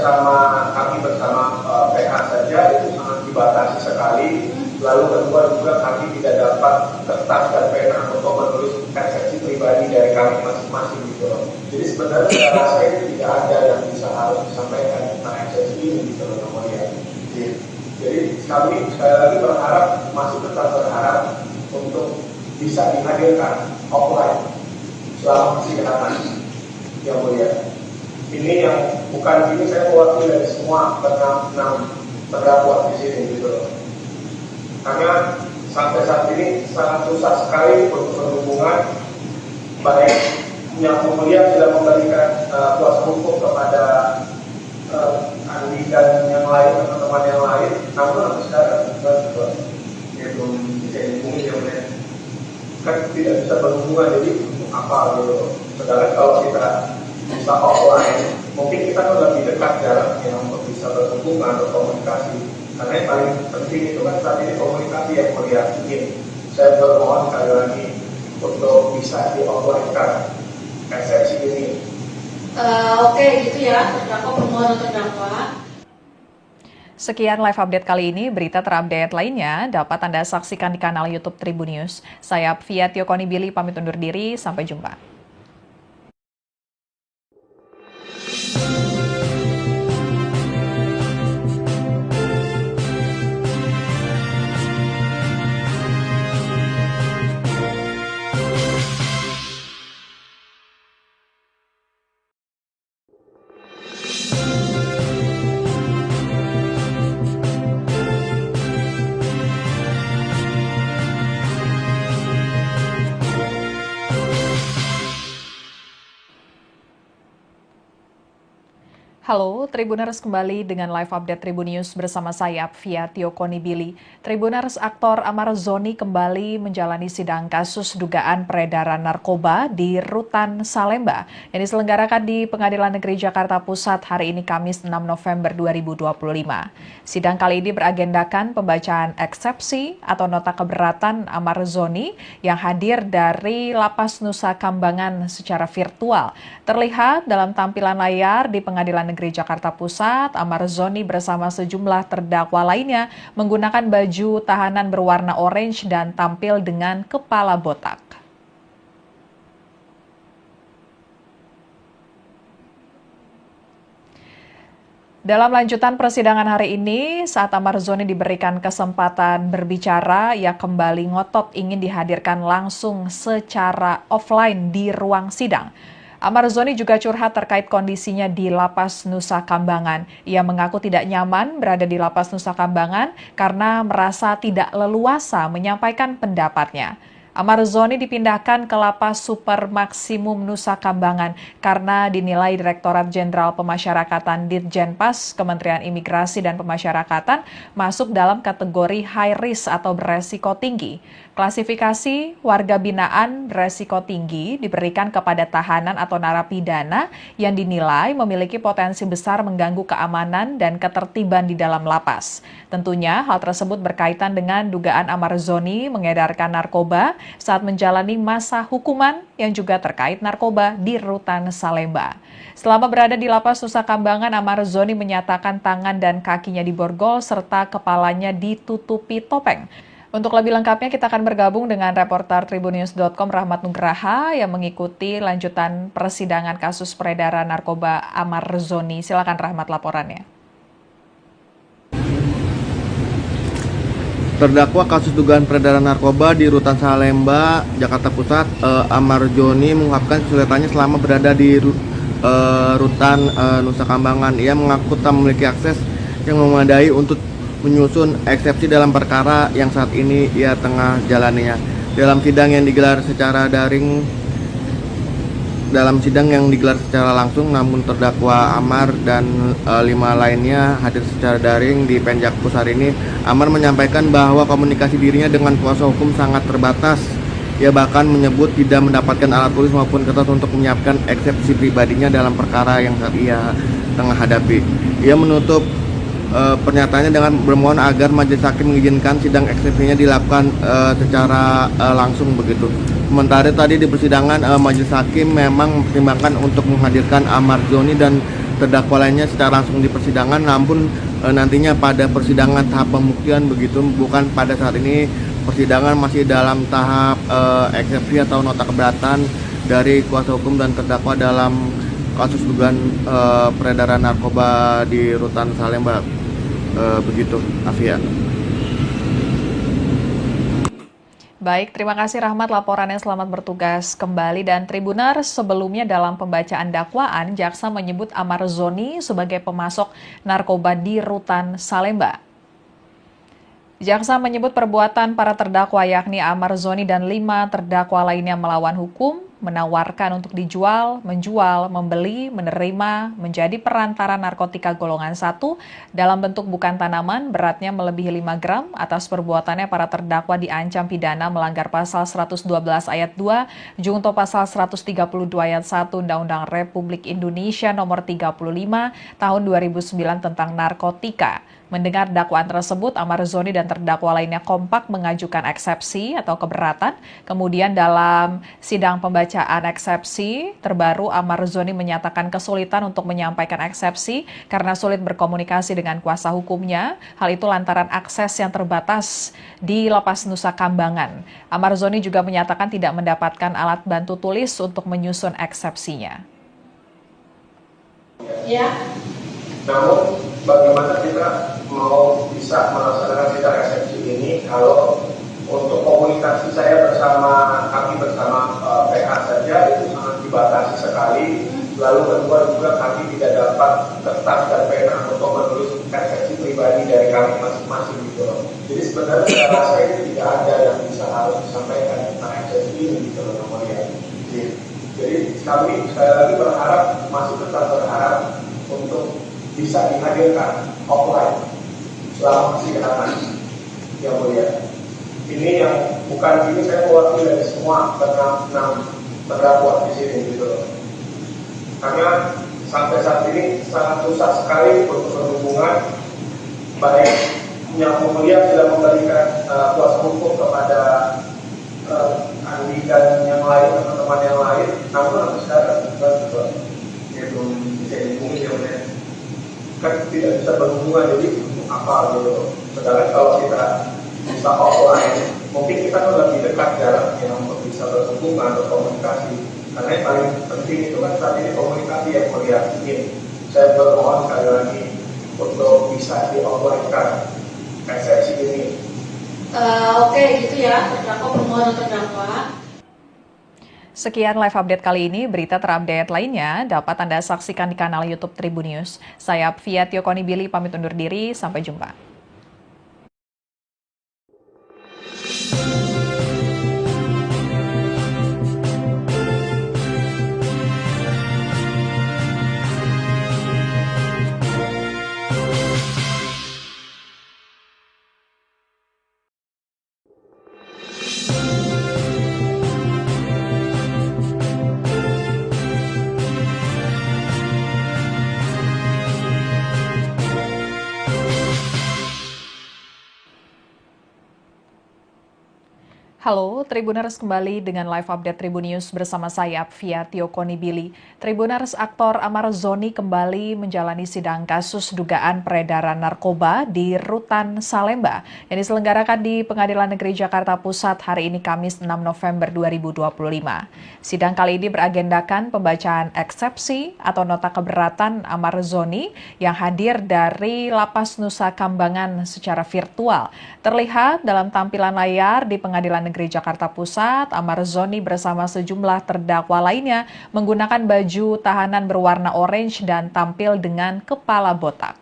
kami bersama PH saja itu sangat dibatasi sekali. Lalu kedua juga kami tidak dapat kertas dan pena untuk menulis eksepsi pribadi dari kami masing-masing gitu. Jadi sebenarnya saya rasa itu tidak ada yang bisa harus disampaikan tentang eksepsi ini gitu loh ya. Jadi kami sekali lagi berharap, masih tetap berharap untuk bisa dihadirkan offline selama persidangan, yang mulia. Ini yang bukan ini saya mewakili dari semua enam terdakwa di sini gitu loh. Karena sampai saat ini sangat susah sekali untuk berhubungan, baik yang mulia sudah memberikan kuasa hukum kepada Andi dan yang lain, teman-teman yang lain, namun sampai sekarang dia belum bisa dihubungi, ya kan tidak bisa berhubungan, jadi untuk apa gitu. Sedangkan kalau kita bisa offline, mungkin kita kan lebih dekat jaraknya untuk bisa berhubungan, berkomunikasi. Karena yang paling penting itu kan saat ini komunikasi yang mulia. Saya bermohon sekali lagi untuk bisa di offline-kan eksepsi ini. Oke, gitu ya, terdakwa permohonan terdakwa. Sekian live update kali ini. Berita terupdate lainnya dapat Anda saksikan di kanal YouTube Tribunnews. Saya Fiatio Konibili pamit undur diri. Sampai jumpa. Halo, Tribuners kembali dengan live update Tribunnews bersama saya, Fiatio Konibili. Tribuners, aktor Amar Zoni kembali menjalani sidang kasus dugaan peredaran narkoba di Rutan Salemba yang diselenggarakan di Pengadilan Negeri Jakarta Pusat hari ini Kamis 6 November 2025. Sidang kali ini beragendakan pembacaan eksepsi atau nota keberatan Amar Zoni yang hadir dari Lapas Nusa Kambangan secara virtual. Terlihat dalam tampilan layar di Pengadilan Negeri Jakarta Pusat, Amar Zoni bersama sejumlah terdakwa lainnya menggunakan baju tahanan berwarna orange dan tampil dengan kepala botak. Dalam lanjutan persidangan hari ini, saat Amar Zoni diberikan kesempatan berbicara, ia kembali ngotot ingin dihadirkan langsung secara offline di ruang sidang. Amar Zoni juga curhat terkait kondisinya di Lapas Nusa Kambangan. Ia mengaku tidak nyaman berada di Lapas Nusa Kambangan karena merasa tidak leluasa menyampaikan pendapatnya. Amar Zoni dipindahkan ke Lapas Super Maksimum Nusa Kambangan karena dinilai Direktorat Jenderal Pemasyarakatan Ditjenpas Kementerian Imigrasi dan Pemasyarakatan masuk dalam kategori high risk atau beresiko tinggi. Klasifikasi warga binaan beresiko tinggi diberikan kepada tahanan atau narapidana yang dinilai memiliki potensi besar mengganggu keamanan dan ketertiban di dalam lapas. Tentunya hal tersebut berkaitan dengan dugaan Amar Zoni mengedarkan narkoba saat menjalani masa hukuman yang juga terkait narkoba di Rutan Salemba. Selama berada di Lapas Nusa Kambangan, Amar Zoni menyatakan tangan dan kakinya diborgol serta kepalanya ditutupi topeng. Untuk lebih lengkapnya kita akan bergabung dengan reporter Tribunnews.com Rahmat Nugraha yang mengikuti lanjutan persidangan kasus peredaran narkoba Amar Zoni. Silakan Rahmat laporannya. Terdakwa kasus dugaan peredaran narkoba di Rutan Salemba, Jakarta Pusat, Amar Zoni mengungkapkan kesulitannya selama berada di Rutan Nusa Kambangan. Ia mengaku tak memiliki akses yang memadai untuk menyusun eksepsi dalam perkara yang saat ini ia tengah jalaninya. Dalam sidang yang digelar secara langsung, namun terdakwa Amar dan 5 lainnya hadir secara daring di Penjakpus hari ini. Amar menyampaikan bahwa komunikasi dirinya dengan kuasa hukum sangat terbatas. Ia bahkan menyebut tidak mendapatkan alat tulis maupun kertas untuk menyiapkan eksepsi pribadinya dalam perkara yang saat ia tengah hadapi. Ia menutup pernyataannya dengan bermohon agar majelis hakim mengizinkan sidang eksepsinya dilakukan secara langsung begitu. Sementara tadi di persidangan majelis hakim memang mempertimbangkan untuk menghadirkan Amar Zoni dan terdakwa lainnya secara langsung di persidangan, namun nantinya pada persidangan tahap pembuktian begitu, bukan pada saat ini. Persidangan masih dalam tahap eksepsi atau nota keberatan dari kuasa hukum dan terdakwa dalam kasus dugaan peredaran narkoba di Rutan Salemba. Begitu, Afia. Baik, terima kasih Rahmat laporannya, selamat bertugas kembali. Dan Tribuners, sebelumnya dalam pembacaan dakwaan, jaksa menyebut Amar Zoni sebagai pemasok narkoba di Rutan Salemba. Jaksa menyebut perbuatan para terdakwa yakni Amar Zoni dan 5 terdakwa lainnya melawan hukum, menawarkan untuk dijual, menjual, membeli, menerima, menjadi perantara narkotika golongan 1 dalam bentuk bukan tanaman beratnya melebihi 5 gram. Atas perbuatannya para terdakwa diancam pidana melanggar pasal 112 ayat 2, junto pasal 132 ayat 1 Undang-Undang Republik Indonesia nomor 35 tahun 2009 tentang narkotika. Mendengar dakwaan tersebut, Amar Zoni dan terdakwa lainnya kompak mengajukan eksepsi atau keberatan. Kemudian dalam sidang pembacaan eksepsi terbaru, Amar Zoni menyatakan kesulitan untuk menyampaikan eksepsi karena sulit berkomunikasi dengan kuasa hukumnya. Hal itu lantaran akses yang terbatas di Lapas Nusa Kambangan. Amar Zoni juga menyatakan tidak mendapatkan alat bantu tulis untuk menyusun eksepsinya. Ya. Namun bagaimana kita mau bisa melaksanakan sidang eksepsi ini kalau untuk komunikasi saya kami bersama PH saja itu sangat dibatasi sekali. Lalu kedua juga kami tidak dapat kertas dan pena untuk menulis eksepsi pribadi dari kami masing-masing gitu loh. Jadi sebenarnya saya rasa ini tidak ada yang bisa harus disampaikan tentang eksepsi ini gitu loh namanya. Jadi kami sekali lagi masih tetap berharap untuk bisa dihadirkan offline selama persidangan yang mulia. Ini yang bukan ini saya mewakili dari semua enam terdakwa di sini gitu loh. Karena sampai saat ini sangat susah sekali untuk berhubungan, baik yang mulia sudah memberikan kuasa hukum kepada Andi dan yang lain, teman-teman yang lain, namun sampai sekarang dia belum bisa dihubungi ya mulia. Kan tidak bisa berhubungan, jadi apa gitu. Sedangkan kalau kita bisa offline, mungkin kita kan lebih dekat jaraknya untuk bisa berhubungan, berkomunikasi. Karena yang paling penting itu kan saat ini komunikasi yang mulia. Saya bermohon sekali lagi untuk bisa di-offline-kan eksepsi ini. Oke, gitu ya, terdakwa permohonan terdakwa. Sekian live update kali ini. Berita terupdate lainnya dapat Anda saksikan di kanal YouTube Tribun News. Saya Fia Konibili pamit undur diri. Sampai jumpa. Halo, Tribuners kembali dengan live update Tribun News bersama saya, Fia Konibili. Tribuners, aktor Amar Zoni kembali menjalani sidang kasus dugaan peredaran narkoba di Rutan Salemba yang diselenggarakan di Pengadilan Negeri Jakarta Pusat hari ini Kamis 6 November 2025. Sidang kali ini beragendakan pembacaan eksepsi atau nota keberatan Amar Zoni yang hadir dari Lapas Nusa Kambangan secara virtual. Terlihat dalam tampilan layar di Pengadilan Negeri Jakarta Pusat, Amar Zoni bersama sejumlah terdakwa lainnya menggunakan baju tahanan berwarna orange dan tampil dengan kepala botak.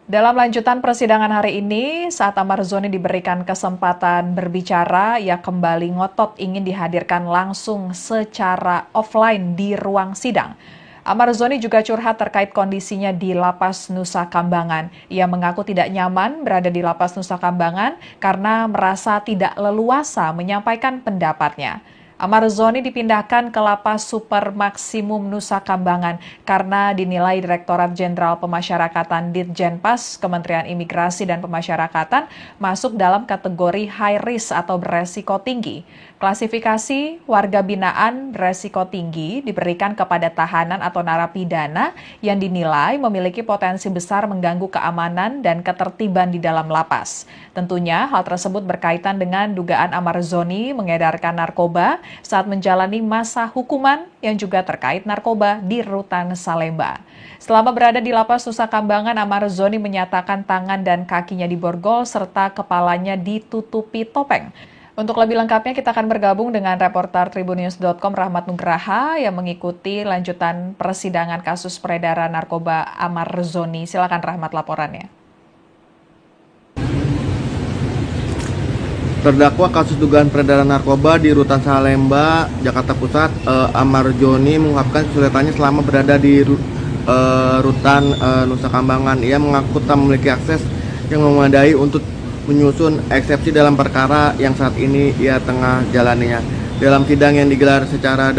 Dalam lanjutan persidangan hari ini, saat Amar Zoni diberikan kesempatan berbicara, ia kembali ngotot ingin dihadirkan langsung secara offline di ruang sidang. Amar Zoni juga curhat terkait kondisinya di Lapas Nusa Kambangan. Ia mengaku tidak nyaman berada di Lapas Nusa Kambangan karena merasa tidak leluasa menyampaikan pendapatnya. Amar Zoni dipindahkan ke Lapas Super Maksimum Nusa Kambangan karena dinilai Direktorat Jenderal Pemasyarakatan Ditjenpas Kementerian Imigrasi dan Pemasyarakatan masuk dalam kategori high risk atau beresiko tinggi. Klasifikasi warga binaan beresiko tinggi diberikan kepada tahanan atau narapidana yang dinilai memiliki potensi besar mengganggu keamanan dan ketertiban di dalam lapas. Tentunya hal tersebut berkaitan dengan dugaan Amar Zoni mengedarkan narkoba saat menjalani masa hukuman yang juga terkait narkoba di Rutan Salemba. Selama berada di Lapas Nusa Kambangan, Amar Zoni menyatakan tangan dan kakinya diborgol serta kepalanya ditutupi topeng. Untuk lebih lengkapnya kita akan bergabung dengan reporter Tribunnews.com Rahmat Nugraha yang mengikuti lanjutan persidangan kasus peredaran narkoba Amar Zoni. Silakan Rahmat laporannya. Terdakwa kasus dugaan peredaran narkoba di Rutan Salemba, Jakarta Pusat, Amar Zoni mengungkapkan kesulitannya selama berada di Rutan Nusa Kambangan. Ia mengaku tak memiliki akses yang memadai untuk menyusun eksepsi dalam perkara yang saat ini ia tengah jalaninya. Dalam sidang yang digelar secara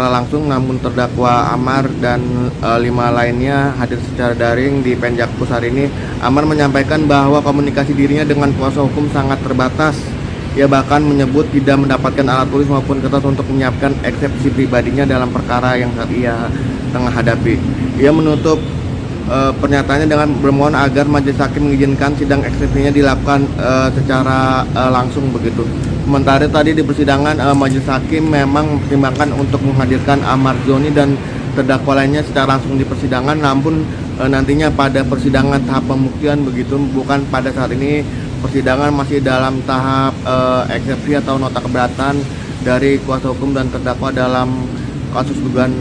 langsung, namun terdakwa Amar dan 5 lainnya hadir secara daring di Penjakpus hari ini. Amar menyampaikan bahwa komunikasi dirinya dengan kuasa hukum sangat terbatas. Ia bahkan menyebut tidak mendapatkan alat tulis maupun kertas untuk menyiapkan eksepsi pribadinya dalam perkara yang saat ia tengah hadapi. Ia menutup pernyataannya dengan bermohon agar majelis hakim mengizinkan sidang eksepsinya dilakukan secara langsung begitu. Sementara tadi di persidangan majelis hakim memang mempertimbangkan untuk menghadirkan Amar Zoni dan terdakwa lainnya secara langsung di persidangan, namun nantinya pada persidangan tahap pembuktian begitu, bukan pada saat ini. Persidangan masih dalam tahap eksepsi atau nota keberatan dari kuasa hukum dan terdakwa dalam kasus dugaan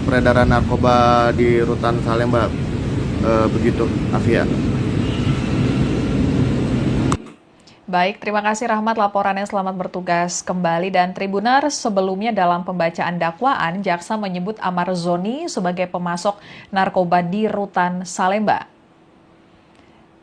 peredaran narkoba di Rutan Salemba. Begitu, Afia. Baik, terima kasih Rahmat laporannya, selamat bertugas kembali. Dan Tribuners, sebelumnya dalam pembacaan dakwaan, jaksa menyebut Amar Zoni sebagai pemasok narkoba di Rutan Salemba.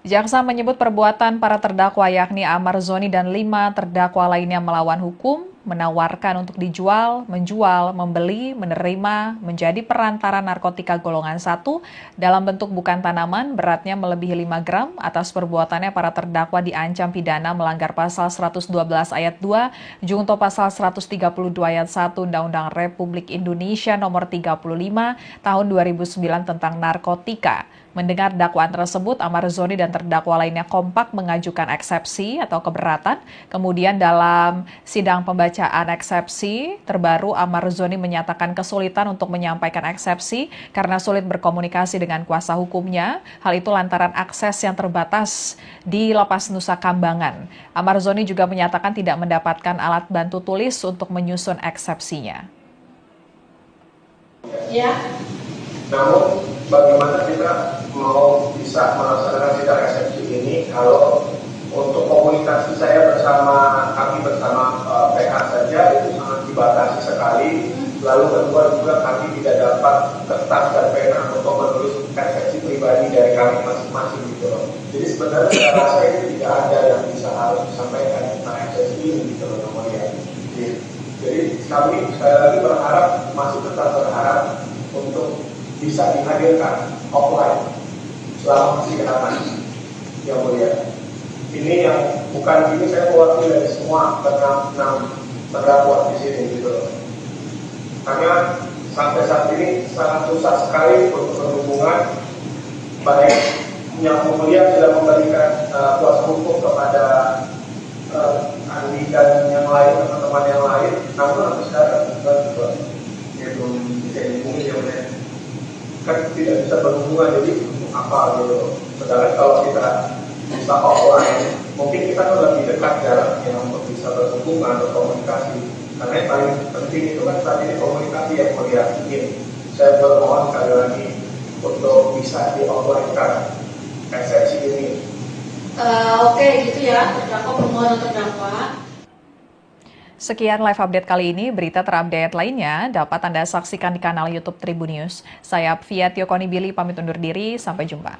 Jaksa menyebut perbuatan para terdakwa yakni Amar Zoni dan 5 terdakwa lainnya melawan hukum, menawarkan untuk dijual, menjual, membeli, menerima, menjadi perantara narkotika golongan 1 dalam bentuk bukan tanaman beratnya melebihi 5 gram. Atas perbuatannya para terdakwa diancam pidana melanggar pasal 112 ayat 2, junto pasal 132 ayat 1 Undang-Undang Republik Indonesia nomor 35 tahun 2009 tentang narkotika. Mendengar dakwaan tersebut, Amar Zoni dan terdakwa lainnya kompak mengajukan eksepsi atau keberatan. Kemudian dalam sidang pembacaan eksepsi terbaru, Amar Zoni menyatakan kesulitan untuk menyampaikan eksepsi karena sulit berkomunikasi dengan kuasa hukumnya. Hal itu lantaran akses yang terbatas di Lapas Nusa Kambangan. Amar Zoni juga menyatakan tidak mendapatkan alat bantu tulis untuk menyusun eksepsinya. Ya. Namun bagaimana kita mau bisa melaksanakan sidang eksepsi ini kalau untuk komunikasi kami bersama PH saja itu sangat dibatasi sekali. Lalu kedua juga kami tidak dapat kertas dan pena untuk menulis eksepsi pribadi dari kami masing-masing gitu loh. Jadi sebenarnya saya rasa itu tidak ada yang bisa harus disampaikan tentang eksepsi ini gitu loh namanya. Jadi kami sekali lagi masih tetap berharap untuk bisa dihadirkan offline selama persidangan yang mulia. Ini yang bukan ini saya mewakili dari semua enam terdakwa di sini gitu loh. Karena sampai saat ini sangat susah sekali untuk berhubungan, baik yang mulia sudah memberikan kuasa hukum kepada Andi dan yang lain, teman-teman yang lain, namun sampai sekarang juga belum bisa dihubungi ya mulia. Kan tidak bisa berhubungan, jadi untuk apa gitu. Sedangkan kalau kita bisa offline, mungkin kita kan lebih dekat jaraknya untuk bisa berhubungan, berkomunikasi. Karena yang paling penting itu kan saat ini komunikasi yang melihat ingin. Saya bermohon sekali lagi untuk bisa di-offline-kan eksepsi ini. Oke, gitu ya, terdakwa permohonan terdakwa. Sekian live update kali ini. Berita terupdate lainnya dapat Anda saksikan di kanal YouTube Tribunnews. Saya Fia Tiokonibili pamit undur diri. Sampai jumpa.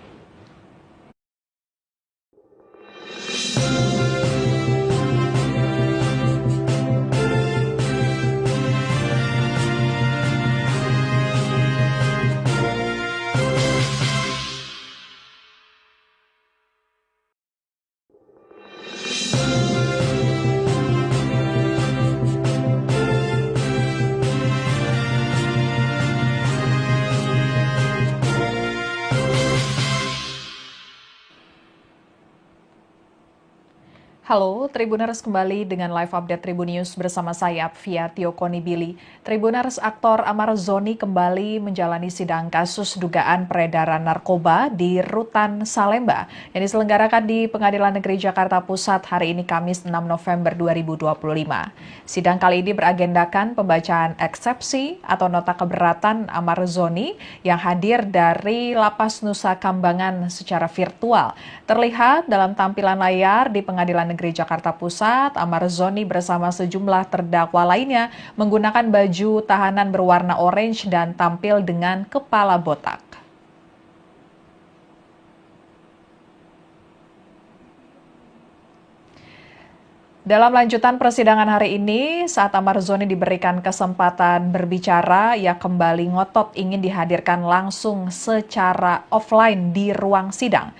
Halo, Tribuners kembali dengan live update Tribun News bersama saya Apvia Tiokonibili. Tribuners, aktor Amar Zoni kembali menjalani sidang kasus dugaan peredaran narkoba di Rutan Salemba yang diselenggarakan di Pengadilan Negeri Jakarta Pusat hari ini Kamis 6 November 2025. Sidang kali ini beragendakan pembacaan eksepsi atau nota keberatan Amar Zoni yang hadir dari Lapas Nusa Kambangan secara virtual. Terlihat dalam tampilan layar di Pengadilan Negeri Jakarta Pusat, Amar Zoni bersama sejumlah terdakwa lainnya menggunakan baju tahanan berwarna orange dan tampil dengan kepala botak. Dalam lanjutan persidangan hari ini, saat Amar Zoni diberikan kesempatan berbicara, ia kembali ngotot ingin dihadirkan langsung secara offline di ruang sidang.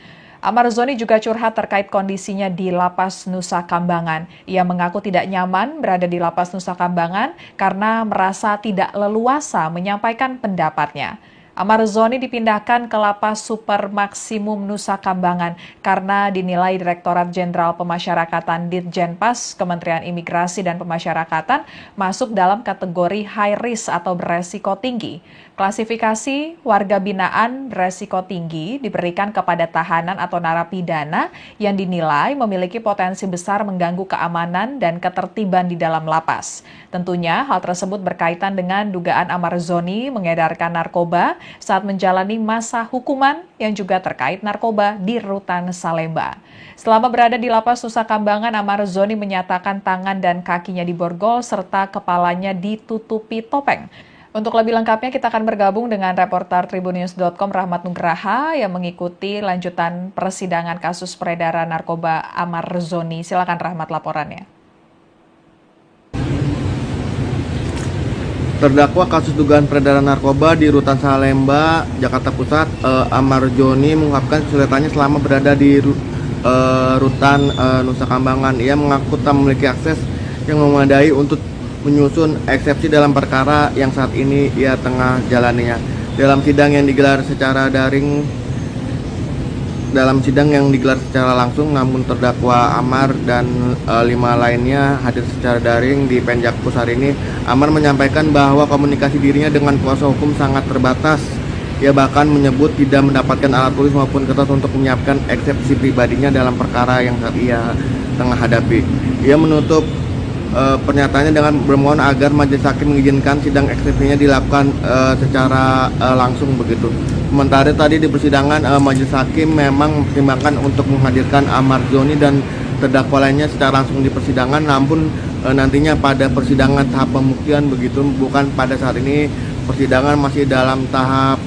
Amar Zoni juga curhat terkait kondisinya di Lapas Nusa Kambangan. Ia mengaku tidak nyaman berada di Lapas Nusa Kambangan karena merasa tidak leluasa menyampaikan pendapatnya. Amar Zoni dipindahkan ke Lapas Super Maksimum Nusa Kambangan karena dinilai Direktorat Jenderal Pemasyarakatan Ditjenpas Kementerian Imigrasi dan Pemasyarakatan masuk dalam kategori high risk atau beresiko tinggi. Klasifikasi warga binaan beresiko tinggi diberikan kepada tahanan atau narapidana yang dinilai memiliki potensi besar mengganggu keamanan dan ketertiban di dalam lapas. Tentunya hal tersebut berkaitan dengan dugaan Amar Zoni mengedarkan narkoba saat menjalani masa hukuman yang juga terkait narkoba di Rutan Salemba. Selama berada di Lapas Nusa Kambangan, Amar Zoni menyatakan tangan dan kakinya diborgol serta kepalanya ditutupi topeng. Untuk lebih lengkapnya kita akan bergabung dengan reporter Tribunnews.com Rahmat Nugraha yang mengikuti lanjutan persidangan kasus peredaran narkoba Amar Zoni. Silakan Rahmat laporannya. Terdakwa kasus dugaan peredaran narkoba di Rutan Salemba, Jakarta Pusat, Amar Zoni mengungkapkan kesulitannya selama berada di Rutan Nusa Kambangan. Ia mengaku tak memiliki akses yang memadai untuk menyusun eksepsi dalam perkara yang saat ini ia tengah jalaninya. Dalam sidang yang digelar secara langsung, namun terdakwa Amar dan 5 lainnya hadir secara daring di Penjakpus hari ini. Amar menyampaikan bahwa komunikasi dirinya dengan kuasa hukum sangat terbatas. Ia bahkan menyebut tidak mendapatkan alat tulis maupun kertas untuk menyiapkan eksepsi pribadinya dalam perkara yang saat ia tengah hadapi. Ia menutup pernyataannya dengan bermohon agar majelis hakim mengizinkan sidang eksepsinya dilakukan secara langsung begitu. Sementara tadi di persidangan majelis hakim memang mempertimbangkan untuk menghadirkan Amar Zoni dan terdakwa lainnya secara langsung di persidangan, namun nantinya pada persidangan tahap pembuktian begitu, bukan pada saat ini. Persidangan masih dalam tahap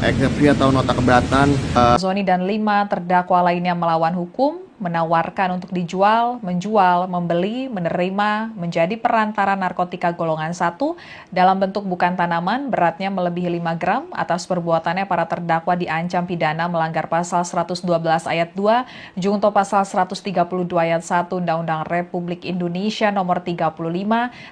eksepsi atau nota keberatan. Zoni dan 5 terdakwa lainnya melawan hukum, menawarkan untuk dijual, menjual, membeli, menerima, menjadi perantara narkotika golongan 1 dalam bentuk bukan tanaman beratnya melebihi 5 gram. Atas perbuatannya para terdakwa diancam pidana melanggar pasal 112 ayat 2, junto pasal 132 ayat 1 Undang-Undang Republik Indonesia nomor 35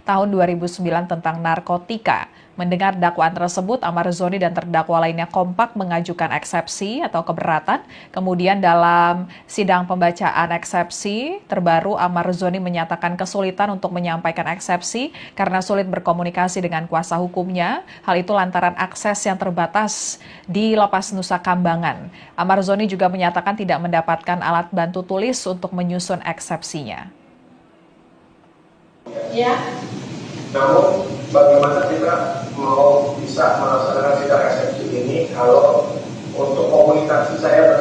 tahun 2009 tentang narkotika. Mendengar dakwaan tersebut, Amar Zoni dan terdakwa lainnya kompak mengajukan eksepsi atau keberatan. Kemudian dalam sidang pembacaan eksepsi terbaru, Amar Zoni menyatakan kesulitan untuk menyampaikan eksepsi karena sulit berkomunikasi dengan kuasa hukumnya. Hal itu lantaran akses yang terbatas di Lapas Nusa Kambangan. Amar Zoni juga menyatakan tidak mendapatkan alat bantu tulis untuk menyusun eksepsinya. Ya. Namun bagaimana kita mau bisa melaksanakan sidang eksepsi ini kalau untuk komunikasi saya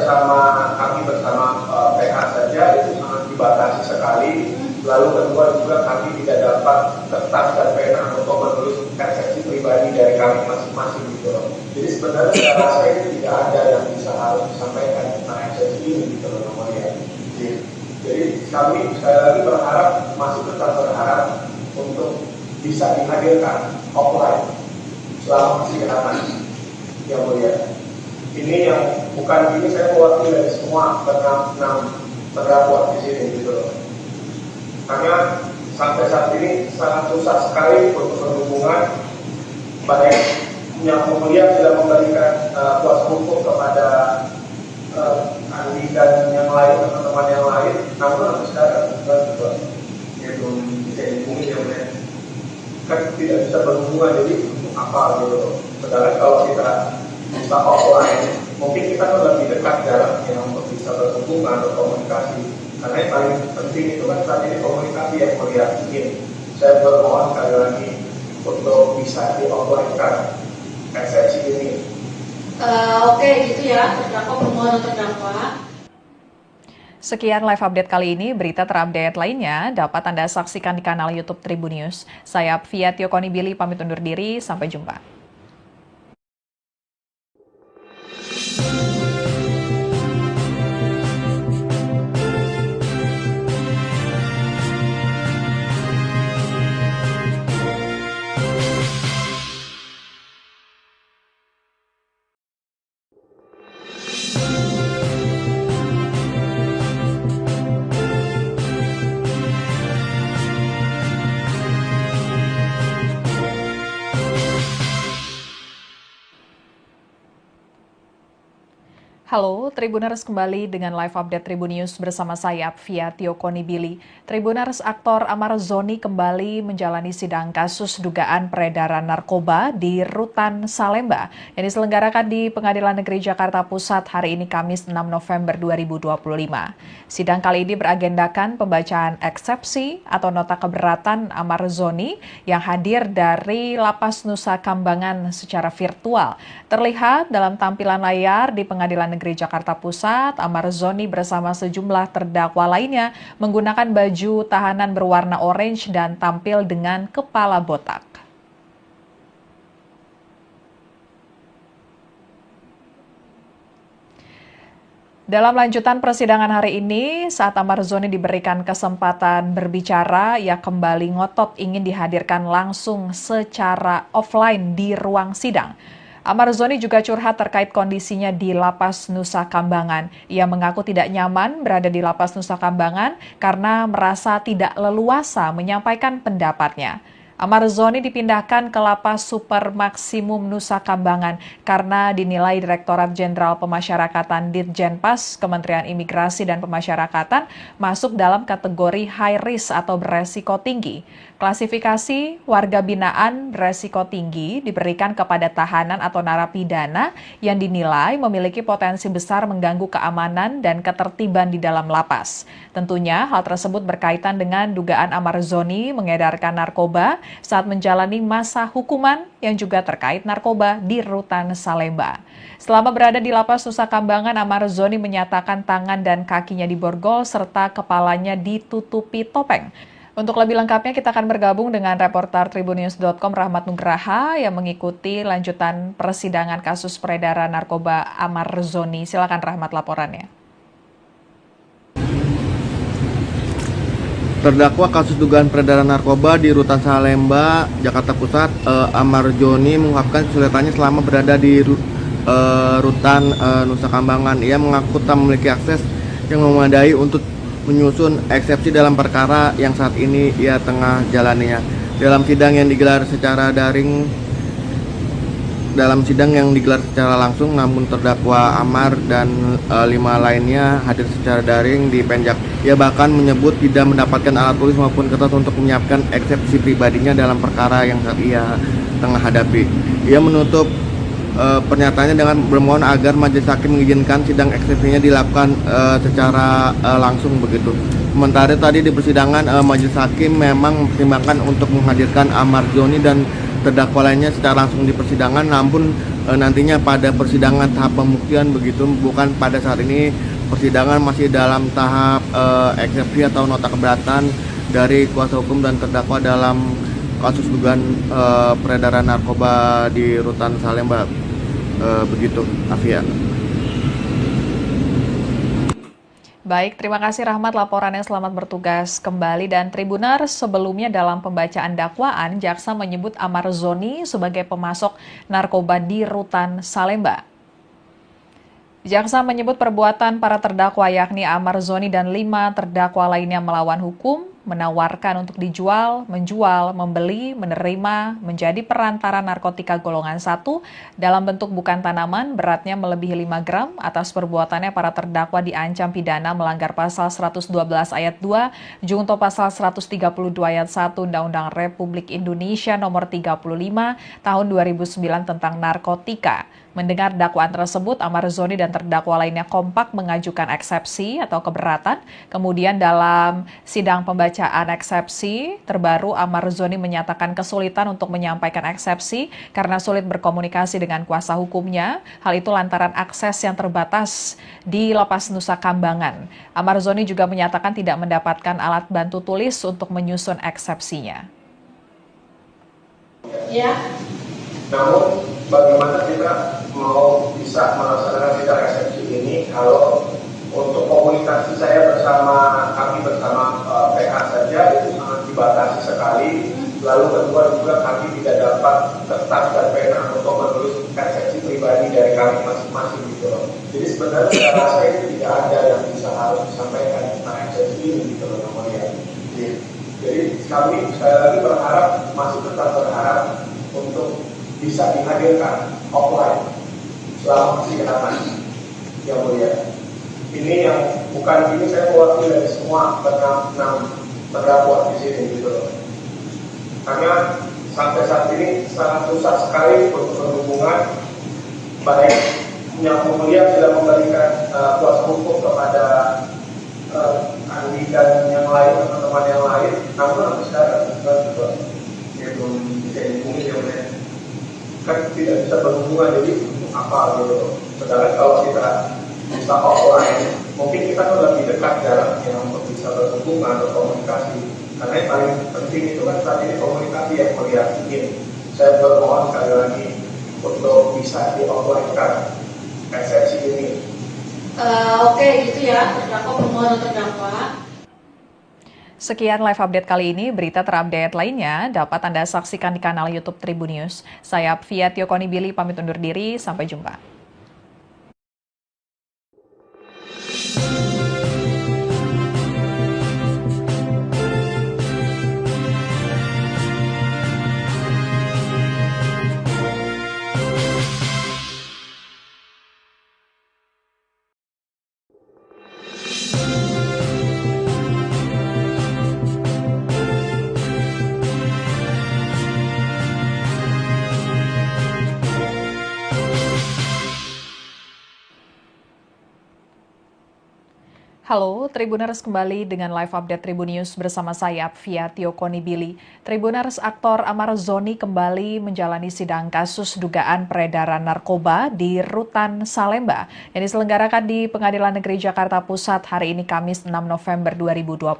kami bersama PH saja itu sangat dibatasi sekali. Lalu kedua juga kami tidak dapat kertas dan pena untuk menulis eksepsi pribadi dari kami masing-masing gitu loh. Jadi sebenarnya saya rasa itu tidak ada yang bisa harus disampaikan tentang eksepsi ini gitu loh namanya. Jadi kami sekali lagi masih tetap berharap untuk bisa dihadirkan offline selama persidangan yang mulia. Ini yang bukan ini saya mewakili dari semua enam terdakwa di sini gitu loh. Karena sampai saat ini sangat susah sekali untuk berhubungan. Baik yang mulia sudah memberikan kuasa hukum kepada Andi dan yang lain, teman-teman yang lain, namun sampai sekarang tidak bisa berhubungan, jadi apa gitu. Sedangkan kalau kita bisa offline, mungkin kita kan lebih dekat jaraknya untuk bisa berhubungan atau komunikasi. Karena yang paling penting itu kan saat ini komunikasi yang melihat ini. Saya bermohon sekali lagi untuk bisa di offline-kan eksepsi ini. Oke, gitu ya, terdakwa permohonan terdakwa. Sekian live update kali ini. Berita terupdate lainnya dapat Anda saksikan di kanal YouTube Tribun News. Saya Fia Tiokoni Billy pamit undur diri. Sampai jumpa. Halo, Tribuners kembali dengan live update Tribun News bersama saya, Fia Tiokoni Billy. Tribuners, aktor Amar Zoni kembali menjalani sidang kasus dugaan peredaran narkoba di Rutan Salemba yang diselenggarakan di Pengadilan Negeri Jakarta Pusat hari ini Kamis 6 November 2025. Sidang kali ini beragendakan pembacaan eksepsi atau nota keberatan Amar Zoni yang hadir dari Lapas Nusa Kambangan secara virtual. Terlihat dalam tampilan layar di Pengadilan Negeri Jakarta Pusat, Amar Zoni bersama sejumlah terdakwa lainnya menggunakan baju tahanan berwarna orange dan tampil dengan kepala botak. Dalam lanjutan persidangan hari ini, saat Amar Zoni diberikan kesempatan berbicara, ia kembali ngotot ingin dihadirkan langsung secara offline di ruang sidang. Amar Zoni juga curhat terkait kondisinya di Lapas Nusa Kambangan. Ia mengaku tidak nyaman berada di Lapas Nusa Kambangan karena merasa tidak leluasa menyampaikan pendapatnya. Amar Zoni dipindahkan ke Lapas Super Maksimum Nusa Kambangan karena dinilai Direktorat Jenderal Pemasyarakatan Ditjenpas Kementerian Imigrasi dan Pemasyarakatan masuk dalam kategori high risk atau beresiko tinggi. Klasifikasi warga binaan beresiko tinggi diberikan kepada tahanan atau narapidana yang dinilai memiliki potensi besar mengganggu keamanan dan ketertiban di dalam lapas. Tentunya hal tersebut berkaitan dengan dugaan Amar Zoni mengedarkan narkoba saat menjalani masa hukuman yang juga terkait narkoba di Rutan Salemba. Selama berada di Lapas Nusa Kambangan, Amar Zoni menyatakan tangan dan kakinya diborgol serta kepalanya ditutupi topeng. Untuk lebih lengkapnya kita akan bergabung dengan reporter tribunnews.com Rahmat Nugraha yang mengikuti lanjutan persidangan kasus peredaran narkoba Amar Zoni. Silakan Rahmat laporannya. Terdakwa kasus dugaan peredaran narkoba di Rutan Salemba, Jakarta Pusat, Amar Zoni mengungkapkan kesulitannya selama berada di Rutan Nusa Kambangan. Ia mengaku tak memiliki akses yang memadai untuk menyusun eksepsi dalam perkara yang saat ini ia tengah jalaninya. Dalam sidang yang digelar secara langsung, namun terdakwa Amar dan 5 lainnya hadir secara daring di Penjak. Ia bahkan menyebut tidak mendapatkan alat tulis maupun kertas untuk menyiapkan eksepsi pribadinya dalam perkara yang saat ia tengah hadapi. Ia menutup pernyataannya dengan bermohon agar majelis hakim mengizinkan sidang eksepsinya dilakukan secara langsung begitu. Sementara tadi di persidangan majelis hakim memang mempertimbangkan untuk menghadirkan Amar Zoni dan terdakwa lainnya secara langsung di persidangan, namun nantinya pada persidangan tahap pembuktian begitu, bukan pada saat ini. Persidangan masih dalam tahap eksepsi atau nota keberatan dari kuasa hukum dan terdakwa dalam kasus dugaan peredaran narkoba di Rutan Salemba. Begitu, Afia. Baik, terima kasih Rahmat laporannya, selamat bertugas kembali. Dan Tribuners, sebelumnya dalam pembacaan dakwaan, jaksa menyebut Amar Zoni sebagai pemasok narkoba di Rutan Salemba. Jaksa menyebut perbuatan para terdakwa yakni Amar Zoni dan 5 terdakwa lainnya melawan hukum, menawarkan untuk dijual, menjual, membeli, menerima, menjadi perantara narkotika golongan 1 dalam bentuk bukan tanaman beratnya melebihi 5 gram. Atas perbuatannya para terdakwa diancam pidana melanggar pasal 112 ayat 2 junto pasal 132 ayat 1 Undang-Undang Republik Indonesia nomor 35 tahun 2009 tentang narkotika. Mendengar dakwaan tersebut, Amar Zoni dan terdakwa lainnya kompak mengajukan eksepsi atau keberatan. Kemudian dalam sidang pembacaan eksepsi terbaru, Amar Zoni menyatakan kesulitan untuk menyampaikan eksepsi karena sulit berkomunikasi dengan kuasa hukumnya. Hal itu lantaran akses yang terbatas di Lapas Nusa Kambangan. Amar Zoni juga menyatakan tidak mendapatkan alat bantu tulis untuk menyusun eksepsinya. Ya. Namun bagaimana kita mau bisa melaksanakan sidang eksepsi ini kalau untuk komunikasi saya kami bersama PH saja itu sangat dibatasi sekali. Lalu kedua juga kami tidak dapat kertas dan pena untuk menulis eksepsi pribadi dari kami masing-masing gitu loh. Jadi sebenarnya saya rasa itu tidak ada yang bisa harus disampaikan tentang eksepsi ini gitu loh namanya. Jadi kami sekali lagi masih tetap berharap untuk bisa dihadirkan offline selama persidangan yang mulia. Ini yang bukan ini saya mewakili dari semua enam terdakwa di sini gitu loh. Karena sampai saat ini sangat susah sekali untuk berhubungan, baik yang mulia sudah memberikan kuasa hukum kepada Andi dan yang lain, teman-teman yang lain, namun sampai sekarang juga belum bisa dihubungi yang mulia. Kan tidak bisa berhubungan, jadi apa gitu. Sedangkan kalau kita bisa offline, mungkin kita kan lebih dekat jaraknya untuk bisa berhubungan, berkomunikasi. Karena yang paling penting itu kan saat ini komunikasi yang melihat ingin. Saya bermohon sekali lagi untuk bisa di offline-kan eksepsi ini. Oke, gitu ya, terdakwa permohonan terdakwa. Sekian live update kali ini. Berita terupdate lainnya dapat Anda saksikan di kanal YouTube Tribun News. Saya Fia Tiokoni Billy pamit undur diri. Sampai jumpa. Halo, Tribuners kembali dengan live update Tribun News bersama saya, Fia Tiokoni Billy. Tribuners, aktor Amar Zoni kembali menjalani sidang kasus dugaan peredaran narkoba di Rutan Salemba yang diselenggarakan di Pengadilan Negeri Jakarta Pusat hari ini Kamis 6 November 2025.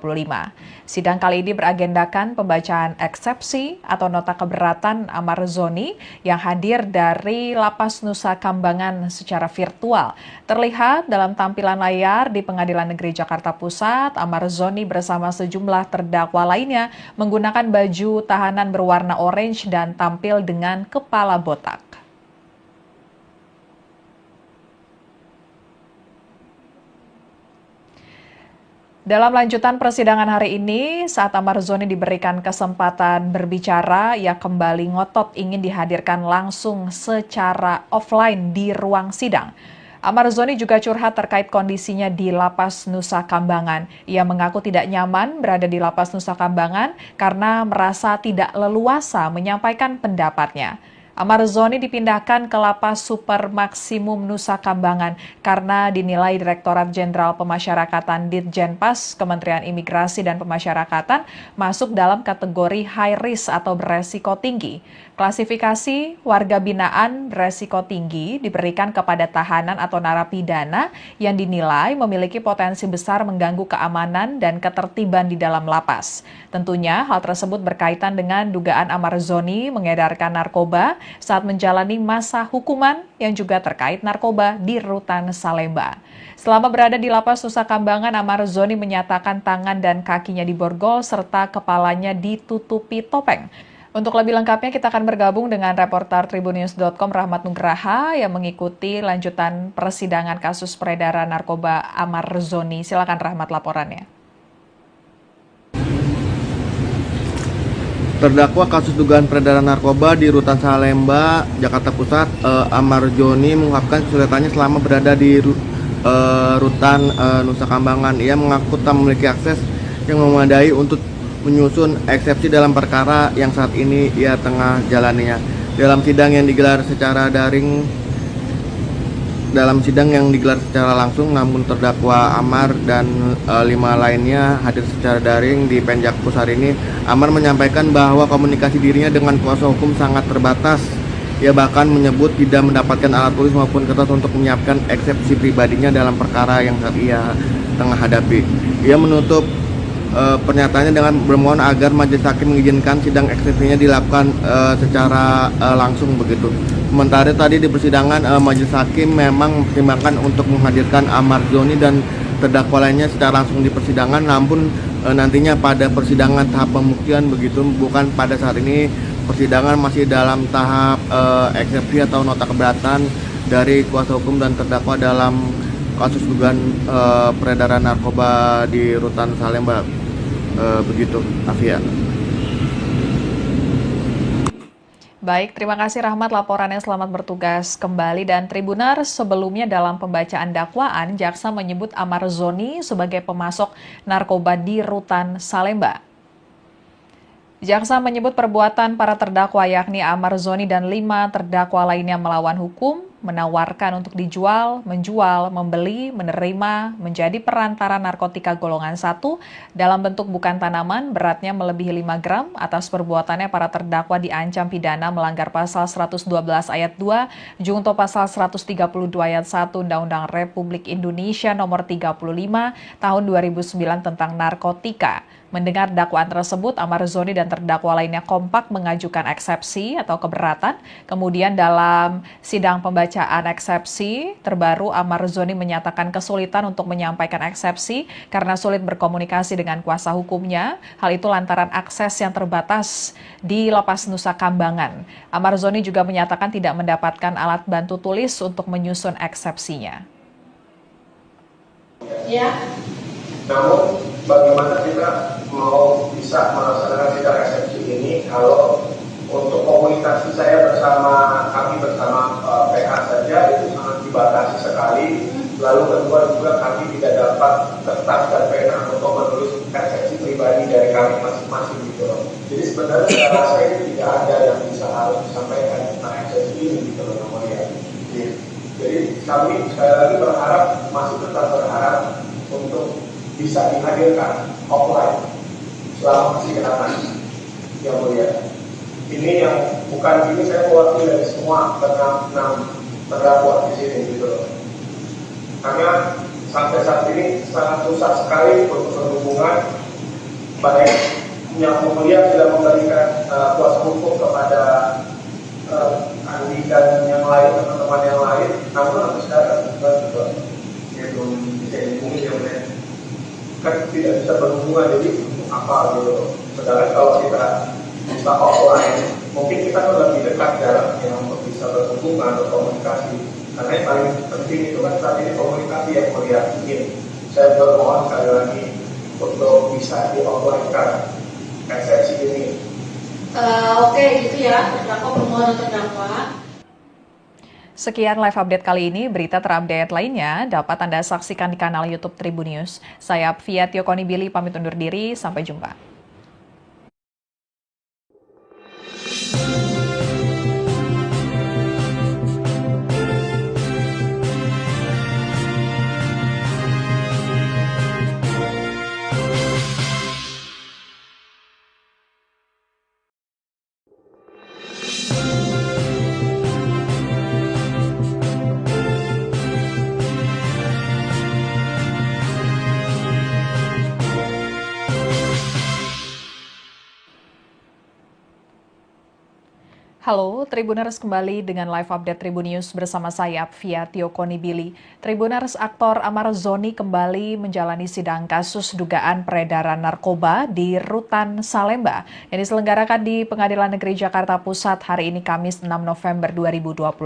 Sidang kali ini beragendakan pembacaan eksepsi atau nota keberatan Amar Zoni yang hadir dari Lapas Nusa Kambangan secara virtual. Terlihat dalam tampilan layar di Pengadilan Negeri Jakarta Pusat, Amar Zoni bersama sejumlah terdakwa lainnya menggunakan baju tahanan berwarna orange dan tampil dengan kepala botak. Dalam lanjutan persidangan hari ini, saat Amar Zoni diberikan kesempatan berbicara, ia kembali ngotot ingin dihadirkan langsung secara offline di ruang sidang. Amar Zoni juga curhat terkait kondisinya di Lapas Nusa Kambangan. Ia mengaku tidak nyaman berada di Lapas Nusa Kambangan karena merasa tidak leluasa menyampaikan pendapatnya. Amar Zoni dipindahkan ke Lapas Super Maksimum Nusa Kambangan karena dinilai Direktorat Jenderal Pemasyarakatan Ditjenpas Kementerian Imigrasi dan Pemasyarakatan masuk dalam kategori high risk atau beresiko tinggi. Klasifikasi warga binaan beresiko tinggi diberikan kepada tahanan atau narapidana yang dinilai memiliki potensi besar mengganggu keamanan dan ketertiban di dalam lapas. Tentunya hal tersebut berkaitan dengan dugaan Amar Zoni mengedarkan narkoba saat menjalani masa hukuman yang juga terkait narkoba di Rutan Salemba. Selama berada di Lapas Nusa Kambangan, Amar Zoni menyatakan tangan dan kakinya diborgol serta kepalanya ditutupi topeng. Untuk lebih lengkapnya kita akan bergabung dengan reporter tribunnews.com Rahmat Nugraha yang mengikuti lanjutan persidangan kasus peredaran narkoba Amar Zoni. Silakan Rahmat laporannya. Terdakwa kasus dugaan peredaran narkoba di Rutan Salemba, Jakarta Pusat, Amar Joni mengungkapkan kesulitannya selama berada di Rutan Nusa Kambangan. Ia mengaku tak memiliki akses yang memadai untuk menyusun eksepsi dalam perkara yang saat ini ia tengah jalaninya. Dalam sidang yang digelar secara langsung, namun terdakwa Amar dan 5 lainnya hadir secara daring di Penjakpus hari ini. Amar menyampaikan bahwa komunikasi dirinya dengan kuasa hukum sangat terbatas. Ia bahkan menyebut tidak mendapatkan alat tulis maupun kertas untuk menyiapkan eksepsi pribadinya dalam perkara yang saat ia tengah hadapi. Ia menutup pernyataannya dengan bermohon agar majelis hakim mengizinkan sidang eksepsinya dilakukan secara langsung begitu. Sementara tadi di persidangan majelis hakim memang mempertimbangkan untuk menghadirkan Amar Joni dan terdakwa lainnya secara langsung di persidangan, namun nantinya pada persidangan tahap pembuktian begitu, bukan pada saat ini. Persidangan masih dalam tahap eksepsi atau nota keberatan dari kuasa hukum dan terdakwa dalam kasus dugaan peredaran narkoba di Rutan Salemba. Begitu, Afia. Baik, terima kasih Rahmat laporannya, selamat bertugas kembali. Dan Tribuners, sebelumnya dalam pembacaan dakwaan, jaksa menyebut Amar Zoni sebagai pemasok narkoba di Rutan Salemba. Jaksa menyebut perbuatan para terdakwa yakni Amar Zoni dan 5 terdakwa lainnya melawan hukum, menawarkan untuk dijual, menjual, membeli, menerima, menjadi perantara narkotika golongan 1 dalam bentuk bukan tanaman beratnya melebihi 5 gram. Atas perbuatannya para terdakwa diancam pidana melanggar pasal 112 ayat 2, junto pasal 132 ayat 1 Undang-Undang Republik Indonesia nomor 35 tahun 2009 tentang narkotika. Mendengar dakwaan tersebut, Amar Zoni dan terdakwa lainnya kompak mengajukan eksepsi atau keberatan. Kemudian dalam sidang pembacaan eksepsi terbaru, Amar Zoni menyatakan kesulitan untuk menyampaikan eksepsi karena sulit berkomunikasi dengan kuasa hukumnya. Hal itu lantaran akses yang terbatas di Lapas Nusa Kambangan. Amar Zoni juga menyatakan tidak mendapatkan alat bantu tulis untuk menyusun eksepsinya. Ya. Namun bagaimana kita mau bisa melaksanakan sidang eksepsi ini kalau untuk komunikasi saya kami bersama PH saja itu sangat dibatasi sekali. Lalu kedua juga kami tidak dapat kertas dan pena untuk menulis eksepsi pribadi dari kami masing-masing gitu loh. Jadi sebenarnya saya rasa ini tidak ada yang bisa harus disampaikan tentang eksepsi ini gitu loh namanya. Jadi kami sekali lagi masih tetap berharap untuk bisa dihadirkan offline selama persidangan yang mulia. Ini yang bukan ini saya mewakili dari semua 6 terdakwa di sini gitu loh. Karena sampai saat ini sangat susah sekali untuk berhubungan, baik yang mulia sudah memberikan kuasa hukum kepada Andi dan yang lain, teman-teman yang lain, namun sampai sekarang juga belum bisa dihubungi yang mulia. Kan tidak bisa berhubungan, jadi apa gitu. Sedangkan kalau kita bisa offline, mungkin kita kan lebih dekat jaraknya untuk bisa berhubungan atau komunikasi. Karena yang paling penting itu kan saat ini komunikasi yang melihat ingin. Saya bermohon sekali lagi untuk bisa di-offline-kan eksepsi ini. Oke, gitu ya, terdakwa permohonan terdakwa. Sekian live update kali ini. Berita terupdate lainnya dapat Anda saksikan di kanal YouTube Tribun News. Saya Fia Tiokoni Billy pamit undur diri. Sampai jumpa. Halo, Tribuners kembali dengan live update Tribun News bersama saya Apvia Tiokoni Billy. Tribuners, aktor Amar Zoni kembali menjalani sidang kasus dugaan peredaran narkoba di Rutan Salemba yang diselenggarakan di Pengadilan Negeri Jakarta Pusat hari ini Kamis 6 November 2025.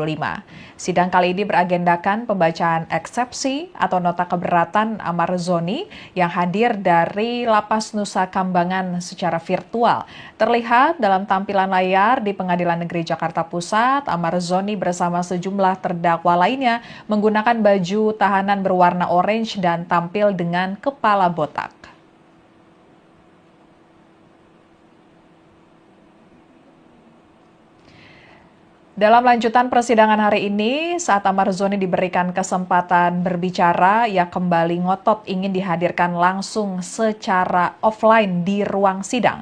Sidang kali ini beragendakan pembacaan eksepsi atau nota keberatan Amar Zoni yang hadir dari Lapas Nusa Kambangan secara virtual. Terlihat dalam tampilan layar di Pengadilan Negeri Jakarta Pusat, Amar Zoni bersama sejumlah terdakwa lainnya menggunakan baju tahanan berwarna orange dan tampil dengan kepala botak. Dalam lanjutan persidangan hari ini, saat Amar Zoni diberikan kesempatan berbicara, ia kembali ngotot ingin dihadirkan langsung secara offline di ruang sidang.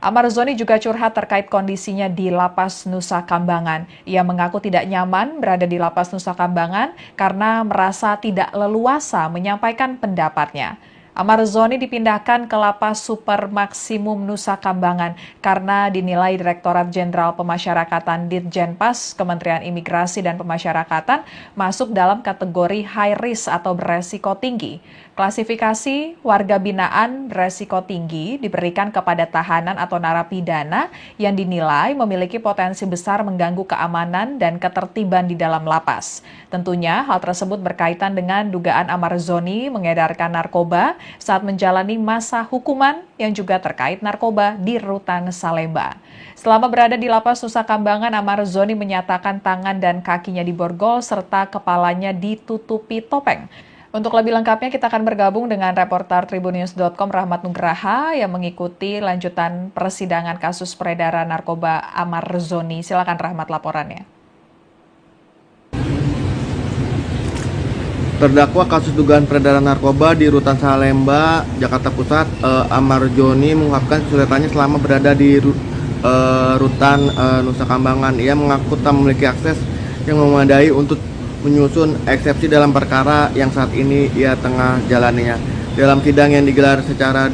Amar Zoni juga curhat terkait kondisinya di Lapas Nusa Kambangan. Ia mengaku tidak nyaman berada di Lapas Nusa Kambangan karena merasa tidak leluasa menyampaikan pendapatnya. Amar Zoni dipindahkan ke Lapas Super Maksimum Nusa Kambangan karena dinilai Direktorat Jenderal Pemasyarakatan Ditjenpas Kementerian Imigrasi dan Pemasyarakatan masuk dalam kategori high risk atau beresiko tinggi. Klasifikasi warga binaan beresiko tinggi diberikan kepada tahanan atau narapidana yang dinilai memiliki potensi besar mengganggu keamanan dan ketertiban di dalam lapas. Tentunya hal tersebut berkaitan dengan dugaan Amar Zoni mengedarkan narkoba saat menjalani masa hukuman yang juga terkait narkoba di Rutan Salemba. Selama berada di Lapas Nusa Kambangan, Amar Zoni menyatakan tangan dan kakinya diborgol serta kepalanya ditutupi topeng. Untuk lebih lengkapnya kita akan bergabung dengan reporter tribunnews.com Rahmat Nugraha yang mengikuti lanjutan persidangan kasus peredaran narkoba Amar Zoni. Silakan Rahmat laporannya. Terdakwa kasus dugaan peredaran narkoba di Rutan Salemba, Jakarta Pusat, Amar Zoni mengungkapkan kesulitannya selama berada di Rutan Nusa Kambangan. Ia mengaku tak memiliki akses yang memadai untuk menyusun eksepsi dalam perkara yang saat ini ia tengah jalaninya. Dalam sidang yang digelar secara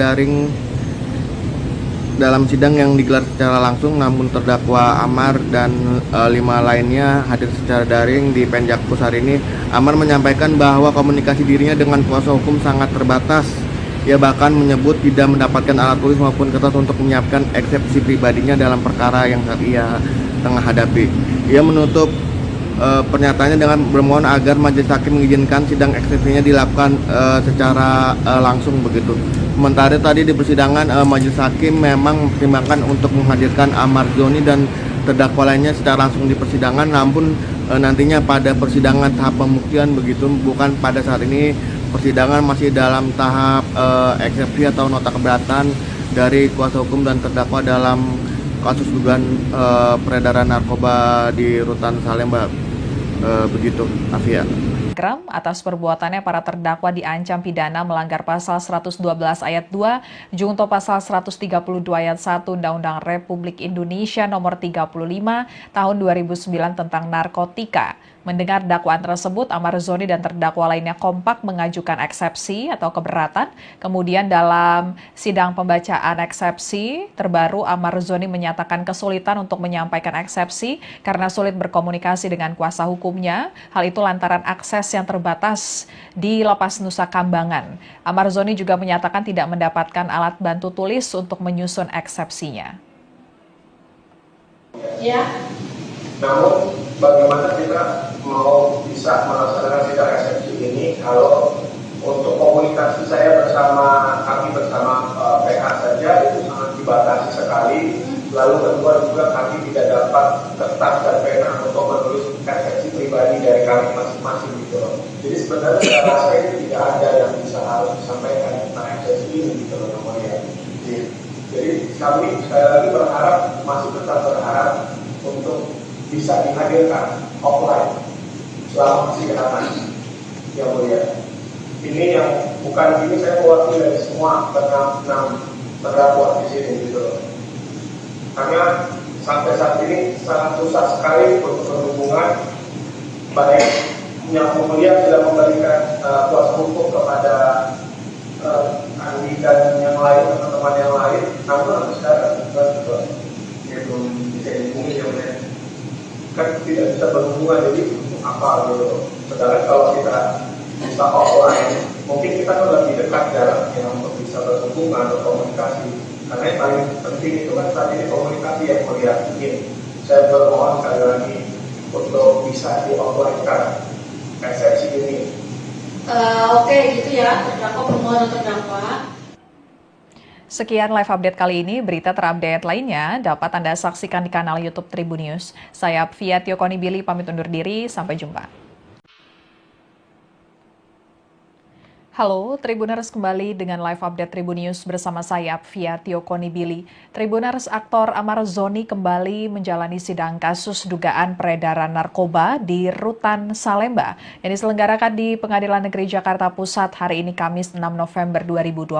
langsung, namun terdakwa Amar dan 5 lainnya hadir secara daring di Penjakpus hari ini. Amar menyampaikan bahwa komunikasi dirinya dengan kuasa hukum sangat terbatas. Ia bahkan menyebut tidak mendapatkan alat tulis maupun kertas untuk menyiapkan eksepsi pribadinya dalam perkara yang saat ia tengah hadapi. Ia menutup pernyataannya dengan bermohon agar majelis hakim mengizinkan sidang eksepsinya dilakukan secara langsung begitu. Sementara tadi di persidangan majelis hakim memang mempertimbangkan untuk menghadirkan Amar Zoni dan terdakwa lainnya secara langsung di persidangan, namun nantinya pada persidangan tahap pembuktian begitu, bukan pada saat ini. Persidangan masih dalam tahap eksepsi atau nota keberatan dari kuasa hukum dan terdakwa dalam kasus dugaan peredaran narkoba di Rutan Salemba. Begitu, Afia. Atas perbuatannya para terdakwa diancam pidana melanggar pasal 112 ayat 2 junto pasal 132 ayat 1 Undang-Undang Republik Indonesia nomor 35 tahun 2009 tentang narkotika. Mendengar dakwaan tersebut, Amar Zoni dan terdakwa lainnya kompak mengajukan eksepsi atau keberatan. Kemudian dalam sidang pembacaan eksepsi terbaru, Amar Zoni menyatakan kesulitan untuk menyampaikan eksepsi karena sulit berkomunikasi dengan kuasa hukumnya. Hal itu lantaran akses yang terbatas di Lapas Nusa Kambangan. Amar Zoni juga menyatakan tidak mendapatkan alat bantu tulis untuk menyusun eksepsinya. Ya. Namun bagaimana kita mau bisa melaksanakan sidang eksepsi ini kalau untuk komunikasi saya kami bersama PH saja itu sangat dibatasi sekali. Lalu kedua juga kami tidak dapat kertas dan pena untuk menulis eksepsi pribadi dari kami masing-masing gitu loh. Jadi sebenarnya saya rasa itu tidak ada yang bisa harus disampaikan tentang eksepsi ini gitu loh namanya. Jadi kami sekali lagi masih tetap berharap untuk bisa dihadirkan offline selama persidangan yang mulia. Ini yang bukan ini saya mewakili dari semua enam terdakwa di sini gitu loh. Karena sampai saat ini sangat susah sekali untuk berhubungan, baik yang mulia sudah memberikan kuasa hukum kepada Andi dan yang lain, teman-teman yang lain, namun sampai sekarang juga belum bisa dihubungi yang mulia. kan tidak bisa berhubungan, jadi apa gitu. Sedangkan kalau kita bisa offline, mungkin kita kan lebih dekat jaraknya untuk bisa berhubungan atau komunikasi. Karena yang paling penting itu kan saat ini komunikasi yang melihat. Saya bermohon sekali lagi untuk bisa di offline-kan eksepsi ini. Oke, gitu ya, terdakwa permohonan terdakwa. Sekian live update kali ini. Berita terupdate lainnya dapat Anda saksikan di kanal YouTube Tribun News. Saya Fia Konibili pamit undur diri. Sampai jumpa. Halo, Tribuners kembali dengan live update Tribun News bersama saya, Fia Konibili. Tribuners, aktor Amar Zoni kembali menjalani sidang kasus dugaan peredaran narkoba di Rutan Salemba yang diselenggarakan di Pengadilan Negeri Jakarta Pusat hari ini Kamis 6 November 2025.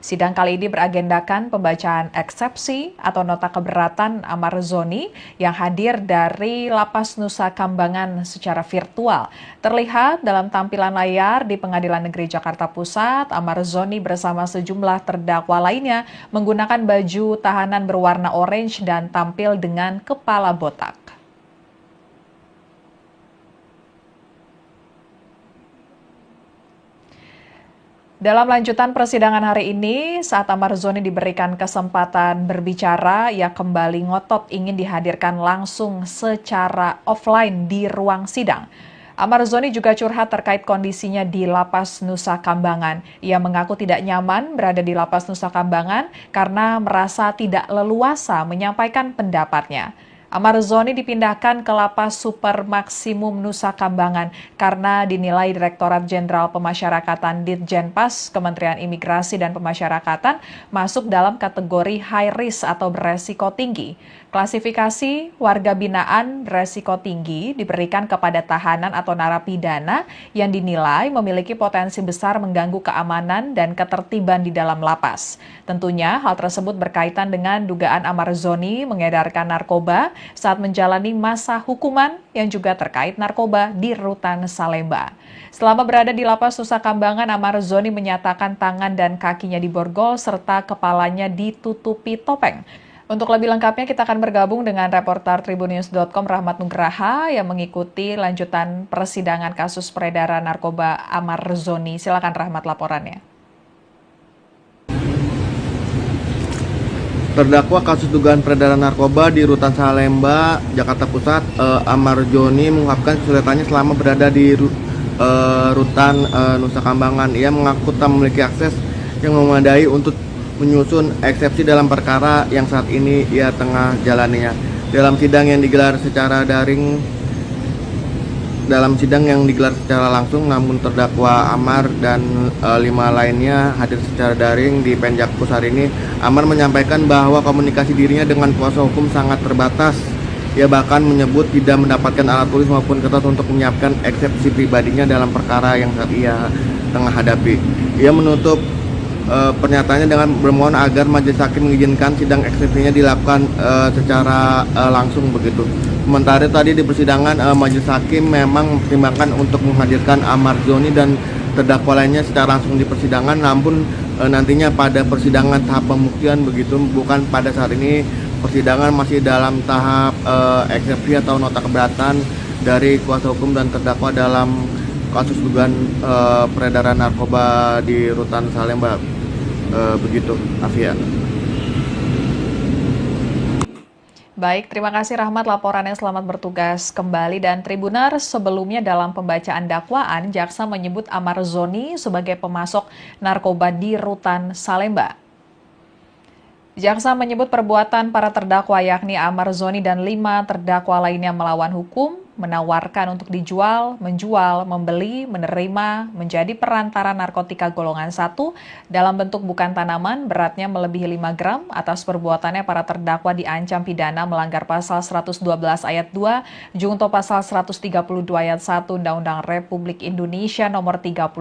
Sidang kali ini beragendakan pembacaan eksepsi atau nota keberatan Amar Zoni yang hadir dari Lapas Nusa Kambangan secara virtual. Terlihat dalam tampilan layar di Pengadilan Negeri Jakarta Pusat, Amar Zoni bersama sejumlah terdakwa lainnya menggunakan baju tahanan berwarna orange dan tampil dengan kepala botak. Dalam lanjutan persidangan hari ini, saat Amar Zoni diberikan kesempatan berbicara, ia kembali ngotot ingin dihadirkan langsung secara offline di ruang sidang. Amar Zoni juga curhat terkait kondisinya di Lapas Nusa Kambangan. Ia mengaku tidak nyaman berada di Lapas Nusa Kambangan karena merasa tidak leluasa menyampaikan pendapatnya. Amar Zoni dipindahkan ke Lapas Super Maksimum Nusa Kambangan karena dinilai Direktorat Jenderal Pemasyarakatan Ditjenpas Kementerian Imigrasi dan Pemasyarakatan masuk dalam kategori high risk atau beresiko tinggi. Klasifikasi warga binaan beresiko tinggi diberikan kepada tahanan atau narapidana yang dinilai memiliki potensi besar mengganggu keamanan dan ketertiban di dalam lapas. Tentunya hal tersebut berkaitan dengan dugaan Amar Zoni mengedarkan narkoba saat menjalani masa hukuman yang juga terkait narkoba di Rutan Salemba. Selama berada di Lapas Nusa Kambangan, Amar Zoni menyatakan tangan dan kakinya diborgol serta kepalanya ditutupi topeng. Untuk lebih lengkapnya kita akan bergabung dengan reporter tribunnews.com Rahmat Nugraha yang mengikuti lanjutan persidangan kasus peredaran narkoba Amar Zoni. Silakan Rahmat laporannya. Terdakwa kasus dugaan peredaran narkoba di Rutan Salemba, Jakarta Pusat, Amar Zoni mengungkapkan kesulitannya selama berada di Rutan Nusa Kambangan. Ia mengaku tak memiliki akses yang memadai untuk menyusun eksepsi dalam perkara yang saat ini ia tengah jalaninya. Dalam sidang yang digelar secara langsung, namun terdakwa Amar dan 5 lainnya hadir secara daring di Penjakpus hari ini. Amar menyampaikan bahwa komunikasi dirinya dengan kuasa hukum sangat terbatas. Ia bahkan menyebut tidak mendapatkan alat tulis maupun kertas untuk menyiapkan eksepsi pribadinya dalam perkara yang saat ia tengah hadapi. Ia menutup pernyataannya dengan bermohon agar majelis hakim mengizinkan sidang eksepsinya dilakukan secara langsung begitu. Sementara tadi di persidangan majelis hakim memang mempertimbangkan untuk menghadirkan Amar Zoni dan terdakwa lainnya secara langsung di persidangan, namun nantinya pada persidangan tahap pembuktian begitu, bukan pada saat ini. Persidangan masih dalam tahap eksepsi atau nota keberatan dari kuasa hukum dan terdakwa dalam kasus dugaan peredaran narkoba di Rutan Salemba. Begitu, Afia. Baik, terima kasih Rahmat laporannya, selamat bertugas kembali. Dan Tribuners, sebelumnya dalam pembacaan dakwaan, jaksa menyebut Amar Zoni sebagai pemasok narkoba di Rutan Salemba. Jaksa menyebut perbuatan para terdakwa yakni Amar Zoni dan 5 terdakwa lainnya melawan hukum, menawarkan untuk dijual, menjual, membeli, menerima, menjadi perantara narkotika golongan 1 dalam bentuk bukan tanaman beratnya melebihi 5 gram. Atas perbuatannya para terdakwa diancam pidana melanggar pasal 112 ayat 2, junto pasal 132 ayat 1 Undang-Undang Republik Indonesia nomor 35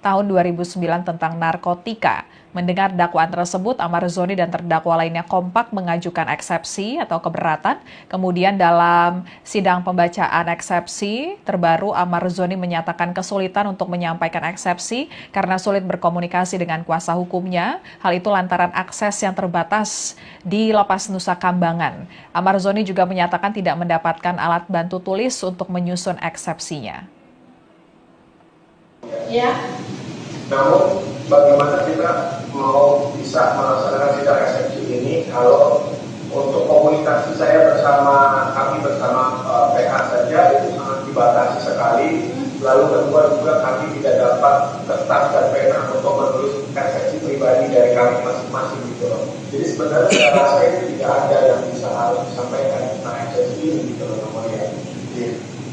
tahun 2009 tentang narkotika. Mendengar dakwaan tersebut, Amar Zoni dan terdakwa lainnya kompak mengajukan eksepsi atau keberatan. Kemudian dalam sidang pembacaan eksepsi terbaru, Amar Zoni menyatakan kesulitan untuk menyampaikan eksepsi karena sulit berkomunikasi dengan kuasa hukumnya. Hal itu lantaran akses yang terbatas di Lapas Nusa Kambangan. Amar Zoni juga menyatakan tidak mendapatkan alat bantu tulis untuk menyusun eksepsinya. Ya. Namun bagaimana kita mau bisa melaksanakan sidang eksepsi ini kalau untuk komunikasi saya kami bersama PH saja itu sangat dibatasi sekali. Lalu kedua juga kami tidak dapat kertas dan pena untuk menulis eksepsi pribadi dari kami masing-masing gitu loh. Jadi sebenarnya saya rasa itu tidak ada yang bisa harus disampaikan tentang eksepsi ini gitu loh namanya.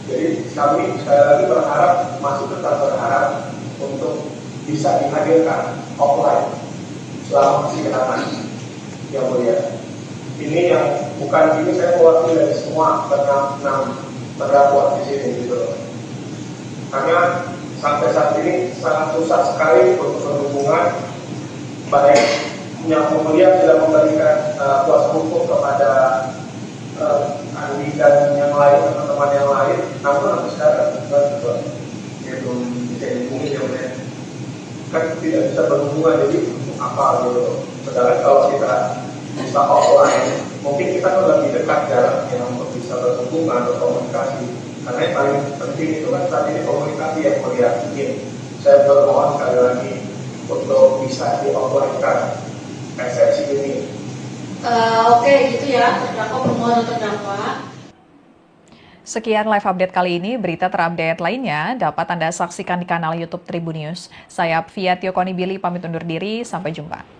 Jadi kami sekali lagi masih tetap berharap untuk bisa dihadirkan offline selama persidangan yang mulia. Ini yang bukan ini saya mewakili dari semua enam terdakwa di sini gitu loh. Karena sampai saat ini sangat susah sekali untuk berhubungan, baik yang mulia sudah memberikan kuasa hukum kepada Andi dan yang lain, teman-teman yang lain, namun sampai sekarang belum bisa dihubungi yang mulia. Kan tidak bisa berhubungan, jadi apa gitu. Sedangkan kalau kita bisa offline, mungkin kita kan lebih dekat jaraknya untuk bisa berhubungan, berkomunikasi. Karena yang paling penting itu kan saat ini komunikasi yang melihat. Saya bermohon sekali lagi untuk bisa di-offline-kan eksepsi ini. Oke, gitu ya, terdakwa permohonan terdakwa. Sekian live update kali ini. Berita terupdate lainnya dapat Anda saksikan di kanal YouTube Tribunnews. Saya Fia Tiokonibili pamit undur diri. Sampai jumpa.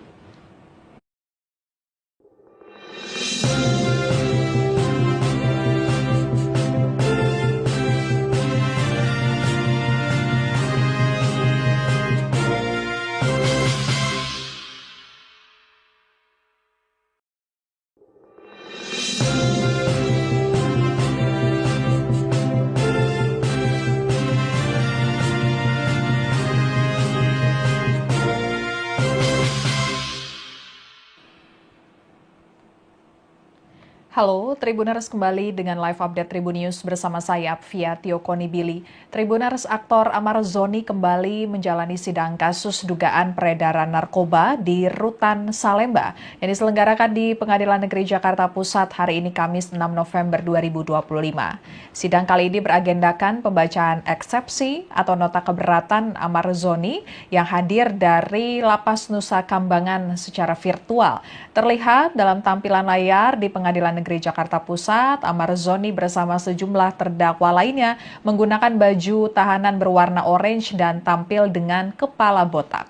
Halo, Tribuners kembali dengan live update Tribunnews bersama saya, Fia Tiokonibili. Tribuners, aktor Amar Zoni kembali menjalani sidang kasus dugaan peredaran narkoba di Rutan Salemba yang diselenggarakan di Pengadilan Negeri Jakarta Pusat hari ini Kamis 6 November 2025. Sidang kali ini beragendakan pembacaan eksepsi atau nota keberatan Amar Zoni yang hadir dari Lapas Nusa Kambangan secara virtual. Terlihat dalam tampilan layar di Pengadilan Negeri Jakarta Pusat, Amar Zoni bersama sejumlah terdakwa lainnya menggunakan baju tahanan berwarna orange dan tampil dengan kepala botak.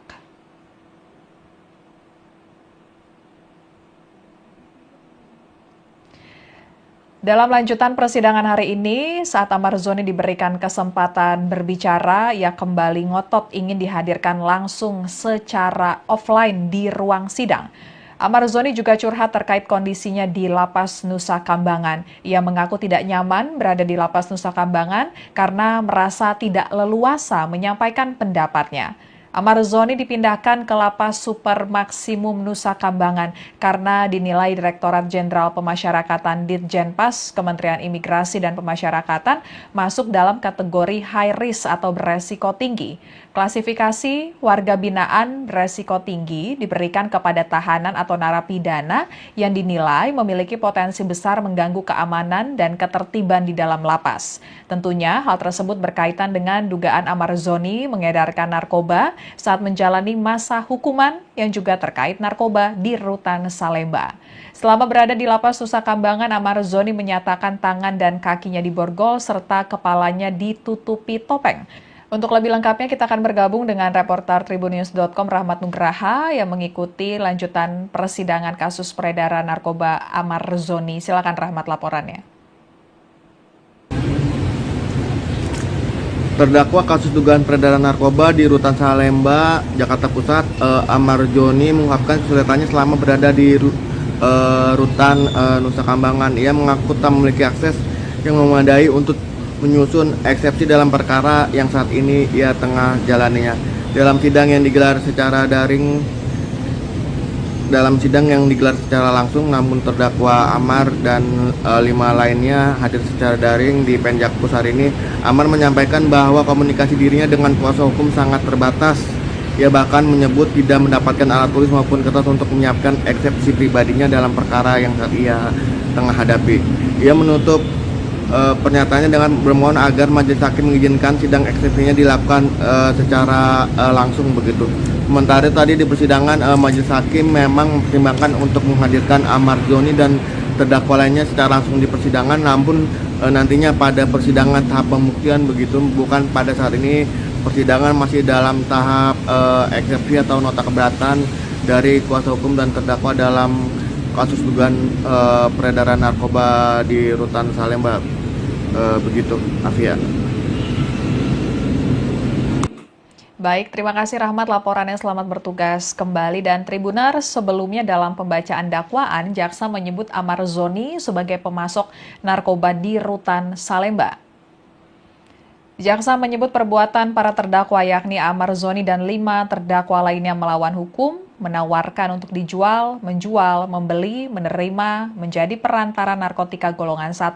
Dalam lanjutan persidangan hari ini, saat Amar Zoni diberikan kesempatan berbicara, ia kembali ngotot ingin dihadirkan langsung secara offline di ruang sidang. Amar Zoni juga curhat terkait kondisinya di Lapas Nusa Kambangan. Ia mengaku tidak nyaman berada di Lapas Nusa Kambangan karena merasa tidak leluasa menyampaikan pendapatnya. Amar Zoni dipindahkan ke Lapas Super Maksimum Nusa Kambangan karena dinilai Direktorat Jenderal Pemasyarakatan Ditjenpas Kementerian Imigrasi dan Pemasyarakatan masuk dalam kategori high risk atau beresiko tinggi. Klasifikasi warga binaan beresiko tinggi diberikan kepada tahanan atau narapidana yang dinilai memiliki potensi besar mengganggu keamanan dan ketertiban di dalam lapas. Tentunya hal tersebut berkaitan dengan dugaan Amar Zoni mengedarkan narkoba saat menjalani masa hukuman yang juga terkait narkoba di Rutan Salemba. Selama berada di Lapas Nusa Kambangan, Amar Zoni menyatakan tangan dan kakinya diborgol serta kepalanya ditutupi topeng. Untuk lebih lengkapnya kita akan bergabung dengan reporter Tribunnews.com Rahmat Nugraha yang mengikuti lanjutan persidangan kasus peredaran narkoba Amar Zoni. Silakan Rahmat laporannya. Terdakwa kasus dugaan peredaran narkoba di Rutan Salemba, Jakarta Pusat, Amar Zoni mengungkapkan kesulitannya selama berada di Rutan Nusa Kambangan. Ia mengaku tak memiliki akses yang memadai untuk menyusun eksepsi dalam perkara yang saat ini ia tengah jalaninya. Dalam sidang yang digelar secara daring dalam sidang yang digelar secara langsung, namun terdakwa Amar dan 5 lainnya hadir secara daring di Penjakpus hari ini. Amar menyampaikan bahwa komunikasi dirinya dengan kuasa hukum sangat terbatas. Ia bahkan menyebut tidak mendapatkan alat tulis maupun kertas untuk menyiapkan eksepsi pribadinya dalam perkara yang saat ia tengah hadapi. Ia menutup pernyataannya dengan bermohon agar majelis hakim mengizinkan sidang eksepsinya dilakukan secara langsung begitu. Sementara tadi di persidangan majelis hakim memang mempertimbangkan untuk menghadirkan Amar Zoni dan terdakwa lainnya secara langsung di persidangan, namun nantinya pada persidangan tahap pembuktian begitu, bukan pada saat ini. Persidangan masih dalam tahap eksepsi atau nota keberatan dari kuasa hukum dan terdakwa dalam kasus dugaan peredaran narkoba di Rutan Salemba. Begitu, Afia. Baik, terima kasih Rahmat laporannya, selamat bertugas kembali. Dan Tribuners, sebelumnya dalam pembacaan dakwaan, jaksa menyebut Amar Zoni sebagai pemasok narkoba di Rutan Salemba. Jaksa menyebut perbuatan para terdakwa yakni Amar Zoni dan 5 terdakwa lainnya melawan hukum, menawarkan untuk dijual, menjual, membeli, menerima, menjadi perantara narkotika golongan 1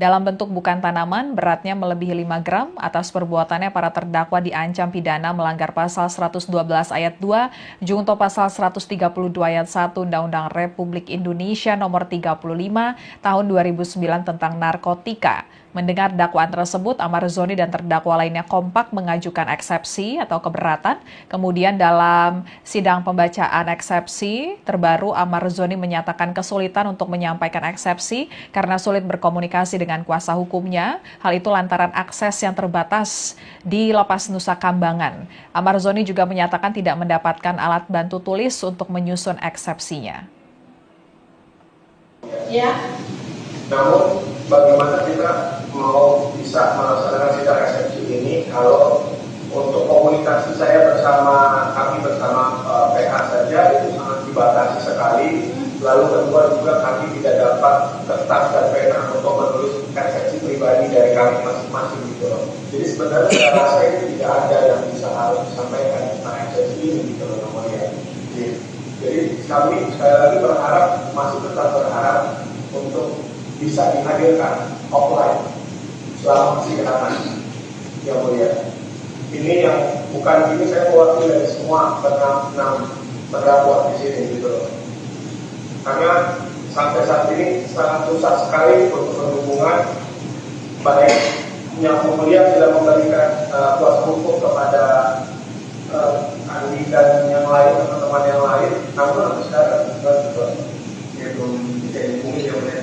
dalam bentuk bukan tanaman beratnya melebihi 5 gram. Atas perbuatannya para terdakwa diancam pidana melanggar pasal 112 ayat 2, junto pasal 132 ayat 1 Undang-Undang Republik Indonesia nomor 35 tahun 2009 tentang narkotika. Mendengar dakwaan tersebut, Amar Zoni dan terdakwa lainnya kompak mengajukan eksepsi atau keberatan. Kemudian dalam sidang pembacaan eksepsi terbaru, Amar Zoni menyatakan kesulitan untuk menyampaikan eksepsi karena sulit berkomunikasi dengan kuasa hukumnya. Hal itu lantaran akses yang terbatas di Lapas Nusa Kambangan. Amar Zoni juga menyatakan tidak mendapatkan alat bantu tulis untuk menyusun eksepsinya. Ya. Namun bagaimana kita mau bisa melaksanakan sidang eksepsi ini kalau untuk komunikasi kami bersama PH saja itu sangat dibatasi sekali. Lalu kedua juga kami tidak dapat kertas dan pena untuk menulis eksepsi pribadi dari kami masing-masing gitu loh. Jadi sebenarnya saya rasa itu tidak ada yang bisa harus disampaikan tentang eksepsi ini gitu loh namanya. Jadi kami sekali lagi masih tetap berharap untuk bisa dihadirkan offline selama persidangan yang mulia. Ini yang bukan ini saya mewakili dari semua enam terdakwa di sini gitu loh. Karena sampai saat ini sangat susah sekali untuk berhubungan, baik yang mulia sudah memberikan kuasa hukum kepada Andi dan yang lain, teman-teman yang lain, namun sampai sekarang juga belum bisa dihubungi yang mulia.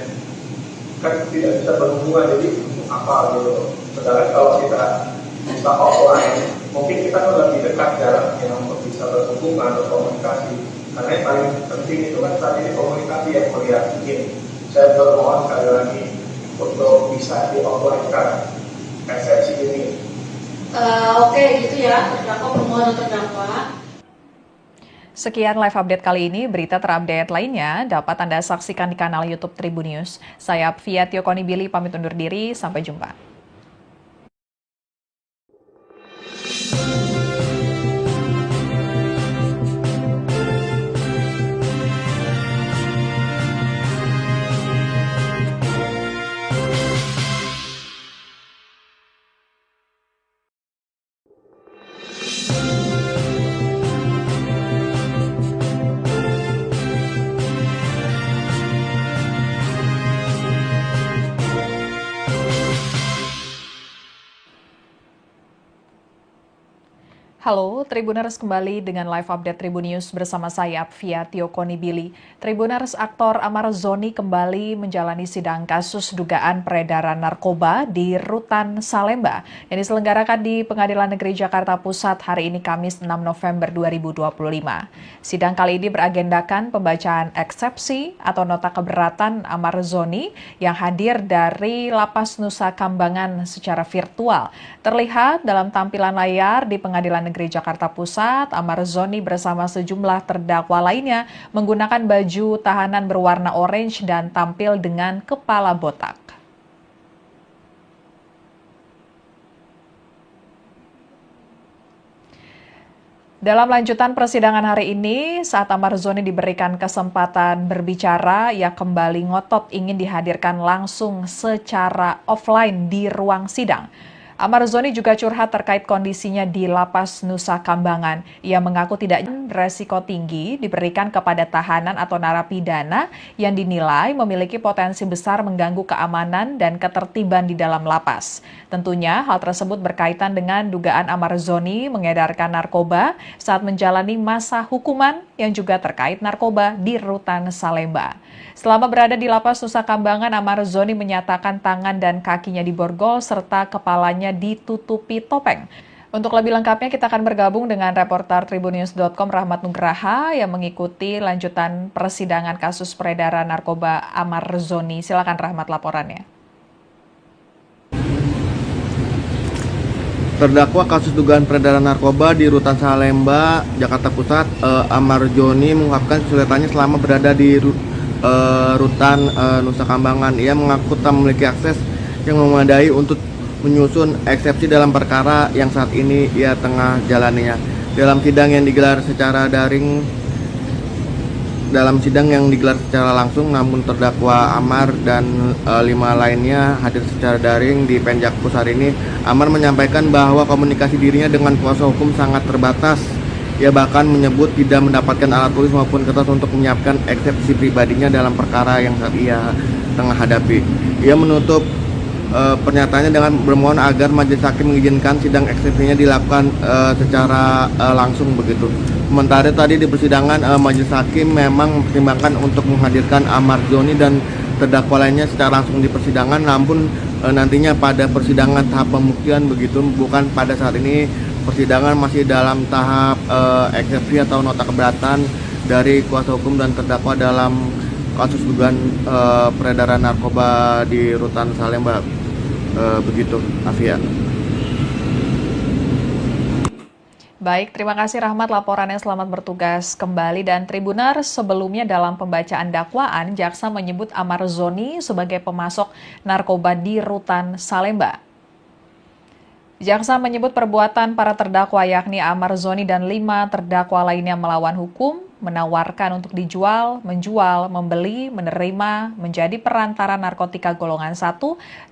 Kan tidak bisa berhubungan, jadi untuk apa gitu. Sedangkan kalau kita bisa offline, mungkin kita kan lebih dekat jaraknya untuk bisa berhubungan atau komunikasi. Karena yang paling penting itu kan saat ini komunikasi yang melihat. Mungkin saya bermohon sekali lagi untuk bisa di offline kan eksepsi ini. Oke, gitu ya, terdakwa permohonan terdakwa. Sekian live update kali ini. Berita terupdate lainnya dapat Anda saksikan di kanal YouTube Tribun News. Saya Fia Tiokonibili pamit undur diri. Sampai jumpa. Halo, Tribuners kembali dengan live update Tribun News bersama saya, Fia Tiokonibili. Tribuners, aktor Amar Zoni kembali menjalani sidang kasus dugaan peredaran narkoba di Rutan Salemba yang diselenggarakan di Pengadilan Negeri Jakarta Pusat hari ini Kamis 6 November 2025. Sidang kali ini beragendakan pembacaan eksepsi atau nota keberatan Amar Zoni yang hadir dari Lapas Nusa Kambangan secara virtual. Terlihat dalam tampilan layar di Pengadilan Negeri Jakarta Pusat, Amar Zoni bersama sejumlah terdakwa lainnya menggunakan baju tahanan berwarna orange dan tampil dengan kepala botak. Dalam lanjutan persidangan hari ini, saat Amar Zoni diberikan kesempatan berbicara, ia kembali ngotot ingin dihadirkan langsung secara offline di ruang sidang. Amar Zoni juga curhat terkait kondisinya di Lapas Nusa Kambangan. Ia mengaku tidak beresiko tinggi diberikan kepada tahanan atau narapidana yang dinilai memiliki potensi besar mengganggu keamanan dan ketertiban di dalam lapas. Tentunya hal tersebut berkaitan dengan dugaan Amar Zoni mengedarkan narkoba saat menjalani masa hukuman yang juga terkait narkoba di Rutan Salemba. Selama berada di Lapas Nusa Kambangan, Amar Zoni menyatakan tangan dan kakinya diborgol serta kepalanya ditutupi topeng. Untuk lebih lengkapnya kita akan bergabung dengan reporter Tribunnews.com Rahmat Nugraha yang mengikuti lanjutan persidangan kasus peredaran narkoba Amar Zoni. Silakan Rahmat laporannya. Terdakwa kasus dugaan peredaran narkoba di Rutan Salemba, Jakarta Pusat, Amar Zoni mengungkapkan kesulitannya selama berada di Rutan Nusa Kambangan. Ia mengaku tak memiliki akses yang memadai untuk menyusun eksepsi dalam perkara yang saat ini ia tengah jalaninya. Dalam sidang yang digelar secara langsung, namun terdakwa Amar dan 5 lainnya hadir secara daring di Penjakpus hari ini. Amar menyampaikan bahwa komunikasi dirinya dengan kuasa hukum sangat terbatas. Ia bahkan menyebut tidak mendapatkan alat tulis maupun kertas untuk menyiapkan eksepsi pribadinya dalam perkara yang saat ia tengah hadapi. Ia menutup pernyataannya dengan bermohon agar majelis hakim mengizinkan sidang eksepsinya dilakukan secara langsung begitu. Sementara tadi di persidangan majelis hakim memang mempertimbangkan untuk menghadirkan Amar Zoni dan terdakwa lainnya secara langsung di persidangan, namun nantinya pada persidangan tahap pembuktian begitu, bukan pada saat ini. Persidangan masih dalam tahap eksepsi atau nota keberatan dari kuasa hukum dan terdakwa dalam kasus dugaan peredaran narkoba di Rutan Salemba. Begitu, Afia. Baik, terima kasih Rahmat laporannya, selamat bertugas kembali. Dan Tribunar, sebelumnya dalam pembacaan dakwaan, jaksa menyebut Amar Zoni sebagai pemasok narkoba di Rutan Salemba. Jaksa menyebut perbuatan para terdakwa yakni Amar Zoni dan 5 terdakwa lainnya melawan hukum, menawarkan untuk dijual, menjual, membeli, menerima, menjadi perantara narkotika golongan 1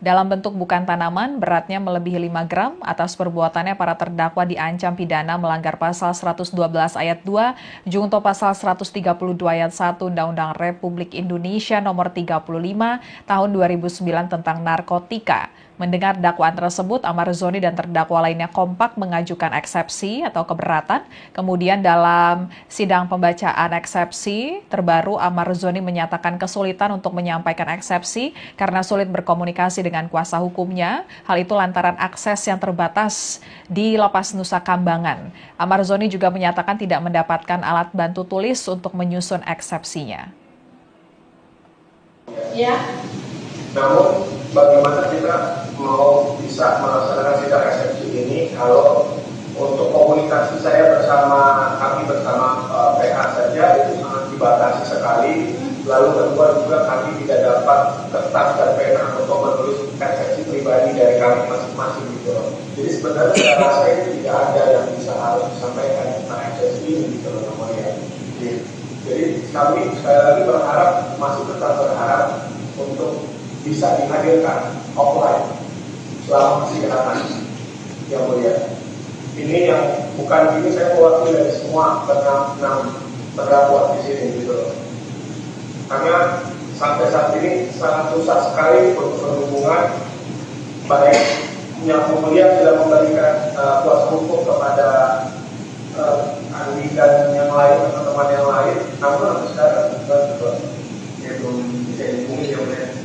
dalam bentuk bukan tanaman beratnya melebihi 5 gram. Atas perbuatannya para terdakwa diancam pidana melanggar pasal 112 ayat 2, junto pasal 132 ayat 1 Undang-Undang Republik Indonesia nomor 35 tahun 2009 tentang narkotika. Mendengar dakwaan tersebut, Amar Zoni dan terdakwa lainnya kompak mengajukan eksepsi atau keberatan. Kemudian dalam sidang pembacaan eksepsi terbaru, Amar Zoni menyatakan kesulitan untuk menyampaikan eksepsi karena sulit berkomunikasi dengan kuasa hukumnya. Hal itu lantaran akses yang terbatas di Lapas Nusa Kambangan. Amar Zoni juga menyatakan tidak mendapatkan alat bantu tulis untuk menyusun eksepsinya. Ya. Namun bagaimana kita mau bisa melaksanakan sidang eksepsi ini kalau untuk komunikasi kami bersama PH saja itu sangat dibatasi sekali. Lalu kedua juga kami tidak dapat kertas dan pena untuk menulis eksepsi pribadi dari kami masing-masing gitu. Jadi sebenarnya saya rasa itu tidak ada yang bisa harus disampaikan tentang eksepsi ini gitu namanya. Jadi kami sekali lagi masih tetap berharap untuk bisa dihadirkan offline selama persidangan yang mulia. Ini yang bukan ini saya mewakili dari semua enam terdakwa di sini gitu loh. Karena sampai saat ini sangat susah sekali untuk berhubungan, baik yang mulia sudah memberikan kuasa hukum kepada Andi dan yang lain, teman-teman yang lain, namun sampai sekarang ya belum bisa dihubungi yang lain.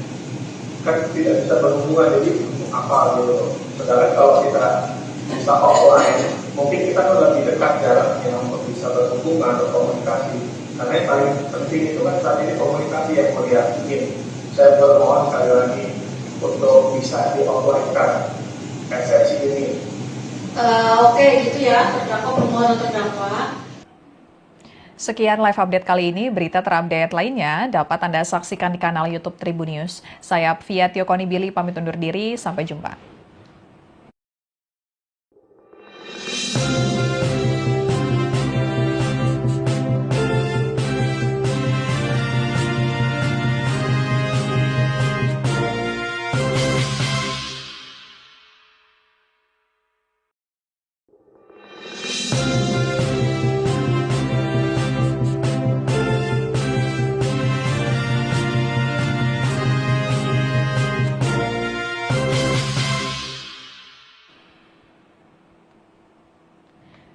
Kan tidak bisa berhubungan, jadi untuk apa gitu. Sedangkan kalau kita bisa offline, mungkin kita kan lebih dekat jaraknya untuk bisa berhubungan, berkomunikasi. Karena yang paling penting itu kan saat ini komunikasi yang mulia. Saya bermohon sekali lagi untuk bisa di offline-kan eksepsi ini. Oke, gitu ya, terdakwa permohonan terdakwa. Sekian live update kali ini. Berita terupdate lainnya dapat Anda saksikan di kanal YouTube Tribunnews. Saya Fia Tiokoni Billy pamit undur diri. Sampai jumpa.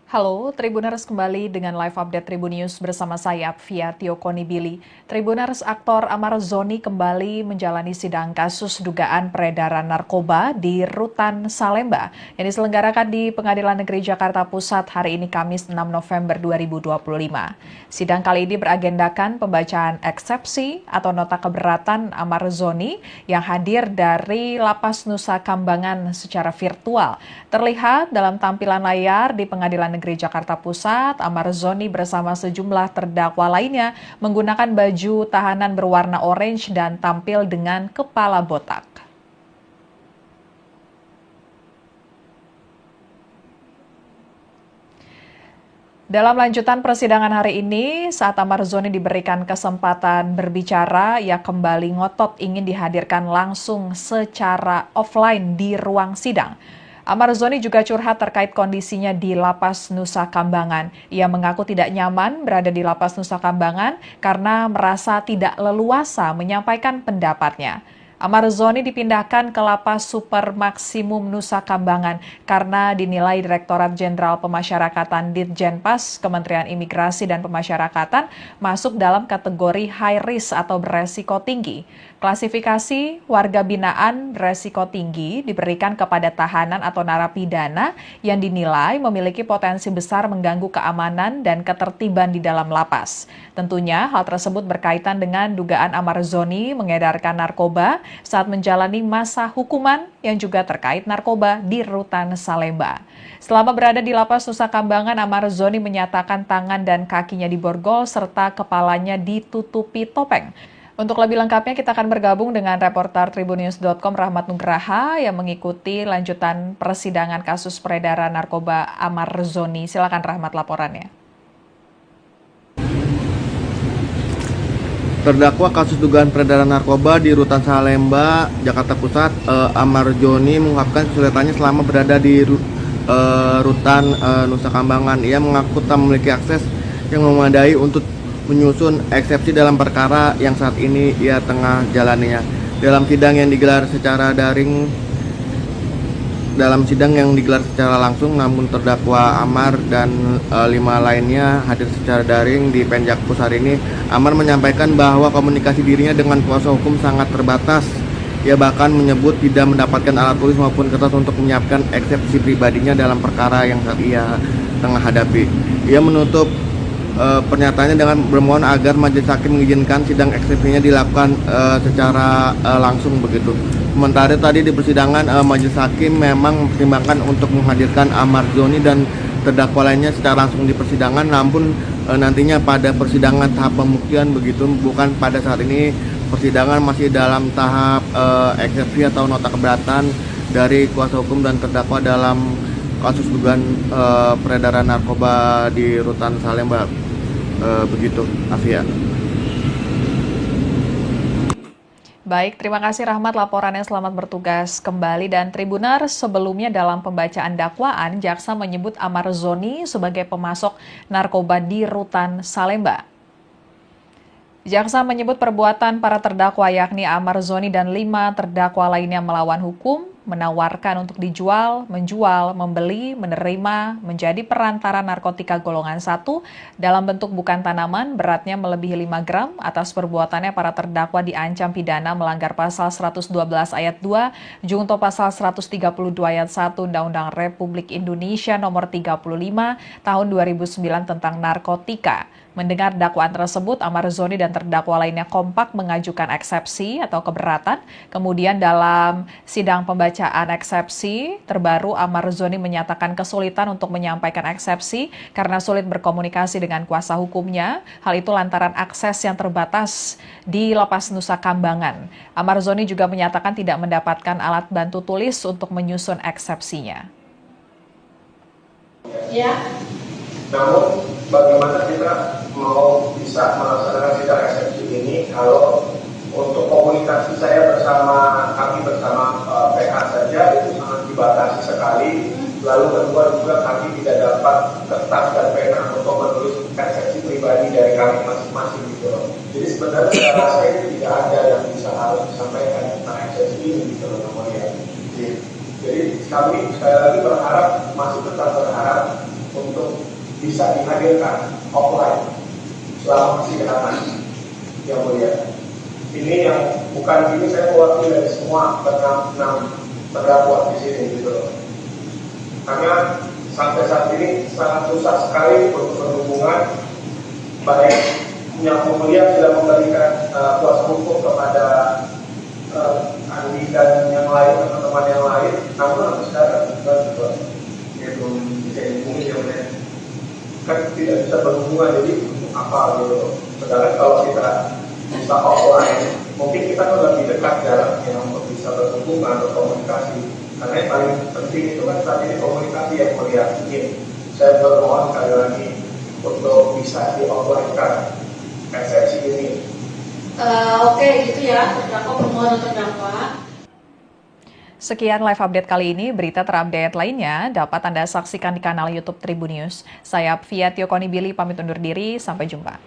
Halo, Tribuners kembali dengan live update Tribun News bersama saya, Fia Tiokoni Billy. Tribuners, aktor Amar Zoni kembali menjalani sidang kasus dugaan peredaran narkoba di Rutan Salemba yang diselenggarakan di Pengadilan Negeri Jakarta Pusat hari ini Kamis 6 November 2025. Sidang kali ini beragendakan pembacaan eksepsi atau nota keberatan Amar Zoni yang hadir dari Lapas Nusa Kambangan secara virtual. Terlihat dalam tampilan layar di Pengadilan Negeri Jakarta Pusat, Amar Zoni bersama sejumlah terdakwa lainnya menggunakan baju tahanan berwarna orange dan tampil dengan kepala botak. Dalam lanjutan persidangan hari ini, saat Amar Zoni diberikan kesempatan berbicara, ia kembali ngotot ingin dihadirkan langsung secara offline di ruang sidang. Amar Zoni juga curhat terkait kondisinya di Lapas Nusa Kambangan. Ia mengaku tidak nyaman berada di Lapas Nusa Kambangan karena merasa tidak leluasa menyampaikan pendapatnya. Amar Zoni dipindahkan ke Lapas Super Maksimum Nusa Kambangan karena dinilai Direktorat Jenderal Pemasyarakatan Ditjenpas Kementerian Imigrasi dan Pemasyarakatan masuk dalam kategori high risk atau beresiko tinggi. Klasifikasi warga binaan beresiko tinggi diberikan kepada tahanan atau narapidana yang dinilai memiliki potensi besar mengganggu keamanan dan ketertiban di dalam lapas. Tentunya hal tersebut berkaitan dengan dugaan Amar Zoni mengedarkan narkoba saat menjalani masa hukuman yang juga terkait narkoba di Rutan Salemba. Selama berada di Lapas Nusa Kambangan, Amar Zoni menyatakan tangan dan kakinya diborgol serta kepalanya ditutupi topeng. Untuk lebih lengkapnya kita akan bergabung dengan reporter Tribunnews.com Rahmat Nugraha yang mengikuti lanjutan persidangan kasus peredaran narkoba Amar Zoni. Silakan Rahmat laporannya. Terdakwa kasus dugaan peredaran narkoba di Rutan Salemba, Jakarta Pusat, Amar Zoni mengungkapkan kesulitannya selama berada di Rutan Nusa Kambangan. Ia mengaku tak memiliki akses yang memadai untuk menyusun eksepsi dalam perkara yang saat ini ia tengah jalaninya. Dalam sidang yang digelar secara langsung, namun terdakwa Amar dan 5 lainnya hadir secara daring di Penjakpus hari ini. Amar menyampaikan bahwa komunikasi dirinya dengan kuasa hukum sangat terbatas. Ia bahkan menyebut tidak mendapatkan alat tulis maupun kertas untuk menyiapkan eksepsi pribadinya dalam perkara yang saat ia tengah hadapi. Ia menutup pernyataannya dengan bermohon agar majelis hakim mengizinkan sidang eksepsinya dilakukan secara langsung begitu. Sementara tadi di persidangan majelis hakim memang mempertimbangkan untuk menghadirkan Amar Zoni dan terdakwa lainnya secara langsung di persidangan, namun nantinya pada persidangan tahap pembuktian begitu, bukan pada saat ini. Persidangan masih dalam tahap eksepsi atau nota keberatan dari kuasa hukum dan terdakwa dalam kasus dugaan peredaran narkoba di Rutan Salemba. Begitu, Afia. Baik, terima kasih Rahmat laporannya, selamat bertugas kembali. Dan Tribuner, sebelumnya dalam pembacaan dakwaan, jaksa menyebut Amar Zoni sebagai pemasok narkoba di Rutan Salemba. Jaksa menyebut perbuatan para terdakwa yakni Amar Zoni dan 5 terdakwa lainnya melawan hukum, menawarkan untuk dijual, menjual, membeli, menerima, menjadi perantara narkotika golongan 1 dalam bentuk bukan tanaman beratnya melebihi 5 gram. Atas perbuatannya para terdakwa diancam pidana melanggar pasal 112 ayat 2, junto pasal 132 ayat 1 Undang-Undang Republik Indonesia nomor 35 tahun 2009 tentang narkotika. Mendengar dakwaan tersebut, Amar Zoni dan terdakwa lainnya kompak mengajukan eksepsi atau keberatan. Kemudian dalam sidang pembacaan eksepsi terbaru, Amar Zoni menyatakan kesulitan untuk menyampaikan eksepsi karena sulit berkomunikasi dengan kuasa hukumnya. Hal itu lantaran akses yang terbatas di Lapas Nusa Kambangan. Amar Zoni juga menyatakan tidak mendapatkan alat bantu tulis untuk menyusun eksepsinya. Ya. Namun bagaimana kita mau bisa melaksanakan sidang eksepsi ini kalau untuk komunikasi saya kami bersama PH saja itu sangat dibatasi sekali. Lalu kedua juga kami tidak dapat kertas dan pena untuk menulis eksepsi pribadi dari kami masing-masing gitu. Jadi sebenarnya saya rasa itu tidak ada yang bisa harus disampaikan tentang eksepsi ini gitu loh ya. Jadi kami sekali lagi masih tetap berharap untuk bisa dihadirkan offline selama persidangan, yang mulia. Ini yang bukan ini saya mewakili dari semua enam terdakwa di sini gitu loh. Karena sampai saat ini sangat susah sekali berhubungan, baik yang mulia sudah memberikan kuasa hukum kepada Andi dan yang lain, teman-teman yang lain, namun sampai sekarang dia belum bisa dihubungi, kan tidak bisa berhubungan, jadi apa gitu. Sedangkan kalau kita bisa offline, mungkin kita kan lebih dekat jaraknya untuk bisa berhubungan, berkomunikasi. Karena yang paling penting itu kan saat ini komunikasi yang mulia. Saya bermohon sekali lagi untuk bisa di offline-kan eksepsi ini. Oke, gitu ya, terdakwa permohonan terdakwa. Sekian live update kali ini. Berita terupdate lainnya dapat Anda saksikan di kanal YouTube Tribunnews. Saya Fia Tio Konibili pamit undur diri. Sampai jumpa.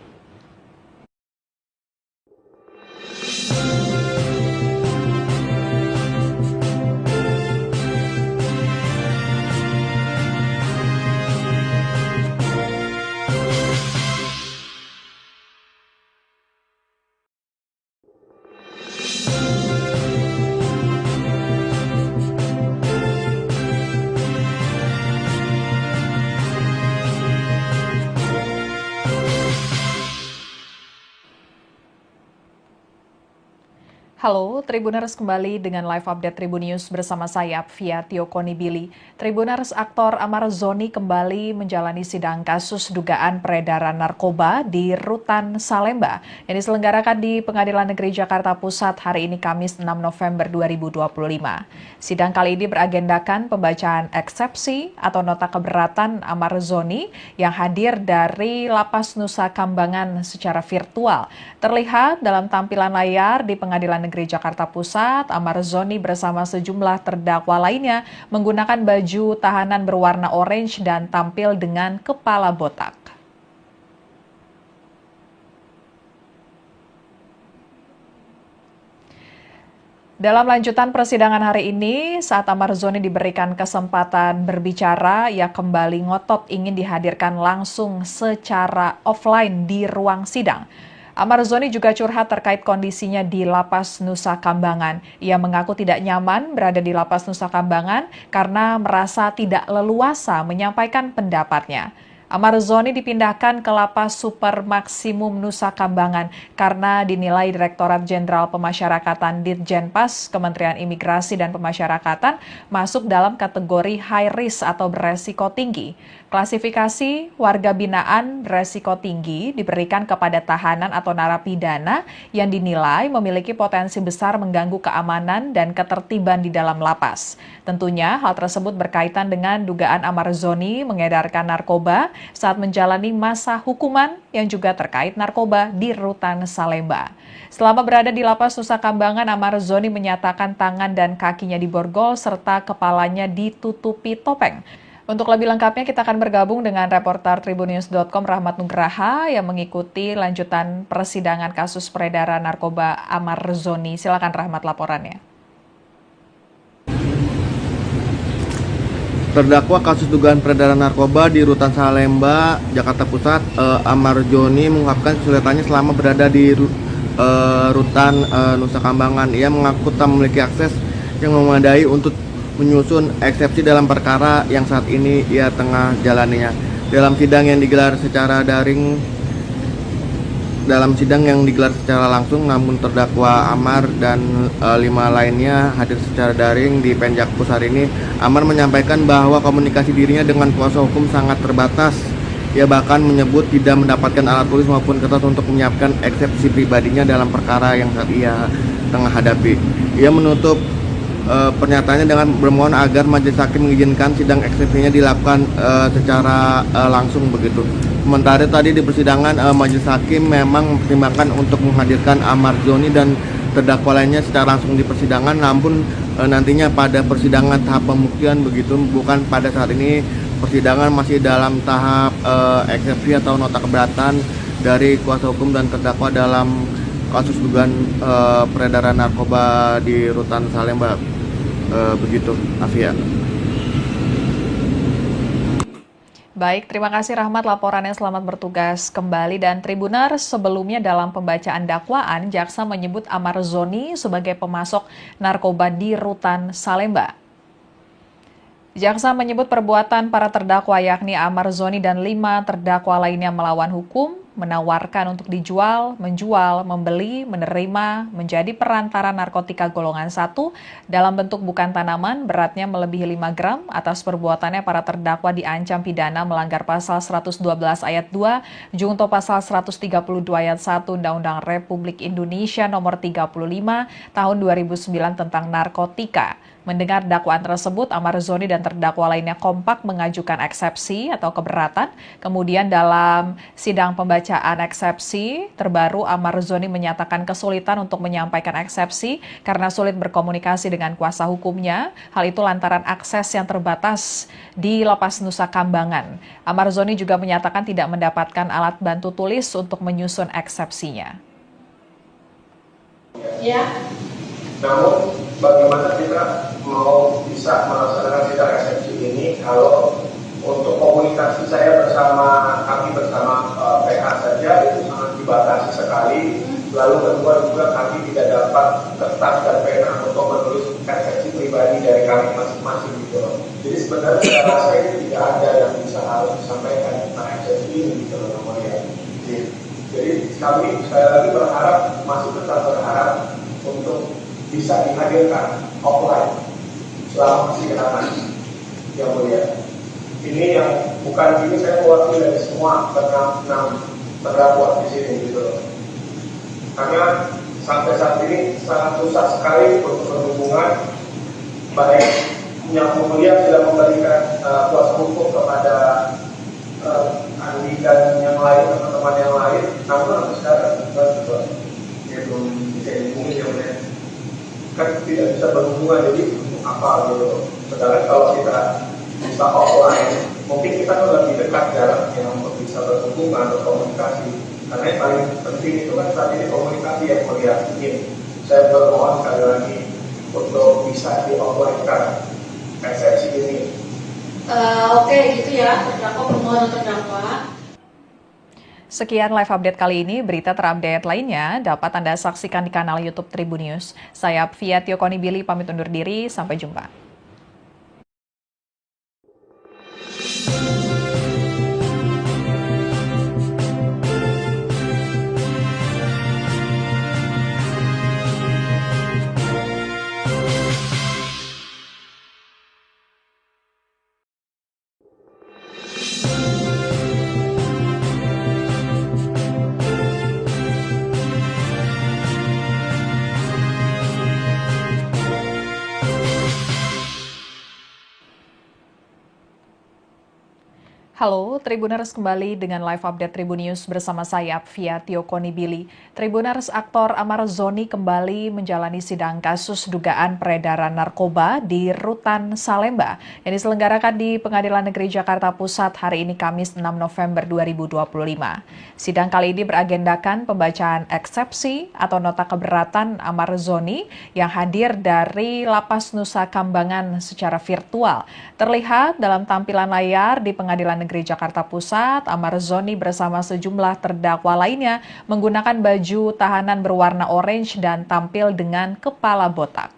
Halo, Tribuners kembali dengan live update Tribunnews bersama saya, Fia Tio Konibili. Tribuners, aktor Amar Zoni kembali menjalani sidang kasus dugaan peredaran narkoba di Rutan Salemba yang diselenggarakan di Pengadilan Negeri Jakarta Pusat hari ini Kamis 6 November 2025. Sidang kali ini beragendakan pembacaan eksepsi atau nota keberatan Amar Zoni yang hadir dari Lapas Nusa Kambangan secara virtual. Terlihat dalam tampilan layar di Pengadilan Negeri Jakarta Pusat, Amar Zoni bersama sejumlah terdakwa lainnya menggunakan baju tahanan berwarna orange dan tampil dengan kepala botak. Dalam lanjutan persidangan hari ini, saat Amar Zoni diberikan kesempatan berbicara, ia kembali ngotot ingin dihadirkan langsung secara offline di ruang sidang. Amar Zoni juga curhat terkait kondisinya di Lapas Nusa Kambangan. Ia mengaku tidak nyaman berada di Lapas Nusa Kambangan karena merasa tidak leluasa menyampaikan pendapatnya. Amar Zoni dipindahkan ke Lapas Super Maksimum Nusa Kambangan karena dinilai Direktorat Jenderal Pemasyarakatan Ditjenpas Kementerian Imigrasi dan Pemasyarakatan masuk dalam kategori high risk atau beresiko tinggi. Klasifikasi warga binaan beresiko tinggi diberikan kepada tahanan atau narapidana yang dinilai memiliki potensi besar mengganggu keamanan dan ketertiban di dalam lapas. Tentunya hal tersebut berkaitan dengan dugaan Amar Zoni mengedarkan narkoba saat menjalani masa hukuman yang juga terkait narkoba di Rutan Salemba. Selama berada di Lapas Nusa Kambangan, Amar Zoni menyatakan tangan dan kakinya diborgol serta kepalanya ditutupi topeng. Untuk lebih lengkapnya kita akan bergabung dengan reporter Tribunnews.com Rahmat Nugraha yang mengikuti lanjutan persidangan kasus peredaran narkoba Amar Zoni. Silakan Rahmat laporannya. Terdakwa kasus dugaan peredaran narkoba di Rutan Salemba, Jakarta Pusat, Amar Zoni mengungkapkan kesulitannya selama berada di Rutan Nusa Kambangan. Ia mengaku tak memiliki akses yang memadai untuk menyusun eksepsi dalam perkara yang saat ini ia tengah jalaninya. Dalam sidang yang digelar secara langsung, namun terdakwa Amar dan 5 lainnya hadir secara daring di Penjakpus hari ini. Amar menyampaikan bahwa komunikasi dirinya dengan kuasa hukum sangat terbatas. Ia bahkan menyebut tidak mendapatkan alat tulis maupun kertas untuk menyiapkan eksepsi pribadinya dalam perkara yang saat ia tengah hadapi. Ia menutup pernyataannya dengan bermohon agar majelis hakim mengizinkan sidang eksepsinya dilakukan secara langsung begitu. Sementara tadi di persidangan majelis hakim memang mempertimbangkan untuk menghadirkan Amar Zoni dan terdakwa lainnya secara langsung di persidangan, namun nantinya pada persidangan tahap pembuktian begitu, bukan pada saat ini. Persidangan masih dalam tahap eksepsi atau nota keberatan dari kuasa hukum dan terdakwa dalam kasus dugaan peredaran narkoba di Rutan Salemba, begitu, Afia. Baik, terima kasih Rahmat laporannya, selamat bertugas kembali. Dan Tribuners, sebelumnya dalam pembacaan dakwaan, jaksa menyebut Amar Zoni sebagai pemasok narkoba di Rutan Salemba. Jaksa menyebut perbuatan para terdakwa yakni Amar Zoni dan 5 terdakwa lainnya melawan hukum, menawarkan untuk dijual, menjual, membeli, menerima, menjadi perantara narkotika golongan 1 dalam bentuk bukan tanaman beratnya melebihi 5 gram. Atas perbuatannya para terdakwa diancam pidana melanggar pasal 112 ayat 2, junto pasal 132 ayat 1 Undang-Undang Republik Indonesia nomor 35 tahun 2009 tentang narkotika. Mendengar dakwaan tersebut, Amar Zoni dan terdakwa lainnya kompak mengajukan eksepsi atau keberatan. Kemudian dalam sidang pembacaan eksepsi terbaru, Amar Zoni menyatakan kesulitan untuk menyampaikan eksepsi karena sulit berkomunikasi dengan kuasa hukumnya. Hal itu lantaran akses yang terbatas di Lapas Nusa Kambangan. Amar Zoni juga menyatakan tidak mendapatkan alat bantu tulis untuk menyusun eksepsinya. Ya. Namun bagaimana kita mau bisa melaksanakan sidang eksepsi ini kalau untuk komunikasi saya kami bersama PH saja itu sangat dibatasi sekali. Lalu kedua juga kami tidak dapat kertas dan pena untuk menulis eksepsi pribadi dari kami masing-masing gitu loh. Jadi sebenarnya saya rasa ini tidak ada yang bisa harus disampaikan tentang eksepsi ini gitu loh namanya. Jadi kami sekali lagi masih tetap berharap untuk bisa dihadirkan offline selama persidangan yang mulia. Ini yang bukan ini saya mewakili dari semua enam terdakwa di sini gitu. Karena sampai saat ini sangat susah sekali untuk berhubungan, baik yang mulia sudah memberikan kuasa hukum kepada Andi dan yang lain, teman-teman yang lain, namun sampai sekarang dia belum bisa dihubungi yang mulia. Kan tidak bisa berhubungan, jadi apa gitu. Sedangkan kalau kita bisa offline, mungkin kita kan lebih dekat jaraknya untuk bisa berhubungan, berkomunikasi. Karena yang paling penting itu kan saat ini komunikasi yang melihat ini. Saya bermohon sekali lagi untuk bisa di-offline-kan eksepsi ini. Oke, gitu ya, terdakwa permohonan terdakwa. Sekian live update kali ini. Berita terupdate lainnya dapat Anda saksikan di kanal YouTube Tribun News. Saya Fia Konibili pamit undur diri. Sampai jumpa. Halo, Tribuners kembali dengan live update Tribun News bersama saya, Fia Konibili. Tribuners, aktor Amar Zoni kembali menjalani sidang kasus dugaan peredaran narkoba di Rutan Salemba yang diselenggarakan di Pengadilan Negeri Jakarta Pusat hari ini Kamis 6 November 2025. Sidang kali ini beragendakan pembacaan eksepsi atau nota keberatan Amar Zoni yang hadir dari Lapas Nusa Kambangan secara virtual. Terlihat dalam tampilan layar di Pengadilan Negeri Jakarta Pusat, Amar Zoni bersama sejumlah terdakwa lainnya menggunakan baju tahanan berwarna orange dan tampil dengan kepala botak.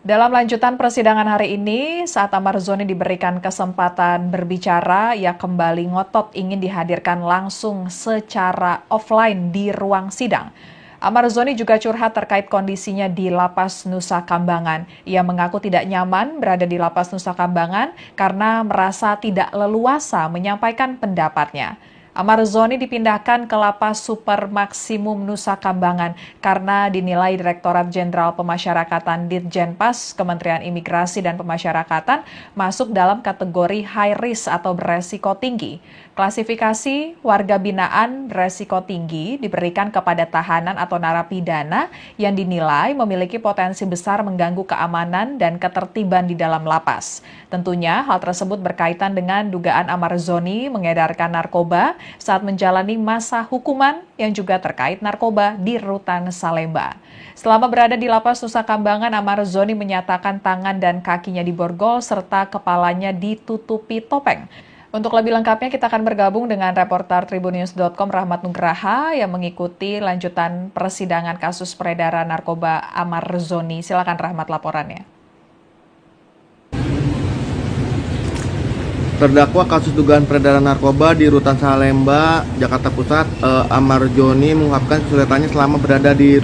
Dalam lanjutan persidangan hari ini, saat Amar Zoni diberikan kesempatan berbicara, ia kembali ngotot ingin dihadirkan langsung secara offline di ruang sidang. Amar Zoni juga curhat terkait kondisinya di Lapas Nusa Kambangan. Ia mengaku tidak nyaman berada di Lapas Nusa Kambangan karena merasa tidak leluasa menyampaikan pendapatnya. Amar Zoni dipindahkan ke Lapas Super Maksimum Nusa Kambangan karena dinilai Direktorat Jenderal Pemasyarakatan Ditjenpas Kementerian Imigrasi dan Pemasyarakatan masuk dalam kategori high risk atau beresiko tinggi. Klasifikasi warga binaan beresiko tinggi diberikan kepada tahanan atau narapidana yang dinilai memiliki potensi besar mengganggu keamanan dan ketertiban di dalam lapas. Tentunya hal tersebut berkaitan dengan dugaan Amar Zoni mengedarkan narkoba saat menjalani masa hukuman yang juga terkait narkoba di Rutan Salemba. Selama berada di Lapas Nusa Kambangan, Amar Zoni menyatakan tangan dan kakinya diborgol serta kepalanya ditutupi topeng. Untuk lebih lengkapnya kita akan bergabung dengan reporter Tribunnews.com Rahmat Nugraha yang mengikuti lanjutan persidangan kasus peredaran narkoba Amar Zoni. Silakan Rahmat laporannya. Terdakwa kasus dugaan peredaran narkoba di Rutan Salemba, Jakarta Pusat, Amar Zoni mengungkapkan kesulitannya selama berada di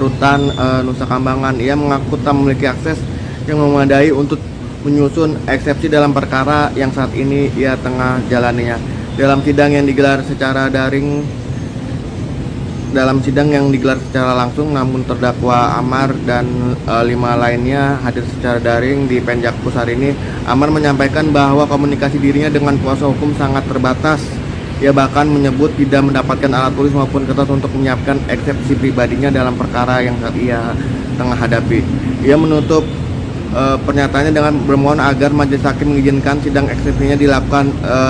Rutan Nusa Kambangan. Ia mengaku tak memiliki akses yang memadai untuk menyusun eksepsi dalam perkara yang saat ini ia tengah jalaninya. Dalam sidang yang digelar secara langsung, namun terdakwa Amar dan 5 lainnya hadir secara daring di Penjakpus hari ini. Amar menyampaikan bahwa komunikasi dirinya dengan kuasa hukum sangat terbatas. Ia bahkan menyebut tidak mendapatkan alat tulis maupun kertas untuk menyiapkan eksepsi pribadinya dalam perkara yang saat ia tengah hadapi. Ia menutup pernyataannya dengan bermohon agar majelis hakim mengizinkan sidang eksepsinya dilakukan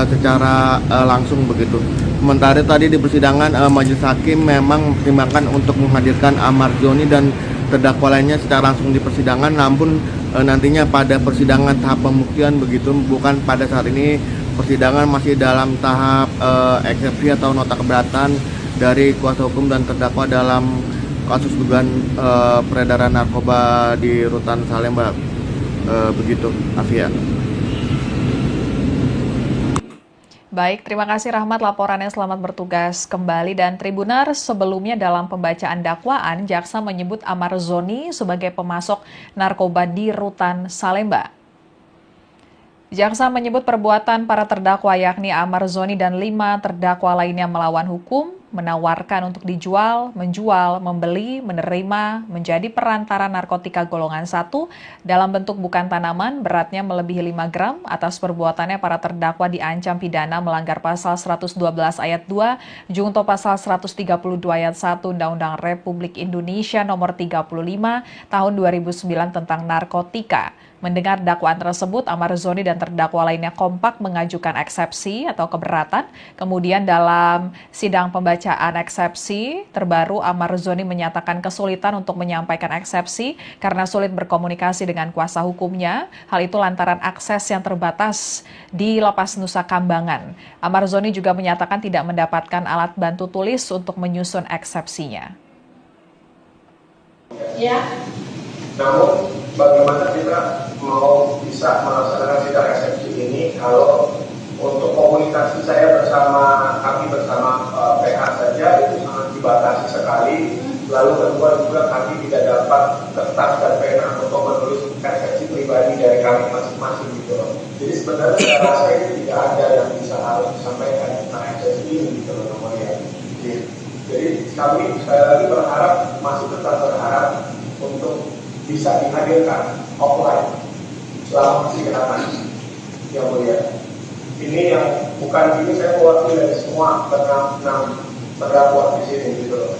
secara langsung begitu. Sementara tadi di persidangan majelis hakim memang mempertimbangkan untuk menghadirkan Amar Zoni dan terdakwa lainnya secara langsung di persidangan, namun nantinya pada persidangan tahap pembuktian begitu, bukan pada saat ini. Persidangan masih dalam tahap eksepsi atau nota keberatan dari kuasa hukum dan terdakwa dalam kasus dugaan peredaran narkoba di Rutan Salemba. Begitu, Afia. Baik, terima kasih Rahmat laporannya, selamat bertugas kembali. Dan Tribuners, sebelumnya dalam pembacaan dakwaan, jaksa menyebut Amar Zoni sebagai pemasok narkoba di Rutan Salemba. Jaksa menyebut perbuatan para terdakwa yakni Amar Zoni dan 5 terdakwa lainnya melawan hukum, menawarkan untuk dijual, menjual, membeli, menerima, menjadi perantara narkotika golongan 1 dalam bentuk bukan tanaman beratnya melebihi 5 gram. Atas perbuatannya para terdakwa diancam pidana melanggar pasal 112 ayat 2, junto pasal 132 ayat 1 Undang-Undang Republik Indonesia nomor 35 tahun 2009 tentang narkotika. Mendengar dakwaan tersebut, Amar Zoni dan terdakwa lainnya kompak mengajukan eksepsi atau keberatan. Kemudian dalam sidang pembacaan eksepsi terbaru, Amar Zoni menyatakan kesulitan untuk menyampaikan eksepsi karena sulit berkomunikasi dengan kuasa hukumnya. Hal itu lantaran akses yang terbatas di Lapas Nusa Kambangan. Amar Zoni juga menyatakan tidak mendapatkan alat bantu tulis untuk menyusun eksepsinya. Ya. Namun bagaimana kita mau bisa melaksanakan sidang eksepsi ini kalau untuk komunikasi kami bersama PH saja itu sangat dibatasi sekali. Lalu kedua juga kami tidak dapat kertas dan pena untuk menulis eksepsi pribadi dari kami masing-masing gitu loh. Jadi sebenarnya saya rasa itu tidak ada yang bisa harus disampaikan tentang eksepsi ini gitu loh namanya. Jadi kami sekali lagi masih tetap berharap untuk bisa dihadirkan offline selama persidangan yang mulia. Ini yang bukan ini saya mewakili dari semua enam terdakwa di sini gitu loh.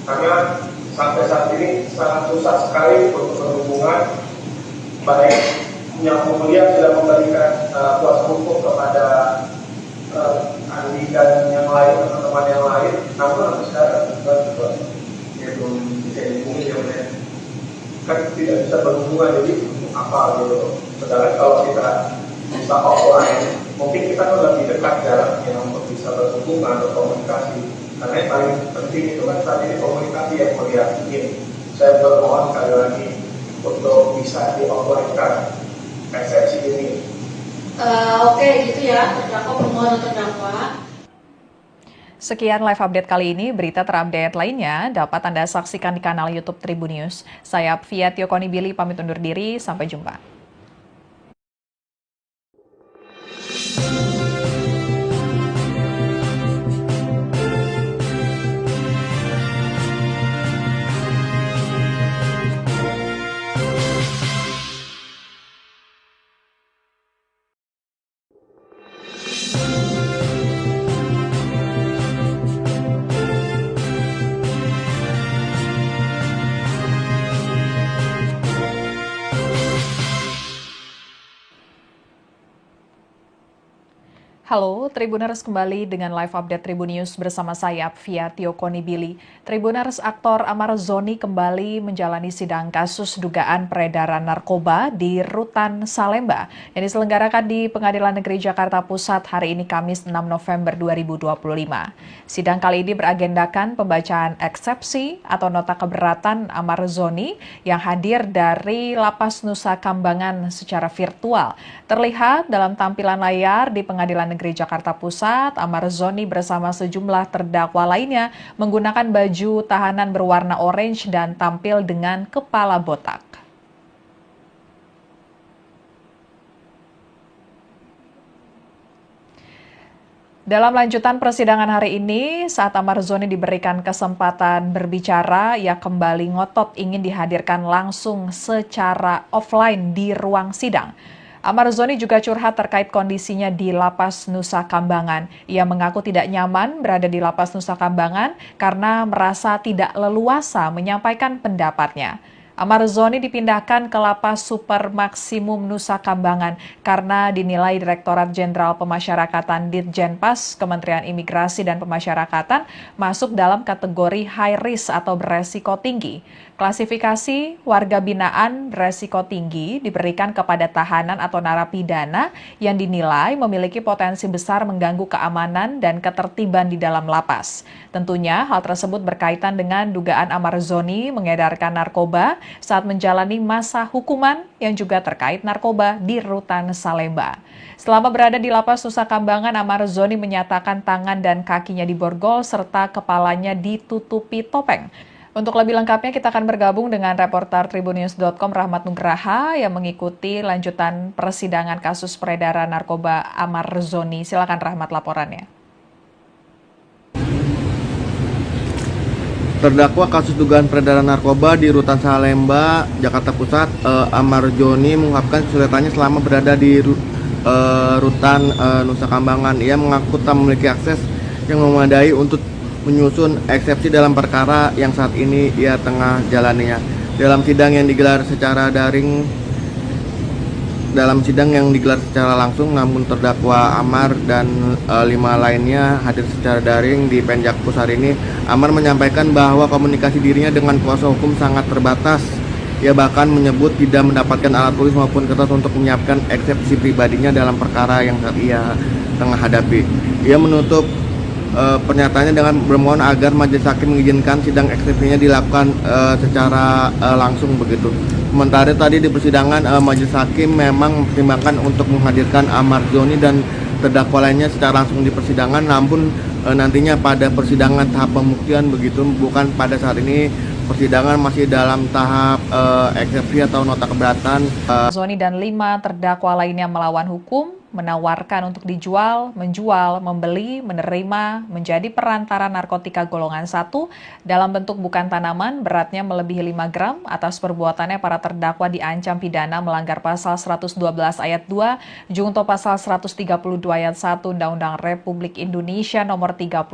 Karena sampai saat ini sangat susah sekali untuk berhubungan, baik yang mulia sudah memberikan kuasa hukum kepada Andi dan yang lain, teman-teman yang lain, namun sampai sekarang ya belum bisa dihubungi ya mulia. Kan tidak bisa berhubungan, jadi apa gitu. Sedangkan kalau kita bisa offline, mungkin kita kan lebih dekat jaraknya untuk bisa berhubungan atau komunikasi. Karena yang paling penting itu kan saat ini komunikasi yang melihat ini. Saya bermohon sekali lagi untuk bisa di-offline-kan eksepsi ini. Oke, gitu ya, terdakwa permohonan terdakwa. Sekian live update kali ini. Berita terupdate lainnya dapat Anda saksikan di kanal YouTube Tribunnews. Saya Fia Tiokoni Billy pamit undur diri. Sampai jumpa. Halo, Tribuners kembali dengan live update Tribun News bersama saya, Apvia Tiokonibili. Tribuners, aktor Amar Zoni kembali menjalani sidang kasus dugaan peredaran narkoba di Rutan Salemba yang diselenggarakan di Pengadilan Negeri Jakarta Pusat hari ini Kamis 6 November 2025. Sidang kali ini beragendakan pembacaan eksepsi atau nota keberatan Amar Zoni yang hadir dari Lapas Nusa Kambangan secara virtual. Terlihat dalam tampilan layar di Pengadilan Negeri Jakarta Pusat, Amar Zoni bersama sejumlah terdakwa lainnya menggunakan baju tahanan berwarna orange dan tampil dengan kepala botak. Dalam lanjutan persidangan hari ini, saat Amar Zoni diberikan kesempatan berbicara, ia kembali ngotot ingin dihadirkan langsung secara offline di ruang sidang. Amar Zoni juga curhat terkait kondisinya di Lapas Nusa Kambangan. Ia mengaku tidak nyaman berada di Lapas Nusa Kambangan karena merasa tidak leluasa menyampaikan pendapatnya. Amar Zoni dipindahkan ke Lapas Super Maksimum Nusa Kambangan karena dinilai Direktorat Jenderal Pemasyarakatan Ditjenpas Kementerian Imigrasi dan Pemasyarakatan masuk dalam kategori high risk atau beresiko tinggi. Klasifikasi warga binaan beresiko tinggi diberikan kepada tahanan atau narapidana yang dinilai memiliki potensi besar mengganggu keamanan dan ketertiban di dalam lapas. Tentunya hal tersebut berkaitan dengan dugaan Amar Zoni mengedarkan narkoba saat menjalani masa hukuman yang juga terkait narkoba di Rutan Salemba. Selama berada di Lapas Nusa Kambangan, Amar Zoni menyatakan tangan dan kakinya diborgol serta kepalanya ditutupi topeng. Untuk lebih lengkapnya kita akan bergabung dengan reporter Tribunnews.com Rahmat Nugraha yang mengikuti lanjutan persidangan kasus peredaran narkoba Amar Zoni. Silakan Rahmat laporannya. Terdakwa kasus dugaan peredaran narkoba di Rutan Salemba, Jakarta Pusat, Amar Zoni mengungkapkan kesulitannya selama berada di Rutan Nusa Kambangan. Ia mengaku tak memiliki akses yang memadai untuk menyusun eksepsi dalam perkara yang saat ini ia tengah jalaninya. Dalam sidang yang digelar secara langsung, namun terdakwa Amar dan 5 lainnya hadir secara daring di Penjakpus hari ini. Amar menyampaikan bahwa komunikasi dirinya dengan kuasa hukum sangat terbatas. Ia bahkan menyebut tidak mendapatkan alat tulis maupun kertas untuk menyiapkan eksepsi pribadinya dalam perkara yang saat ia tengah hadapi. Ia menutup pernyataannya dengan bermohon agar majelis hakim mengizinkan sidang eksepsinya dilakukan secara langsung begitu. Sementara tadi di persidangan majelis hakim memang mempertimbangkan untuk menghadirkan Amar Zoni dan terdakwa lainnya secara langsung di persidangan, namun nantinya pada persidangan tahap pembuktian begitu, bukan pada saat ini. Persidangan masih dalam tahap eksepsi atau nota keberatan. Zoni dan 5 terdakwa lainnya melawan hukum, menawarkan untuk dijual, menjual, membeli, menerima, menjadi perantara narkotika golongan 1 dalam bentuk bukan tanaman beratnya melebihi 5 gram. Atas perbuatannya para terdakwa diancam pidana melanggar pasal 112 ayat 2, junto pasal 132 ayat 1 Undang-Undang Republik Indonesia nomor 35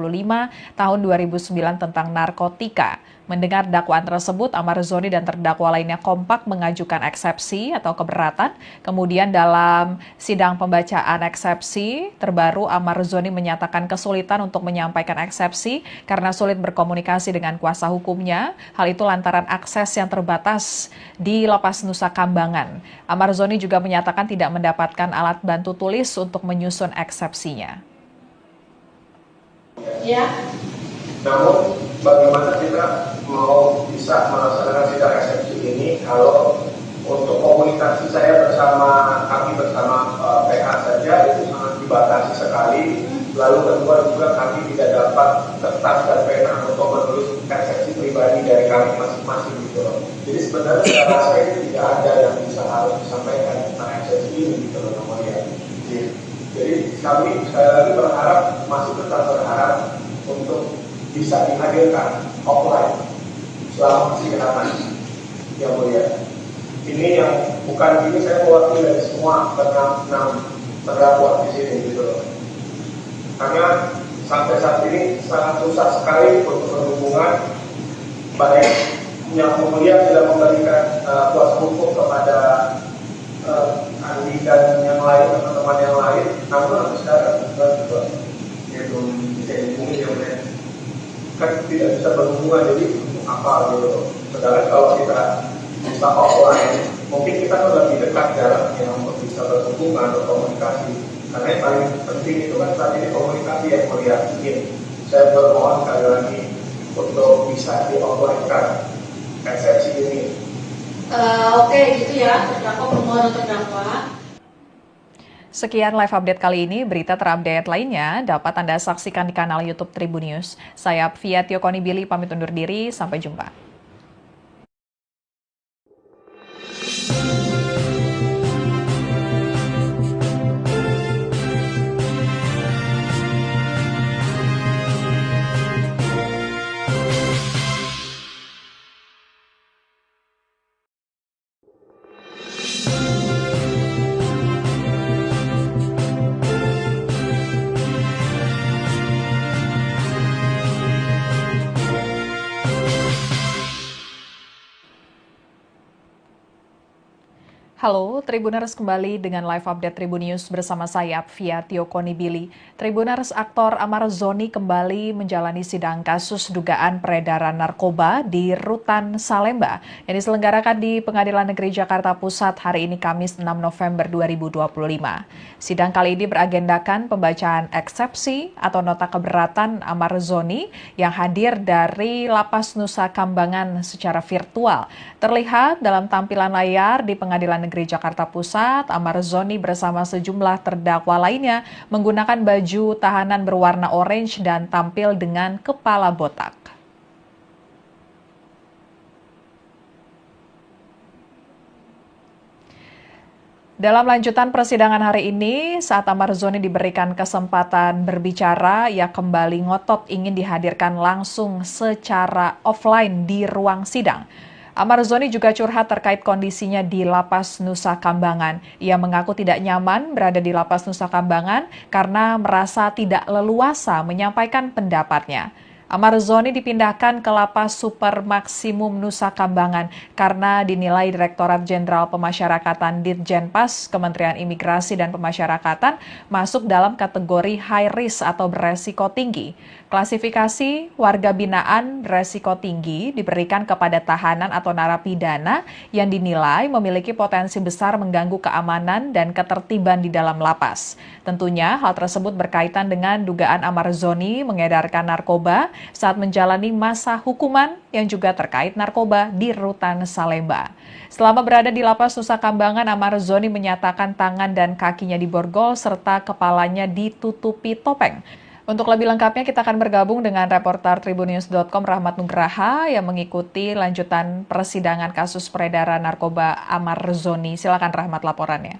tahun 2009 tentang narkotika. Mendengar dakwaan tersebut, Amar Zoni dan terdakwa lainnya kompak mengajukan eksepsi atau keberatan. Kemudian dalam sidang pembacaan eksepsi terbaru, Amar Zoni menyatakan kesulitan untuk menyampaikan eksepsi karena sulit berkomunikasi dengan kuasa hukumnya. Hal itu lantaran akses yang terbatas di Lapas Nusa Kambangan. Amar Zoni juga menyatakan tidak mendapatkan alat bantu tulis untuk menyusun eksepsinya. Ya. Namun bagaimana kita mau bisa melaksanakan sidang eksepsi ini kalau untuk komunikasi saya bersama PH saja itu sangat dibatasi sekali. Lalu kedua juga kami tidak dapat kertas dan pena untuk menulis eksepsi pribadi dari kami masing-masing gitu loh. Jadi sebenarnya saya rasa itu tidak ada yang bisa harus disampaikan tentang eksepsi ini gitu loh namanya. Jadi kami sekali lagi masih tetap berharap untuk bisa dihadirkan offline selama persidangan yang mulia. Ini yang bukan ini saya mewakili dari semua enam terdakwa di sini gitu loh. Karena sampai saat ini sangat susah sekali untuk berhubungan, baik yang mulia sudah memberikan kuasa hukum kepada Andi dan yang lain, teman-teman yang lain, namun sampai sekarang berhubungan, jadi apa gitu. Sedangkan kalau kita bisa offline, mungkin kita kan lebih dekat jaraknya untuk bisa berhubungan atau komunikasi. Karena yang paling penting itu kan saat ini komunikasi yang melihat. Saya bermohon sekali lagi untuk bisa di offline-kan eksepsi ini. Oke, gitu ya, terdakwa permohonan terdakwa. Sekian live update kali ini. Berita terupdate lainnya dapat Anda saksikan di kanal YouTube Tribun News. Saya Fia Konibili pamit undur diri. Sampai jumpa. Halo, Tribuners kembali dengan live update Tribun News bersama saya, Fia Konibili. Tribuners, aktor Amar Zoni kembali menjalani sidang kasus dugaan peredaran narkoba di Rutan Salemba yang diselenggarakan di Pengadilan Negeri Jakarta Pusat hari ini Kamis 6 November 2025. Sidang kali ini beragendakan pembacaan eksepsi atau nota keberatan Amar Zoni yang hadir dari Lapas Nusa Kambangan secara virtual. Terlihat dalam tampilan layar di Pengadilan Negeri Jakarta Pusat, Amar Zoni bersama sejumlah terdakwa lainnya menggunakan baju tahanan berwarna orange dan tampil dengan kepala botak. Dalam lanjutan persidangan hari ini, saat Amar Zoni diberikan kesempatan berbicara, ia kembali ngotot ingin dihadirkan langsung secara offline di ruang sidang. Amar Zoni juga curhat terkait kondisinya di Lapas Nusa Kambangan. Ia mengaku tidak nyaman berada di Lapas Nusa Kambangan karena merasa tidak leluasa menyampaikan pendapatnya. Amar Zoni dipindahkan ke Lapas Super Maksimum Nusa Kambangan karena dinilai Direktorat Jenderal Pemasyarakatan Ditjenpas Kementerian Imigrasi dan Pemasyarakatan masuk dalam kategori high risk atau beresiko tinggi. Klasifikasi warga binaan beresiko tinggi diberikan kepada tahanan atau narapidana yang dinilai memiliki potensi besar mengganggu keamanan dan ketertiban di dalam lapas. Tentunya hal tersebut berkaitan dengan dugaan Amar Zoni mengedarkan narkoba saat menjalani masa hukuman yang juga terkait narkoba di Rutan Salemba. Selama berada di Lapas Nusa Kambangan, Amar Zoni menyatakan tangan dan kakinya diborgol serta kepalanya ditutupi topeng. Untuk lebih lengkapnya kita akan bergabung dengan reporter tribunnews.com Rahmat Nugraha yang mengikuti lanjutan persidangan kasus peredaran narkoba Amar Zoni. Silakan Rahmat laporannya.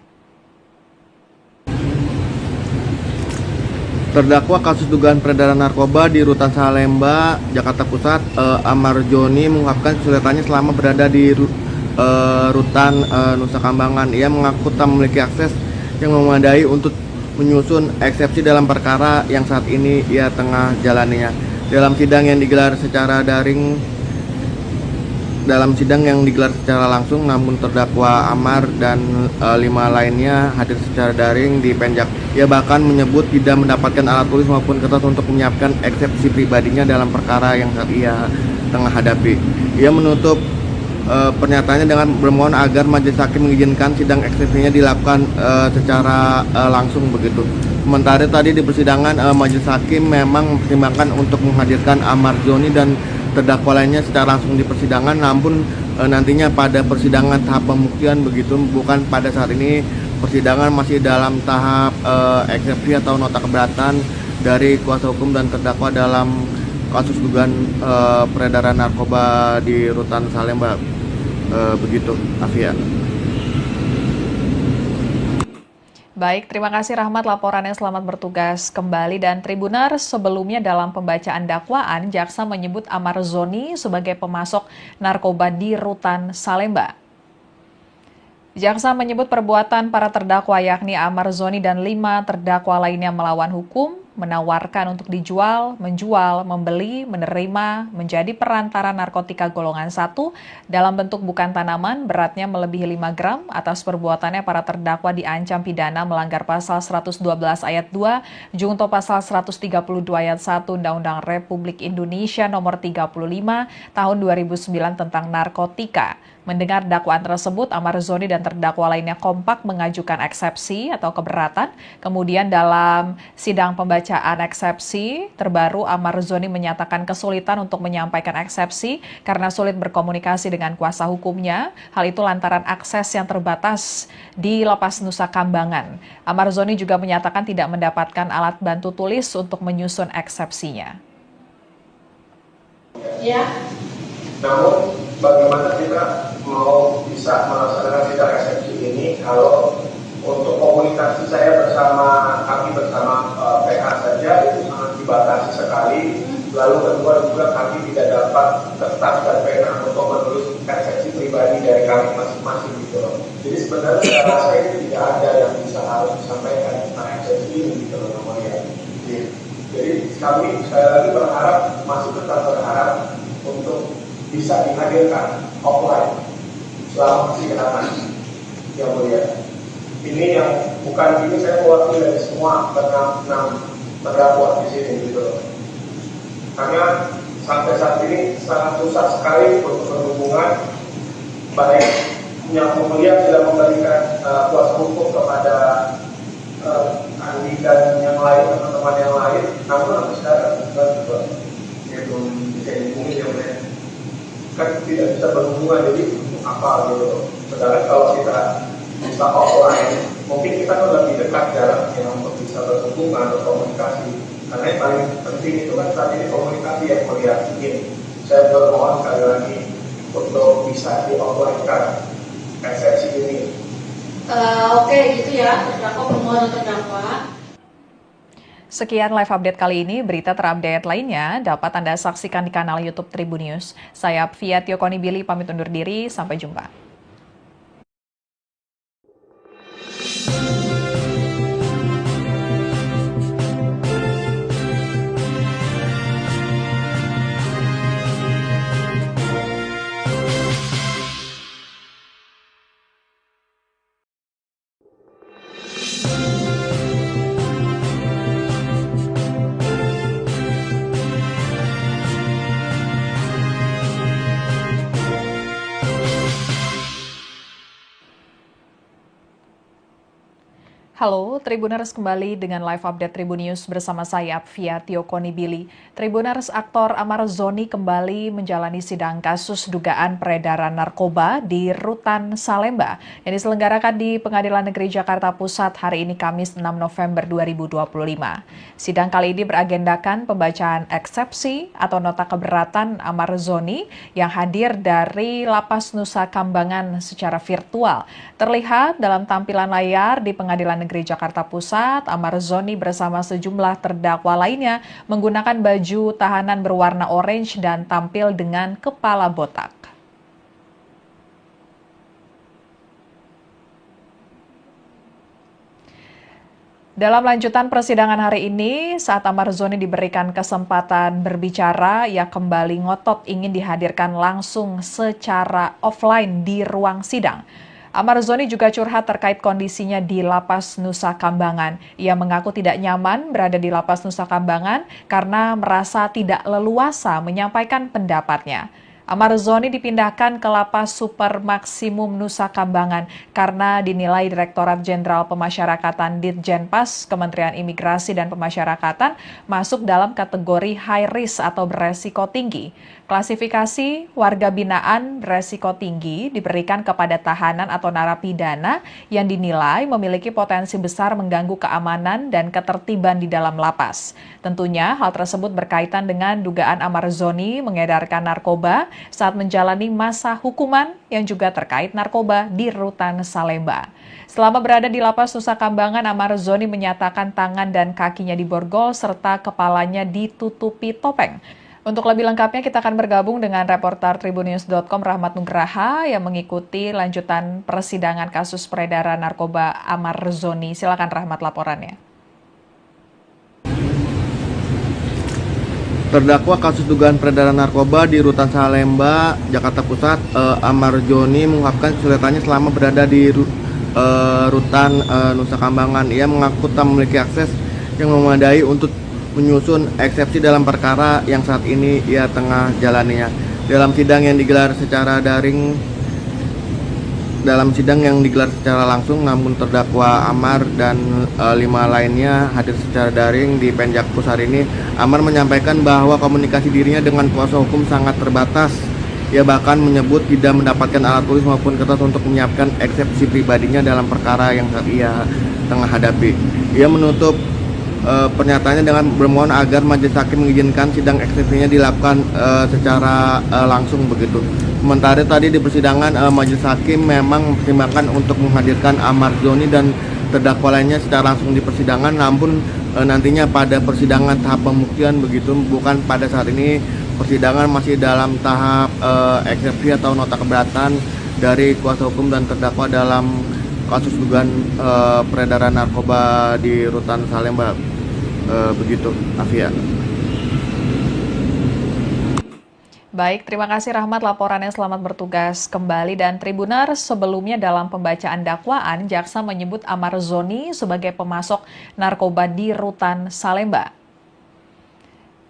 Terdakwa kasus dugaan peredaran narkoba di Rutan Salemba, Jakarta Pusat, Amar Zoni mengungkapkan kesulitannya selama berada di Rutan Nusa Kambangan. Ia mengaku tak memiliki akses yang memadai untuk menyusun eksepsi dalam perkara yang saat ini ia tengah jalaninya. Dalam sidang yang digelar secara langsung, namun terdakwa Amar dan 5 lainnya hadir secara daring di Penjak. Ia bahkan menyebut tidak mendapatkan alat tulis maupun kertas untuk menyiapkan eksepsi pribadinya dalam perkara yang saat ia tengah hadapi. Ia menutup pernyataannya dengan bermohon agar majelis hakim mengizinkan sidang eksepsinya dilakukan secara langsung begitu. Sementara tadi di persidangan majelis hakim memang mempertimbangkan untuk menghadirkan Amar Zoni dan terdakwa lainnya secara langsung di persidangan, namun nantinya pada persidangan tahap pembuktian begitu, bukan pada saat ini. Persidangan masih dalam tahap eksepsi atau nota keberatan dari kuasa hukum dan terdakwa dalam kasus dugaan peredaran narkoba di Rutan Salemba. Begitu, Afia. Baik, terima kasih Rahmat laporannya, selamat bertugas kembali. Dan Tribuners, sebelumnya dalam pembacaan dakwaan, jaksa menyebut Amar Zoni sebagai pemasok narkoba di Rutan Salemba. Jaksa menyebut perbuatan para terdakwa yakni Amar Zoni dan 5 terdakwa lainnya melawan hukum, menawarkan untuk dijual, menjual, membeli, menerima, menjadi perantara narkotika golongan 1 dalam bentuk bukan tanaman beratnya melebihi 5 gram. Atas perbuatannya para terdakwa diancam pidana melanggar pasal 112 ayat 2 junto pasal 132 ayat 1 Undang-Undang Republik Indonesia nomor 35 tahun 2009 tentang narkotika. Mendengar dakwaan tersebut, Amar Zoni dan terdakwa lainnya kompak mengajukan eksepsi atau keberatan. Kemudian dalam sidang pembacaan eksepsi terbaru, Amar Zoni menyatakan kesulitan untuk menyampaikan eksepsi karena sulit berkomunikasi dengan kuasa hukumnya. Hal itu lantaran akses yang terbatas di Lapas Nusa Kambangan. Amar Zoni juga menyatakan tidak mendapatkan alat bantu tulis untuk menyusun eksepsinya. Ya. Namun bagaimana kita mau bisa melaksanakan sidang eksepsi ini kalau untuk komunikasi saya kami bersama PH saja itu sangat dibatasi sekali. Lalu kedua juga kami tidak dapat kertas dan pena untuk menulis eksepsi pribadi dari kami masing-masing gitu loh. Jadi sebenarnya saya rasa ini tidak ada yang bisa harus disampaikan tentang eksepsi ini gitu loh namanya. Jadi kami sekali lagi masih tetap berharap untuk bisa dihadirkan offline selama persidangan yang mulia. Ini yang bukan ini saya mewakili dari semua enam terdakwa di sini gitu loh. Karena sampai saat ini sangat susah sekali untuk berhubungan, baik yang mulia sudah memberikan kuasa hukum kepada Andi dan yang lain, teman-teman yang lain, namun sampai sekarang juga belum bisa dihubungi yang mulia. Kan tidak bisa berhubungan, jadi apa gitu. Sedangkan kalau kita bisa offline, mungkin kita kan lebih dekat jaraknya untuk bisa berhubungan, berkomunikasi. Karena yang paling penting itu kan saat ini komunikasi yang melihat ini. Saya bermohon sekali lagi untuk bisa di offline-kan eksepsi ini. Oke, gitu ya, terdakwa permohonan terdakwa. Sekian live update kali ini. Berita terupdate lainnya dapat Anda saksikan di kanal YouTube Tribun News. Saya Fia Tiokoni Billy pamit undur diri. Sampai jumpa. Halo, Tribuners kembali dengan live update Tribun News bersama saya, Fia Tiokoni Billy. Tribuners, aktor Amar Zoni kembali menjalani sidang kasus dugaan peredaran narkoba di Rutan Salemba yang diselenggarakan di Pengadilan Negeri Jakarta Pusat hari ini Kamis 6 November 2025. Sidang kali ini beragendakan pembacaan eksepsi atau nota keberatan Amar Zoni yang hadir dari Lapas Nusa Kambangan secara virtual. Terlihat dalam tampilan layar di Pengadilan Negeri Jakarta Pusat, Amar Zoni bersama sejumlah terdakwa lainnya menggunakan baju tahanan berwarna orange dan tampil dengan kepala botak. Dalam lanjutan persidangan hari ini, saat Amar Zoni diberikan kesempatan berbicara, ia kembali ngotot ingin dihadirkan langsung secara offline di ruang sidang. Amar Zoni juga curhat terkait kondisinya di Lapas Nusa Kambangan. Ia mengaku tidak nyaman berada di Lapas Nusa Kambangan karena merasa tidak leluasa menyampaikan pendapatnya. Amar Zoni dipindahkan ke Lapas Super Maksimum Nusa Kambangan karena dinilai Direktorat Jenderal Pemasyarakatan Ditjenpas Kementerian Imigrasi dan Pemasyarakatan masuk dalam kategori high risk atau beresiko tinggi. Klasifikasi warga binaan beresiko tinggi diberikan kepada tahanan atau narapidana yang dinilai memiliki potensi besar mengganggu keamanan dan ketertiban di dalam lapas. Tentunya hal tersebut berkaitan dengan dugaan Amar Zoni mengedarkan narkoba saat menjalani masa hukuman yang juga terkait narkoba di Rutan Salemba. Selama berada di Lapas Nusa Kambangan, Amar Zoni menyatakan tangan dan kakinya diborgol serta kepalanya ditutupi topeng. Untuk lebih lengkapnya kita akan bergabung dengan reporter tribunnews.com Rahmat Nugraha yang mengikuti lanjutan persidangan kasus peredaran narkoba Amar Zoni. Silakan Rahmat laporannya. Terdakwa kasus dugaan peredaran narkoba di Rutan Salemba, Jakarta Pusat, Amar Joni mengungkapkan kesulitannya selama berada di Rutan Nusa Kambangan. Ia mengaku tak memiliki akses yang memadai untuk menyusun eksepsi dalam perkara yang saat ini ia tengah jalaninya. Dalam sidang yang digelar secara langsung, namun terdakwa Amar dan 5 lainnya hadir secara daring di Penjakpus hari ini. Amar menyampaikan bahwa komunikasi dirinya dengan kuasa hukum sangat terbatas. Ia bahkan menyebut tidak mendapatkan alat tulis maupun kertas untuk menyiapkan eksepsi pribadinya dalam perkara yang saat ia tengah hadapi. Ia menutup pernyataannya dengan bermohon agar majelis hakim mengizinkan sidang eksepsinya dilakukan secara langsung begitu. Sementara tadi di persidangan majelis hakim memang mempertimbangkan untuk menghadirkan Amar Joni dan terdakwa lainnya secara langsung di persidangan, namun nantinya pada persidangan tahap pembuktian begitu, bukan pada saat ini. Persidangan masih dalam tahap eksepsi atau nota keberatan dari kuasa hukum dan terdakwa dalam kasus dugaan peredaran narkoba di Rutan Salemba begitu, Afia. Baik, terima kasih Rahmat laporannya, selamat bertugas kembali. Dan Tribuners, sebelumnya dalam pembacaan dakwaan, jaksa menyebut Amar Zoni sebagai pemasok narkoba di Rutan Salemba.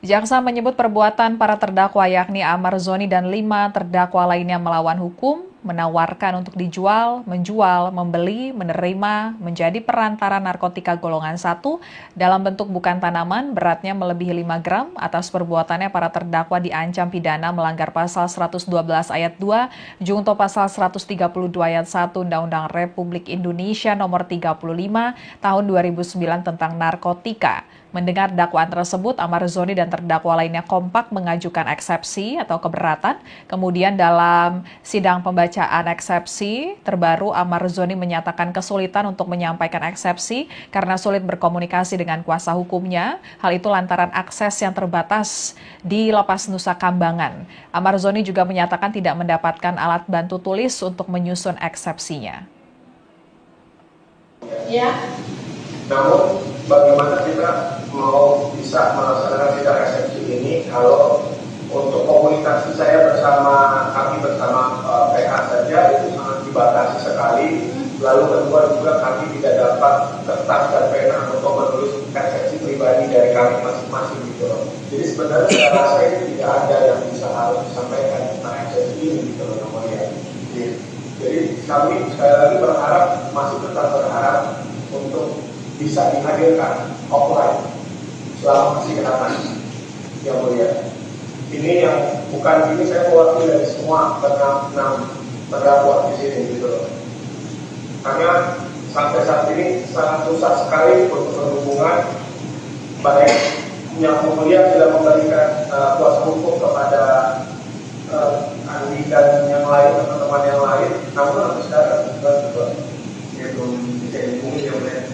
Jaksa menyebut perbuatan para terdakwa yakni Amar Zoni dan 5 terdakwa lainnya melawan hukum, menawarkan untuk dijual, menjual, membeli, menerima, menjadi perantara narkotika golongan 1 dalam bentuk bukan tanaman, beratnya melebihi 5 gram. Atas perbuatannya para terdakwa diancam pidana melanggar pasal 112 ayat 2, junto pasal 132 ayat 1 Undang-Undang Republik Indonesia nomor 35 tahun 2009 tentang narkotika. Mendengar dakwaan tersebut, Amar Zoni dan terdakwa lainnya kompak mengajukan eksepsi atau keberatan. Kemudian dalam sidang pembacaan eksepsi terbaru, Amar Zoni menyatakan kesulitan untuk menyampaikan eksepsi karena sulit berkomunikasi dengan kuasa hukumnya. Hal itu lantaran akses yang terbatas di Lapas Nusa Kambangan. Amar Zoni juga menyatakan tidak mendapatkan alat bantu tulis untuk menyusun eksepsinya. Ya. Namun bagaimana kita mau bisa melaksanakan sidang eksepsi ini kalau untuk komunikasi saya kami bersama PH saja itu sangat dibatasi sekali. Lalu kedua juga kami tidak dapat kertas dan pena untuk menulis eksepsi pribadi dari kami masing-masing gitu loh. Jadi sebenarnya saya rasa itu tidak ada yang bisa harus disampaikan tentang eksepsi ini gitu loh namanya. Jadi kami sekali lagi masih tetap berharap untuk bisa dihadirkan offline selama persidangan yang mulia. Ini yang bukan ini saya mewakili dari semua enam terdakwa di sini gitu loh. Karena sampai saat ini sangat susah sekali untuk berhubungan, baik yang mulia sudah memberikan kuasa hukum kepada Andi dan yang lain, teman-teman yang lain, namun sampai sekarang juga dia belum bisa dihubungi yang mulia.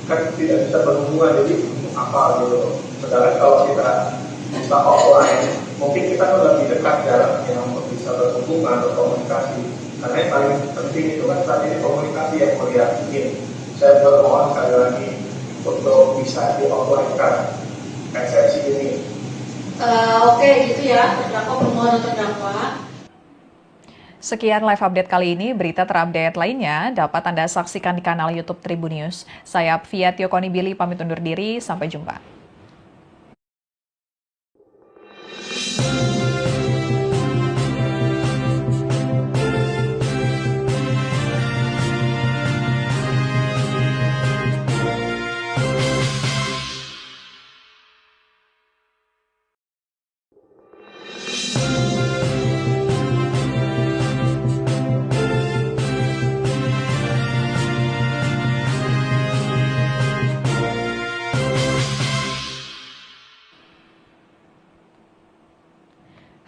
Kan tidak bisa berhubungan, jadi untuk apa gitu. Sedangkan kalau kita bisa offline, mungkin kita kan lebih dekat jaraknya untuk bisa berhubungan, berkomunikasi. Karena yang paling penting itu kan saat ini komunikasi yang melihat ini. Saya bermohon sekali lagi untuk bisa di-offline-kan eksepsi ini. Oke, gitu ya, terdakwa permohonan terdakwa. Sekian live update kali ini. Berita terupdate lainnya dapat Anda saksikan di kanal YouTube Tribunnews. Saya Fia Tiokoni Billy pamit undur diri. Sampai jumpa.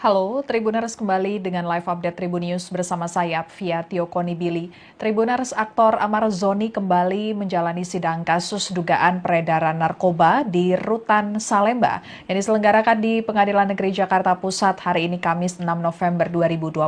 Halo, Tribuners kembali dengan live update Tribun News bersama saya, Apvia Tiokoni Billy. Tribuners, aktor Amar Zoni kembali menjalani sidang kasus dugaan peredaran narkoba di Rutan Salemba yang diselenggarakan di Pengadilan Negeri Jakarta Pusat hari ini Kamis 6 November 2025.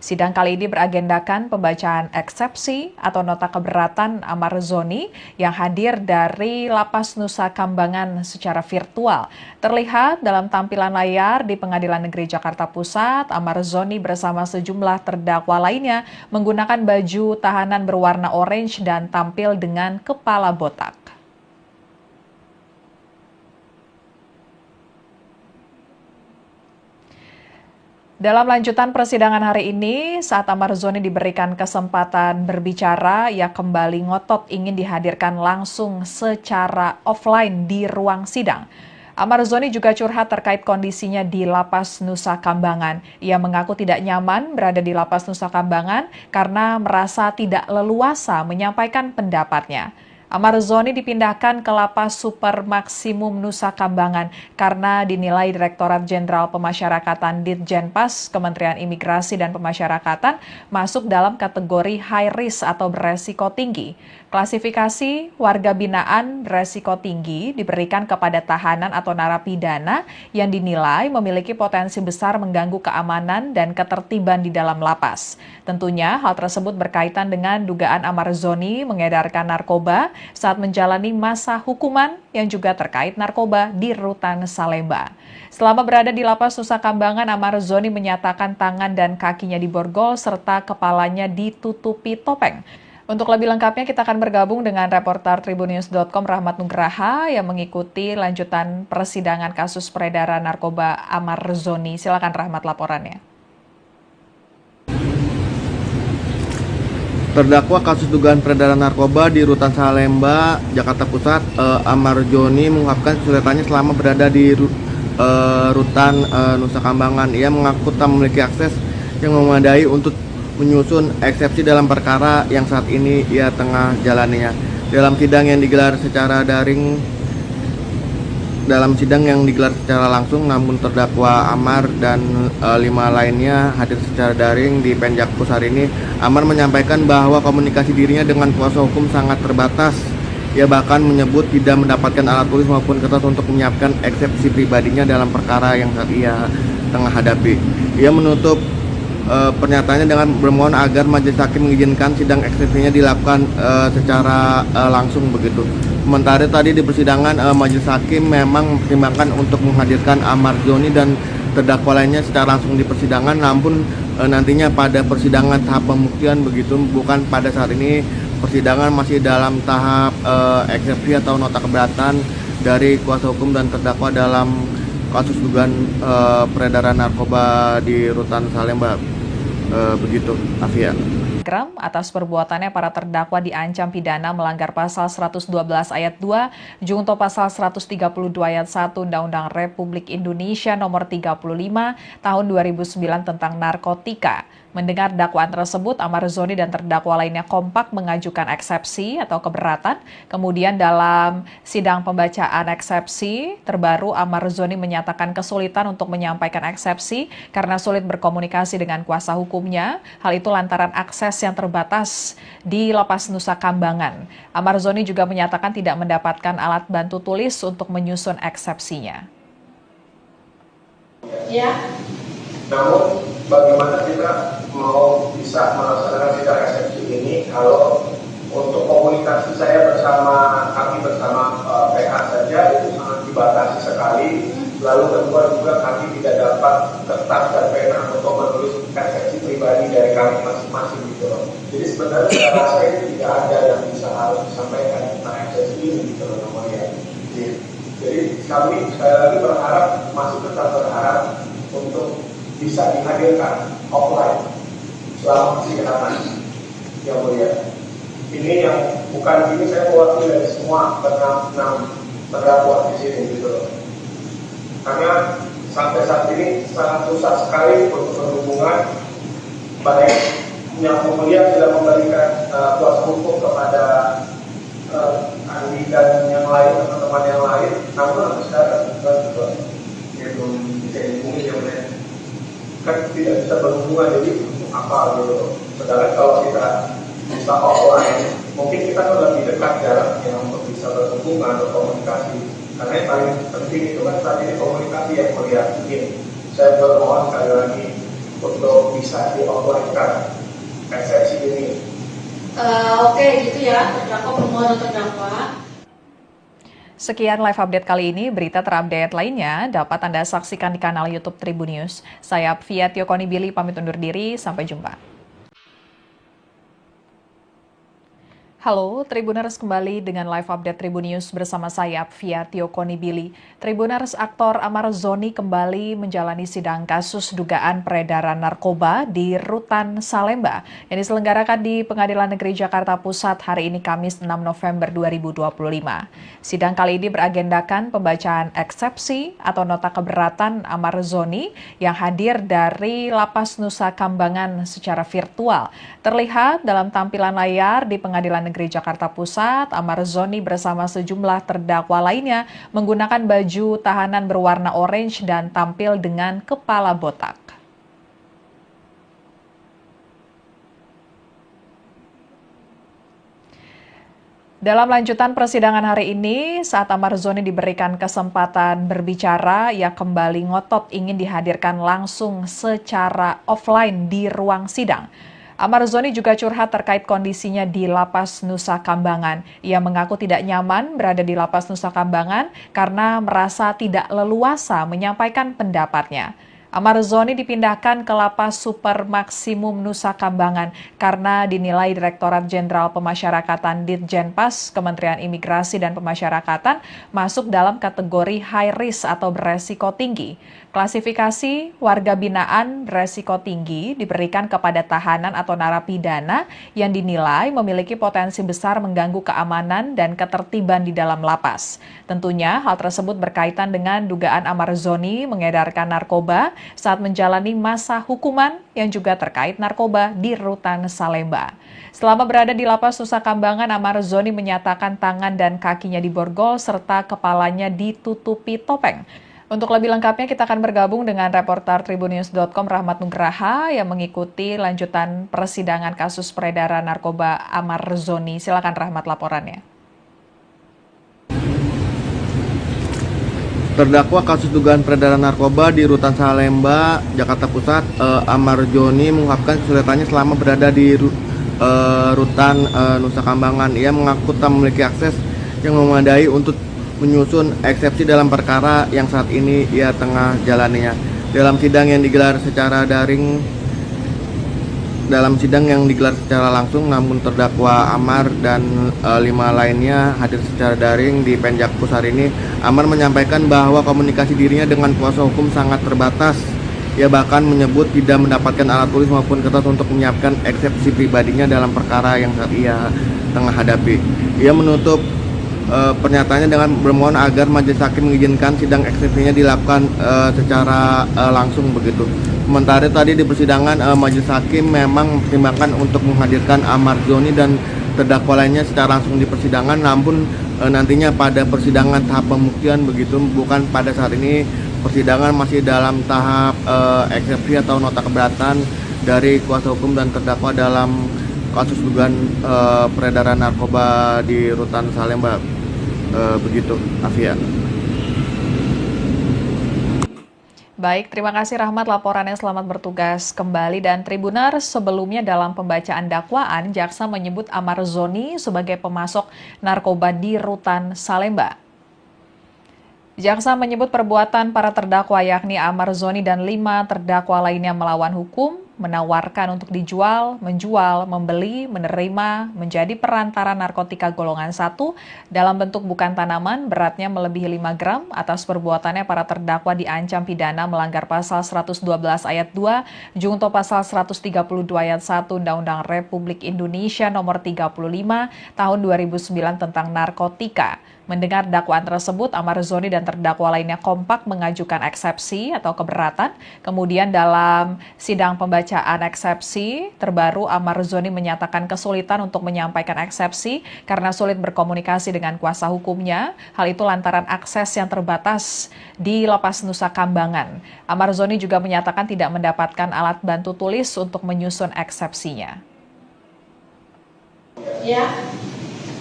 Sidang kali ini beragendakan pembacaan eksepsi atau nota keberatan Amar Zoni yang hadir dari Lapas Nusa Kambangan secara virtual. Terlihat dalam tampilan layar di Pengadilan Negeri Jakarta Pusat, Amar Zoni bersama sejumlah terdakwa lainnya menggunakan baju tahanan berwarna orange dan tampil dengan kepala botak. Dalam lanjutan persidangan hari ini, saat Amar Zoni diberikan kesempatan berbicara, ia kembali ngotot ingin dihadirkan langsung secara offline di ruang sidang. Amar Zoni juga curhat terkait kondisinya di Lapas Nusa Kambangan. Ia mengaku tidak nyaman berada di Lapas Nusa Kambangan karena merasa tidak leluasa menyampaikan pendapatnya. Amar Zoni dipindahkan ke Lapas Super Maksimum Nusa Kambangan karena dinilai Direktorat Jenderal Pemasyarakatan Ditjenpas Kementerian Imigrasi dan Pemasyarakatan masuk dalam kategori high risk atau beresiko tinggi. Klasifikasi warga binaan beresiko tinggi diberikan kepada tahanan atau narapidana yang dinilai memiliki potensi besar mengganggu keamanan dan ketertiban di dalam lapas. Tentunya hal tersebut berkaitan dengan dugaan Amar Zoni mengedarkan narkoba saat menjalani masa hukuman yang juga terkait narkoba di Rutan Salemba. Selama berada di Lapas Nusa Kambangan, Amar Zoni menyatakan tangan dan kakinya diborgol serta kepalanya ditutupi topeng. Untuk lebih lengkapnya kita akan bergabung dengan reporter Tribunnews.com Rahmat Nugraha yang mengikuti lanjutan persidangan kasus peredaran narkoba Amar Zoni. Silakan Rahmat laporannya. Terdakwa kasus dugaan peredaran narkoba di Rutan Salemba, Jakarta Pusat, Amar Zoni mengungkapkan kesulitannya selama berada di Rutan Nusa Kambangan. Ia mengaku tak memiliki akses yang memadai untuk menyusun eksepsi dalam perkara yang saat ini ia tengah jalaninya. Dalam sidang yang digelar secara langsung, namun terdakwa Amar dan 5 lainnya hadir secara daring di Penjakpus hari ini. Amar menyampaikan bahwa komunikasi dirinya dengan kuasa hukum sangat terbatas. Ia bahkan menyebut tidak mendapatkan alat tulis maupun kertas untuk menyiapkan eksepsi pribadinya dalam perkara yang saat ia tengah hadapi. Ia menutup pernyataannya dengan bermohon agar majelis hakim mengizinkan sidang eksepsinya dilakukan secara langsung begitu. Sementara tadi di persidangan majelis hakim memang mempertimbangkan untuk menghadirkan Amar Zoni dan terdakwa lainnya secara langsung di persidangan, namun nantinya pada persidangan tahap pembuktian begitu, bukan pada saat ini. Persidangan masih dalam tahap eksepsi atau nota keberatan dari kuasa hukum dan terdakwa dalam kasus dugaan peredaran narkoba di Rutan Salemba. Begitu, Afia. Atas perbuatannya para terdakwa diancam pidana melanggar pasal 112 ayat 2 junto pasal 132 ayat 1 Undang-Undang Republik Indonesia nomor 35 tahun 2009 tentang narkotika. Mendengar dakwaan tersebut, Amar Zoni dan terdakwa lainnya kompak mengajukan eksepsi atau keberatan. Kemudian dalam sidang pembacaan eksepsi terbaru, Amar Zoni menyatakan kesulitan untuk menyampaikan eksepsi karena sulit berkomunikasi dengan kuasa hukumnya. Hal itu lantaran akses yang terbatas di Lapas Nusa Kambangan. Amar Zoni juga menyatakan tidak mendapatkan alat bantu tulis untuk menyusun eksepsinya. Ya. Namun bagaimana kita mau bisa melaksanakan sidang eksepsi ini kalau untuk komunikasi saya kami bersama PH saja itu sangat dibatasi sekali. Lalu kedua juga kami tidak dapat kertas dan pena untuk menulis eksepsi pribadi dari kami masing-masing gitu loh. Jadi sebenarnya saya rasa itu tidak ada yang bisa harus disampaikan tentang eksepsi ini gitu loh namanya. Jadi kami sekali lagi masih tetap berharap untuk bisa dihadirkan offline selama persidangan yang mulia. Ini yang bukan ini saya mewakili dari semua enam terdakwa di sini gitu loh. Karena sampai saat ini sangat susah sekali untuk berhubungan, baik yang mulia sudah memberikan kuasa hukum kepada Andi dan yang lain, teman-teman yang lain, namun sampai sekarang juga belum bisa dihubungi ya mulia. tidak bisa berhubungan, jadi apa gitu. Sedangkan kalau kita bisa offline, mungkin kita kan lebih dekat jaraknya untuk bisa berhubungan, berkomunikasi. Karena yang paling penting itu kan saat ini komunikasi yang melihat ini. Saya bermohon sekali lagi untuk bisa di offline-kan eksepsi ini. Oke, gitu ya, terdakwa permohonan terdakwa. Sekian live update kali ini. Berita terupdate lainnya dapat Anda saksikan di kanal YouTube Tribun News. Saya Fia Konibili pamit undur diri. Sampai jumpa. Halo, Tribuners kembali dengan live update Tribun News bersama saya, Fia Konibili. Tribuners, aktor Amar Zoni kembali menjalani sidang kasus dugaan peredaran narkoba di Rutan Salemba yang diselenggarakan di Pengadilan Negeri Jakarta Pusat hari ini Kamis 6 November 2025. Sidang kali ini beragendakan pembacaan eksepsi atau nota keberatan Amar Zoni yang hadir dari Lapas Nusa Kambangan secara virtual. Terlihat dalam tampilan layar di Pengadilan Negeri Jakarta Pusat, Amar Zoni bersama sejumlah terdakwa lainnya menggunakan baju tahanan berwarna orange dan tampil dengan kepala botak. Dalam lanjutan persidangan hari ini, saat Amar Zoni diberikan kesempatan berbicara, ia kembali ngotot ingin dihadirkan langsung secara offline di ruang sidang. Amar Zoni juga curhat terkait kondisinya di Lapas Nusa Kambangan. Ia mengaku tidak nyaman berada di Lapas Nusa Kambangan karena merasa tidak leluasa menyampaikan pendapatnya. Amar Zoni dipindahkan ke Lapas Super Maksimum Nusa Kambangan karena dinilai Direktorat Jenderal Pemasyarakatan Ditjenpas Kementerian Imigrasi dan Pemasyarakatan masuk dalam kategori high risk atau beresiko tinggi. Klasifikasi warga binaan beresiko tinggi diberikan kepada tahanan atau narapidana yang dinilai memiliki potensi besar mengganggu keamanan dan ketertiban di dalam lapas. Tentunya hal tersebut berkaitan dengan dugaan Amar Zoni mengedarkan narkoba saat menjalani masa hukuman yang juga terkait narkoba di Rutan Salemba. Selama berada di Lapas Nusa Kambangan, Amar Zoni menyatakan tangan dan kakinya diborgol serta kepalanya ditutupi topeng. Untuk lebih lengkapnya kita akan bergabung dengan reporter tribunnews.com Rahmat Nugraha yang mengikuti lanjutan persidangan kasus peredaran narkoba Amar Zoni. Silakan Rahmat laporannya. Terdakwa kasus dugaan peredaran narkoba di Rutan Salemba, Jakarta Pusat, Amar Zoni mengungkapkan kesulitannya selama berada di Rutan Nusa Kambangan. Ia mengaku tak memiliki akses yang memadai untuk menyusun eksepsi dalam perkara yang saat ini ia tengah jalaninya. Dalam sidang yang digelar secara langsung, namun terdakwa Amar dan 5 lainnya hadir secara daring di Penjakpus hari ini. Amar menyampaikan bahwa komunikasi dirinya dengan kuasa hukum sangat terbatas. Ia bahkan menyebut tidak mendapatkan alat tulis maupun kertas untuk menyiapkan eksepsi pribadinya dalam perkara yang saat ia tengah hadapi. Ia menutup pernyataannya dengan bermohon agar majelis hakim mengizinkan sidang eksepsinya dilakukan secara langsung begitu. Sementara tadi di persidangan majelis hakim memang mempertimbangkan untuk menghadirkan Amar Zoni dan terdakwa lainnya secara langsung di persidangan, namun nantinya pada persidangan tahap pembuktian begitu, bukan pada saat ini. Persidangan masih dalam tahap eksepsi atau nota keberatan dari kuasa hukum dan terdakwa dalam kasus dugaan peredaran narkoba di Rutan Salemba. Begitu, Afia. Baik, terima kasih Rahmat laporannya, selamat bertugas kembali. Dan Tribuners, sebelumnya dalam pembacaan dakwaan, jaksa menyebut Amar Zoni sebagai pemasok narkoba di Rutan Salemba. Jaksa menyebut perbuatan para terdakwa yakni Amar Zoni dan 5 terdakwa lainnya melawan hukum, menawarkan untuk dijual, menjual, membeli, menerima, menjadi perantara narkotika golongan 1 dalam bentuk bukan tanaman beratnya melebihi 5 gram. Atas perbuatannya para terdakwa diancam pidana melanggar pasal 112 ayat 2, junto pasal 132 ayat 1 Undang-Undang Republik Indonesia nomor 35 tahun 2009 tentang narkotika. Mendengar dakwaan tersebut, Amar Zoni dan terdakwa lainnya kompak mengajukan eksepsi atau keberatan. Kemudian dalam sidang pembacaan pembacaan eksepsi terbaru, Amar Zoni menyatakan kesulitan untuk menyampaikan eksepsi karena sulit berkomunikasi dengan kuasa hukumnya. Hal itu lantaran akses yang terbatas di Lapas Nusa Kambangan. Amar Zoni juga menyatakan tidak mendapatkan alat bantu tulis untuk menyusun eksepsinya. Ya.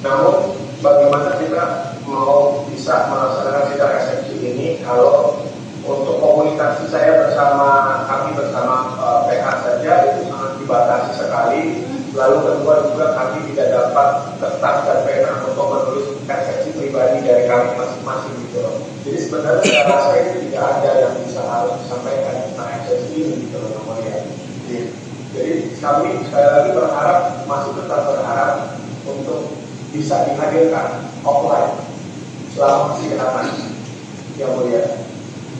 Namun bagaimana kita mau bisa melaksanakan sidang eksepsi ini kalau untuk komunikasi saya kami bersama PH saja itu sangat dibatasi sekali. Lalu kedua juga kami tidak dapat kertas dan pena untuk menulis eksepsi pribadi dari kami masing-masing gitu loh. Jadi sebenarnya saya rasa itu tidak ada yang bisa harus disampaikan tentang eksepsi ini gitu loh namanya. Jadi kami sekali lagi masih tetap berharap untuk bisa dihadirkan offline selama persidangan yang mulia.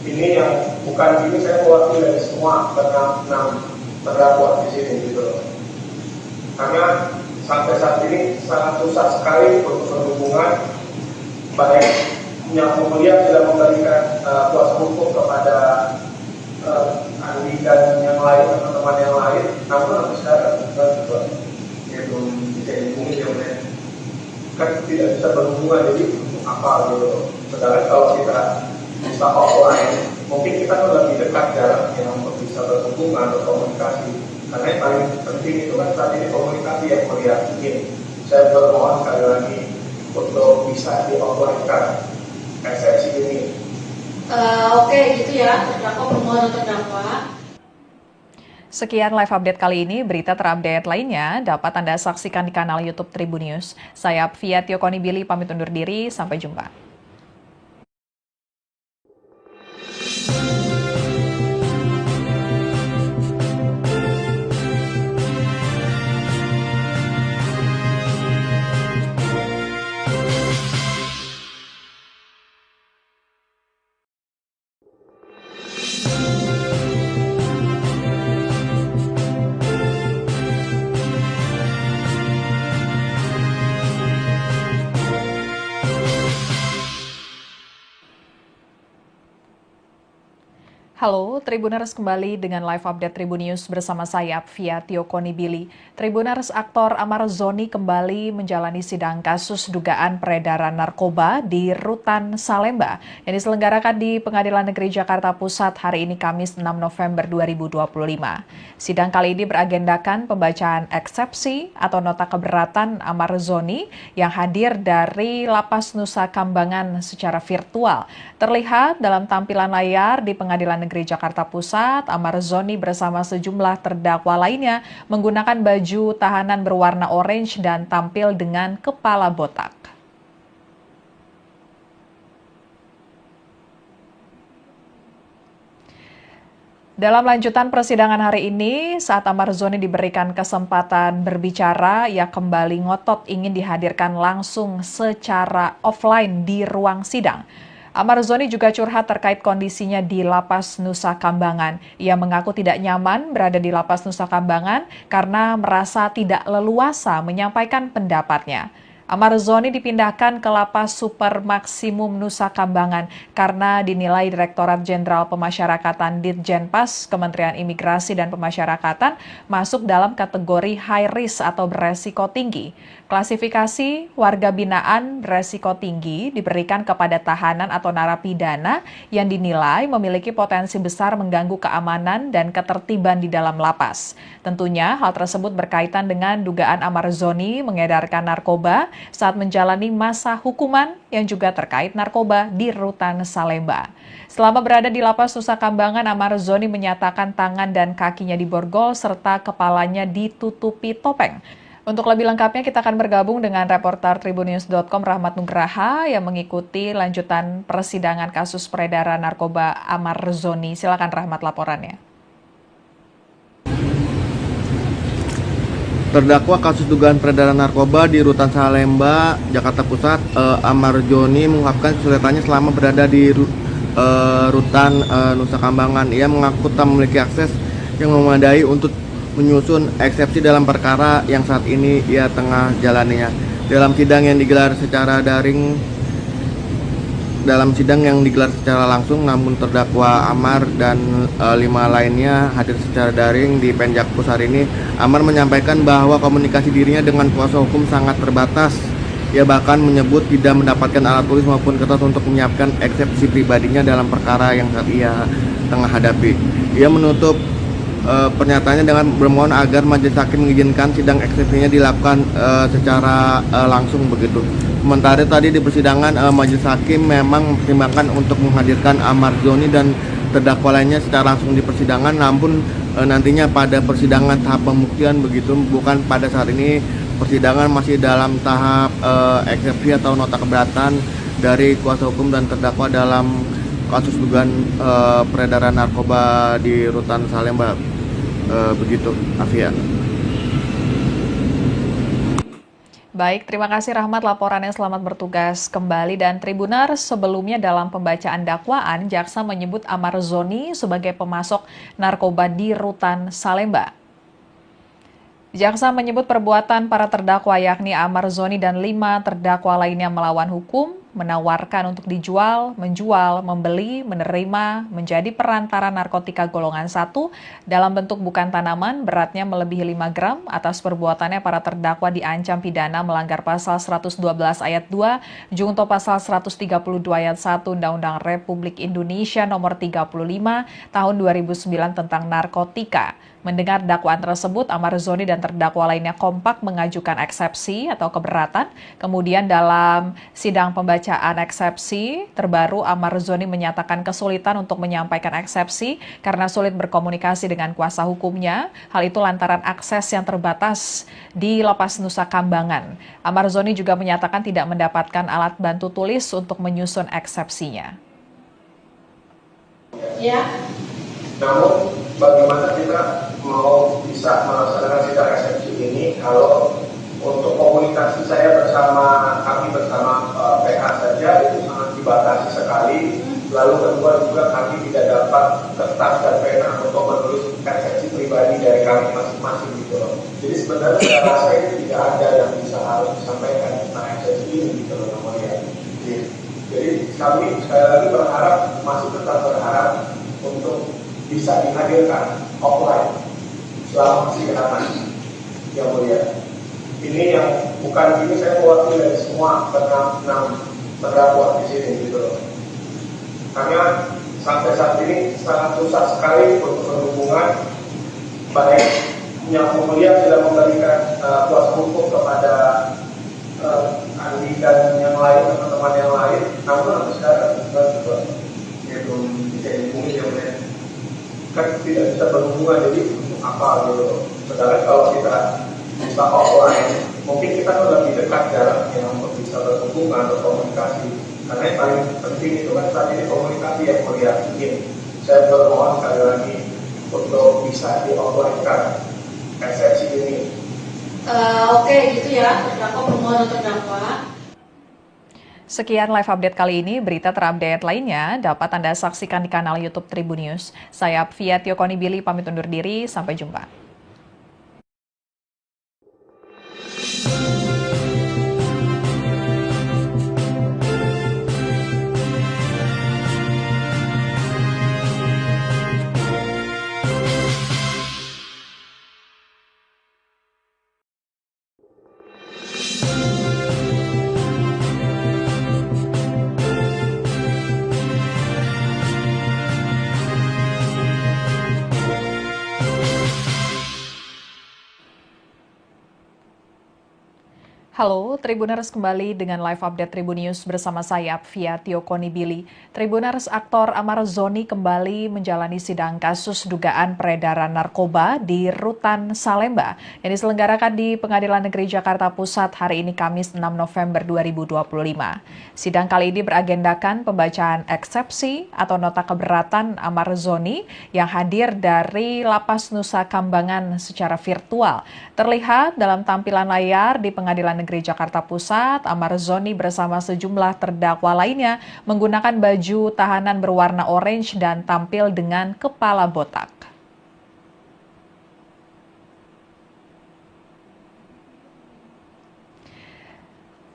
Ini yang bukan ini saya mewakili dari semua enam terdakwa di sini gitu loh. Karena sampai saat ini sangat susah sekali untuk berhubungan, baik yang mulia sudah memberikan kuasa hukum kepada Andi dan yang lain, teman-teman yang lain, namun sampai sekarang ya belum bisa dihubungi ya mulia. Kan tidak bisa berhubungan, jadi untuk apa gitu loh. Sedangkan kalau kita bisa offline, mungkin kita kan lebih dekat jaraknya untuk bisa berhubungan atau komunikasi. Karena yang paling penting itu kan saat ini komunikasi yang melihat. Saya bermohon sekali lagi untuk bisa di-offline-kan eksepsi ini. Oke, gitu ya, terdakwa permohonan terdakwa. Sekian live update kali ini. Berita terupdate lainnya dapat Anda saksikan di kanal YouTube Tribun News. Saya Fia Tiokonibili pamit undur diri. Sampai jumpa. Halo, Tribuners kembali dengan live update Tribun News bersama saya, Fia Tiokonibili. Tribuners, aktor Amar Zoni kembali menjalani sidang kasus dugaan peredaran narkoba di Rutan Salemba yang diselenggarakan di Pengadilan Negeri Jakarta Pusat hari ini Kamis 6 November 2025. Sidang kali ini beragendakan pembacaan eksepsi atau nota keberatan Amar Zoni yang hadir dari Lapas Nusa Kambangan secara virtual. Terlihat dalam tampilan layar di Pengadilan Negeri Jakarta Pusat, Amar Zoni bersama sejumlah terdakwa lainnya menggunakan baju tahanan berwarna orange dan tampil dengan kepala botak. Dalam lanjutan persidangan hari ini, saat Amar Zoni diberikan kesempatan berbicara, ia kembali ngotot ingin dihadirkan langsung secara offline di ruang sidang. Amar Zoni juga curhat terkait kondisinya di Lapas Nusa Kambangan. Ia mengaku tidak nyaman berada di Lapas Nusa Kambangan karena merasa tidak leluasa menyampaikan pendapatnya. Amar Zoni dipindahkan ke Lapas Super Maksimum Nusa Kambangan karena dinilai Direktorat Jenderal Pemasyarakatan Ditjenpas Kementerian Imigrasi dan Pemasyarakatan masuk dalam kategori high risk atau beresiko tinggi. Klasifikasi warga binaan beresiko tinggi diberikan kepada tahanan atau narapidana yang dinilai memiliki potensi besar mengganggu keamanan dan ketertiban di dalam lapas. Tentunya hal tersebut berkaitan dengan dugaan Amar Zoni mengedarkan narkoba saat menjalani masa hukuman yang juga terkait narkoba di Rutan Salemba. Selama berada di Lapas Nusa Kambangan, Amar Zoni menyatakan tangan dan kakinya diborgol serta kepalanya ditutupi topeng. Untuk lebih lengkapnya kita akan bergabung dengan reporter Tribunnews.com Rahmat Nugraha yang mengikuti lanjutan persidangan kasus peredaran narkoba Amar Zoni. Silakan Rahmat laporannya. Terdakwa kasus dugaan peredaran narkoba di Rutan Salemba, Jakarta Pusat, Amar Zoni mengungkapkan kesulitannya selama berada di Rutan Nusa Kambangan. Ia mengaku tak memiliki akses yang memadai untuk menyusun eksepsi dalam perkara yang saat ini ia tengah jalaninya. Dalam sidang yang digelar secara daring dalam sidang yang digelar secara langsung, namun terdakwa Amar dan 5 lainnya hadir secara daring di Penjakpus hari ini. Amar menyampaikan bahwa komunikasi dirinya dengan kuasa hukum sangat terbatas. Ia bahkan menyebut tidak mendapatkan alat tulis maupun kertas untuk menyiapkan eksepsi pribadinya dalam perkara yang saat ia tengah hadapi. Ia menutup pernyataannya dengan bermohon agar majelis hakim mengizinkan sidang eksepsinya dilakukan secara langsung begitu. Sementara tadi di persidangan majelis hakim memang mempertimbangkan untuk menghadirkan Amar Zoni dan terdakwa lainnya secara langsung di persidangan, namun nantinya pada persidangan tahap pembuktian begitu, bukan pada saat ini. Persidangan masih dalam tahap eksepsi atau nota keberatan dari kuasa hukum dan terdakwa dalam kasus dugaan peredaran narkoba di Rutan Salemba. Begitu, Afia. Baik, terima kasih Rahmat laporannya, selamat bertugas kembali. Dan Tribuners, sebelumnya dalam pembacaan dakwaan, jaksa menyebut Amar Zoni sebagai pemasok narkoba di Rutan Salemba. Jaksa menyebut perbuatan para terdakwa yakni Amar Zoni dan 5 terdakwa lainnya melawan hukum, menawarkan untuk dijual, menjual, membeli, menerima, menjadi perantara narkotika golongan 1 dalam bentuk bukan tanaman beratnya melebihi 5 gram. Atas perbuatannya para terdakwa diancam pidana melanggar pasal 112 ayat 2, junto pasal 132 ayat 1 Undang-Undang Republik Indonesia nomor 35 tahun 2009 tentang narkotika. Mendengar dakwaan tersebut, Amar Zoni dan terdakwa lainnya kompak mengajukan eksepsi atau keberatan. Kemudian dalam sidang pembacaan eksepsi terbaru, Amar Zoni menyatakan kesulitan untuk menyampaikan eksepsi karena sulit berkomunikasi dengan kuasa hukumnya. Hal itu lantaran akses yang terbatas di Lapas Nusa Kambangan. Amar Zoni juga menyatakan tidak mendapatkan alat bantu tulis untuk menyusun eksepsinya. Ya. Namun bagaimana kita mau bisa melaksanakan sidang eksepsi ini kalau untuk komunikasi saya kami bersama PH saja itu sangat dibatasi sekali. Lalu kedua juga kami tidak dapat kertas dan pena untuk menulis eksepsi pribadi dari kami masing-masing gitu loh. Jadi sebenarnya saya rasa itu tidak ada yang bisa harus disampaikan tentang eksepsi ini gitu loh namanya. Jadi kami sekali lagi masih tetap berharap untuk bisa dihadirkan offline selama persidangan yang mulia. Ini yang bukan ini saya mewakili dari semua enam terdakwa di sini gitu loh. Karena sampai saat ini sangat susah sekali untuk berhubungan, baik yang mulia sudah memberikan kuasa hukum kepada Andi dan yang lain, teman-teman yang lain, namun sampai sekarang ya belum bisa dihubungi yang mulia. Kan tidak bisa berhubungan, jadi untuk apa gitu. Sedangkan kalau kita bisa offline, mungkin kita lebih dekat jaraknya untuk bisa berhubungan, berkomunikasi. Karena yang paling penting itu kan saat ini komunikasi yang mulia. Saya bermohon sekali lagi untuk bisa di-offline-kan eksepsi ini. Oke, gitu ya, terdakwa permohonan terdakwa. Sekian live update kali ini. Berita terupdate lainnya dapat Anda saksikan di kanal YouTube Tribun News. Saya Fia Tiokoni Billy pamit undur diri. Sampai jumpa. Halo, Tribuners kembali dengan live update Tribun News bersama saya, Fia Tiokoni Billy. Tribuners, aktor Amar Zoni kembali menjalani sidang kasus dugaan peredaran narkoba di Rutan Salemba yang diselenggarakan di Pengadilan Negeri Jakarta Pusat hari ini Kamis 6 November 2025. Sidang kali ini beragendakan pembacaan eksepsi atau nota keberatan Amar Zoni yang hadir dari Lapas Nusa Kambangan secara virtual. Terlihat dalam tampilan layar di Pengadilan Negeri Jakarta Pusat, Amar Zoni bersama sejumlah terdakwa lainnya menggunakan baju tahanan berwarna orange dan tampil dengan kepala botak.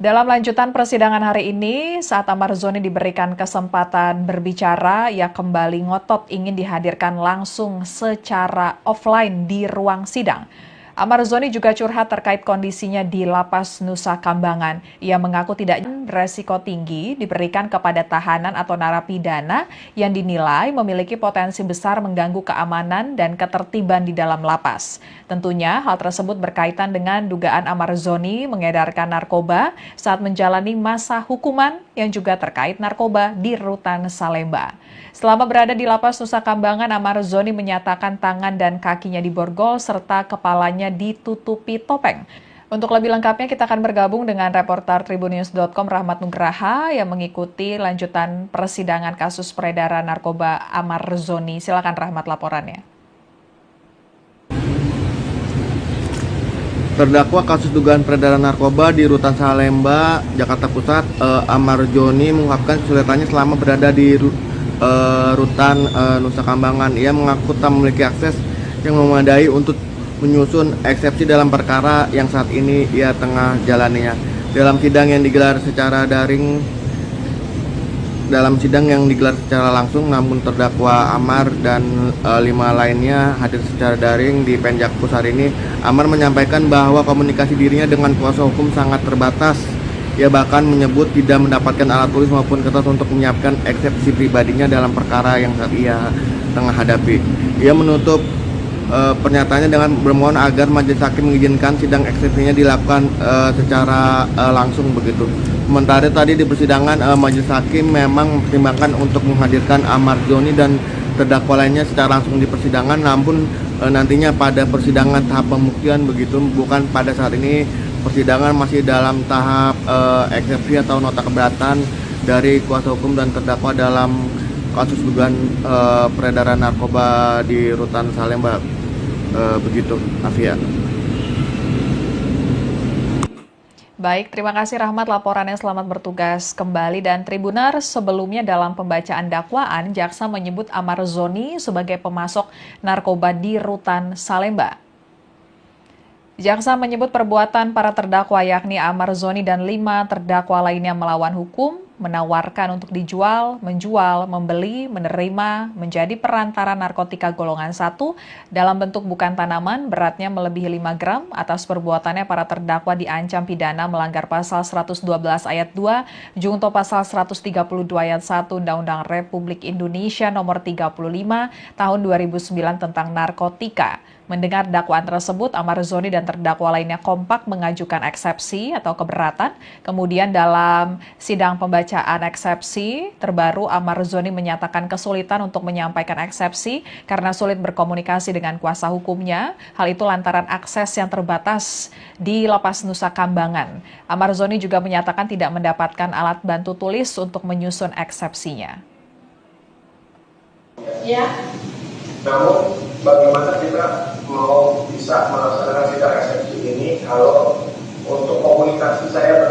Dalam lanjutan persidangan hari ini, saat Amar Zoni diberikan kesempatan berbicara, ia kembali ngotot ingin dihadirkan langsung secara offline di ruang sidang. Amar Zoni juga curhat terkait kondisinya di Lapas Nusa Kambangan. Ia mengaku tidak beresiko tinggi diberikan kepada tahanan atau narapidana yang dinilai memiliki potensi besar mengganggu keamanan dan ketertiban di dalam lapas. Tentunya hal tersebut berkaitan dengan dugaan Amar Zoni mengedarkan narkoba saat menjalani masa hukuman yang juga terkait narkoba di Rutan Salemba. Selama berada di Lapas Nusa Kambangan, Amar Zoni menyatakan tangan dan kakinya diborgol serta kepalanya ditutupi topeng. Untuk lebih lengkapnya kita akan bergabung dengan reporter Tribunnews.com Rahmat Nugraha yang mengikuti lanjutan persidangan kasus peredaran narkoba Amar Zoni. Silakan Rahmat laporannya. Terdakwa kasus dugaan peredaran narkoba di Rutan Salemba, Jakarta Pusat, Amar Zoni mengungkapkan kesulitannya selama berada di Rutan Nusa Kambangan. Ia mengaku tak memiliki akses yang memadai untuk menyusun eksepsi dalam perkara yang saat ini ia tengah jalaninya. Dalam sidang yang digelar secara langsung, namun terdakwa Amar dan 5 lainnya hadir secara daring di Penjakpus hari ini. Amar menyampaikan bahwa komunikasi dirinya dengan kuasa hukum sangat terbatas. Ia bahkan menyebut tidak mendapatkan alat tulis maupun kertas untuk menyiapkan eksepsi pribadinya dalam perkara yang saat ia tengah hadapi. Ia menutup pernyataannya dengan bermohon agar majelis hakim mengizinkan sidang eksepsinya dilakukan secara langsung begitu. Sementara tadi di persidangan majelis hakim memang mempertimbangkan untuk menghadirkan Amar Zoni dan terdakwa lainnya secara langsung di persidangan, namun nantinya pada persidangan tahap pembuktian begitu, bukan pada saat ini. Persidangan masih dalam tahap eksepsi atau nota keberatan dari kuasa hukum dan terdakwa dalam kasus dugaan peredaran narkoba di Rutan Salemba. Begitu, Afia. Baik, terima kasih Rahmat laporannya, selamat bertugas kembali. Dan Tribunar, sebelumnya dalam pembacaan dakwaan, jaksa menyebut Amar Zoni sebagai pemasok narkoba di Rutan Salemba. Jaksa menyebut perbuatan para terdakwa yakni Amar Zoni dan 5 terdakwa lainnya melawan hukum, menawarkan untuk dijual, menjual, membeli, menerima, menjadi perantara narkotika golongan 1 dalam bentuk bukan tanaman beratnya melebihi 5 gram. Atas perbuatannya para terdakwa diancam pidana melanggar pasal 112 ayat 2, junto pasal 132 ayat 1 Undang-Undang Republik Indonesia nomor 35 tahun 2009 tentang narkotika. Mendengar dakwaan tersebut, Amar Zoni dan terdakwa lainnya kompak mengajukan eksepsi atau keberatan. Kemudian dalam sidang pembacaan eksepsi terbaru, Amar Zoni menyatakan kesulitan untuk menyampaikan eksepsi karena sulit berkomunikasi dengan kuasa hukumnya. Hal itu lantaran akses yang terbatas di Lapas Nusa Kambangan. Amar Zoni juga menyatakan tidak mendapatkan alat bantu tulis untuk menyusun eksepsinya. Ya. Namun bagaimana kita mau bisa melaksanakan sidang eksepsi ini kalau untuk komunikasi saya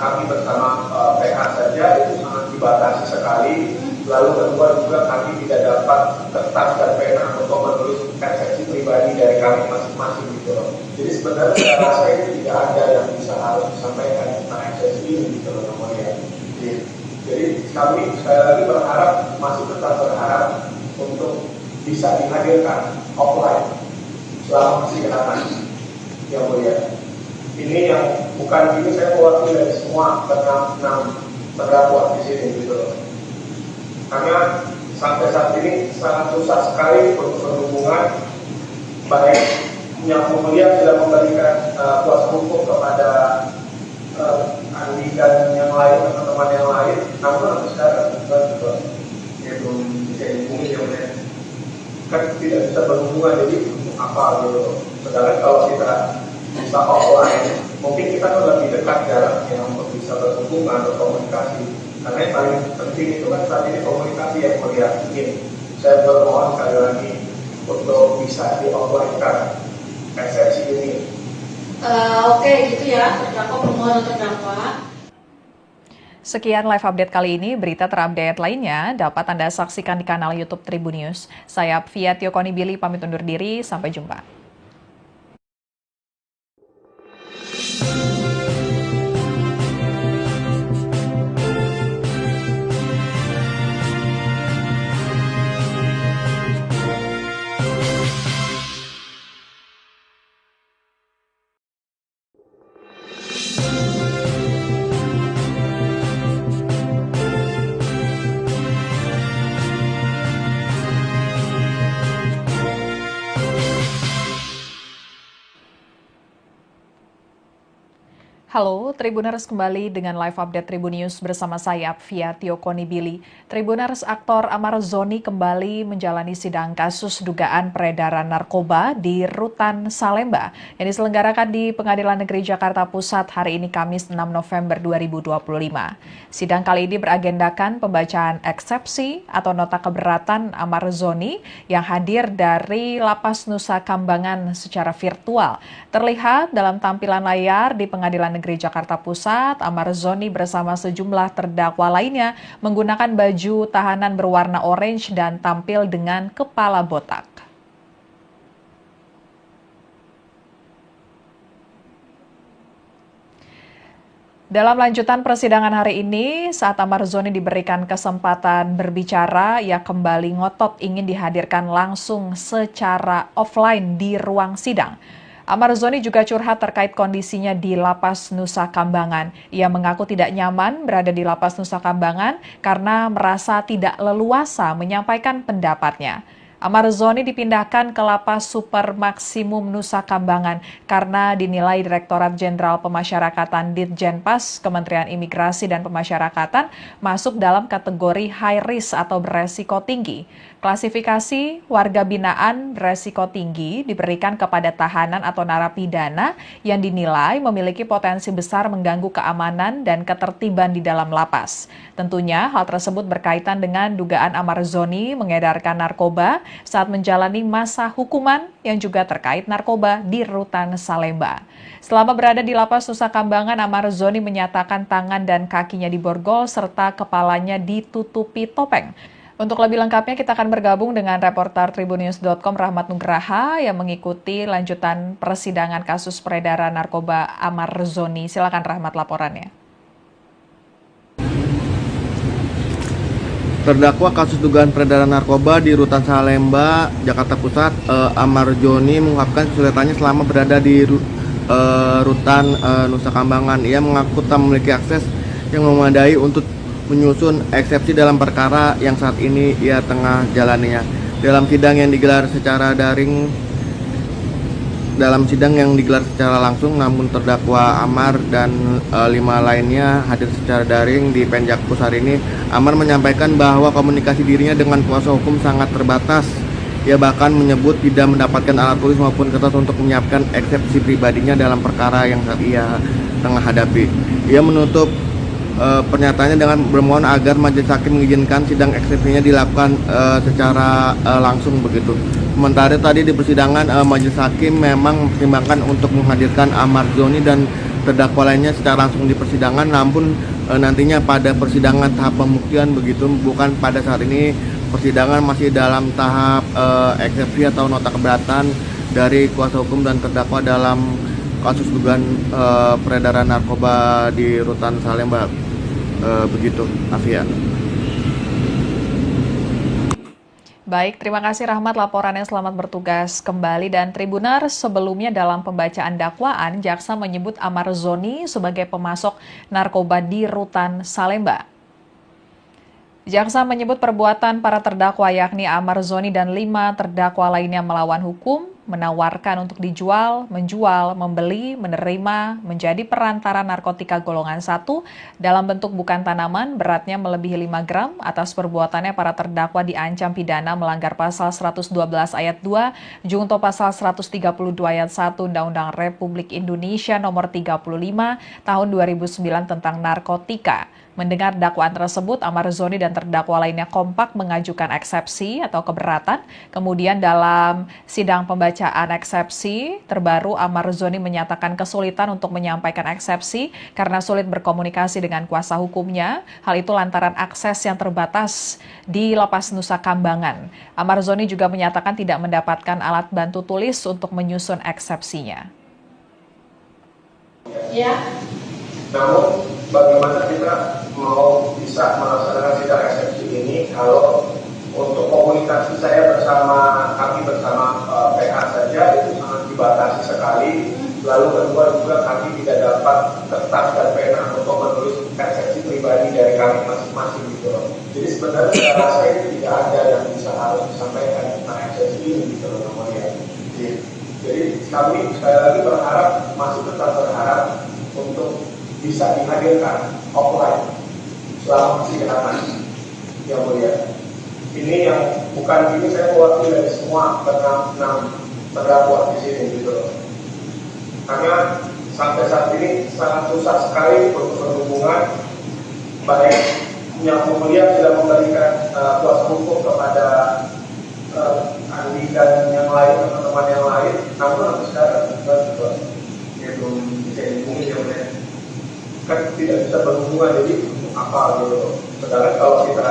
kami bersama PH saja itu sangat dibatasi sekali. Lalu kedua juga kami tidak dapat kertas dan pena untuk menulis eksepsi pribadi dari kami masing-masing gitu loh. Jadi sebenarnya saya rasa itu tidak ada yang bisa harus disampaikan tentang eksepsi ini gitu loh namanya. Jadi kami sekali lagi masih tetap berharap untuk bisa dihadirkan offline selama persidangan yang mulia. Ini yang bukan ini saya mewakili dari semua enam terdakwa di sini gitu loh. Karena sampai saat ini sangat susah sekali untuk berhubungan, baik yang mulia sudah memberikan kuasa hukum kepada Andi dan yang lain, teman-teman yang lain, namun sampai sekarang ya belum bisa dihubungi ya mulia. Kan tidak bisa berhubungan, jadi untuk apa gitu. Sedangkan kalau kita bisa offline, mungkin kita kan lebih dekat jaraknya untuk bisa berhubungan, berkomunikasi. Karena yang paling penting itu kan saat ini komunikasi yang mulia. Saya bermohon sekali lagi untuk bisa di offline-kan eksepsi ini. Oke, gitu ya, terdakwa permohonan terdakwa. Sekian live update kali ini. Berita terupdate lainnya dapat Anda saksikan di kanal YouTube Tribunnews. Saya Fia Tiokoni Billy pamit undur diri. Sampai jumpa. Halo, Tribuners kembali dengan live update Tribun News bersama saya, Fia Tiokoni Billy. Tribuners, aktor Amar Zoni kembali menjalani sidang kasus dugaan peredaran narkoba di Rutan Salemba yang diselenggarakan di Pengadilan Negeri Jakarta Pusat hari ini Kamis 6 November 2025. Sidang kali ini beragendakan pembacaan eksepsi atau nota keberatan Amar Zoni yang hadir dari Lapas Nusa Kambangan secara virtual. Terlihat dalam tampilan layar di Pengadilan Negeri Jakarta Pusat, Amar Zoni bersama sejumlah terdakwa lainnya menggunakan baju tahanan berwarna orange dan tampil dengan kepala botak. Dalam lanjutan persidangan hari ini, saat Amar Zoni diberikan kesempatan berbicara, ia kembali ngotot ingin dihadirkan langsung secara offline di ruang sidang. Amar Zoni juga curhat terkait kondisinya di Lapas Nusa Kambangan. Ia mengaku tidak nyaman berada di Lapas Nusa Kambangan karena merasa tidak leluasa menyampaikan pendapatnya. Amar Zoni dipindahkan ke Lapas Super Maksimum Nusa Kambangan karena dinilai Direktorat Jenderal Pemasyarakatan Ditjenpas Kementerian Imigrasi dan Pemasyarakatan masuk dalam kategori high risk atau beresiko tinggi. Klasifikasi warga binaan beresiko tinggi diberikan kepada tahanan atau narapidana yang dinilai memiliki potensi besar mengganggu keamanan dan ketertiban di dalam lapas. Tentunya hal tersebut berkaitan dengan dugaan Amar Zoni mengedarkan narkoba saat menjalani masa hukuman yang juga terkait narkoba di Rutan Salemba. Selama berada di Lapas Nusa Kambangan, Amar Zoni menyatakan tangan dan kakinya diborgol serta kepalanya ditutupi topeng. Untuk lebih lengkapnya kita akan bergabung dengan reporter tribunnews.com Rahmat Nugraha yang mengikuti lanjutan persidangan kasus peredaran narkoba Amar Zoni. Silakan Rahmat laporannya. Terdakwa kasus dugaan peredaran narkoba di Rutan Salemba, Jakarta Pusat, Amar Zoni mengungkapkan kesulitannya selama berada di Rutan Nusa Kambangan. Ia mengaku tak memiliki akses yang memadai untuk menyusun eksepsi dalam perkara yang saat ini ia tengah jalaninya. Dalam sidang yang digelar secara langsung, namun terdakwa Amar dan 5 lainnya hadir secara daring di Penjakpus hari ini. Amar menyampaikan bahwa komunikasi dirinya dengan kuasa hukum sangat terbatas. Ia bahkan menyebut tidak mendapatkan alat tulis maupun kertas untuk menyiapkan eksepsi pribadinya dalam perkara yang saat ia tengah hadapi. Ia menutup pernyataannya dengan bermohon agar majelis hakim mengizinkan sidang eksepsinya dilakukan secara langsung begitu. Sementara tadi di persidangan majelis hakim memang mempertimbangkan untuk menghadirkan Amar Zoni dan terdakwa lainnya secara langsung di persidangan, namun nantinya pada persidangan tahap pembuktian begitu, bukan pada saat ini. Persidangan masih dalam tahap eksepsi atau nota keberatan dari kuasa hukum dan terdakwa dalam kasus dugaan peredaran narkoba di Rutan Salemba. Begitu, Afia. Baik, terima kasih Rahmat laporannya, selamat bertugas kembali. Dan Tribuners, sebelumnya dalam pembacaan dakwaan, jaksa menyebut Amar Zoni sebagai pemasok narkoba di Rutan Salemba. Jaksa menyebut perbuatan para terdakwa yakni Amar Zoni dan 5 terdakwa lainnya melawan hukum, menawarkan untuk dijual, menjual, membeli, menerima, menjadi perantara narkotika golongan 1 dalam bentuk bukan tanaman beratnya melebihi 5 gram. Atas perbuatannya para terdakwa diancam pidana melanggar pasal 112 ayat 2, junto pasal 132 ayat 1 Undang-Undang Republik Indonesia nomor 35 tahun 2009 tentang narkotika. Mendengar dakwaan tersebut, Amar Zoni dan terdakwa lainnya kompak mengajukan eksepsi atau keberatan. Kemudian dalam sidang pembacaan eksepsi terbaru, Amar Zoni menyatakan kesulitan untuk menyampaikan eksepsi karena sulit berkomunikasi dengan kuasa hukumnya. Hal itu lantaran akses yang terbatas di Lapas Nusa Kambangan. Amar Zoni juga menyatakan tidak mendapatkan alat bantu tulis untuk menyusun eksepsinya. Ya. Namun bagaimana kita mau bisa melaksanakan sidang eksepsi ini kalau untuk komunikasi saya kami bersama PH saja itu sangat dibatasi sekali. Lalu kedua juga kami tidak dapat kertas dan pena untuk menulis eksepsi pribadi dari kami masing-masing gitu loh. Jadi sebenarnya saya rasa itu tidak ada yang bisa harus disampaikan tentang eksepsi ini gitu loh namanya. Jadi kami sekali lagi masih tetap berharap untuk bisa dihadirkan offline selama persidangan, yang mulia. Ini yang bukan ini saya mewakili dari semua enam terdakwa di sini gitu. Karena sampai saat ini sangat susah sekali untuk berhubungan, baik yang mulia sudah memberikan kuasa hukum kepada Andi dan yang lain, teman-teman yang lain, namun sampai sekarang ya belum bisa dihubungi, ya mulia. Kan tidak bisa berhubungan, jadi apa gitu. Sedangkan kalau kita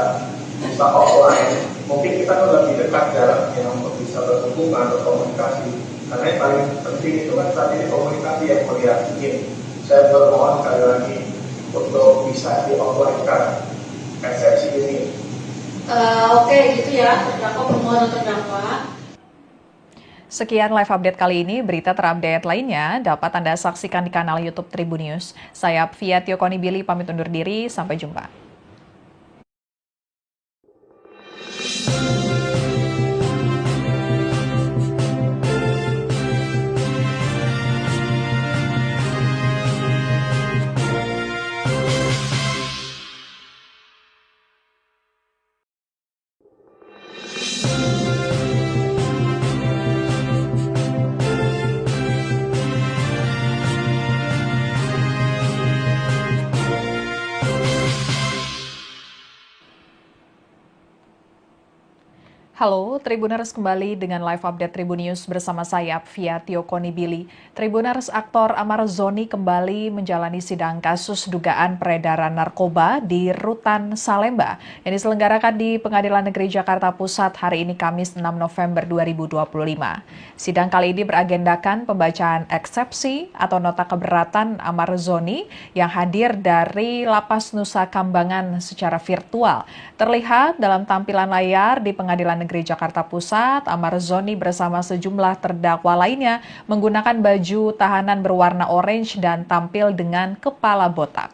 bisa offline, mungkin kita kan lebih dekat jaraknya untuk bisa berhubungan, berkomunikasi. Karena yang paling penting itu kan saat ini komunikasi yang mulia. Saya bermohon sekali lagi untuk bisa di offline-kan eksepsi ini. Oke, gitu ya, terdakwa permohonan terdakwa. Sekian live update kali ini. Berita terupdate lainnya dapat Anda saksikan di kanal YouTube Tribun News. Saya Fia Tiokoni Billy pamit undur diri. Sampai jumpa. Halo, Tribuners kembali dengan live update Tribun News bersama saya, Fia Tiokoni Billy. Tribuners, aktor Amar Zoni kembali menjalani sidang kasus dugaan peredaran narkoba di Rutan Salemba yang diselenggarakan di Pengadilan Negeri Jakarta Pusat hari ini Kamis 6 November 2025. Sidang kali ini beragendakan pembacaan eksepsi atau nota keberatan Amar Zoni yang hadir dari Lapas Nusa Kambangan secara virtual. Terlihat dalam tampilan layar di Pengadilan Negeri Jakarta Pusat, Amar Zoni bersama sejumlah terdakwa lainnya menggunakan baju tahanan berwarna orange dan tampil dengan kepala botak.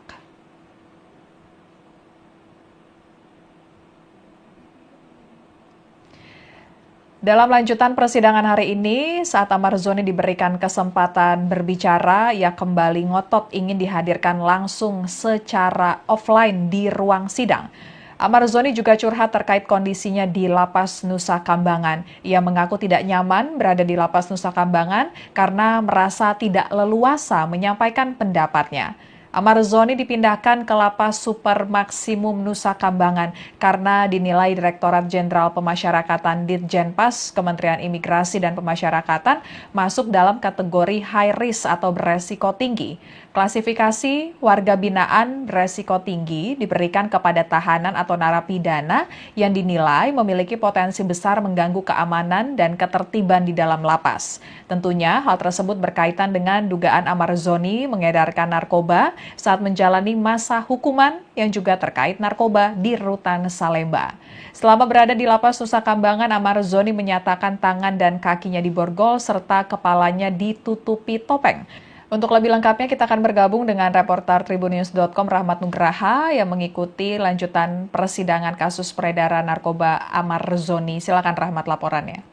Dalam lanjutan persidangan hari ini, saat Amar Zoni diberikan kesempatan berbicara, ia kembali ngotot ingin dihadirkan langsung secara offline di ruang sidang. Amar Zoni juga curhat terkait kondisinya di Lapas Nusa Kambangan. Ia mengaku tidak nyaman berada di Lapas Nusa Kambangan karena merasa tidak leluasa menyampaikan pendapatnya. Amar Zoni dipindahkan ke Lapas Super Maksimum Nusa Kambangan karena dinilai Direktorat Jenderal Pemasyarakatan Ditjenpas Kementerian Imigrasi dan Pemasyarakatan masuk dalam kategori high risk atau beresiko tinggi. Klasifikasi warga binaan beresiko tinggi diberikan kepada tahanan atau narapidana yang dinilai memiliki potensi besar mengganggu keamanan dan ketertiban di dalam lapas. Tentunya hal tersebut berkaitan dengan dugaan Amar Zoni mengedarkan narkoba saat menjalani masa hukuman yang juga terkait narkoba di Rutan Salemba. Selama berada di Lapas Nusa Kambangan, Amar Zoni menyatakan tangan dan kakinya diborgol serta kepalanya ditutupi topeng. Untuk lebih lengkapnya kita akan bergabung dengan reporter tribunnews.com Rahmat Nugraha yang mengikuti lanjutan persidangan kasus peredaran narkoba Amar Zoni. Silakan Rahmat laporannya.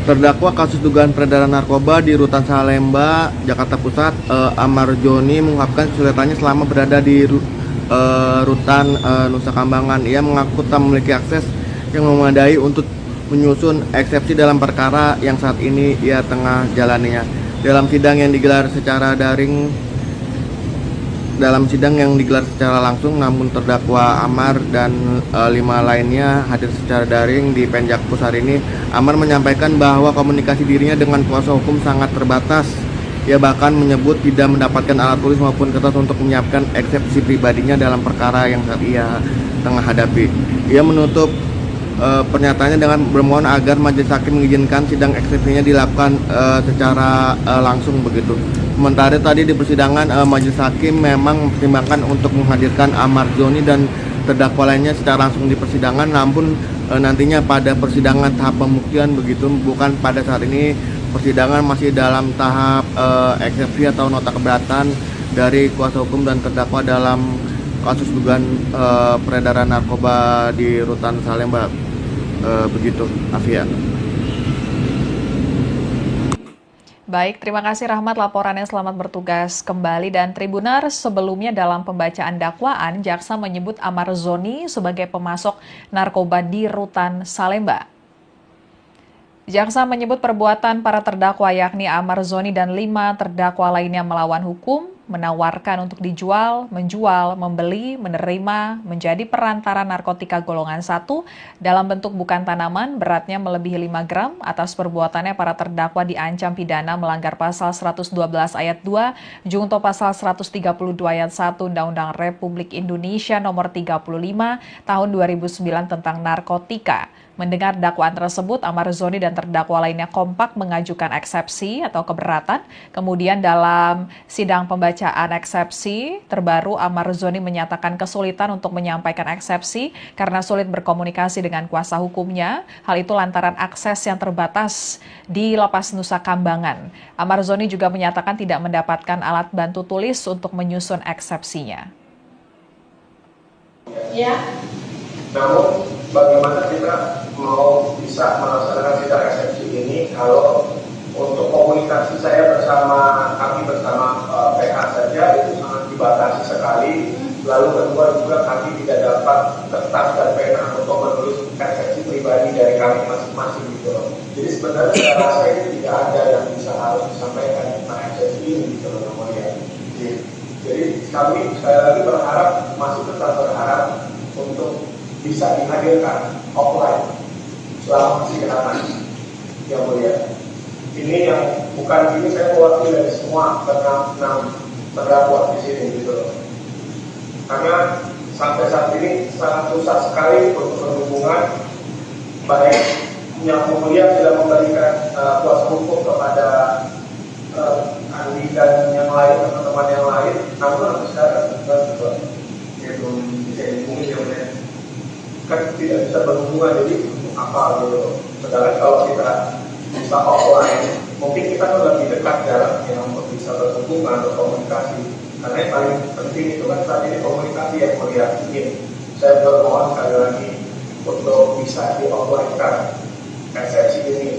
Terdakwa kasus dugaan peredaran narkoba di Rutan Salemba, Jakarta Pusat, Amar Zoni mengungkapkan kesulitannya selama berada di Rutan Nusa Kambangan. Ia mengaku tak memiliki akses yang memadai untuk menyusun eksepsi dalam perkara yang saat ini ia tengah jalaninya. Dalam sidang yang digelar secara langsung, namun terdakwa Amar dan 5 lainnya hadir secara daring di Penjakpus hari ini. Amar menyampaikan bahwa komunikasi dirinya dengan kuasa hukum sangat terbatas. Ia bahkan menyebut tidak mendapatkan alat tulis maupun kertas untuk menyiapkan eksepsi pribadinya dalam perkara yang saat ia tengah hadapi. Ia menutup pernyataannya dengan bermohon agar majelis hakim mengizinkan sidang eksepsinya dilakukan secara langsung begitu. Sementara tadi di persidangan majelis hakim memang mempertimbangkan untuk menghadirkan Amar Zoni dan terdakwa lainnya secara langsung di persidangan, namun nantinya pada persidangan tahap pembuktian begitu, bukan pada saat ini. Persidangan masih dalam tahap eksepsi atau nota keberatan dari kuasa hukum dan terdakwa dalam kasus dugaan peredaran narkoba di Rutan Salemba. Begitu, Afia. Baik, terima kasih Rahmat laporannya, selamat bertugas kembali. Dan Tribuners, sebelumnya dalam pembacaan dakwaan, jaksa menyebut Amar Zoni sebagai pemasok narkoba di Rutan Salemba. Jaksa menyebut perbuatan para terdakwa yakni Amar Zoni dan 5 terdakwa lainnya melawan hukum, menawarkan untuk dijual, menjual, membeli, menerima, menjadi perantara narkotika golongan 1 dalam bentuk bukan tanaman beratnya melebihi 5 gram. Atas perbuatannya para terdakwa diancam pidana melanggar pasal 112 ayat 2, junto pasal 132 ayat 1 Undang-Undang Republik Indonesia nomor 35 tahun 2009 tentang narkotika. Mendengar dakwaan tersebut, Amar Zoni dan terdakwa lainnya kompak mengajukan eksepsi atau keberatan. Kemudian dalam sidang pembacaan eksepsi terbaru, Amar Zoni menyatakan kesulitan untuk menyampaikan eksepsi karena sulit berkomunikasi dengan kuasa hukumnya. Hal itu lantaran akses yang terbatas di Lapas Nusa Kambangan. Amar Zoni juga menyatakan tidak mendapatkan alat bantu tulis untuk menyusun eksepsinya. Ya. Namun bagaimana kita mau bisa melaksanakan sidang eksepsi ini kalau untuk komunikasi saya kami bersama PH saja itu sangat dibatasi sekali. Lalu kedua juga kami tidak dapat kertas dan pena untuk menulis eksepsi pribadi dari kami masing-masing gitu loh. Jadi sebenarnya saya rasa itu tidak ada yang bisa harus disampaikan tentang eksepsi ini gitu loh namanya. Jadi kami sekali lagi masih tetap berharap untuk bisa dihadirkan offline selama persidangan yang mulia. Ini yang bukan ini saya mewakili dari semua enam terdakwa di sini gitu loh. Karena sampai saat ini sangat susah sekali untuk berhubungan, baik yang mulia sudah memberikan kuasa hukum kepada Andi dan yang lain, teman-teman yang lain, namun sampai sekarang dia belum bisa dihubungi yang mulia. Kan tidak bisa berhubungan, jadi apa gitu. Sedangkan kalau kita bisa offline, mungkin kita kan lebih dekat jaraknya untuk bisa berhubungan, berkomunikasi. Karena yang paling penting itu kan saat ini komunikasi yang melihat ini. Saya bermohon sekali lagi untuk bisa di-offline-kan eksepsi ini.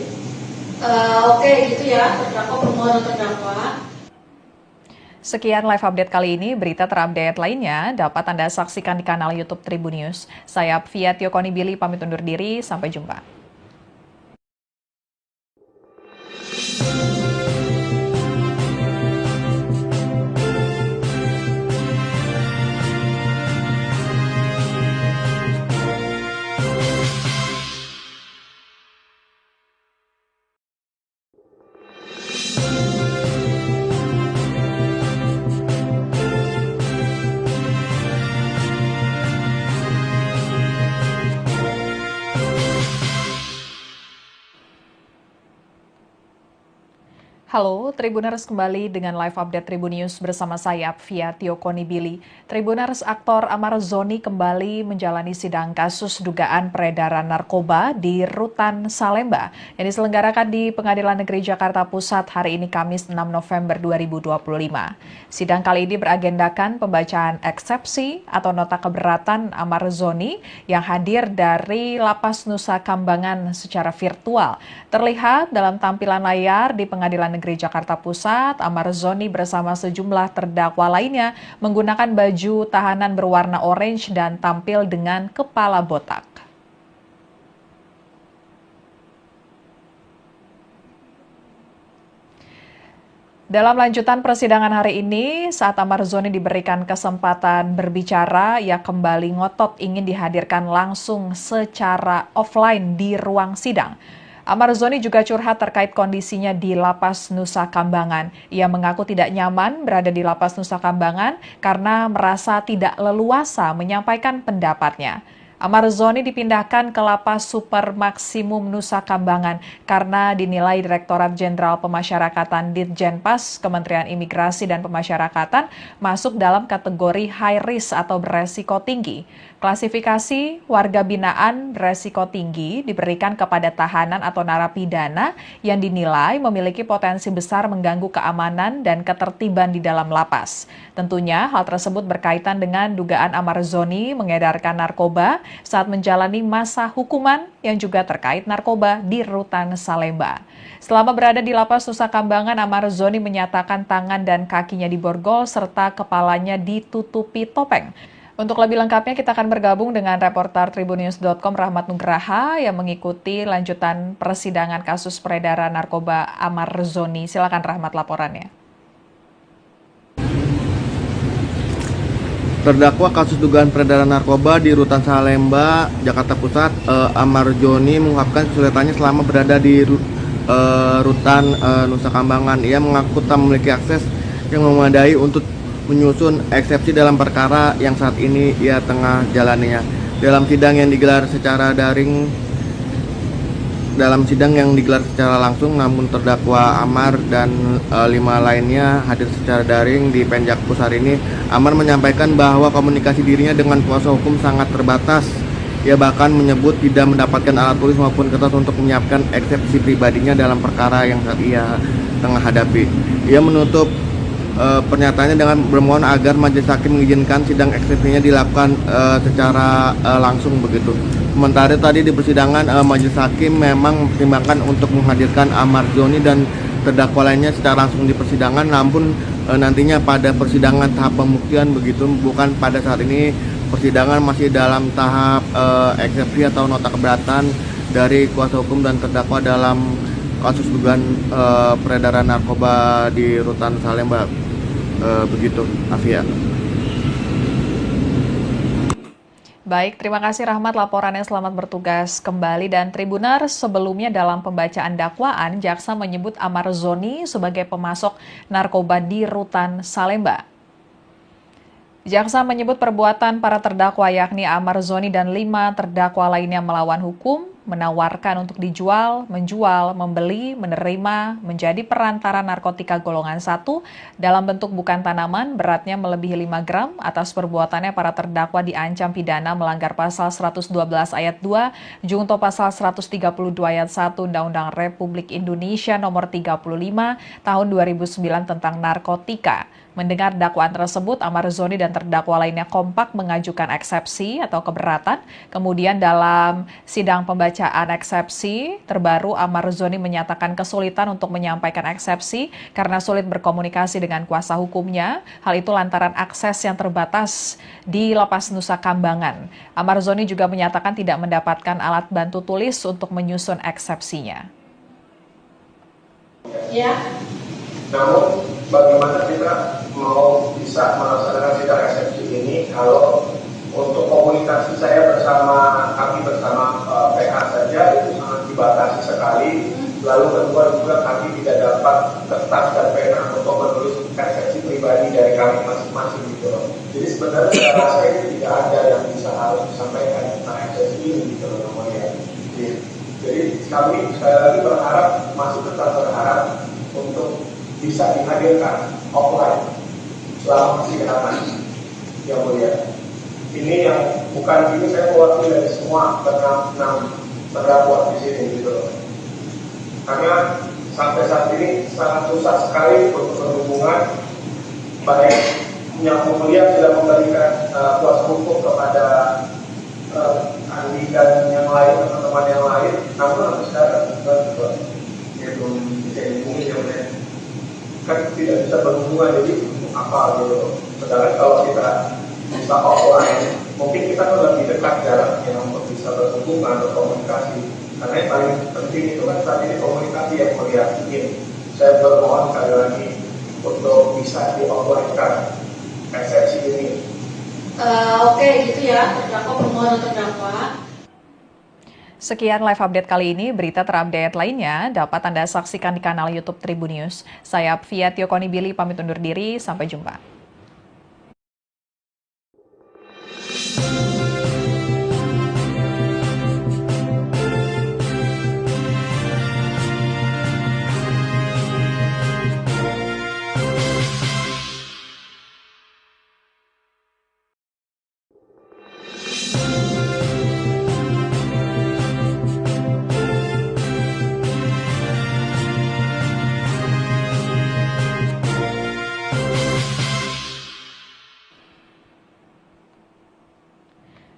Oke, gitu ya, terdakwa permohonan terdakwa. Sekian live update kali ini. Berita terupdate lainnya dapat Anda saksikan di kanal YouTube Tribun News. Saya Fia Tiokonibili pamit undur diri. Sampai jumpa. Halo, Tribuners kembali dengan live update Tribun News bersama saya, Fia Tiokonibili. Tribuners, aktor Amar Zoni kembali menjalani sidang kasus dugaan peredaran narkoba di Rutan Salemba yang diselenggarakan di Pengadilan Negeri Jakarta Pusat hari ini Kamis 6 November 2025. Sidang kali ini beragendakan pembacaan eksepsi atau nota keberatan Amar Zoni yang hadir dari Lapas Nusa Kambangan secara virtual. Terlihat dalam tampilan layar di Pengadilan Negeri Jakarta Pusat, Amar Zoni bersama sejumlah terdakwa lainnya menggunakan baju tahanan berwarna orange dan tampil dengan kepala botak. Dalam lanjutan persidangan hari ini, saat Amar Zoni diberikan kesempatan berbicara, ia kembali ngotot ingin dihadirkan langsung secara offline di ruang sidang. Amar Zoni juga curhat terkait kondisinya di Lapas Nusa Kambangan. Ia mengaku tidak nyaman berada di Lapas Nusa Kambangan karena merasa tidak leluasa menyampaikan pendapatnya. Amar Zoni dipindahkan ke Lapas Super Maksimum Nusa Kambangan karena dinilai Direktorat Jenderal Pemasyarakatan Ditjenpas Kementerian Imigrasi dan Pemasyarakatan masuk dalam kategori high risk atau beresiko tinggi. Klasifikasi warga binaan beresiko tinggi diberikan kepada tahanan atau narapidana yang dinilai memiliki potensi besar mengganggu keamanan dan ketertiban di dalam lapas. Tentunya hal tersebut berkaitan dengan dugaan Amar Zoni mengedarkan narkoba saat menjalani masa hukuman yang juga terkait narkoba di Rutan Salemba. Selama berada di Lapas Nusa Kambangan, Amar Zoni menyatakan tangan dan kakinya diborgol serta kepalanya ditutupi topeng. Untuk lebih lengkapnya kita akan bergabung dengan reporter Tribunnews.com Rahmat Nugraha yang mengikuti lanjutan persidangan kasus peredaran narkoba Amar Zoni. Silakan Rahmat laporannya. Terdakwa kasus dugaan peredaran narkoba di Rutan Salemba, Jakarta Pusat, Amar Zoni mengungkapkan kesulitannya selama berada di Rutan Nusa Kambangan. Ia mengaku tak memiliki akses yang memadai untuk menyusun eksepsi dalam perkara yang saat ini ia tengah jalaninya. Dalam sidang yang digelar secara langsung, namun terdakwa Amar dan 5 lainnya hadir secara daring di Penjakpus hari ini. Amar menyampaikan bahwa komunikasi dirinya dengan kuasa hukum sangat terbatas. Ia bahkan menyebut tidak mendapatkan alat tulis maupun kertas untuk menyiapkan eksepsi pribadinya dalam perkara yang saat ia tengah hadapi. Ia menutup pernyataannya dengan bermohon agar majelis hakim mengizinkan sidang eksepsinya dilakukan secara langsung begitu. Sementara tadi di persidangan majelis hakim memang mempertimbangkan untuk menghadirkan Amar Zoni dan terdakwa lainnya secara langsung di persidangan, namun nantinya pada persidangan tahap pembuktian begitu, bukan pada saat ini. Persidangan masih dalam tahap eksepsi atau nota keberatan dari kuasa hukum dan terdakwa dalam kasus dugaan peredaran narkoba di Rutan Salemba. Begitu, Afia. Baik, terima kasih Rahmat laporannya, selamat bertugas kembali. Dan Tribunar, sebelumnya dalam pembacaan dakwaan, jaksa menyebut Amar Zoni sebagai pemasok narkoba di Rutan Salemba. Jaksa menyebut perbuatan para terdakwa yakni Amar Zoni dan 5 terdakwa lainnya melawan hukum, menawarkan untuk dijual, menjual, membeli, menerima, menjadi perantara narkotika golongan 1 dalam bentuk bukan tanaman, beratnya melebihi 5 gram. Atas perbuatannya para terdakwa diancam pidana melanggar pasal 112 ayat 2, junto pasal 132 ayat 1 Undang-Undang Republik Indonesia nomor 35 tahun 2009 tentang narkotika. Mendengar dakwaan tersebut, Amar Zoni dan terdakwa lainnya kompak mengajukan eksepsi atau keberatan. Kemudian dalam sidang pembacaan eksepsi terbaru, Amar Zoni menyatakan kesulitan untuk menyampaikan eksepsi karena sulit berkomunikasi dengan kuasa hukumnya. Hal itu lantaran akses yang terbatas di Lapas Nusa Kambangan. Amar Zoni juga menyatakan tidak mendapatkan alat bantu tulis untuk menyusun eksepsinya. Ya. Namun bagaimana kita mau bisa melaksanakan sidang eksepsi ini kalau untuk komunikasi saya kami bersama PH saja itu sangat dibatasi sekali. Lalu kedua juga kami tidak dapat kertas dan pena untuk menulis eksepsi pribadi dari kami masing-masing gitu loh. Jadi sebenarnya saya rasa itu tidak ada yang bisa harus disampaikan tentang eksepsi ini gitu loh namanya. Jadi kami sekali lagi masih tetap berharap untuk bisa dihadirkan offline selama persidangan yang mulia. Ini yang bukan ini saya mewakili dari semua enam terdakwa di sini gitu loh. Karena sampai saat ini sangat susah sekali untuk berhubungan, baik yang mulia sudah memberikan kuasa hukum kepada Andi dan yang lain, teman-teman yang lain, namun sampai sekarang dia belum bisa dihubungi ya mulia. Kan tidak bisa berhubungan, jadi untuk apa gitu. Sedangkan kalau kita bisa offline, mungkin kita kan lebih dekat jaraknya untuk bisa berhubungan, berkomunikasi. Karena yang paling penting itu kan saat ini komunikasi yang mulia. Saya bermohon sekali lagi untuk bisa di-offline-kan eksepsi ini. Oke, gitu ya, terdakwa permohonan terdakwa. Sekian live update kali ini. Berita terupdate lainnya dapat Anda saksikan di kanal YouTube Tribunnews. Saya Fia Tiokoni Billy pamit undur diri. Sampai jumpa.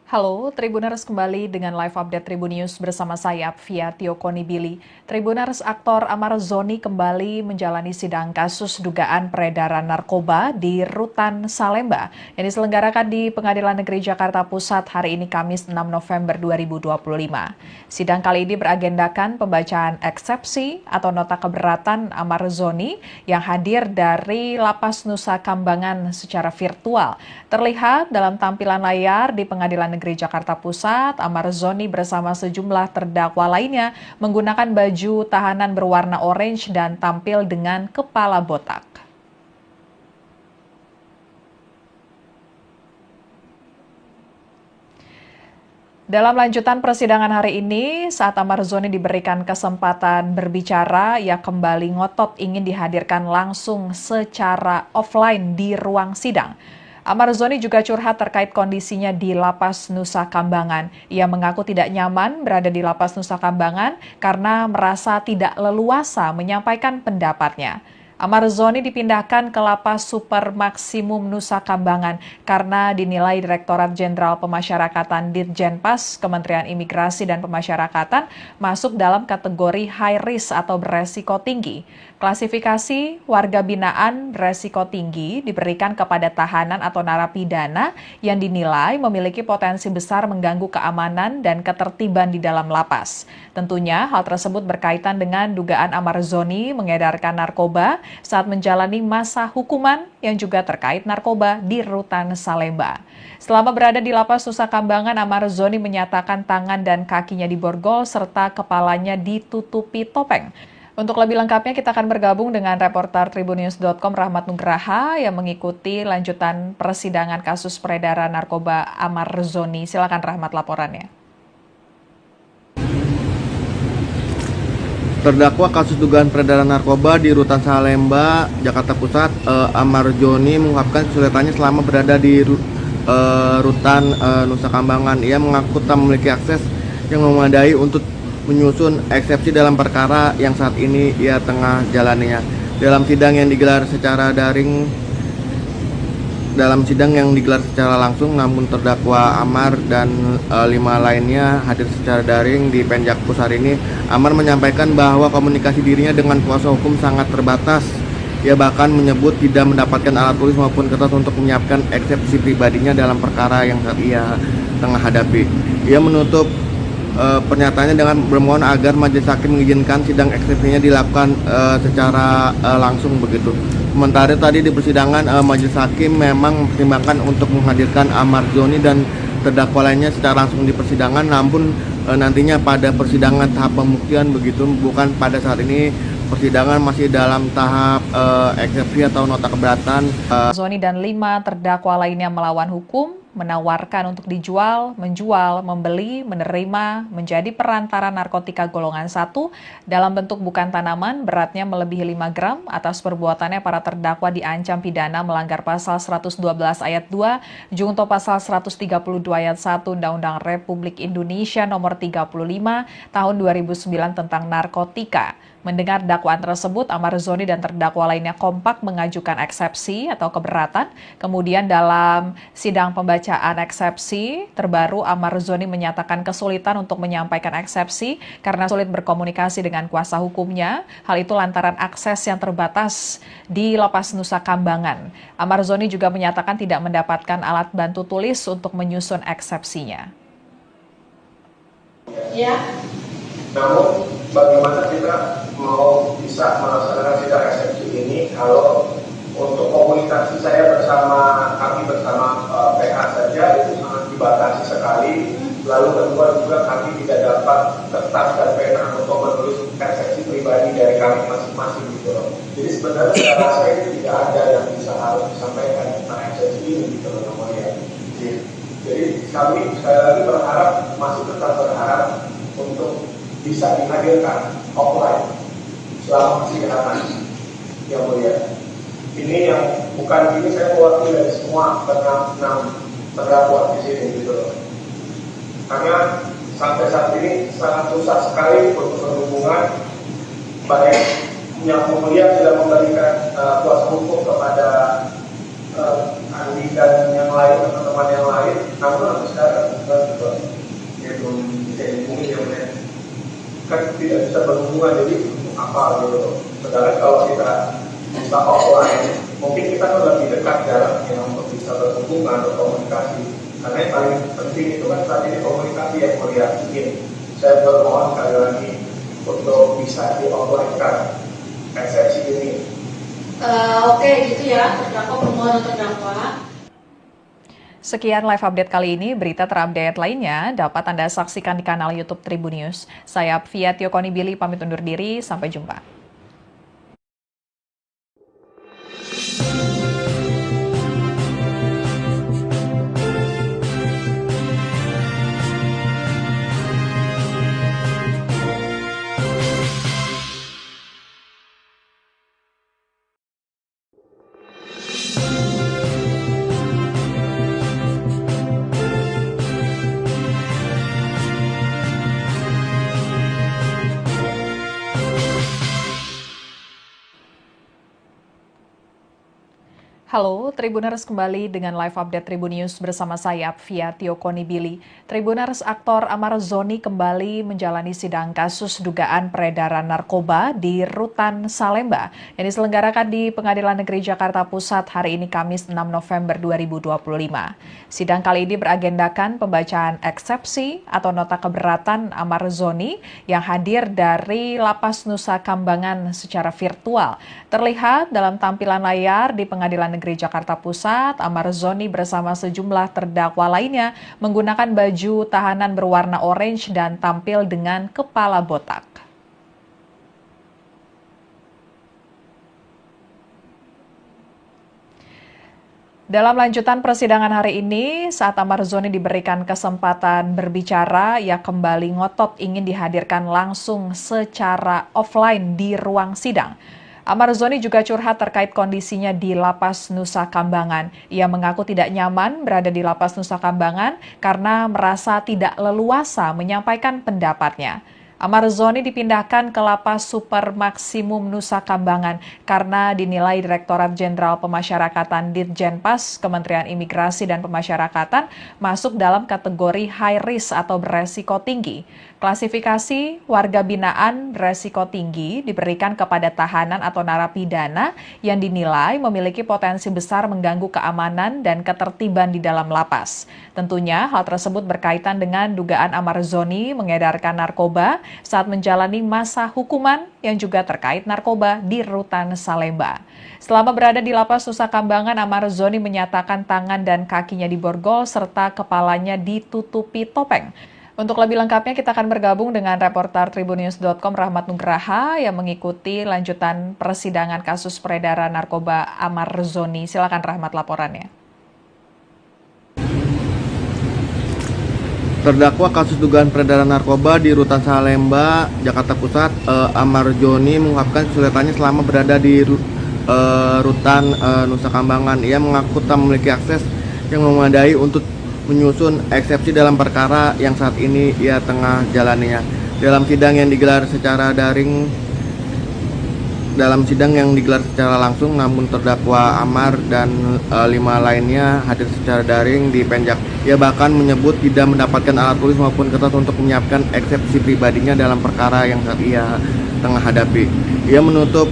Halo, Tribuners kembali dengan live update Tribun News bersama saya, Fia Tiokoni Billy. Tribuners, aktor Amar Zoni kembali menjalani sidang kasus dugaan peredaran narkoba di Rutan Salemba yang diselenggarakan di Pengadilan Negeri Jakarta Pusat hari ini Kamis 6 November 2025. Sidang kali ini beragendakan pembacaan eksepsi atau nota keberatan Amar Zoni yang hadir dari Lapas Nusa Kambangan secara virtual. Terlihat dalam tampilan layar di Pengadilan Negeri Jakarta Pusat, Amar Zoni bersama sejumlah terdakwa lainnya menggunakan baju tahanan berwarna orange dan tampil dengan kepala botak. Dalam lanjutan persidangan hari ini, saat Amar Zoni diberikan kesempatan berbicara, ia kembali ngotot ingin dihadirkan langsung secara offline di ruang sidang. Amar Zoni juga curhat terkait kondisinya di Lapas Nusa Kambangan. Ia mengaku tidak nyaman berada di Lapas Nusa Kambangan karena merasa tidak leluasa menyampaikan pendapatnya. Amar Zoni dipindahkan ke Lapas Super Maksimum Nusa Kambangan karena dinilai Direktorat Jenderal Pemasyarakatan Ditjenpas Kementerian Imigrasi dan Pemasyarakatan masuk dalam kategori high risk atau beresiko tinggi. Klasifikasi warga binaan beresiko tinggi diberikan kepada tahanan atau narapidana yang dinilai memiliki potensi besar mengganggu keamanan dan ketertiban di dalam lapas. Tentunya hal tersebut berkaitan dengan dugaan Amar Zoni mengedarkan narkoba saat menjalani masa hukuman yang juga terkait narkoba di Rutan Salemba. Selama berada di Lapas Nusa Kambangan, Amar Zoni menyatakan tangan dan kakinya diborgol serta kepalanya ditutupi topeng. Untuk lebih lengkapnya kita akan bergabung dengan reporter Tribunnews.com Rahmat Nugraha yang mengikuti lanjutan persidangan kasus peredaran narkoba Amar Zoni. Silakan Rahmat laporannya. Terdakwa kasus dugaan peredaran narkoba di Rutan Salemba, Jakarta Pusat, Amar Zoni mengungkapkan kesulitannya selama berada di Rutan Nusa Kambangan. Ia mengaku tak memiliki akses yang memadai untuk menyusun eksepsi dalam perkara yang saat ini ia tengah jalaninya. Dalam sidang yang digelar secara langsung, namun terdakwa Amar dan 5 lainnya hadir secara daring di Penjakpus hari ini. Amar menyampaikan bahwa komunikasi dirinya dengan kuasa hukum sangat terbatas. Ia bahkan menyebut tidak mendapatkan alat tulis maupun kertas untuk menyiapkan eksepsi pribadinya dalam perkara yang saat ia tengah hadapi. Ia menutup pernyataannya dengan bermohon agar majelis hakim mengizinkan sidang eksepsinya dilakukan secara langsung begitu. Sementara tadi di persidangan majelis hakim memang mempertimbangkan untuk menghadirkan Amar Zoni dan terdakwa lainnya secara langsung di persidangan, namun nantinya pada persidangan tahap pembuktian begitu, bukan pada saat ini. Persidangan masih dalam tahap eksepsi atau nota keberatan. Zoni dan 5 terdakwa lainnya melawan hukum, menawarkan untuk dijual, menjual, membeli, menerima, menjadi perantara narkotika golongan 1 dalam bentuk bukan tanaman beratnya melebihi 5 gram. Atas perbuatannya para terdakwa diancam pidana melanggar pasal 112 ayat 2, junto pasal 132 ayat 1 Undang-Undang Republik Indonesia nomor 35 tahun 2009 tentang narkotika. Mendengar dakwaan tersebut, Amar Zoni dan terdakwa lainnya kompak mengajukan eksepsi atau keberatan. Kemudian dalam sidang pembacaan eksepsi terbaru, Amar Zoni menyatakan kesulitan untuk menyampaikan eksepsi karena sulit berkomunikasi dengan kuasa hukumnya. Hal itu lantaran akses yang terbatas di Lapas Nusa Kambangan. Amar Zoni juga menyatakan tidak mendapatkan alat bantu tulis untuk menyusun eksepsinya. Ya. Namun bagaimana kita mau bisa melaksanakan sidang eksepsi ini kalau untuk komunikasi kami bersama PH saja itu sangat dibatasi sekali. Lalu kedua juga kami tidak dapat kertas dan pena untuk menulis eksepsi pribadi dari kami masing-masing gitu loh. Jadi sebenarnya saya rasa ini tidak ada yang bisa harus disampaikan tentang eksepsi ini gitu loh namanya. Jadi kami sekali lagi masih tetap berharap untuk bisa dihadirkan offline selama persidangan yang mulia. Ini yang bukan ini saya mewakili dari semua enam terdakwa di sini gitu loh. Karena sampai saat ini sangat susah sekali untuk berhubungan, baik yang mulia sudah memberikan kuasa hukum kepada Andi dan yang lain, teman-teman yang lain, namun sampai sekarang juga ya belum bisa dihubungi ya benar. Kan tidak bisa berhubungan, jadi untuk apa gitu. Sedangkan kalau kita bisa offline, mungkin kita kan lebih dekat jaraknya untuk bisa berhubungan atau komunikasi. Karena yang paling penting itu kan saat ini komunikasi yang mulia. Saya bermohon sekali lagi untuk bisa di offline kan eksepsi ini. Oke, gitu ya, terdakwa permohonan terdakwa. Sekian live update kali ini. Berita terupdate lainnya dapat Anda saksikan di kanal YouTube Tribun News. Saya Fia Tiokonibili pamit undur diri. Sampai jumpa. Halo, Tribuners kembali dengan live update Tribun News bersama saya, Fia Tiokonibili. Tribuners, aktor Amar Zoni kembali menjalani sidang kasus dugaan peredaran narkoba di Rutan Salemba yang diselenggarakan di Pengadilan Negeri Jakarta Pusat hari ini Kamis 6 November 2025. Sidang kali ini beragendakan pembacaan eksepsi atau nota keberatan Amar Zoni yang hadir dari Lapas Nusa Kambangan secara virtual. Terlihat dalam tampilan layar di Pengadilan Negeri Jakarta Pusat, Amar Zoni bersama sejumlah terdakwa lainnya menggunakan baju tahanan berwarna orange dan tampil dengan kepala botak. Dalam lanjutan persidangan hari ini, saat Amar Zoni diberikan kesempatan berbicara, ia kembali ngotot ingin dihadirkan langsung secara offline di ruang sidang. Amar Zoni juga curhat terkait kondisinya di Lapas Nusa Kambangan. Ia mengaku tidak nyaman berada di Lapas Nusa Kambangan karena merasa tidak leluasa menyampaikan pendapatnya. Amar Zoni dipindahkan ke Lapas Super Maksimum Nusa Kambangan karena dinilai Direktorat Jenderal Pemasyarakatan Ditjenpas Kementerian Imigrasi dan Pemasyarakatan masuk dalam kategori high risk atau beresiko tinggi. Klasifikasi warga binaan beresiko tinggi diberikan kepada tahanan atau narapidana yang dinilai memiliki potensi besar mengganggu keamanan dan ketertiban di dalam lapas. Tentunya hal tersebut berkaitan dengan dugaan Amar Zoni mengedarkan narkoba saat menjalani masa hukuman yang juga terkait narkoba di Rutan Salemba. Selama berada di Lapas Nusa Kambangan, Amar Zoni menyatakan tangan dan kakinya diborgol serta kepalanya ditutupi topeng. Untuk lebih lengkapnya kita akan bergabung dengan reporter tribunnews.com Rahmat Nugraha yang mengikuti lanjutan persidangan kasus peredaran narkoba Amar Zoni. Silakan Rahmat laporannya. Terdakwa kasus dugaan peredaran narkoba di Rutan Salemba, Jakarta Pusat, Amar Zoni mengungkapkan kesulitannya selama berada di Rutan Nusa Kambangan. Ia mengaku tak memiliki akses yang memadai untuk menyusun eksepsi dalam perkara yang saat ini ia tengah jalaninya. Dalam sidang yang digelar secara langsung, namun terdakwa Amar dan 5 lainnya hadir secara daring di Penjak. Ia bahkan menyebut tidak mendapatkan alat tulis maupun kertas untuk menyiapkan eksepsi pribadinya dalam perkara yang saat ia tengah hadapi. Ia menutup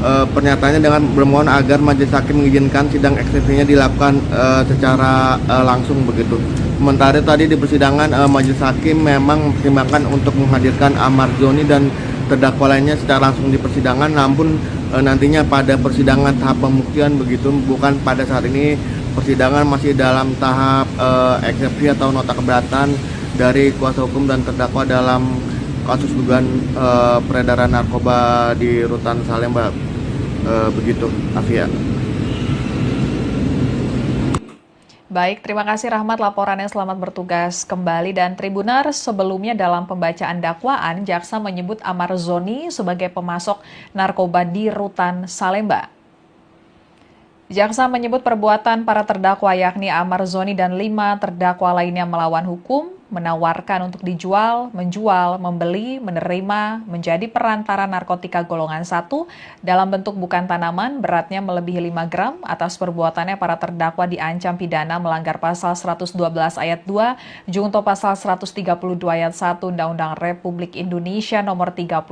pernyataannya dengan bermohon agar majelis hakim mengizinkan sidang eksepsinya dilakukan secara langsung begitu. Sementara tadi di persidangan majelis hakim memang mempertimbangkan untuk menghadirkan Amar Zoni dan terdakwa lainnya secara langsung di persidangan, namun nantinya pada persidangan tahap pembuktian begitu, bukan pada saat ini. Persidangan masih dalam tahap eksepsi atau nota keberatan dari kuasa hukum dan terdakwa dalam kasus dugaan peredaran narkoba di Rutan Salemba. Begitu, Afia. Baik, terima kasih Rahmat laporannya, selamat bertugas kembali. Dan Tribuners, sebelumnya dalam pembacaan dakwaan, jaksa menyebut Amar Zoni sebagai pemasok narkoba di Rutan Salemba. Jaksa menyebut perbuatan para terdakwa yakni Amar Zoni dan 5 terdakwa lainnya melawan hukum, menawarkan untuk dijual, menjual, membeli, menerima, menjadi perantara narkotika golongan 1 dalam bentuk bukan tanaman beratnya melebihi 5 gram. Atas perbuatannya para terdakwa diancam pidana melanggar pasal 112 ayat 2 junto pasal 132 ayat 1 Undang-Undang Republik Indonesia nomor 35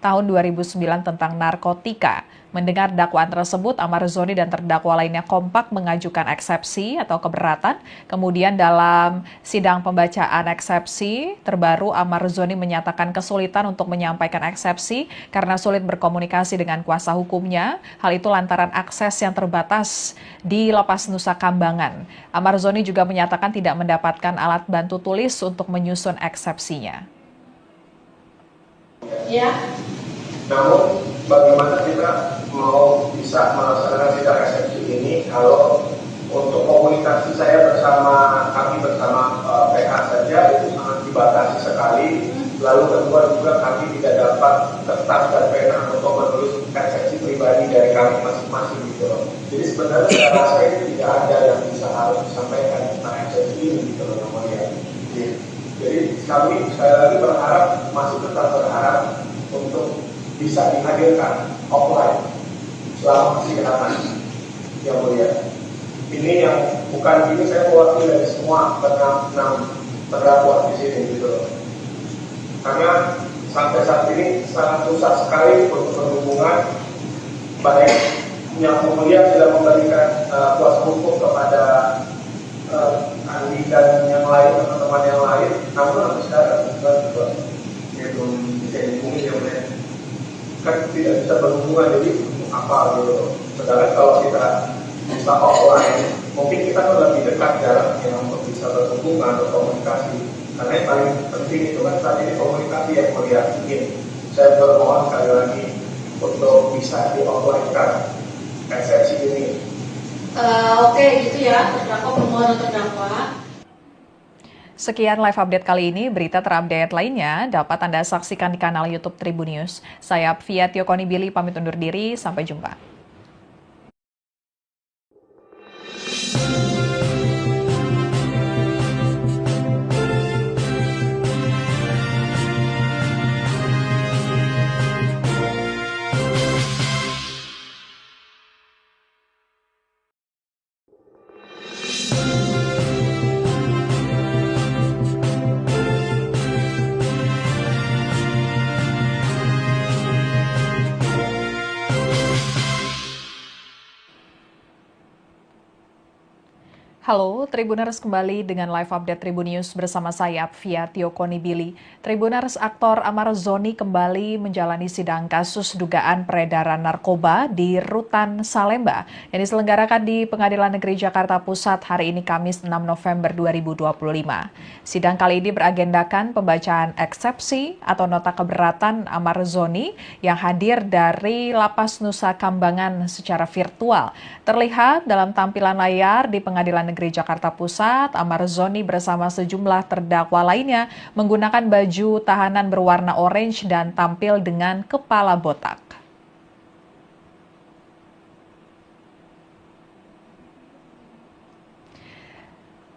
tahun 2009 tentang narkotika. Mendengar dakwaan tersebut, Amar Zoni dan terdakwa lainnya kompak mengajukan eksepsi atau keberatan. Kemudian dalam sidang pembacaan eksepsi terbaru, Amar Zoni menyatakan kesulitan untuk menyampaikan eksepsi karena sulit berkomunikasi dengan kuasa hukumnya. Hal itu lantaran akses yang terbatas di Lapas Nusa Kambangan. Amar Zoni juga menyatakan tidak mendapatkan alat bantu tulis untuk menyusun eksepsinya. Ya. Namun bagaimana kita mau bisa melaksanakan sidang eksepsi ini kalau untuk komunikasi saya kami bersama PH saja itu sangat dibatasi sekali. Lalu kedua juga kami tidak dapat kertas dan pena untuk menulis eksepsi pribadi dari kami masing-masing gitu loh. Jadi sebenarnya saya rasa ini tidak ada yang bisa harus disampaikan tentang eksepsi ini gitu loh namanya. Jadi kami sekali lagi masih tetap berharap untuk bisa dihadirkan offline selama persidangan yang mulia. Ini yang bukan ini saya mewakili dari semua enam terdakwa di sini gitu loh. Karena sampai saat ini sangat susah sekali untuk berhubungan, baik yang mulia sudah memberikan kuasa hukum kepada Andi dan yang lain, teman-teman yang lain, namun sampai sekarang belum bisa dihubungi yang mulia. Kan tidak bisa berhubungan, jadi apa gitu. Sedangkan kalau kita bisa offline, mungkin kita kan lebih dekat jaraknya untuk bisa berhubungan, berkomunikasi. Karena yang paling penting itu kan saat ini komunikasi yang mulia. Saya bermohon sekali lagi untuk bisa di offline-kan eksepsi ini. Oke, gitu ya, terdakwa permohonan terdakwa. Sekian live update kali ini. Berita terupdate lainnya dapat Anda saksikan di kanal YouTube Tribun News. Saya Fia Tiokoni Billy pamit undur diri. Sampai jumpa. Halo, Tribuners kembali dengan live update Tribun News bersama saya, Fia Tiokoni Billy. Tribuners, aktor Amar Zoni kembali menjalani sidang kasus dugaan peredaran narkoba di Rutan Salemba yang diselenggarakan di Pengadilan Negeri Jakarta Pusat hari ini Kamis 6 November 2025. Sidang kali ini beragendakan pembacaan eksepsi atau nota keberatan Amar Zoni yang hadir dari Lapas Nusa Kambangan secara virtual. Terlihat dalam tampilan layar di Pengadilan Negeri Jakarta Pusat, Amar Zoni bersama sejumlah terdakwa lainnya menggunakan baju tahanan berwarna orange dan tampil dengan kepala botak.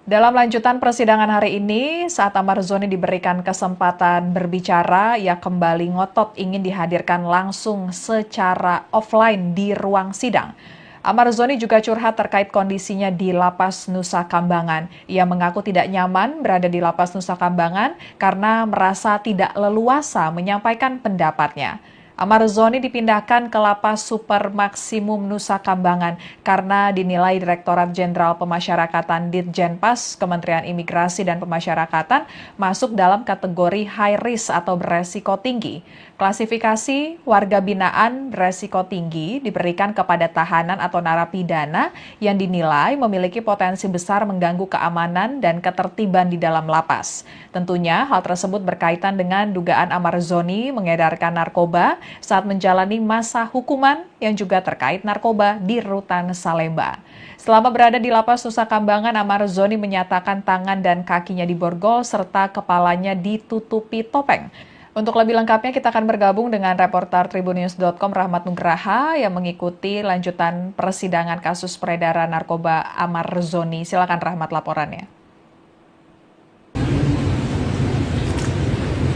Dalam lanjutan persidangan hari ini, saat Amar Zoni diberikan kesempatan berbicara, ia kembali ngotot ingin dihadirkan langsung secara offline di ruang sidang. Amar Zoni juga curhat terkait kondisinya di Lapas Nusa Kambangan. Ia mengaku tidak nyaman berada di Lapas Nusa Kambangan karena merasa tidak leluasa menyampaikan pendapatnya. Amar Zoni dipindahkan ke Lapas Super Maksimum Nusa Kambangan karena dinilai Direktorat Jenderal Pemasyarakatan Ditjenpas Kementerian Imigrasi dan Pemasyarakatan masuk dalam kategori high risk atau beresiko tinggi. Klasifikasi warga binaan beresiko tinggi diberikan kepada tahanan atau narapidana yang dinilai memiliki potensi besar mengganggu keamanan dan ketertiban di dalam lapas. Tentunya hal tersebut berkaitan dengan dugaan Amar Zoni mengedarkan narkoba saat menjalani masa hukuman yang juga terkait narkoba di Rutan Salemba. Selama berada di Lapas Nusa Kambangan, Amar Zoni menyatakan tangan dan kakinya diborgol serta kepalanya ditutupi topeng. Untuk lebih lengkapnya kita akan bergabung dengan reporter tribunnews.com Rahmat Nugraha yang mengikuti lanjutan persidangan kasus peredaran narkoba Amar Zoni. Silakan Rahmat laporannya.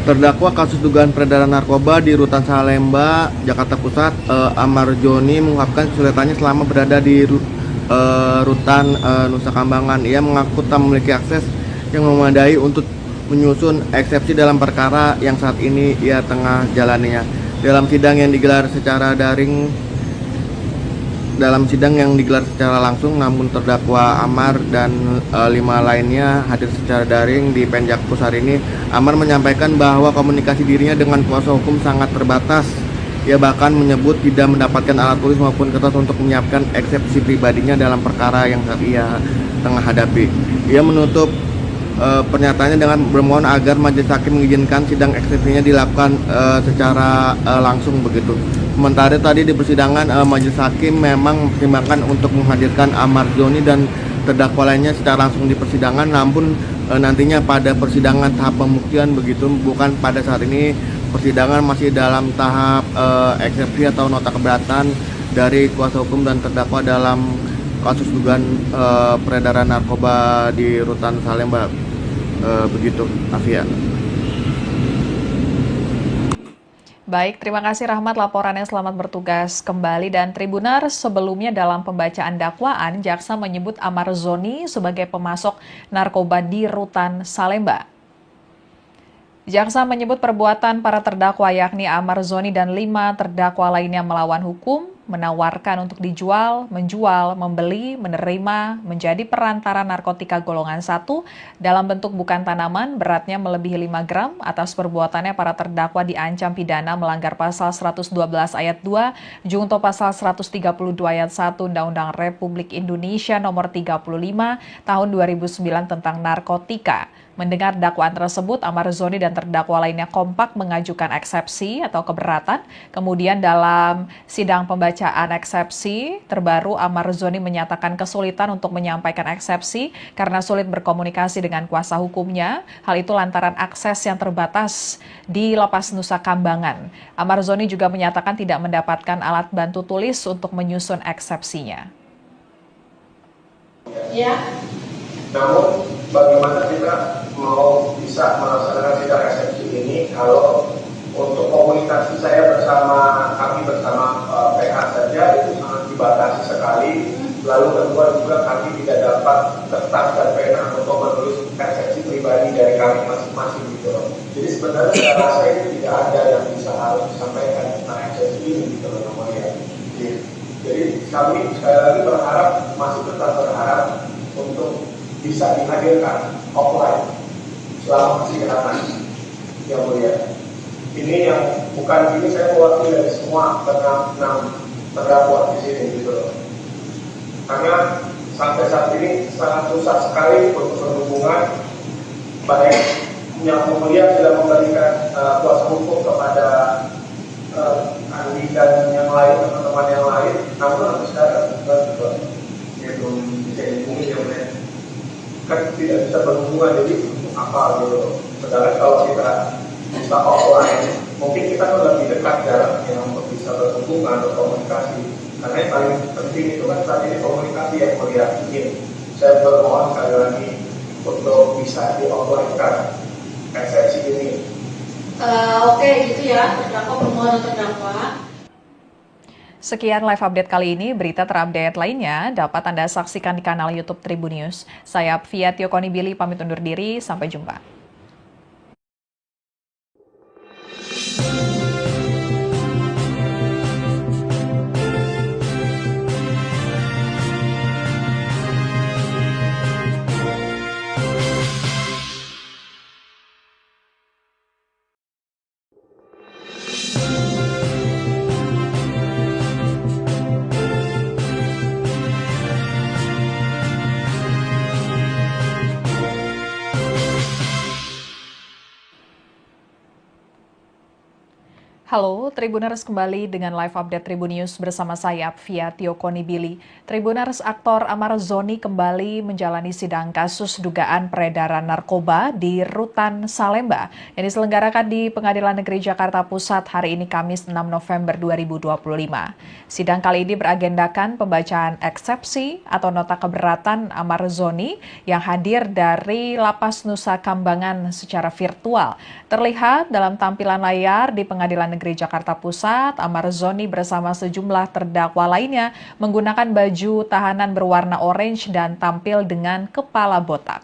Terdakwa kasus dugaan peredaran narkoba di Rutan Salemba, Jakarta Pusat, Amar Joni mengungkapkan kesulitannya selama berada di Rutan Nusa Kambangan. Ia mengaku tak memiliki akses yang memadai untuk menyusun eksepsi dalam perkara yang saat ini ia tengah jalaninya. Dalam sidang yang digelar secara langsung, namun terdakwa Amar dan 5 lainnya hadir secara daring di Penjakpus hari ini. Amar menyampaikan bahwa komunikasi dirinya dengan kuasa hukum sangat terbatas. Ia bahkan menyebut tidak mendapatkan alat tulis maupun kertas untuk menyiapkan eksepsi pribadinya dalam perkara yang saat ia tengah hadapi. Ia menutup pernyataannya dengan bermohon agar majelis hakim mengizinkan sidang eksepsinya dilakukan secara langsung begitu. Sementara tadi di persidangan majelis hakim memang mempertimbangkan untuk menghadirkan Amar Joni dan terdakwa lainnya secara langsung di persidangan, namun nantinya pada persidangan tahap pembuktian begitu, bukan pada saat ini. Persidangan masih dalam tahap eksepsi atau nota keberatan dari kuasa hukum dan terdakwa dalam kasus dugaan peredaran narkoba di Rutan Salemba. Begitu, Afia. Baik, terima kasih Rahmat laporannya, selamat bertugas kembali. Dan Tribunar, sebelumnya dalam pembacaan dakwaan, jaksa menyebut Amar Zoni sebagai pemasok narkoba di Rutan Salemba. Jaksa menyebut perbuatan para terdakwa yakni Amar Zoni dan 5 terdakwa lainnya melawan hukum, menawarkan untuk dijual, menjual, membeli, menerima, menjadi perantara narkotika golongan 1 dalam bentuk bukan tanaman, beratnya melebihi 5 gram. Atas perbuatannya para terdakwa diancam pidana melanggar pasal 112 ayat 2, junto pasal 132 ayat 1 Undang-Undang Republik Indonesia nomor 35 tahun 2009 tentang narkotika. Mendengar dakwaan tersebut, Amar Zoni dan terdakwa lainnya kompak mengajukan eksepsi atau keberatan. Kemudian dalam sidang pembacaan eksepsi terbaru, Amar Zoni menyatakan kesulitan untuk menyampaikan eksepsi karena sulit berkomunikasi dengan kuasa hukumnya. Hal itu lantaran akses yang terbatas di Lapas Nusa Kambangan. Amar Zoni juga menyatakan tidak mendapatkan alat bantu tulis untuk menyusun eksepsinya. Ya. Namun bagaimana kita mau bisa melaksanakan sidang eksepsi ini kalau untuk komunikasi saya kami bersama PH saja itu sangat dibatasi sekali. Lalu kedua juga kami tidak dapat kertas dan pena untuk menulis eksepsi pribadi dari kami masing-masing gitu loh. Jadi sebenarnya saya rasa ini tidak ada yang bisa harus disampaikan tentang eksepsi ini gitu loh namanya. Jadi kami sekali lagi masih tetap berharap untuk bisa dihadirkan offline selama persidangan yang mulia. Ini yang bukan ini saya mewakili dari semua 6 terdakwa di sini gitu loh. Karena sampai saat ini sangat susah sekali untuk berhubungan, baik yang mulia sudah memberikan kuasa hukum kepada Andi dan yang lain, teman-teman yang lain, namun sampai sekarang juga belum bisa dihubungi yang lain. Kan tidak bisa berhubungan, jadi apa gitu. Sedangkan kalau kita bisa offline, mungkin kita kan lebih dekat jaraknya untuk bisa berhubungan, berkomunikasi. Karena yang paling penting itu kan saat ini komunikasi yang mulia. Saya bermohon sekali lagi untuk bisa di-offline-kan eksepsi ini. Oke, gitu ya, terdakwa permohonan terdakwa. Sekian live update kali ini. Berita terupdate lainnya dapat Anda saksikan di kanal YouTube Tribun News. Saya Fia Tiokoni Billy pamit undur diri. Sampai jumpa. Halo, Tribuners kembali dengan live update Tribun News bersama saya, Fia Tiokoni Billy. Tribuners, aktor Amar Zoni kembali menjalani sidang kasus dugaan peredaran narkoba di Rutan Salemba yang diselenggarakan di Pengadilan Negeri Jakarta Pusat hari ini Kamis 6 November 2025. Sidang kali ini beragendakan pembacaan eksepsi atau nota keberatan Amar Zoni yang hadir dari Lapas Nusa Kambangan secara virtual. Terlihat dalam tampilan layar di Pengadilan Negeri Jakarta Pusat, Amar Zoni bersama sejumlah terdakwa lainnya menggunakan baju tahanan berwarna orange dan tampil dengan kepala botak.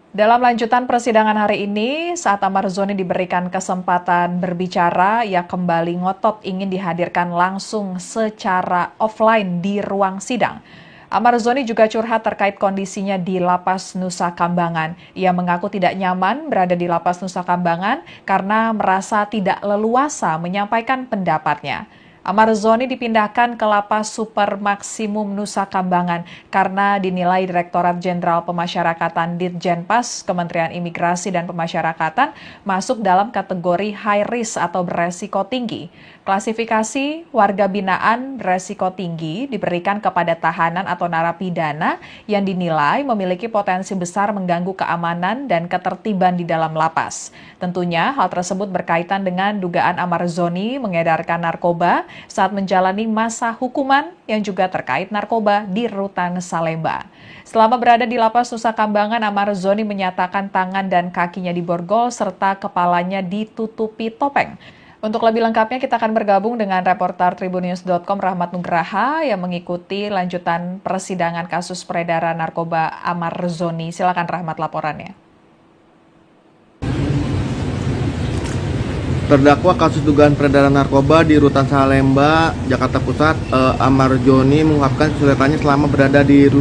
Dalam lanjutan persidangan hari ini, saat Amar Zoni diberikan kesempatan berbicara, ia kembali ngotot ingin dihadirkan langsung secara offline di ruang sidang. Amar Zoni juga curhat terkait kondisinya di Lapas Nusa Kambangan. Ia mengaku tidak nyaman berada di Lapas Nusa Kambangan karena merasa tidak leluasa menyampaikan pendapatnya. Amar Zoni dipindahkan ke Lapas Super Maksimum Nusa Kambangan karena dinilai Direktorat Jenderal Pemasyarakatan Ditjenpas Kementerian Imigrasi dan Pemasyarakatan masuk dalam kategori high risk atau beresiko tinggi. Klasifikasi warga binaan beresiko tinggi diberikan kepada tahanan atau narapidana yang dinilai memiliki potensi besar mengganggu keamanan dan ketertiban di dalam lapas. Tentunya hal tersebut berkaitan dengan dugaan Amar Zoni mengedarkan narkoba saat menjalani masa hukuman yang juga terkait narkoba di Rutan Salemba. Selama berada di Lapas Nusa Kambangan, Amar Zoni menyatakan tangan dan kakinya diborgol serta kepalanya ditutupi topeng. Untuk lebih lengkapnya kita akan bergabung dengan reporter Tribunnews.com Rahmat Nugraha yang mengikuti lanjutan persidangan kasus peredaran narkoba Amar Zoni. Silakan Rahmat laporannya. Terdakwa kasus dugaan peredaran narkoba di Rutan Salemba, Jakarta Pusat, Amar Zoni mengungkapkan kesulitannya selama berada di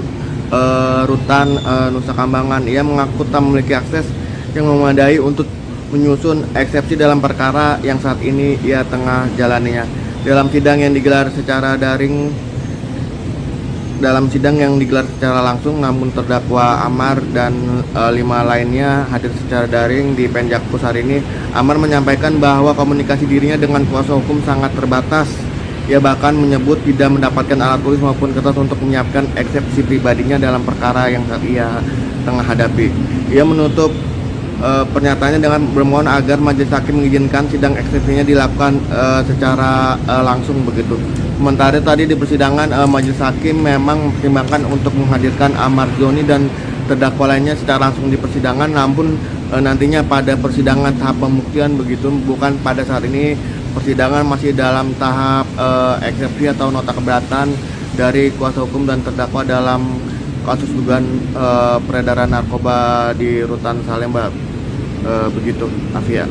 Rutan Nusa Kambangan. Ia mengaku tak memiliki akses yang memadai untuk menyusun eksepsi dalam perkara yang saat ini ia tengah jalaninya. Dalam sidang yang digelar secara langsung, namun terdakwa Amar dan 5 lainnya hadir secara daring di Penjakpus hari ini. Amar menyampaikan bahwa komunikasi dirinya dengan kuasa hukum sangat terbatas. Ia bahkan menyebut tidak mendapatkan alat tulis maupun kertas untuk menyiapkan eksepsi pribadinya dalam perkara yang saat ia tengah hadapi. Ia menutup pernyataannya dengan bermohon agar majelis hakim mengizinkan sidang eksepsinya dilakukan secara langsung begitu. Sementara tadi di persidangan majelis hakim memang mempertimbangkan untuk menghadirkan Amar Zoni dan terdakwa lainnya secara langsung di persidangan, namun nantinya pada persidangan tahap pembuktian begitu, bukan pada saat ini. Persidangan masih dalam tahap eksepsi atau nota keberatan dari kuasa hukum dan terdakwa dalam kasus dugaan peredaran narkoba di Rutan Salemba. Begitu, Afia.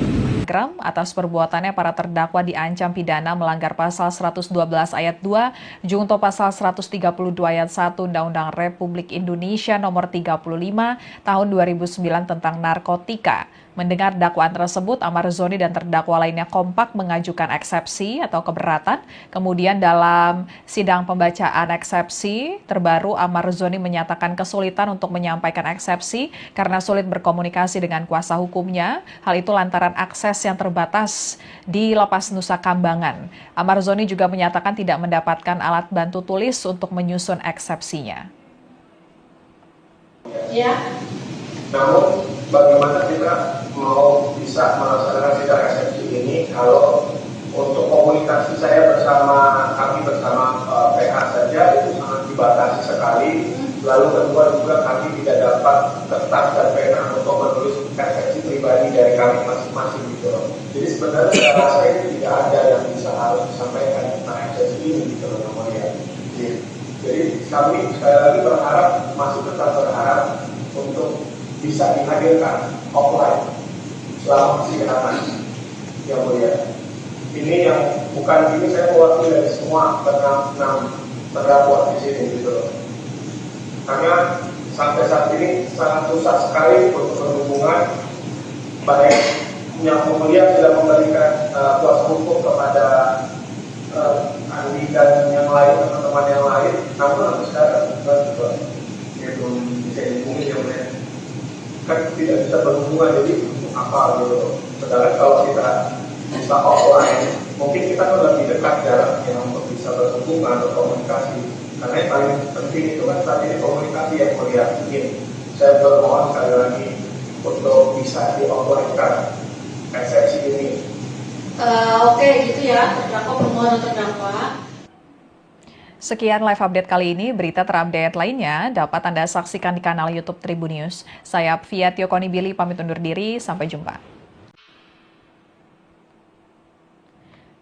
Atas perbuatannya para terdakwa diancam pidana melanggar pasal 112 ayat 2 junto pasal 132 ayat 1 Undang-Undang Republik Indonesia nomor 35 tahun 2009 tentang narkotika. Mendengar dakwaan tersebut, Amar Zoni dan terdakwa lainnya kompak mengajukan eksepsi atau keberatan. Kemudian dalam sidang pembacaan eksepsi terbaru, Amar Zoni menyatakan kesulitan untuk menyampaikan eksepsi karena sulit berkomunikasi dengan kuasa hukumnya. Hal itu lantaran akses yang terbatas di Lapas Nusa Kambangan. Amar Zoni juga menyatakan tidak mendapatkan alat bantu tulis untuk menyusun eksepsinya. Ya. Namun bagaimana kita mau bisa melaksanakan sidang eksepsi ini kalau untuk komunikasi kami bersama PH saja itu sangat dibatasi sekali. Lalu kedua juga kami tidak dapat kertas dan pena untuk menulis eksepsi pribadi dari kami masing-masing gitu loh. Jadi sebenarnya saya rasa itu tidak ada yang bisa harus disampaikan tentang eksepsi ini gitu loh namanya. Jadi kami sekali lagi masih tetap berharap untuk bisa dihadirkan offline selama persidangan yang mulia. Ini yang bukan ini saya mewakili dari semua enam terdakwa di sini gitu loh. Karena sampai saat ini sangat susah sekali untuk berhubungan, baik yang mulia sudah memberikan kuasa hukum kepada Andi dan yang lain, teman-teman yang lain, namun sampai sekarang juga belum bisa dihubungi yang mulia. kan tidak bisa berhubungan, jadi untuk apa gitu. Sedangkan kalau kita bisa offline, mungkin kita kan lebih dekat jaraknya untuk bisa berhubungan atau komunikasi. Karena yang paling penting itu kan saat ini komunikasi yang mulia. Saya bermohon sekali lagi untuk bisa di offline kan eksepsi ini. Oke, gitu ya, terdakwa permohonan terdakwa. Sekian live update kali ini. Berita terupdate lainnya dapat Anda saksikan di kanal YouTube Tribun News. Saya Fia Tiokonibili pamit undur diri. Sampai jumpa.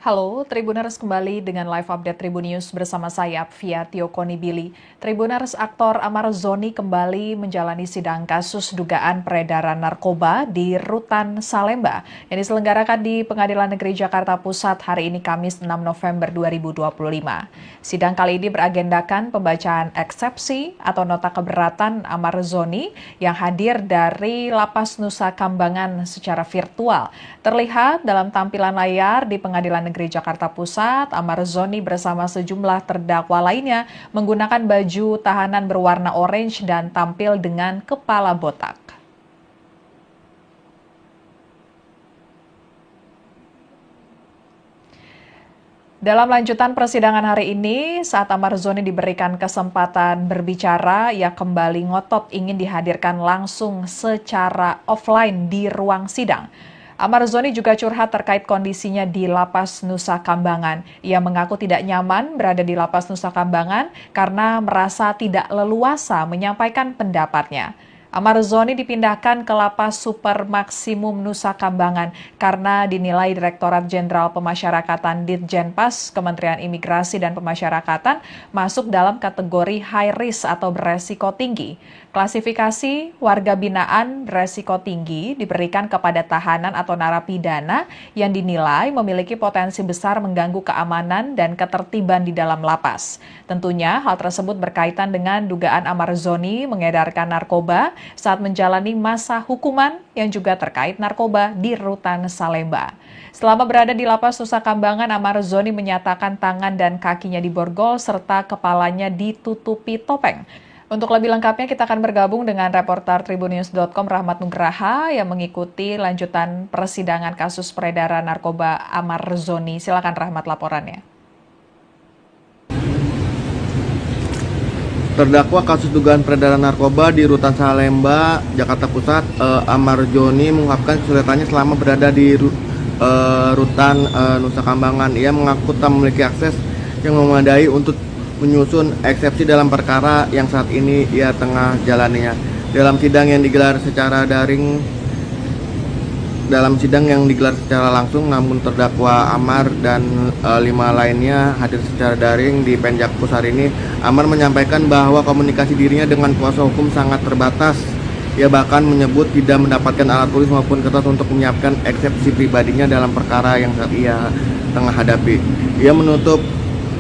Halo, Tribuners kembali dengan live update Tribun News bersama saya, Fia Tiokonibili. Tribuners, aktor Amar Zoni kembali menjalani sidang kasus dugaan peredaran narkoba di Rutan Salemba yang diselenggarakan di Pengadilan Negeri Jakarta Pusat hari ini Kamis 6 November 2025. Sidang kali ini beragendakan pembacaan eksepsi atau nota keberatan Amar Zoni yang hadir dari Lapas Nusa Kambangan secara virtual. Terlihat dalam tampilan layar di Pengadilan Negeri Jakarta Pusat, Amar Zoni bersama sejumlah terdakwa lainnya menggunakan baju tahanan berwarna orange dan tampil dengan kepala botak. Dalam lanjutan persidangan hari ini, saat Amar Zoni diberikan kesempatan berbicara, ia kembali ngotot ingin dihadirkan langsung secara offline di ruang sidang. Amar Zoni juga curhat terkait kondisinya di Lapas Nusa Kambangan. Ia mengaku tidak nyaman berada di Lapas Nusa Kambangan karena merasa tidak leluasa menyampaikan pendapatnya. Amar Zoni dipindahkan ke Lapas Super Maksimum Nusa Kambangan karena dinilai Direktorat Jenderal Pemasyarakatan Ditjenpas Kementerian Imigrasi dan Pemasyarakatan masuk dalam kategori high risk atau beresiko tinggi. Klasifikasi warga binaan beresiko tinggi diberikan kepada tahanan atau narapidana yang dinilai memiliki potensi besar mengganggu keamanan dan ketertiban di dalam lapas. Tentunya hal tersebut berkaitan dengan dugaan Amar Zoni mengedarkan narkoba saat menjalani masa hukuman yang juga terkait narkoba di Rutan Salemba. Selama berada di Lapas Nusa Kambangan, Amar Zoni menyatakan tangan dan kakinya diborgol serta kepalanya ditutupi topeng. Untuk lebih lengkapnya kita akan bergabung dengan reporter tribunnews.com Rahmat Nugraha yang mengikuti lanjutan persidangan kasus peredaran narkoba Amar Zoni. Silakan Rahmat laporannya. Terdakwa kasus dugaan peredaran narkoba di Rutan Salemba, Jakarta Pusat, Amar Zoni mengungkapkan kesulitannya selama berada di Rutan Nusa Kambangan. Ia mengaku tak memiliki akses yang memadai untuk menyusun eksepsi dalam perkara yang saat ini ia tengah jalaninya. Dalam sidang yang digelar secara langsung, namun terdakwa Amar dan 5 lainnya hadir secara daring di Penjakpus hari ini. Amar menyampaikan bahwa komunikasi dirinya dengan kuasa hukum sangat terbatas. Ia bahkan menyebut tidak mendapatkan alat tulis maupun kertas untuk menyiapkan eksepsi pribadinya dalam perkara yang saat ia tengah hadapi. Ia menutup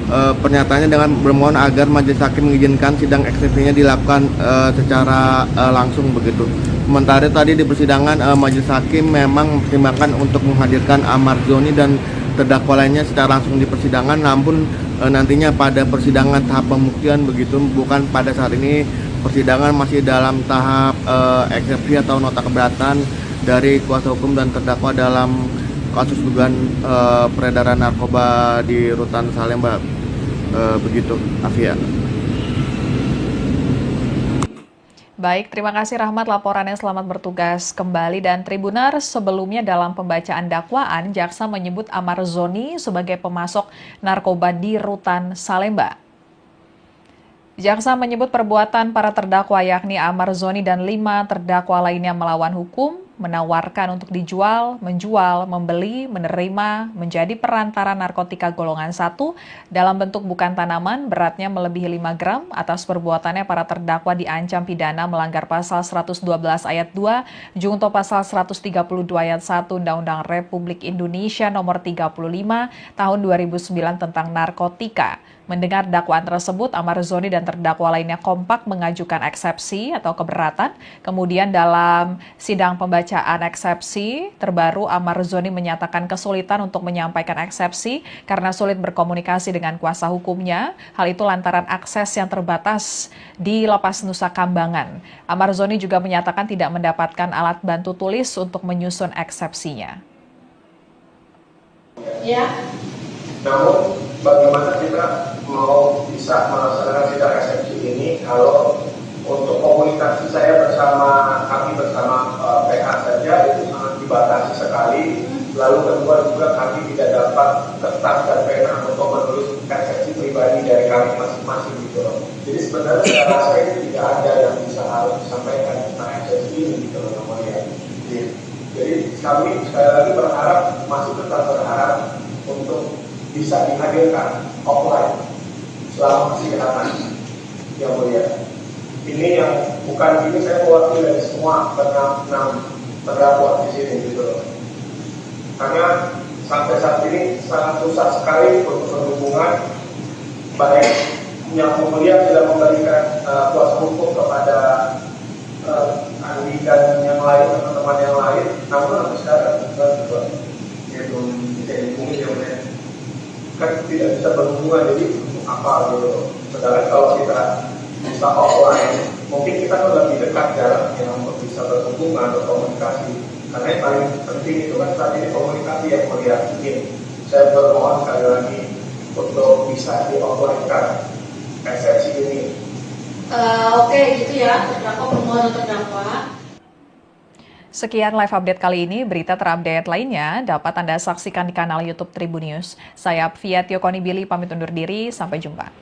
pernyataannya dengan bermohon agar majelis hakim mengizinkan sidang eksepsinya dilakukan secara langsung begitu. Sementara tadi di persidangan majelis hakim memang mempertimbangkan untuk menghadirkan Amar Zoni dan terdakwa lainnya secara langsung di persidangan, namun nantinya pada persidangan tahap pembuktian begitu, bukan pada saat ini. Persidangan masih dalam tahap eksepsi atau nota keberatan dari kuasa hukum dan terdakwa dalam kasus dugaan peredaran narkoba di Rutan Salemba. Begitu, Afia. Baik, terima kasih Rahmat laporannya, selamat bertugas kembali. Dan Tribuners, sebelumnya dalam pembacaan dakwaan, jaksa menyebut Amar Zoni sebagai pemasok narkoba di Rutan Salemba. Jaksa menyebut perbuatan para terdakwa yakni Amar Zoni dan 5 terdakwa lainnya melawan hukum, menawarkan untuk dijual, menjual, membeli, menerima, menjadi perantara narkotika golongan 1 dalam bentuk bukan tanaman beratnya melebihi 5 gram. Atas perbuatannya para terdakwa diancam pidana melanggar pasal 112 ayat 2, junto pasal 132 ayat 1 Undang-Undang Republik Indonesia nomor 35 tahun 2009 tentang narkotika. Mendengar dakwaan tersebut, Amar Zoni dan terdakwa lainnya kompak mengajukan eksepsi atau keberatan. Kemudian dalam sidang pembacaan pembacaan eksepsi terbaru, Amar Zoni menyatakan kesulitan untuk menyampaikan eksepsi karena sulit berkomunikasi dengan kuasa hukumnya. Hal itu lantaran akses yang terbatas di Lapas Nusa Kambangan. Amar Zoni juga menyatakan tidak mendapatkan alat bantu tulis untuk menyusun eksepsinya. Ya. Namun bagaimana kita mau bisa melaksanakan sidang eksepsi ini kalau untuk komunikasi saya kami bersama PH saja itu sangat dibatasi sekali. Lalu kedua juga kami tidak dapat kertas dan pena untuk menulis eksepsi pribadi dari kami masing-masing gitu loh. Jadi sebenarnya saya rasa itu tidak ada yang bisa harus disampaikan tentang eksepsi ini gitu loh namanya. Jadi kami sekali lagi masih tetap berharap untuk bisa dihadirkan offline selama persidangan yang mulia. Ini yang bukan ini saya mewakili dari semua enam terdakwa di sini gitu loh. Karena sampai saat ini sangat susah sekali untuk berhubungan, baik yang mulia sudah memberikan kuasa hukum kepada Andi dan yang lain, teman-teman yang lain, namun sampai sekarang juga belum bisa dihubungi ya mulia. Kan tidak bisa berhubungan, jadi untuk apa gitu loh. Sedangkan kalau kita bisa offline, mungkin kita kan lebih dekat jaraknya untuk bisa berhubungan, berkomunikasi. Karena yang paling penting itu kan saat ini komunikasi yang mulia. Saya bermohon sekali lagi untuk bisa di-offline-kan eksepsi ini. Oke, gitu ya, terdakwa permohonan terdakwa. Sekian live update kali ini. Berita terupdate lainnya dapat Anda saksikan di kanal YouTube Tribun News. Saya Fia Tiokonibili pamit undur diri. Sampai jumpa.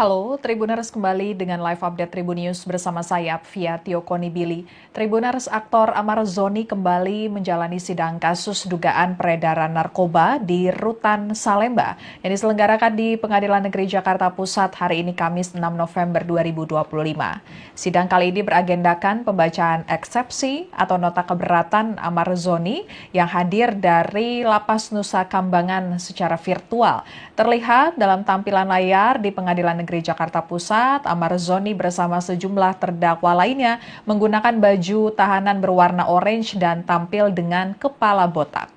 Halo, Tribuners kembali dengan live update Tribun News bersama saya, Fia Tiokonibili. Tribuners, aktor Amar Zoni kembali menjalani sidang kasus dugaan peredaran narkoba di Rutan Salemba yang diselenggarakan di Pengadilan Negeri Jakarta Pusat hari ini Kamis 6 November 2025. Sidang kali ini beragendakan pembacaan eksepsi atau nota keberatan Amar Zoni yang hadir dari Lapas Nusa Kambangan secara virtual. Terlihat dalam tampilan layar di Pengadilan Negeri Jakarta Pusat, Amar Zoni bersama sejumlah terdakwa lainnya menggunakan baju tahanan berwarna orange dan tampil dengan kepala botak.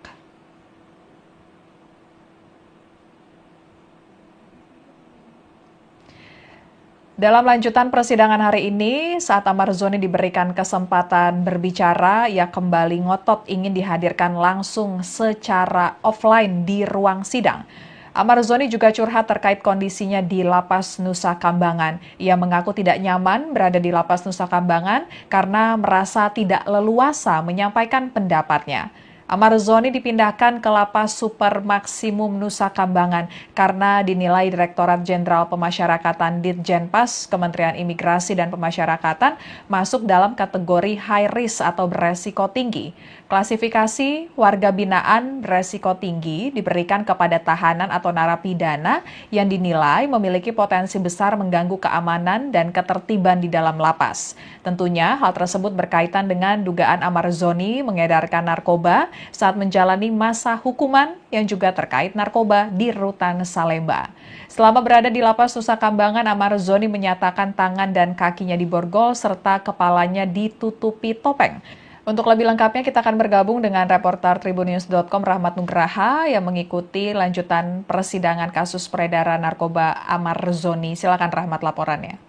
Dalam lanjutan persidangan hari ini, saat Amar Zoni diberikan kesempatan berbicara, ia kembali ngotot ingin dihadirkan langsung secara offline di ruang sidang. Amar Zoni juga curhat terkait kondisinya di Lapas Nusa Kambangan. Ia mengaku tidak nyaman berada di Lapas Nusa Kambangan karena merasa tidak leluasa menyampaikan pendapatnya. Amar Zoni dipindahkan ke Lapas Super Maksimum Nusa Kambangan karena dinilai Direktorat Jenderal Pemasyarakatan Ditjenpas Kementerian Imigrasi dan Pemasyarakatan masuk dalam kategori high risk atau beresiko tinggi. Klasifikasi warga binaan beresiko tinggi diberikan kepada tahanan atau narapidana yang dinilai memiliki potensi besar mengganggu keamanan dan ketertiban di dalam lapas. Tentunya hal tersebut berkaitan dengan dugaan Amar Zoni mengedarkan narkoba saat menjalani masa hukuman yang juga terkait narkoba di Rutan Salemba. Selama berada di Lapas Nusa Kambangan, Amar Zoni menyatakan tangan dan kakinya diborgol serta kepalanya ditutupi topeng. Untuk lebih lengkapnya kita akan bergabung dengan reporter tribunnews.com Rahmat Nugraha yang mengikuti lanjutan persidangan kasus peredaran narkoba Amar Zoni. Silakan Rahmat laporannya.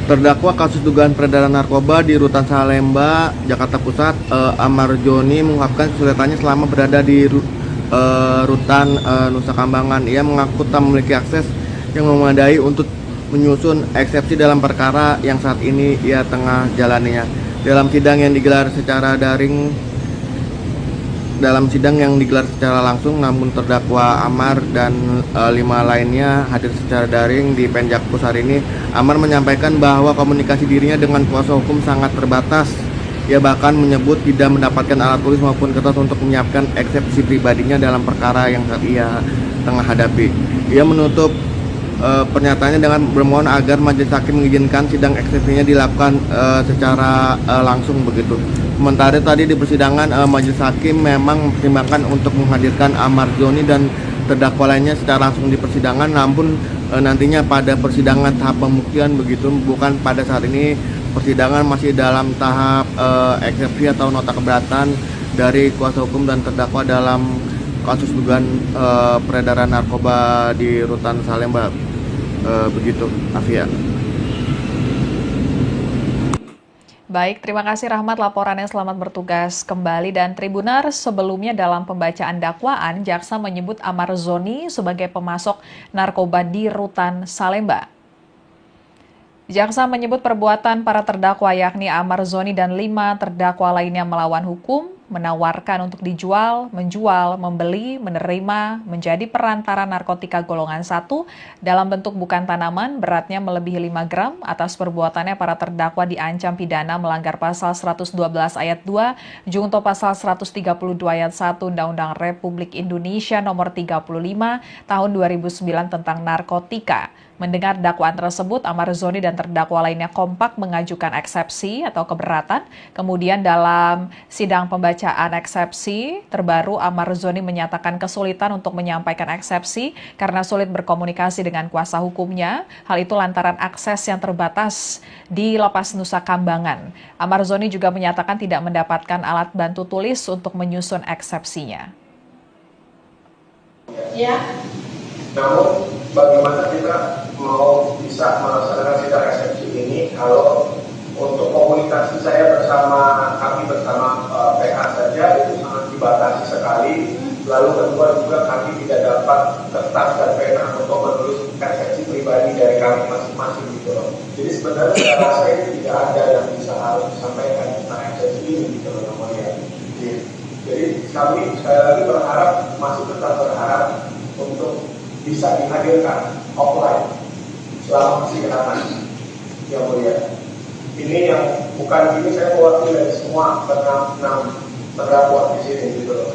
Terdakwa kasus dugaan peredaran narkoba di Rutan Salemba, Jakarta Pusat, Amar Zoni mengungkapkan kesulitannya selama berada di Rutan Nusa Kambangan. Ia mengaku tak memiliki akses yang memadai untuk menyusun eksepsi dalam perkara yang saat ini ia tengah jalaninya. Dalam sidang yang digelar secara daring dalam sidang yang digelar secara langsung, namun terdakwa Amar dan 5 lainnya hadir secara daring di Penjakpus hari ini. Amar menyampaikan bahwa komunikasi dirinya dengan kuasa hukum sangat terbatas. Ia bahkan menyebut tidak mendapatkan alat tulis maupun kertas untuk menyiapkan eksepsi pribadinya dalam perkara yang saat ia tengah hadapi. Ia menutup pernyataannya dengan bermohon agar majelis hakim mengizinkan sidang eksepsinya dilakukan secara langsung begitu. Sementara tadi di persidangan majelis hakim memang mempertimbangkan untuk menghadirkan Amar Zoni dan terdakwa lainnya secara langsung di persidangan, namun nantinya pada persidangan tahap pembuktian begitu, bukan pada saat ini. Persidangan masih dalam tahap eksepsi atau nota keberatan dari kuasa hukum dan terdakwa dalam kasus dugaan peredaran narkoba di Rutan Salemba. Begitu, Afia. Baik, terima kasih Rahmat laporannya, selamat bertugas kembali. Dan Tribuners, sebelumnya dalam pembacaan dakwaan, jaksa menyebut Amar Zoni sebagai pemasok narkoba di Rutan Salemba. Jaksa menyebut perbuatan para terdakwa yakni Amar Zoni dan 5 terdakwa lainnya melawan hukum, menawarkan untuk dijual, menjual, membeli, menerima, menjadi perantara narkotika golongan 1 dalam bentuk bukan tanaman, beratnya melebihi 5 gram. Atas perbuatannya para terdakwa diancam pidana melanggar pasal 112 ayat 2, junto pasal 132 ayat 1 Undang-Undang Republik Indonesia nomor 35 tahun 2009 tentang narkotika. Mendengar dakwaan tersebut, Amar Zoni dan terdakwa lainnya kompak mengajukan eksepsi atau keberatan. Kemudian dalam sidang pembacaan eksepsi terbaru, Amar Zoni menyatakan kesulitan untuk menyampaikan eksepsi karena sulit berkomunikasi dengan kuasa hukumnya. Hal itu lantaran akses yang terbatas di Lapas Nusa Kambangan. Amar Zoni juga menyatakan tidak mendapatkan alat bantu tulis untuk menyusun eksepsinya. Ya. Namun bagaimana kita mau bisa melaksanakan sidang eksepsi ini kalau untuk komunikasi saya kami bersama PH saja itu sangat dibatasi sekali. Lalu kedua juga kami tidak dapat kertas dan pena untuk menulis eksepsi pribadi dari kami masing-masing gitu loh. Jadi sebenarnya saya rasa ini tidak ada yang bisa harus disampaikan tentang eksepsi ini gitu loh namanya. Jadi kami sekali lagi masih tetap berharap untuk bisa dihadirkan offline selama persidangan yang mulia. Ini yang bukan ini saya mewakili dari semua enam terdakwa di sini gitu loh.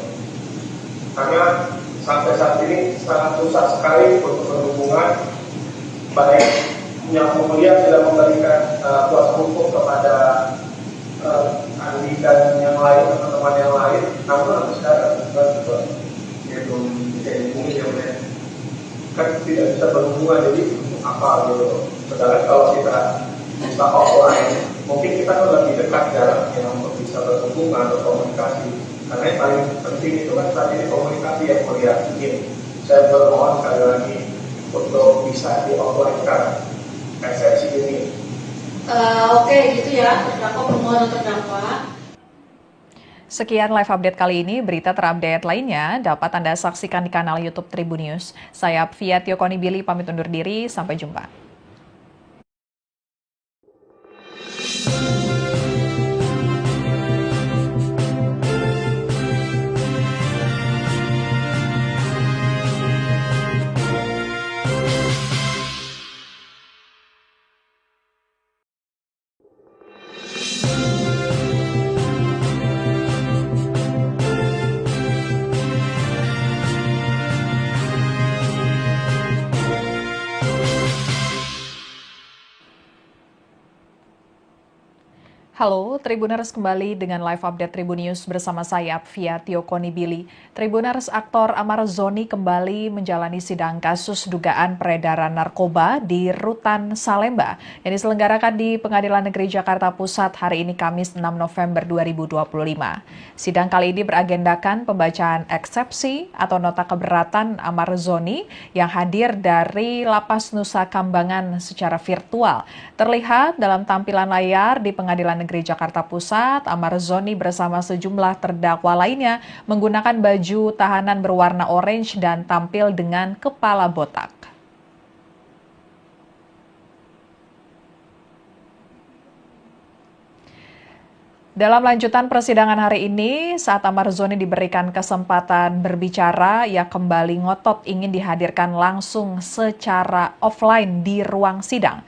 Karena sampai saat ini sangat susah sekali untuk berhubungan, baik yang mulia sudah memberikan kuasa hukum kepada Andi dan yang lain, teman-teman yang lain, namun sampai sekarang dia belum bisa dihubungi yang lain. Kan tidak bisa berhubungan, jadi untuk apa gitu. Sedangkan kalau kita bisa offline, mungkin kita kan lebih dekat jaraknya untuk bisa berhubungan atau komunikasi. Karena yang paling penting itu kan saat ini komunikasi yang mulia. Ingin saya bermohon sekali lagi untuk bisa di offline kan eksepsi ini. Oke, gitu ya, terdakwa permohonan terdakwa. Sekian live update kali ini. Berita terupdate lainnya dapat Anda saksikan di kanal YouTube Tribun News. Saya Fia Tiokonibili pamit undur diri. Sampai jumpa. Halo, Tribuners kembali dengan live update Tribun News bersama saya, Fia Tiokonibili. Tribuners, aktor Amar Zoni kembali menjalani sidang kasus dugaan peredaran narkoba di Rutan Salemba yang diselenggarakan di Pengadilan Negeri Jakarta Pusat hari ini Kamis 6 November 2025. Sidang kali ini beragendakan pembacaan eksepsi atau nota keberatan Amar Zoni yang hadir dari Lapas Nusa Kambangan secara virtual. Terlihat dalam tampilan layar di Pengadilan Negeri Jakarta Pusat, Amar Zoni bersama sejumlah terdakwa lainnya menggunakan baju tahanan berwarna orange dan tampil dengan kepala botak. Dalam lanjutan persidangan hari ini, saat Amar Zoni diberikan kesempatan berbicara, ia kembali ngotot ingin dihadirkan langsung secara offline di ruang sidang.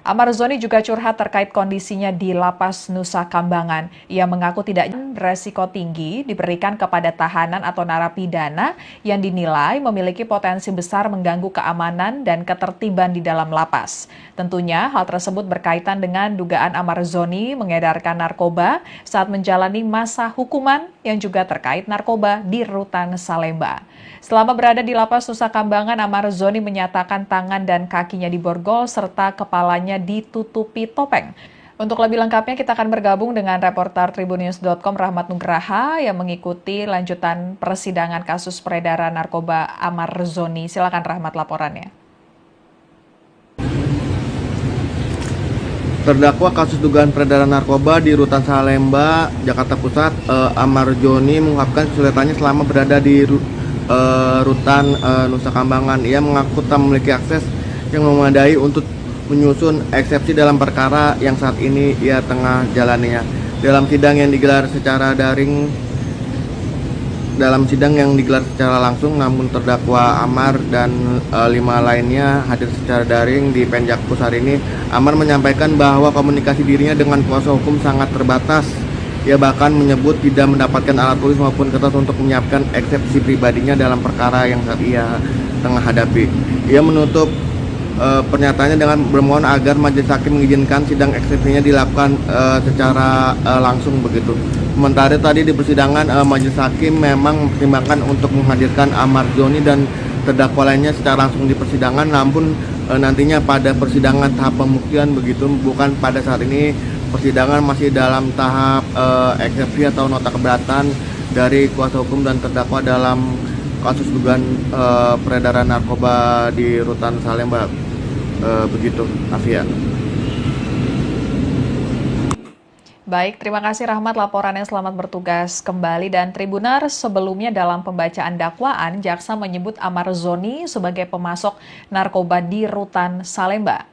Amar Zoni juga curhat terkait kondisinya di Lapas Nusa Kambangan. Ia mengaku tidak beresiko tinggi diberikan kepada tahanan atau narapidana yang dinilai memiliki potensi besar mengganggu keamanan dan ketertiban di dalam lapas. Tentunya hal tersebut berkaitan dengan dugaan Amar Zoni mengedarkan narkoba saat menjalani masa hukuman yang juga terkait narkoba di Rutan Salemba. Selama berada di Lapas Nusa Kambangan, Amar Zoni menyatakan tangan dan kakinya diborgol serta kepalanya ditutupi topeng. Untuk lebih lengkapnya kita akan bergabung dengan reporter Tribunnews.com Rahmat Nugraha yang mengikuti lanjutan persidangan kasus peredaran narkoba Amar Zoni. Silakan Rahmat laporannya. Terdakwa kasus dugaan peredaran narkoba di Rutan Salemba, Jakarta Pusat, Amar Zoni mengungkapkan kesulitannya selama berada di Rutan Nusa Kambangan. Ia mengaku tak memiliki akses yang memadai untuk menyusun eksepsi dalam perkara yang saat ini ia tengah jalaninya. Dalam sidang yang digelar secara langsung, namun terdakwa Amar dan 5 lainnya hadir secara daring di Penjakpus hari ini. Amar menyampaikan bahwa komunikasi dirinya dengan kuasa hukum sangat terbatas. Ia bahkan menyebut tidak mendapatkan alat tulis maupun kertas untuk menyiapkan eksepsi pribadinya dalam perkara yang saat ia tengah hadapi. Ia menutup pernyataannya dengan bermohon agar majelis hakim mengizinkan sidang eksepsinya dilakukan secara langsung begitu. Sementara tadi di persidangan majelis hakim memang mempertimbangkan untuk menghadirkan Amar Zoni dan terdakwa lainnya secara langsung di persidangan, namun nantinya pada persidangan tahap pembuktian begitu, bukan pada saat ini. Persidangan masih dalam tahap eksepsi atau nota keberatan dari kuasa hukum dan terdakwa dalam kasus dugaan peredaran narkoba di Rutan Salemba. Begitu, Afia. Baik, terima kasih Rahmat laporannya, selamat bertugas kembali. Dan Tribunar, sebelumnya dalam pembacaan dakwaan, jaksa menyebut Amar Zoni sebagai pemasok narkoba di Rutan Salemba.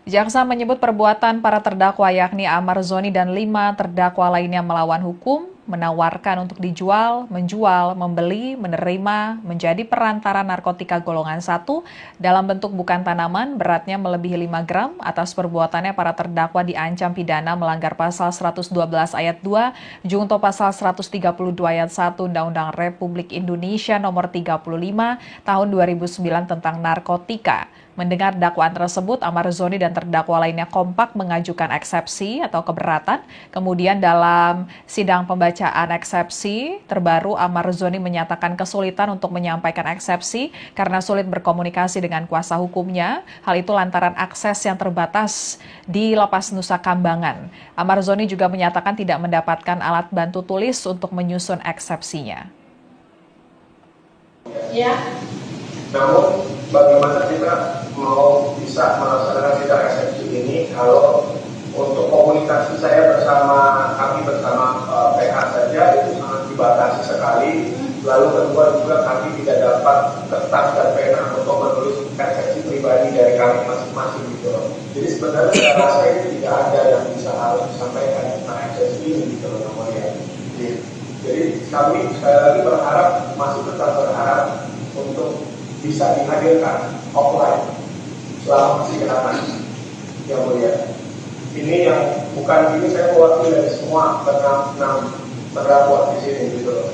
Jaksa menyebut perbuatan para terdakwa yakni Amar Zoni dan 5 terdakwa lainnya melawan hukum, menawarkan untuk dijual, menjual, membeli, menerima, menjadi perantara narkotika golongan 1 dalam bentuk bukan tanaman, beratnya melebihi 5 gram. Atas perbuatannya para terdakwa diancam pidana melanggar pasal 112 ayat 2, junto pasal 132 ayat 1 Undang-Undang Republik Indonesia nomor 35 tahun 2009 tentang narkotika. Mendengar dakwaan tersebut, Amar Zoni dan terdakwa lainnya kompak mengajukan eksepsi atau keberatan. Kemudian dalam sidang pembacaan eksepsi terbaru, Amar Zoni menyatakan kesulitan untuk menyampaikan eksepsi karena sulit berkomunikasi dengan kuasa hukumnya. Hal itu lantaran akses yang terbatas di Lapas Nusa Kambangan. Amar Zoni juga menyatakan tidak mendapatkan alat bantu tulis untuk menyusun eksepsinya. Ya. Namun bagaimana kita mau bisa melaksanakan sidang eksepsi ini kalau untuk komunikasi kami bersama PH saja itu sangat dibatasi sekali. Lalu kedua juga kami tidak dapat kertas dan pena untuk menulis eksepsi pribadi dari kami masing-masing gitu loh. Jadi sebenarnya saya rasa itu tidak ada yang bisa harus disampaikan tentang eksepsi ini gitu loh namanya. Jadi kami sekali lagi masih tetap berharap untuk bisa dihadirkan offline selama persidangan yang mulia. Ini yang bukan ini saya mewakili dari semua enam terdakwa di sini gitu loh.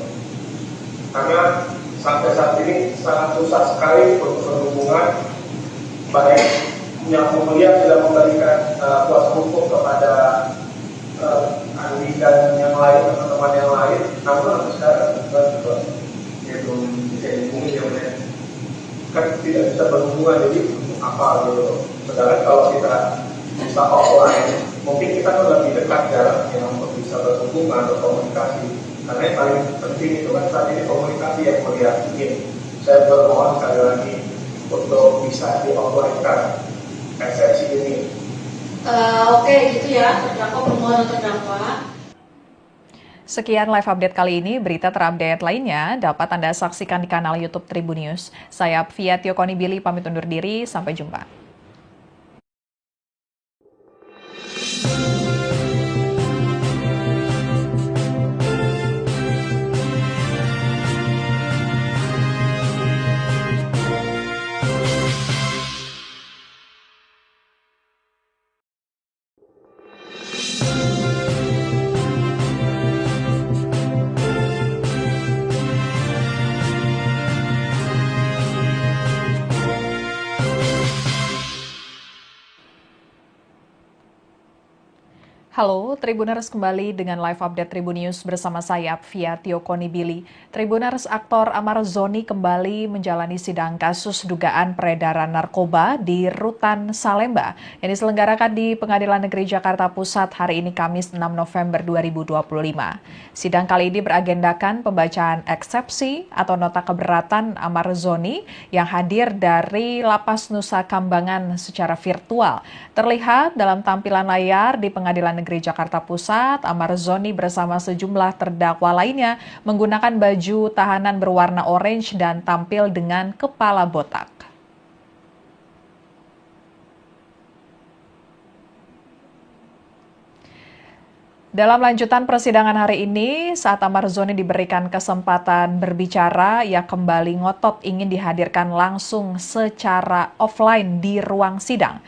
Karena sampai saat ini sangat susah sekali untuk berhubungan, baik yang mulia sudah memberikan kuasa hukum kepada Andi dan yang lain, teman-teman yang lain, namun sampai sekarang belum bisa dihubungi yang lain. Kan tidak bisa berhubungan, jadi untuk apa gitu. Sedangkan kalau kita bisa offline, mungkin kita kan lebih dekat jaraknya untuk bisa berhubungan, berkomunikasi. Karena yang paling penting itu kan saat ini komunikasi yang melihat ini. Saya bermohon sekali lagi untuk bisa di offline-kan eksepsi ini. Oke, gitu ya, terdakwa permohonan terdakwa. Sekian live update kali ini. Berita terupdate lainnya dapat Anda saksikan di kanal YouTube Tribunnews. Saya Fia Tiokonibili pamit undur diri. Sampai jumpa. Halo, Tribuners kembali dengan live update Tribun News bersama saya, Fia Tiokoni Billy. Tribuners, aktor Amar Zoni kembali menjalani sidang kasus dugaan peredaran narkoba di Rutan Salemba yang diselenggarakan di Pengadilan Negeri Jakarta Pusat hari ini Kamis 6 November 2025. Sidang kali ini beragendakan pembacaan eksepsi atau nota keberatan Amar Zoni yang hadir dari Lapas Nusa Kambangan secara virtual. Terlihat dalam tampilan layar di Pengadilan Negeri Jakarta Pusat, Amar Zoni bersama sejumlah terdakwa lainnya menggunakan baju tahanan berwarna orange dan tampil dengan kepala botak. Dalam lanjutan persidangan hari ini, saat Amar Zoni diberikan kesempatan berbicara, ia kembali ngotot ingin dihadirkan langsung secara offline di ruang sidang.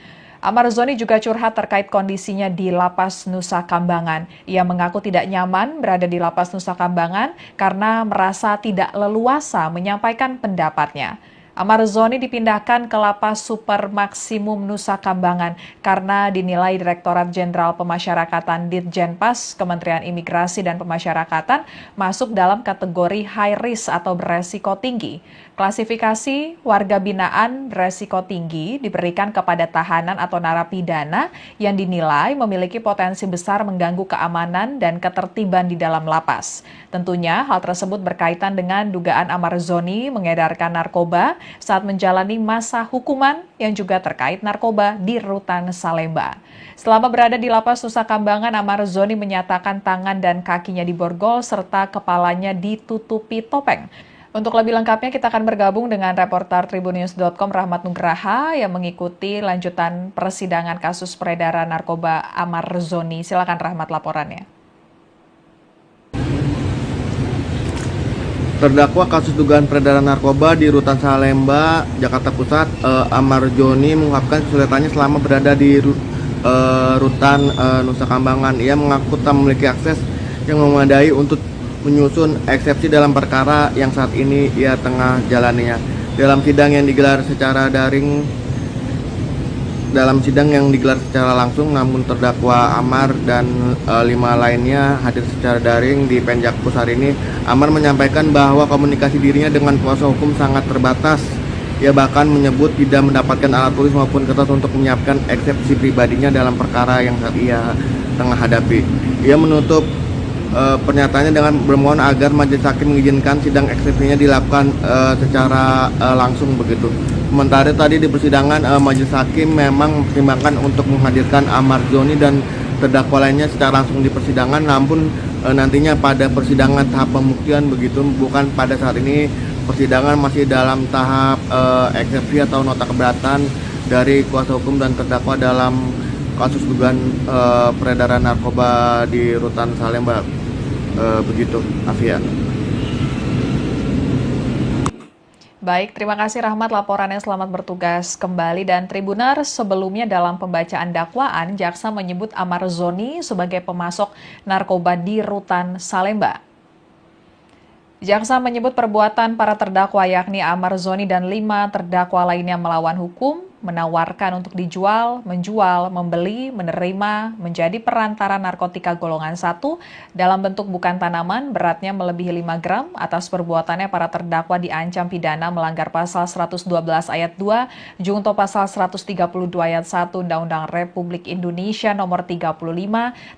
Amar Zoni juga curhat terkait kondisinya di Lapas Nusa Kambangan. Ia mengaku tidak nyaman berada di Lapas Nusa Kambangan karena merasa tidak leluasa menyampaikan pendapatnya. Amar Zoni dipindahkan ke Lapas Super Maksimum Nusa Kambangan karena dinilai Direktorat Jenderal Pemasyarakatan Ditjenpas Kementerian Imigrasi dan Pemasyarakatan masuk dalam kategori high risk atau beresiko tinggi. Klasifikasi warga binaan beresiko tinggi diberikan kepada tahanan atau narapidana yang dinilai memiliki potensi besar mengganggu keamanan dan ketertiban di dalam lapas. Tentunya hal tersebut berkaitan dengan dugaan Amar Zoni mengedarkan narkoba saat menjalani masa hukuman yang juga terkait narkoba di Rutan Salemba. Selama berada di Lapas Nusa Kambangan, Amar Zoni menyatakan tangan dan kakinya diborgol serta kepalanya ditutupi topeng. Untuk lebih lengkapnya kita akan bergabung dengan reporter tribunnews.com Rahmat Nugraha yang mengikuti lanjutan persidangan kasus peredaran narkoba Amar Zoni. Silakan Rahmat laporannya. Terdakwa kasus dugaan peredaran narkoba di Rutan Salemba, Jakarta Pusat, Amar Zoni mengungkapkan kesulitannya selama berada di Rutan Nusa Kambangan. Ia mengaku tak memiliki akses yang memadai untuk menyusun eksepsi dalam perkara yang saat ini ia tengah jalaninya. Dalam sidang yang digelar secara langsung, namun terdakwa Amar dan 5 lainnya hadir secara daring di Penjakpus hari ini. Amar menyampaikan bahwa komunikasi dirinya dengan kuasa hukum sangat terbatas. Ia bahkan menyebut tidak mendapatkan alat tulis maupun kertas untuk menyiapkan eksepsi pribadinya dalam perkara yang saat ia tengah hadapi. Ia menutup pernyataannya dengan bermohon agar majelis hakim mengizinkan sidang eksepsinya dilakukan secara langsung begitu. Sementara tadi di persidangan majelis hakim memang mempertimbangkan untuk menghadirkan Amar Zoni dan terdakwa lainnya secara langsung di persidangan, namun nantinya pada persidangan tahap pembuktian begitu, bukan pada saat ini. Persidangan masih dalam tahap eksepsi atau nota keberatan dari kuasa hukum dan terdakwa dalam kasus dugaan peredaran narkoba di Rutan Salemba. Begitu, Afia. Baik, terima kasih Rahmat laporannya, selamat bertugas kembali. Dan Tribuner, sebelumnya dalam pembacaan dakwaan, jaksa menyebut Amar Zoni sebagai pemasok narkoba di Rutan Salemba. Jaksa menyebut perbuatan para terdakwa yakni Amar Zoni dan 5 terdakwa lainnya melawan hukum, menawarkan untuk dijual, menjual, membeli, menerima, menjadi perantara narkotika golongan 1 dalam bentuk bukan tanaman beratnya melebihi 5 gram. Atas perbuatannya para terdakwa diancam pidana melanggar pasal 112 ayat 2, junto pasal 132 ayat 1 Undang-Undang Republik Indonesia nomor 35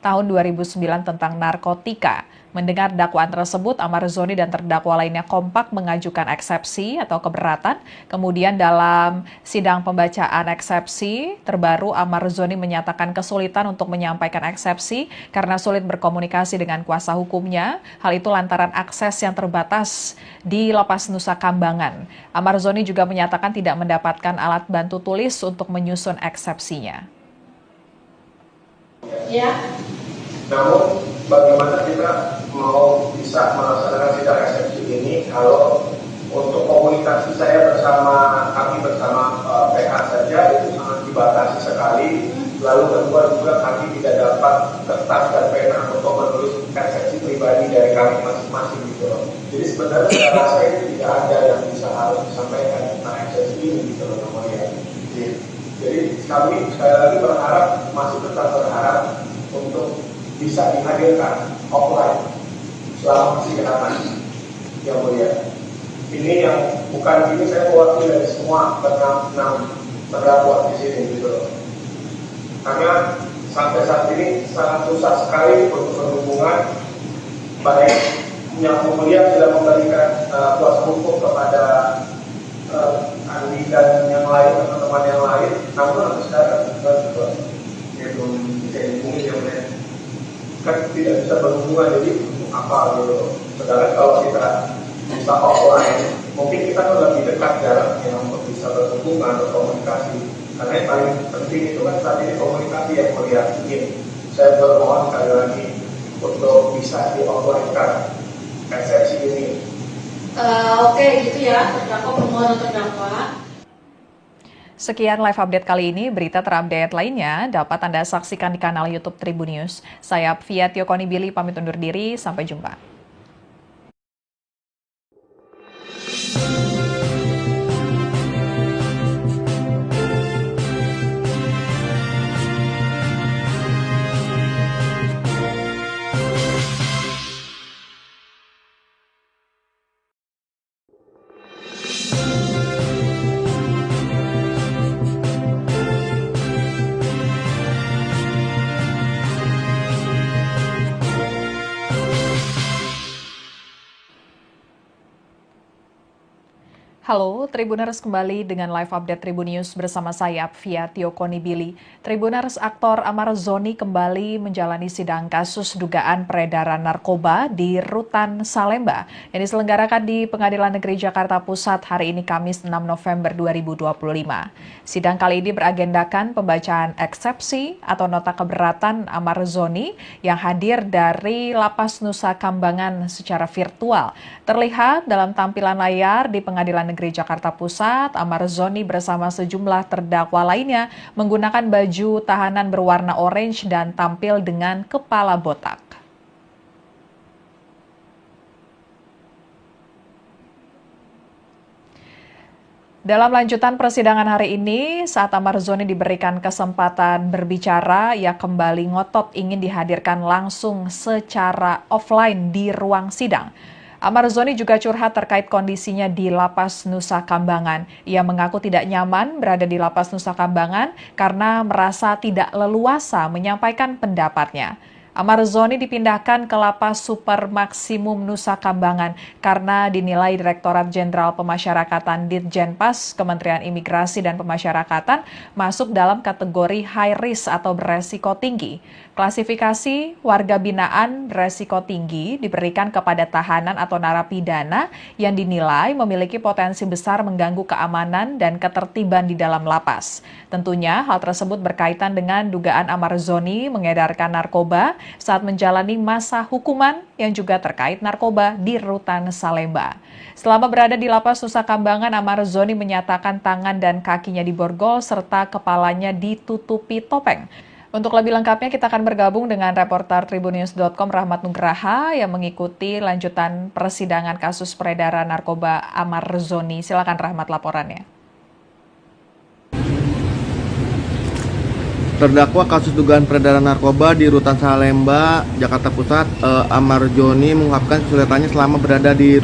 tahun 2009 tentang narkotika. Mendengar dakwaan tersebut, Amar Zoni dan terdakwa lainnya kompak mengajukan eksepsi atau keberatan. Kemudian dalam sidang pembacaan eksepsi terbaru, Amar Zoni menyatakan kesulitan untuk menyampaikan eksepsi karena sulit berkomunikasi dengan kuasa hukumnya. Hal itu lantaran akses yang terbatas di Lapas Nusa Kambangan. Amar Zoni juga menyatakan tidak mendapatkan alat bantu tulis untuk menyusun eksepsinya. Ya. Namun bagaimana kita mau bisa melaksanakan sidang eksepsi ini kalau untuk komunikasi saya kami bersama PH saja itu sangat dibatasi sekali. Lalu kedua juga kami tidak dapat kertas dan pena untuk menulis eksepsi pribadi dari kami masing-masing gitu loh. Jadi sebenarnya saya rasa itu tidak ada yang bisa harus disampaikan tentang eksepsi ini gitu loh namanya. Jadi kami sekali lagi masih tetap berharap untuk bisa dihadirkan offline selama persidangan yang mulia. Ini yang bukan ini saya mewakili dari semua enam terdakwa di sini gitu loh. Karena sampai saat ini sangat susah sekali untuk berhubungan, baik yang mulia sudah memberikan kuasa hukum kepada Andi dan yang lain, teman-teman yang lain, namun sampai sekarang dia belum bisa dihubungi, kan tidak bisa berhubungan, jadi untuk apa gitu. Sedangkan kalau kita bisa offline, mungkin kita kan lebih dekat jaraknya untuk bisa berhubungan, berkomunikasi. Karena yang paling penting itu kan saat ini komunikasi yang mulia. Saya bermohon sekali lagi untuk bisa di offline-kan eksepsi ini. Oke, gitu ya, terdakwa permohonan terdakwa. Sekian live update kali ini. Berita terupdate lainnya dapat Anda saksikan di kanal YouTube Tribunnews. Saya Fia Tio Konibili pamit undur diri. Sampai jumpa. Halo, Tribuners kembali dengan live update Tribunnews bersama saya, Fia Tio Konibili. Tribuners, aktor Amar Zoni kembali menjalani sidang kasus dugaan peredaran narkoba di Rutan Salemba yang diselenggarakan di Pengadilan Negeri Jakarta Pusat hari ini Kamis 6 November 2025. Sidang kali ini beragendakan pembacaan eksepsi atau nota keberatan Amar Zoni yang hadir dari Lapas Nusa Kambangan secara virtual. Terlihat dalam tampilan layar di Pengadilan Negeri Jakarta Pusat, Amar Zoni bersama sejumlah terdakwa lainnya menggunakan baju tahanan berwarna orange dan tampil dengan kepala botak. Dalam lanjutan persidangan hari ini, saat Amar Zoni diberikan kesempatan berbicara, ia kembali ngotot ingin dihadirkan langsung secara offline di ruang sidang. Amar Zoni juga curhat terkait kondisinya di Lapas Nusa Kambangan. Ia mengaku tidak nyaman berada di Lapas Nusa Kambangan karena merasa tidak leluasa menyampaikan pendapatnya. Amar Zoni dipindahkan ke Lapas Super Maksimum Nusa Kambangan karena dinilai Direktorat Jenderal Pemasyarakatan Ditjenpas Kementerian Imigrasi dan Pemasyarakatan masuk dalam kategori high risk atau beresiko tinggi. Klasifikasi warga binaan beresiko tinggi diberikan kepada tahanan atau narapidana yang dinilai memiliki potensi besar mengganggu keamanan dan ketertiban di dalam lapas. Tentunya hal tersebut berkaitan dengan dugaan Amar Zoni mengedarkan narkoba saat menjalani masa hukuman yang juga terkait narkoba di Rutan Salemba. Selama berada di Lapas Nusa Kambangan, Amar Zoni menyatakan tangan dan kakinya diborgol serta kepalanya ditutupi topeng. Untuk lebih lengkapnya kita akan bergabung dengan reporter Tribunnews.com Rahmat Nugraha yang mengikuti lanjutan persidangan kasus peredaran narkoba Amar Zoni. Silakan Rahmat laporannya. Terdakwa kasus dugaan peredaran narkoba di Rutan Salemba, Jakarta Pusat, Amar Zoni mengungkapkan kesulitannya selama berada di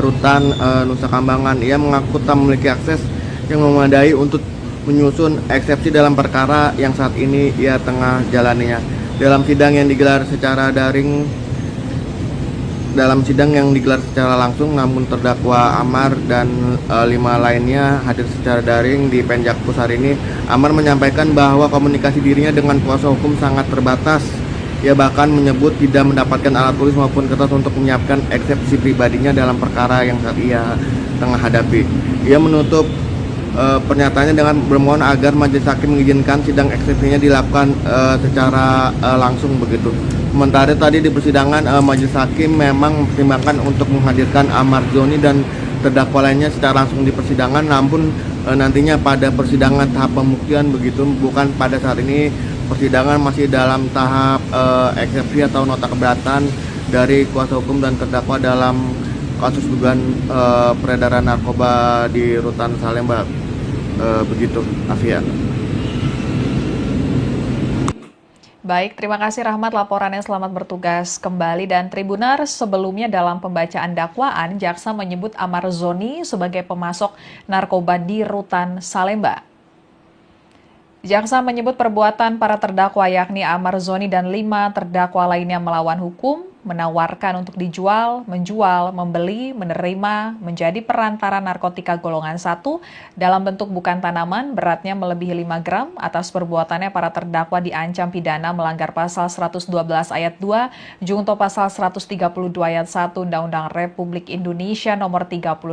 Rutan Nusa Kambangan. Ia mengaku tak memiliki akses yang memadai untuk menyusun eksepsi dalam perkara yang saat ini ia tengah jalaninya. Dalam sidang yang digelar secara langsung, namun terdakwa Amar dan 5 lainnya hadir secara daring di Penjakpus hari ini. Amar menyampaikan bahwa komunikasi dirinya dengan kuasa hukum sangat terbatas. Ia bahkan menyebut tidak mendapatkan alat tulis maupun kertas untuk menyiapkan eksepsi pribadinya dalam perkara yang saat ia tengah hadapi. Ia menutup pernyataannya dengan bermohon agar majelis hakim mengizinkan sidang eksepsinya dilakukan secara langsung begitu. Sementara tadi di persidangan majelis hakim memang mempertimbangkan untuk menghadirkan Amar Zoni dan terdakwa lainnya secara langsung di persidangan, namun nantinya pada persidangan tahap pembuktian begitu, bukan pada saat ini. Persidangan masih dalam tahap eksepsi atau nota keberatan dari kuasa hukum dan terdakwa dalam kasus dugaan peredaran narkoba di Rutan Salemba. Begitu, Afia. Baik, terima kasih Rahmat laporannya, selamat bertugas kembali. Dan Tribuners, sebelumnya dalam pembacaan dakwaan, jaksa menyebut Amar Zoni sebagai pemasok narkoba di Rutan Salemba. Jaksa menyebut perbuatan para terdakwa yakni Amar Zoni dan 5 terdakwa lainnya melawan hukum, menawarkan untuk dijual, menjual, membeli, menerima, menjadi perantara narkotika golongan 1 dalam bentuk bukan tanaman beratnya melebihi 5 gram. Atas perbuatannya para terdakwa diancam pidana melanggar pasal 112 ayat 2, junto pasal 132 ayat 1 Undang-Undang Republik Indonesia nomor 35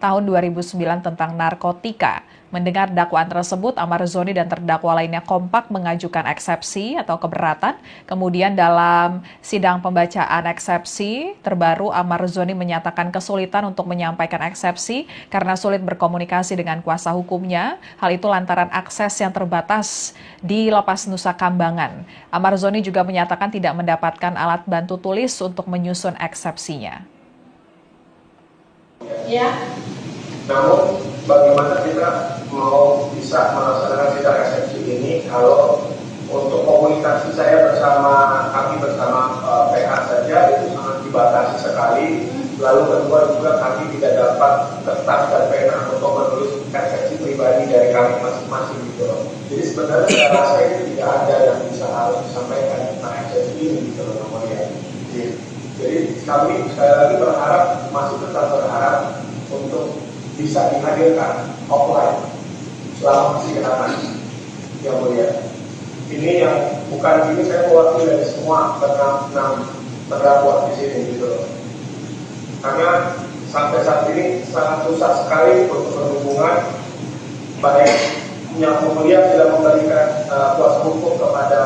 tahun 2009 tentang narkotika. Mendengar dakwaan tersebut, Amar Zoni dan terdakwa lainnya kompak mengajukan eksepsi atau keberatan. Kemudian dalam sidang pembacaan eksepsi terbaru, Amar Zoni menyatakan kesulitan untuk menyampaikan eksepsi karena sulit berkomunikasi dengan kuasa hukumnya. Hal itu lantaran akses yang terbatas di Lapas Nusa Kambangan. Amar Zoni juga menyatakan tidak mendapatkan alat bantu tulis untuk menyusun eksepsinya. Ya. Namun bagaimana kita mau bisa melaksanakan sidang eksepsi ini kalau untuk komunikasi saya kami bersama PH saja itu sangat dibatasi sekali. Lalu kedua juga kami tidak dapat kertas dan pena untuk menulis eksepsi pribadi dari kami masing-masing gitu loh. Jadi sebenarnya saya rasa ini tidak ada yang bisa harus disampaikan tentang eksepsi ini gitu loh namanya. Jadi kami sekali lagi masih tetap berharap untuk bisa dihadirkan offline selama persidangan yang mulia. Ini yang bukan ini saya mewakili dari semua enam terdakwa di sini gitu loh. Karena sampai saat ini sangat susah sekali untuk berhubungan, baik yang mulia sudah memberikan kuasa hukum kepada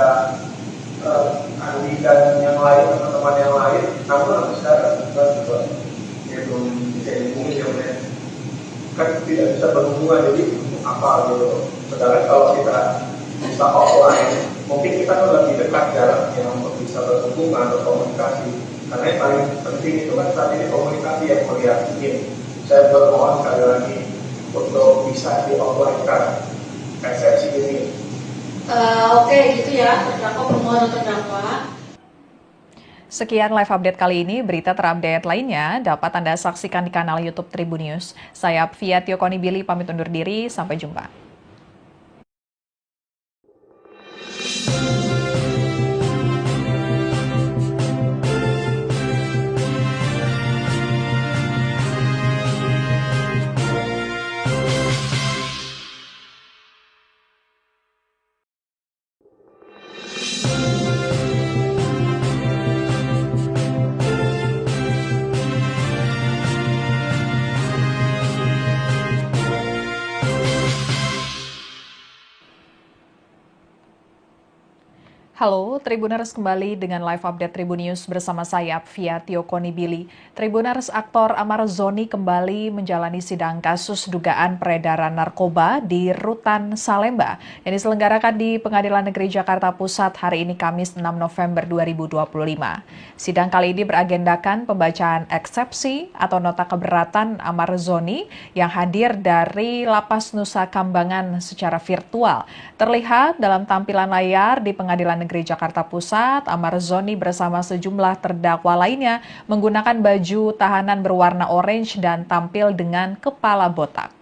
Andi dan yang lain, teman-teman yang lain, namun sampai sekarang juga belum bisa dihubungi yang mulia. Kan tidak bisa berhubungan, jadi apa gitu. Sedangkan kalau kita bisa offline, mungkin kita kan lebih dekat jaraknya untuk bisa berhubungan, berkomunikasi. Karena yang paling penting itu kan saat ini komunikasi yang melihat ini. Saya bermohon sekali lagi untuk bisa di-offline-kan eksepsi ini. Oke, gitu ya, terdakwa permohonan terdakwa. Sekian live update kali ini. Berita terupdate lainnya dapat Anda saksikan di kanal YouTube Tribun News. Saya Fia Konibili pamit undur diri. Sampai jumpa. Halo, Tribuners kembali dengan live update Tribun News bersama saya, Fia Konibili. Tribuners, aktor Amar Zoni kembali menjalani sidang kasus dugaan peredaran narkoba di Rutan Salemba yang diselenggarakan di Pengadilan Negeri Jakarta Pusat hari ini Kamis 6 November 2025. Sidang kali ini beragendakan pembacaan eksepsi atau nota keberatan Amar Zoni yang hadir dari Lapas Nusa Kambangan secara virtual. Terlihat dalam tampilan layar di Pengadilan Negeri Jakarta Pusat, Amar Zoni bersama sejumlah terdakwa lainnya menggunakan baju tahanan berwarna orange dan tampil dengan kepala botak.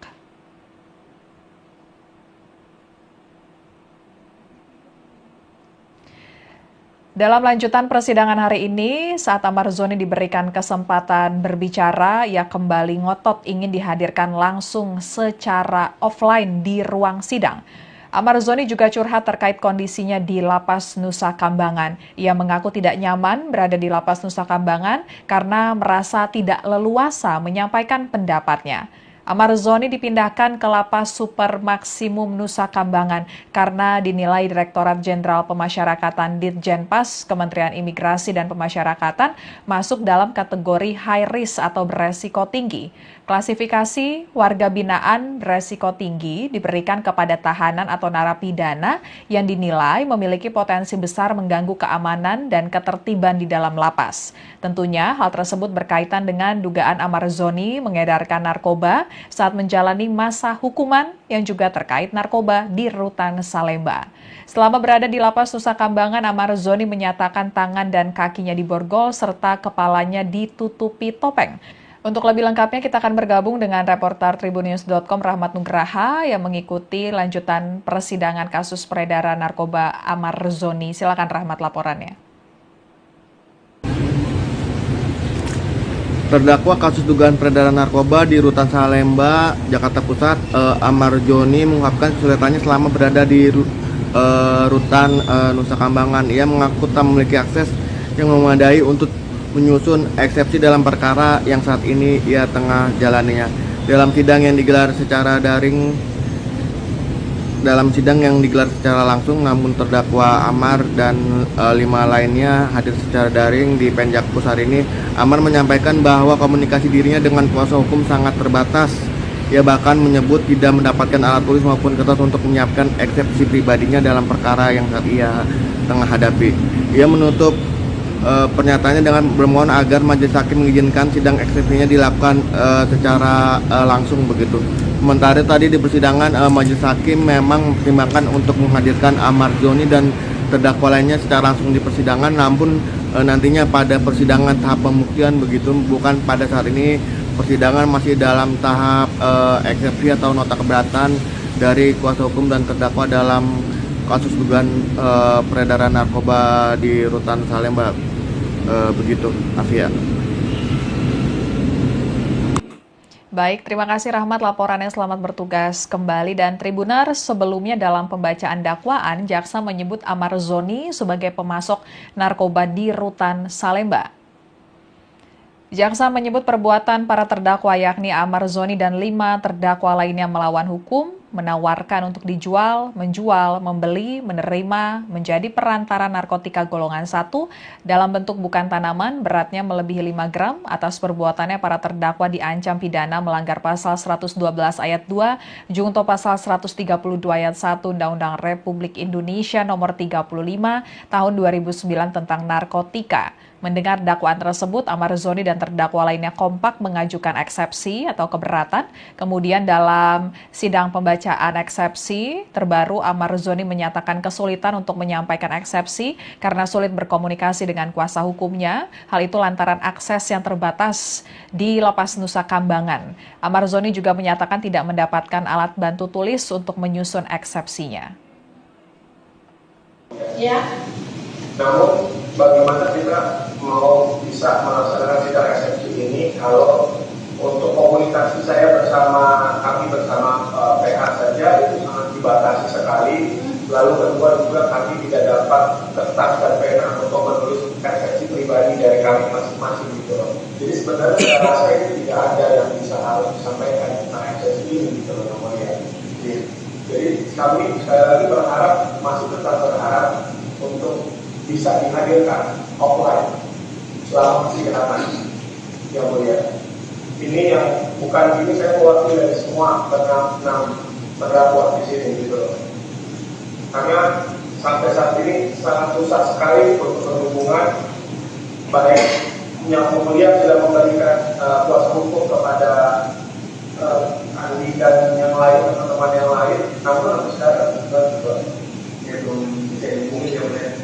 Dalam lanjutan persidangan hari ini, saat Amar Zoni diberikan kesempatan berbicara, ia kembali ngotot ingin dihadirkan langsung secara offline di ruang sidang. Amar Zoni juga curhat terkait kondisinya di Lapas Nusa Kambangan. Ia mengaku tidak nyaman berada di Lapas Nusa Kambangan karena merasa tidak leluasa menyampaikan pendapatnya. Amar Zoni dipindahkan ke Lapas Super Maksimum Nusa Kambangan karena dinilai Direktorat Jenderal Pemasyarakatan Ditjenpas Kementerian Imigrasi dan Pemasyarakatan masuk dalam kategori high risk atau beresiko tinggi. Klasifikasi warga binaan beresiko tinggi diberikan kepada tahanan atau narapidana yang dinilai memiliki potensi besar mengganggu keamanan dan ketertiban di dalam lapas. Tentunya hal tersebut berkaitan dengan dugaan Amar Zoni mengedarkan narkoba saat menjalani masa hukuman yang juga terkait narkoba di Rutan Salemba. Selama berada di Lapas Nusa Kambangan, Amar Zoni menyatakan tangan dan kakinya diborgol serta kepalanya ditutupi topeng. Untuk lebih lengkapnya kita akan bergabung dengan reporter Tribunnews.com Rahmat Nugraha yang mengikuti lanjutan persidangan kasus peredaran narkoba Amar Zoni. Silakan Rahmat laporannya. Terdakwa kasus dugaan peredaran narkoba di Rutan Salemba, Jakarta Pusat, Amar Zoni mengungkapkan kesulitannya selama berada di Rutan Nusa Kambangan. Ia mengaku tak memiliki akses yang memadai untuk menyusun eksepsi dalam perkara yang saat ini ia tengah jalaninya. Dalam sidang yang digelar secara langsung, namun terdakwa Amar dan 5 lainnya hadir secara daring di Penjakpus hari ini. Amar menyampaikan bahwa komunikasi dirinya dengan kuasa hukum sangat terbatas. Ia bahkan menyebut tidak mendapatkan alat tulis maupun kertas untuk menyiapkan eksepsi pribadinya dalam perkara yang saat ia tengah hadapi. Ia menutup pernyataannya dengan bermohon agar majelis hakim mengizinkan sidang eksepsinya dilakukan secara langsung begitu. Sementara tadi di persidangan majelis hakim memang mempertimbangkan untuk menghadirkan Amar Zoni dan terdakwa lainnya secara langsung di persidangan, namun nantinya pada persidangan tahap pembuktian begitu, bukan pada saat ini. Persidangan masih dalam tahap eksepsi atau nota keberatan dari kuasa hukum dan terdakwa dalam kasus dugaan peredaran narkoba di Rutan Salemba. Begitu, Afia. Baik, terima kasih Rahmat laporannya, selamat bertugas kembali. Dan Tribuners, sebelumnya dalam pembacaan dakwaan, jaksa menyebut Amar Zoni sebagai pemasok narkoba di Rutan Salemba. Jaksa menyebut perbuatan para terdakwa yakni Amar Zoni dan 5 terdakwa lainnya melawan hukum, menawarkan untuk dijual, menjual, membeli, menerima, menjadi perantara narkotika golongan 1 dalam bentuk bukan tanaman beratnya melebihi 5 gram. Atas perbuatannya para terdakwa diancam pidana melanggar pasal 112 ayat 2, junto pasal 132 ayat 1 Undang-Undang Republik Indonesia nomor 35 tahun 2009 tentang narkotika. Mendengar dakwaan tersebut, Amar Zoni dan terdakwa lainnya kompak mengajukan eksepsi atau keberatan. Kemudian dalam sidang pembacaan eksepsi terbaru, Amar Zoni menyatakan kesulitan untuk menyampaikan eksepsi karena sulit berkomunikasi dengan kuasa hukumnya. Hal itu lantaran akses yang terbatas di Lapas Nusa Kambangan. Amar Zoni juga menyatakan tidak mendapatkan alat bantu tulis untuk menyusun eksepsinya. Ya. Namun bagaimana kita mau bisa melaksanakan sidang eksepsi ini kalau untuk komunikasi saya kami bersama PH saja itu sangat dibatasi sekali. Lalu kedua juga kami tidak dapat kertas dan pena untuk menulis eksepsi pribadi dari kami masing-masing gitu loh. Jadi sebenarnya saya rasa itu tidak ada yang bisa harus disampaikan tentang eksepsi ini gitu loh namanya. Jadi kami sekali lagi masih tetap berharap untuk bisa dihadirkan offline selama persidangan yang mulia. Ini yang bukan ini saya mewakili dari semua enam terdakwa di sini gitu loh. Karena sampai saat ini sangat susah sekali untuk berhubungan, baik yang mulia sudah memberikan kuasa hukum kepada Andi dan yang lain, teman-teman yang lain, namun sampai sekarang juga belum bisa dihubungi yang mulia.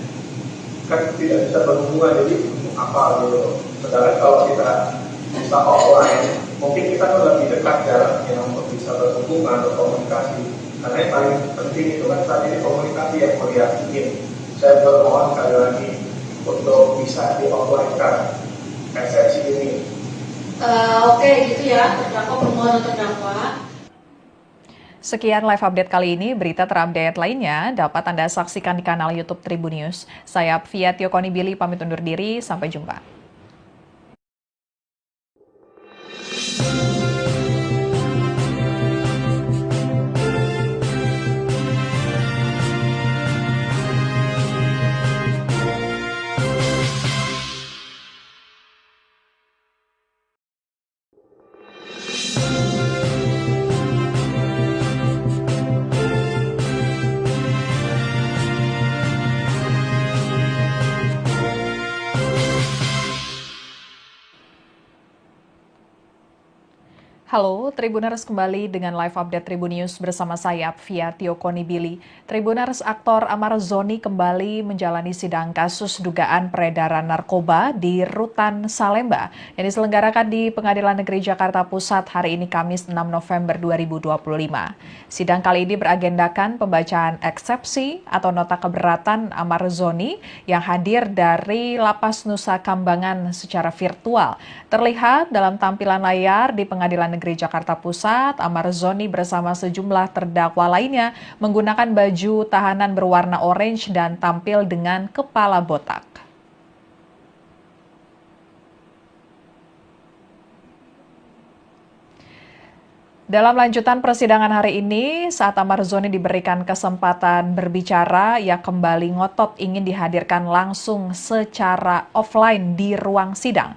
Kan tidak bisa berhubungan, jadi untuk apa gitu. Sedangkan kalau kita bisa offline, mungkin kita kan lebih dekat jaraknya untuk bisa berhubungan atau komunikasi. Karena yang paling penting itu kan saat ini komunikasi yang melihat ingin. Saya bermohon sekali lagi untuk bisa di offline kan eksepsi ini. Oke, gitu ya, terdakwa permohonan terdakwa. Sekian live update kali ini. Berita terupdate lainnya dapat Anda saksikan di kanal YouTube Tribunnews. Saya Fia Tiokonibili pamit undur diri. Sampai jumpa. Halo, Tribuners kembali dengan live update Tribun News bersama saya, Apvia Tiokonibili. Tribuners, aktor Amar Zoni kembali menjalani sidang kasus dugaan peredaran narkoba di Rutan Salemba yang diselenggarakan di Pengadilan Negeri Jakarta Pusat hari ini Kamis 6 November 2025. Sidang kali ini beragendakan pembacaan eksepsi atau nota keberatan Amar Zoni yang hadir dari Lapas Nusa Kambangan secara virtual. Terlihat dalam tampilan layar di Pengadilan Negeri Jakarta Pusat, Amar Zoni bersama sejumlah terdakwa lainnya menggunakan baju tahanan berwarna orange dan tampil dengan kepala botak. Dalam lanjutan persidangan hari ini, saat Amar Zoni diberikan kesempatan berbicara, ia kembali ngotot ingin dihadirkan langsung secara offline di ruang sidang.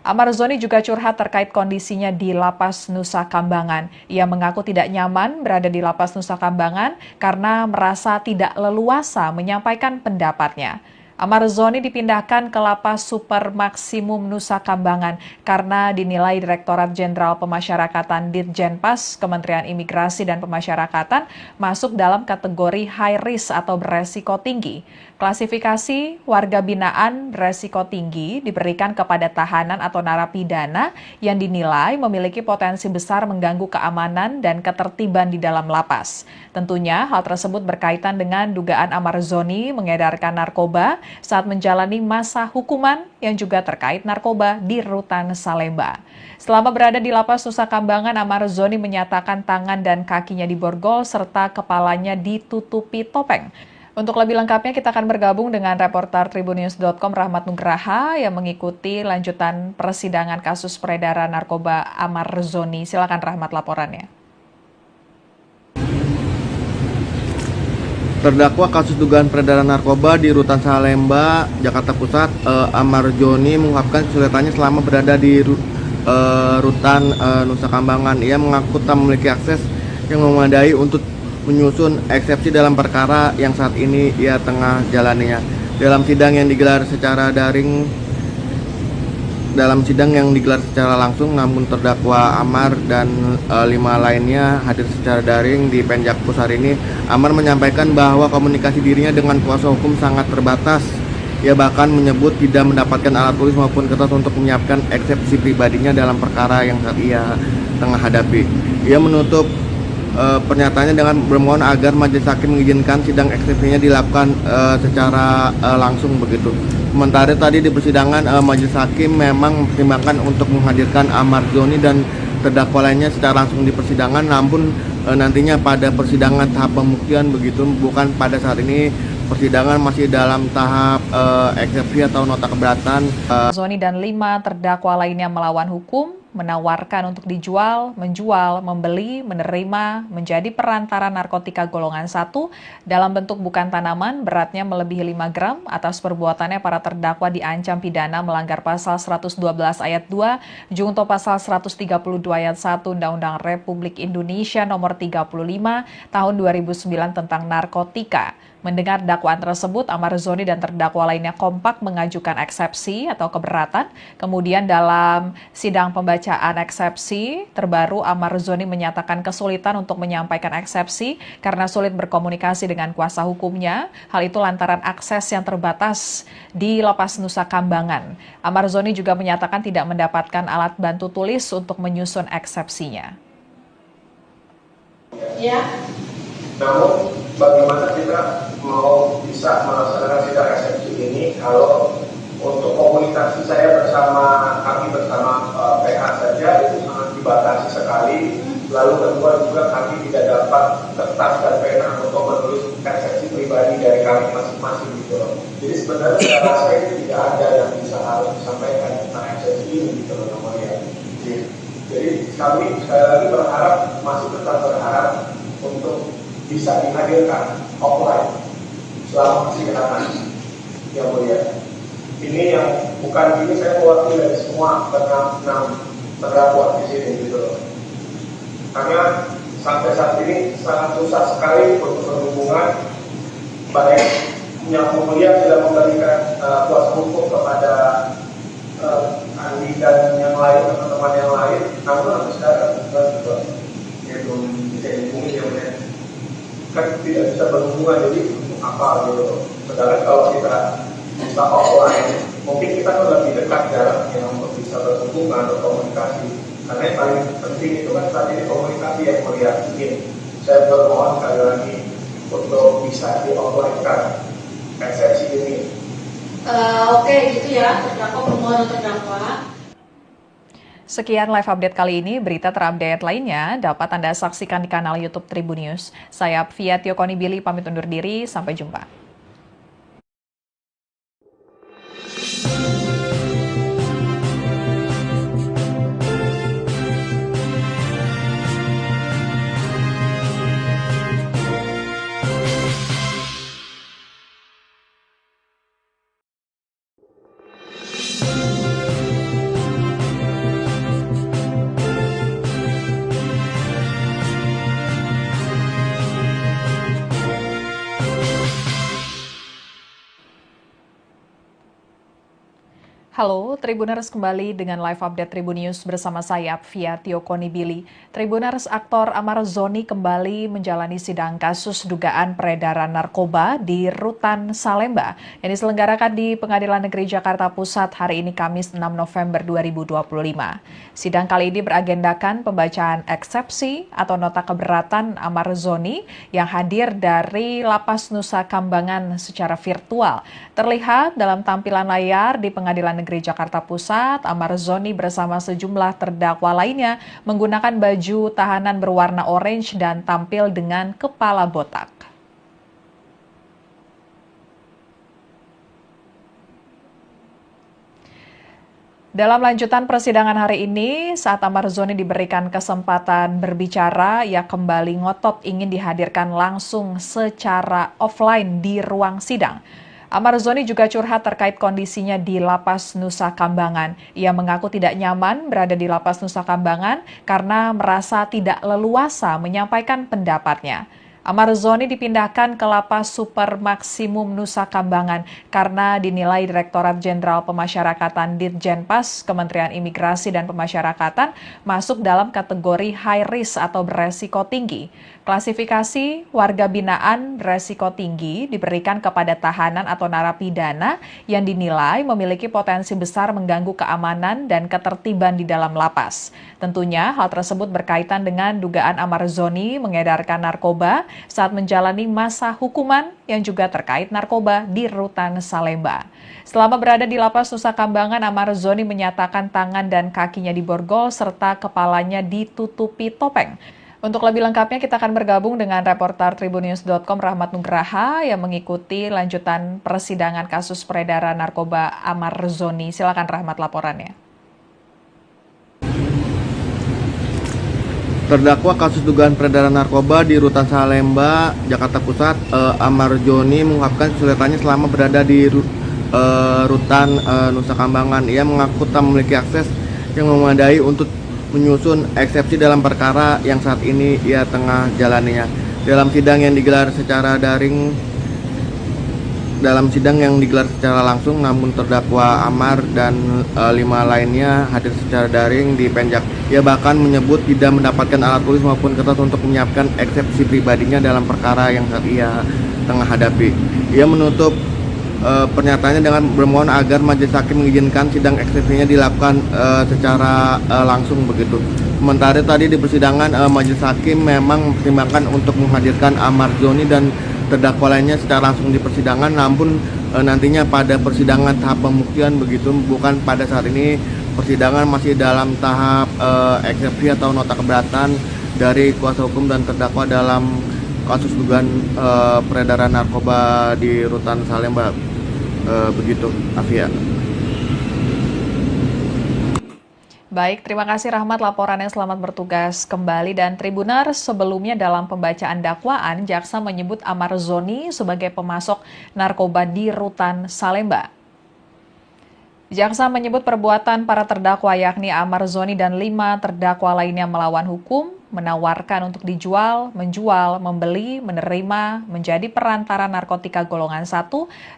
Amar Zoni juga curhat terkait kondisinya di Lapas Nusa Kambangan. Ia mengaku tidak nyaman berada di Lapas Nusa Kambangan karena merasa tidak leluasa menyampaikan pendapatnya. Amar Zoni dipindahkan ke Lapas Super Maksimum Nusa Kambangan karena dinilai Direktorat Jenderal Pemasyarakatan Ditjenpas Kementerian Imigrasi dan Pemasyarakatan masuk dalam kategori high risk atau beresiko tinggi. Klasifikasi warga binaan beresiko tinggi diberikan kepada tahanan atau narapidana yang dinilai memiliki potensi besar mengganggu keamanan dan ketertiban di dalam lapas. Tentunya hal tersebut berkaitan dengan dugaan Amar Zoni mengedarkan narkoba saat menjalani masa hukuman yang juga terkait narkoba di Rutan Salemba. Selama berada di Lapas Nusa Kambangan, Amar Zoni menyatakan tangan dan kakinya diborgol serta kepalanya ditutupi topeng. Untuk lebih lengkapnya kita akan bergabung dengan reporter Tribunnews.com Rahmat Nugraha yang mengikuti lanjutan persidangan kasus peredaran narkoba Amar Zoni. Silakan Rahmat laporannya. Terdakwa kasus dugaan peredaran narkoba di Rutan Salemba, Jakarta Pusat, Amar Zoni mengungkapkan kesulitannya selama berada di Rutan Nusa Kambangan. Ia mengaku tak memiliki akses yang memadai untuk menyusun eksepsi dalam perkara yang saat ini ia tengah jalaninya. Dalam sidang yang digelar secara langsung, namun terdakwa Amar dan 5 lainnya hadir secara daring di Penjakpus hari ini. Amar menyampaikan bahwa komunikasi dirinya dengan kuasa hukum sangat terbatas. Ia bahkan menyebut tidak mendapatkan alat tulis maupun kertas untuk menyiapkan eksepsi pribadinya dalam perkara yang saat ia tengah hadapi. Ia menutup pernyataannya dengan bermohon agar majelis hakim mengizinkan sidang eksepsinya dilakukan secara langsung begitu. Sementara tadi di persidangan majelis hakim memang mempertimbangkan untuk menghadirkan Amar Zoni dan terdakwa lainnya secara langsung di persidangan, namun nantinya pada persidangan tahap pembuktian begitu, bukan pada saat ini. Persidangan masih dalam tahap eksepsi atau nota keberatan. Zoni dan 5 terdakwa lainnya melawan hukum, menawarkan untuk dijual, menjual, membeli, menerima, menjadi perantara narkotika golongan 1 dalam bentuk bukan tanaman beratnya melebihi 5 gram. Atas perbuatannya para terdakwa diancam pidana melanggar pasal 112 ayat 2 junto pasal 132 ayat 1 Undang-Undang Republik Indonesia nomor 35 tahun 2009 tentang narkotika. Mendengar dakwaan tersebut, Amar Zoni dan terdakwa lainnya kompak mengajukan eksepsi atau keberatan. Kemudian dalam sidang pembacaan eksepsi terbaru, Amar Zoni menyatakan kesulitan untuk menyampaikan eksepsi karena sulit berkomunikasi dengan kuasa hukumnya. Hal itu lantaran akses yang terbatas di Lapas Nusa Kambangan. Amar Zoni juga menyatakan tidak mendapatkan alat bantu tulis untuk menyusun eksepsinya. Ya. Namun bagaimana kita mau bisa melaksanakan sidang eksepsi ini kalau untuk komunikasi saya kami bersama PH saja itu sangat dibatasi sekali. Lalu kedua juga kami tidak dapat kertas dan pena untuk menulis eksepsi pribadi dari kami masing-masing gitu loh. Jadi sebenarnya saya rasa itu tidak ada yang bisa harus disampaikan tentang eksepsi ini gitu loh namanya. Jadi kami sekali lagi masih tetap berharap untuk bisa dihadirkan offline selama persidangan yang mulia. Ini yang bukan ini saya mewakili dari semua enam terdakwa di sini gitu loh. Karena sampai saat ini sangat susah sekali untuk berhubungan, baik yang mulia sudah memberikan kuasa hukum kepada Andi dan yang lain, teman-teman yang lain, namun sampai sekarang kan tidak bisa berhubungan, jadi apa gitu. Sedangkan kalau kita bisa offline, mungkin kita kan lebih dekat jaraknya untuk bisa berhubungan atau komunikasi. Karena yang paling penting itu kan saat ini komunikasi yang melihat ini. Saya bermohon sekali lagi untuk bisa di offline-kan eksepsi ini. Oke, gitu ya, terdakwa permohonan terdakwa. Sekian live update kali ini. Berita terupdate lainnya dapat Anda saksikan di kanal YouTube Tribun News. Saya Fia Konibili pamit undur diri. Sampai jumpa. Halo, Tribuners kembali dengan live update Tribun News bersama saya, Fia Konibili. Tribuners, aktor Amar Zoni kembali menjalani sidang kasus dugaan peredaran narkoba di Rutan Salemba yang diselenggarakan di Pengadilan Negeri Jakarta Pusat hari ini Kamis 6 November 2025. Sidang kali ini beragendakan pembacaan eksepsi atau nota keberatan Amar Zoni yang hadir dari Lapas Nusa Kambangan secara virtual. Terlihat dalam tampilan layar di Pengadilan Negeri Jakarta Pusat, Amar Zoni bersama sejumlah terdakwa lainnya menggunakan baju tahanan berwarna orange dan tampil dengan kepala botak. Dalam lanjutan persidangan hari ini, saat Amar Zoni diberikan kesempatan berbicara, ia kembali ngotot ingin dihadirkan langsung secara offline di ruang sidang. Amar Zoni juga curhat terkait kondisinya di Lapas Nusa Kambangan. Ia mengaku tidak nyaman berada di Lapas Nusa Kambangan karena merasa tidak leluasa menyampaikan pendapatnya. Amar Zoni dipindahkan ke Lapas Super Maksimum Nusa Kambangan karena dinilai Direktorat Jenderal Pemasyarakatan Ditjenpas Kementerian Imigrasi dan Pemasyarakatan masuk dalam kategori high risk atau beresiko tinggi. Klasifikasi warga binaan beresiko tinggi diberikan kepada tahanan atau narapidana yang dinilai memiliki potensi besar mengganggu keamanan dan ketertiban di dalam lapas. Tentunya hal tersebut berkaitan dengan dugaan Amar Zoni mengedarkan narkoba saat menjalani masa hukuman yang juga terkait narkoba di Rutan Salemba. Selama berada di Lapas Nusa Kambangan, Amar Zoni menyatakan tangan dan kakinya diborgol serta kepalanya ditutupi topeng. Untuk lebih lengkapnya kita akan bergabung dengan reporter tribunnews.com Rahmat Nugraha yang mengikuti lanjutan persidangan kasus peredaran narkoba Amar Zoni. Silakan Rahmat laporannya. Terdakwa kasus dugaan peredaran narkoba di Rutan Salemba, Jakarta Pusat, Amar Zoni mengungkapkan kesulitannya selama berada di Rutan Nusa Kambangan. Ia mengaku tak memiliki akses yang memadai untuk menyusun eksepsi dalam perkara yang saat ini ia tengah jalaninya. Dalam sidang yang digelar secara langsung, namun terdakwa Amar dan 5 lainnya hadir secara daring di Penjak. Ia bahkan menyebut tidak mendapatkan alat tulis maupun kertas untuk menyiapkan eksepsi pribadinya dalam perkara yang saat ia tengah hadapi. Ia menutup pernyataannya dengan bermohon agar majelis hakim mengizinkan sidang eksepsinya dilakukan secara langsung begitu. Sementara tadi di persidangan majelis hakim memang mempertimbangkan untuk menghadirkan Amar Zoni dan terdakwa lainnya secara langsung di persidangan, namun nantinya pada persidangan tahap pembuktian begitu, bukan pada saat ini. Persidangan masih dalam tahap eksepsi atau nota keberatan dari kuasa hukum dan terdakwa dalam kasus dugaan peredaran narkoba di Rutan Salemba, begitu, Afia. Baik, terima kasih Rahmat laporannya, selamat bertugas kembali. Dan Tribuners, sebelumnya dalam pembacaan dakwaan, jaksa menyebut Amar Zoni sebagai pemasok narkoba di Rutan Salemba. Jaksa menyebut perbuatan para terdakwa yakni Amar Zoni dan 5 terdakwa lainnya melawan hukum, menawarkan untuk dijual, menjual, membeli, menerima, menjadi perantara narkotika golongan 1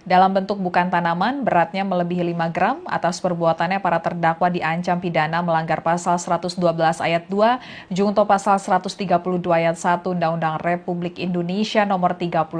dalam bentuk bukan tanaman beratnya melebihi 5 gram. Atas perbuatannya para terdakwa diancam pidana melanggar pasal 112 ayat 2 junto pasal 132 ayat 1 Undang-Undang Republik Indonesia nomor 35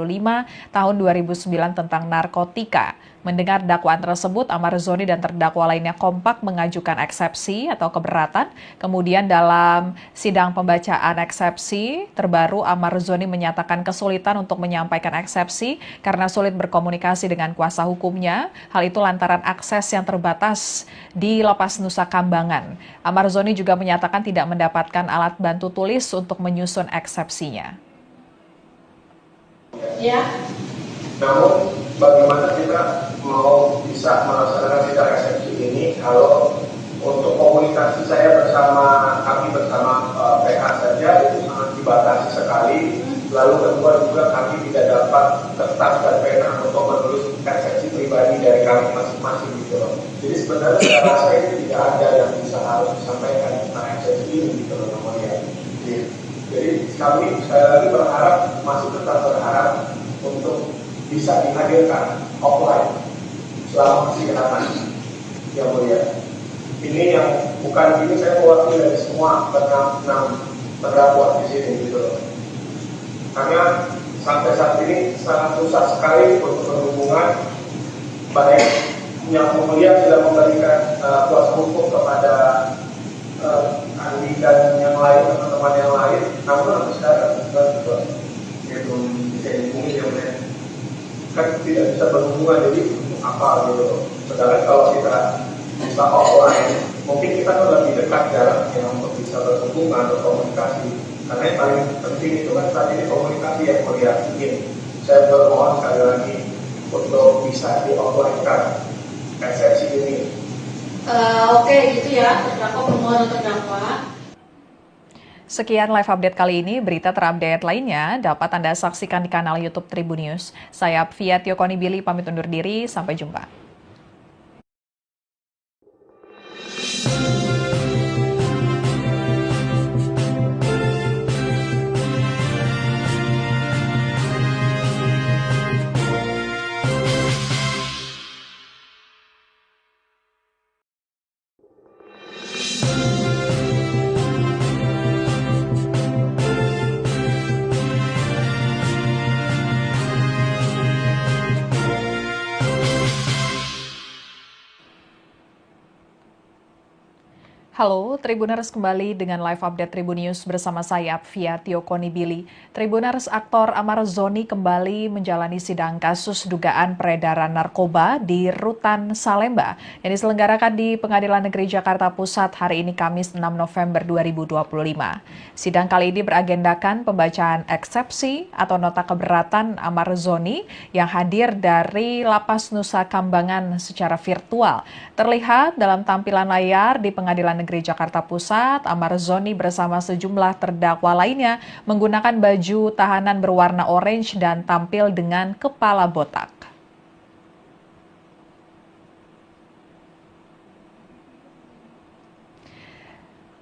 tahun 2009 tentang narkotika. Mendengar dakwaan tersebut, Amar Zoni dan terdakwa lainnya kompak mengajukan eksepsi atau keberatan. Kemudian dalam sidang pembacaan eksepsi terbaru, Amar Zoni menyatakan kesulitan untuk menyampaikan eksepsi karena sulit berkomunikasi dengan kuasa hukumnya. Hal itu lantaran akses yang terbatas di Lapas Nusa Kambangan. Amar Zoni juga menyatakan tidak mendapatkan alat bantu tulis untuk menyusun eksepsinya. Ya. Namun bagaimana kita mau bisa melaksanakan sidang eksepsi ini kalau untuk komunikasi saya kami bersama PH saja itu sangat dibatasi sekali. Lalu kedua juga kami tidak dapat kertas dan pena untuk menulis eksepsi pribadi dari kami masing-masing gitu loh. Jadi sebenarnya saya rasa ini tidak ada yang bisa harus disampaikan tentang eksepsi ini gitu loh namanya. Jadi kami sekali lagi masih tetap berharap untuk bisa dihadirkan offline selama persidangan yang mulia. Ini yang bukan ini saya mewakili dari semua enam terdakwa di sini gitu loh. Karena sampai saat ini sangat susah sekali untuk berhubungan, baik yang mulia sudah memberikan kuasa hukum kepada Andi dan yang lain, teman-teman yang lain, namun sampai sekarang juga belum bisa dihubungi yang mulia. Kan tidak bisa berhubungan, jadi apa gitu. Sedangkan kalau kita bisa offline, mungkin kita kan lebih dekat jaraknya untuk bisa berhubungan, berkomunikasi. Karena yang paling penting itu kan saat ini komunikasi yang mulia. Saya bermohon sekali lagi untuk bisa di offline-kan eksepsi ini. Oke, gitu ya, terdakwa permohonan terdakwa. Sekian live update kali ini. Berita terupdate lainnya dapat Anda saksikan di kanal YouTube Tribun News. Saya Apvia Tiokonibili pamit undur diri. Sampai jumpa. Halo, Tribuners kembali dengan live update Tribun News bersama saya Apvia Tiokonibili. Tribuners, aktor Amar Zoni kembali menjalani sidang kasus dugaan peredaran narkoba di Rutan Salemba yang diselenggarakan di Pengadilan Negeri Jakarta Pusat hari ini Kamis 6 November 2025. Sidang kali ini beragendakan pembacaan eksepsi atau nota keberatan Amar Zoni yang hadir dari Lapas Nusa Kambangan secara virtual. Terlihat dalam tampilan layar di Pengadilan Negeri Jakarta Pusat, Amar Zoni bersama sejumlah terdakwa lainnya menggunakan baju tahanan berwarna orange dan tampil dengan kepala botak.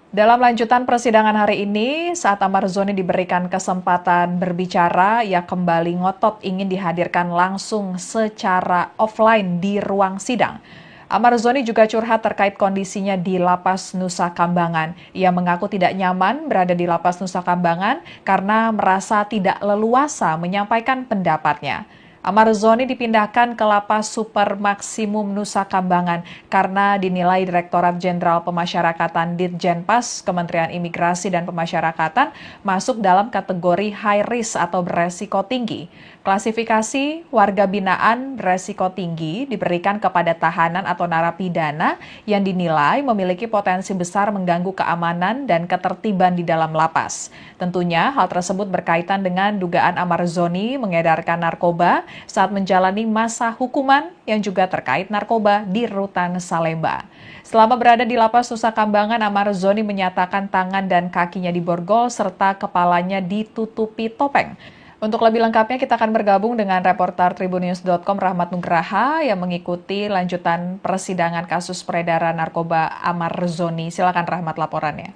Dalam lanjutan persidangan hari ini, saat Amar Zoni diberikan kesempatan berbicara, ia kembali ngotot ingin dihadirkan langsung secara offline di ruang sidang. Amar Zoni juga curhat terkait kondisinya di Lapas Nusa Kambangan. Ia mengaku tidak nyaman berada di Lapas Nusa Kambangan karena merasa tidak leluasa menyampaikan pendapatnya. Amar Zoni dipindahkan ke Lapas Super Maksimum Nusa Kambangan karena dinilai Direktorat Jenderal Pemasyarakatan Ditjenpas Kementerian Imigrasi dan Pemasyarakatan masuk dalam kategori high risk atau beresiko tinggi. Klasifikasi warga binaan beresiko tinggi diberikan kepada tahanan atau narapidana yang dinilai memiliki potensi besar mengganggu keamanan dan ketertiban di dalam lapas. Tentunya hal tersebut berkaitan dengan dugaan Amar Zoni mengedarkan narkoba saat menjalani masa hukuman yang juga terkait narkoba di Rutan Salemba. Selama berada di Lapas Nusa Kambangan, Amar Zoni menyatakan tangan dan kakinya diborgol serta kepalanya ditutupi topeng. Untuk lebih lengkapnya kita akan bergabung dengan reporter tribunnews.com Rahmat Nugraha yang mengikuti lanjutan persidangan kasus peredaran narkoba Amar Zoni. Silakan Rahmat laporannya.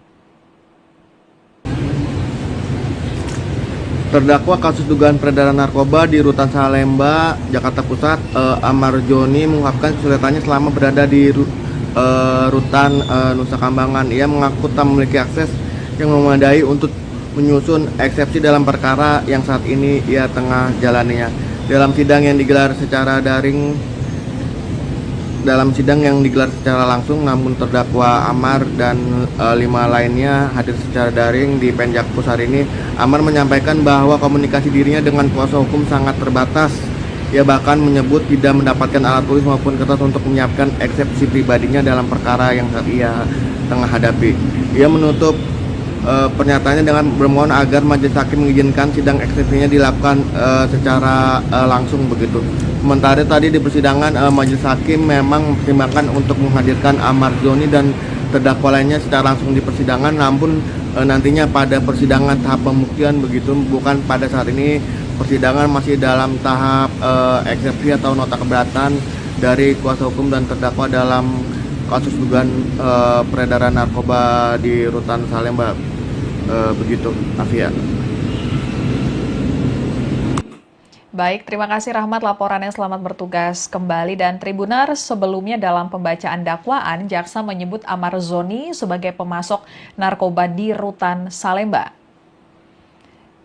Terdakwa kasus dugaan peredaran narkoba di Rutan Salemba, Jakarta Pusat, Amar Joni mengungkapkan kesulitannya selama berada di Rutan Nusa Kambangan. Ia mengaku tak memiliki akses yang memadai untuk menyusun eksepsi dalam perkara yang saat ini ia tengah jalaninya. Dalam sidang yang digelar secara langsung, namun terdakwa Amar dan 5 lainnya hadir secara daring di Penjakpus hari ini. Amar menyampaikan bahwa komunikasi dirinya dengan kuasa hukum sangat terbatas. Ia bahkan menyebut tidak mendapatkan alat tulis maupun kertas untuk menyiapkan eksepsi pribadinya dalam perkara yang saat ia tengah hadapi. Ia menutup pernyataannya dengan bermohon agar majelis hakim mengizinkan sidang eksepsinya dilakukan secara langsung begitu. Sementara tadi di persidangan majelis hakim memang mempertimbangkan untuk menghadirkan Amar Joni dan terdakwa lainnya secara langsung di persidangan, namun nantinya pada persidangan tahap pembuktian begitu, bukan pada saat ini. Persidangan masih dalam tahap eksepsi atau nota keberatan dari kuasa hukum dan terdakwa dalam kasus dugaan peredaran narkoba di Rutan Salemba begitu, Afia. Baik, terima kasih Rahmat laporannya, selamat bertugas kembali. Dan Tribuners, sebelumnya dalam pembacaan dakwaan, jaksa menyebut Amar Zoni sebagai pemasok narkoba di Rutan Salemba.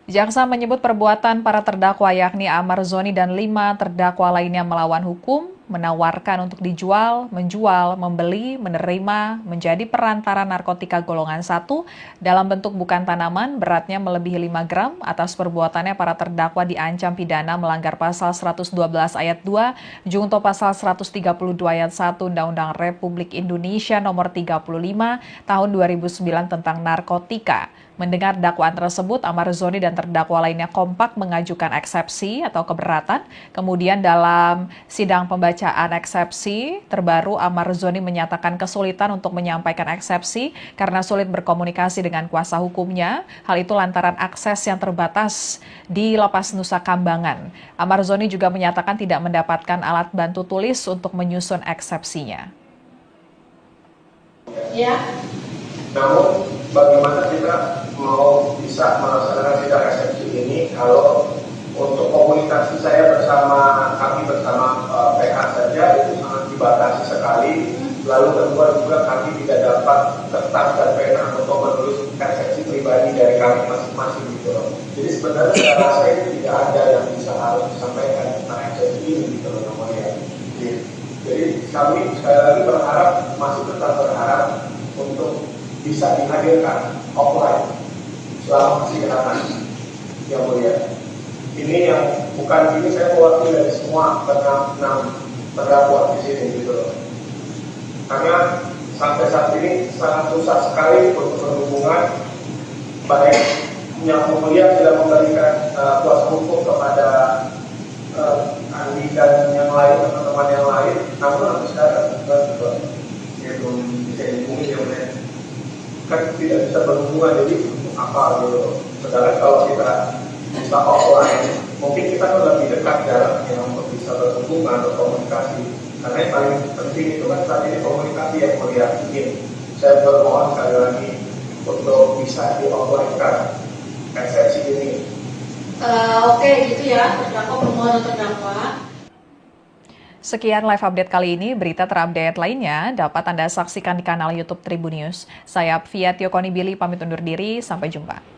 Jaksa menyebut perbuatan para terdakwa yakni Amar Zoni dan 5 terdakwa lainnya melawan hukum, menawarkan untuk dijual, menjual, membeli, menerima, menjadi perantara narkotika golongan 1 dalam bentuk bukan tanaman, beratnya melebihi 5 gram. Atas perbuatannya para terdakwa diancam pidana melanggar pasal 112 ayat 2, junto pasal 132 ayat 1 Undang-Undang Republik Indonesia nomor 35 tahun 2009 tentang narkotika. Mendengar dakwaan tersebut, Amar Zoni dan terdakwa lainnya kompak mengajukan eksepsi atau keberatan. Kemudian dalam sidang pembacaan eksepsi terbaru, Amar Zoni menyatakan kesulitan untuk menyampaikan eksepsi karena sulit berkomunikasi dengan kuasa hukumnya. Hal itu lantaran akses yang terbatas di Lapas Nusa Kambangan. Amar Zoni juga menyatakan tidak mendapatkan alat bantu tulis untuk menyusun eksepsinya. Ya. Namun bagaimana kita mau bisa melaksanakan sidang eksepsi ini kalau untuk komunikasi saya kami bersama PH saja itu sangat dibatasi sekali. Lalu kedua juga kami tidak dapat kertas dan pena untuk menulis eksepsi pribadi dari kami masing-masing gitu loh. Jadi sebenarnya saya rasa itu tidak ada yang bisa harus disampaikan tentang eksepsi ini gitu loh namanya. Jadi kami sekali lagi masih tetap berharap untuk bisa dihadirkan offline selama persidangan yang mulia. Ini yang bukan ini saya mewakili dari semua 6 terdakwa di sini gitu loh. Karena sampai saat ini sangat susah sekali untuk berhubungan, baik yang mulia sudah memberikan kuasa hukum kepada Andi dan yang lain, teman-teman yang lain, namun sampai sekarang juga belum bisa dihubungi yang mulia. Kan tidak bisa berhubungan, jadi untuk apa gitu. Sedangkan kalau kita bisa offline, mungkin kita kan lebih dekat jaraknya untuk bisa berhubungan atau komunikasi. Karena yang paling penting itu kan saat ini komunikasi yang mulia. Saya bermohon sekali lagi untuk bisa di-offline-kan eksepsi ini. Oke, gitu ya, terdakwa permohonan terdakwa. Sekian live update kali ini. Berita terupdate lainnya dapat Anda saksikan di kanal YouTube Tribunnews. Saya Fia Tiokoni Billy pamit undur diri. Sampai jumpa.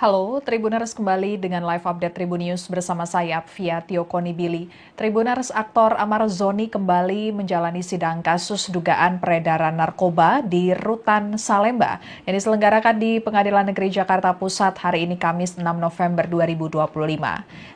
Halo, Tribuners kembali dengan live update Tribun News bersama saya, Apvia Tiokoni Billy. Tribuners, aktor Amar Zoni kembali menjalani sidang kasus dugaan peredaran narkoba di Rutan Salemba yang diselenggarakan di Pengadilan Negeri Jakarta Pusat hari ini Kamis 6 November 2025.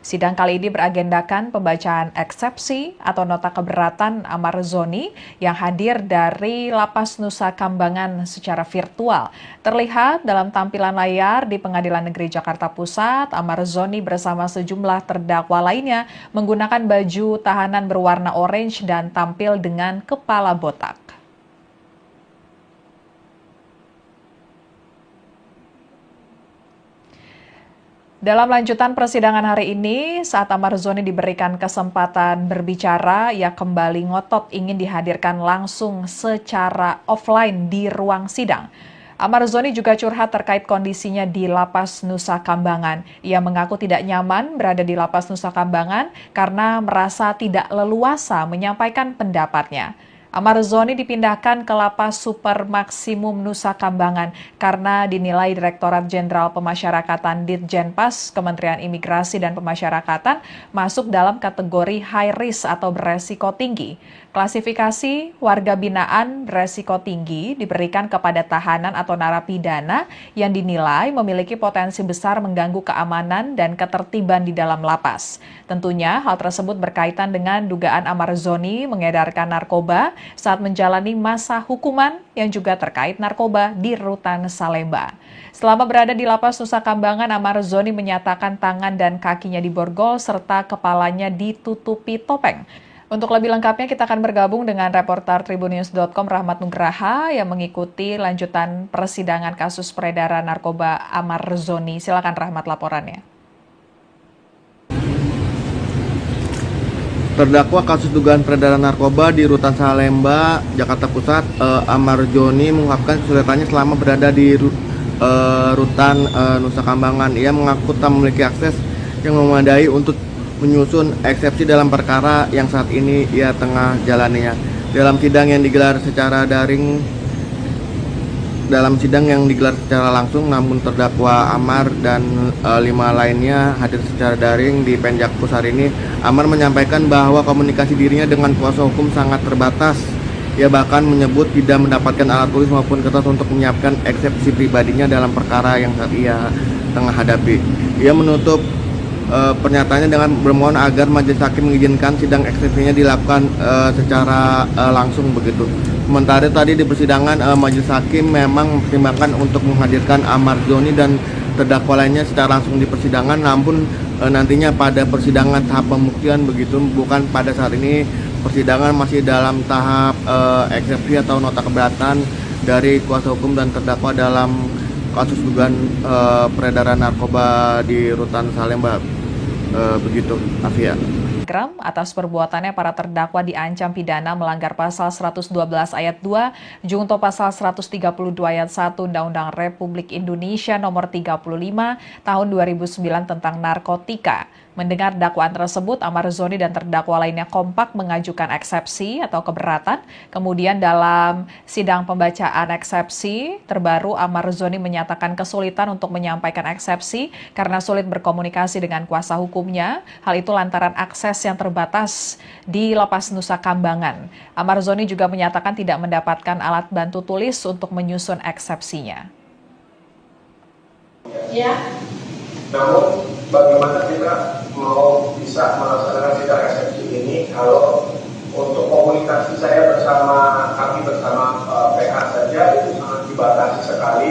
Sidang kali ini beragendakan pembacaan eksepsi atau nota keberatan Amar Zoni yang hadir dari Lapas Nusa Kambangan secara virtual. Terlihat dalam tampilan layar di Pengadilan Negeri Jakarta Pusat, Amar Zoni bersama sejumlah terdakwa lainnya menggunakan baju tahanan berwarna orange dan tampil dengan kepala botak. Dalam lanjutan persidangan hari ini, saat Amar Zoni diberikan kesempatan berbicara, ia kembali ngotot ingin dihadirkan langsung secara offline di ruang sidang. Amar Zoni juga curhat terkait kondisinya di Lapas Nusa Kambangan. Ia mengaku tidak nyaman berada di Lapas Nusa Kambangan karena merasa tidak leluasa menyampaikan pendapatnya. Amar Zoni dipindahkan ke Lapas Super Maksimum Nusa Kambangan karena dinilai Direktorat Jenderal Pemasyarakatan Ditjenpas Kementerian Imigrasi dan Pemasyarakatan masuk dalam kategori high risk atau beresiko tinggi. Klasifikasi warga binaan beresiko tinggi diberikan kepada tahanan atau narapidana yang dinilai memiliki potensi besar mengganggu keamanan dan ketertiban di dalam lapas. Tentunya hal tersebut berkaitan dengan dugaan Amar Zoni mengedarkan narkoba saat menjalani masa hukuman yang juga terkait narkoba di Rutan Salemba. Selama berada di Lapas Nusa Kambangan, Amar Zoni menyatakan tangan dan kakinya diborgol serta kepalanya ditutupi topeng. Untuk lebih lengkapnya kita akan bergabung dengan reporter Tribunnews.com Rahmat Nugraha yang mengikuti lanjutan persidangan kasus peredaran narkoba Amar Zoni. Silakan Rahmat laporannya. Terdakwa kasus dugaan peredaran narkoba di Rutan Salemba, Jakarta Pusat, Amar Zoni mengungkapkan kesulitannya selama berada di Rutan Nusa Kambangan. Ia mengaku tak memiliki akses yang memadai untuk menyusun eksepsi dalam perkara yang saat ini ia tengah jalaninya. Dalam sidang yang digelar secara langsung, namun terdakwa Amar dan 5 lainnya hadir secara daring di Penjakpus hari ini. Amar menyampaikan bahwa komunikasi dirinya dengan kuasa hukum sangat terbatas. Ia bahkan menyebut tidak mendapatkan alat tulis maupun kertas untuk menyiapkan eksepsi pribadinya dalam perkara yang saat ia tengah hadapi. Ia menutup pernyataannya dengan bermohon agar majelis hakim mengizinkan sidang eksepsinya dilakukan secara langsung begitu. Sementara tadi di persidangan majelis hakim memang mempertimbangkan untuk menghadirkan Amar Zoni dan terdakwa lainnya secara langsung di persidangan, namun nantinya pada persidangan tahap pembuktian begitu, bukan pada saat ini. Persidangan masih dalam tahap eksepsi atau nota keberatan dari kuasa hukum dan terdakwa dalam kasus dugaan peredaran narkoba di Rutan Salemba. Begitu, Afia. Atas perbuatannya para terdakwa diancam pidana melanggar pasal 112 ayat 2 junto pasal 132 ayat 1 Undang-Undang Republik Indonesia nomor 35 tahun 2009 tentang narkotika. Mendengar dakwaan tersebut, Amar Zoni dan terdakwa lainnya kompak mengajukan eksepsi atau keberatan. Kemudian dalam sidang pembacaan eksepsi terbaru, Amar Zoni menyatakan kesulitan untuk menyampaikan eksepsi karena sulit berkomunikasi dengan kuasa hukumnya. Hal itu lantaran akses yang terbatas di Lapas Nusa Kambangan. Amar Zoni juga menyatakan tidak mendapatkan alat bantu tulis untuk menyusun eksepsinya. Ya. Namun bagaimana kita mau bisa melaksanakan sidang eksepsi ini kalau untuk komunikasi saya kami bersama PH saja itu sangat dibatasi sekali.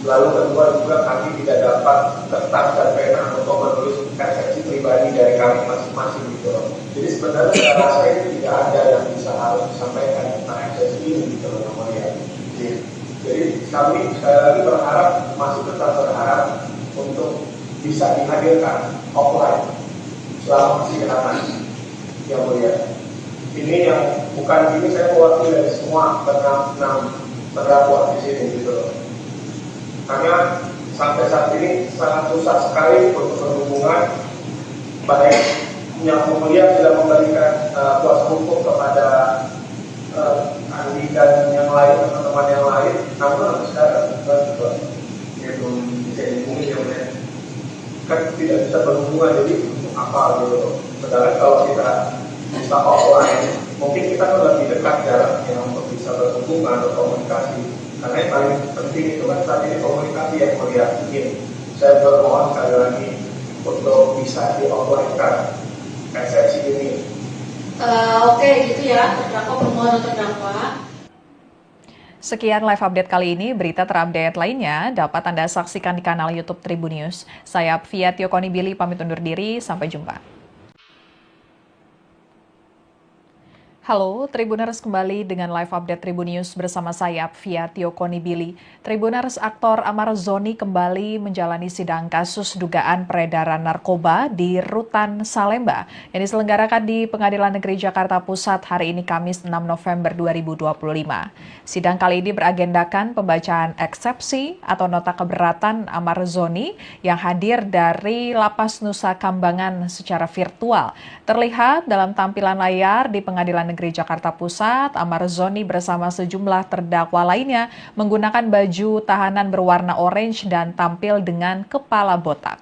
Lalu kedua juga kami tidak dapat kertas dan pena untuk menulis eksepsi pribadi dari kami masing-masing gitu. Jadi sebenarnya saya rasa itu tidak ada yang bisa harus disampaikan tentang eksepsi ini gitu namanya. Jadi kami sekali lagi masih tetap berharap untuk bisa dihadirkan offline selama persidangan yang mulia. Ini yang bukan ini saya mewakili dari semua enam terdakwa di sini gitu loh. Karena sampai saat ini sangat susah sekali untuk berhubungan, baik yang mulia sudah memberikan kuasa hukum kepada Andi dan yang lain, teman-teman yang lain, namun sekarang juga belum bisa dihubungi yang mulia. bisa berhubungan, jadi apa gitu. Sedangkan kalau kita bisa offline, mungkin kita kan lebih dekat jaraknya untuk bisa berhubungan atau komunikasi. Karena yang paling penting itu kan saat ini komunikasi yang melihat. Saya bermohon sekali lagi untuk bisa di offline-kan eksepsi ini. Oke, gitu ya, terdakwa permohonan terdakwa. Sekian live update kali ini. Berita terupdate lainnya dapat Anda saksikan di kanal YouTube Tribun News. Saya Fia Konibili pamit undur diri. Sampai jumpa. Halo, Tribuners kembali dengan live update Tribun News bersama saya, Fia Konibili. Tribuners, aktor Amar Zoni kembali menjalani sidang kasus dugaan peredaran narkoba di Rutan Salemba yang diselenggarakan di Pengadilan Negeri Jakarta Pusat hari ini Kamis 6 November 2025. Sidang kali ini beragendakan pembacaan eksepsi atau nota keberatan Amar Zoni yang hadir dari Lapas Nusa Kambangan secara virtual. Terlihat dalam tampilan layar di Pengadilan Negeri Jakarta Pusat, Amar Zoni bersama sejumlah terdakwa lainnya menggunakan baju tahanan berwarna orange dan tampil dengan kepala botak.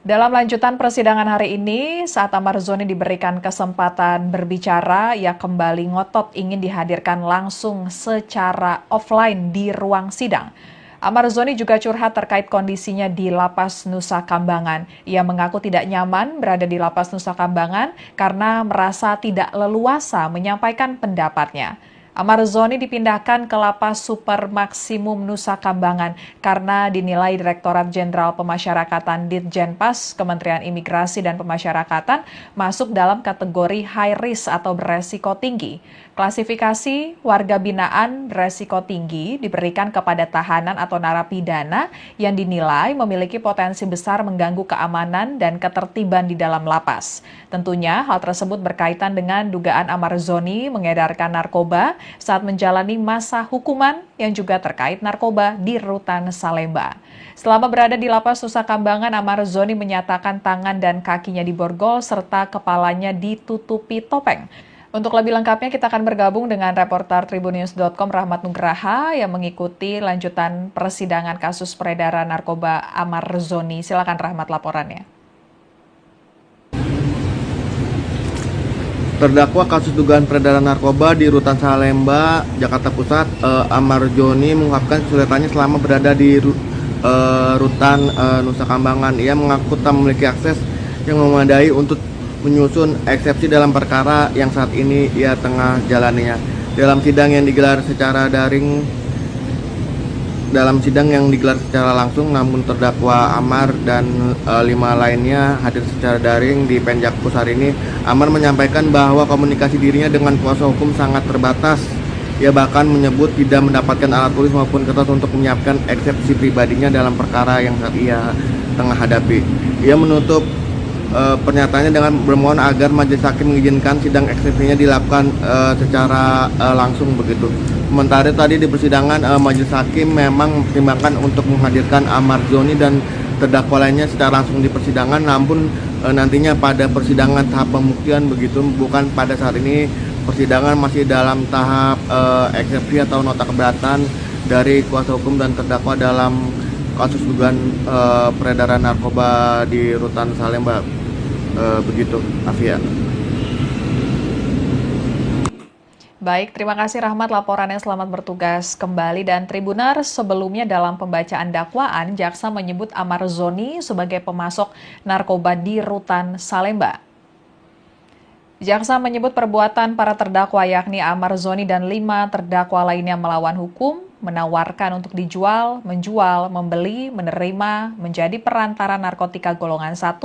Dalam lanjutan persidangan hari ini, saat Amar Zoni diberikan kesempatan berbicara, ia kembali ngotot ingin dihadirkan langsung secara offline di ruang sidang. Amar Zoni juga curhat terkait kondisinya di Lapas Nusa Kambangan. Ia mengaku tidak nyaman berada di Lapas Nusa Kambangan karena merasa tidak leluasa menyampaikan pendapatnya. Amar Zoni dipindahkan ke Lapas Super Maksimum Nusa Kambangan karena dinilai Direktorat Jenderal Pemasyarakatan Ditjenpas Kementerian Imigrasi dan Pemasyarakatan masuk dalam kategori high risk atau beresiko tinggi. Klasifikasi warga binaan beresiko tinggi diberikan kepada tahanan atau narapidana yang dinilai memiliki potensi besar mengganggu keamanan dan ketertiban di dalam lapas. Tentunya hal tersebut berkaitan dengan dugaan Amar Zoni mengedarkan narkoba saat menjalani masa hukuman yang juga terkait narkoba di Rutan Salemba. Selama berada di Lapas Nusa Kambangan, Amar Zoni menyatakan tangan dan kakinya diborgol serta kepalanya ditutupi topeng. Untuk lebih lengkapnya kita akan bergabung dengan reporter tribunnews.com Rahmat Nugraha yang mengikuti lanjutan persidangan kasus peredaran narkoba Amar Zoni. Silakan Rahmat laporannya. Terdakwa kasus dugaan peredaran narkoba di Rutan Salemba, Jakarta Pusat, Amar Zoni mengungkapkan kesulitannya selama berada di Rutan Nusa Kambangan. Ia mengaku tak memiliki akses yang memadai untuk menyusun eksepsi dalam perkara yang saat ini ia tengah jalaninya. Dalam sidang yang digelar secara langsung, namun terdakwa Amar dan 5 lainnya hadir secara daring di Penjakpus hari ini. Amar menyampaikan bahwa komunikasi dirinya dengan kuasa hukum sangat terbatas. Ia bahkan menyebut tidak mendapatkan alat tulis maupun kertas untuk menyiapkan eksepsi pribadinya dalam perkara yang saat ia tengah hadapi. Ia menutup pernyataannya dengan bermohon agar majelis hakim mengizinkan sidang eksepsinya dilakukan secara langsung begitu. Sementara tadi di persidangan majelis hakim memang mempertimbangkan untuk menghadirkan Amar Zoni dan terdakwa lainnya secara langsung di persidangan, namun nantinya pada persidangan tahap pembuktian begitu, bukan pada saat ini. Persidangan masih dalam tahap eksepsi atau nota keberatan dari kuasa hukum dan terdakwa dalam kasus dugaan peredaran narkoba di Rutan Salemba. Begitu, Afia. Baik, terima kasih Rahmat laporannya, selamat bertugas kembali. Dan Tribuners, sebelumnya dalam pembacaan dakwaan, jaksa menyebut Amar Zoni sebagai pemasok narkoba di Rutan Salemba. Jaksa menyebut perbuatan para terdakwa yakni Amar Zoni dan 5 terdakwa lainnya melawan hukum, menawarkan untuk dijual, menjual, membeli, menerima, menjadi perantara narkotika golongan 1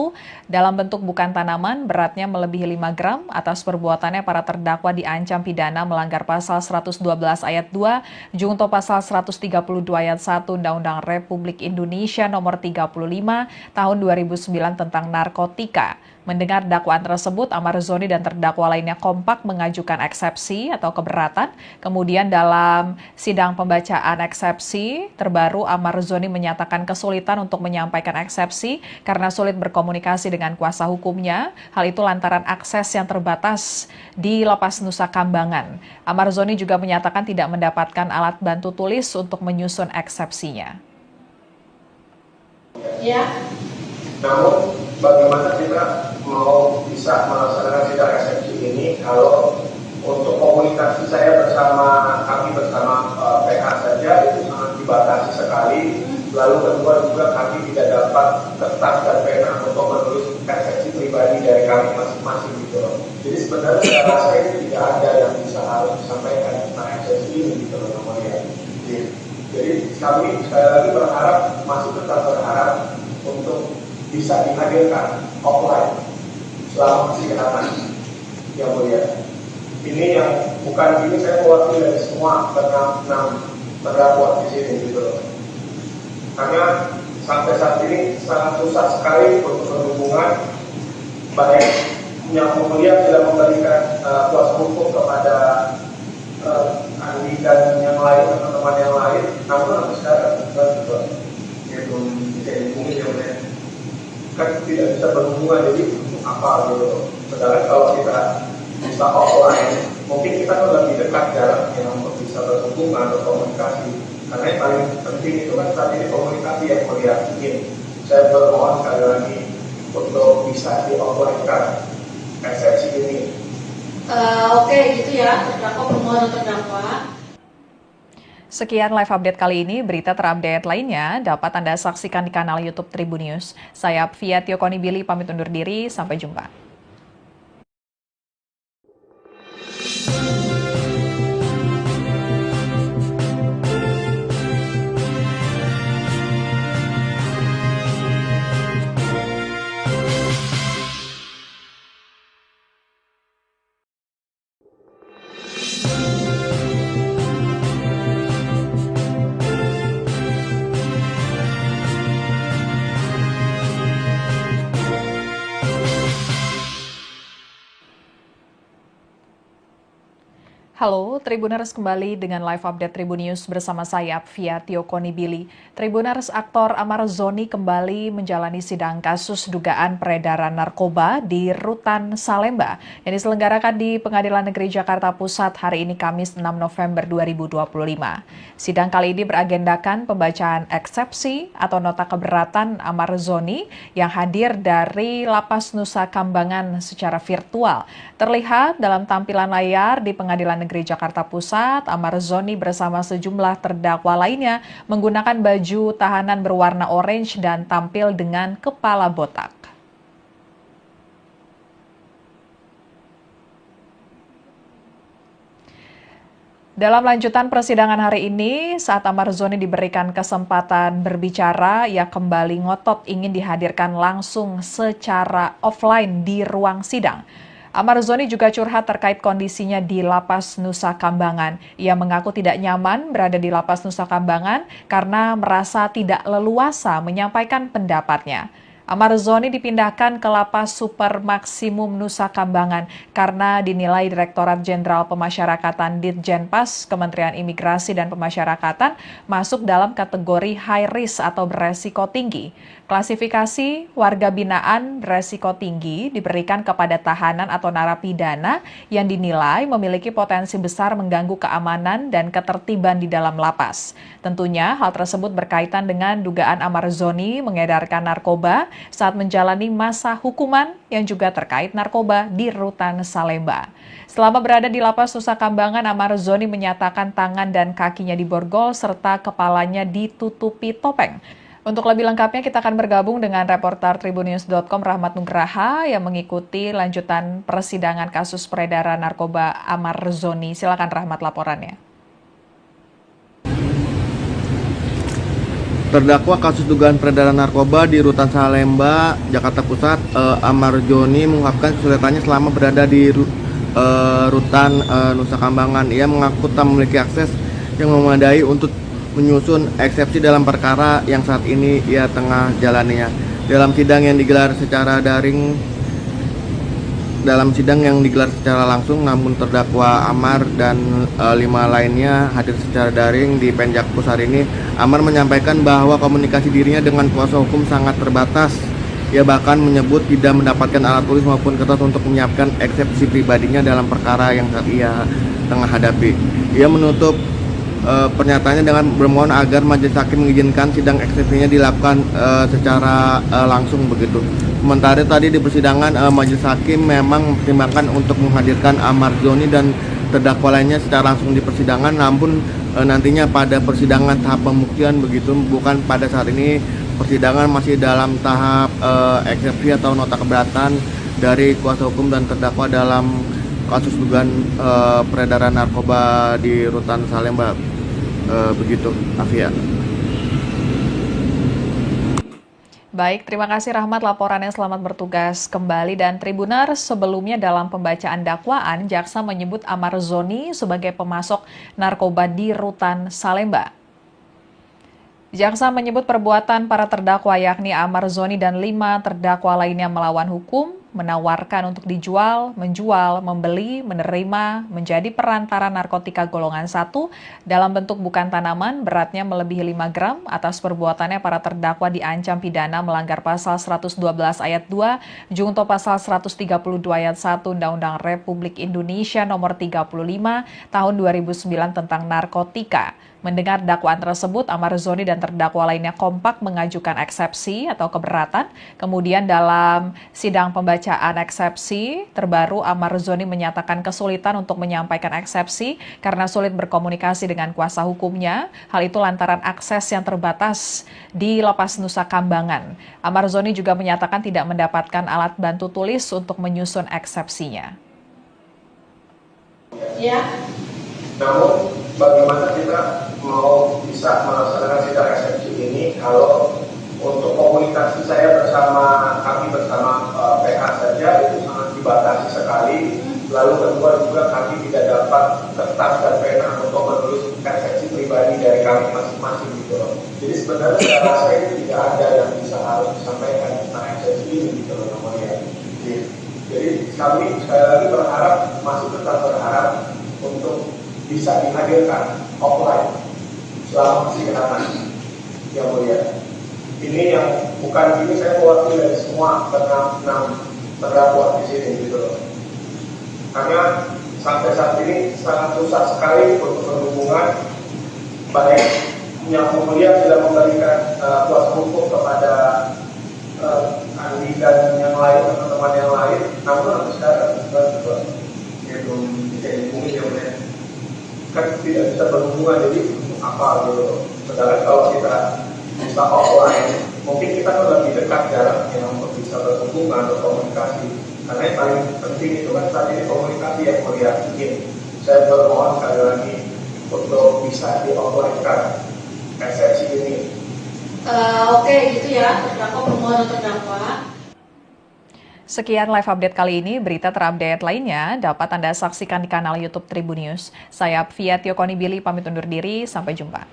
dalam bentuk bukan tanaman beratnya melebihi 5 gram. Atas perbuatannya para terdakwa diancam pidana melanggar pasal 112 ayat 2, junto pasal 132 ayat 1 Undang-Undang Republik Indonesia nomor 35 tahun 2009 tentang narkotika. Mendengar dakwaan tersebut, Amar Zoni dan terdakwa lainnya kompak mengajukan eksepsi atau keberatan. Kemudian dalam sidang pembacaan eksepsi terbaru, Amar Zoni menyatakan kesulitan untuk menyampaikan eksepsi karena sulit berkomunikasi dengan kuasa hukumnya. Hal itu lantaran akses yang terbatas di Lapas Nusa Kambangan. Amar Zoni juga menyatakan tidak mendapatkan alat bantu tulis untuk menyusun eksepsinya. Ya. Namun bagaimana kita mau bisa melaksanakan sidang eksepsi ini kalau untuk komunikasi saya kami bersama PH saja itu sangat dibatasi sekali. Lalu kedua juga kami tidak dapat kertas dan pena untuk menulis eksepsi pribadi dari kami masing-masing gitu loh. Jadi sebenarnya saya rasa itu tidak ada yang bisa harus disampaikan tentang eksepsi ini gitu loh namanya. Jadi kami sekali lagi masih tetap berharap untuk bisa dihadirkan offline selama persidangan yang mulia. Ini yang bukan ini saya mewakili dari semua enam terdakwa di sini gitu loh. Karena sampai saat ini sangat susah sekali untuk berhubungan, baik yang mulia sudah memberikan kuasa hukum kepada Andi dan yang lain, teman-teman yang lain, namun sampai sekarang juga belum bisa dihubungi yang lain. Kan tidak bisa berhubungan, jadi untuk apa gitu. Sedangkan kalau kita bisa offline, mungkin kita kan lebih dekat jaraknya untuk bisa berhubungan atau komunikasi. Karena yang paling penting itu kan saat ini komunikasi yang melihat. Saya bermohon sekali lagi untuk bisa di offline kan eksepsi ini. Oke, gitu ya, terdakwa permohonan terdakwa. Sekian live update kali ini. Berita terupdate lainnya dapat Anda saksikan di kanal YouTube Tribun News. Saya Fia Tiokonibili pamit undur diri. Sampai jumpa. Halo, Tribuners kembali dengan live update Tribun News bersama saya, Fia Tiokonibili. Tribuners, aktor Amar Zoni kembali menjalani sidang kasus dugaan peredaran narkoba di Rutan Salemba yang diselenggarakan di Pengadilan Negeri Jakarta Pusat hari ini Kamis 6 November 2025. Sidang kali ini beragendakan pembacaan eksepsi atau nota keberatan Amar Zoni yang hadir dari Lapas Nusa Kambangan secara virtual. Terlihat dalam tampilan layar di Pengadilan Negeri Jakarta Pusat, Amar Zoni bersama sejumlah terdakwa lainnya menggunakan baju tahanan berwarna orange dan tampil dengan kepala botak. Dalam lanjutan persidangan hari ini, saat Amar Zoni diberikan kesempatan berbicara, ia kembali ngotot ingin dihadirkan langsung secara offline di ruang sidang. Amar Zoni juga curhat terkait kondisinya di Lapas Nusa Kambangan. Ia mengaku tidak nyaman berada di Lapas Nusa Kambangan karena merasa tidak leluasa menyampaikan pendapatnya. Amar Zoni dipindahkan ke Lapas Super Maksimum Nusa Kambangan karena dinilai Direktorat Jenderal Pemasyarakatan Ditjenpas Kementerian Imigrasi dan Pemasyarakatan masuk dalam kategori high risk atau beresiko tinggi. Klasifikasi warga binaan beresiko tinggi diberikan kepada tahanan atau narapidana yang dinilai memiliki potensi besar mengganggu keamanan dan ketertiban di dalam lapas. Tentunya hal tersebut berkaitan dengan dugaan Amar Zoni mengedarkan narkoba saat menjalani masa hukuman yang juga terkait narkoba di Rutan Salemba. Selama berada di Lapas Nusa Kambangan, Amar Zoni menyatakan tangan dan kakinya diborgol serta kepalanya ditutupi topeng. Untuk lebih lengkapnya kita akan bergabung dengan reporter tribunnews.com Rahmat Nugraha yang mengikuti lanjutan persidangan kasus peredaran narkoba Amar Zoni. Silakan Rahmat laporannya. Terdakwa kasus dugaan peredaran narkoba di Rutan Salemba, Jakarta Pusat, Amar Zoni mengungkapkan kesulitannya selama berada di Rutan Nusa Kambangan. Ia mengaku tak memiliki akses yang memadai untuk menyusun eksepsi dalam perkara yang saat ini ia tengah jalaninya. Dalam sidang yang digelar secara daring dalam sidang yang digelar secara langsung, namun terdakwa Amar dan 5 lainnya hadir secara daring di Penjakpus hari ini. Amar menyampaikan bahwa komunikasi dirinya dengan kuasa hukum sangat terbatas. Ia bahkan menyebut tidak mendapatkan alat tulis maupun kertas untuk menyiapkan eksepsi pribadinya dalam perkara yang saat ia tengah hadapi. Ia menutup pernyataannya dengan bermohon agar majelis hakim mengizinkan sidang eksepsinya dilakukan secara langsung begitu. Sementara tadi di persidangan majelis hakim memang mempertimbangkan untuk menghadirkan Amar Zoni dan terdakwa lainnya secara langsung di persidangan, namun nantinya pada persidangan tahap pembuktian begitu, bukan pada saat ini. Persidangan masih dalam tahap eksepsi atau nota keberatan dari kuasa hukum dan terdakwa dalam kasus dugaan peredaran narkoba di Rutan Salemba. Begitu, Afia. Baik, terima kasih Rahmat laporannya, selamat bertugas kembali. Dan Tribuners, sebelumnya dalam pembacaan dakwaan, jaksa menyebut Amar Zoni sebagai pemasok narkoba di Rutan Salemba. Jaksa menyebut perbuatan para terdakwa yakni Amar Zoni dan 5 terdakwa lainnya melawan hukum, menawarkan untuk dijual, menjual, membeli, menerima, menjadi perantara narkotika golongan 1 dalam bentuk bukan tanaman beratnya melebihi 5 gram. Atas perbuatannya para terdakwa diancam pidana melanggar pasal 112 ayat 2 junto pasal 132 ayat 1 Undang-Undang Republik Indonesia nomor 35 tahun 2009 tentang narkotika. Mendengar dakwaan tersebut, Amar Zoni dan terdakwa lainnya kompak mengajukan eksepsi atau keberatan. Kemudian dalam sidang pembacaan eksepsi terbaru, Amar Zoni menyatakan kesulitan untuk menyampaikan eksepsi karena sulit berkomunikasi dengan kuasa hukumnya. Hal itu lantaran akses yang terbatas di Lapas Nusa Kambangan. Amar Zoni juga menyatakan tidak mendapatkan alat bantu tulis untuk menyusun eksepsinya. Ya. Namun bagaimana kita mau bisa melaksanakan sidang eksepsi ini kalau untuk komunikasi saya kami bersama PH saja itu sangat dibatasi sekali. Lalu kedua juga kami tidak dapat kertas dan pena untuk menulis eksepsi pribadi dari kami masing-masing gitu loh. Jadi sebenarnya saya rasa itu tidak ada yang bisa harus disampaikan tentang eksepsi ini gitu loh namanya. Jadi kami sekali lagi masih tetap berharap untuk bisa dihadirkan offline selama persidangan yang mulia. Ini yang bukan ini saya mewakili dari semua enam terdakwa di sini gitu loh. Karena sampai saat ini sangat susah sekali untuk berhubungan, baik yang mulia sudah memberikan kuasa hukum kepada Andi dan yang lain, teman-teman yang lain, namun sampai sekarang ya belum bisa dihubungi ya mulia. Kan tidak bisa berhubungan, jadi apa gitu. Sedangkan kalau kita bisa offline, mungkin kita lebih dekat jaraknya untuk bisa berhubungan atau komunikasi. Karena yang paling penting itu kan saat ini komunikasi yang mulia. Saya bermohon sekali lagi untuk bisa di offline-kan eksepsi ini. Oke, gitu ya, terdakwa permohonan terdakwa. Sekian live update kali ini. Berita terupdate lainnya dapat Anda saksikan di kanal YouTube Tribun News. Saya Fia Tiokoni Billy pamit undur diri. Sampai jumpa.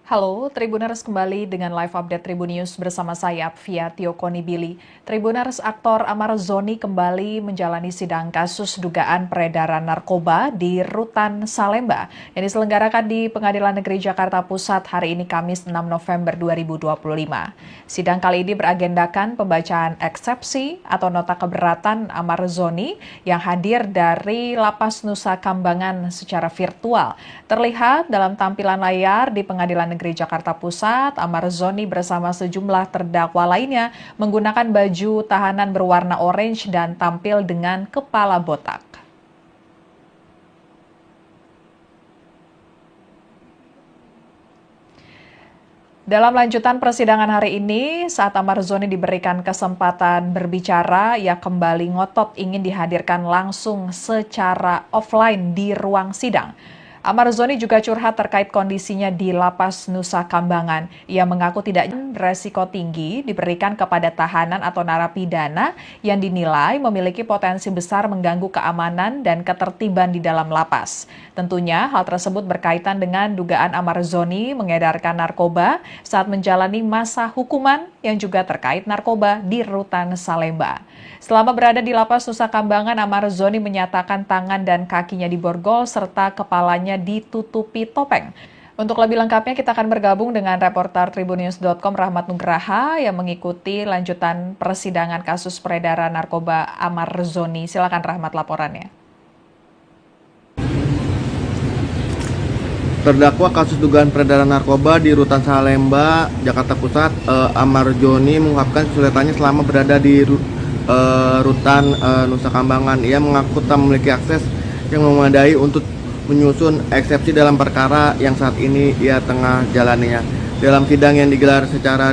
Halo, Tribuners kembali dengan live update Tribun News bersama saya, Fia Tiokoni Billy. Tribuners, aktor Amar Zoni kembali menjalani sidang kasus dugaan peredaran narkoba di Rutan Salemba yang diselenggarakan di Pengadilan Negeri Jakarta Pusat hari ini Kamis 6 November 2025. Sidang kali ini beragendakan pembacaan eksepsi atau nota keberatan Amar Zoni yang hadir dari Lapas Nusa Kambangan secara virtual. Terlihat dalam tampilan layar di Pengadilan Negeri Jakarta Pusat, Amar Zoni bersama sejumlah terdakwa lainnya menggunakan baju tahanan berwarna orange dan tampil dengan kepala botak. Dalam lanjutan persidangan hari ini, saat Amar Zoni diberikan kesempatan berbicara, ia kembali ngotot ingin dihadirkan langsung secara offline di ruang sidang. Amar Zoni juga curhat terkait kondisinya di Lapas Nusa Kambangan. Ia mengaku tidak beresiko tinggi diberikan kepada tahanan atau narapidana yang dinilai memiliki potensi besar mengganggu keamanan dan ketertiban di dalam lapas. Tentunya hal tersebut berkaitan dengan dugaan Amar Zoni mengedarkan narkoba saat menjalani masa hukuman yang juga terkait narkoba di Rutan Salemba. Selama berada di Lapas Nusa Kambangan, Amar Zoni menyatakan tangan dan kakinya diborgol serta kepalanya ditutupi topeng. Untuk lebih lengkapnya kita akan bergabung dengan reporter Tribunnews.com Rahmat Nugraha yang mengikuti lanjutan persidangan kasus peredaran narkoba Amar Zoni. Silakan Rahmat laporannya. Terdakwa kasus dugaan peredaran narkoba di Rutan Salemba, Jakarta Pusat, Amar Zoni mengungkapkan kesulitannya selama berada di Rutan Nusa Kambangan. Ia mengaku tak memiliki akses yang memadai untuk menyusun eksepsi dalam perkara yang saat ini ia tengah jalaninya. Dalam sidang yang digelar secara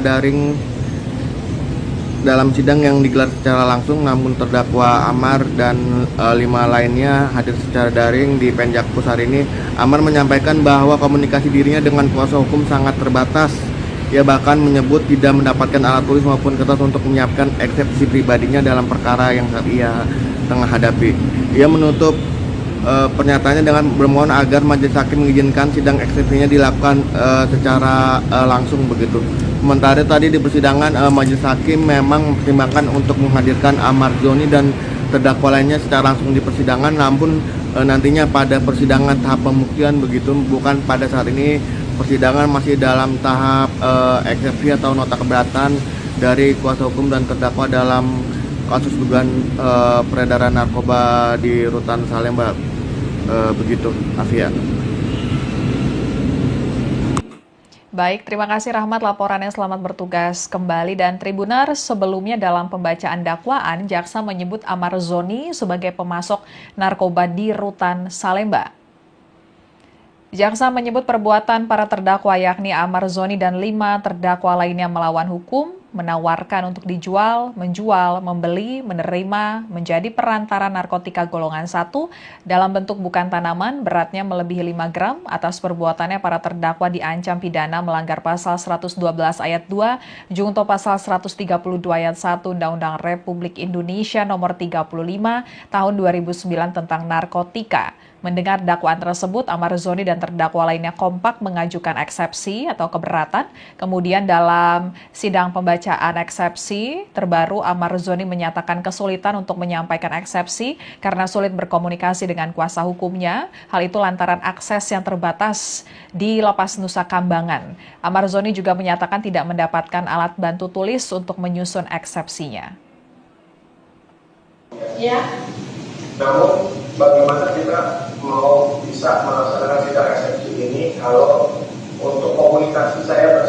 langsung, namun terdakwa Amar dan 5 lainnya hadir secara daring di Penjakpus hari ini. Amar menyampaikan bahwa komunikasi dirinya dengan kuasa hukum sangat terbatas. Ia bahkan menyebut tidak mendapatkan alat tulis maupun kertas untuk menyiapkan eksepsi pribadinya dalam perkara yang saat ia tengah hadapi. Ia menutup pernyataannya dengan bermohon agar majelis hakim mengizinkan sidang eksepsinya dilakukan secara langsung begitu. Sementara tadi di persidangan majelis hakim memang mempertimbangkan untuk menghadirkan Amar Zoni dan terdakwa lainnya secara langsung di persidangan, namun nantinya pada persidangan tahap pembuktian begitu, bukan pada saat ini. Persidangan masih dalam tahap eksepsi atau nota keberatan dari kuasa hukum dan terdakwa dalam kasus dugaan peredaran narkoba di Rutan Salemba. Begitu, Afia. Baik, terima kasih Rahmat laporannya, selamat bertugas kembali. Dan Tribuner, sebelumnya dalam pembacaan dakwaan, jaksa menyebut Amar Zoni sebagai pemasok narkoba di Rutan Salemba. Jaksa menyebut perbuatan para terdakwa yakni Amar Zoni dan 5 terdakwa lainnya melawan hukum, menawarkan untuk dijual, menjual, membeli, menerima, menjadi perantara narkotika golongan 1 dalam bentuk bukan tanaman beratnya melebihi 5 gram. Atas perbuatannya para terdakwa diancam pidana melanggar pasal 112 ayat 2, junto pasal 132 ayat 1 Undang-Undang Republik Indonesia nomor 35 tahun 2009 tentang narkotika. Mendengar dakwaan tersebut, Amar Zoni dan terdakwa lainnya kompak mengajukan eksepsi atau keberatan. Kemudian dalam sidang pembacaan eksepsi terbaru, Amar Zoni menyatakan kesulitan untuk menyampaikan eksepsi karena sulit berkomunikasi dengan kuasa hukumnya. Hal itu lantaran akses yang terbatas di Lapas Nusa Kambangan. Amar Zoni juga menyatakan tidak mendapatkan alat bantu tulis untuk menyusun eksepsinya. Ya. Namun bagaimana kita mau bisa melaksanakan sidang eksepsi ini kalau untuk komunikasi saya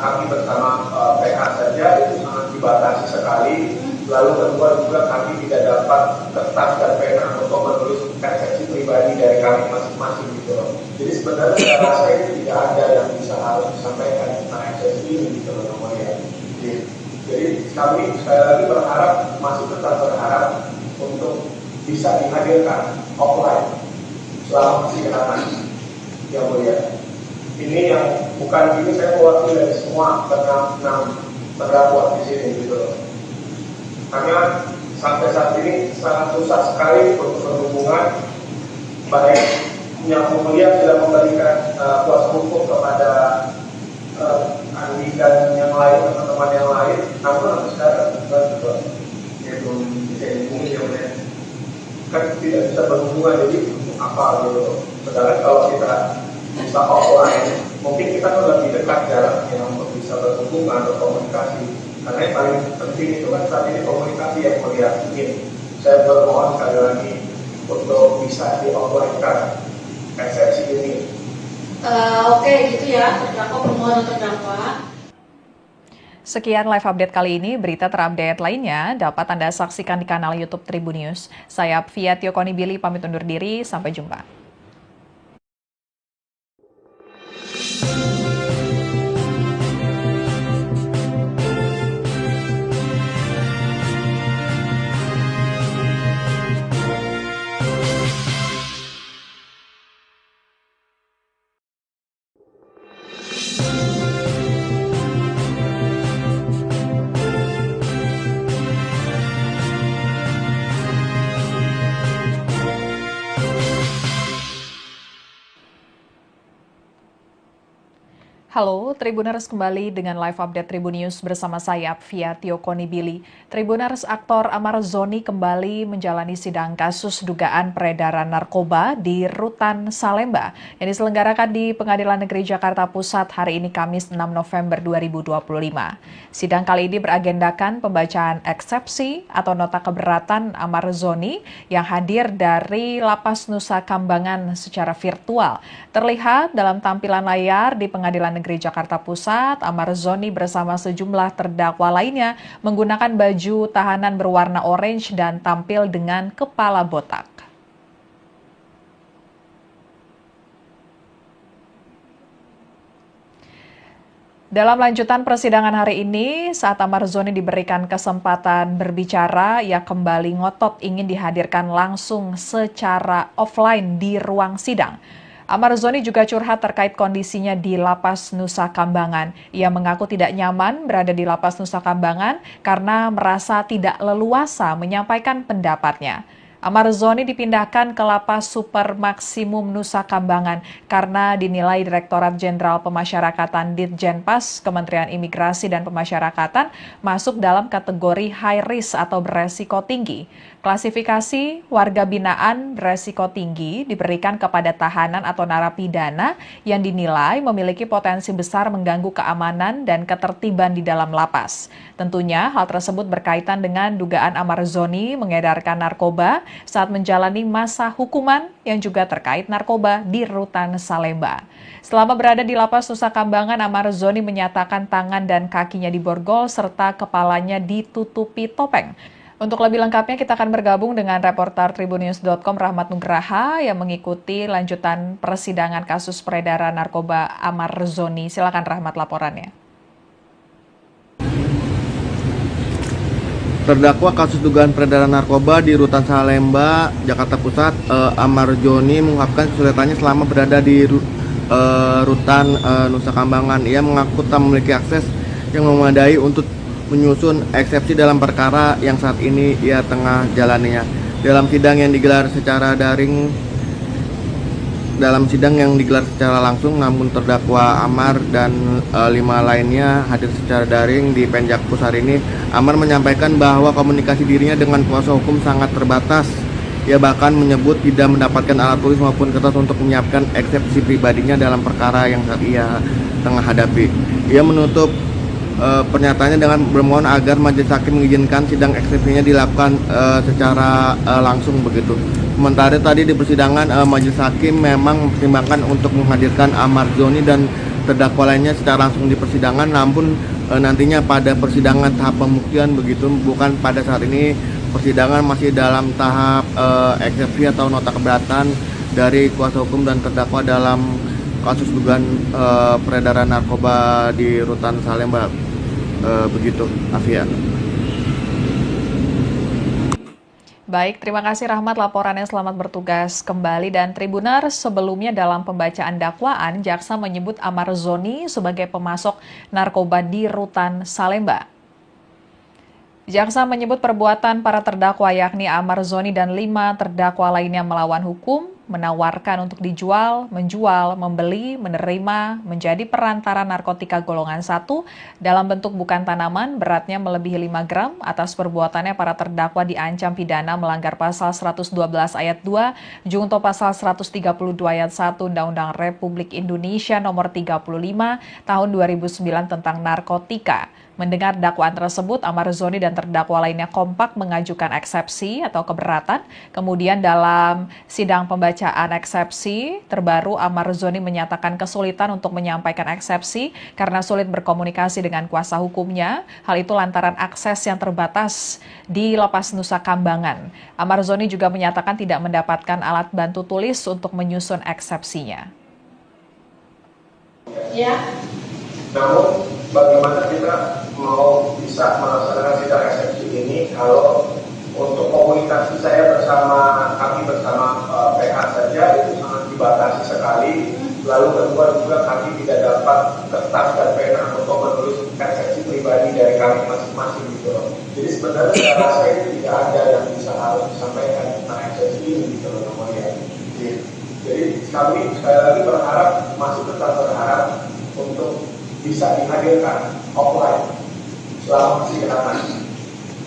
kami bersama PH saja itu sangat dibatasi sekali. Lalu kedua juga kami tidak dapat kertas dan pena untuk menulis eksepsi pribadi dari kami masing-masing gitu loh. Jadi sebenarnya saya rasa itu tidak ada yang bisa harus disampaikan tentang eksepsi ini gitu loh namanya. Jadi kami sekali lagi masih tetap berharap untuk bisa dihadirkan offline selama persidangan yang mulia. Ini yang bukan ini saya mewakili dari semua enam terdakwa di sini gitu loh. Karena sampai saat ini sangat susah sekali untuk berhubungan, baik yang mulia sudah memberikan kuasa hukum kepada Andi dan yang lain, teman-teman yang lain, namun sampai sekarang belum bisa dihubungi ya mulia. Kan tidak bisa berhubungan, jadi untuk apa gitu. Sedangkan kalau kita bisa offline, mungkin kita kan lebih dekat jaraknya untuk bisa berhubungan, berkomunikasi. Karena yang paling penting itu kan saat ini komunikasi yang mulia. Saya bermohon sekali lagi untuk bisa di offline-kan eksepsi ini. Oke, gitu ya, terdakwa permohonan terdakwa. Sekian live update kali ini, berita terupdate lainnya dapat Anda saksikan di kanal YouTube Tribunnews. Saya Fia Tiokoni Billy, pamit undur diri, sampai jumpa. Halo, Tribuners kembali dengan live update Tribun News bersama saya, Fia Tio Konibili. Tribuners, aktor Amar Zoni kembali menjalani sidang kasus dugaan peredaran narkoba di Rutan Salemba yang diselenggarakan di Pengadilan Negeri Jakarta Pusat hari ini Kamis 6 November 2025. Sidang kali ini beragendakan pembacaan eksepsi atau nota keberatan Amar Zoni yang hadir dari Lapas Nusa Kambangan secara virtual. Terlihat dalam tampilan layar di Pengadilan Negeri Jakarta Pusat, Amar Zoni bersama sejumlah terdakwa lainnya menggunakan baju tahanan berwarna orange dan tampil dengan kepala botak. Dalam lanjutan persidangan hari ini, saat Amar Zoni diberikan kesempatan berbicara, ia kembali ngotot ingin dihadirkan langsung secara offline di ruang sidang. Amar Zoni juga curhat terkait kondisinya di Lapas Nusa Kambangan. Ia mengaku tidak nyaman berada di Lapas Nusa Kambangan karena merasa tidak leluasa menyampaikan pendapatnya. Amar Zoni dipindahkan ke Lapas Super Maksimum Nusa Kambangan karena dinilai Direktorat Jenderal Pemasyarakatan Ditjenpas Kementerian Imigrasi dan Pemasyarakatan masuk dalam kategori high risk atau beresiko tinggi. Klasifikasi warga binaan beresiko tinggi diberikan kepada tahanan atau narapidana yang dinilai memiliki potensi besar mengganggu keamanan dan ketertiban di dalam lapas. Tentunya hal tersebut berkaitan dengan dugaan Amar Zoni mengedarkan narkoba saat menjalani masa hukuman yang juga terkait narkoba di Rutan Salemba. Selama berada di Lapas Nusa Kambangan, Amar Zoni menyatakan tangan dan kakinya diborgol serta kepalanya ditutupi topeng. Untuk lebih lengkapnya kita akan bergabung dengan reporter tribunnews.com Rahmat Nugraha yang mengikuti lanjutan persidangan kasus peredaran narkoba Amar Zoni. Silakan Rahmat laporannya. Terdakwa kasus dugaan peredaran narkoba di Rutan Salemba, Jakarta Pusat, Amar Zoni mengungkapkan kesulitannya selama berada di Rutan Nusa Kambangan. Ia mengaku tak memiliki akses yang memadai untuk menyusun eksepsi dalam perkara yang saat ini ia tengah jalaninya. Dalam sidang yang digelar secara langsung, namun terdakwa Amar dan 5 lainnya hadir secara daring di Penjakpus hari ini. Amar menyampaikan bahwa komunikasi dirinya dengan kuasa hukum sangat terbatas. Ia bahkan menyebut tidak mendapatkan alat tulis maupun kertas untuk menyiapkan eksepsi pribadinya dalam perkara yang saat ia tengah hadapi. Ia menutup pernyataannya dengan bermohon agar majelis hakim mengizinkan sidang eksepsinya dilakukan secara langsung begitu. Sementara tadi di persidangan majelis hakim memang mempertimbangkan untuk menghadirkan Amar Zoni dan terdakwa lainnya secara langsung di persidangan, namun nantinya pada persidangan tahap pembuktian begitu, bukan pada saat ini. Persidangan masih dalam tahap eksepsi atau nota keberatan dari kuasa hukum dan terdakwa dalam kasus dugaan peredaran narkoba di Rutan Salemba. Begitu, Afia. Baik, terima kasih Rahmat laporannya, selamat bertugas kembali. Dan Tribuners, sebelumnya dalam pembacaan dakwaan, jaksa menyebut Amar Zoni sebagai pemasok narkoba di Rutan Salemba. Jaksa menyebut perbuatan para terdakwa yakni Amar Zoni dan 5 terdakwa lainnya melawan hukum, menawarkan untuk dijual, menjual, membeli, menerima, menjadi perantara narkotika golongan 1 dalam bentuk bukan tanaman beratnya melebihi 5 gram. Atas perbuatannya para terdakwa diancam pidana melanggar pasal 112 ayat 2, junto pasal 132 ayat 1 Undang-Undang Republik Indonesia nomor 35 tahun 2009 tentang narkotika. Mendengar dakwaan tersebut, Amar Zoni dan terdakwa lainnya kompak mengajukan eksepsi atau keberatan. Kemudian dalam sidang pembacaan eksepsi terbaru, Amar Zoni menyatakan kesulitan untuk menyampaikan eksepsi karena sulit berkomunikasi dengan kuasa hukumnya. Hal itu lantaran akses yang terbatas di Lapas Nusa Kambangan. Amar Zoni juga menyatakan tidak mendapatkan alat bantu tulis untuk menyusun eksepsinya. Ya. Namun bagaimana kita mau bisa melaksanakan sidang eksepsi ini kalau untuk komunikasi saya kami bersama PH saja itu sangat dibatasi sekali. Lalu kedua juga kami tidak dapat kertas dan pena untuk menulis eksepsi pribadi dari kami masing-masing gitu loh. Jadi sebenarnya saya rasa itu tidak ada yang bisa harus disampaikan tentang eksepsi ini gitu loh namanya. Jadi kami sekali lagi masih tetap berharap untuk bisa dihadirkan offline selama persidangan,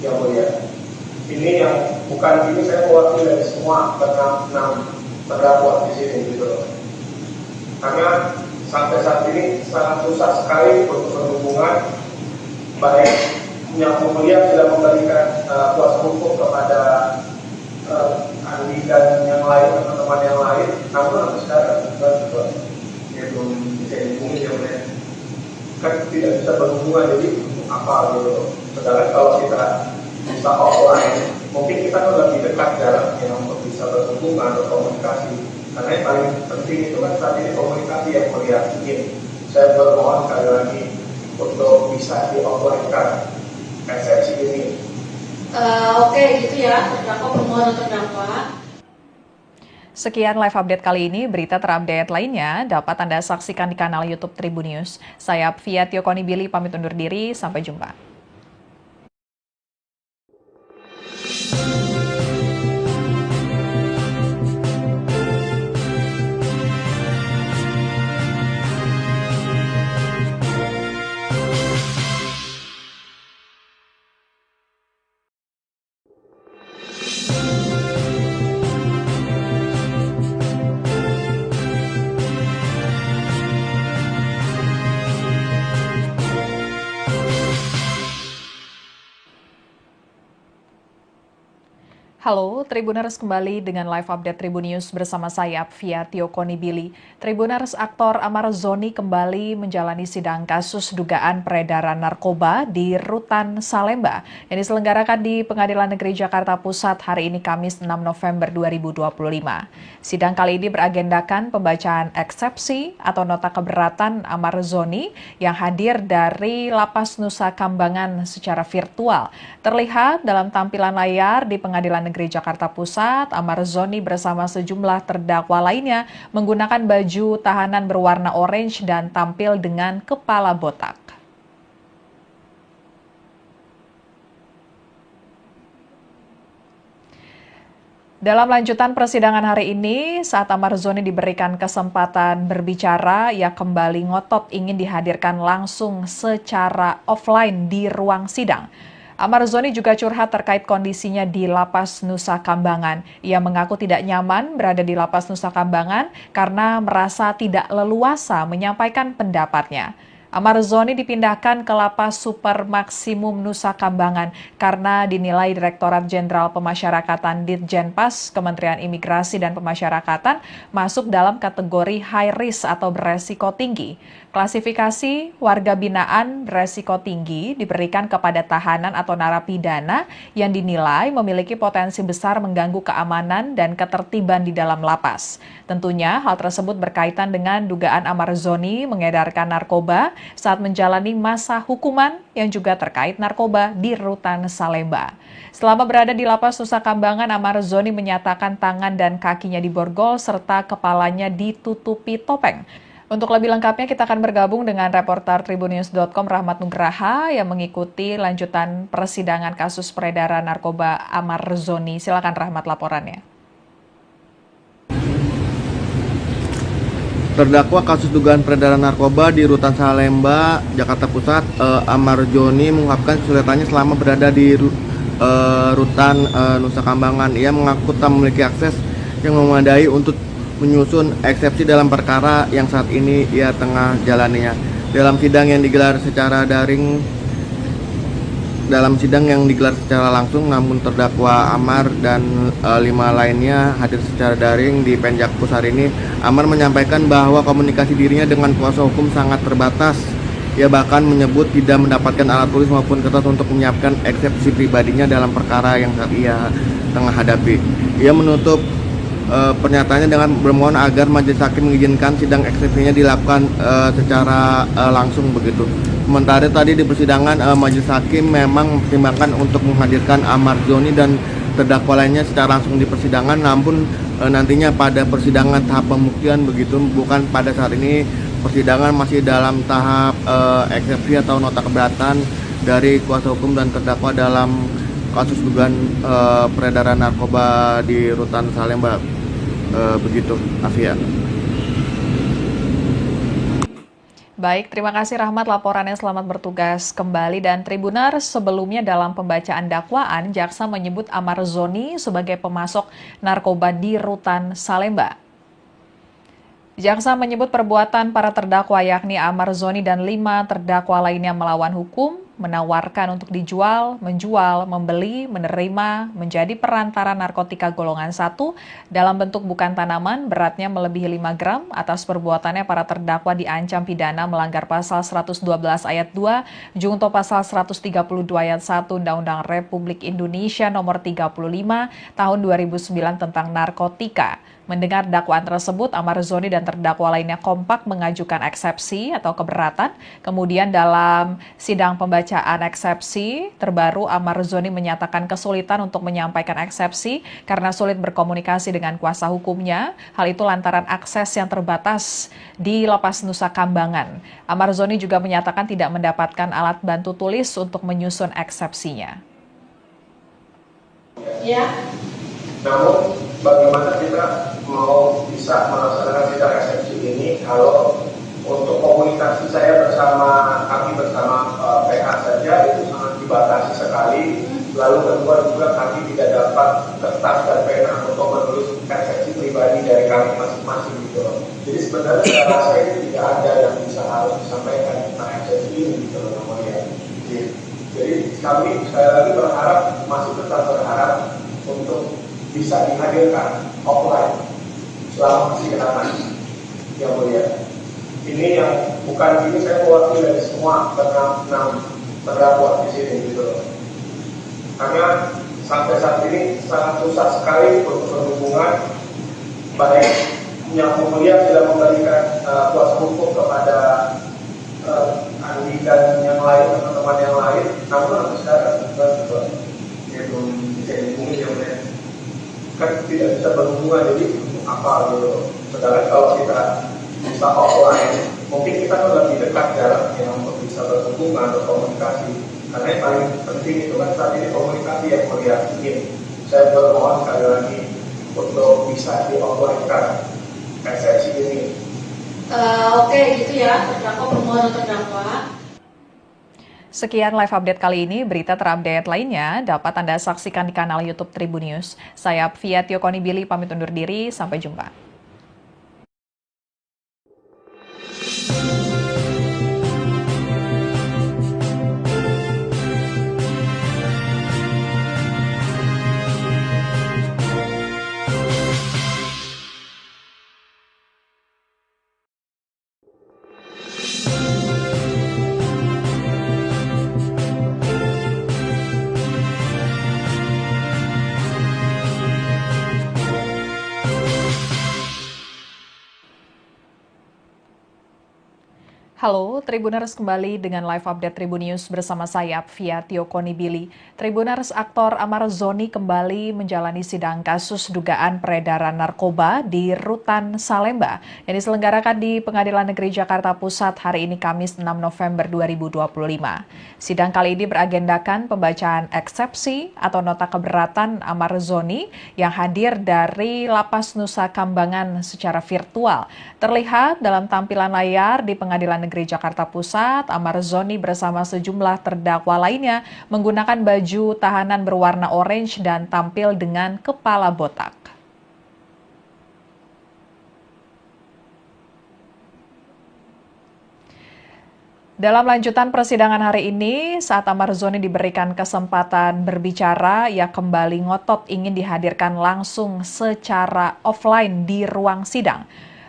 yang mulia. Ini yang bukan ini saya mewakili dari semua enam terdakwa di sini gitu loh. Karena sampai saat ini sangat susah sekali untuk berhubungan, baik yang mulia sudah memberikan kuasa hukum kepada Andi dan yang lain, teman-teman yang lain, namun sampai sekarang ya belum bisa dihubungi, yang mulia kan tidak bisa berhubungan, jadi apa gitu. Sedangkan kalau kita bisa offline, mungkin kita lebih dekat jaraknya untuk bisa berhubungan, berkomunikasi. Karena yang paling penting itu kan saat ini komunikasi, yang mulia. Saya bermohon sekali lagi untuk bisa di offline-kan eksepsi ini. Oke, gitu ya, terdakwa permohonan terdakwa. Sekian live update kali ini. Berita terupdate lainnya dapat Anda saksikan di kanal YouTube Tribun News. Saya Fia Tiokoni Billy pamit undur diri. Sampai jumpa. Halo, Tribuners kembali dengan live update Tribun News bersama saya, Fia Tiokoni Billy. Tribuners, aktor Amar Zoni kembali menjalani sidang kasus dugaan peredaran narkoba di Rutan Salemba yang diselenggarakan di Pengadilan Negeri Jakarta Pusat hari ini Kamis 6 November 2025. Sidang kali ini beragendakan pembacaan eksepsi atau nota keberatan Amar Zoni yang hadir dari Lapas Nusa Kambangan secara virtual. Terlihat dalam tampilan layar di Pengadilan Negeri Jakarta Pusat, Amar Zoni bersama sejumlah terdakwa lainnya menggunakan baju tahanan berwarna orange dan tampil dengan kepala botak. Dalam lanjutan persidangan hari ini, saat Amar Zoni diberikan kesempatan berbicara, ia kembali ngotot ingin dihadirkan langsung secara offline di ruang sidang. Amar Zoni juga curhat terkait kondisinya di Lapas Nusa Kambangan. Ia mengaku tidak nyaman berada di Lapas Nusa Kambangan karena merasa tidak leluasa menyampaikan pendapatnya. Amar Zoni dipindahkan ke Lapas Super Maksimum Nusa Kambangan karena dinilai Direktorat Jenderal Pemasyarakatan Ditjenpas Kementerian Imigrasi dan Pemasyarakatan masuk dalam kategori high risk atau beresiko tinggi. Klasifikasi warga binaan beresiko tinggi diberikan kepada tahanan atau narapidana yang dinilai memiliki potensi besar mengganggu keamanan dan ketertiban di dalam lapas. Tentunya hal tersebut berkaitan dengan dugaan Amar Zoni mengedarkan narkoba saat menjalani masa hukuman yang juga terkait narkoba di Rutan Salemba. Selama berada di Lapas Nusa Kambangan, Amar Zoni menyatakan tangan dan kakinya diborgol serta kepalanya ditutupi topeng. Untuk lebih lengkapnya kita akan bergabung dengan reporter tribunnews.com Rahmat Nugraha yang mengikuti lanjutan persidangan kasus peredaran narkoba Amar Zoni. Silakan Rahmat laporannya. Terdakwa kasus dugaan peredaran narkoba di Rutan Salemba, Jakarta Pusat, Amar Zoni mengungkapkan kesulitannya selama berada di Rutan Nusa Kambangan. Ia mengaku tak memiliki akses yang memadai untuk menyusun eksepsi dalam perkara yang saat ini ia tengah jalaninya. Dalam sidang yang digelar secara langsung, namun terdakwa Amar dan 5 lainnya hadir secara daring di Penjakpus hari ini. Amar menyampaikan bahwa komunikasi dirinya dengan kuasa hukum sangat terbatas. Ia bahkan menyebut tidak mendapatkan alat tulis maupun kertas untuk menyiapkan eksepsi pribadinya dalam perkara yang saat ia tengah hadapi. Ia menutup pernyataannya dengan bermohon agar majelis hakim mengizinkan sidang eksepsinya dilakukan secara langsung begitu. Sementara tadi di persidangan majelis hakim memang mempertimbangkan untuk menghadirkan Amar Zoni dan terdakwa lainnya secara langsung di persidangan, namun nantinya pada persidangan tahap pembuktian begitu, bukan pada saat ini. Persidangan masih dalam tahap eksepsi atau nota keberatan dari kuasa hukum dan terdakwa dalam kasus dugaan peredaran narkoba di Rutan Salemba. Begitu, Afia. Baik, terima kasih Rahmat laporannya, selamat bertugas kembali. Dan Tribuners, sebelumnya dalam pembacaan dakwaan, jaksa menyebut Amar Zoni sebagai pemasok narkoba di Rutan Salemba. Jaksa menyebut perbuatan para terdakwa yakni Amar Zoni dan 5 terdakwa lainnya melawan hukum, menawarkan untuk dijual, menjual, membeli, menerima, menjadi perantara narkotika golongan 1 dalam bentuk bukan tanaman beratnya melebihi 5 gram. Atas perbuatannya para terdakwa diancam pidana melanggar pasal 112 ayat 2, junto pasal 132 ayat 1 Undang-Undang Republik Indonesia nomor 35 tahun 2009 tentang narkotika. Mendengar dakwaan tersebut, Amar Zoni dan terdakwa lainnya kompak mengajukan eksepsi atau keberatan. Kemudian dalam sidang pembacaan eksepsi terbaru, Amar Zoni menyatakan kesulitan untuk menyampaikan eksepsi karena sulit berkomunikasi dengan kuasa hukumnya. Hal itu lantaran akses yang terbatas di Lapas Nusa Kambangan. Amar Zoni juga menyatakan tidak mendapatkan alat bantu tulis untuk menyusun eksepsinya. Ya. Namun bagaimana kita mau bisa melaksanakan sidang eksepsi ini kalau untuk komunikasi saya kami bersama PH saja itu sangat dibatasi sekali. Lalu kedua juga kami tidak dapat kertas dan pena untuk menulis eksepsi pribadi dari kami masing-masing gitu loh. Jadi sebenarnya saya rasa itu tidak ada yang bisa harus disampaikan tentang eksepsi ini gitu loh namanya. Jadi kami sekali lagi masih tetap berharap untuk bisa dihadirkan offline selama persidangan yang mulia. Ini yang bukan ini saya mewakili dari semua enam terdakwa di sini gitu loh. Karena sampai saat ini sangat susah sekali untuk berhubungan, baik yang mulia sudah memberikan kuasa hukum kepada Andi dan yang lain, teman-teman yang lain, namun sampai sekarang dia belum bisa dihubungi yang mulia. Kan tidak bisa berhubungan, jadi apa gitu. Sedangkan kalau kita bisa offline, mungkin kita kan lebih dekat jaraknya untuk bisa berhubungan, berkomunikasi. Karena yang paling penting itu kan saat ini komunikasi yang melihat ini. Saya bermohon sekali lagi untuk bisa di-offline-kan eksepsi ini. Oke, gitu ya, terdakwa permohonan terdakwa. Sekian live update kali ini. Berita terupdate lainnya dapat Anda saksikan di kanal YouTube Tribun News. Saya Fia Konibili pamit undur diri. Sampai jumpa. Halo, Tribuners, kembali dengan live update Tribun News bersama saya, Fia Konibili. Tribuners, aktor Amar Zoni kembali menjalani sidang kasus dugaan peredaran narkoba di Rutan Salemba yang diselenggarakan di Pengadilan Negeri Jakarta Pusat hari ini Kamis 6 November 2025. Sidang kali ini beragendakan pembacaan eksepsi atau nota keberatan Amar Zoni yang hadir dari Lapas Nusa Kambangan secara virtual. Terlihat dalam tampilan layar di Pengadilan Negeri Jakarta Pusat, Amar Zoni bersama sejumlah terdakwa lainnya menggunakan baju tahanan berwarna orange dan tampil dengan kepala botak. Dalam lanjutan persidangan hari ini, saat Amar Zoni diberikan kesempatan berbicara, ia kembali ngotot ingin dihadirkan langsung secara offline di ruang sidang.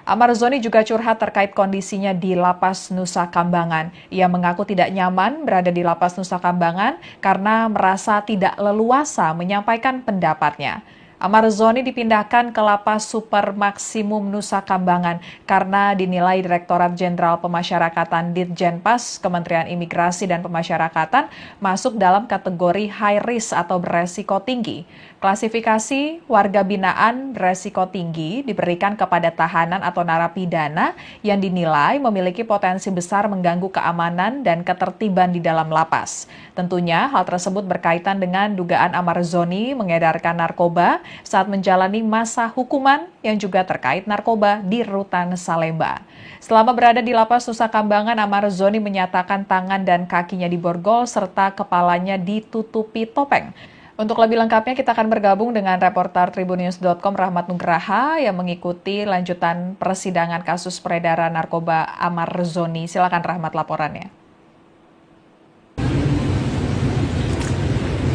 Amar Zoni juga curhat terkait kondisinya di Lapas Nusa Kambangan. Ia mengaku tidak nyaman berada di Lapas Nusa Kambangan karena merasa tidak leluasa menyampaikan pendapatnya. Amar Zoni dipindahkan ke Lapas Super Maksimum Nusa Kambangan karena dinilai Direktorat Jenderal Pemasyarakatan Ditjenpas Kementerian Imigrasi dan Pemasyarakatan masuk dalam kategori high risk atau beresiko tinggi. Klasifikasi warga binaan beresiko tinggi diberikan kepada tahanan atau narapidana yang dinilai memiliki potensi besar mengganggu keamanan dan ketertiban di dalam lapas. Tentunya hal tersebut berkaitan dengan dugaan Amar Zoni mengedarkan narkoba saat menjalani masa hukuman yang juga terkait narkoba di Rutan Salemba. Selama berada di Lapas Nusa Kambangan, Amar Zoni menyatakan tangan dan kakinya diborgol serta kepalanya ditutupi topeng. Untuk lebih lengkapnya kita akan bergabung dengan reporter Tribunnews.com Rahmat Nugraha yang mengikuti lanjutan persidangan kasus peredaran narkoba Amar Zoni. Silakan Rahmat laporannya.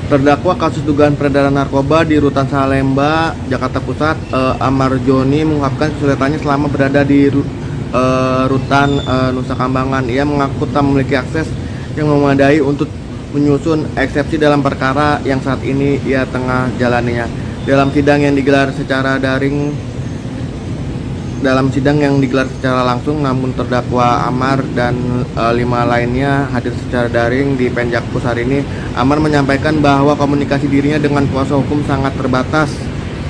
Terdakwa kasus dugaan peredaran narkoba di Rutan Salemba, Jakarta Pusat, Amar Zoni mengungkapkan kesulitannya selama berada di Rutan Nusa Kambangan. Ia mengaku tak memiliki akses yang memadai untuk menyusun eksepsi dalam perkara yang saat ini ia tengah jalaninya. Dalam sidang yang digelar secara langsung, namun terdakwa Amar dan 5 lainnya hadir secara daring di Penjakpus hari ini. Amar menyampaikan bahwa komunikasi dirinya dengan kuasa hukum sangat terbatas.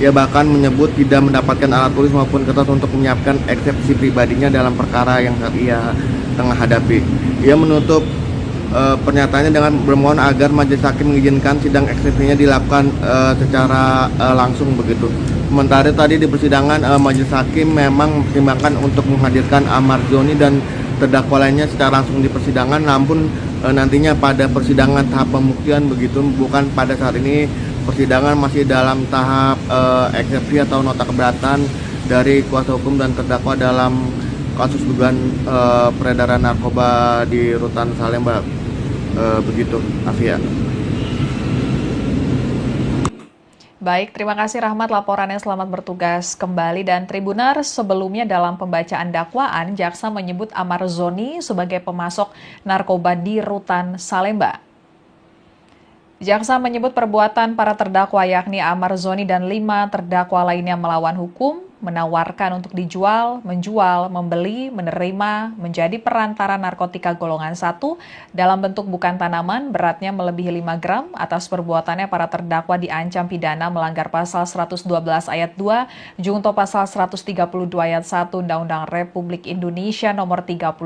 Ia bahkan menyebut tidak mendapatkan alat tulis maupun kertas untuk menyiapkan eksepsi pribadinya dalam perkara yang saat ia tengah hadapi. Ia menutup pernyataannya dengan bermohon agar majelis hakim mengizinkan sidang eksepsinya dilakukan secara langsung begitu. Sementara tadi di persidangan majelis hakim memang mempertimbangkan untuk menghadirkan Amar Zoni dan terdakwa lainnya secara langsung di persidangan, namun nantinya pada persidangan tahap pembuktian begitu, bukan pada saat ini. Persidangan masih dalam tahap eksepsi atau nota keberatan dari kuasa hukum dan terdakwa dalam kasus dugaan peredaran narkoba di Rutan Salemba. Begitu, Afia. Baik, terima kasih Rahmat laporannya, selamat bertugas kembali. Dan Tribunar, sebelumnya dalam pembacaan dakwaan, jaksa menyebut Amar Zoni sebagai pemasok narkoba di Rutan Salemba. Jaksa menyebut perbuatan para terdakwa yakni Amar Zoni dan 5 terdakwa lainnya melawan hukum, menawarkan untuk dijual, menjual, membeli, menerima, menjadi perantara narkotika golongan 1 dalam bentuk bukan tanaman, beratnya melebihi 5 gram. Atas perbuatannya para terdakwa diancam pidana melanggar pasal 112 ayat 2, junto pasal 132 ayat 1 Undang-Undang Republik Indonesia nomor 35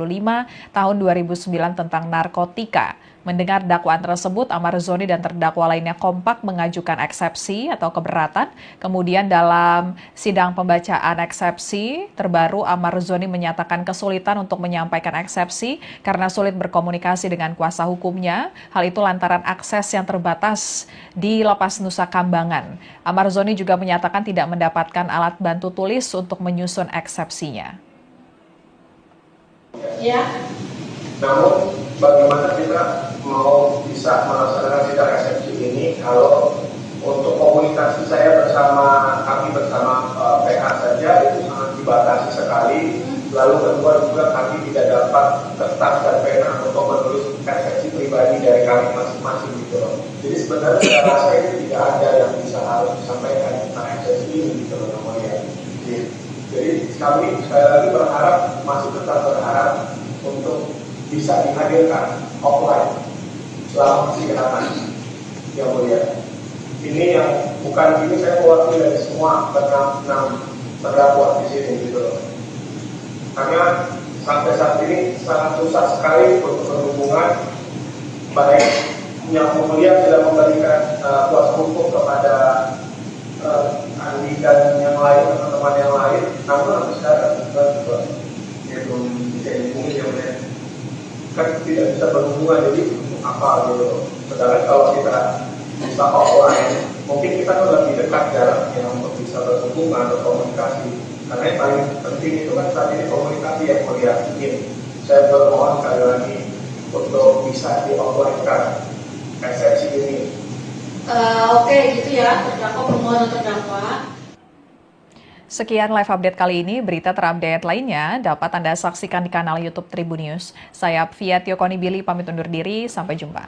tahun 2009 tentang narkotika. Mendengar dakwaan tersebut, Amar Zoni dan terdakwa lainnya kompak mengajukan eksepsi atau keberatan. Kemudian dalam sidang pembacaan eksepsi terbaru, Amar Zoni menyatakan kesulitan untuk menyampaikan eksepsi karena sulit berkomunikasi dengan kuasa hukumnya. Hal itu lantaran akses yang terbatas di Lapas Nusa Kambangan. Amar Zoni juga menyatakan tidak mendapatkan alat bantu tulis untuk menyusun eksepsinya. Ya. Namun bagaimana kita mau bisa melaksanakan sidang eksepsi ini kalau untuk komunikasi saya kami bersama PH saja itu sangat dibatasi sekali. Lalu kedua juga kami tidak dapat kertas dan pena untuk menulis eksepsi pribadi dari kami masing-masing gitu loh. Jadi sebenarnya saya rasa itu tidak ada yang bisa harus disampaikan tentang eksepsi ini gitu loh namanya. Jadi kami sekali lagi masih tetap berharap untuk bisa dihadirkan offline selama persidangan yang mulia. Ini yang bukan ini saya mewakili dari semua enam terdakwa di sini gitu loh. Karena sampai saat ini sangat susah sekali untuk berhubungan, baik yang mulia sudah memberikan kuasa hukum kepada Andi dan yang lain, teman-teman yang lain, namun sampai sekarang juga belum bisa dihubungi yang mulia. Kan tidak bisa berhubungan, jadi untuk apa gitu. Sedangkan kalau kita bisa offline, mungkin kita kan lebih dekat jaraknya untuk bisa berhubungan atau komunikasi. Karena yang paling penting itu kan saat ini komunikasi yang mulia. Saya bermohon sekali lagi untuk bisa di offline kan eksepsi ini. Oke, gitu ya, terdakwa permohonan terdakwa. Sekian live update kali ini. Berita terupdate lainnya dapat Anda saksikan di kanal YouTube Tribunnews. Saya Fia Tiokoni Billy pamit undur diri. Sampai jumpa.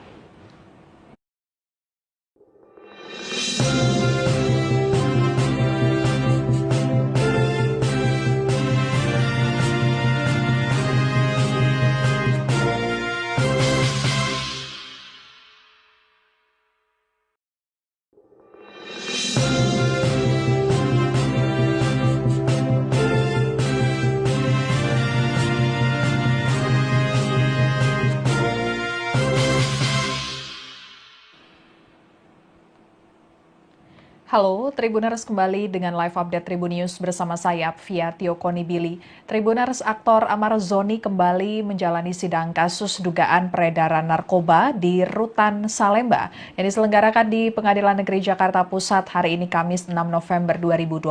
Halo, Tribuners kembali dengan live update Tribun News bersama saya, Fia Tiokoni Billy. Tribuners, aktor Amar Zoni kembali menjalani sidang kasus dugaan peredaran narkoba di Rutan Salemba yang diselenggarakan di Pengadilan Negeri Jakarta Pusat hari ini Kamis 6 November 2025.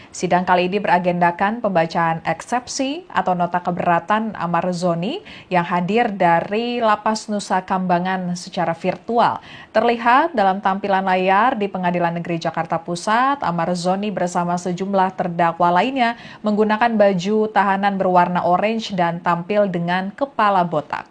Sidang kali ini beragendakan pembacaan eksepsi atau nota keberatan Amar Zoni yang hadir dari Lapas Nusa Kambangan secara virtual. Terlihat dalam tampilan layar di Pengadilan Negeri Jakarta Pusat, Amar Zoni bersama sejumlah terdakwa lainnya menggunakan baju tahanan berwarna orange dan tampil dengan kepala botak.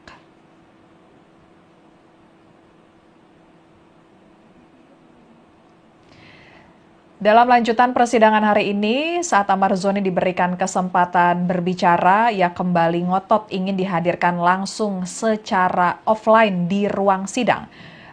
Dalam lanjutan persidangan hari ini, saat Amar Zoni diberikan kesempatan berbicara, ia kembali ngotot ingin dihadirkan langsung secara offline di ruang sidang.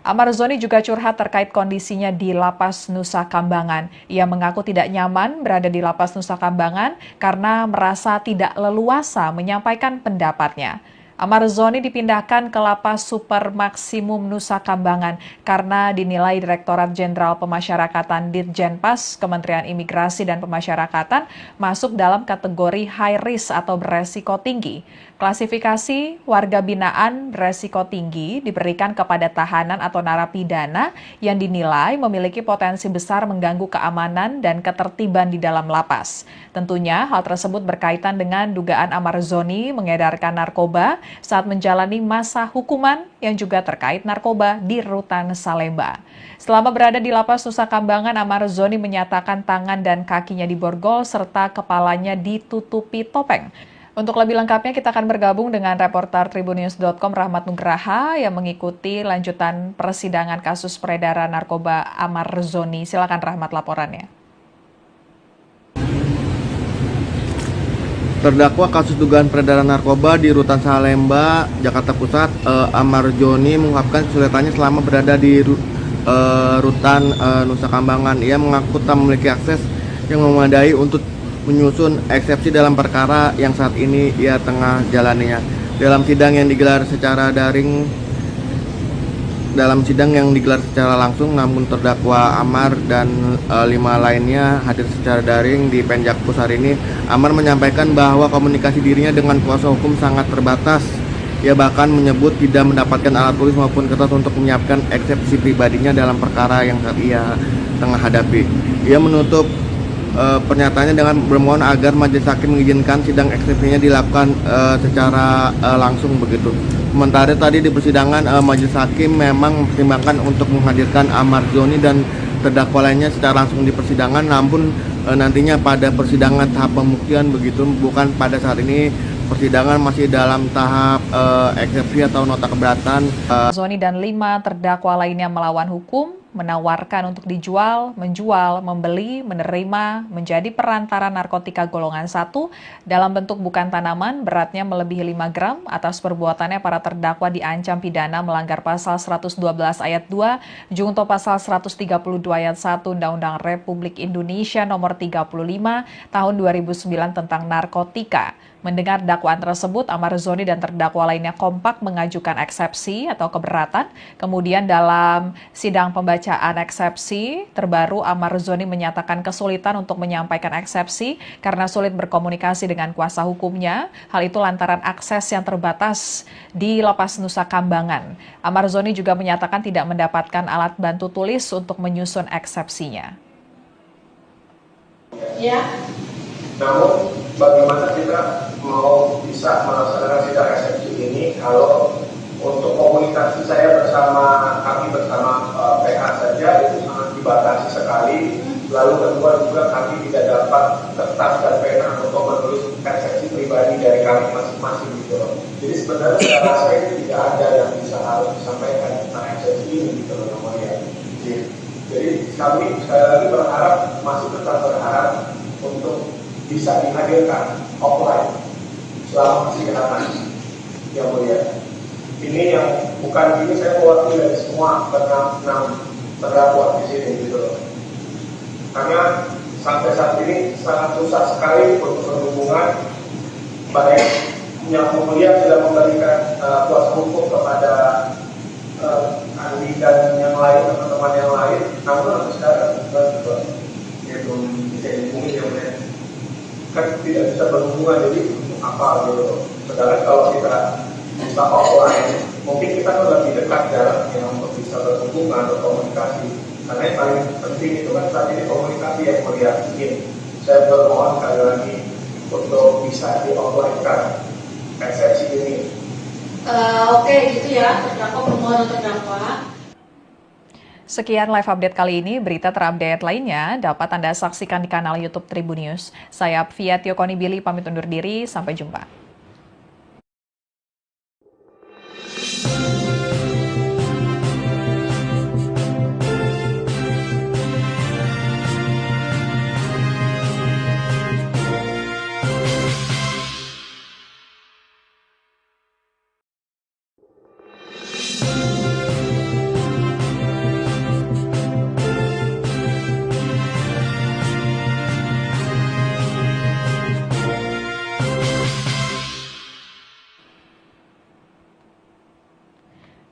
Amar Zoni juga curhat terkait kondisinya di Lapas Nusa Kambangan. Ia mengaku tidak nyaman berada di Lapas Nusa Kambangan karena merasa tidak leluasa menyampaikan pendapatnya. Amar Zoni dipindahkan ke Lapas Super Maksimum Nusa Kambangan karena dinilai Direktorat Jenderal Pemasyarakatan Ditjenpas Kementerian Imigrasi dan Pemasyarakatan masuk dalam kategori high risk atau beresiko tinggi. Klasifikasi warga binaan beresiko tinggi diberikan kepada tahanan atau narapidana yang dinilai memiliki potensi besar mengganggu keamanan dan ketertiban di dalam lapas. Tentunya hal tersebut berkaitan dengan dugaan Amar Zoni mengedarkan narkoba saat menjalani masa hukuman yang juga terkait narkoba di Rutan Salemba. Selama berada di Lapas Nusa Kambangan, Amar Zoni menyatakan tangan dan kakinya diborgol serta kepalanya ditutupi topeng. Untuk lebih lengkapnya kita akan bergabung dengan reporter Tribunnews.com Rahmat Nugraha yang mengikuti lanjutan persidangan kasus peredaran narkoba Amar Zoni. Silakan Rahmat laporannya. Terdakwa kasus dugaan peredaran narkoba di Rutan Salemba, Jakarta Pusat, Amar Zoni mengungkapkan kesulitannya selama berada di Rutan Nusa Kambangan. Ia mengaku tak memiliki akses yang memadai untuk menyusun eksepsi dalam perkara yang saat ini ia tengah jalaninya. Dalam sidang yang digelar secara langsung, namun terdakwa Amar dan 5 lainnya hadir secara daring di Penjakpus hari ini. Amar menyampaikan bahwa komunikasi dirinya dengan kuasa hukum sangat terbatas. Ia bahkan menyebut tidak mendapatkan alat tulis maupun kertas untuk menyiapkan eksepsi pribadinya dalam perkara yang saat ia tengah hadapi. Ia menutup pernyataannya dengan bermohon agar majelis hakim mengizinkan sidang eksepsinya dilakukan secara langsung begitu. Sementara tadi di persidangan majelis hakim memang mempertimbangkan untuk menghadirkan Amar Zoni dan terdakwa lainnya secara langsung di persidangan, namun nantinya pada persidangan tahap pembuktian begitu, bukan pada saat ini. Persidangan masih dalam tahap eksepsi atau nota keberatan. Zoni dan 5 terdakwa lainnya melawan hukum, menawarkan untuk dijual, menjual, membeli, menerima, menjadi perantara narkotika golongan 1 dalam bentuk bukan tanaman beratnya melebihi 5 gram. Atas perbuatannya para terdakwa diancam pidana melanggar pasal 112 ayat 2, junto pasal 132 ayat 1 Undang-Undang Republik Indonesia nomor 35 tahun 2009 tentang narkotika. Mendengar dakwaan tersebut, Amar Zoni dan terdakwa lainnya kompak mengajukan eksepsi atau keberatan. Kemudian dalam sidang pembacaan eksepsi terbaru, Amar Zoni menyatakan kesulitan untuk menyampaikan eksepsi karena sulit berkomunikasi dengan kuasa hukumnya. Hal itu lantaran akses yang terbatas di Lapas Nusa Kambangan. Amar Zoni juga menyatakan tidak mendapatkan alat bantu tulis untuk menyusun eksepsinya. Ya. Namun bagaimana kita mau bisa melaksanakan sidang eksepsi ini kalau untuk komunikasi saya kami bersama PH saja itu sangat dibatasi sekali. Lalu kedua juga kami tidak dapat kertas dan pena untuk menulis eksepsi pribadi dari kami masing-masing gitu loh. Jadi sebenarnya saya rasa ini tidak ada yang harus disampaikan tentang eksepsi ini gitu loh namanya. Jadi kami sekali lagi masih tetap berharap untuk bisa dihadirkan offline selama persidangan yang mulia. Ini yang bukan ini saya mewakili dari semua enam terdakwa di sini gitu loh. Karena sampai saat ini sangat susah sekali untuk berhubungan, baik yang mulia sudah memberikan kuasa hukum kepada Andi dan yang lain, teman-teman yang lain, namun sampai sekarang juga ya belum bisa dihubungi ya, kan tidak bisa berhubungan, jadi apa gitu. Sedangkan kalau kita bisa offline, mungkin kita lebih dekat jaraknya untuk bisa berhubungan, berkomunikasi. Karena yang paling penting itu kan saat ini komunikasi yang melihat. Saya bermohon sekali lagi untuk bisa di offline-kan eksepsi ini. Oke, gitu ya, terdakwa permohonan terdakwa. Sekian live update kali ini. Berita terupdate lainnya dapat Anda saksikan di kanal YouTube Tribunnews. Saya Apvia Tiokonibili pamit undur diri. Sampai jumpa.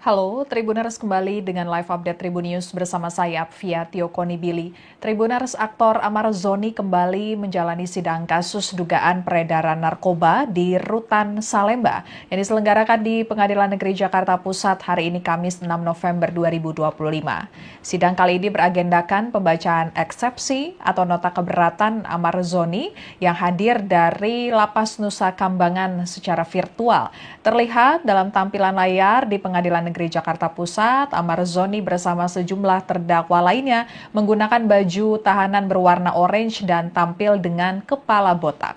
Halo, Tribuners kembali dengan live update Tribunnews bersama saya Apvia Tiokonibili. Tribuners, aktor Amar Zoni kembali menjalani sidang kasus dugaan peredaran narkoba di Rutan Salemba yang diselenggarakan di Pengadilan Negeri Jakarta Pusat hari ini Kamis 6 November 2025. Sidang kali ini beragendakan pembacaan eksepsi atau nota keberatan Amar Zoni yang hadir dari Lapas Nusa Kambangan secara virtual. Terlihat dalam tampilan layar di Pengadilan Negeri Jakarta Pusat, Amar Zoni bersama sejumlah terdakwa lainnya menggunakan baju tahanan berwarna orange dan tampil dengan kepala botak.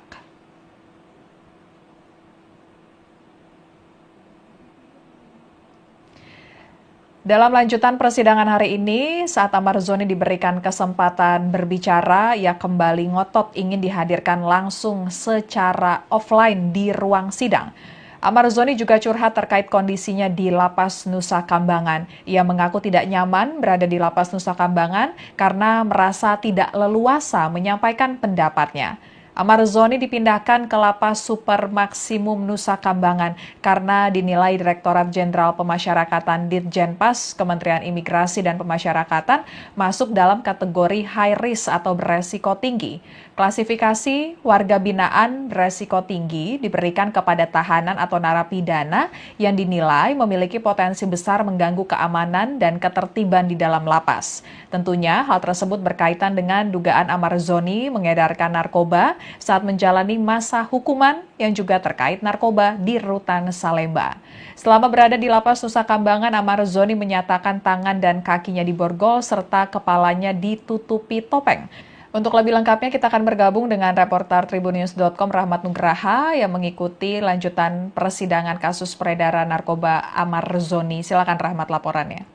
Dalam lanjutan persidangan hari ini, saat Amar Zoni diberikan kesempatan berbicara, ia kembali ngotot ingin dihadirkan langsung secara offline di ruang sidang. Amar Zoni juga curhat terkait kondisinya di Lapas Nusa Kambangan. Ia mengaku tidak nyaman berada di Lapas Nusa Kambangan karena merasa tidak leluasa menyampaikan pendapatnya. Amar Zoni dipindahkan ke Lapas Super Maksimum Nusa Kambangan karena dinilai Direktorat Jenderal Pemasyarakatan Ditjenpas Kementerian Imigrasi dan Pemasyarakatan masuk dalam kategori high risk atau beresiko tinggi. Klasifikasi warga binaan beresiko tinggi diberikan kepada tahanan atau narapidana yang dinilai memiliki potensi besar mengganggu keamanan dan ketertiban di dalam lapas. Tentunya hal tersebut berkaitan dengan dugaan Amar Zoni mengedarkan narkoba saat menjalani masa hukuman yang juga terkait narkoba di Rutan Salemba. Selama berada di Lapas Nusa Kambangan, Amar Zoni menyatakan tangan dan kakinya diborgol serta kepalanya ditutupi topeng. Untuk lebih lengkapnya kita akan bergabung dengan reporter Tribunnews.com Rahmat Nugraha yang mengikuti lanjutan persidangan kasus peredaran narkoba Amar Zoni. Silakan Rahmat laporannya.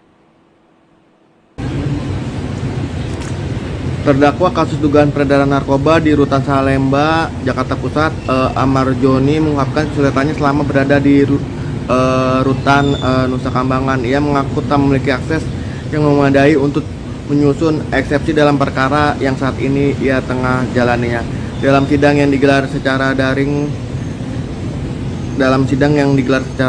Terdakwa kasus dugaan peredaran narkoba di Rutan Salemba, Jakarta Pusat, Amar Zoni mengungkapkan kesulitannya selama berada di Rutan Nusa Kambangan. Ia mengaku tak memiliki akses yang memadai untuk menyusun eksepsi dalam perkara yang saat ini ia tengah jalaninya. Dalam sidang yang digelar secara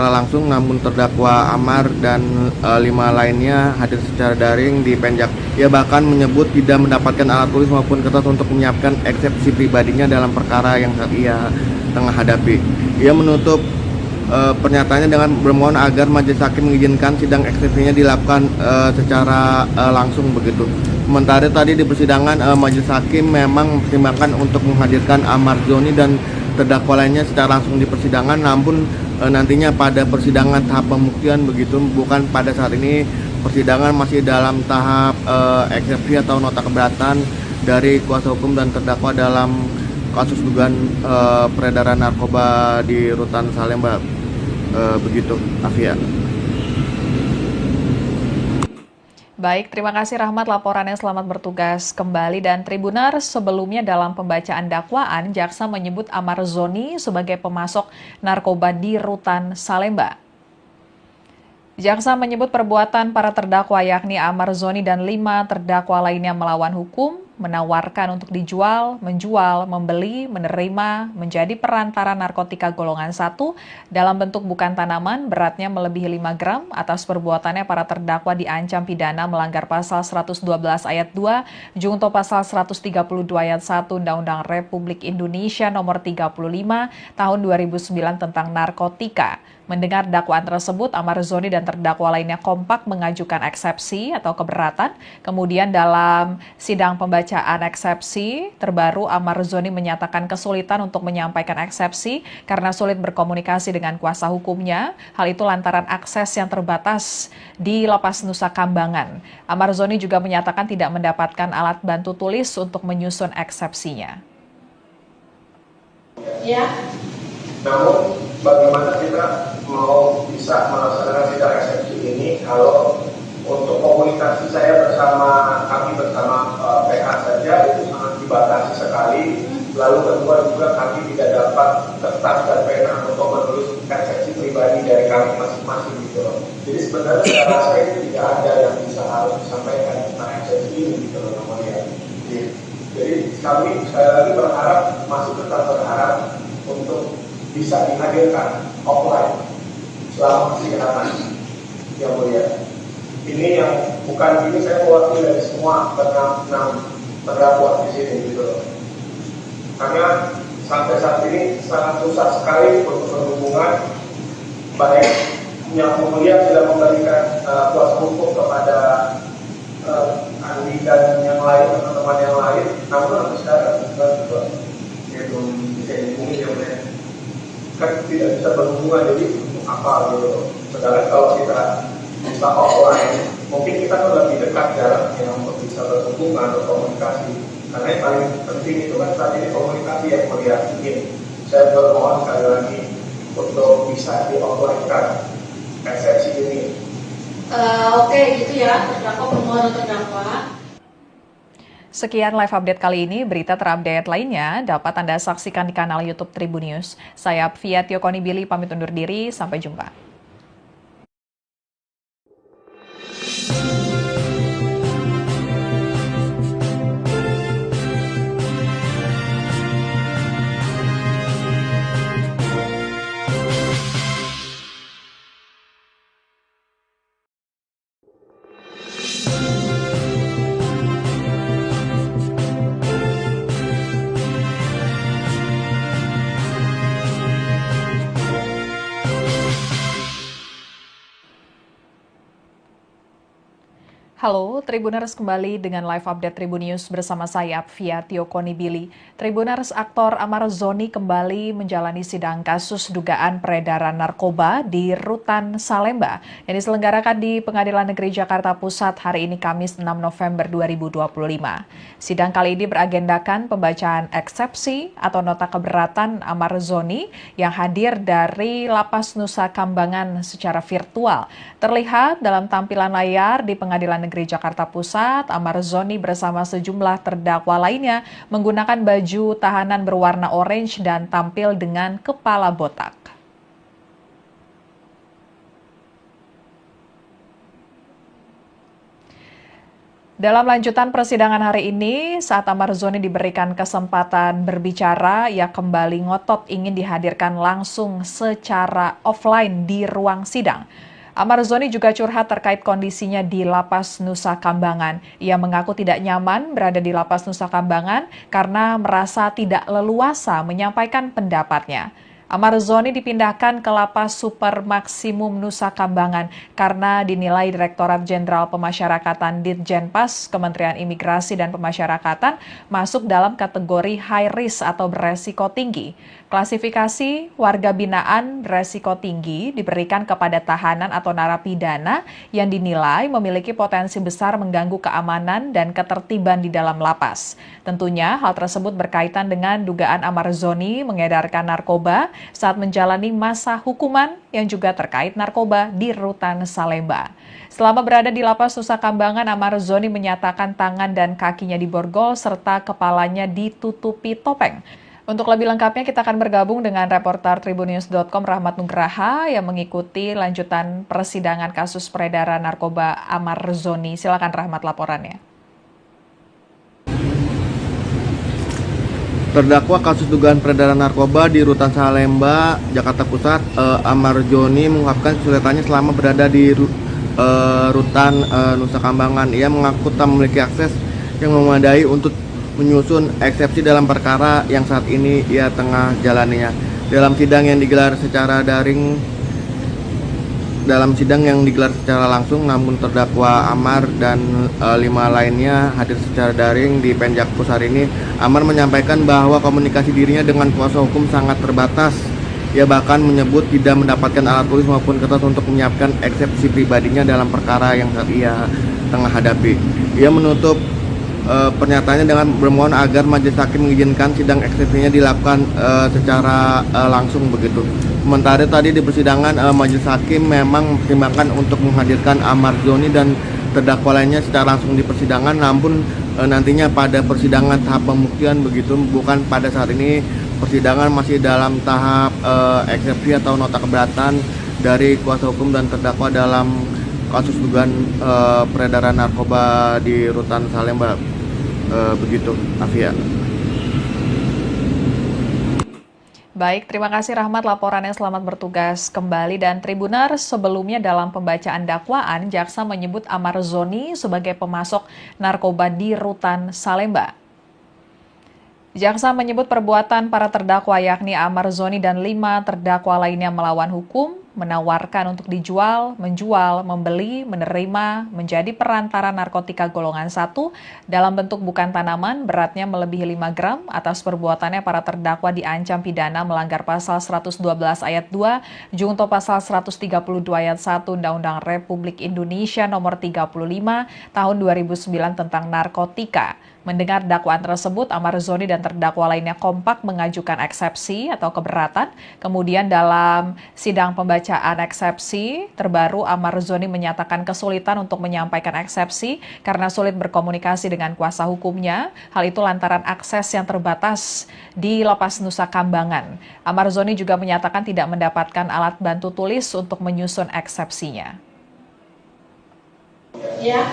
langsung, namun terdakwa Amar dan 5 lainnya hadir secara daring di Penjak. Ia bahkan menyebut tidak mendapatkan alat tulis maupun kertas untuk menyiapkan eksepsi pribadinya dalam perkara yang saat ia tengah hadapi. Ia menutup pernyataannya dengan bermohon agar majelis hakim mengizinkan sidang eksepsinya dilakukan secara langsung begitu. Sementara tadi di persidangan majelis hakim memang mempertimbangkan untuk menghadirkan Amar Zoni dan terdakwa lainnya secara langsung di persidangan, namun nantinya pada persidangan tahap pembuktian begitu, bukan pada saat ini. Persidangan masih dalam tahap eksepsi atau nota keberatan dari kuasa hukum dan terdakwa dalam kasus dugaan peredaran narkoba di Rutan Salemba. Begitu, Afia. Baik, terima kasih Rahmat laporannya, selamat bertugas kembali. Dan Tribuners, sebelumnya dalam pembacaan dakwaan, jaksa menyebut Amar Zoni sebagai pemasok narkoba di Rutan Salemba. Jaksa menyebut perbuatan para terdakwa yakni Amar Zoni dan 5 terdakwa lainnya melawan hukum, menawarkan untuk dijual, menjual, membeli, menerima, menjadi perantara narkotika golongan 1 dalam bentuk bukan tanaman beratnya melebihi 5 gram. Atas perbuatannya para terdakwa diancam pidana melanggar pasal 112 ayat 2 junto pasal 132 ayat 1 Undang-Undang Republik Indonesia nomor 35 tahun 2009 tentang narkotika. Mendengar dakwaan tersebut, Amar Zoni dan terdakwa lainnya kompak mengajukan eksepsi atau keberatan. Kemudian dalam sidang pembacaan eksepsi terbaru, Amar Zoni menyatakan kesulitan untuk menyampaikan eksepsi karena sulit berkomunikasi dengan kuasa hukumnya. Hal itu lantaran akses yang terbatas di Lapas Nusa Kambangan. Amar Zoni juga menyatakan tidak mendapatkan alat bantu tulis untuk menyusun eksepsinya. Ya. Namun bagaimana kita mau bisa melaksanakan sidang eksepsi ini kalau untuk komunikasi saya kami bersama PH saja itu sangat dibatasi sekali. Lalu kedua juga kami tidak dapat kertas dan pena untuk menulis eksepsi pribadi dari kami masing-masing gitu loh. Jadi sebenarnya saya rasa itu tidak ada yang bisa harus disampaikan tentang eksepsi ini gitu loh namanya. Jadi kami sekali lagi masih tetap berharap untuk bisa dihadirkan offline selama kesehatan yang mulia. Ini yang bukan ini saya mewakili dari semua enam terdakwa di sini gitu loh. Karena sampai saat ini sangat susah sekali untuk berhubungan, baik yang mulia sudah memberikan kuasa hukum kepada Andi dan yang lain, teman-teman yang lain, namun sampai sekarang juga belum bisa dihubungi yang mulia. Kan tidak bisa berhubungan, jadi untuk apa gitu. Sedangkan kalau kita bisa offline, mungkin kita kan lebih dekat jaraknya untuk bisa berhubungan atau komunikasi. Karena yang paling penting itu kan saat ini komunikasi yang melihat ini. Saya bermohon sekali lagi untuk bisa di-offline-kan eksepsi ini. Oke, gitu ya, terdakwa permohonan terdakwa. Sekian live update kali ini. Berita terupdate lainnya dapat Anda saksikan di kanal YouTube Tribun News. Saya Fia Konibili pamit undur diri. Sampai jumpa. Halo, Tribuners kembali dengan live update Tribun News bersama saya, Fia Konibili. Tribuners, aktor Amar Zoni kembali menjalani sidang kasus dugaan peredaran narkoba di Rutan Salemba yang diselenggarakan di Pengadilan Negeri Jakarta Pusat hari ini Kamis 6 November 2025. Sidang kali ini beragendakan pembacaan eksepsi atau nota keberatan Amar Zoni yang hadir dari Lapas Nusa Kambangan secara virtual. Terlihat dalam tampilan layar di Pengadilan Negeri Jakarta Pusat, Amar Zoni bersama sejumlah terdakwa lainnya menggunakan baju tahanan berwarna orange dan tampil dengan kepala botak. Dalam lanjutan persidangan hari ini, saat Amar Zoni diberikan kesempatan berbicara, ia kembali ngotot ingin dihadirkan langsung secara offline di ruang sidang. Amar Zoni juga curhat terkait kondisinya di Lapas Nusa Kambangan. Ia mengaku tidak nyaman berada di Lapas Nusa Kambangan karena merasa tidak leluasa menyampaikan pendapatnya. Amar Zoni dipindahkan ke Lapas Super Maksimum Nusa Kambangan karena dinilai Direktorat Jenderal Pemasyarakatan Ditjenpas Kementerian Imigrasi dan Pemasyarakatan masuk dalam kategori high risk atau beresiko tinggi. Klasifikasi warga binaan beresiko tinggi diberikan kepada tahanan atau narapidana yang dinilai memiliki potensi besar mengganggu keamanan dan ketertiban di dalam lapas. Tentunya hal tersebut berkaitan dengan dugaan Amar Zoni mengedarkan narkoba saat menjalani masa hukuman yang juga terkait narkoba di Rutan Salemba. Selama berada di Lapas Nusa Kambangan, Amar Zoni menyatakan tangan dan kakinya diborgol serta kepalanya ditutupi topeng. Untuk lebih lengkapnya kita akan bergabung dengan reporter tribunnews.com Rahmat Nugraha yang mengikuti lanjutan persidangan kasus peredaran narkoba Amar Zoni. Silakan Rahmat laporannya. Terdakwa kasus dugaan peredaran narkoba di Rutan Salemba, Jakarta Pusat, Amar Joni mengungkapkan kesulitannya selama berada di Rutan Nusa Kambangan. Ia mengaku tak memiliki akses yang memadai untuk menyusun eksepsi dalam perkara yang saat ini ia tengah jalaninya. Dalam sidang yang digelar secara langsung, namun terdakwa Amar dan 5 lainnya hadir secara daring di Penjakpus hari ini. Amar menyampaikan bahwa komunikasi dirinya dengan kuasa hukum sangat terbatas. Ia bahkan menyebut tidak mendapatkan alat tulis maupun kertas untuk menyiapkan eksepsi pribadinya dalam perkara yang saat ia tengah hadapi. Ia menutup pernyataannya dengan bermohon agar majelis hakim mengizinkan sidang eksepsinya dilakukan secara langsung begitu. Sementara tadi di persidangan majelis hakim memang mempertimbangkan untuk menghadirkan Amar Joni dan terdakwa lainnya secara langsung di persidangan, namun nantinya pada persidangan tahap pembuktian begitu, bukan pada saat ini. Persidangan masih dalam tahap eksepsi atau nota keberatan dari kuasa hukum dan terdakwa dalam kasus dugaan peredaran narkoba di Rutan Salemba. Begitu, Afia. Baik, terima kasih Rahmat laporannya, selamat bertugas kembali. Dan Tribuners, sebelumnya dalam pembacaan dakwaan, jaksa menyebut Amar Zoni sebagai pemasok narkoba di Rutan Salemba. Jaksa menyebut perbuatan para terdakwa yakni Amar Zoni dan 5 terdakwa lainnya melawan hukum, menawarkan untuk dijual, menjual, membeli, menerima, menjadi perantara narkotika golongan 1 dalam bentuk bukan tanaman, beratnya melebihi 5 gram. Atas perbuatannya para terdakwa diancam pidana melanggar pasal 112 ayat 2, junto pasal 132 ayat 1 Undang-Undang Republik Indonesia nomor 35 tahun 2009 tentang narkotika. Mendengar dakwaan tersebut, Amar Zoni dan terdakwa lainnya kompak mengajukan eksepsi atau keberatan. Kemudian dalam sidang pembacaan eksepsi terbaru, Amar Zoni menyatakan kesulitan untuk menyampaikan eksepsi karena sulit berkomunikasi dengan kuasa hukumnya. Hal itu lantaran akses yang terbatas di Lapas Nusa Kambangan. Amar Zoni juga menyatakan tidak mendapatkan alat bantu tulis untuk menyusun eksepsinya. Ya.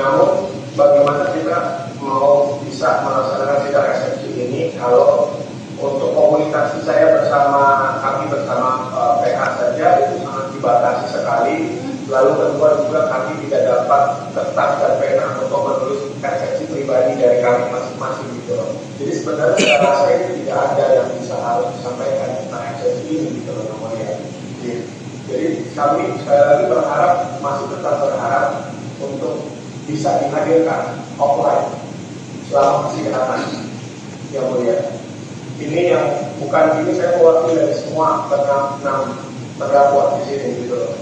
Namun bagaimana kita mau bisa melaksanakan sidang eksepsi ini kalau untuk komunikasi kami bersama PH saja itu sangat dibatasi sekali. Lalu kedua juga kami tidak dapat kertas dan pena untuk menulis eksepsi pribadi dari kami masing-masing gitu loh. Jadi sebenarnya saya rasa itu tidak ada yang bisa harus disampaikan tentang eksepsi ini gitu loh namanya. Jadi kami sekali lagi masih tetap berharap untuk bisa dihadirkan offline selama persidangan yang mulia. Ini yang bukan ini saya mewakili dari semua enam terdakwa di sini gitu loh.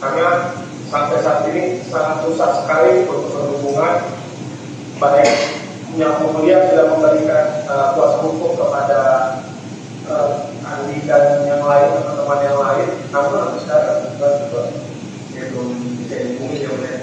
Karena sampai saat ini sangat susah sekali untuk berhubungan, baik yang mulia sudah memberikan kuasa hukum kepada Andi dan yang lain, teman-teman yang lain, namun sampai sekarang juga belum bisa dihubungi yang lain.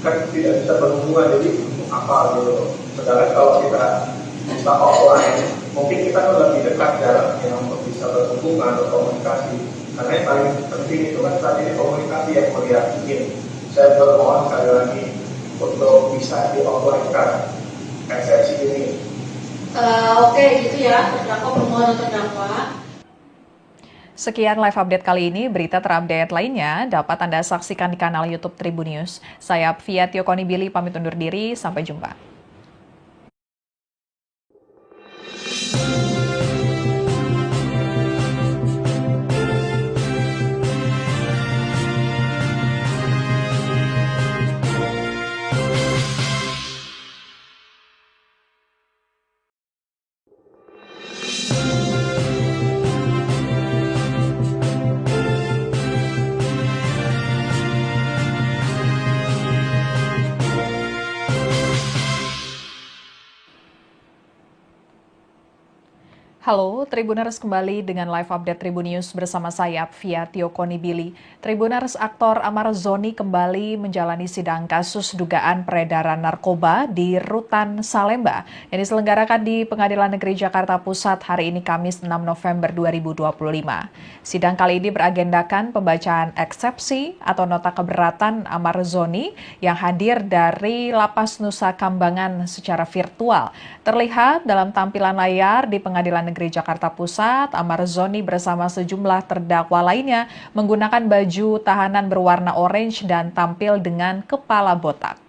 Kan tidak bisa berhubungan, jadi untuk apa gitu. Sedangkan kalau kita bisa offline, mungkin kita kan lebih dekat jaraknya untuk bisa berhubungan atau komunikasi. Karena yang paling penting itu kan saat ini komunikasi yang mulia. Saya bermohon sekali lagi untuk bisa di offline kan eksepsi ini. Oke, gitu ya, terdakwa permohonan terdakwa. Sekian live update kali ini. Berita terupdate lainnya dapat Anda saksikan di kanal YouTube Tribun News. Saya Fia Tiokonibili pamit undur diri. Sampai jumpa. Halo, Tribuners kembali dengan live update Tribun News bersama saya, Fia Tiokoni Billy. Tribuners, aktor Amar Zoni kembali menjalani sidang kasus dugaan peredaran narkoba di Rutan Salemba yang diselenggarakan di Pengadilan Negeri Jakarta Pusat hari ini Kamis 6 November 2025. Sidang kali ini beragendakan pembacaan eksepsi atau nota keberatan Amar Zoni yang hadir dari Lapas Nusa Kambangan secara virtual. Terlihat dalam tampilan layar di Pengadilan Negeri Jakarta Pusat, Amar Zoni bersama sejumlah terdakwa lainnya menggunakan baju tahanan berwarna orange dan tampil dengan kepala botak.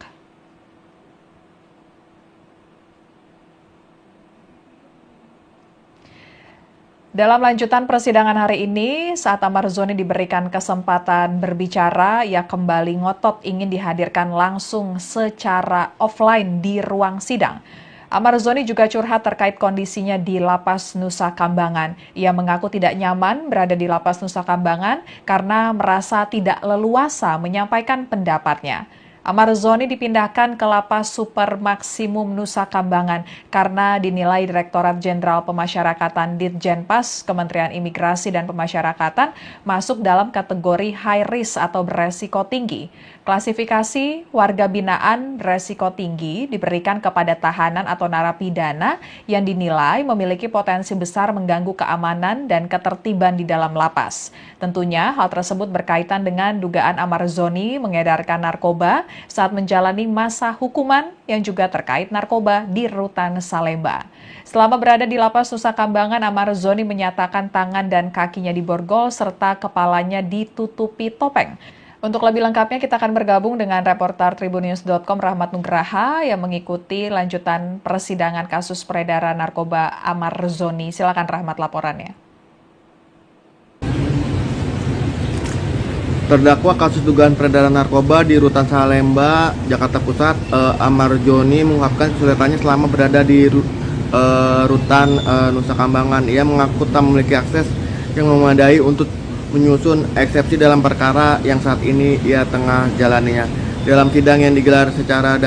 Dalam lanjutan persidangan hari ini, saat Amar Zoni diberikan kesempatan berbicara, ia kembali ngotot ingin dihadirkan langsung secara offline di ruang sidang. Amar Zoni juga curhat terkait kondisinya di Lapas Nusa Kambangan. Ia mengaku tidak nyaman berada di Lapas Nusa Kambangan karena merasa tidak leluasa menyampaikan pendapatnya. Amar Zoni dipindahkan ke Lapas Super Maksimum Nusa Kambangan karena dinilai Direktorat Jenderal Pemasyarakatan Ditjenpas Kementerian Imigrasi dan Pemasyarakatan masuk dalam kategori high risk atau beresiko tinggi. Klasifikasi warga binaan beresiko tinggi diberikan kepada tahanan atau narapidana yang dinilai memiliki potensi besar mengganggu keamanan dan ketertiban di dalam lapas. Tentunya hal tersebut berkaitan dengan dugaan Amar Zoni mengedarkan narkoba saat menjalani masa hukuman yang juga terkait narkoba di Rutan Salemba. Selama berada di Lapas Nusa Kambangan, Amar Zoni menyatakan tangan dan kakinya diborgol serta kepalanya ditutupi topeng. Untuk lebih lengkapnya kita akan bergabung dengan reporter tribunnews.com Rahmat Nugraha yang mengikuti lanjutan persidangan kasus peredaran narkoba Amar Zoni. Silakan Rahmat laporannya. Terdakwa kasus dugaan peredaran narkoba di Rutan Salemba, Jakarta Pusat, Amar Zoni mengungkapkan kesulitannya selama berada di Rutan Nusa Kambangan. Ia mengaku tak memiliki akses yang memadai untuk menyusun eksepsi dalam perkara yang saat ini ia tengah jalaninya. Dalam sidang yang digelar secara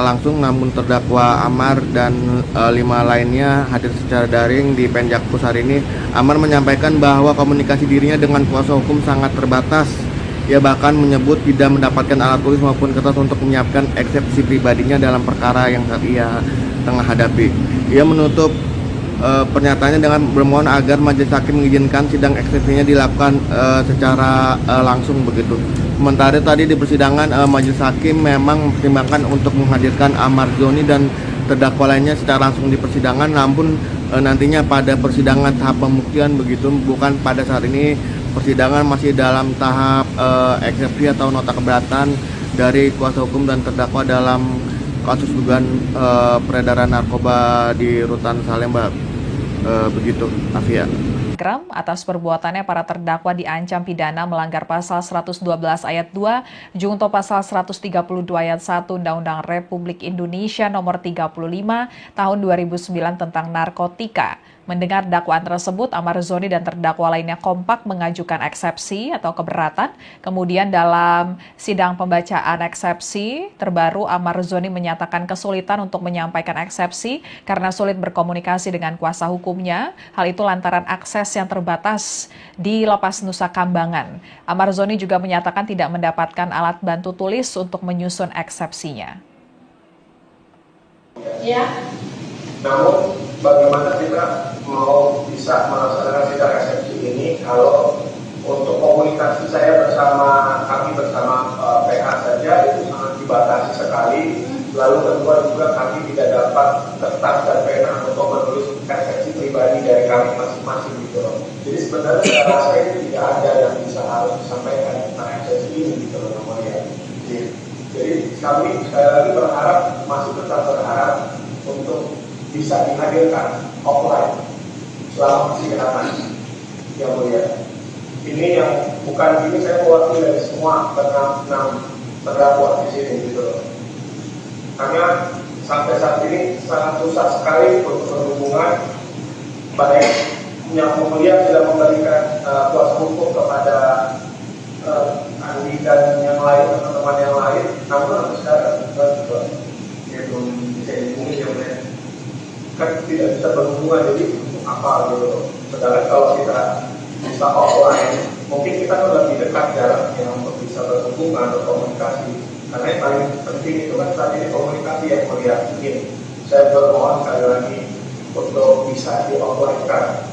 langsung, namun terdakwa Amar dan 5 lainnya hadir secara daring di Penjakpus hari ini. Amar menyampaikan bahwa komunikasi dirinya dengan kuasa hukum sangat terbatas. Ia bahkan menyebut tidak mendapatkan alat tulis maupun kertas untuk menyiapkan eksepsi pribadinya dalam perkara yang saat ia tengah hadapi. Ia menutup pernyataannya dengan bermohon agar majelis hakim mengizinkan sidang eksepsinya dilakukan secara langsung begitu. Sementara tadi di persidangan majelis hakim memang mempertimbangkan untuk menghadirkan Amar Zoni dan terdakwa lainnya secara langsung di persidangan, namun nantinya pada persidangan tahap pembuktian begitu, bukan pada saat ini. Persidangan masih dalam tahap eksepsi atau nota keberatan dari kuasa hukum dan terdakwa dalam kasus dugaan peredaran narkoba di Rutan Salemba. Begitu, Afia. Atas perbuatannya para terdakwa diancam pidana melanggar pasal 112 ayat 2 junto pasal 132 ayat 1 Undang-Undang Republik Indonesia nomor 35 tahun 2009 tentang narkotika. Mendengar dakwaan tersebut, Amar Zoni dan terdakwa lainnya kompak mengajukan eksepsi atau keberatan. Kemudian dalam sidang pembacaan eksepsi terbaru, Amar Zoni menyatakan kesulitan untuk menyampaikan eksepsi karena sulit berkomunikasi dengan kuasa hukumnya. Hal itu lantaran akses yang terbatas di Lapas Nusa Kambangan. Amar Zoni juga menyatakan tidak mendapatkan alat bantu tulis untuk menyusun eksepsinya. Ya. Namun bagaimana kita mau bisa melaksanakan sidang eksepsi ini kalau untuk komunikasi saya kami bersama PH saja itu sangat dibatasi sekali. Lalu kedua juga kami tidak dapat kertas dan pena untuk menulis eksepsi pribadi dari kami masing-masing gitu loh. Jadi sebenarnya saya rasa itu tidak ada yang bisa harus disampaikan tentang eksepsi ini gitu loh namanya. Jadi kami sekali lagi masih tetap berharap untuk bisa dihadirkan offline selama persidangan yang mulia. Ini yang bukan ini saya mewakili dari semua enam terdakwa di sini gitu loh. Karena sampai saat ini sangat susah sekali untuk berhubungan, baik yang mulia sudah memberikan kuasa hukum kepada Andi dan yang lain, teman-teman yang lain, namun sampai sekarang juga belum bisa dihubungi yang mulia. semua, jadi apa gitu. Sedangkan kalau kita bisa offline, mungkin kita kan lebih dekat jaraknya untuk bisa berhubungan, berkomunikasi. Karena yang paling penting itu kan saat ini komunikasi yang melihat. Saya bermohon sekali lagi untuk bisa di offline-kan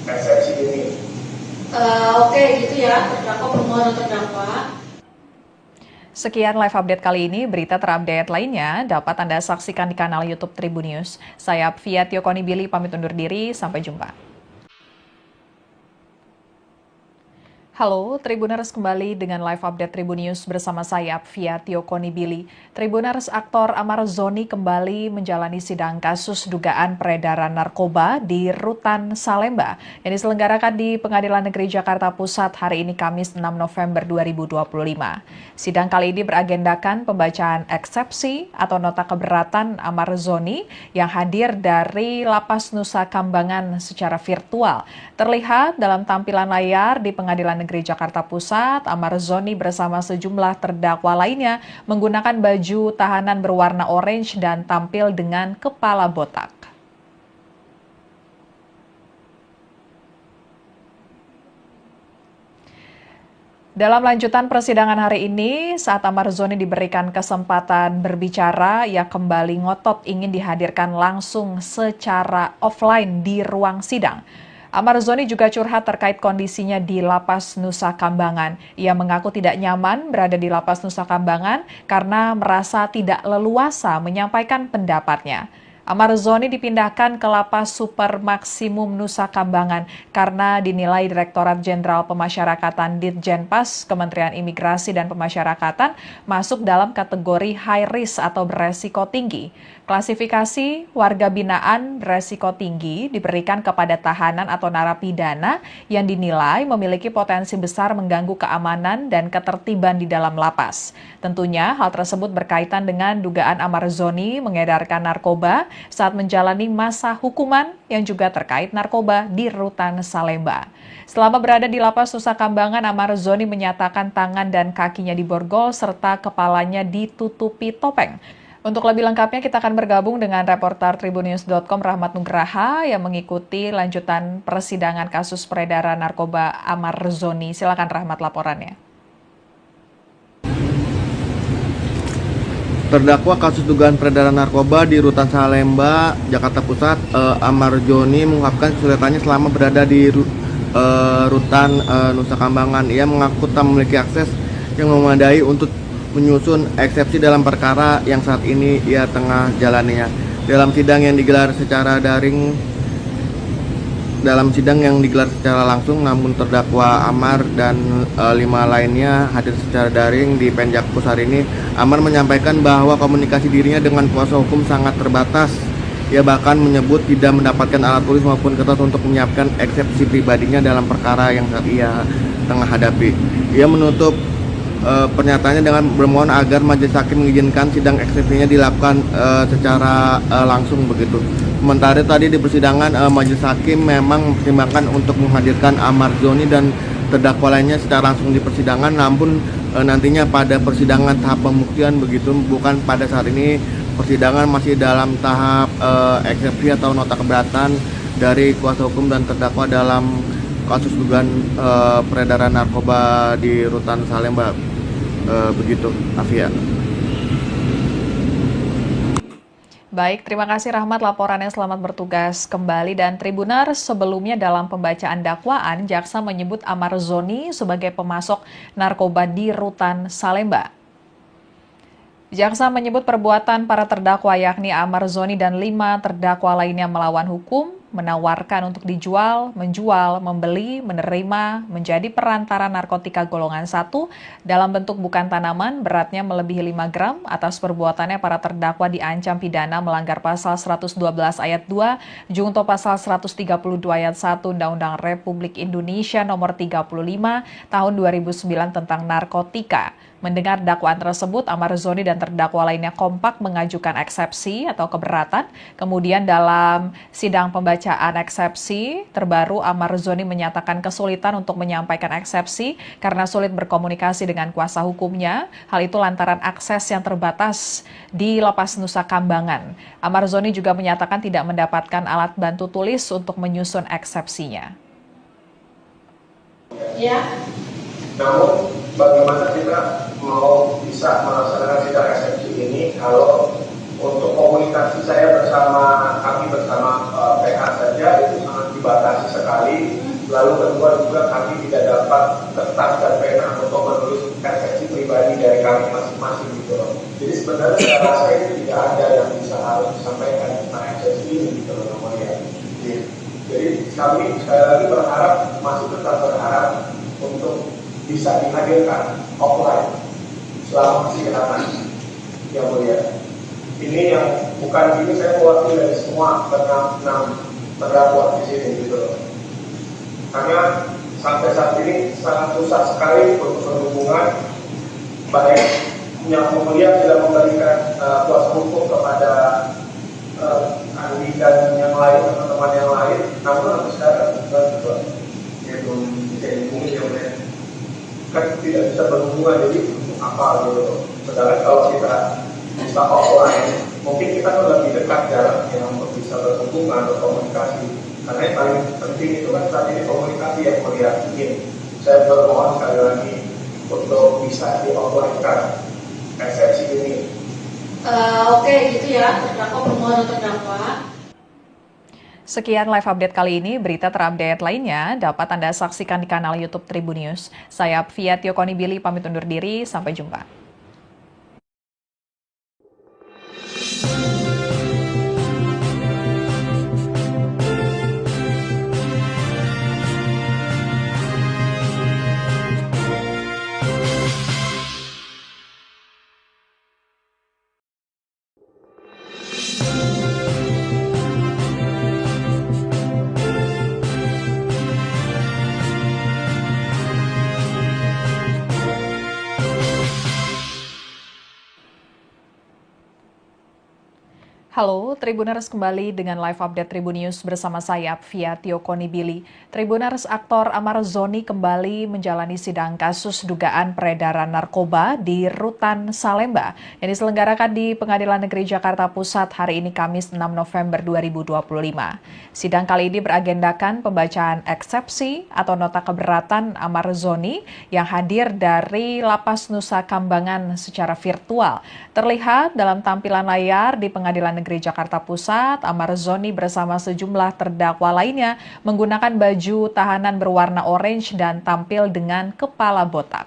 eksepsi ini. Oke, gitu ya, terdakwa permohonan terdakwa. Sekian live update kali ini. Berita terupdate lainnya dapat Anda saksikan di kanal YouTube Tribun News. Saya Apvia Tiokonibili pamit undur diri. Sampai jumpa. Halo, Tribuners kembali dengan live update Tribun News bersama saya, Apvia Tiokonibili. Tribuners, aktor Amar Zoni kembali menjalani sidang kasus dugaan peredaran narkoba di Rutan Salemba yang diselenggarakan di Pengadilan Negeri Jakarta Pusat hari ini Kamis 6 November 2025. Sidang kali ini beragendakan pembacaan eksepsi atau nota keberatan Amar Zoni yang hadir dari Lapas Nusa Kambangan secara virtual. Terlihat dalam tampilan layar di Pengadilan Negeri Jakarta Pusat, Amar Zoni bersama sejumlah terdakwa lainnya menggunakan baju tahanan berwarna orange dan tampil dengan kepala botak. Dalam lanjutan persidangan hari ini, saat Amar Zoni diberikan kesempatan berbicara, ia kembali ngotot ingin dihadirkan langsung secara offline di ruang sidang. Amar Zoni juga curhat terkait kondisinya di Lapas Nusa Kambangan. Ia mengaku tidak nyaman berada di Lapas Nusa Kambangan karena merasa tidak leluasa menyampaikan pendapatnya. Amar Zoni dipindahkan ke Lapas Super Maksimum Nusa Kambangan karena dinilai Direktorat Jenderal Pemasyarakatan Ditjenpas Kementerian Imigrasi dan Pemasyarakatan masuk dalam kategori high risk atau beresiko tinggi. Klasifikasi warga binaan beresiko tinggi diberikan kepada tahanan atau narapidana yang dinilai memiliki potensi besar mengganggu keamanan dan ketertiban di dalam lapas. Tentunya hal tersebut berkaitan dengan dugaan Amar Zoni mengedarkan narkoba saat menjalani masa hukuman yang juga terkait narkoba di Rutan Salemba. Selama berada di Lapas Nusa Kambangan, Amar Zoni menyatakan tangan dan kakinya diborgol serta kepalanya ditutupi topeng. Untuk lebih lengkapnya kita akan bergabung dengan reporter tribunnews.com Rahmat Nugraha yang mengikuti lanjutan persidangan kasus peredaran narkoba Amar Zoni. Silakan Rahmat laporannya. Terdakwa kasus dugaan peredaran narkoba di Rutan Salemba, Jakarta Pusat, Amar Zoni mengungkapkan kesulitannya selama berada di Rutan Nusa Kambangan. Ia mengaku tak memiliki akses yang memadai untuk menyusun eksepsi dalam perkara yang saat ini ia tengah jalaninya. Dalam sidang yang digelar secara langsung, namun terdakwa Amar dan 5 lainnya hadir secara daring di Penjakpus hari ini. Amar menyampaikan bahwa komunikasi dirinya dengan kuasa hukum sangat terbatas. Ia bahkan menyebut tidak mendapatkan alat tulis maupun kertas untuk menyiapkan eksepsi pribadinya dalam perkara yang saat ia tengah hadapi. Ia menutup pernyataannya dengan bermohon agar majelis hakim mengizinkan sidang eksepsinya dilakukan secara langsung begitu. Sementara tadi di persidangan majelis hakim memang mempertimbangkan untuk menghadirkan Amar Zoni dan terdakwa lainnya secara langsung di persidangan, namun nantinya pada persidangan tahap pembuktian begitu, bukan pada saat ini. Persidangan masih dalam tahap eksepsi atau nota keberatan dari kuasa hukum dan terdakwa dalam kasus dugaan peredaran narkoba di Rutan Salemba. Begitu, Afia. Baik, terima kasih Rahmat laporannya, selamat bertugas kembali. Dan Tribuners, sebelumnya dalam pembacaan dakwaan, jaksa menyebut Amar Zoni sebagai pemasok narkoba di Rutan Salemba. Jaksa menyebut perbuatan para terdakwa yakni Amar Zoni dan 5 terdakwa lainnya melawan hukum, menawarkan untuk dijual, menjual, membeli, menerima, menjadi perantara narkotika golongan 1 dalam bentuk bukan tanaman beratnya melebihi 5 gram. Atas perbuatannya para terdakwa diancam pidana melanggar pasal 112 ayat 2, junto pasal 132 ayat 1 Undang-Undang Republik Indonesia nomor 35 tahun 2009 tentang narkotika. Mendengar dakwaan tersebut, Amar Zoni dan terdakwa lainnya kompak mengajukan eksepsi atau keberatan. Kemudian dalam sidang pembacaan eksepsi terbaru, Amar Zoni menyatakan kesulitan untuk menyampaikan eksepsi karena sulit berkomunikasi dengan kuasa hukumnya. Hal itu lantaran akses yang terbatas di Lapas Nusa Kambangan. Amar Zoni juga menyatakan tidak mendapatkan alat bantu tulis untuk menyusun eksepsinya. Ya. Namun bagaimana kita mau bisa melaksanakan sidang eksepsi ini kalau untuk komunikasi saya kami bersama PH saja itu sangat dibatasi sekali. Lalu kedua juga kami tidak dapat kertas dan pena untuk menulis eksepsi pribadi dari kami masing-masing gitu loh. Jadi sebenarnya saya rasa itu tidak ada yang bisa harus disampaikan tentang eksepsi ini gitu loh namanya. Jadi kami sekali lagi masih tetap berharap untuk bisa dihadirkan offline selama persidangan yang mulia. Ini yang bukan ini saya mewakili dari semua enam terdakwa di sini gitu loh. Karena sampai saat ini sangat susah sekali untuk berhubungan, baik yang mulia sudah memberikan kuasa hukum kepada Andi dan yang lain, teman-teman yang lain, namun sampai sekarang belum bisa dihubungi yang lain. Kan tidak bisa berhubungan, jadi apa gitu. Sedangkan kalau kita bisa offline, mungkin kita kan lebih dekat jaraknya untuk bisa berhubungan, berkomunikasi. Karena yang paling penting itu kan saat ini komunikasi yang mulia. Saya bermohon sekali lagi untuk bisa di offline-kan eksepsi ini. Oke, gitu ya, terdakwa permohonan terdakwa. Sekian live update kali ini. Berita terupdate lainnya dapat Anda saksikan di kanal YouTube Tribun News. Saya Fiatio Konibili pamit undur diri. Sampai jumpa. Halo, Tribuners kembali dengan live update Tribun News bersama saya, Fiatio Konibili. Tribuners, aktor Amar Zoni kembali menjalani sidang kasus dugaan peredaran narkoba di Rutan Salemba yang diselenggarakan di Pengadilan Negeri Jakarta Pusat hari ini Kamis 6 November 2025. Sidang kali ini beragendakan pembacaan eksepsi atau nota keberatan Amar Zoni yang hadir dari Lapas Nusa Kambangan secara virtual. Terlihat dalam tampilan layar di Pengadilan Negeri Jakarta Pusat, Amar Zoni bersama sejumlah terdakwa lainnya menggunakan baju tahanan berwarna orange dan tampil dengan kepala botak.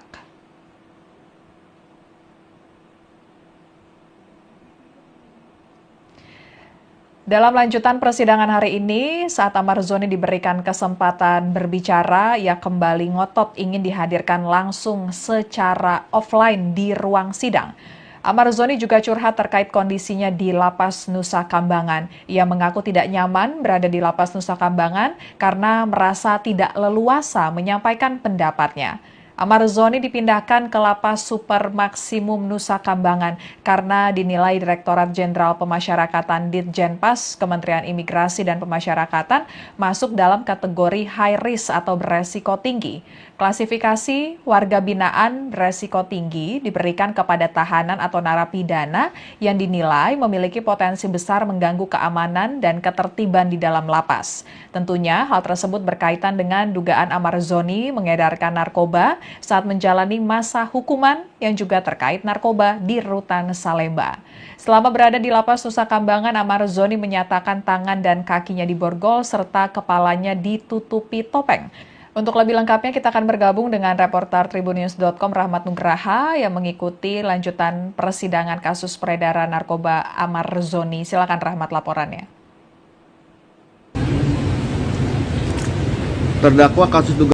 Dalam lanjutan persidangan hari ini, saat Amar Zoni diberikan kesempatan berbicara, ia kembali ngotot ingin dihadirkan langsung secara offline di ruang sidang. Amar Zoni juga curhat terkait kondisinya di Lapas Nusa Kambangan. Ia mengaku tidak nyaman berada di Lapas Nusa Kambangan karena merasa tidak leluasa menyampaikan pendapatnya. Amar Zoni dipindahkan ke Lapas Super Maksimum Nusa Kambangan karena dinilai Direktorat Jenderal Pemasyarakatan Ditjenpas Kementerian Imigrasi dan Pemasyarakatan masuk dalam kategori high risk atau beresiko tinggi. Klasifikasi warga binaan beresiko tinggi diberikan kepada tahanan atau narapidana yang dinilai memiliki potensi besar mengganggu keamanan dan ketertiban di dalam lapas. Tentunya hal tersebut berkaitan dengan dugaan Amar Zoni mengedarkan narkoba saat menjalani masa hukuman yang juga terkait narkoba di Rutan Salemba. Selama berada di Lapas Nusa Kambangan, Amar Zoni menyatakan tangan dan kakinya diborgol serta kepalanya ditutupi topeng. Untuk lebih lengkapnya kita akan bergabung dengan reporter Tribunnews.com Rahmat Nugraha yang mengikuti lanjutan persidangan kasus peredaran narkoba Amar Zoni. Silakan Rahmat laporannya. Terdakwa kasus dugaan